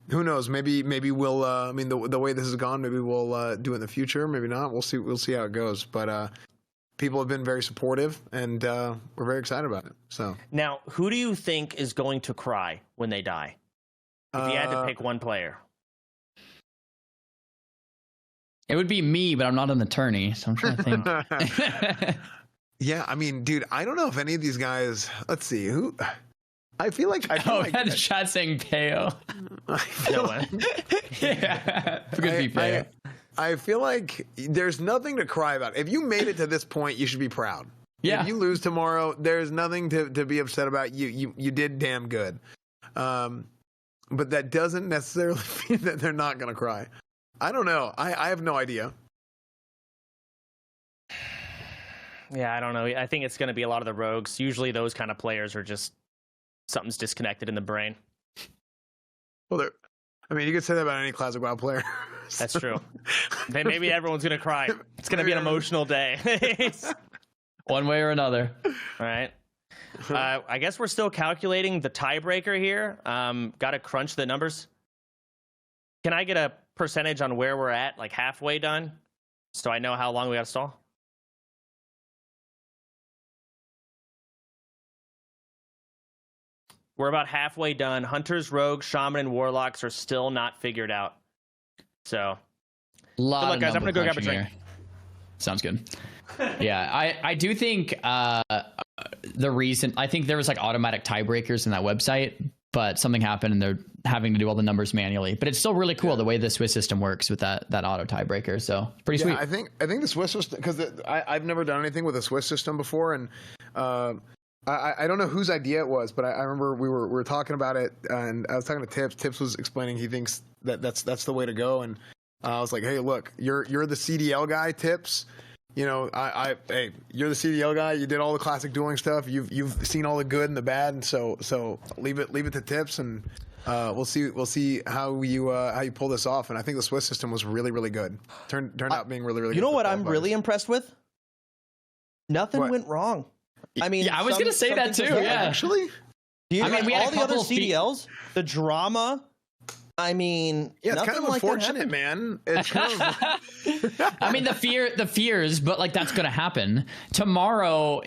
who knows? Maybe we'll. I mean, the way this has gone, maybe we'll do it in the future. Maybe not. We'll see. We'll see how it goes. But people have been very supportive, and we're very excited about it. So now, who do you think is going to cry when they die? If you had to pick one player, it would be me, but I'm not an attorney, so I'm trying to think. Yeah, I mean, dude, I don't know if any of these guys. Let's see who. I feel like the chat saying Peo. Yeah, it could be Peo. I feel like there's nothing to cry about. If you made it to this point, you should be proud. Yeah. If you lose tomorrow, there's nothing to be upset about. You did damn good. But that doesn't necessarily mean that they're not going to cry. I don't know. I have no idea. Yeah, I don't know. I think it's going to be a lot of the rogues. Usually those kind of players are just something's disconnected in the brain. Well, I mean, you could say that about any Classic WoW player. That's true. Then maybe everyone's going to cry. It's going to be an emotional day. One way or another. All right. I guess we're still calculating the tiebreaker here. Got to crunch the numbers. Can I get a percentage on where we're at, like halfway done, so I know how long we got to stall? We're about halfway done. Hunters, rogues, shaman, and warlocks are still not figured out. So, good luck, guys. I'm going to go grab a drink. Here. Sounds good. Yeah, I do think the reason, I think there was like automatic tiebreakers in that website, but something happened and they're having to do all the numbers manually. But it's still really cool the way the Swiss system works with that auto tiebreaker. So pretty sweet. I think the Swiss system, because I've never done anything with a Swiss system before, and I don't know whose idea it was, but I remember we were talking about it, and I was talking to Tips. Tips was explaining he thinks that's the way to go, and I was like, hey, look, you're the CDL guy, Tips. You know, hey, you're the CDL guy. You did all the classic dueling stuff. You've seen all the good and the bad, and so leave it to Tips, and we'll see how you pull this off. And I think the Swiss system was really, really good. Turned out being really, really good. You know what I'm really impressed with? Nothing went wrong. I mean, I was gonna say that too. Yeah, actually. We had all the other couple CDLs, the drama. I mean, yeah, it's kind of like unfortunate, man. It's kind of. I mean, the fears, but like that's gonna happen. Tomorrow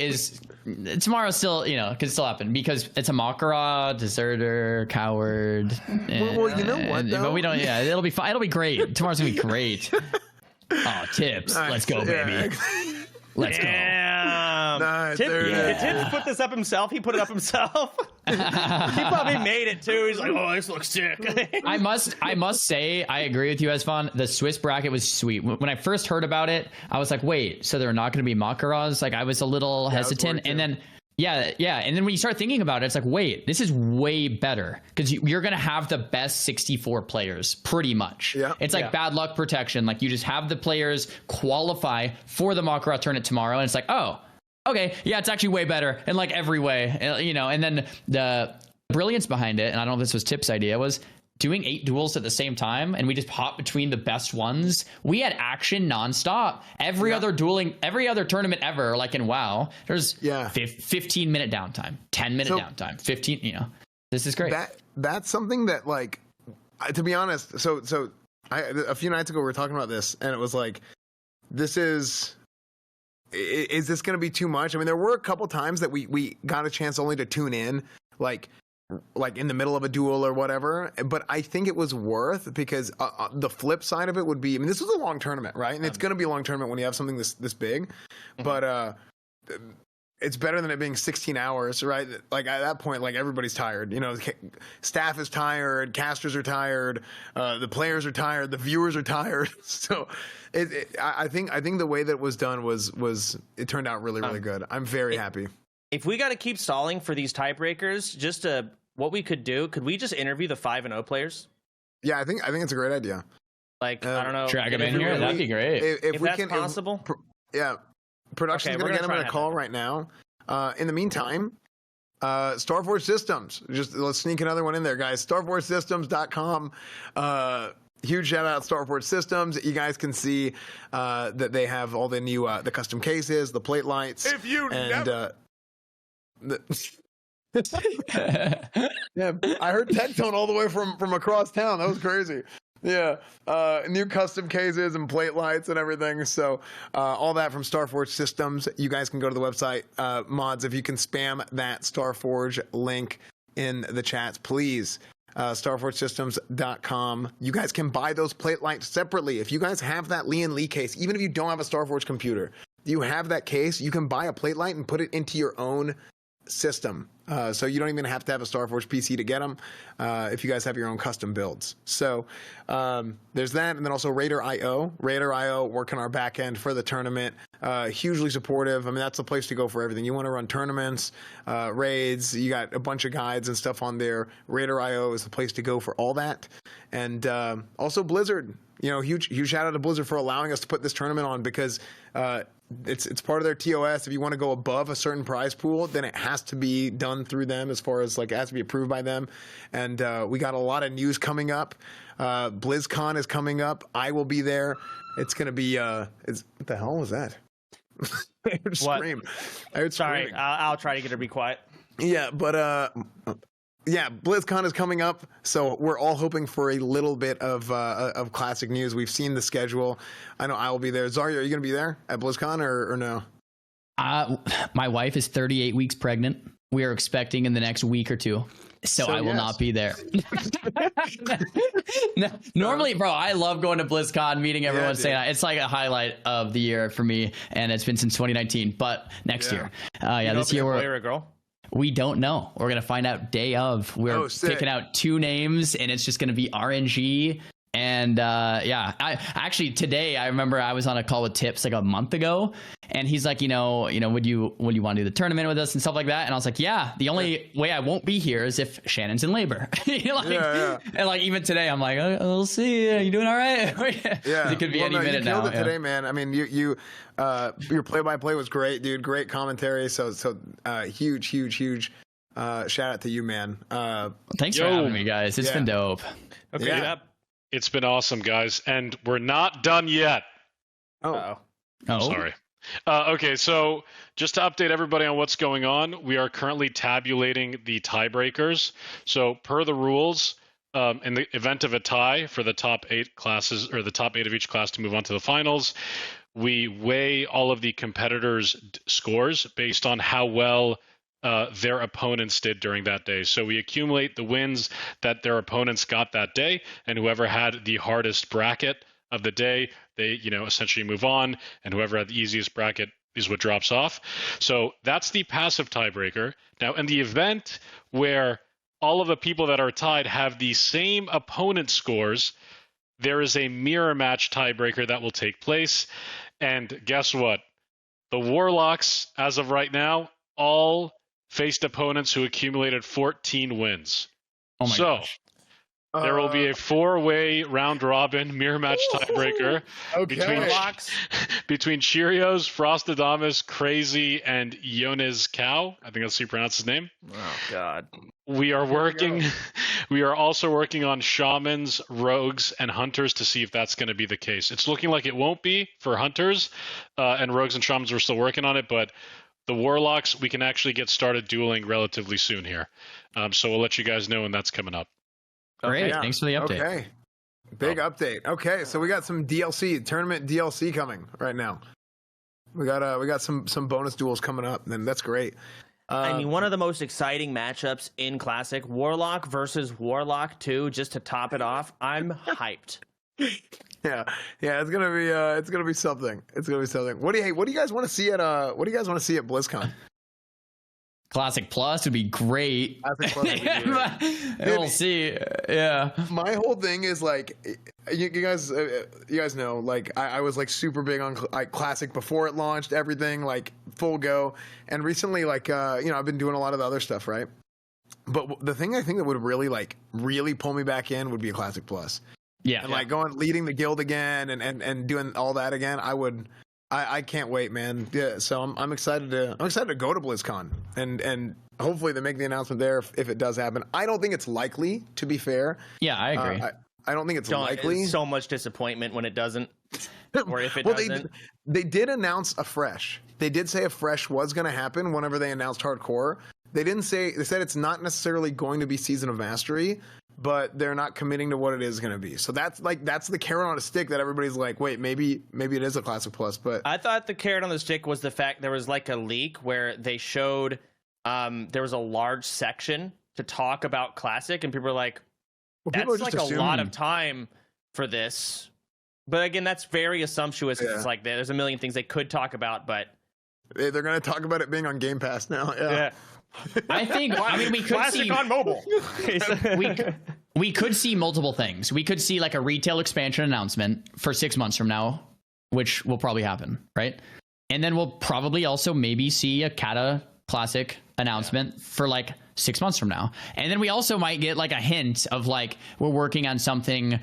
still, you know, could still happen because it's a Mak'Gora, deserter, coward. Well, you know what? But we don't. Yeah, it'll be fine. It'll be great. Tomorrow's gonna be great. Oh, Tips, Nice. let's go, baby. Yeah. Let's go. Nice. Did Tips put this up himself? He put it up himself. He probably made it too. He's like, oh, this looks sick. I must say, I agree with you, Esfon. The Swiss bracket was sweet. When I first heard about it, I was like, wait, so there are not going to be Mak'Goras? Like, I was a little hesitant. And then, yeah. And then when you start thinking about it, it's like, wait, this is way better because you're going to have the best 64 players pretty much. Yeah. It's like bad luck protection. Like, you just have the players qualify for the Mak'Gora tournament tomorrow. And it's like, oh, okay, yeah, it's actually way better in like every way, you know. And then the brilliance behind it, and I don't know if this was Tip's idea, was doing 8 duels at the same time, and we just hop between the best ones. We had action nonstop. Every other tournament ever, like in WoW, there's 15-minute downtime, 10-minute downtime, 15. You know, this is great. That's something that, like, to be honest. So a few nights ago we were talking about this, and it was like, is this going to be too much? I mean, there were a couple times that we got a chance only to tune in, like in the middle of a duel or whatever. But I think it was worth, because the flip side of it would be, I mean, this was a long tournament, right? And it's going to be a long tournament when you have something this big. Mm-hmm. But it's better than it being 16 hours, right? Like at that point, like everybody's tired. You know, staff is tired, casters are tired, the players are tired, the viewers are tired. So I think the way that it was done was it turned out really, really good. I'm very happy. If we got to keep stalling for these tiebreakers, what we could do, could we just interview the 5-0 players? Yeah, I think it's a great idea. Like, I don't know. Drag them in here, that'd be great. If that's possible. Production's going to get him in a call right now. In the meantime, Starforge Systems. Let's sneak another one in there, guys. StarforgeSystems.com. Huge shout out Starforge Systems. You guys can see that they have all the new the custom cases, the plate lights. If you yeah, I heard Tectone all the way from across town. That was crazy. Yeah, new custom cases and plate lights and everything. So all that from Starforge Systems. You guys can go to the website. Mods, if you can spam that Starforge link in the chats, please. StarforgeSystems.com. You guys can buy those plate lights separately. If you guys have that Lee & Lee case, even if you don't have a Starforge computer, you have that case, you can buy a plate light and put it into your own system. So you don't even have to have a Starforge PC to get them if you guys have your own custom builds. So there's that. And then also Raider.io. Raider.io working our back end for the tournament. Hugely supportive. I mean, that's the place to go for everything. You want to run tournaments, raids. You got a bunch of guides and stuff on there. Raider.io is the place to go for all that. And also Blizzard. You know, huge shout out to Blizzard for allowing us to put this tournament on, because it's part of their TOS. If you want to go above a certain prize pool, then it has to be done through them, as far as like it has to be approved by them. And we got a lot of news coming up. BlizzCon is coming up. I will be there. It's gonna be what the hell was that? I heard scream. I heard Sorry, screaming. I'll try to get her to be quiet. Yeah, but yeah, BlizzCon is coming up, so we're all hoping for a little bit of classic news. We've seen the schedule. I know I will be there. Xaryu, are you going to be there at BlizzCon or no? My wife is 38 weeks pregnant. We are expecting in the next week or two. So I will not be there. No, normally, bro, I love going to BlizzCon, meeting everyone, saying it's like a highlight of the year for me, and it's been since 2019. But next year, this year we're a boy or a girl. We don't know. We're going to find out day of. We're picking out 2 names, and it's just going to be RNG. And yeah, I actually today I remember I was on a call with Tips like a month ago, and he's like, would you want to do the tournament with us and stuff like that? And I was like, yeah. The only way I won't be here is if Shannon's in labor. And like even today, I'm like, we'll see. Are you doing all right? Yeah, it could be any minute now. You killed it today, man. I mean, your play-by-play was great, dude. Great commentary. So huge shout out to you, man. Thanks for having me, guys. It's been dope. Okay. Yep. It's been awesome, guys, and we're not done yet. Oh, sorry. Okay, so just to update everybody on what's going on, we are currently tabulating the tiebreakers. So per the rules, in the event of a tie for the top 8 classes, or the top 8 of each class to move on to the finals, we weigh all of the competitors' scores based on how well their opponents did during that day. So we accumulate the wins that their opponents got that day, and whoever had the hardest bracket of the day, they essentially move on, and whoever had the easiest bracket is what drops off. So that's the passive tiebreaker. Now, in the event where all of the people that are tied have the same opponent scores, there is a mirror match tiebreaker that will take place. And guess what? The Warlocks, as of right now, all faced opponents who accumulated 14 wins. Oh my gosh. There will be a 4-way round-robin mirror match tiebreaker between Cheerios, Frostadamus, Crazy, and Yones Cow. I think that's how you pronounce his name. Oh, God. We are also working on Shamans, Rogues, and Hunters to see if that's going to be the case. It's looking like it won't be for Hunters, and Rogues and Shamans, we're still working on it, but the Warlocks, we can actually get started dueling relatively soon here. So we'll let you guys know when that's coming up. Great. Thanks for the update. Okay. Big update. Okay, so we got some tournament DLC coming right now. We got some bonus duels coming up, and that's great. I mean, one of the most exciting matchups in Classic, Warlock versus Warlock 2, just to top it off. I'm hyped. Yeah, it's gonna be something. It's gonna be something. What do you guys want to see at BlizzCon? Classic Plus would be great. Classic Plus would be great. We'll see. Yeah. My whole thing is like, you guys know, like I was like super big on like Classic before it launched, everything like full go, and recently like I've been doing a lot of the other stuff, right? But the thing I think that would really pull me back in would be a Classic Plus. Yeah. And like leading the guild again and doing all that again, I can't wait, man. Yeah, so I'm excited to go to BlizzCon and hopefully they make the announcement there if it does happen. I don't think it's likely, to be fair. Yeah, I agree. I don't think it's likely. So much disappointment when it doesn't, or if it doesn't. They did announce a fresh. They did say a fresh was going to happen whenever they announced hardcore. They said it's not necessarily going to be Season of Mastery, but they're not committing to what it is going to be. So that's the carrot on a stick that everybody's like, wait, maybe it is a Classic Plus. But I thought the carrot on the stick was the fact there was like a leak where they showed there was a large section to talk about Classic, and people were like, that's like a lot of time for this. But again, that's very assumptuous. Yeah. It's like there's a million things they could talk about, but they're going to talk about it being on Game Pass now. Yeah. I think. I mean, we could see on mobile. we could see multiple things. We could see like a retail expansion announcement for 6 months from now, which will probably happen, right? And then we'll probably also maybe see a Kata Classic announcement for like 6 months from now, and then we also might get like a hint of like we're working on something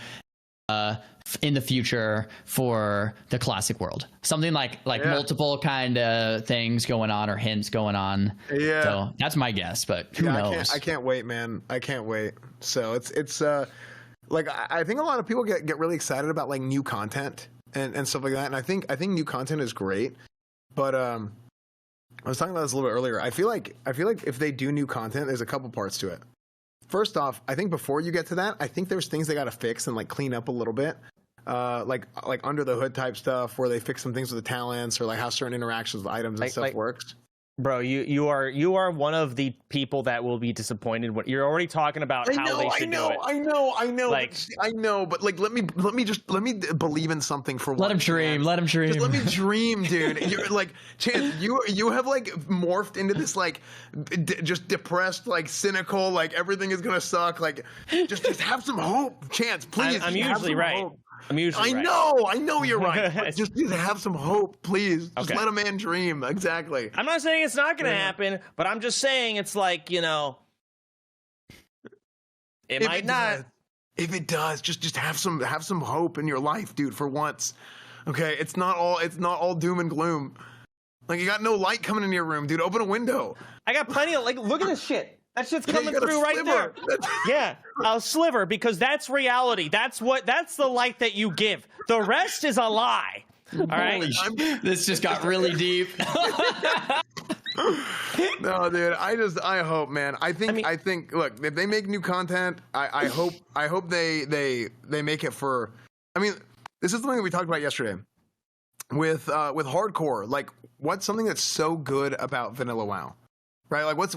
in the future for the Classic world, something like multiple kind of things going on or hints going on. Yeah, so that's my guess, but who knows? I can't wait, man. I can't wait. So it's like I think a lot of people get really excited about like new content and stuff like that, and I think new content is great, but I was talking about this a little bit earlier. I feel like if they do new content, there's a couple parts to it. First off, I think before you get to that, I think there's things they got to fix and like clean up a little bit. Like under the hood type stuff where they fix some things with the talents or like how certain interactions with items and stuff works. Bro, you are one of the people that will be disappointed when you're already talking about how they should do it. I know. Like, I know, but like, let me believe in something for once. Let him dream. Let him dream. Just let me dream, dude. You're like, Chance, you have like morphed into this like just depressed, like cynical, like everything is gonna suck. Like, just have some hope, Chance, please. I'm usually right. Hope. I'm usually right. I know you're right. But just have some hope, please. Just let a man dream. Exactly. I'm not saying it's not going to happen, but I'm just saying it's like, it might not. If it does, just have some hope in your life, dude, for once. Okay? It's not all doom and gloom. Like, you got no light coming in your room, dude. Open a window. I got plenty of, like, look at this shit. That shit's coming you got a through right sliver. there. Yeah, a sliver, because that's reality. That's the light that you give. The rest is a lie. All right? This just got really deep. No, dude. I hope, man. I think. Look, if they make new content, I hope they make it for. I mean, this is something that we talked about yesterday with hardcore. Like, what's something that's so good about Vanilla WoW? Right, like what's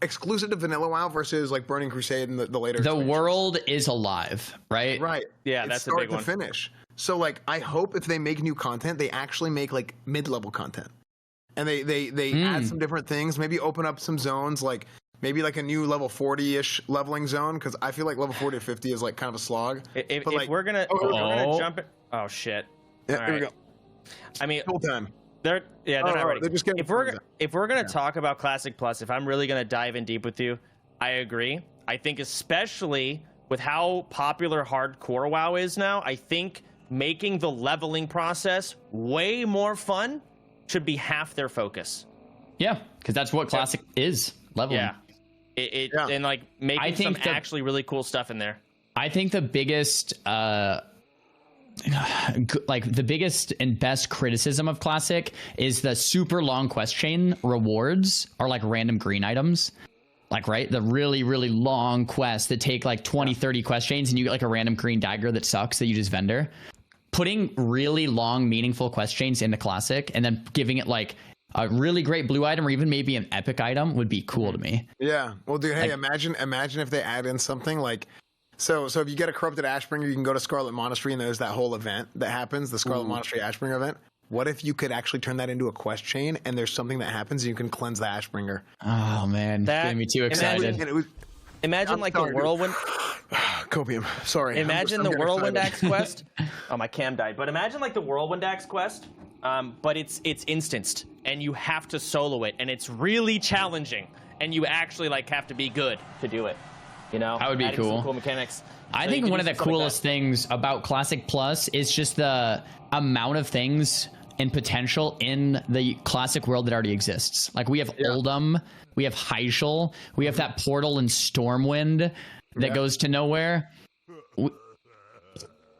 exclusive to Vanilla WoW versus like Burning Crusade and the later. The world is alive, right? Right. Yeah, that's a big one. Start to finish. So like, I hope if they make new content, they actually make like mid-level content, and they add some different things. Maybe open up some zones, like maybe like a new level 40-ish leveling zone, because I feel like level 40 to 50 is like kind of a slog. If like, we're gonna jump it. Oh shit. Yeah, here we go. I mean, full time. They're not ready. They're just getting if we're gonna talk about Classic Plus, if I'm really gonna dive in deep with you, I agree. I think especially with how popular hardcore WoW is now, I think making the leveling process way more fun should be half their focus. Yeah, because that's what Classic is, leveling. Yeah, and like making some actually really cool stuff in there. I think the biggest the biggest and best criticism of Classic is the super long quest chain rewards are like random green items. Like, right? The really, really long quests that take like 20, 30 quest chains, and you get like a random green dagger that sucks that you just vendor. Putting really long, meaningful quest chains into Classic and then giving it like a really great blue item or even maybe an epic item would be cool to me. Yeah. Well, dude, hey, like, imagine if they add in something like, so if you get a corrupted Ashbringer, you can go to Scarlet Monastery, and there's that whole event that happens, the Scarlet Monastery Ashbringer event. What if you could actually turn that into a quest chain, and there's something that happens, and you can cleanse the Ashbringer? Oh man, that made me too excited. Imagine like the whirlwind. Copium. Sorry. Imagine the Whirlwind Axe quest. Oh, my cam died. But imagine like the Whirlwind Axe quest, but it's instanced, and you have to solo it, and it's really challenging, and you actually like have to be good to do it. You know, that would be cool. Some cool mechanics. I think one of the coolest things about Classic Plus is just the amount of things and potential in the Classic world that already exists. Like, we have Uldum, we have Hyshal, we have that portal in Stormwind that goes to nowhere.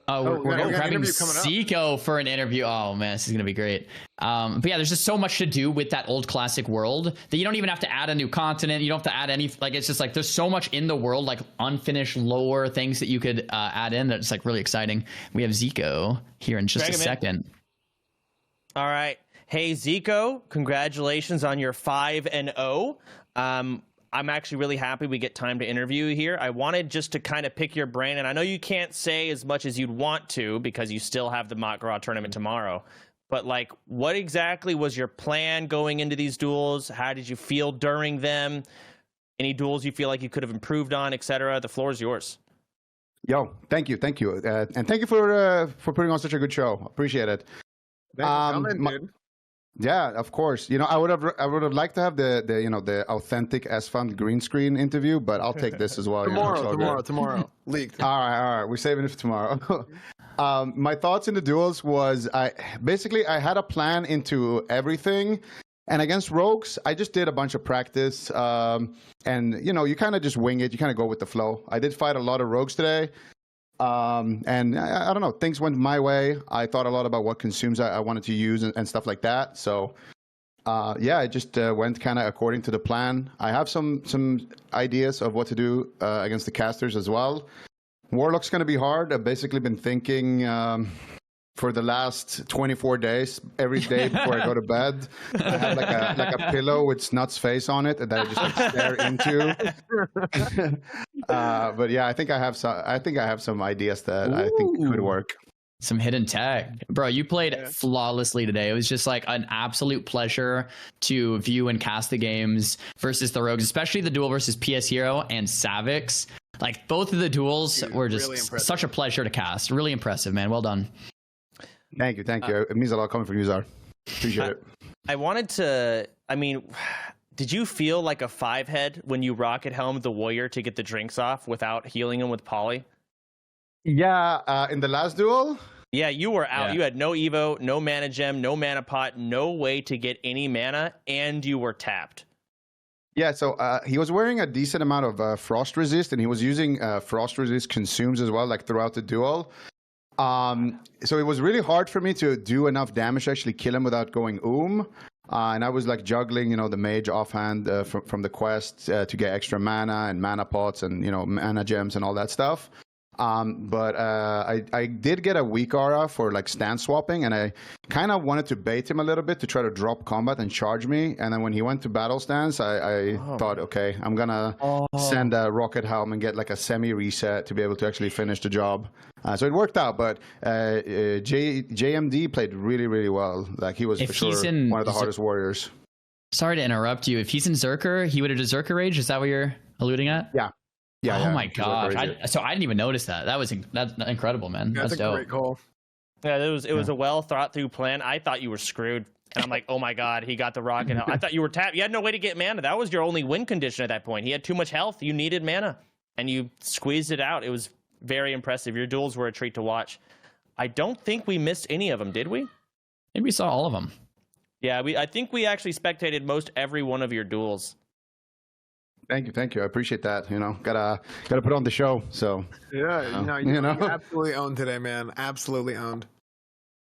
We're grabbing Zico for an interview. Oh man, this is gonna be great. But yeah, there's just so much to do with that old Classic world that you don't even have to add a new continent. You don't have to add any, like, it's just like there's so much in the world, like unfinished lore, things that you could add in that's like really exciting. We have Zico here in just a second. All right. Hey, Zico, congratulations on your 5-0. I'm actually really happy we get time to interview you here. I wanted just to kind of pick your brain, and I know you can't say as much as you'd want to because you still have the Mak'Gora tournament tomorrow. But like, what exactly was your plan going into these duels? How did you feel during them? Any duels you feel like you could have improved on, etc.? The floor is yours. Yo, thank you, and thank you for putting on such a good show. Appreciate it. Dude. Yeah, of course. You know, I would have liked to have the authentic S-Fund green screen interview, but I'll take this as well. Tomorrow. Leaked. All right. We're saving it for tomorrow. My thoughts in the duels was I had a plan into everything, and against rogues, I just did a bunch of practice. And you kind of just wing it. You kind of go with the flow. I did fight a lot of rogues today. And I don't know, things went my way. I thought a lot about what consumes I wanted to use and stuff like that. So, it just went kind of according to the plan. I have some ideas of what to do against the casters as well. Warlock's going to be hard. I've basically been thinking for the last 24 days, every day before I go to bed, I have like a pillow with Snut's face on it that I just like stare into. But yeah, I think I have some ideas that I think could work. Some hidden tech. Bro, you played flawlessly today. It was just like an absolute pleasure to view and cast the games versus the Rogues, especially the duel versus PS Hero and Savix. Like, both of the duels were just really such a pleasure to cast. Really impressive, man. Well done. Thank you. It means a lot coming from you, Xar. Appreciate it. I wanted to, I mean, did you feel like a 5-head when you rocket helmed the warrior to get the drinks off without healing him with poly? Yeah, in the last duel? Yeah, you were out. Yeah. You had no Evo, no mana gem, no mana pot, no way to get any mana, and you were tapped. Yeah, so he was wearing a decent amount of frost resist, and he was using frost resist consumes as well, like throughout the duel. So it was really hard for me to do enough damage to actually kill him without going and I was like juggling, the mage offhand from the quest to get extra mana and mana pots and, mana gems and all that stuff. But I did get a weak aura for like stance swapping, and I kind of wanted to bait him a little bit to try to drop combat and charge me. And then when he went to battle stance, I thought, okay, I'm gonna send a rocket helm and get like a semi reset to be able to actually finish the job. So it worked out, but JMD played really, really well. Like, he was for sure one of the hardest warriors. Sorry to interrupt you. If he's in Zerker, he would have Zerker Rage. Is that what you're alluding at? Yeah. Yeah, oh my gosh! So I didn't even notice that. That's incredible, man. That's a dope. Great call. Yeah, it was a well thought through plan. I thought you were screwed, and I'm like, oh my god, he got the rocket. I thought you were tapped. You had no way to get mana. That was your only win condition at that point. He had too much health. You needed mana, and you squeezed it out. It was very impressive. Your duels were a treat to watch. I don't think we missed any of them, did we? Maybe we saw all of them. Yeah, I think we actually spectated most every one of your duels. Thank you. I appreciate that. Gotta put on the show. So yeah, you absolutely owned today, man. Absolutely owned.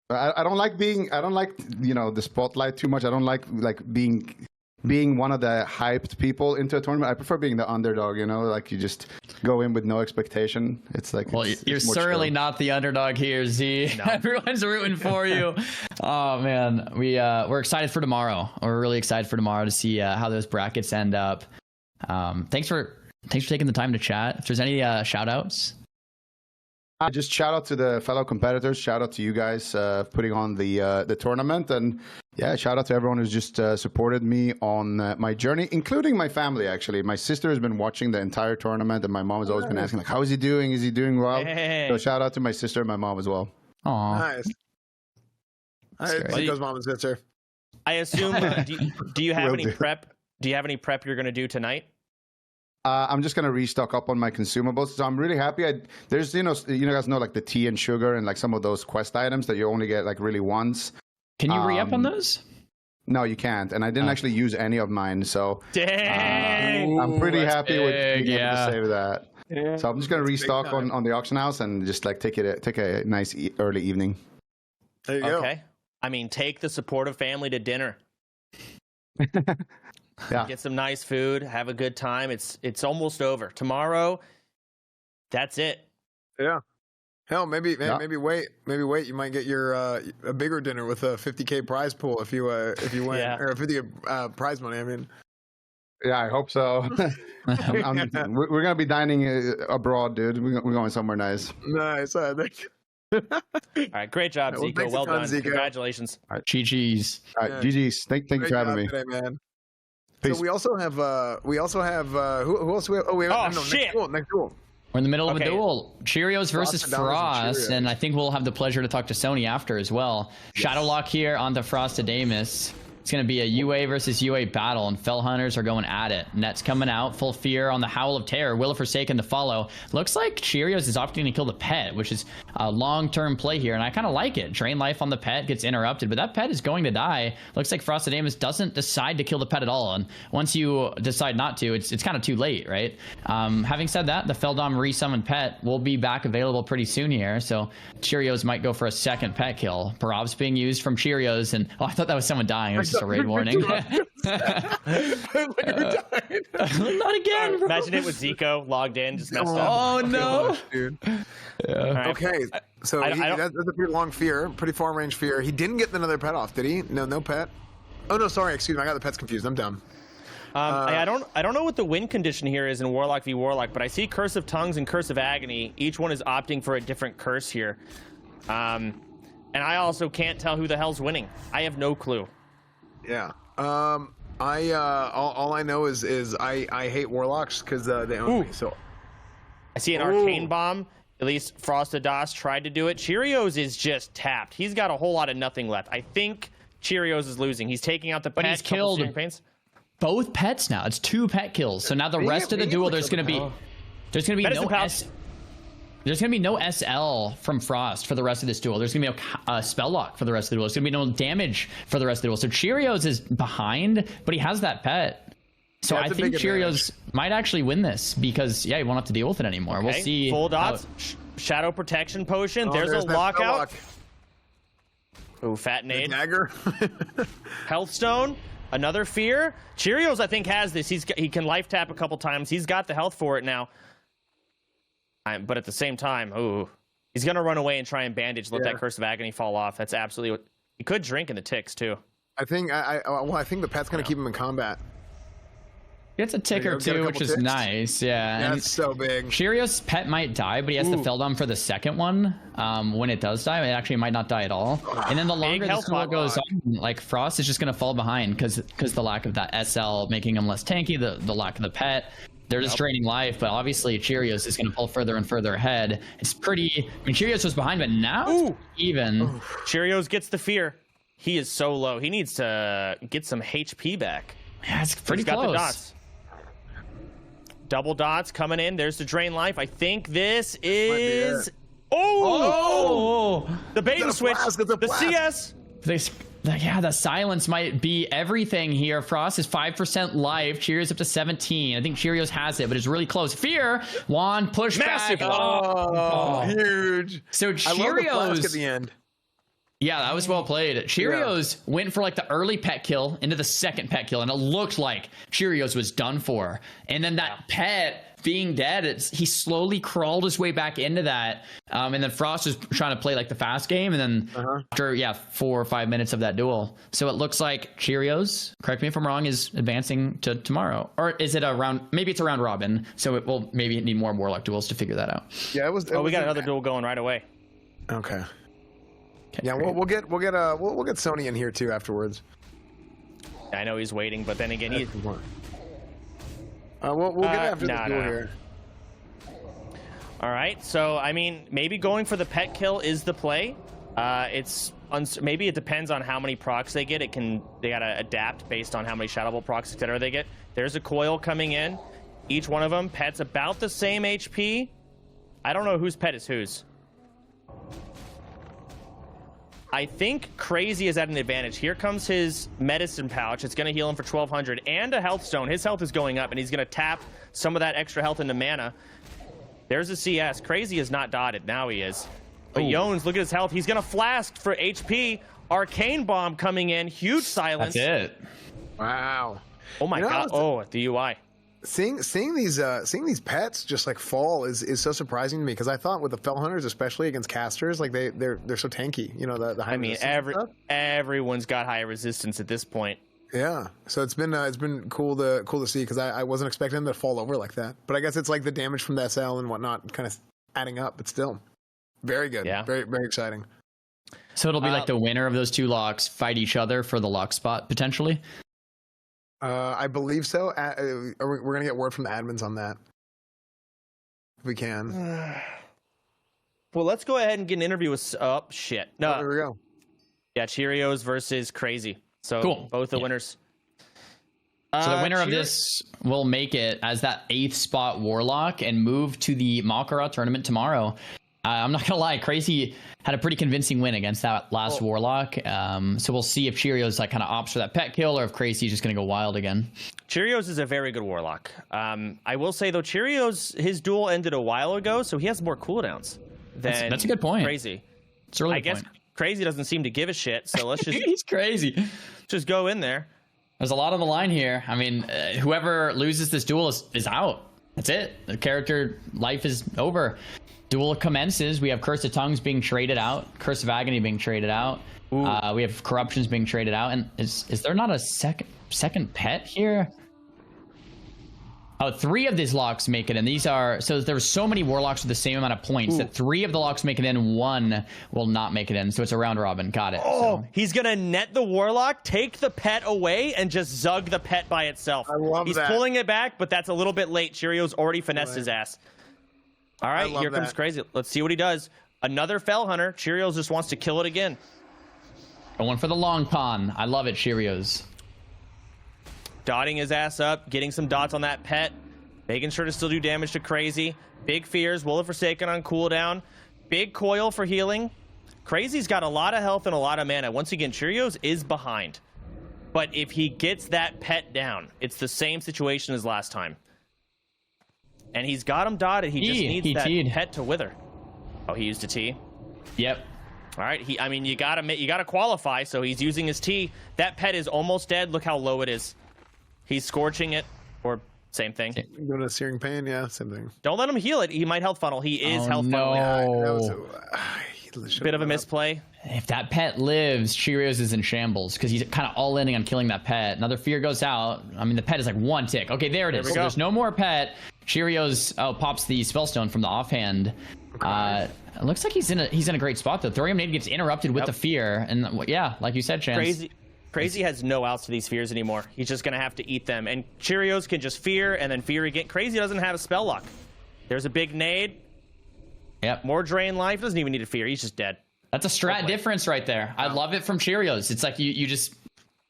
I don't like the spotlight too much. I don't like being one of the hyped people into a tournament. I prefer being the underdog. Like, you just go in with no expectation. It's like, well, you're certainly not the underdog here, Z. No. Everyone's rooting for you. Oh man, we're excited for tomorrow. We're really excited for tomorrow to see how those brackets end up. Thanks for taking the time to chat. If there's any shout outs. Just shout out to the fellow competitors. Shout out to you guys putting on the tournament, and yeah, shout out to everyone who's just supported me on my journey, including my family. Actually, my sister has been watching the entire tournament, and my mom has always been asking, like, how is he doing? Is he doing well? Hey. So shout out to my sister and my mom as well. Aw, nice. Zico's mom and sister. I assume. Do you have any prep? Do you have any prep you're going to do tonight? I'm just going to restock up on my consumables. So I'm really happy. There's, you guys know, like the tea and sugar and like some of those quest items that you only get like really once. Can you re-up on those? No, you can't. And I didn't actually use any of mine. So dang, I'm pretty happy with being able to save that. Yeah. So I'm just going to restock on the auction house and just like take a nice early evening. There you go. Okay. I mean, take the supportive family to dinner. Yeah. Get some nice food, have a good time. It's almost over. Tomorrow, that's it. Yeah. Hell, maybe wait. You might get your a bigger dinner with a 50K prize pool if you win, or 50K prize money. I mean. Yeah, I hope so. We're gonna be dining abroad, dude. We're going somewhere nice. Nice. Thank you. All right, great job, Zico. Well done. Zico. Congratulations. All right. GG's. All right, GG's. Thank you for having me. Today, man. Peace. So we also have who else do we have? Oh, we have shit. Next duel. We're in the middle of a duel. Cheerios versus Frost, and I think we'll have the pleasure to talk to Sony after as well. Yes. Shadowlock here on the Frostadamus. It's going to be a UA versus UA battle, and Fell Hunters are going at it. Net's coming out, full fear on the Howl of Terror. Will of Forsaken to follow. Looks like Cheerios is opting to kill the pet, which is a long-term play here, and I kind of like it. Drain life on the pet, gets interrupted, but that pet is going to die. Looks like Frostadamus doesn't decide to kill the pet at all, and once you decide not to, it's kind of too late, right? Having said that, the Feldom resummoned pet will be back available pretty soon here, so Cheerios might go for a second pet kill. Parav's being used from Cheerios, and I thought that was someone dying. It was just a raid warning. Not again, bro. Imagine it with Zico logged in, just messed up. Oh no, dude. Yeah. Right. Okay, So that's a pretty long fear, pretty far range fear. He didn't get another pet off, did he? No pet. Oh no, sorry, excuse me. I got the pets confused. I'm dumb. I don't know what the win condition here is in Warlock v Warlock, but I see Curse of Tongues and Curse of Agony. Each one is opting for a different curse here. And I also can't tell who the hell's winning. I have no clue. Yeah. All I know is I hate Warlocks because they own me. So I see an Arcane Bomb. At least Frosted Das tried to do it. Cheerios is just tapped. He's got a whole lot of nothing left. I think Cheerios is losing. He's taking out the pet. But he's killed both pets now. It's 2 pet kills. So now the rest of the duel, there's going to be no SL from Frost for the rest of this duel. There's going to be no spell lock for the rest of the duel. There's going to be no damage for the rest of the duel. So Cheerios is behind, but he has that pet. So I think Cheerios might actually win this because, he won't have to deal with it anymore. Okay. We'll see. Full dots, Shadow Protection Potion. Oh, there's a lockout. Ooh, Fat Nade. Dagger. Health Stone. Another fear. Cheerios, I think, has this. He can life tap a couple times. He's got the health for it now. But at the same time, he's going to run away and try and bandage, let that Curse of Agony fall off. That's absolutely what he could drink in the ticks, too. I think I think the pet's going to keep him in combat. It's a tick or two, which is nice. Yeah, that's so big. Cheerios' pet might die, but he has the Feldon for the second one. When it does die, it actually might not die at all. And then the longer this duel goes on, like Frost is just going to fall behind because the lack of that SL making him less tanky, the lack of the pet. They're just draining life, but obviously Cheerios is going to pull further and further ahead. It's pretty. I mean, Cheerios was behind, but now it's even. Cheerios gets the fear. He is so low. He needs to get some HP back. Yeah, it's pretty close. Got the dots. Double dots coming in. There's the drain life. I think this is. The bait and switch. The CS. The silence might be everything here. Frost is 5% life. Cheerios up to 17. I think Cheerios has it, but it's really close. Fear. Juan push massive. Back. Huge. So Cheerios. I love the flask at the end. Yeah, that was well played. Cheerios went for like the early pet kill into the second pet kill, and it looked like Cheerios was done for. And then that pet being dead, he slowly crawled his way back into that. And then Frost was trying to play like the fast game, and then after 4 or 5 minutes of that duel. So it looks like Cheerios, correct me if I'm wrong, is advancing to tomorrow. Or is it maybe it's a round robin, so it will maybe need more Warlock duels to figure that out. Yeah, we got another duel going right away. Okay. Yeah, we'll get Sony in here too afterwards. I know he's waiting, but then again, we'll get after the duel here. All right, so I mean, maybe going for the pet kill is the play. Maybe it depends on how many procs they get. They gotta adapt based on how many Shadow Bolt procs, etc. they get. There's a coil coming in. Each one of them pet's about the same HP. I don't know whose pet is whose. I think Crazy is at an advantage. Here comes his medicine pouch. It's going to heal him for 1,200 and a health stone. His health is going up, and he's going to tap some of that extra health into mana. There's a CS. Crazy is not dotted. Now he is. But Yones, look at his health. He's going to flask for HP. Arcane Bomb coming in. Huge silence. That's it. Wow. Oh, my God. The UI. Seeing these pets just like fall is so surprising to me because I thought with the Fell Hunters, especially against casters, like they're so tanky. You know, the high. I mean, everyone's got high resistance at this point. Yeah, so it's been cool to see because I wasn't expecting them to fall over like that. But I guess it's like the damage from the SL and whatnot kind of adding up. But still, very good. Yeah, very very exciting. So it'll be like the winner of those two locks fight each other for the lock spot potentially. I believe so. We're going to get word from the admins on that. If we can. Well, let's go ahead and get an interview with... Oh, shit. No. There we go. Yeah, Cheerios versus Crazy. So cool. Both the winners. So the winner of this will make it as that 8th spot Warlock and move to the Mak'Gora tournament tomorrow. I'm not going to lie, Crazy had a pretty convincing win against that last Warlock. So we'll see if Cheerios like kind of opts for that pet kill or if Crazy's just going to go wild again. Cheerios is a very good Warlock. I will say, though, Cheerios, his duel ended a while ago, so he has more cooldowns than that's a good point. Crazy. It's a really I guess Crazy doesn't seem to give a shit, so let's just... He's crazy. Just go in there. There's a lot on the line here. I mean, whoever loses this duel is out. That's it. The character life is over. Duel commences. We have Curse of Tongues being traded out. Curse of Agony being traded out. We have Corruptions being traded out. And is there not a second pet here? Oh, 3 of these locks make it in. These are... So there's so many Warlocks with the same amount of points that 3 of the locks make it in, 1 will not make it in. So it's a round robin. Got it. Oh, he's going to net the Warlock, take the pet away, and just zug the pet by itself. I love He's that. pulling it back, but that's a little bit late. Cheerios already finessed his ass. All right, here comes Crazy. Let's see what he does. Another Fell Hunter. Cheerios just wants to kill it again. Going for the long con. I love it, Cheerios. Dotting his ass up, getting some dots on that pet, making sure to still do damage to Crazy. Big Fears, Will of Forsaken on cooldown. Big Coil for healing. Crazy's got a lot of health and a lot of mana. Once again, Cheerios is behind. But if he gets that pet down, it's the same situation as last time. And he's got him dotted. He just needs that pet to wither. Oh, he used a T? Yep. All right. I mean, you gotta qualify, so he's using his T. That pet is almost dead. Look how low it is. He's scorching it, or same thing. Go to Searing Pain, yeah, same thing. Don't let him heal it. He might health funnel. He is health no. funneling. That was Bit of a misplay. If that pet lives, Cheerios is in shambles because he's kind of all in on killing that pet. Another Fear goes out. I mean, the pet is like 1 tick. Okay, there it is. So there's no more pet. Cheerios pops the Spellstone from the offhand. It looks like he's in a great spot though. Thorium Nade gets interrupted with the Fear, and yeah, like you said, Chance. Crazy has no outs to these Fears anymore. He's just gonna have to eat them, and Cheerios can just Fear and then Fear again. Crazy doesn't have a spell lock. There's a big nade. Yep. More drain life. Doesn't even need a Fear. He's just dead. That's a strat difference right there. I love it from Cheerios. It's like you just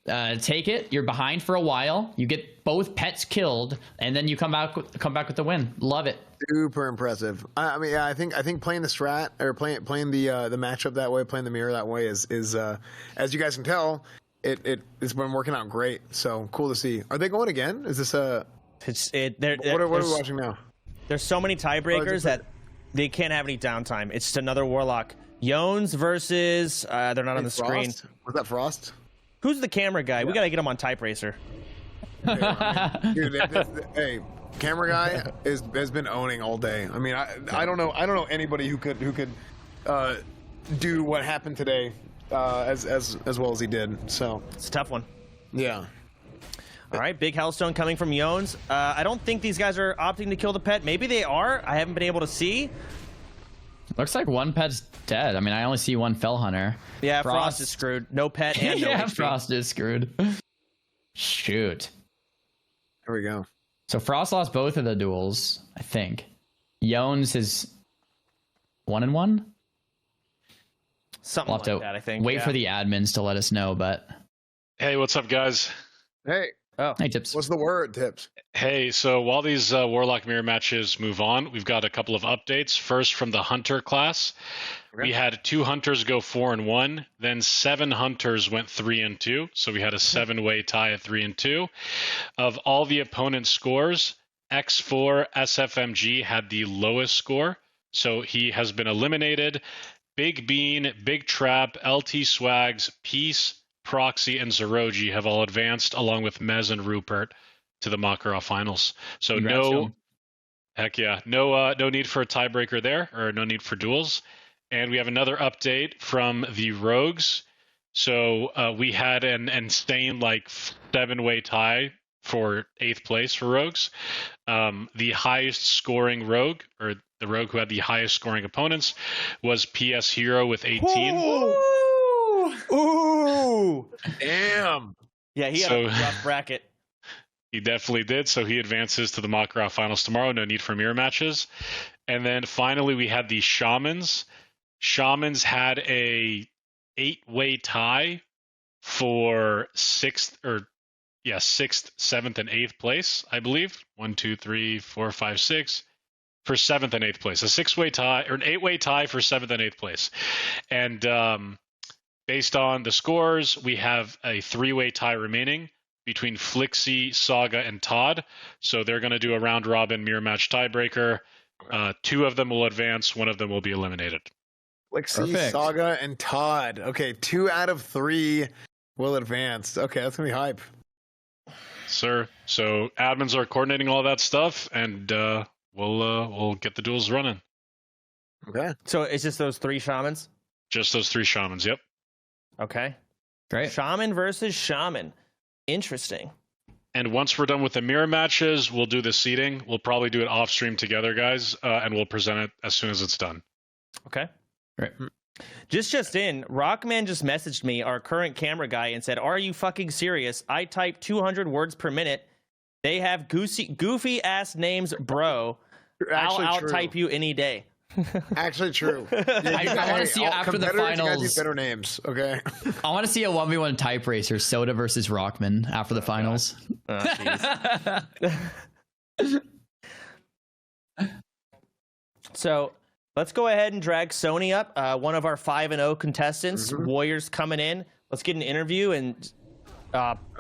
take it. You're behind for a while. You get both pets killed, and then you come back with the win. Love it. Super impressive. I mean, yeah, I think playing the strat or playing the matchup that way, playing the mirror that way is as you guys can tell, it's been working out great. So cool to see. Are they going again? Is this a? What are we watching now? There's so many tiebreakers that they can't have any downtime. It's just another Warlock. Yones versus they're not on the screen. Was that Frost? Who's the camera guy? Yeah. We gotta get him on Type Racer. Dude, hey, camera guy has been owning all day. I mean, I don't know anybody who could do what happened today as well as he did. So it's a tough one. Yeah. All right, big Hellstone coming from Yones. I don't think these guys are opting to kill the pet. Maybe they are. I haven't been able to see. Looks like 1 pet's dead. I mean, I only see 1 Fell Hunter. Yeah, Frost is screwed. No pet and no HP. Frost is screwed. Shoot. There we go. So Frost lost both of the duels, I think. Yones is 1-1? Something like that, I think. Wait for the admins to let us know, but... Hey, what's up, guys? Hey. Oh. Hey, Tips. What's the word, Tips? Hey, so while these Warlock mirror matches move on, we've got a couple of updates. First, from the Hunter class. Okay. We had 2 Hunters go 4-1, then 7 Hunters went 3-2. So we had a 7-way tie at 3-2. Of all the opponent's scores, X4 SFMG had the lowest score. So he has been eliminated. Big Bean, Big Trap, LT Swags, Peace, Proxy, and Zeroji have all advanced, along with Mez and Rupert, to the Mak'Gora finals. So no need for a tiebreaker there, or no need for duels. And we have another update from the Rogues. So we had an insane 7-way tie for 8th place for Rogues. The highest scoring Rogue, or the Rogue who had the highest scoring opponents, was PS Hero with 18. Ooh! Damn! Yeah, he had a rough bracket. He definitely did. So he advances to the Mak'Gora finals tomorrow. No need for mirror matches. And then finally, we had the Shamans. Shamans had a 8-way tie for 6th, 7th, and 8th place, I believe. 1, 2, 3, 4, 5, 6 for 7th and 8th place. A 6-way tie, or an 8-way tie for 7th and 8th place. And based on the scores, we have a 3-way tie remaining between Flixie, Saga, and Todd. So they're going to do a round robin mirror match tiebreaker. 2 of them will advance. 1 of them will be eliminated. Flixie, Saga, and Todd. Okay, 2 out of 3 will advance. Okay, that's going to be hype. Sir. So admins are coordinating all that stuff, and we'll get the duels running. Okay. So it's just those 3 shamans? Just those 3 shamans, yep. Okay. Great. Shaman versus shaman. Interesting. And once we're done with the mirror matches, we'll do the seeding. We'll probably do it off stream together, guys, and we'll present it as soon as it's done. Okay. Great. Just in, Rockman just messaged me, our current camera guy, and said, "Are you fucking serious? I type 200 words per minute. They have goofy ass names, bro. I'll type you any day." Actually true. I want to see after the finals. You guys need better names, okay? I want to see a 1v1 type racer, Soda versus Rockman after the finals. So let's go ahead and drag Sony up, one of our 5-0 contestants. Warriors coming in. Let's get an interview and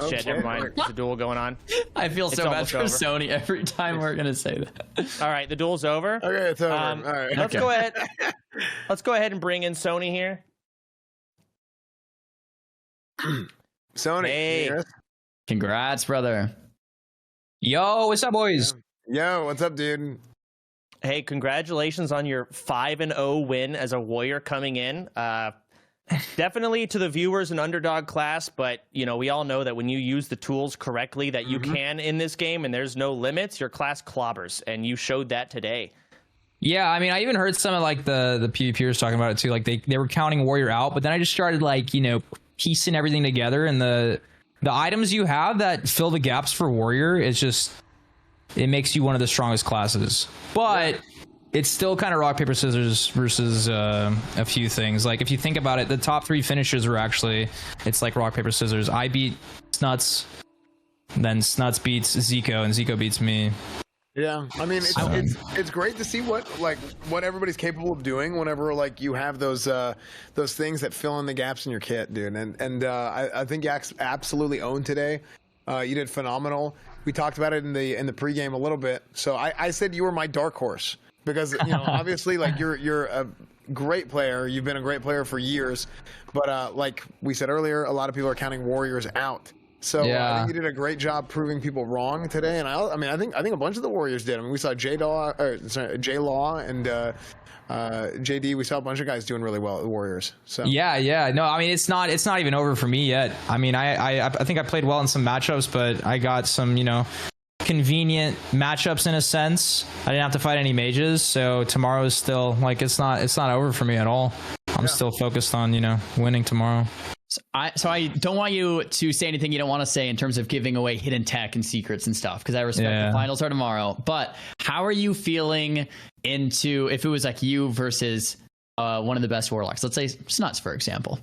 shit, never mind. There's a duel going on. I feel so bad for Sony every time we're gonna say that. All right, the duel's over. Okay, it's over. All right. Let's go ahead. Let's go ahead and bring in Sony here. Sony. Hey. Congrats, brother. Yo, what's up, boys? Yo, what's up, dude? Hey, congratulations on your 5-0 win as a warrior coming in. Definitely to the viewers an underdog class, but you know, we all know that when you use the tools correctly that you can in this game and there's no limits, your class clobbers, and you showed that today. Yeah, I mean, I even heard some of like the PvPers talking about it too. Like they were counting warrior out, but then I just started like, you know, piecing everything together, and the items you have that fill the gaps for warrior, it's just, it makes you one of the strongest classes. But it's still kind of rock, paper, scissors versus a few things. Like, if you think about it, the top 3 finishes were actually, it's like rock, paper, scissors. I beat Snuts, then Snuts beats Zico, and Zico beats me. Yeah, I mean, it's great to see what everybody's capable of doing whenever like you have those things that fill in the gaps in your kit, dude. And I think you absolutely owned today. You did phenomenal. We talked about it in the pregame a little bit. So I said you were my dark horse. Because, you know, obviously, like, you're a great player. You've been a great player for years. But like we said earlier, a lot of people are counting warriors out. So I think you did a great job proving people wrong today. And I think a bunch of the warriors did. I mean, we saw J Law and JD. We saw a bunch of guys doing really well at the Warriors. So yeah. No, I mean, it's not even over for me yet. I mean, I think I played well in some matchups, but I got some, you know, convenient matchups in a sense. I didn't have to fight any mages, so tomorrow is still like, it's not over for me at all. I'm still focused on, you know, winning tomorrow. So I don't want you to say anything you don't want to say in terms of giving away hidden tech and secrets and stuff, because I respect the finals are tomorrow. But how are you feeling into if it was like you versus one of the best warlocks? Let's say Snuts, for example.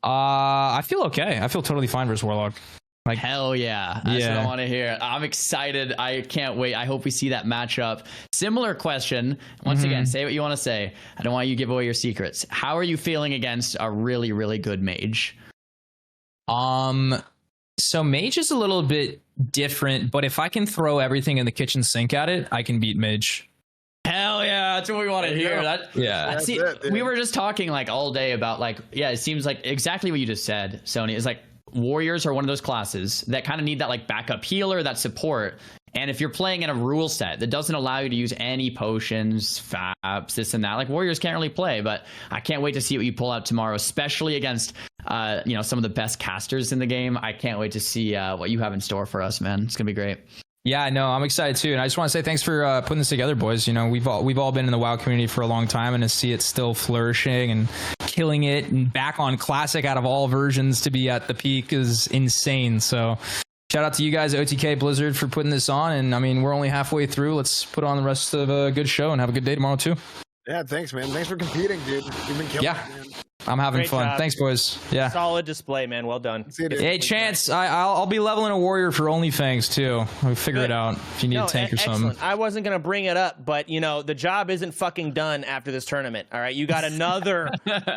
I feel okay. I feel totally fine versus warlock. Like, hell yeah. That's what I want to hear. I'm excited. I can't wait. I hope we see that matchup. Similar question. Once again, say what you want to say. I don't want you to give away your secrets. How are you feeling against a really, really good mage? So mage is a little bit different, but if I can throw everything in the kitchen sink at it, I can beat mage. Hell yeah, that's what we want to hear. We were just talking like all day about like, it seems like exactly what you just said, Sony. Is like, warriors are one of those classes that kind of need that like backup healer, that support. And if you're playing in a rule set that doesn't allow you to use any potions, faps, this and that, like warriors can't really play. But I can't wait to see what you pull out tomorrow, especially against you know, some of the best casters in the game. I can't wait to see what you have in store for us, man. It's gonna be great. Yeah, no, I'm excited too, and I just want to say thanks for putting this together, boys. You know, we've all been in the WoW community for a long time, and to see it still flourishing and killing it, and back on Classic out of all versions to be at the peak is insane. So, shout out to you guys, OTK Blizzard, for putting this on. And I mean, we're only halfway through. Let's put on the rest of a good show and have a good day tomorrow too. Yeah, thanks, man. Thanks for competing, dude. You've been killing it, man. I'm having Great fun. job. Thanks, boys. Yeah. Solid display, man. Well done. Hey, Chance, I'll be leveling a warrior for OnlyFans too. We'll figure it out if you need a tank or something. I wasn't gonna bring it up, but you know, the job isn't fucking done after this tournament. All right, you got another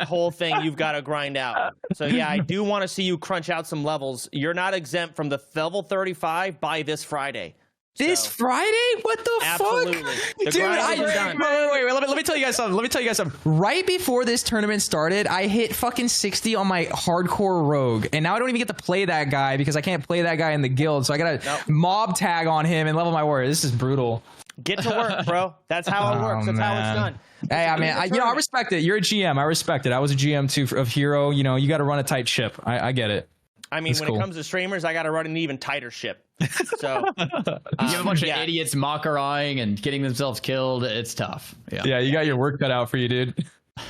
whole thing you've got to grind out. So yeah, I do want to see you crunch out some levels. You're not exempt from the level 35 by this Friday. This Friday? What the Absolutely. fuck? The Dude, grind is done. wait. Let me tell you guys something. Right before this tournament started, I hit fucking 60 on my hardcore rogue. And now I don't even get to play that guy because I can't play that guy in the guild. So I got to mob tag on him and level my warrior. This is brutal. Get to work, bro. That's how it works. That's how it's done. Hey, I mean, I respect it. You're a GM. I respect it. I was a GM too of Hero. You know, you got to run a tight ship. I get it. I mean, when it comes to streamers, I got to run an even tighter ship. So you have a bunch of idiots Mak'Goraing and getting themselves killed. It's tough. Yeah, you got your work cut out for you, dude.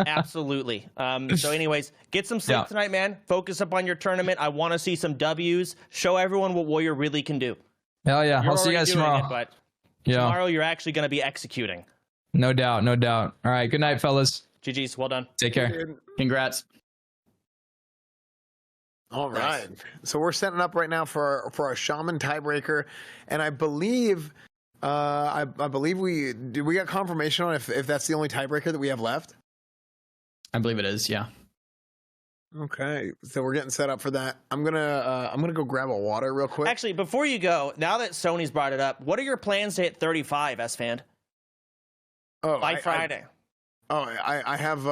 Absolutely. So anyways, get some sleep tonight, man. Focus up on your tournament. I want to see some W's. Show everyone what Warrior really can do. Hell yeah. I'll see you guys tomorrow. But tomorrow you're actually going to be executing. No doubt. No doubt. All right. Good night, fellas. GG's. Well done. Take care. Congrats. All right. So we're setting up right now for our shaman tiebreaker, and I believe I believe we got confirmation on if that's the only tiebreaker that we have left. I believe it is. Yeah. Okay. So we're getting set up for that. I'm gonna go grab a water real quick. Actually, before you go, now that Sony's brought it up, what are your plans to hit 35, S-Fan? By Friday. I have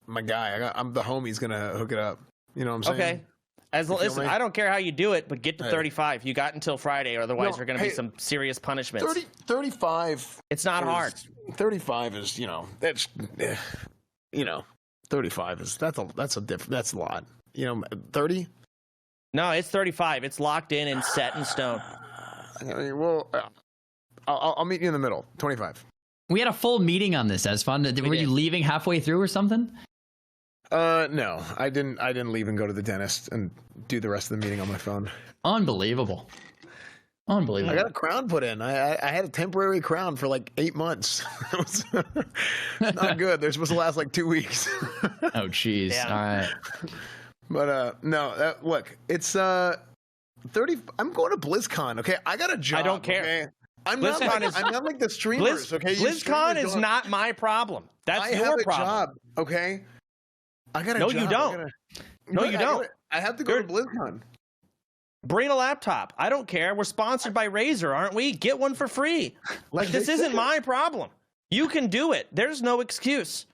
my guy. I'm the homie's gonna hook it up. You know what I'm saying? Okay. Listen, I don't care how you do it, but get to 35. You got until Friday, or otherwise there are going to be some serious punishments. 35. It's not hard. 35 is, that's 35 is that's a lot. 30. No, it's 35. It's locked in and set in stone. Well, I'll meet you in the middle. 25. We had a full meeting on this, as fun. Were you leaving halfway through or something? No, I didn't leave and go to the dentist and do the rest of the meeting on my phone. Unbelievable. I got a crown put in. I had a temporary crown for like 8 months. It was not good. They're supposed to last like 2 weeks. Oh, jeez. Yeah. All right. But no, look, it's 30. I'm going to BlizzCon. Okay, I got a job. I don't care. Okay? I'm not like the streamers. Okay, BlizzCon is not my problem. That's your problem. Job, okay. I got a job. You don't. You don't. I have to go to BlizzCon. Bring a laptop. I don't care. We're sponsored by Razer, aren't we? Get one for free. Like, this isn't my problem. You can do it. There's no excuse.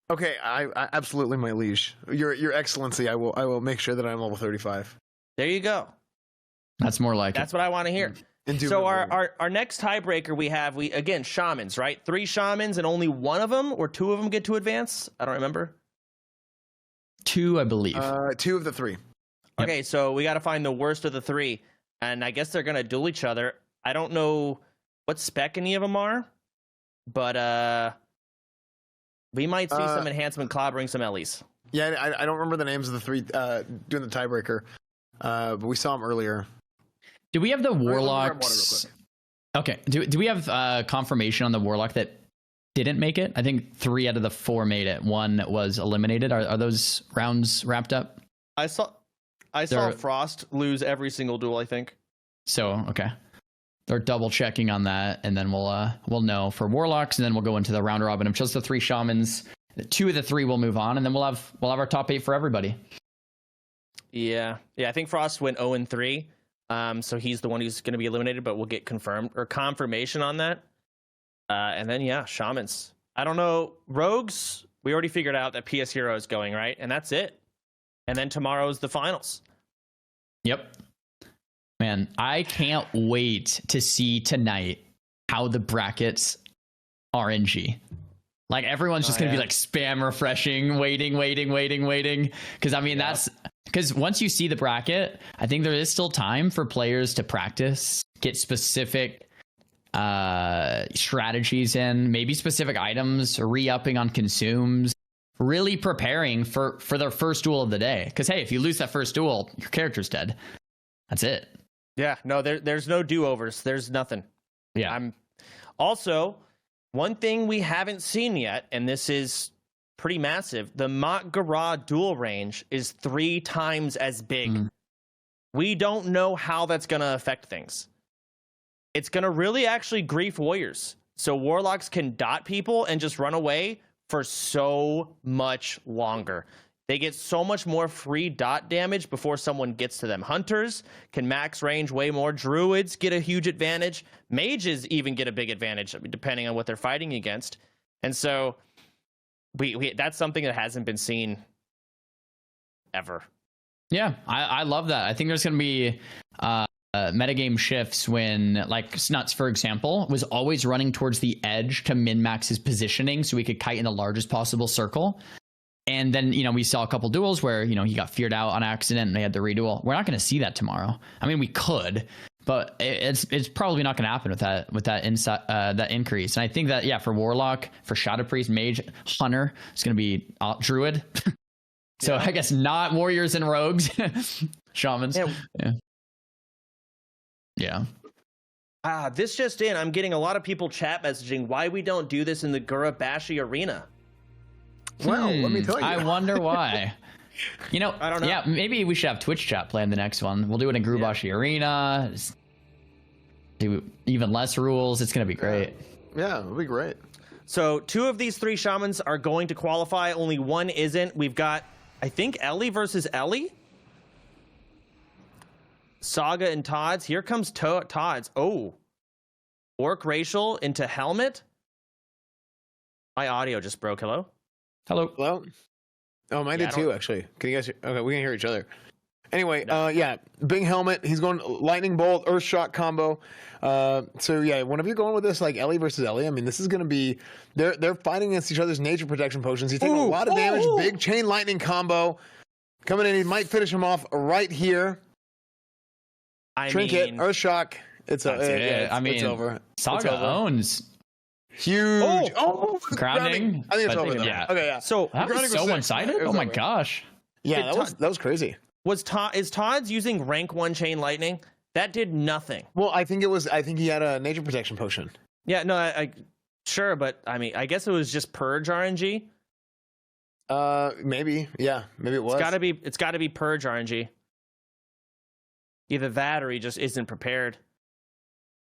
Okay, I absolutely, my liege. Your Excellency, I will make sure that I'm level 35. There you go. That's more like That's what I want to hear. So our next tiebreaker we again, shamans, right? 3 shamans and only one of them or 2 of them get to advance? I don't remember. 2, I believe. 2 of the 3. Okay, so we got to find the worst of the 3, and I guess they're gonna duel each other. I don't know what spec any of them are, but we might see some enhancement clobbering some Ellies. Yeah, I don't remember the names of the 3 doing the tiebreaker, but we saw them earlier. Do we have the warlocks? Okay. Do we have confirmation on the warlock that didn't make it? I think 3 out of the 4 made it. 1 was eliminated. Are those rounds wrapped up? I saw Frost lose every single duel, I think. So okay, they're double checking on that, and then we'll know for warlocks, and then we'll go into the round robin of just the 3 shamans. 2 of the 3 will move on, and then we'll have our top 8 for everybody. Yeah. I think Frost went 0-3. So he's the one who's going to be eliminated, but we'll get confirmation on that. And then, shamans. I don't know. Rogues, we already figured out that PS Hero is going, right? And that's it. And then tomorrow's the finals. Yep. Man, I can't wait to see tonight how the brackets RNG. Like, everyone's just going to be like spam refreshing, waiting. Because, I mean, that's... Because once you see the bracket, I think there is still time for players to practice, get specific strategies in, maybe specific items, re-upping on consumes, really preparing for their first duel of the day. Because, hey, if you lose that first duel, your character's dead. That's it. Yeah, no, there's no do-overs. There's nothing. Yeah. Also, one thing we haven't seen yet, and this is pretty massive, the Mak'Gora duel range is 3 times as big. We don't know how that's going to affect things. It's going to really actually grief warriors. So warlocks can dot people and just run away for so much longer. They get so much more free dot damage before someone gets to them. Hunters can max range way more. Druids get a huge advantage. Mages even get a big advantage, depending on what they're fighting against. And so we that's something that hasn't been seen ever. Yeah, I love that. I think there's going to be metagame shifts when, like, Snuts, for example, was always running towards the edge to min-max his positioning so he could kite in the largest possible circle. And then, we saw a couple duels where, he got feared out on accident and they had the reduel. We're not going to see that tomorrow. I mean, we could, but it's probably not going to happen with that increase. And I think that, for Warlock, for Shadow Priest, Mage, Hunter, it's going to be Druid. So I guess not Warriors and Rogues, Shamans. Yeah. This just in, I'm getting a lot of people chat messaging why we don't do this in the Gura Bashi arena. Well, let me tell you. I wonder why. I don't know. Yeah, maybe we should have Twitch chat plan the next one. We'll do it in Gurubashi Arena. Do even less rules. It's going to be great. Yeah, it'll be great. So 2 of these 3 shamans are going to qualify. Only 1 isn't. We've got, I think, Ellie versus Ellie. Saga and Todd's. Here comes Todd's. Oh. Orc Racial into Helmet. My audio just broke. Hello? Hello? Oh, mine did too, actually. Can you guys hear? Okay, we can hear each other. Anyway, Big Helmet. He's going Lightning Bolt, Earth Shock combo. So whenever you're going with this, like Ellie versus Ellie, I mean, this is going to be, they're fighting against each other's nature protection potions. He's taking a lot of damage. Big Chain Lightning combo coming in. He might finish him off right here. Trinket, Earth Shock. It's over. Saga owns. Huge. Grounding. I think it's over. Yeah. Okay, yeah. So that was so one-sided. Oh my gosh. Yeah, that was crazy. Is Todd's using rank 1 Chain Lightning? That did nothing. Well, I think he had a nature protection potion. Yeah, no, I sure, but I mean, I guess it was just Purge RNG. Maybe. Yeah, maybe it was. It's got to be Purge RNG. Either that or he just isn't prepared.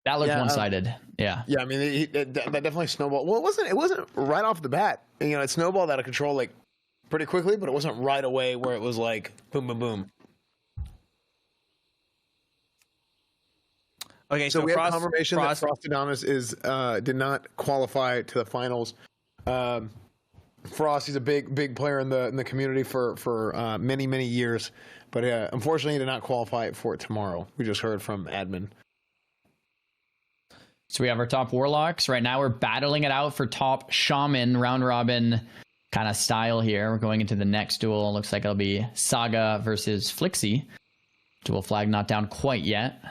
That looked one-sided. Yeah. Yeah, I mean, that definitely snowballed. Well, it wasn't right off the bat. It snowballed out of control like pretty quickly, but it wasn't right away where it was like boom, boom, boom. Okay, so we have confirmation that Frostodamus did not qualify to the finals. Frost, he's a big player in the community for many years, but unfortunately, he did not qualify for it tomorrow. We just heard from admin. So we have our top Warlocks. Right now we're battling it out for top Shaman round robin kind of style here. We're going into the next duel. Looks like it'll be Saga versus Flixie. Duel flag not down quite yet.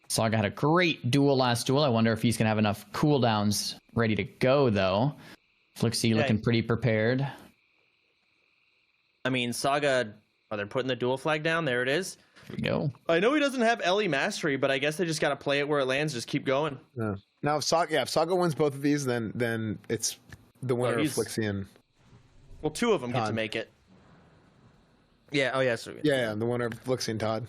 Saga had a great duel last duel. I wonder if he's going to have enough cooldowns ready to go, though. Flixie looking pretty prepared. I mean, Saga, they're putting the duel flag down. There it is. Here we go. I know he doesn't have Ellie Mastery, but I guess they just got to play it where it lands. Just keep going. Yeah. Now, if Saga wins both of these, then it's the winner of Flixie and... Well, 2 of them get to make it. Yeah. Oh, yeah. So, yeah, the winner of Flixie and Todd.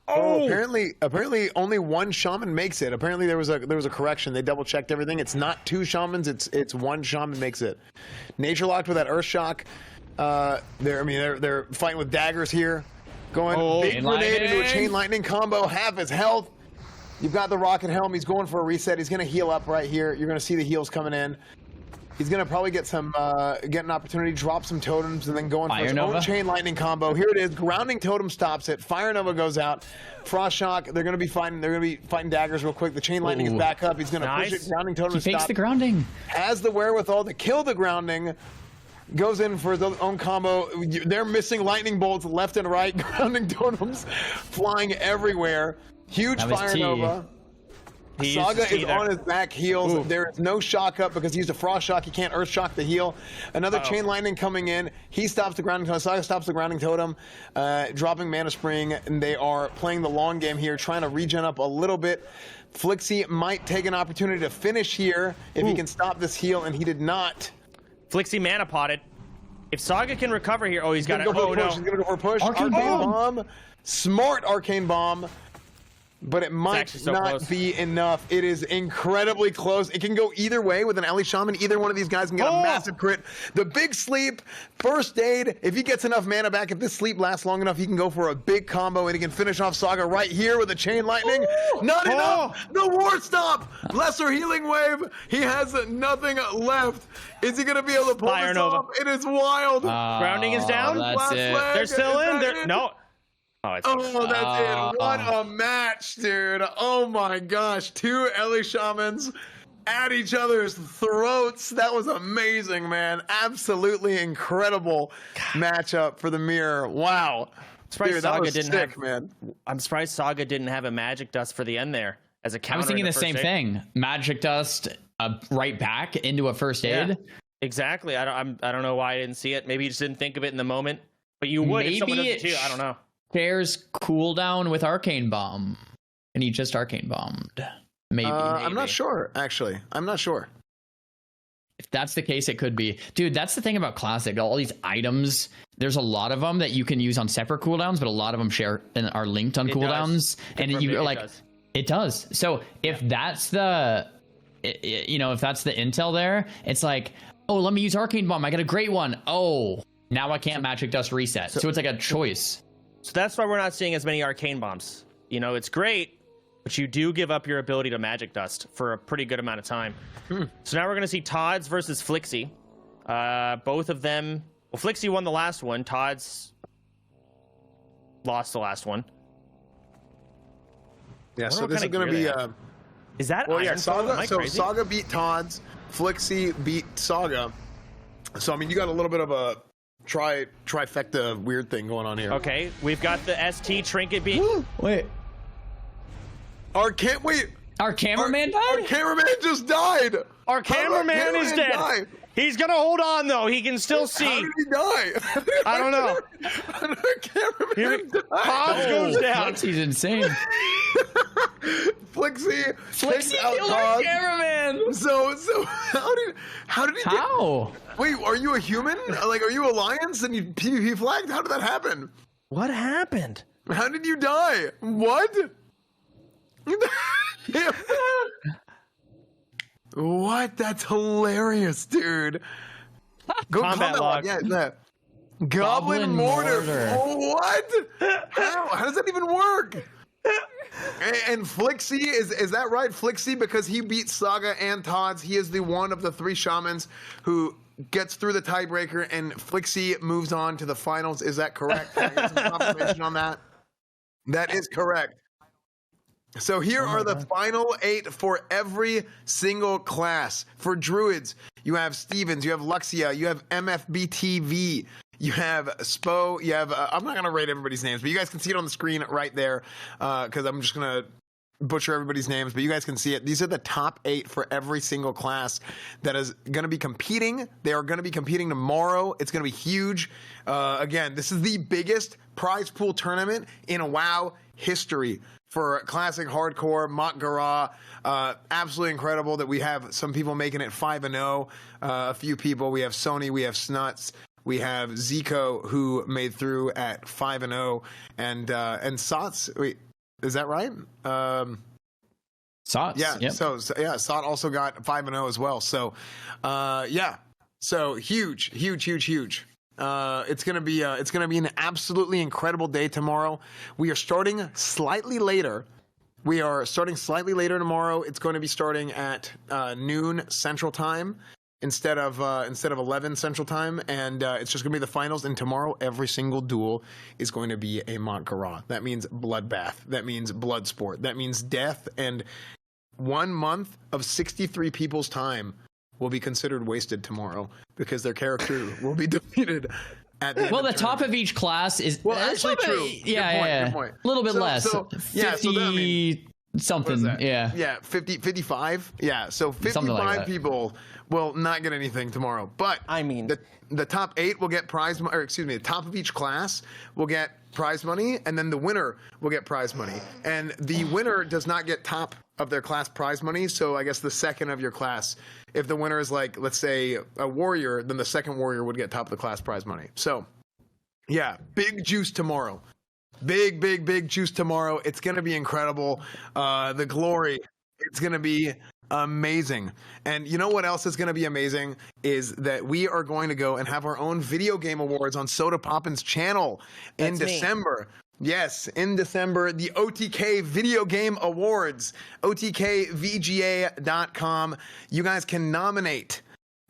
Oh, apparently only 1 shaman makes it. Apparently there was a correction. They double checked everything. It's not 2 shamans. It's 1 shaman makes it. Nature locked with that Earth Shock. They're fighting with daggers here. Going big grenade into a Chain Lightning combo. Half his health. You've got the Rocket Helm. He's going for a reset. He's going to heal up right here. You're going to see the heals coming in. He's going to probably get an opportunity, drop some totems, and then go in for his own Chain Lightning combo. Here it is. Grounding Totem stops it. Fire Nova goes out. Frost Shock, they're going to be fighting daggers real quick. The Chain Lightning is back up. He's going to push it. Grounding Totem stops. He fakes the grounding. Has the wherewithal to kill the grounding. Goes in for his own combo. They're missing lightning bolts left and right. Grounding totems flying everywhere. Huge Fire Nova. Saga is on his back heels. Ooh. There is no shock up because he used a Frost Shock. He can't Earth Shock the heal. Another Chain Lightning coming in. He stops the grounding totem. Saga stops the grounding totem, dropping Mana Spring. And they are playing the long game here, trying to regen up a little bit. Flixie might take an opportunity to finish here if he can stop this heal, and he did not. Flixie mana potted. If Saga can recover here, he's got to go for a push. He's going to go for a push. Arcane Bomb. Smart Arcane Bomb. But it might not be enough. It is incredibly close. It can go either way with an Ellie Shaman. Either one of these guys can get a massive crit. The big sleep, first aid. If he gets enough mana back, if this sleep lasts long enough, he can go for a big combo and he can finish off Saga right here with a Chain Lightning. Not enough. The War Stop. Lesser Healing Wave. He has nothing left. Is he going to be able to pull this off? It is wild. Grounding is down. That's it. They're still in. No. it's Oh, that's it. What a match, dude. Oh my gosh. 2 Ellie Shamans at each other's throats. That was amazing, man. Absolutely incredible matchup for the mirror. Wow. Dude, Saga didn't sick, have, man. I'm surprised Saga didn't have a magic dust for the end there as a counter. I was thinking in the same thing. Magic dust right back into a first aid. Yeah, exactly. I don't know why I didn't see it. Maybe you just didn't think of it in the moment. But you would if someone does it too. I don't know. Shares cooldown with Arcane Bomb, and he just Arcane Bombed. Maybe. I'm not sure, actually. I'm not sure. If that's the case, it could be. Dude, that's the thing about Classic. All these items, there's a lot of them that you can use on separate cooldowns, but a lot of them share and are linked on cooldowns. And you like, it does. So if that's the, if that's the intel there, it's like, oh, let me use Arcane Bomb. I got a great one. Oh, now I can't Magic Dust reset. So it's like a choice. So that's why we're not seeing as many Arcane Bombs. It's great, but you do give up your ability to Magic Dust for a pretty good amount of time. So now we're going to see Todd's versus Flixie. Both of them... Well, Flixie won the last one. Todd's lost the last one. Yeah, so this is going to be... is that well, yeah, Saga? So Saga beat Todd's. Flixie beat Saga. So, I mean, you got a little bit of a trifecta weird thing going on here. Okay, we've got the ST Trinket beat... Wait. Our cameraman died? Our cameraman just died. Our cameraman is dead. Die? He's gonna hold on though. He can still see. How did he die? I don't know. Our cameraman died. Pods goes down. He's insane. Flixie killed our cameraman. So how did he? How? Wait, are you a human? Like, are you Alliance and you PvP flagged? How did that happen? What happened? How did you die? What? What? That's hilarious, dude. Go combat log. Yeah, that. Goblin mortar. What? How does that even work? And Flixie, is that right? Flixie, because he beat Saga and Todd's, he is the one of the 3 shamans who gets through the tiebreaker, and Flixie moves on to the finals. Is that correct? Can I get some confirmation on that? That is correct. So here are the final 8 for every single class. For Druids, you have Stevens, you have Luxia, you have MFBTV, you have Spo, you have, I'm not going to rate everybody's names, but you guys can see it on the screen right there, because I'm just going to butcher everybody's names, but you guys can see it. These are the top 8 for every single class that is going to be competing. They are going to be competing tomorrow. It's going to be huge. Again, this is the biggest prize pool tournament in WoW history. For Classic Hardcore, Mak'Gora, absolutely incredible that we have some people making it 5-0. A few people. We have Sony, we have Snuts, we have Zico, who made through at 5-0, and Sots. Wait, is that right? Sots. Yeah. Yep. So yeah, Sot also got 5-0 as well. So yeah. So huge. It's gonna be an absolutely incredible day tomorrow. We are starting slightly later. Tomorrow. It's going to be starting at noon Central Time instead of 11 Central Time, and it's just gonna be the finals. And tomorrow, every single duel is going to be a Mak'Gora. That means bloodbath. That means blood sport. That means death. And 1 month of 63 people's time will be considered wasted tomorrow because their character will be defeated at the end well, of the top of each class is actually true. Yeah, Good point. A little bit less. 50 something. Yeah, 55. Yeah, so 55 like people will not get anything tomorrow. But I mean, the top 8 will get prize money, or excuse me, the top of each class will get prize money, and then the winner will get prize money. And the winner does not get top of their class prize money, so I guess the second of your class, if the winner is like, let's say, a warrior, then the second warrior would get top of the class prize money. So, yeah, big juice tomorrow. Big juice tomorrow. It's going to be incredible. The glory, it's going to be amazing. And you know what else is going to be amazing is that we are going to go and have our own video game awards on Soda Poppin's channel in December. Yes, in December, the OTK Video Game Awards, otkvga.com. You guys can nominate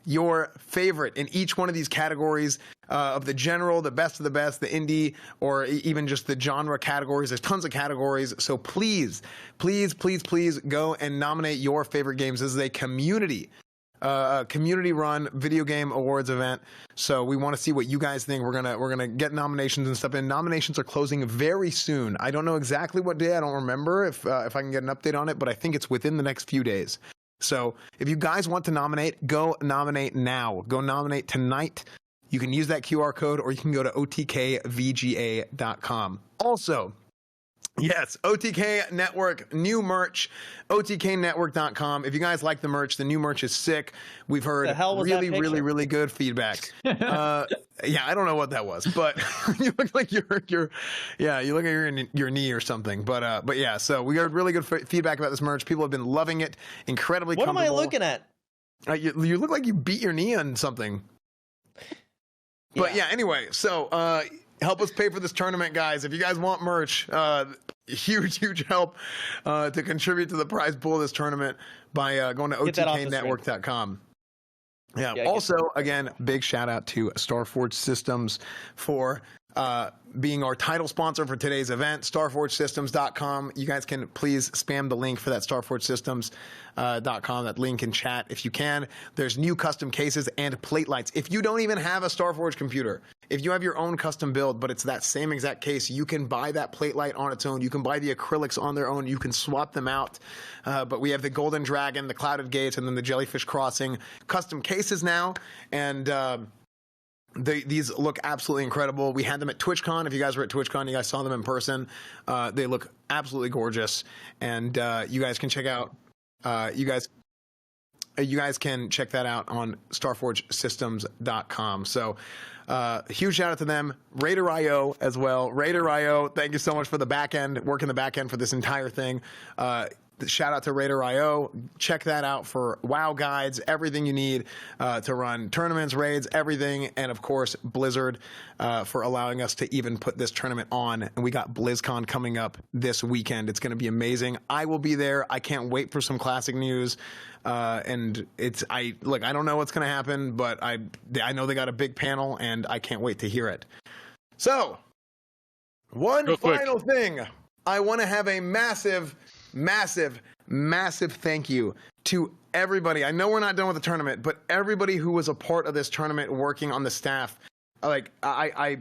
your favorite in each one of these categories of the general, the best of the best, the indie, or even just the genre categories. There's tons of categories. So please, please, please, please go and nominate your favorite games. This is a community-run video game awards event. So we want to see what you guys think. We're gonna get nominations and stuff in. Nominations are closing very soon. I don't know exactly what day. I don't remember if I can get an update on it, but I think it's within the next few days. So if you guys want to nominate, go nominate now. Go nominate tonight. You can use that QR code, or you can go to otkvga.com. Also, yes, OTK Network, new merch, otknetwork.com. If you guys like the merch, the new merch is sick. We've heard really, really, really good feedback. Yeah, I don't know what that was, but you look like you look like you're in your knee or something. But yeah, so we heard really good feedback about this merch. People have been loving it, incredibly comfortable. What am I looking at? You look like you beat your knee on something. But yeah, anyway, so help us pay for this tournament, guys. If you guys want merch, huge help to contribute to the prize pool of this tournament by going to otknetwork.com. Yeah. Also, again, big shout out to Starforge Systems for being our title sponsor for today's event. StarforgeSystems.com. You guys can please spam the link for that StarforgeSystems.com, that link in chat if you can. There's new custom cases and plate lights. If you don't even have a Starforge computer, if you have your own custom build, but it's that same exact case, you can buy that plate light on its own. You can buy the acrylics on their own. You can swap them out. But we have the Golden Dragon, the Clouded Gates, and then the Jellyfish Crossing custom cases now. And these look absolutely incredible. We had them at TwitchCon. If you guys were at TwitchCon, you guys saw them in person. They look absolutely gorgeous. And you guys can check out, you guys can check that out on StarforgeSystems.com. So huge shout out to them. Raider.io as well. Raider.io, thank you so much for the back end, working the back end for this entire thing. Shout out to Raider.io. Check that out for WoW guides, everything you need to run tournaments, raids, everything. And of course, Blizzard for allowing us to even put this tournament on. And we got BlizzCon coming up this weekend. It's going to be amazing. I will be there. I can't wait for some classic news. And I don't know what's going to happen, but I know they got a big panel and I can't wait to hear it. So one final thing. I want to have a massive thank you to everybody. I know we're not done with the tournament, but everybody who was a part of this tournament working on the staff. Like I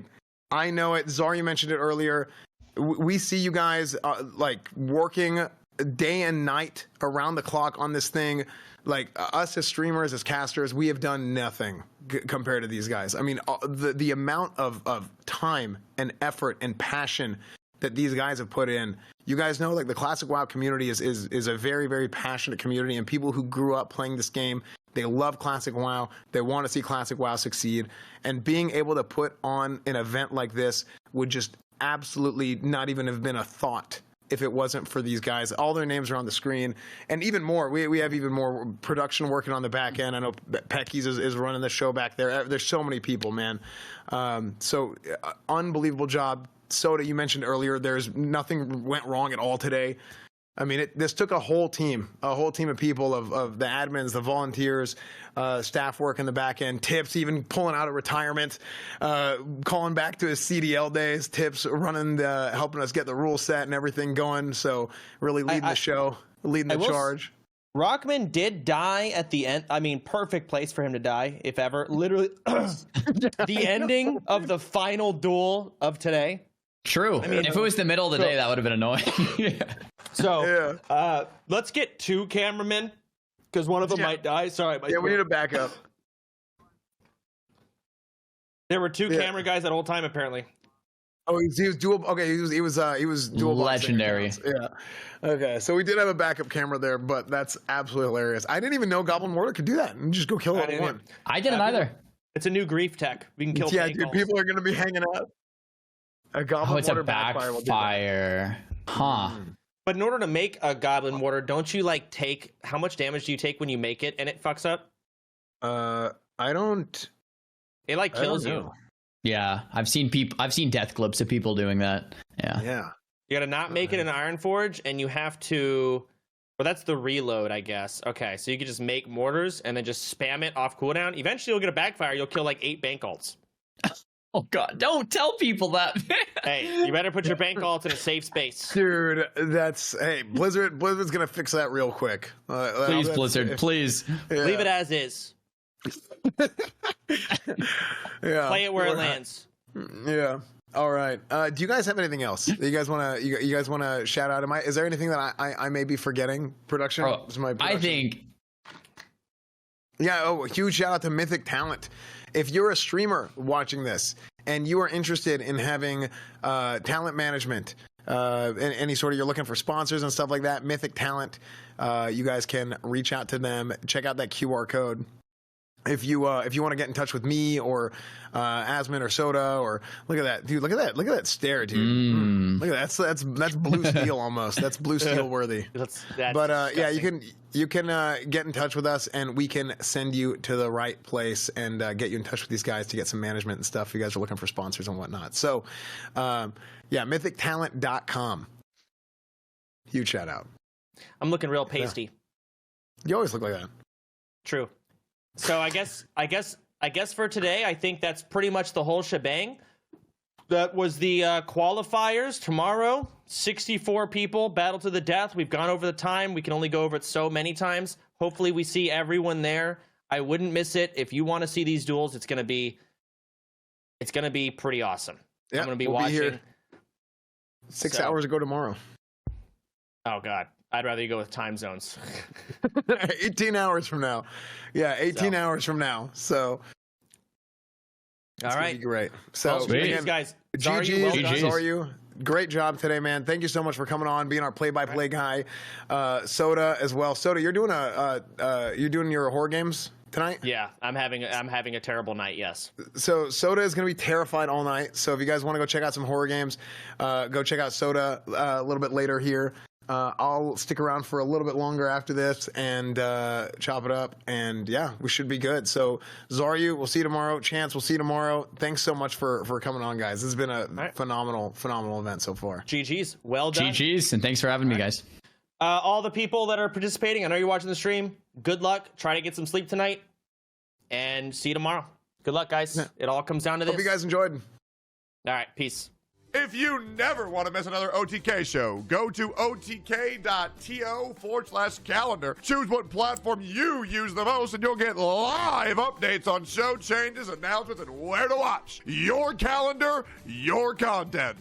know it. Xaryu mentioned it earlier. We see you guys like working day and night around the clock on this thing. Like us as streamers, as casters, we have done nothing compared to these guys. I mean, the amount of time and effort and passion that these guys have put in. You guys know, like, the Classic WoW community is a very, very passionate community, and people who grew up playing this game, they love Classic WoW. They want to see Classic WoW succeed. And being able to put on an event like this would just absolutely not even have been a thought if it wasn't for these guys. All their names are on the screen. And even more, we have even more production working on the back end. I know Pecky's is running the show back there. There's so many people, man. Unbelievable job. Soda, you mentioned earlier, there's nothing went wrong at all today. I mean, this took a whole team of people, of the admins, the volunteers, staff work in the back end, Tips even pulling out of retirement, calling back to his CDL days, Tips running helping us get the rule set and everything going. So really leading the show, leading the charge. Rockman did die at the end. I mean, perfect place for him to die, if ever. Literally, the ending of the final duel of today. True. I mean, if it was the middle of the day, that would have been annoying. So, let's get two cameramen, because one of them might die. Sorry. We need a backup. There were two camera guys that whole time, apparently. Oh, he was dual. Okay, he was dual. Legendary. Yeah. Okay, so we did have a backup camera there, but that's absolutely hilarious. I didn't even know Goblin Mortar could do that and just go kill it all one. I didn't either. It's a new grief tech. We can kill. Yeah, dude. People are going to be hanging out. A Goblin Mortar backfire. Huh. But in order to make a Goblin Mortar, don't you take, how much damage do you take when you make it and it fucks up? I don't. It kills you. Yeah, I've seen death clips of people doing that. Yeah. Yeah. You got to not make it in Iron Forge, and you have to, Well, that's the reload, I guess. Okay, so you can just make mortars and then just spam it off cooldown. Eventually, you'll get a backfire. You'll kill like 8 bank ults. Oh god, don't tell people that. Hey, you better put your bank ults in a safe space. Dude, hey, Blizzard's gonna fix that real quick. Please, Blizzard, please. Yeah. Leave it as is. Yeah. Play it where it lands. Yeah. All right. Do you guys have anything else that you guys wanna shout out? Is there anything that I may be forgetting? Production? Bro, I think. Yeah. Oh, huge shout out to Mythic Talent. If you're a streamer watching this and you are interested in having talent management, and any sort of, you're looking for sponsors and stuff like that, Mythic Talent, you guys can reach out to them. Check out that QR code. If you want to get in touch with me or Asmin or Soda, or look at that, dude, look at that stare, dude. Look at that. That's blue steel almost. That's blue steel worthy. But yeah, you can get in touch with us and we can send you to the right place and get you in touch with these guys to get some management and stuff. If you guys are looking for sponsors and whatnot. So yeah, mythictalent.com. Huge shout out. I'm looking real pasty. Yeah. You always look like that. True. So I guess for today, I think that's pretty much the whole shebang. That was the qualifiers. Tomorrow, 64 people, battle to the death. We've gone over the time. We can only go over it so many times. Hopefully we see everyone there. I wouldn't miss it. If you want to see these duels, it's gonna be pretty awesome. Yeah, I'm gonna be watching. Be here 6 hours ago tomorrow. Oh God. I'd rather you go with time zones. 18 hours from now. Yeah, 18 hours from now. So, all right. Great. So, again, guys, Xaryu, great job today, man. Thank you so much for coming on, being our play-by-play guy. Soda as well. Soda, you're doing your horror games tonight? Yeah, I'm having a terrible night. Yes. So Soda is going to be terrified all night. So if you guys want to go check out some horror games, go check out Soda a little bit later here. I'll stick around for a little bit longer after this and chop it up. And yeah, we should be good. So Xaryu, we'll see you tomorrow. Chance, we'll see you tomorrow. Thanks so much for coming on, guys. This has been a phenomenal event so far. GG's. Well done. GG's, and thanks for having me, guys. All the people that are participating, I know you're watching the stream. Good luck. Try to get some sleep tonight. And see you tomorrow. Good luck, guys. Yeah. It all comes down to this. Hope you guys enjoyed. All right. Peace. If you never want to miss another OTK show, go to otk.to/calendar. Choose what platform you use the most, and you'll get live updates on show changes, announcements, and where to watch. Your calendar, your content.